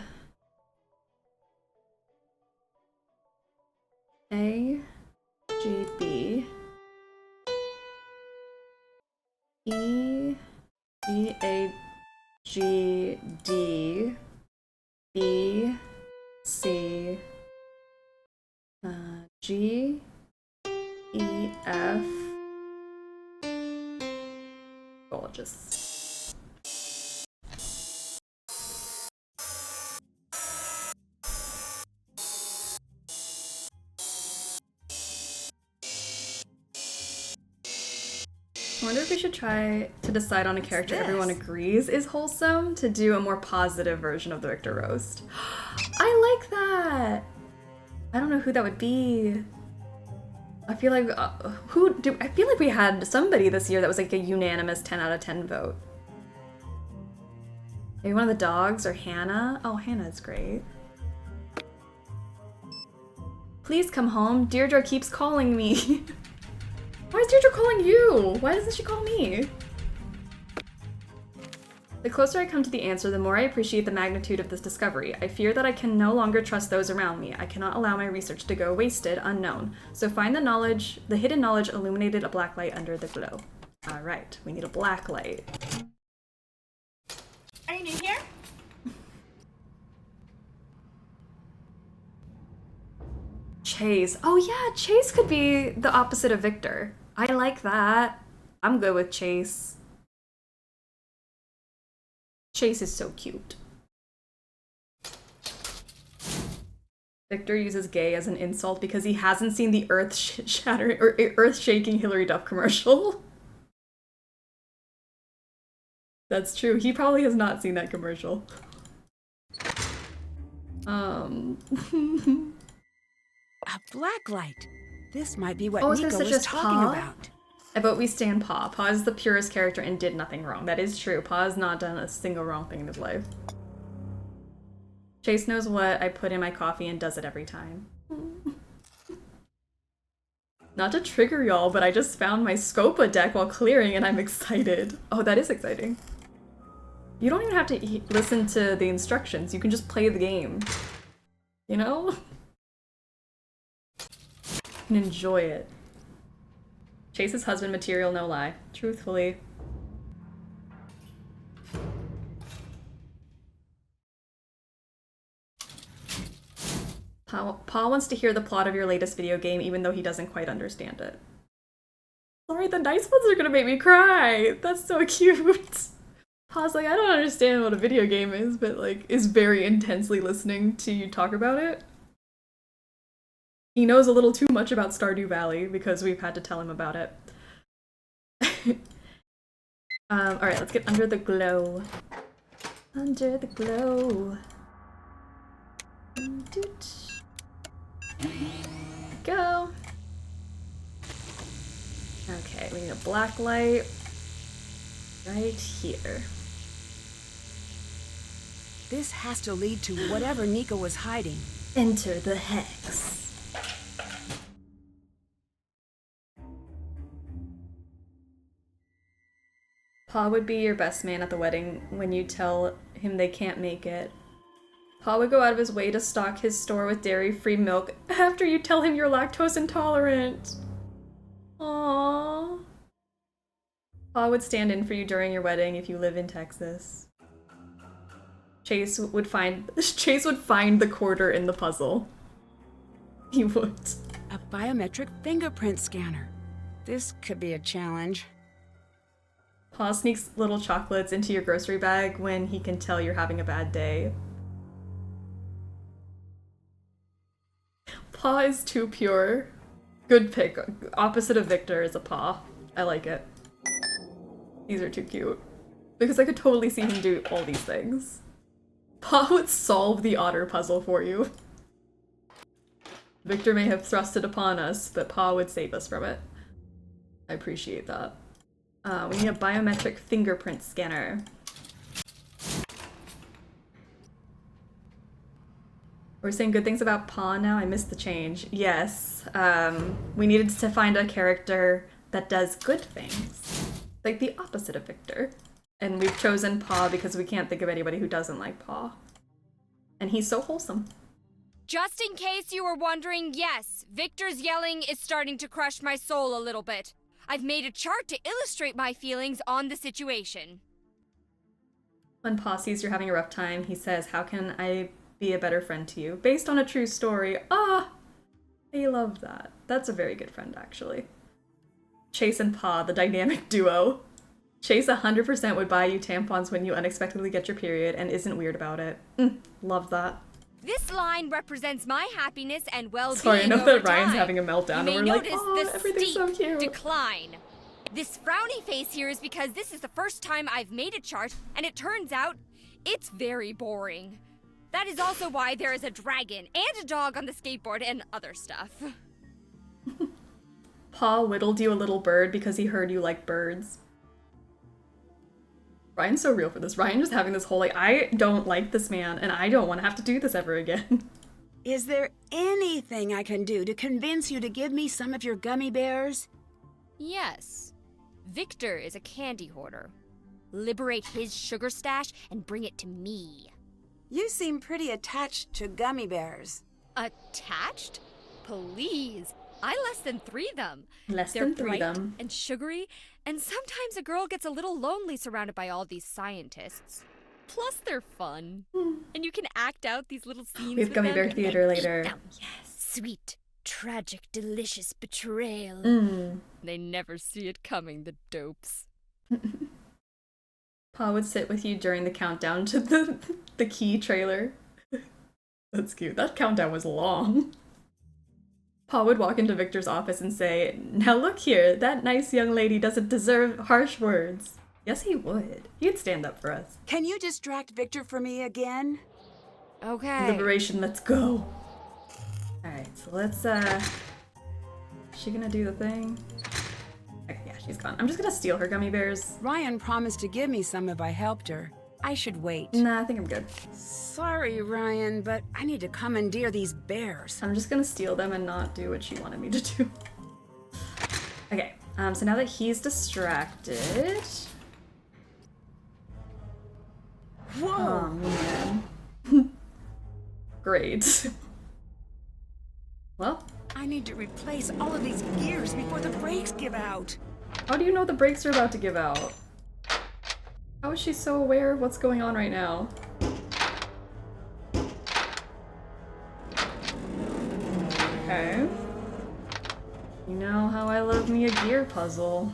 A, G, B, E, E, A, G, D, B, C, G, E, F, gorgeous. I wonder if we should try to decide on a character everyone agrees is wholesome to do a more positive version of the Victor roast. I like that! I don't know who that would be. I feel like, I feel like we had somebody this year that was like a unanimous 10 out of 10 vote. Maybe one of the dogs or Hannah? Oh, Hannah's great. Please come home. Deirdre keeps calling me. Why is Deirdre calling you? Why doesn't she call me? The closer I come to the answer, the more I appreciate the magnitude of this discovery. I fear that I can no longer trust those around me. I cannot allow my research to go wasted, unknown. So find the knowledge, the hidden knowledge illuminated a black light under the glow. All right, we need a black light. Are you new here? Chase. Oh yeah, Chase could be the opposite of Victor. I like that. I'm good with Chase. Chase is so cute. Victor uses gay as an insult because he hasn't seen the earth-shattering or earth-shaking Hillary Duff commercial. That's true. He probably has not seen that commercial. A black light. This might be what Nico was talking about. I vote we stand Pa. Pa is the purest character and did nothing wrong. That is true. Pa has not done a single wrong thing in his life. Chase knows what I put in my coffee and does it every time. Not to trigger y'all, but I just found my Scopa deck while clearing and I'm excited. Oh, that is exciting. You don't even have to listen to the instructions. You can just play the game. You know? And enjoy it. Chase's husband material, no lie. Truthfully. Pa wants to hear the plot of your latest video game even though he doesn't quite understand it. Sorry, the nice ones are gonna make me cry! That's so cute! Pa's like, I don't understand what a video game is, but like, is very intensely listening to you talk about it. He knows a little too much about Stardew Valley because we've had to tell him about it. Alright, let's get under the glow. Under the glow. Go. Okay, we need a black light right here. This has to lead to whatever Nico was hiding. Enter the hex. Pa would be your best man at the wedding when you tell him they can't make it. Pa would go out of his way to stock his store with dairy-free milk after you tell him you're lactose intolerant. Aww. Pa would stand in for you during your wedding if you live in Texas. Chase would find the quarter in the puzzle. He would. A biometric fingerprint scanner. This could be a challenge. Pa sneaks little chocolates into your grocery bag when he can tell you're having a bad day. Pa is too pure. Good pick. Opposite of Victor is a Pa. I like it. These are too cute. Because I could totally see him do all these things. Pa would solve the otter puzzle for you. Victor may have thrust it upon us, but Pa would save us from it. I appreciate that. We need a biometric fingerprint scanner. We're saying good things about Pa now. I missed the change. Yes. We needed to find a character that does good things. Like the opposite of Victor. And we've chosen Pa because we can't think of anybody who doesn't like Pa. And he's so wholesome. Just in case you were wondering, yes, Victor's yelling is starting to crush my soul a little bit. I've made a chart to illustrate my feelings on the situation. When Pa sees you're having a rough time, he says, how can I be a better friend to you? Based on a true story. Ah! I love that. That's a very good friend, actually. Chase and Pa, the dynamic duo. Chase 100% would buy you tampons when you unexpectedly get your period and isn't weird about it. Love that. This line represents my happiness and well-being. Sorry, I know over that Ryan's time. having a meltdown and You may we're like, notice oh, the everything's so steep cute. decline. This frowny face here is because this is the first time I've made a chart, and it turns out it's very boring. That is also why there is a dragon and a dog on the skateboard and other stuff. Pa whittled you a little bird because he heard you like birds. Ryan's so real for this. Ryan just having this whole like, I don't like this man and I don't want to have to do this ever again. Is there anything I can do to convince you to give me some of your gummy bears? Yes. Victor is a candy hoarder. Liberate his sugar stash and bring it to me. You seem pretty attached to gummy bears. Attached? Please. I less than 3 them. Less They're than 3 bright them. and sugary, and sometimes a girl gets a little lonely surrounded by all these scientists. Plus, they're fun. And you can act out these little scenes We have with Gummy them Bear and Theater then later. eat them. Yes, sweet, tragic, delicious betrayal. They never see it coming, the dopes. Pa would sit with you during the countdown to the Key trailer. That's cute. That countdown was long. Pa would walk into Victor's office and say, now look here, that nice young lady doesn't deserve harsh words. Yes, he would. He'd stand up for us. Can you distract Victor for me again? Okay. Liberation, let's go. Alright, so let's, is she gonna do the thing? Okay, yeah, she's gone. I'm just gonna steal her gummy bears. Ryan promised to give me some if I helped her. I should wait. Nah, I think I'm good. Sorry, Ryan, but I need to commandeer these bears. I'm just gonna steal them and not do what she wanted me to do. Okay, so now that he's distracted... Whoa! Oh, man. Great. Well... I need to replace all of these gears before the brakes give out. How do you know the brakes are about to give out? How is she so aware of what's going on right now? Okay. You know how I love me a gear puzzle.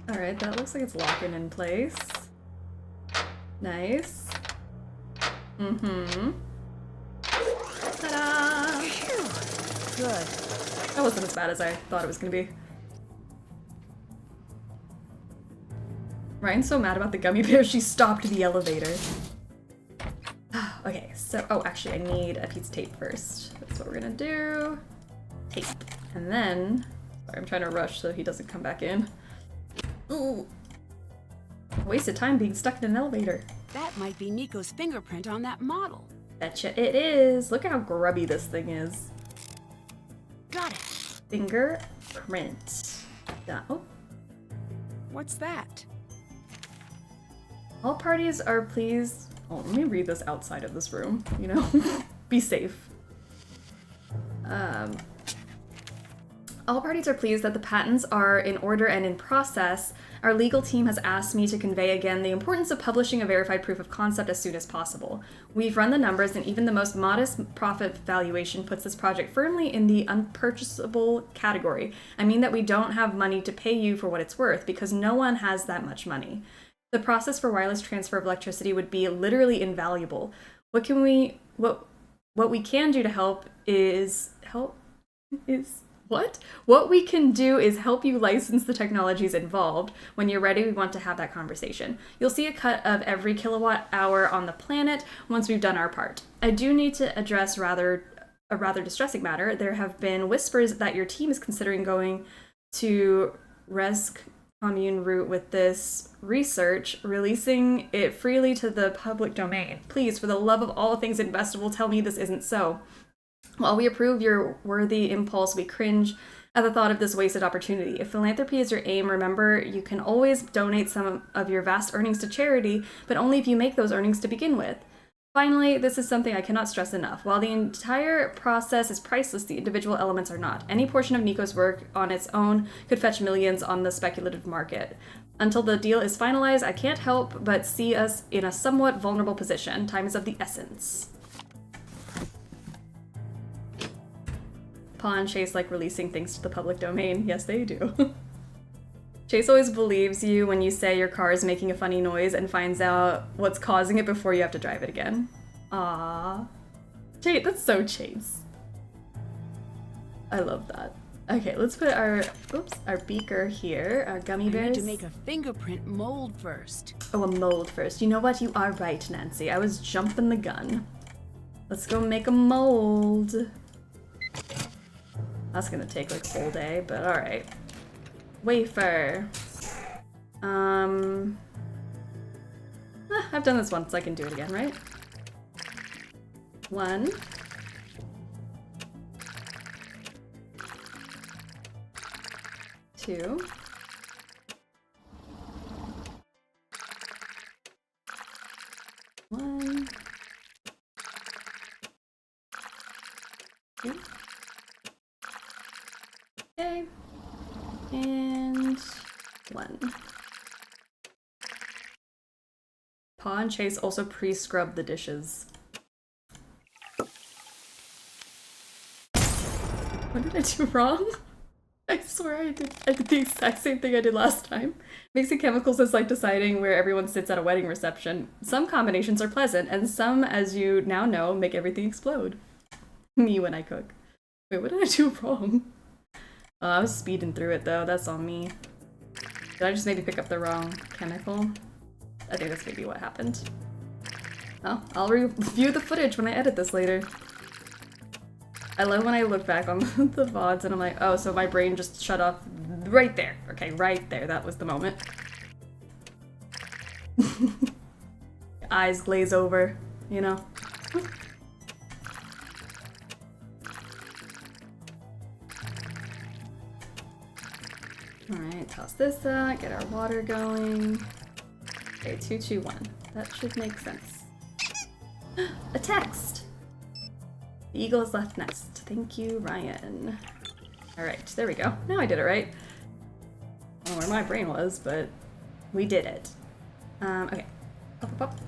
Alright, that looks like it's locking in place. Nice. Mm-hmm. Ta-da! Good. That wasn't as bad as I thought it was gonna be. Ryan's so mad about the gummy bear, she stopped the elevator. Okay, so, oh, actually, I need a piece of tape first. That's what we're gonna do. Tape. And then, sorry, I'm trying to rush so he doesn't come back in. Ooh. Wasted time being stuck in an elevator. That might be Nico's fingerprint on that model. Betcha it is. Look at how grubby this thing is. Got it. Fingerprint. Oh. What's that? All parties are pleased. Oh, let me read this outside of this room, you know? Be safe. All parties are pleased that the patents are in order and in process. Our legal team has asked me to convey again the importance of publishing a verified proof of concept as soon as possible. We've run the numbers, and even the most modest profit valuation puts this project firmly in the unpurchasable category. I mean that we don't have money to pay you for what it's worth, because no one has that much money. The process for wireless transfer of electricity would be literally invaluable. What we can do to help is What? What we can do is help you license the technologies involved. When you're ready, we want to have that conversation. You'll see a cut of every kilowatt hour on the planet once we've done our part. I do need to address a rather distressing matter. There have been whispers that your team is considering going to Res Commune route with this research, releasing it freely to the public domain. Please, for the love of all things investable, tell me this isn't so. While we approve your worthy impulse, we cringe at the thought of this wasted opportunity. If philanthropy is your aim, remember, you can always donate some of your vast earnings to charity, but only if you make those earnings to begin with. Finally, this is something I cannot stress enough. While the entire process is priceless, the individual elements are not. Any portion of Nico's work on its own could fetch millions on the speculative market. Until the deal is finalized, I can't help but see us in a somewhat vulnerable position. Time is of the essence. Paw and Chase like releasing things to the public domain. Yes, they do. Chase always believes you when you say your car is making a funny noise and finds out what's causing it before you have to drive it again. Aww. Chase, that's so Chase. I love that. Okay, let's put our beaker here, our gummy bears. I need to make a fingerprint mold first. Oh, a mold first. You know what? You are right, Nancy. I was jumping the gun. Let's go make a mold. That's gonna take like a whole day, but alright. Wafer. I've done this once, so I can do it again, right? 1. 2. 1. 2. Okay. And 1. Paw and Chase also pre-scrub the dishes. What did I do wrong? I swear I did the exact same thing I did last time. Mixing chemicals is like deciding where everyone sits at a wedding reception. Some combinations are pleasant, and some, as you now know, make everything explode. Me when I cook. Wait, what did I do wrong? Oh, I was speeding through it though, that's on me. Did I just maybe pick up the wrong chemical? I think that's maybe what happened. Oh, I'll review the footage when I edit this later. I love when I look back on the VODs and I'm like, oh, so my brain just shut off right there. Okay, right there, that was the moment. Eyes glaze over, you know? Alright, toss this out, get our water going. Okay, 2, 2, 1. That should make sense. A text! The eagle has left nest. Thank you, Ryan. Alright, there we go. Now I did it right. I don't know where my brain was, but we did it. Okay. Up, up, up.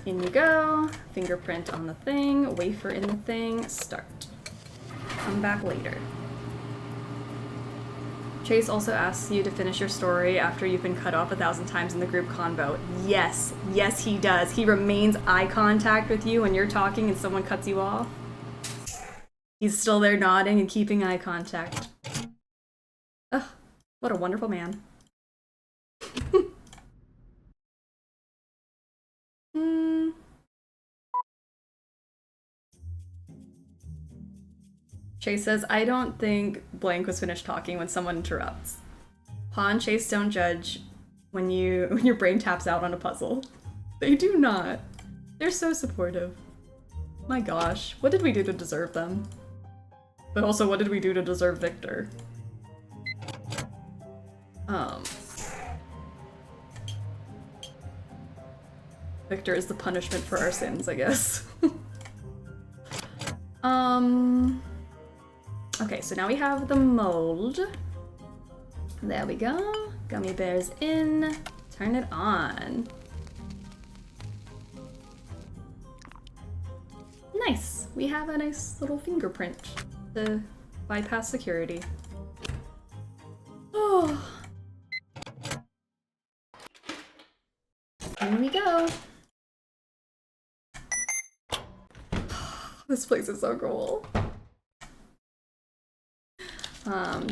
In you go. Fingerprint on the thing. Wafer in the thing. Start. Come back later. Chase also asks you to finish your story after you've been cut off 1,000 times in the group convo. Yes, yes he does. He remains eye contact with you when you're talking and someone cuts you off. He's still there nodding and keeping eye contact. Ugh, what a wonderful man. Chase says, I don't think blank was finished talking when someone interrupts. Paw and Chase don't judge when your brain taps out on a puzzle. They do not. They're so supportive. My gosh, what did we do to deserve them? But also, what did we do to deserve Victor? Victor is the punishment for our sins, I guess. Okay, so now we have the mold. There we go. Gummy bears in. Turn it on. Nice. We have a nice little fingerprint to bypass security. Oh. Here we go. This place is so cool.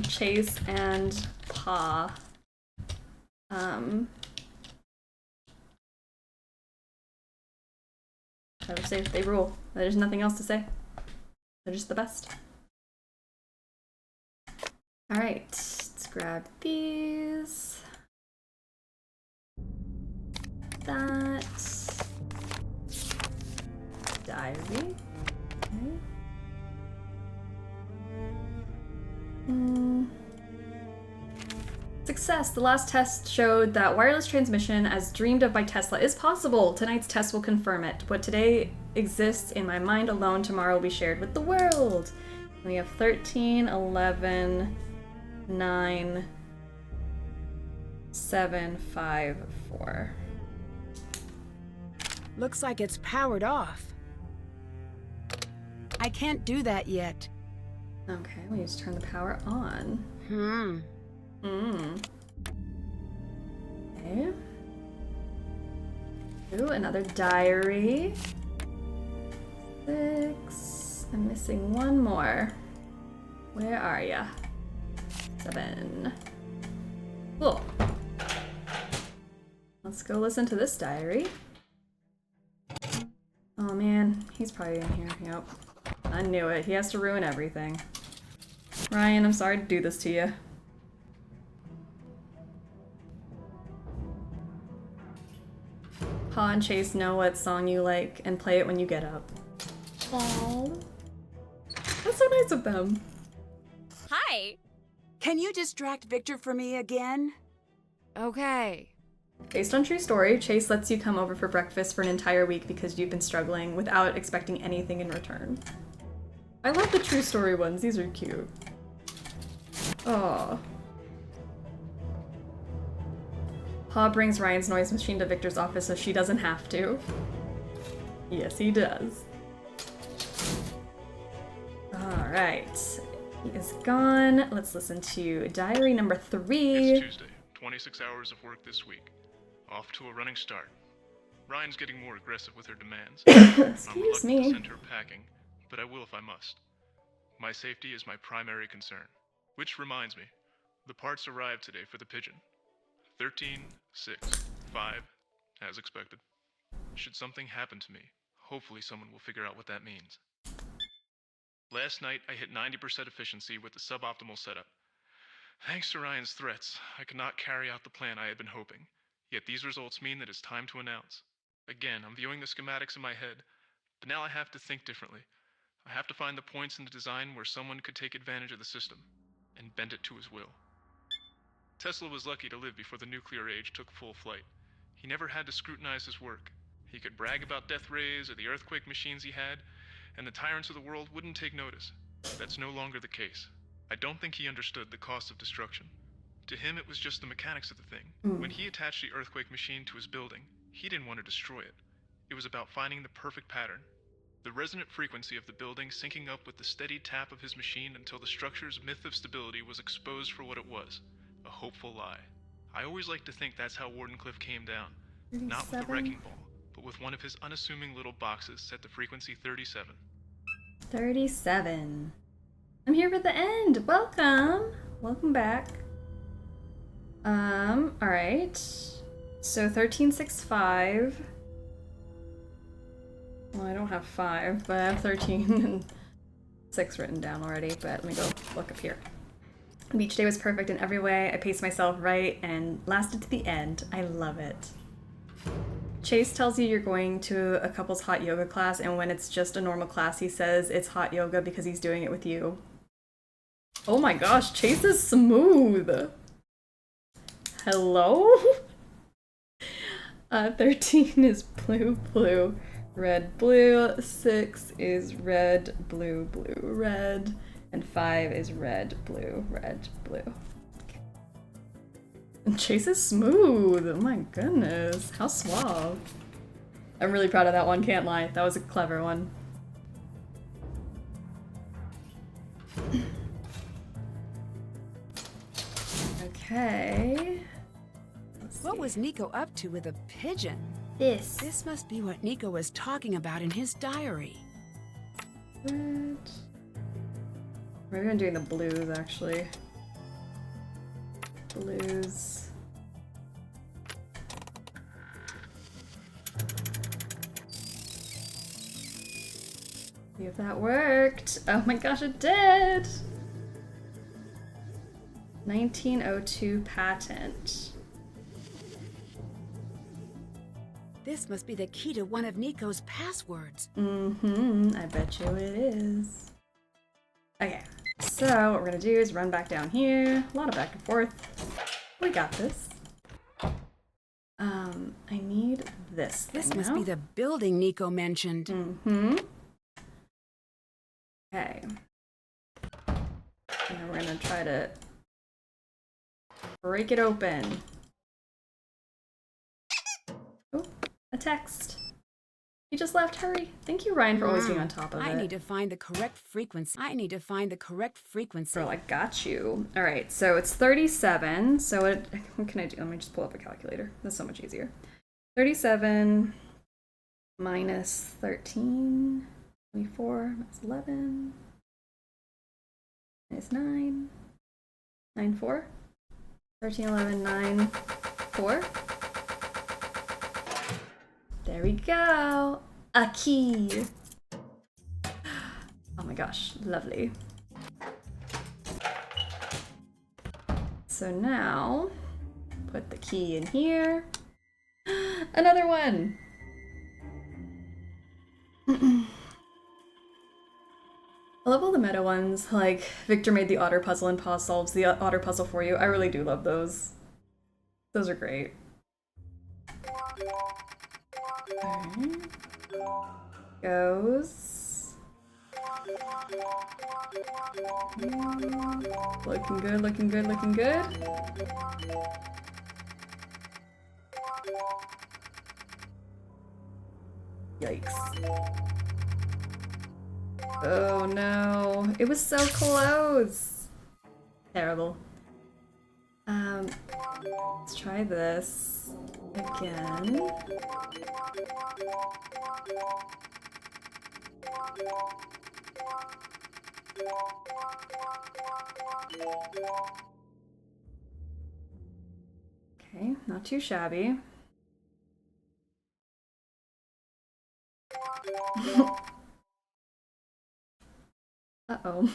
Chase and Pa. I would say they rule. There's nothing else to say. They're just the best. Alright, let's grab these. That. Diary. Okay. Success! The last test showed that wireless transmission, as dreamed of by Tesla, is possible. Tonight's test will confirm it. What today exists in my mind alone, tomorrow will be shared with the world. We have 13, 11, 9, 7, 5, 4. Looks like it's powered off. I can't do that yet. Okay, we just turn the power on. Okay. Ooh, another diary. 6. I'm missing one more. Where are ya? 7. Cool. Let's go listen to this diary. Oh man, he's probably in here. Yep. I knew it. He has to ruin everything. Ryan, I'm sorry to do this to you. Pa and Chase know what song you like and play it when you get up. Aww. That's so nice of them. Hi. Can you distract Victor for me again? Okay. Based on true story, Chase lets you come over for breakfast for an entire week because you've been struggling without expecting anything in return. I love the true story ones. These are cute. Aww. Pa brings Ryan's noise machine to Victor's office so she doesn't have to. Yes, he does. Alright. He is gone. Let's listen to diary number 3. It's Tuesday. 26 hours of work this week. Off to a running start. Ryan's getting more aggressive with her demands. I'm reluctant to send her packing, but I will if I must. My safety is my primary concern. Which reminds me, the parts arrived today for the pigeon. 13, 6, 5, as expected. Should something happen to me, hopefully someone will figure out what that means. Last night, I hit 90% efficiency with the suboptimal setup. Thanks to Ryan's threats, I could not carry out the plan I had been hoping. Yet these results mean that it's time to announce. Again, I'm viewing the schematics in my head, but now I have to think differently. I have to find the points in the design where someone could take advantage of the system and bend it to his will. Tesla was lucky to live before the nuclear age took full flight. He never had to scrutinize his work. He could brag about death rays or the earthquake machines he had, and the tyrants of the world wouldn't take notice. That's no longer the case. I don't think he understood the cost of destruction. To him, it was just the mechanics of the thing. When he attached the earthquake machine to his building, he didn't want to destroy it. It was about finding the perfect pattern. The resonant frequency of the building syncing up with the steady tap of his machine until the structure's myth of stability was exposed for what it was, a hopeful lie. I always like to think that's how Wardenclyffe came down. 37. Not with a wrecking ball, but with one of his unassuming little boxes set to frequency 37. 37. I'm here for the end. Welcome. Welcome back. Alright. So 1365. Well, I don't have 5, but I have 13 and 6 written down already, but let me go look up here. Each day was perfect in every way. I paced myself right and lasted to the end. I love it. Chase tells you you're going to a couple's hot yoga class, and when it's just a normal class, he says it's hot yoga because he's doing it with you. Oh my gosh, Chase is smooth. Hello? 13 is blue, blue, red, blue. 6 is red, blue, blue, red. And 5 is red, blue, red, blue. Okay. And Chase is smooth. Oh my goodness. How suave. I'm really proud of that one, can't lie. That was a clever one. Okay. What was Nico up to with a pigeon? This must be what Nico was talking about in his diary. Red. Maybe I'm doing the blues, actually. Blues. See if that worked. Oh my gosh, it did! 1902 patent. This must be the key to one of Nico's passwords. I bet you it is. Okay, so what we're gonna do is run back down here. A lot of back and forth. We got this. I need this. This must be the building Nico mentioned. Okay. And then we're gonna try to break it open. Oh, a text. You just left, hurry. Thank you, Ryan, for always being on top of it. I need to find the correct frequency. Girl, I got you. All right, so it's 37. So what can I do? Let me just pull up a calculator. That's so much easier. 37 minus 13, 24, minus 11, minus 9, 9, 4, 13, 11, 9, 4. There we go. A key. Oh my gosh, lovely. So now, put the key in here. Another one. I love all the meta ones, like Victor made the otter puzzle and Paw solves the otter puzzle for you. I really do love those. Those are great. Alright. Goes. Looking good, looking good, looking good. Yikes. Oh no, it was so close. Terrible. Let's try this again. Okay, not too shabby. Uh-oh.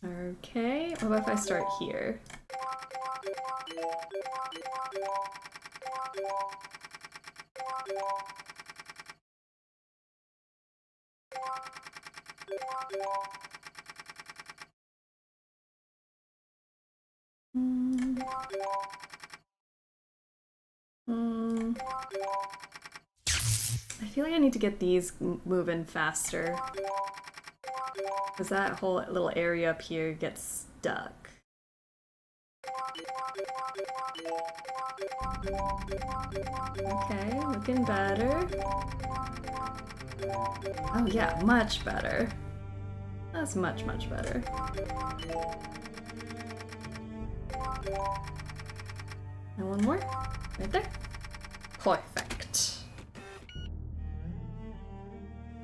Okay, what about if I start here? I feel like I need to get these moving faster. Because that whole little area up here gets stuck. Okay, looking better. Oh yeah, much better. That's much, much better. And one more, right there. Perfect.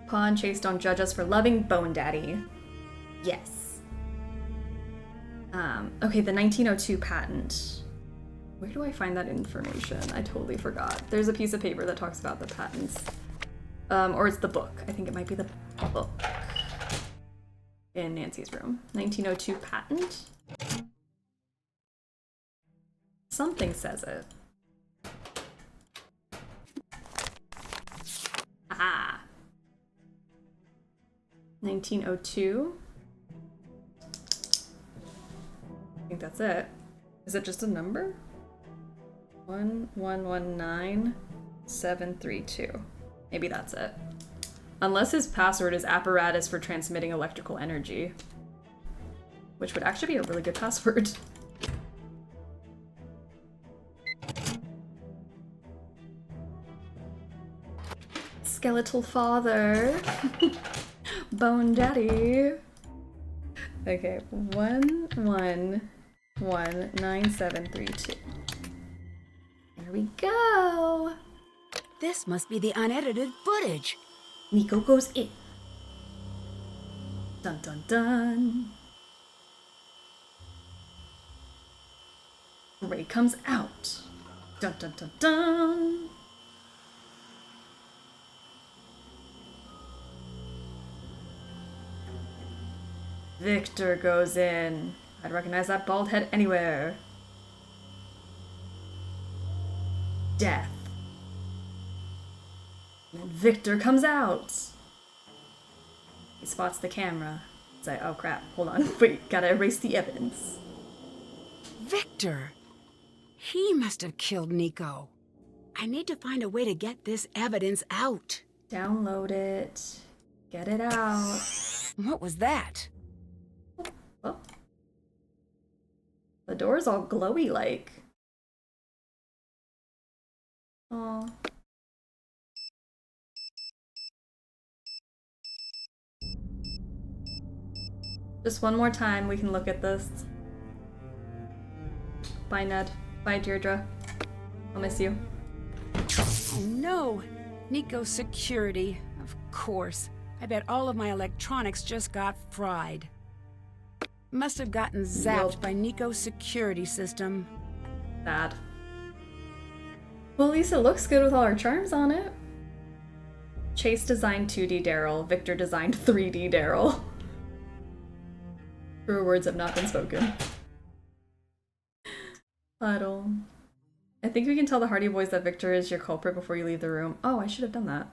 Pawn chase don't judge us for loving Bone Daddy. Yes. Okay, the 1902 patent. Where do I find that information? I totally forgot. There's a piece of paper that talks about the patents. Or it's the book. I think it might be the book. In Nancy's room. 1902 patent? Something says it. Ah. 1902? I think that's it. Is it just a number? 1119732. Maybe that's it. Unless his password is apparatus for transmitting electrical energy. Which would actually be a really good password. Skeletal father. Bone daddy. Okay, 1119732. There we go. This must be the unedited footage. Nico goes in. Dun dun dun. Ray comes out. Dun dun dun dun. Victor goes in. I'd recognize that bald head anywhere. Death. And then Victor comes out. He spots the camera. It's like, oh crap, hold on. Wait, gotta erase the evidence. Victor! He must have killed Nico. I need to find a way to get this evidence out. Download it. Get it out. What was that? Oh. The door's all glowy like. Oh. Just one more time we can look at this. Bye, Ned. Bye, Deirdre. I'll miss you. Oh no! Nico's security. Of course. I bet all of my electronics just got fried. Must have gotten zapped by Nico's security system. Bad. Well, at least it looks good with all our charms on it. Chase designed 2D Daryl. Victor designed 3D Daryl. Truer words have not been spoken. Huddle. I think we can tell the Hardy Boys that Victor is your culprit before you leave the room. Oh, I should have done that.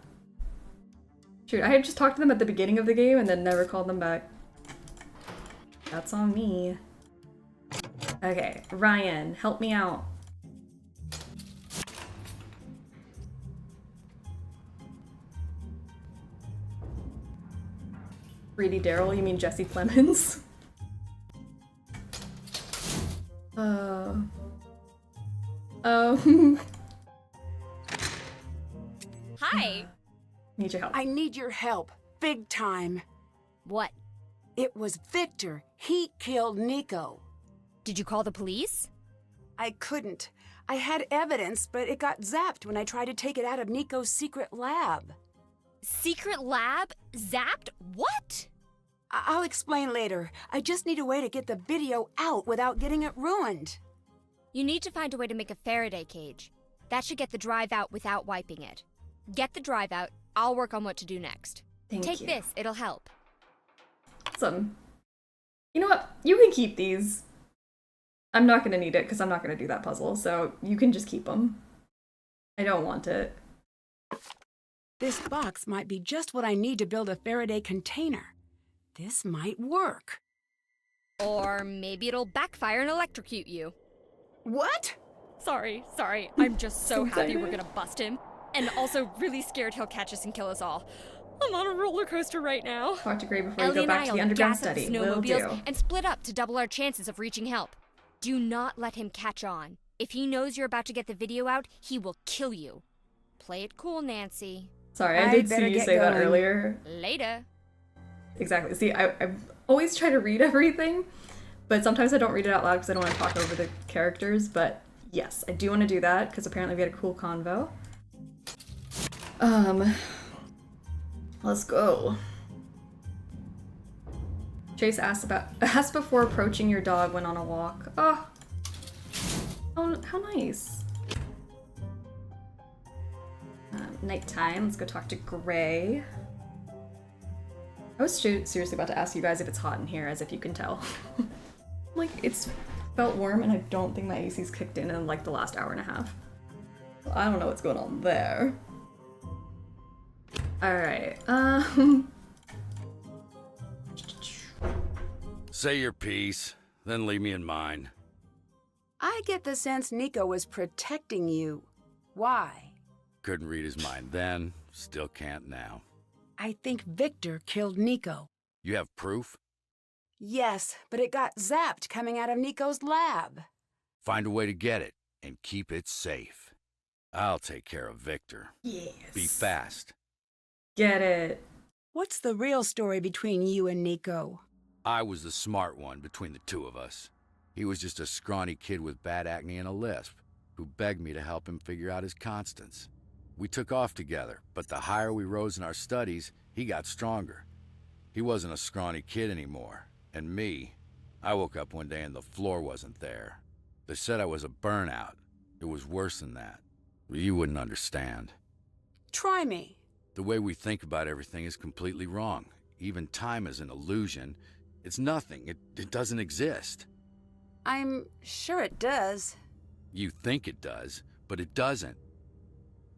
Shoot, I had just talked to them at the beginning of the game and then never called them back. That's on me. Okay, Ryan, help me out. Greedy Daryl, you mean Jesse Plemons? Hi. Need your help. I need your help. Big time. What? It was Victor. He killed Nico. Did you call the police? I couldn't. I had evidence, but it got zapped when I tried to take it out of Nico's secret lab. Secret lab? Zapped? What? I'll explain later. I just need a way to get the video out without getting it ruined. You need to find a way to make a Faraday cage. That should get the drive out without wiping it. Get the drive out. I'll work on what to do next. Take this. It'll help. Awesome. You know what? You can keep these. I'm not going to need it because I'm not going to do that puzzle, so you can just keep them. I don't want it. This box might be just what I need to build a Faraday container. This might work. Or maybe it'll backfire and electrocute you. What? Sorry. I'm just so happy we're gonna bust him. And also really scared he'll catch us and kill us all. I'm on a roller coaster right now. Talk to Gray before you Ellie go and back I to will the underground gas up the study. Will do. snowmobiles and split up to double our chances of reaching help. Do not let him catch on. If he knows you're about to get the video out, he will kill you. Play it cool, Nancy. Sorry, I did see you say that earlier. Later. Exactly. See, I always try to read everything, but sometimes I don't read it out loud because I don't want to talk over the characters, but yes, I do want to do that because apparently we had a cool convo. Let's go. Chase asked before approaching your dog when on a walk. Oh, how nice. Nighttime. Let's go talk to Gray. I was seriously about to ask you guys if it's hot in here, as if you can tell. Like, it's felt warm, and I don't think my AC's kicked in like the last hour and a half. So I don't know what's going on there. Alright, Say your piece, then leave me in mine. I get the sense Nico was protecting you. Why? Couldn't read his mind then, still can't now. I think Victor killed Nico. You have proof? Yes, but it got zapped coming out of Nico's lab. Find a way to get it, and keep it safe. I'll take care of Victor. Yes. Be fast. Get it. What's the real story between you and Nico? I was the smart one between the two of us. He was just a scrawny kid with bad acne and a lisp, who begged me to help him figure out his constants. We took off together, but the higher we rose in our studies, he got stronger. He wasn't a scrawny kid anymore. And me, I woke up one day and the floor wasn't there. They said I was a burnout. It was worse than that. You wouldn't understand. Try me. The way we think about everything is completely wrong. Even time is an illusion. It's nothing. It doesn't exist. I'm sure it does. You think it does, but it doesn't.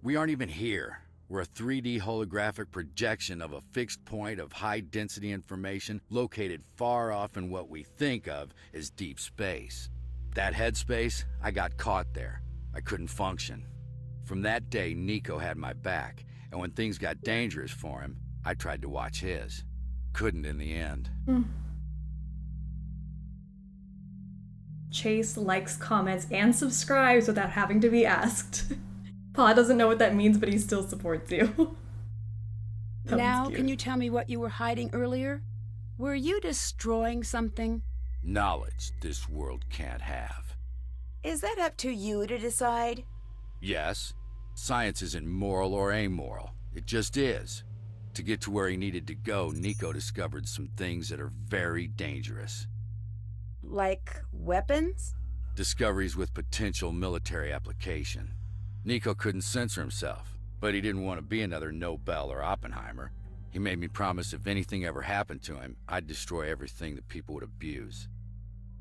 We aren't even here. We're a 3D holographic projection of a fixed point of high-density information located far off in what we think of as deep space. That headspace, I got caught there. I couldn't function. From that day, Nico had my back, and when things got dangerous for him, I tried to watch his. Couldn't in the end. Chase likes, comments, and subscribes without having to be asked. Pa doesn't know what that means, but he still supports you. Now, can you tell me what you were hiding earlier? Were you destroying something? Knowledge this world can't have. Is that up to you to decide? Yes. Science isn't moral or amoral. It just is. To get to where he needed to go, Nico discovered some things that are very dangerous. Like weapons? Discoveries with potential military application. Nico couldn't censor himself, but he didn't want to be another Nobel or Oppenheimer. He made me promise if anything ever happened to him, I'd destroy everything that people would abuse.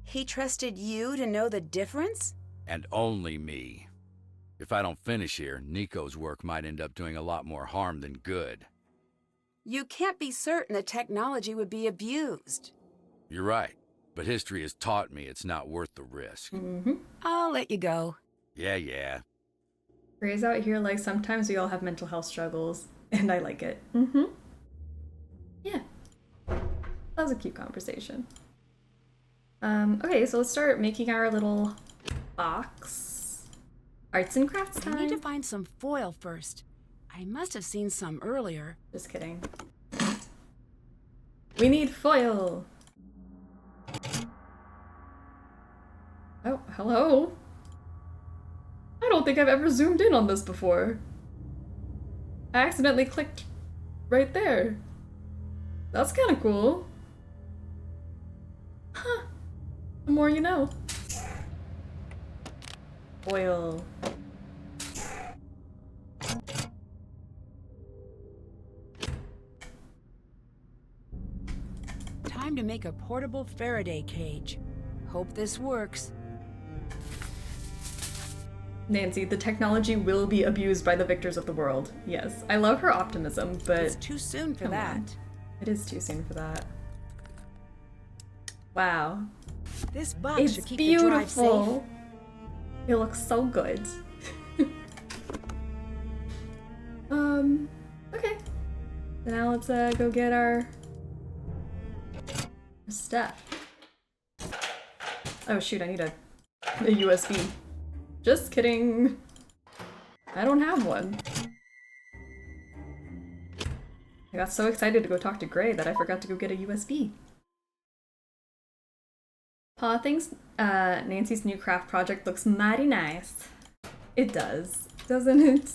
He trusted you to know the difference? And only me. If I don't finish here, Nico's work might end up doing a lot more harm than good. You can't be certain the technology would be abused. You're right, but history has taught me it's not worth the risk. I'll let you go. Yeah. Gray's out here like sometimes we all have mental health struggles, and I like it. Yeah. That was a cute conversation. Okay, so let's start making our little box. Arts and crafts time. I need to find some foil first. I must have seen some earlier. Just kidding. We need foil. Oh, hello. I don't think I've ever zoomed in on this before. I accidentally clicked right there. That's kind of cool. Huh. The more you know. Foil. Time to make a portable Faraday cage. Hope this works. Nancy, the technology will be abused by the victors of the world. Yes, I love her optimism, but... It's too soon for that. On. It is too soon for that. Wow. This box should keep the drive safe. It's beautiful. It looks so good. Okay. So now let's go get our stuff. Oh shoot, I need a USB. Just kidding. I don't have one. I got so excited to go talk to Gray that I forgot to go get a USB. Pa thinks Nancy's new craft project looks mighty nice. It does, doesn't it?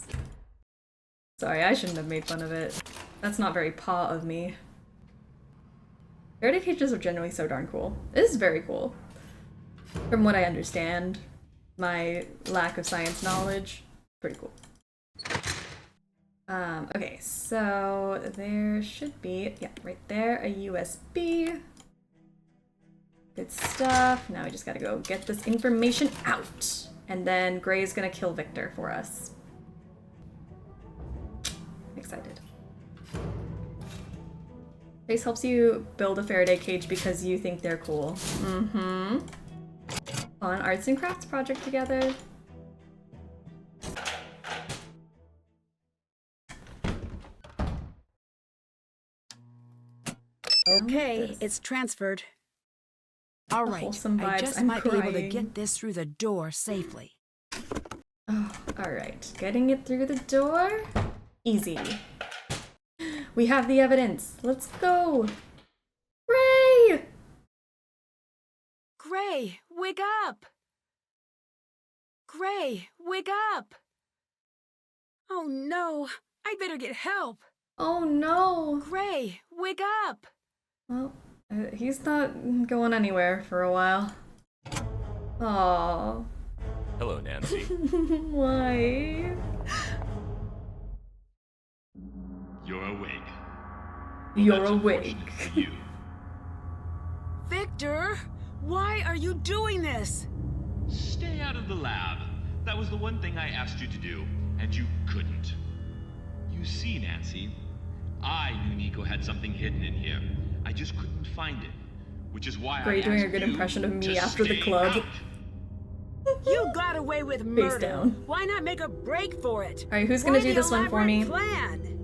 Sorry, I shouldn't have made fun of it. That's not very Pa of me. Faraday cages are generally so darn cool. This is very cool. From what I understand, my lack of science knowledge, pretty cool. Okay, so there should be, yeah, right there, a USB. Good stuff. Now we just gotta go get this information out. And then Gray's gonna kill Victor for us. Excited. Grace helps you build a Faraday cage because you think they're cool. On arts and crafts project together. Okay, it's transferred. All right, I just might be able to get this through the door safely. Oh, all right. Getting it through the door? Easy. We have the evidence. Let's go. Gray! Gray, wake up! Gray, wake up! Oh no, I better get help. Oh no. Gray, wake up. Well, he's not going anywhere for a while. Aww. Hello, Nancy. Why? You're awake. You're awake. For you. Victor, why are you doing this? Stay out of the lab. That was the one thing I asked you to do, and you couldn't. You see, Nancy, I knew Nico had something hidden in here. I just couldn't find it, which is why Great, doing a good impression of me after the club. You got away with murder. Face down. Why not make a break for it? Alright, who's gonna do this one for me? Plan?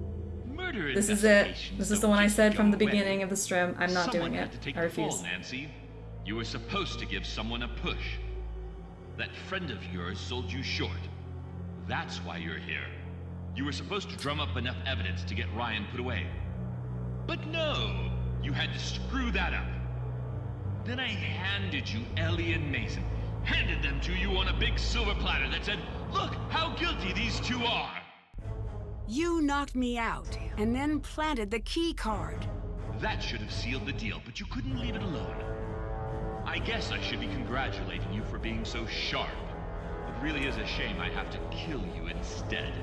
This is it. This is the one I said from the beginning of the stream. I'm not doing it. I refuse. Nancy, you were supposed to give someone a push. That friend of yours sold you short. That's why you're here. You were supposed to drum up enough evidence to get Ryan put away. But no, you had to screw that up. Then I handed you Ellie and Mason. Handed them to you on a big silver platter that said, look how guilty these two are. You knocked me out and then planted the key card. That should have sealed the deal, but you couldn't leave it alone. I guess I should be congratulating you for being so sharp. It really is a shame I have to kill you instead.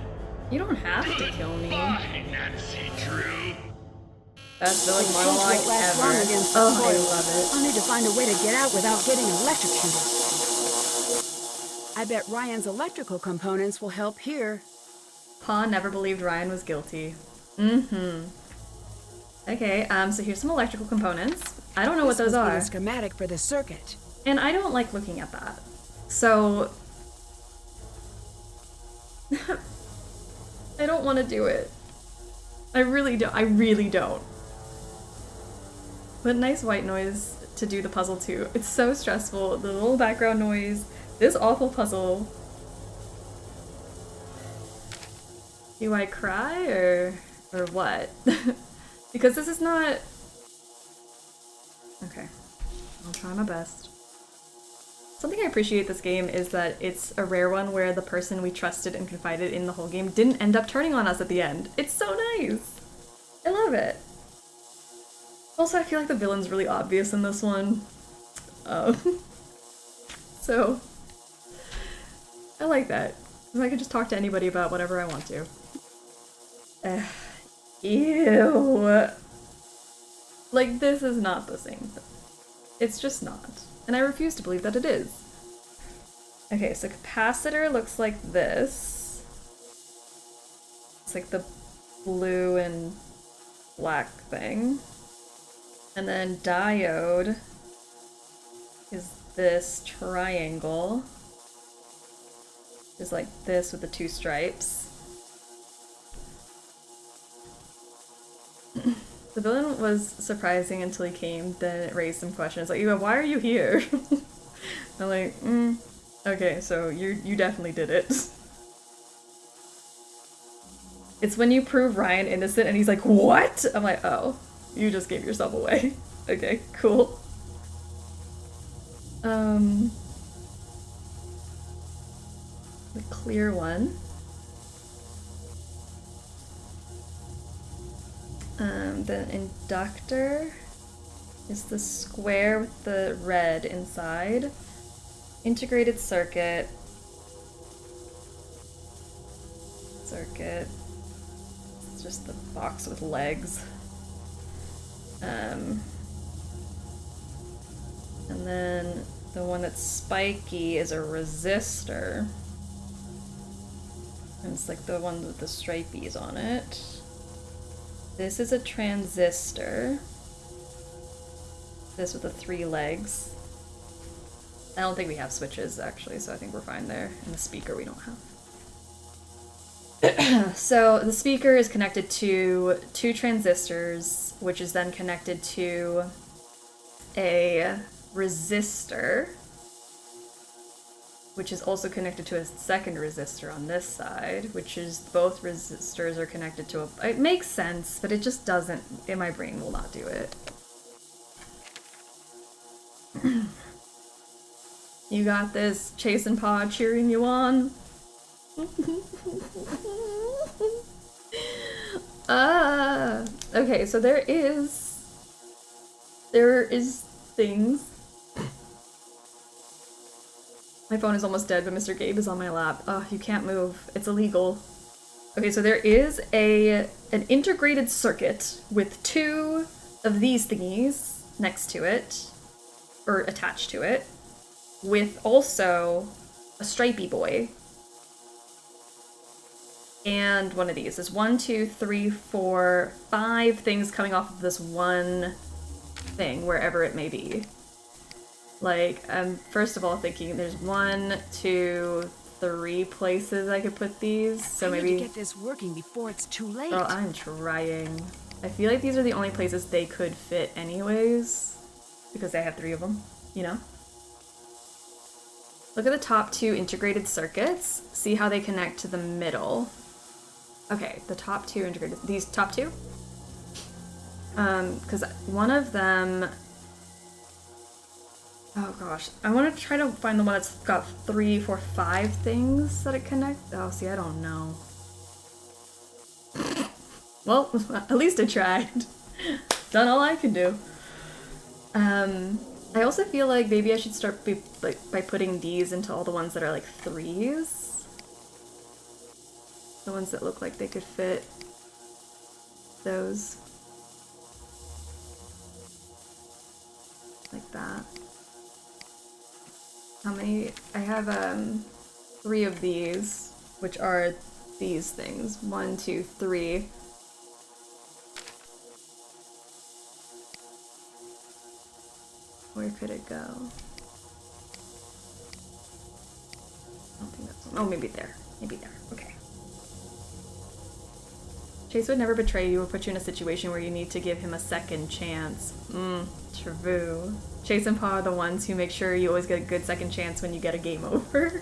You don't have to kill me. Bye, Nancy Drew. Best villain monologue ever. Oh, I love it. I'll need to find a way to get out without getting electrocuted. I bet Ryan's electrical components will help here. Pa never believed Ryan was guilty. Mm-hmm. Okay, so here's some electrical components. I don't know what those are. A schematic for the circuit. And I don't like looking at that. So I don't want to do it. I really don't. I really don't. But nice white noise to do the puzzle too. It's so stressful. The little background noise. This awful puzzle. Do I cry or what? Because this is not... Okay. I'll try my best. Something I appreciate this game is that it's a rare one where the person we trusted and confided in the whole game didn't end up turning on us at the end. It's so nice! I love it. Also, I feel like the villain's really obvious in this one. So, I like that. Because I can just talk to anybody about whatever I want to. Ew. Like, this is not the same thing. It's just not. And I refuse to believe that it is. Okay, so capacitor looks like this. It's like the blue and black thing. And then diode is this triangle. Is like this with the two stripes. The villain was surprising until he came, then it raised some questions. Like, why are you here? I'm like, okay, so you definitely did it. It's when you prove Ryan innocent and he's like, what? I'm like, oh, you just gave yourself away. Okay, cool. The clear one. The inductor is the square with the red inside. Integrated circuit. It's just the box with legs. And then the one that's spiky is a resistor. And it's like the one with the stripies on it. This is a transistor. This with the 3 legs. I don't think we have switches actually, so I think we're fine there. And the speaker we don't have. So the speaker is connected to 2 transistors, which is then connected to a resistor, which is also connected to a second resistor on this side, which is both resistors are connected to a... It makes sense, but it just doesn't... In my brain will not do it. You got this, Chase and Pa cheering you on. Okay, so there is things. My phone is almost dead, but Mr. Gabe is on my lap. Oh, you can't move. It's illegal. Okay, so there is an integrated circuit with 2 of these thingies next to it, or attached to it, with also a stripey boy. And one of these. There's 1, 2, 3, 4, 5 things coming off of this one thing, wherever it may be. Like, I'm first of all thinking there's 1, 2, 3 places I could put these. So maybe I need to get this working before it's too late. Oh, I'm trying. I feel like these are the only places they could fit anyways, because I have 3 of them, you know? Look at the top 2 integrated circuits. See how they connect to the middle. Okay, the top 2 integrated, these top 2? Because one of them, oh gosh, I want to try to find the one that's got 3, 4, 5 things that it connects. Oh, see, I don't know. Well, at least I tried. Done all I can do. I also feel like maybe I should start by putting these into all the ones that are like 3s. The ones that look like they could fit those. Like that. How many? I have 3 of these, which are these things. 1, 2, 3. Where could it go? I don't think that's one. Oh, maybe there. Maybe there. Okay. Chase would never betray you or put you in a situation where you need to give him a second chance. True. Chase and Pa are the ones who make sure you always get a good second chance when you get a game over.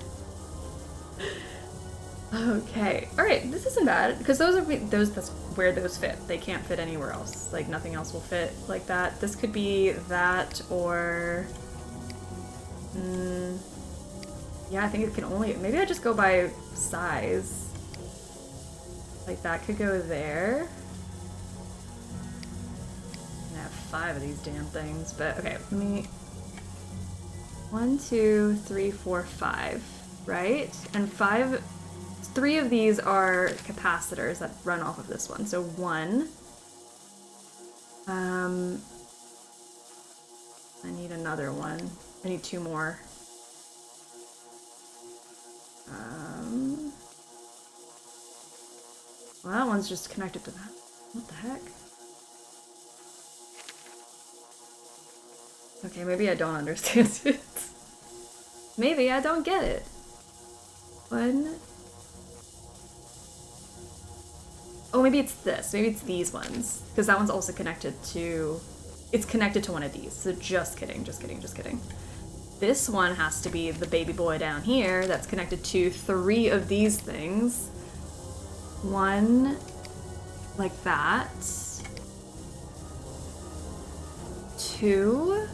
Okay. Alright, this isn't bad. Because that's where those fit. They can't fit anywhere else. Like, nothing else will fit like that. This could be that, or... yeah, I think it can only... Maybe I just go by size. Like, that could go there. I have 5 of these damn things, but okay, let me... 1, 2, 3, 4, 5, right? And 3 of these are capacitors that run off of this one. So 1. I need another one. I need 2 more. Well, that one's just connected to that. What the heck? Okay, maybe I don't understand it. Maybe I don't get it. 1. Oh, maybe it's this. Maybe it's these ones. Because that one's also connected to... It's connected to one of these. So just kidding, just kidding, just kidding. This one has to be the baby boy down here that's connected to 3 of these things. 1 like that. 2.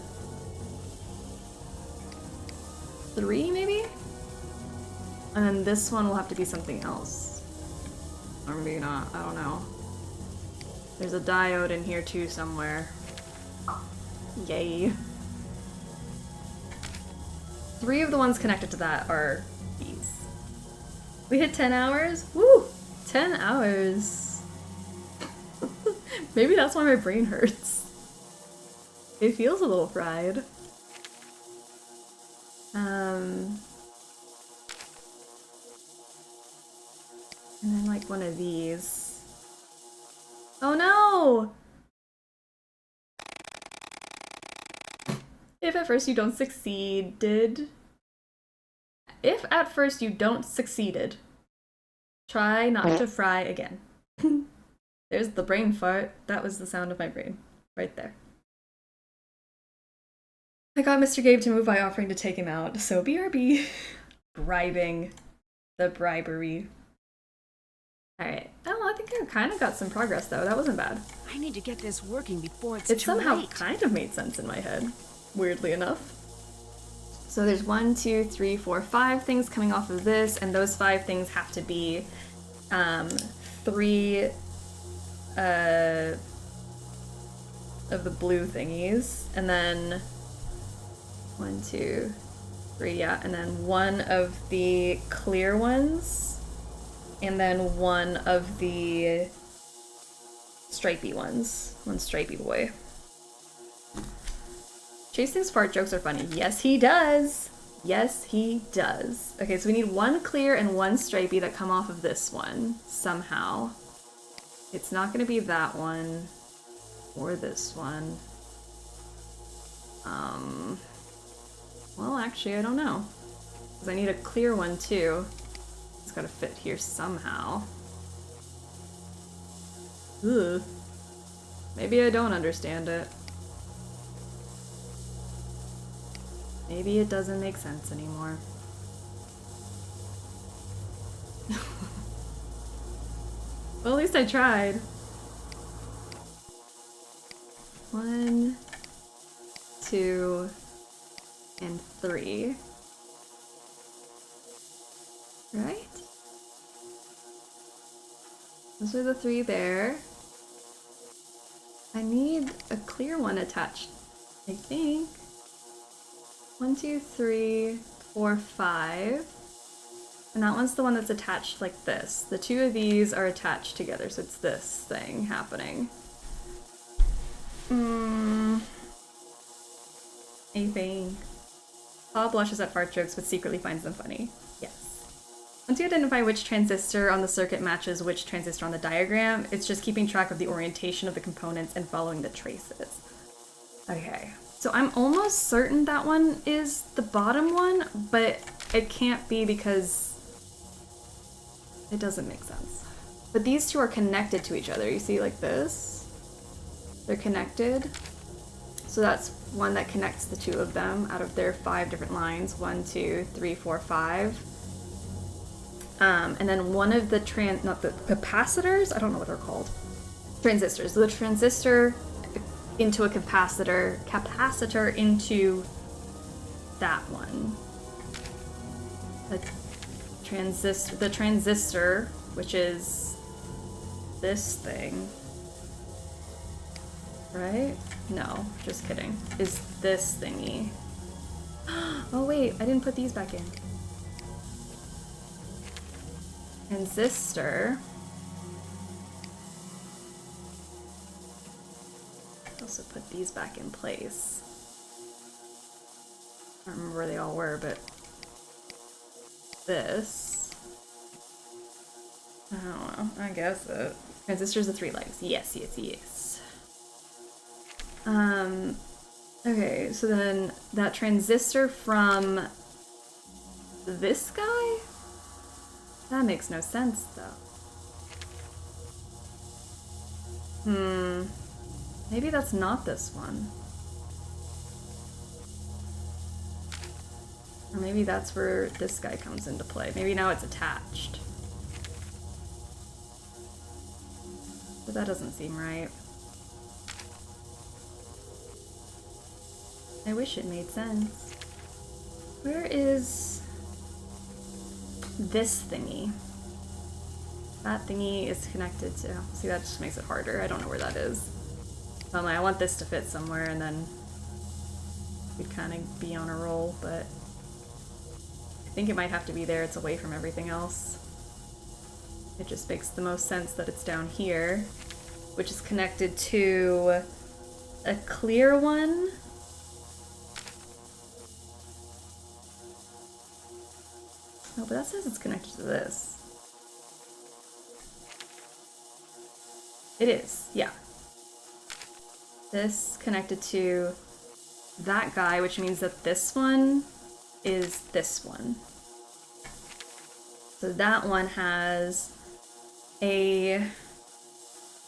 3 maybe? And then this one will have to be something else. Or maybe not, I don't know. There's a diode in here too somewhere. Yay. 3 of the ones connected to that are these. We hit 10 hours? Woo! 10 hours. Maybe that's why my brain hurts. It feels a little fried. And then like one of these. Oh no! If at first you don't succeeded. If at first you don't succeeded, try not to fry again. There's the brain fart. That was the sound of my brain. Right there. I got Mr. Gabe to move by offering to take him out, so BRB. Bribing. The bribery. Alright. Oh, I think I kind of got some progress though. That wasn't bad. I need to get this working before it's It too somehow late. kind of made sense in my head. Weirdly enough. So there's 1, 2, 3, 4, 5 things coming off of this, and those 5 things have to be 3 of the blue thingies, and then 1, 2, 3, yeah, and then one of the clear ones, and then one of the stripey ones. One stripey boy. Chase thinks fart jokes are funny. Yes, he does. Yes, he does. Okay, so we need one clear and one stripey that come off of this one somehow. It's not going to be that one or this one. Well, actually, I don't know. Because I need a clear one, too. It's got to fit here somehow. Ugh. Maybe I don't understand it. Maybe it doesn't make sense anymore. Well, at least I tried. 1, 2, and 3. Right? Those are the 3 there. I need a clear one attached, I think. 1, 2, 3, 4, 5. And that one's the one that's attached like this. The 2 of these are attached together, so it's this thing happening. I think. Paul blushes at fart jokes, but secretly finds them funny. Yes. Once you identify which transistor on the circuit matches which transistor on the diagram, it's just keeping track of the orientation of the components and following the traces. Okay. So I'm almost certain that one is the bottom one, but it can't be because it doesn't make sense. But these 2 are connected to each other. You see, like this? They're connected. So that's one that connects the 2 of them out of their 5 different lines. 1, 2, 3, 4, 5. And then one of the not the capacitors? I don't know what they're called. Transistors. So the transistor into a capacitor into that one. The transistor, which is this thing, right? No, just kidding. Is this thingy. Oh wait, I didn't put these back in. Transistor. Also put these back in place. I don't remember where they all were, but this. I don't know. I guess it. Transistors of 3 legs. Yes, yes, yes. Okay, so then that transistor from this guy? That makes no sense, though. Maybe that's not this one. Or maybe that's where this guy comes into play. Maybe now it's attached. But that doesn't seem right. I wish it made sense. Where is this thingy? That thingy is connected to... See, that just makes it harder. I don't know where that is. I want this to fit somewhere, and then we'd kind of be on a roll, but I think it might have to be there. It's away from everything else. It just makes the most sense that it's down here, which is connected to a clear one. Oh, but that says it's connected to this. It is, yeah. This connected to that guy, which means that this one is this one. So that one has a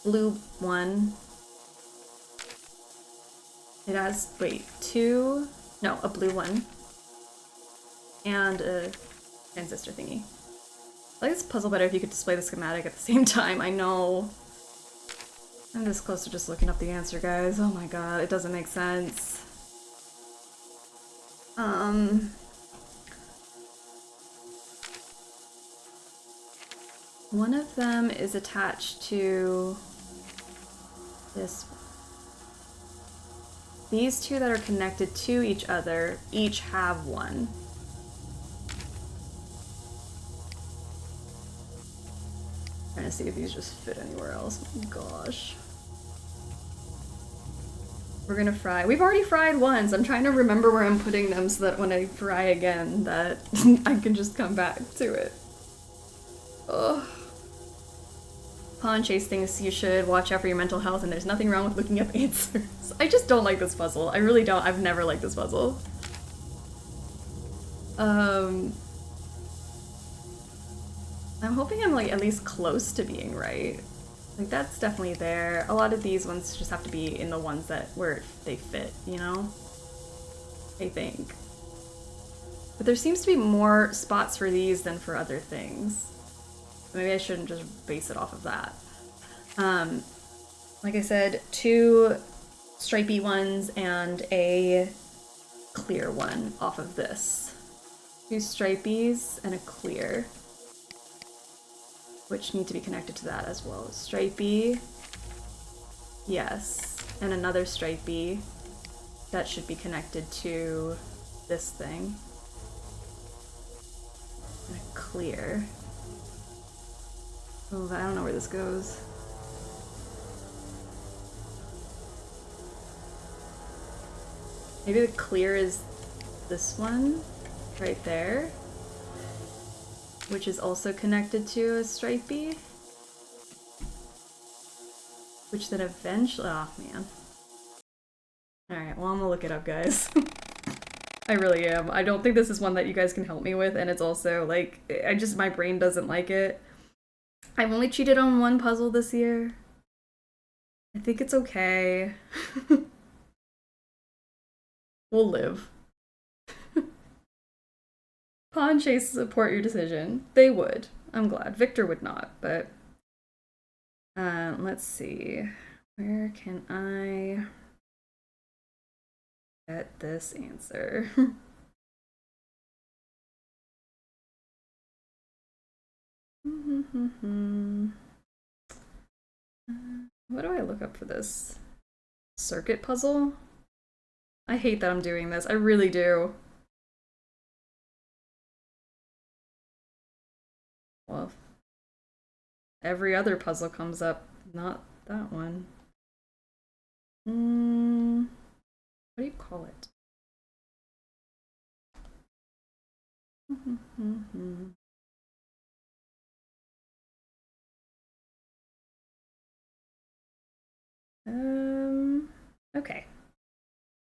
blue one. It has, wait, a blue one. And a transistor thingy. I like this puzzle better if you could display the schematic at the same time. I know. I'm this close to just looking up the answer, guys. Oh my god, it doesn't make sense. One of them is attached to this one. These two that are connected to each other each have one. Trying to see if these just fit anywhere else. Oh gosh. We're gonna fry. We've already fried once. I'm trying to remember where I'm putting them so that when I fry again that I can just come back to it. Ugh. Pawn Chase thinks you should watch out for your mental health and there's nothing wrong with looking up answers. I just don't like this puzzle. I really don't. I've never liked this puzzle. I'm hoping I'm like at least close to being right. Like that's definitely there. A lot of these ones just have to be in the ones that where they fit, you know? I think. But there seems to be more spots for these than for other things. Maybe I shouldn't just base it off of that. Like I said, 2 stripey ones and a clear one off of this. 2 stripies and a clear, which need to be connected to that as well. Stripey, yes, and another stripey that should be connected to this thing. And a clear. Oh, I don't know where this goes. Maybe the clear is this one right there, which is also connected to a stripey, which then eventually, oh man. Alright, well I'm gonna look it up, guys. I really am. I don't think this is one that you guys can help me with, and it's also like, my brain doesn't like it. I've only cheated on 1 puzzle this year. I think it's okay. We'll live. Pawn Chase support your decision. They would. I'm glad. Victor would not, but let's see. Where can I get this answer? What do I look up for this? Circuit puzzle? I hate that I'm doing this. I really do. Well, every other puzzle comes up, not that one. What do you call it? Okay.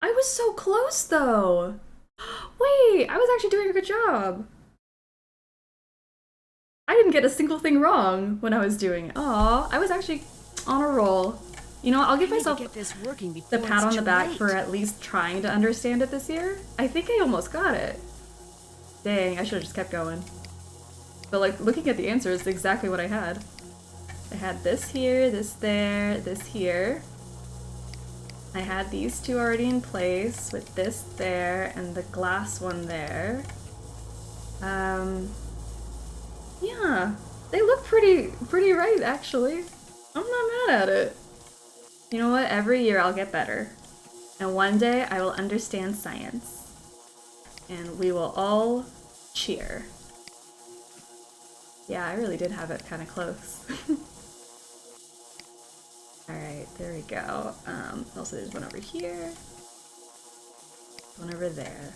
I was so close though! Wait, I was actually doing a good job. I didn't get a single thing wrong when I was doing it. Aw, I was actually on a roll. You know what, I'll give myself the pat on the back for at least trying to understand it this year. I think I almost got it. Dang, I should have just kept going. But like, looking at the answers, it's exactly what I had. I had this here, this there, this here. I had these 2 already in place with this there and the glass one there. Yeah, they look pretty right actually. I'm not mad at it. You know what? Every year I'll get better. And one day I will understand science. And we will all cheer. Yeah, I really did have it kind of close. Alright, there we go. Also there's one over here. One over there.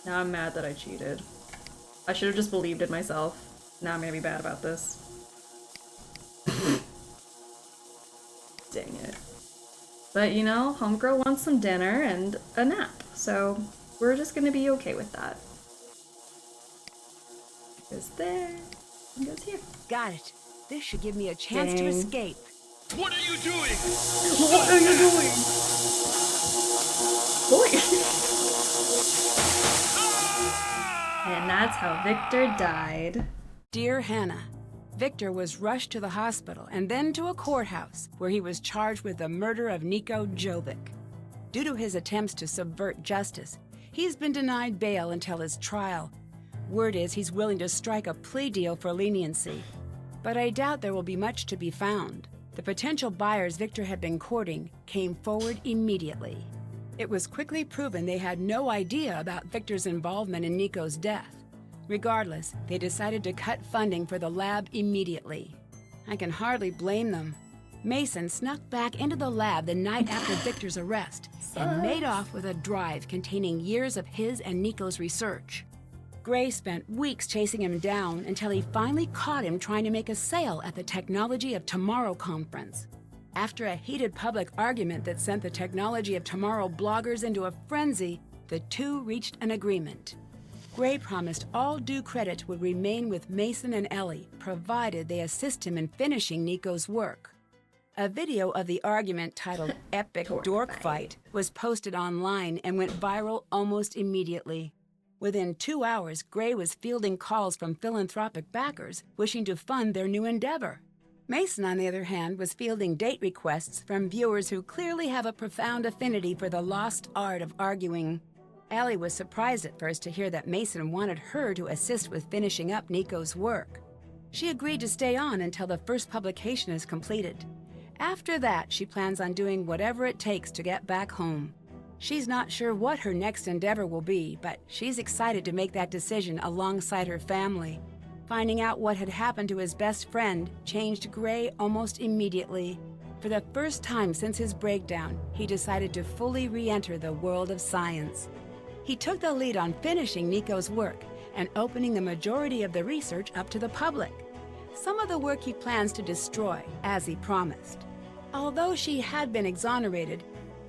Now I'm mad that I cheated. I should have just believed in myself. Now I'm gonna be bad about this. Dang it. But you know, homegirl wants some dinner and a nap, so we're just gonna be okay with that. Goes there, and goes here. Got it. This should give me a chance to escape. What are you doing? What are you doing? Boy. And that's how Victor died. Dear Hannah, Victor was rushed to the hospital and then to a courthouse where he was charged with the murder of Nico Jovic. Due to his attempts to subvert justice, he's been denied bail until his trial. Word is he's willing to strike a plea deal for leniency. but I doubt there will be much to be found. The potential buyers Victor had been courting came forward immediately. It was quickly proven they had no idea about Victor's involvement in Nico's death. Regardless, they decided to cut funding for the lab immediately. I can hardly blame them. Mason snuck back into the lab the night after Victor's arrest and made off with a drive containing years of his and Nico's research. Gray spent weeks chasing him down until he finally caught him trying to make a sale at the Technology of Tomorrow conference. After a heated public argument that sent the Technology of Tomorrow bloggers into a frenzy, the two reached an agreement. Gray promised all due credit would remain with Mason and Ellie, provided they assist him in finishing Nico's work. A video of the argument titled Epic Dork Fight was posted online and went viral almost immediately. Within 2 hours, Gray was fielding calls from philanthropic backers wishing to fund their new endeavor. Mason, on the other hand, was fielding date requests from viewers who clearly have a profound affinity for the lost art of arguing. Ellie was surprised at first to hear that Mason wanted her to assist with finishing up Nico's work. She agreed to stay on until the first publication is completed. After that, she plans on doing whatever it takes to get back home. She's not sure what her next endeavor will be, but she's excited to make that decision alongside her family. Finding out what had happened to his best friend changed Gray almost immediately. For the first time since his breakdown, he decided to fully re-enter the world of science. He took the lead on finishing Nico's work and opening the majority of the research up to the public. Some of the work he plans to destroy, as he promised. Although she had been exonerated,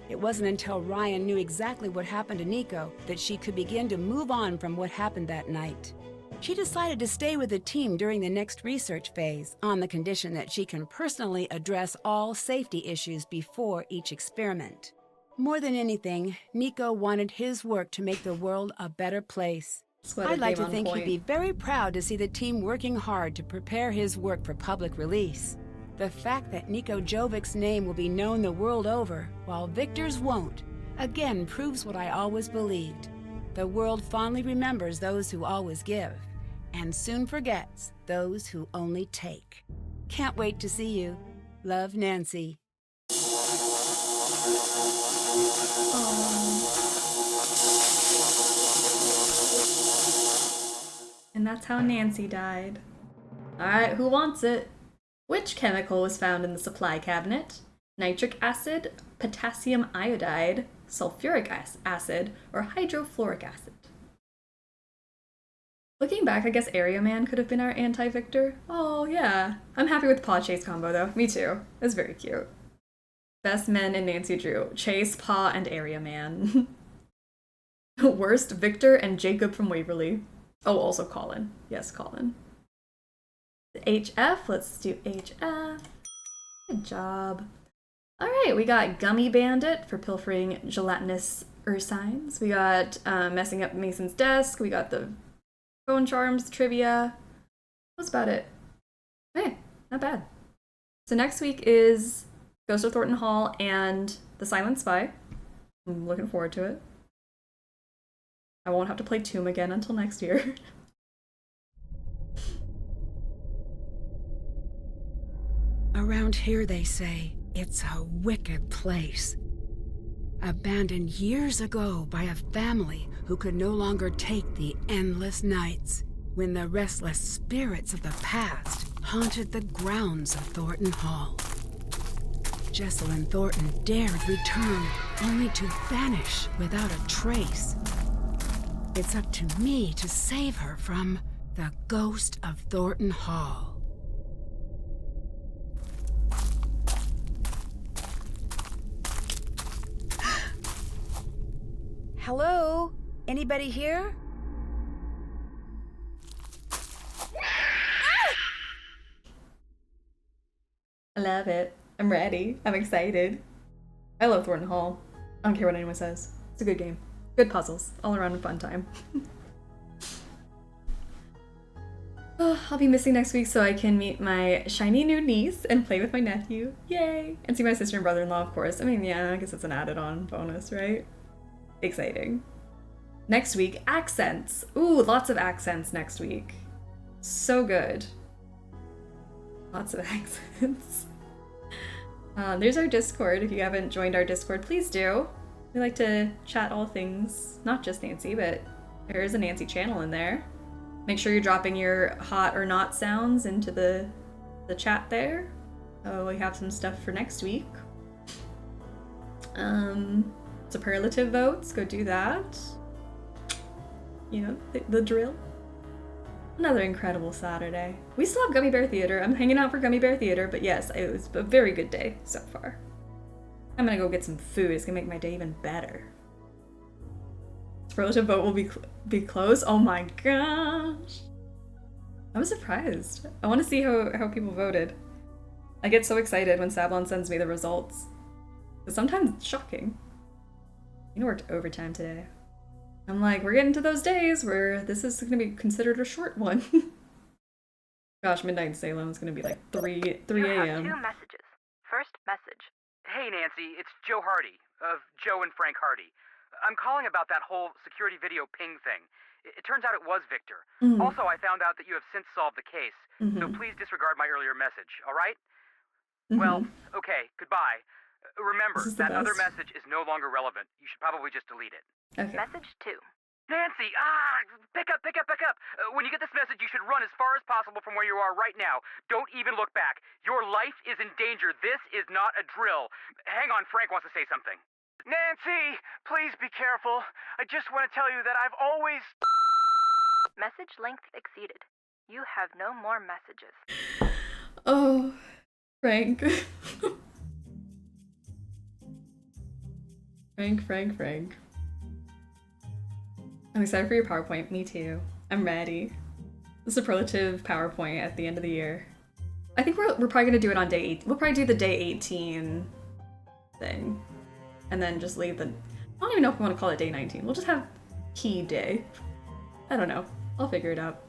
it wasn't until Ryan knew exactly what happened to Nico that she could begin to move on from what happened that night. She decided to stay with the team during the next research phase on the condition that she can personally address all safety issues before each experiment. More than anything, Nico wanted his work to make the world a better place. I'd like to think he'd be very proud to see the team working hard to prepare his work for public release. The fact that Nico Jovic's name will be known the world over, while Victor's won't, again proves what I always believed. The world fondly remembers those who always give, and soon forgets those who only take. Can't wait to see you. Love, Nancy. And that's how Nancy died. Alright, who wants it? Which chemical was found in the supply cabinet? Nitric acid, potassium iodide, sulfuric acid, or hydrofluoric acid? Looking back, I guess Area Man could have been our anti-Victor. Oh, yeah. I'm happy with the Paw Chase combo, though. Me too. It's very cute. Best men in Nancy Drew. Chase, Paw, and Area Man. Worst, Victor and Jacob from Waverly. Oh, also Colin. Yes, Colin. HF, let's do HF. Good job. Alright, we got Gummy Bandit for pilfering gelatinous ursines. We got messing up Mason's desk. We got the phone charms trivia. That's about it. Hey, not bad. So next week is Ghost of Thornton Hall and The Silent Spy. I'm looking forward to it. I won't have to play Tomb again until next year. Around here, they say, it's a wicked place. Abandoned years ago by a family who could no longer take the endless nights when the restless spirits of the past haunted the grounds of Thornton Hall. Jessalyn Thornton dared return, only to vanish without a trace. It's up to me to save her from the ghost of Thornton Hall. Hello? Anybody here? I love it. I'm ready. I'm excited. I love Thornton Hall. I don't care what anyone says. It's a good game. Good puzzles. All around a fun time. I'll be missing next week so I can meet my shiny new niece and play with my nephew. Yay! And see my sister and brother-in-law, of course. I mean, yeah, I guess it's an added-on bonus, right? Exciting. Next week, accents. Ooh, lots of accents next week. So good. Lots of accents. There's our Discord. If you haven't joined our Discord, please do. We like to chat all things, not just Nancy, but there is a Nancy channel in there. Make sure you're dropping your hot or not sounds into the chat there. Oh, we have some stuff for next week. Superlative votes, go do that. You know, the drill. Another incredible Saturday. We still have Gummy Bear Theater. I'm hanging out for Gummy Bear Theater, but yes, it was a very good day so far. I'm gonna go get some food. It's gonna make my day even better. Superlative vote will be closed. Oh my gosh. I'm surprised. I want to see how people voted. I get so excited when Sablon sends me the results. Because sometimes it's shocking. You worked overtime today. I'm like, we're getting to those days where this is going to be considered a short one. Gosh, Midnight in Salem is going to be like 3 a.m. You have 2 messages. First message. Hey Nancy, it's Joe Hardy, of Joe and Frank Hardy. I'm calling about that whole security video ping thing. It turns out it was Victor. Mhm. Also, I found out that you have since solved the case, so Mhm. please disregard my earlier message, alright? Mhm. Well, okay, goodbye. Remember, This is the that other best. message is no longer relevant. You should probably just delete it. Okay. Message 2. Nancy, pick up. When you get this message, you should run as far as possible from where you are right now. Don't even look back. Your life is in danger. This is not a drill. Hang on, Frank wants to say something. Nancy, please be careful. I just want to tell you that I've always... Message length exceeded. You have no more messages. Oh, Frank. Frank. I'm excited for your PowerPoint. Me too. I'm ready. The superlative PowerPoint at the end of the year. I think we're probably gonna do it on day 8. We'll probably do the day 18 thing. And then just leave the... I don't even know if we want to call it day 19. We'll just have key day. I don't know. I'll figure it out.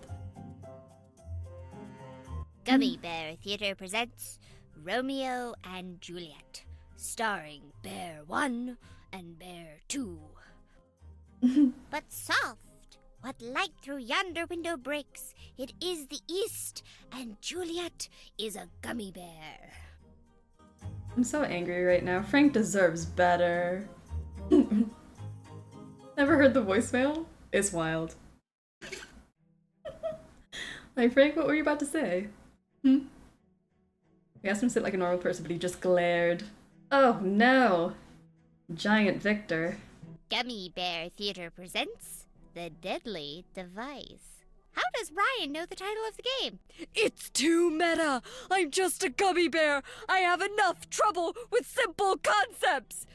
Gummy Bear Theater presents Romeo and Juliet, starring Bear 1 and Bear 2. But soft, what light through yonder window breaks, it is the east, and Juliet is a gummy bear. I'm so angry right now. Frank deserves better. Never heard the voicemail? It's wild. Like, Frank, what were you about to say? We asked him to sit like a normal person, but he just glared. Oh no! Giant Victor. Gummy Bear Theater presents The Deadly Device. How does Ryan know the title of the game? It's too meta! I'm just a gummy bear! I have enough trouble with simple concepts!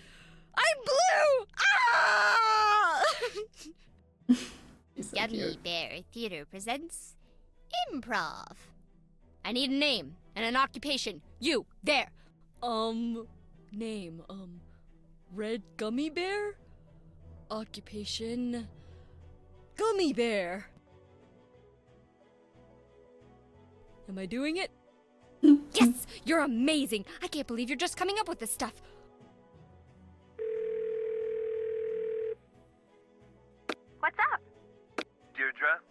I'm blue! Ah! So Gummy cute. Bear Theater presents Improv. I need a name and an occupation. You, there. Name, Red Gummy Bear? Occupation... Gummy Bear. Am I doing it? Yes! You're amazing! I can't believe you're just coming up with this stuff. What's up? Deirdre,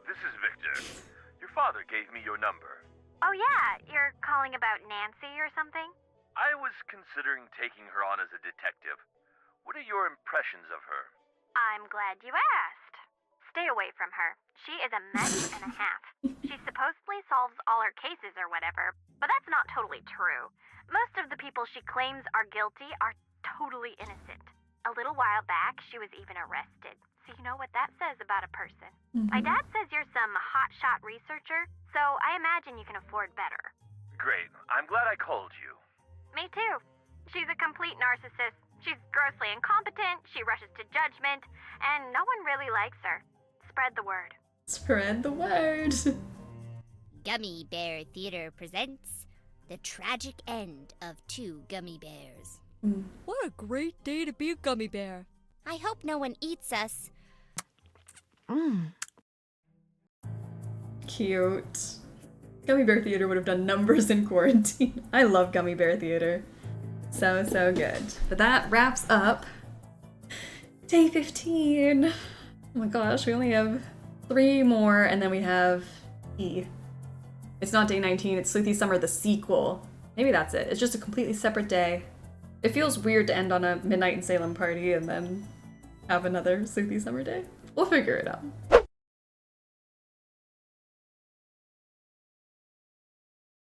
this is Victor. Your father gave me your number. Oh yeah, you're calling about Nancy or something? I was considering taking her on as a detective. What are your impressions of her? I'm glad you asked. Stay away from her. She is a mess and a half. She supposedly solves all her cases or whatever, but that's not totally true. Most of the people she claims are guilty are totally innocent. A little while back, she was even arrested. So you know what that says about a person. My dad says you're some hotshot researcher, so I imagine you can afford better. Great. I'm glad I called you. Me too. She's a complete narcissist. She's grossly incompetent, she rushes to judgment, and no one really likes her. Spread the word. Spread the word. Gummy Bear Theater presents The Tragic End of Two Gummy Bears. What a great day to be a gummy bear. I hope no one eats us. Cute. Gummy Bear Theater would have done numbers in quarantine. I love Gummy Bear Theater. So good. But that wraps up day 15. Oh my gosh, we only have 3 more and then we have E. It's not day 19, it's Sleuthy Summer, the sequel. Maybe that's it. It's just a completely separate day. It feels weird to end on a Midnight in Salem party and then have another Sleuthy Summer day. We'll figure it out.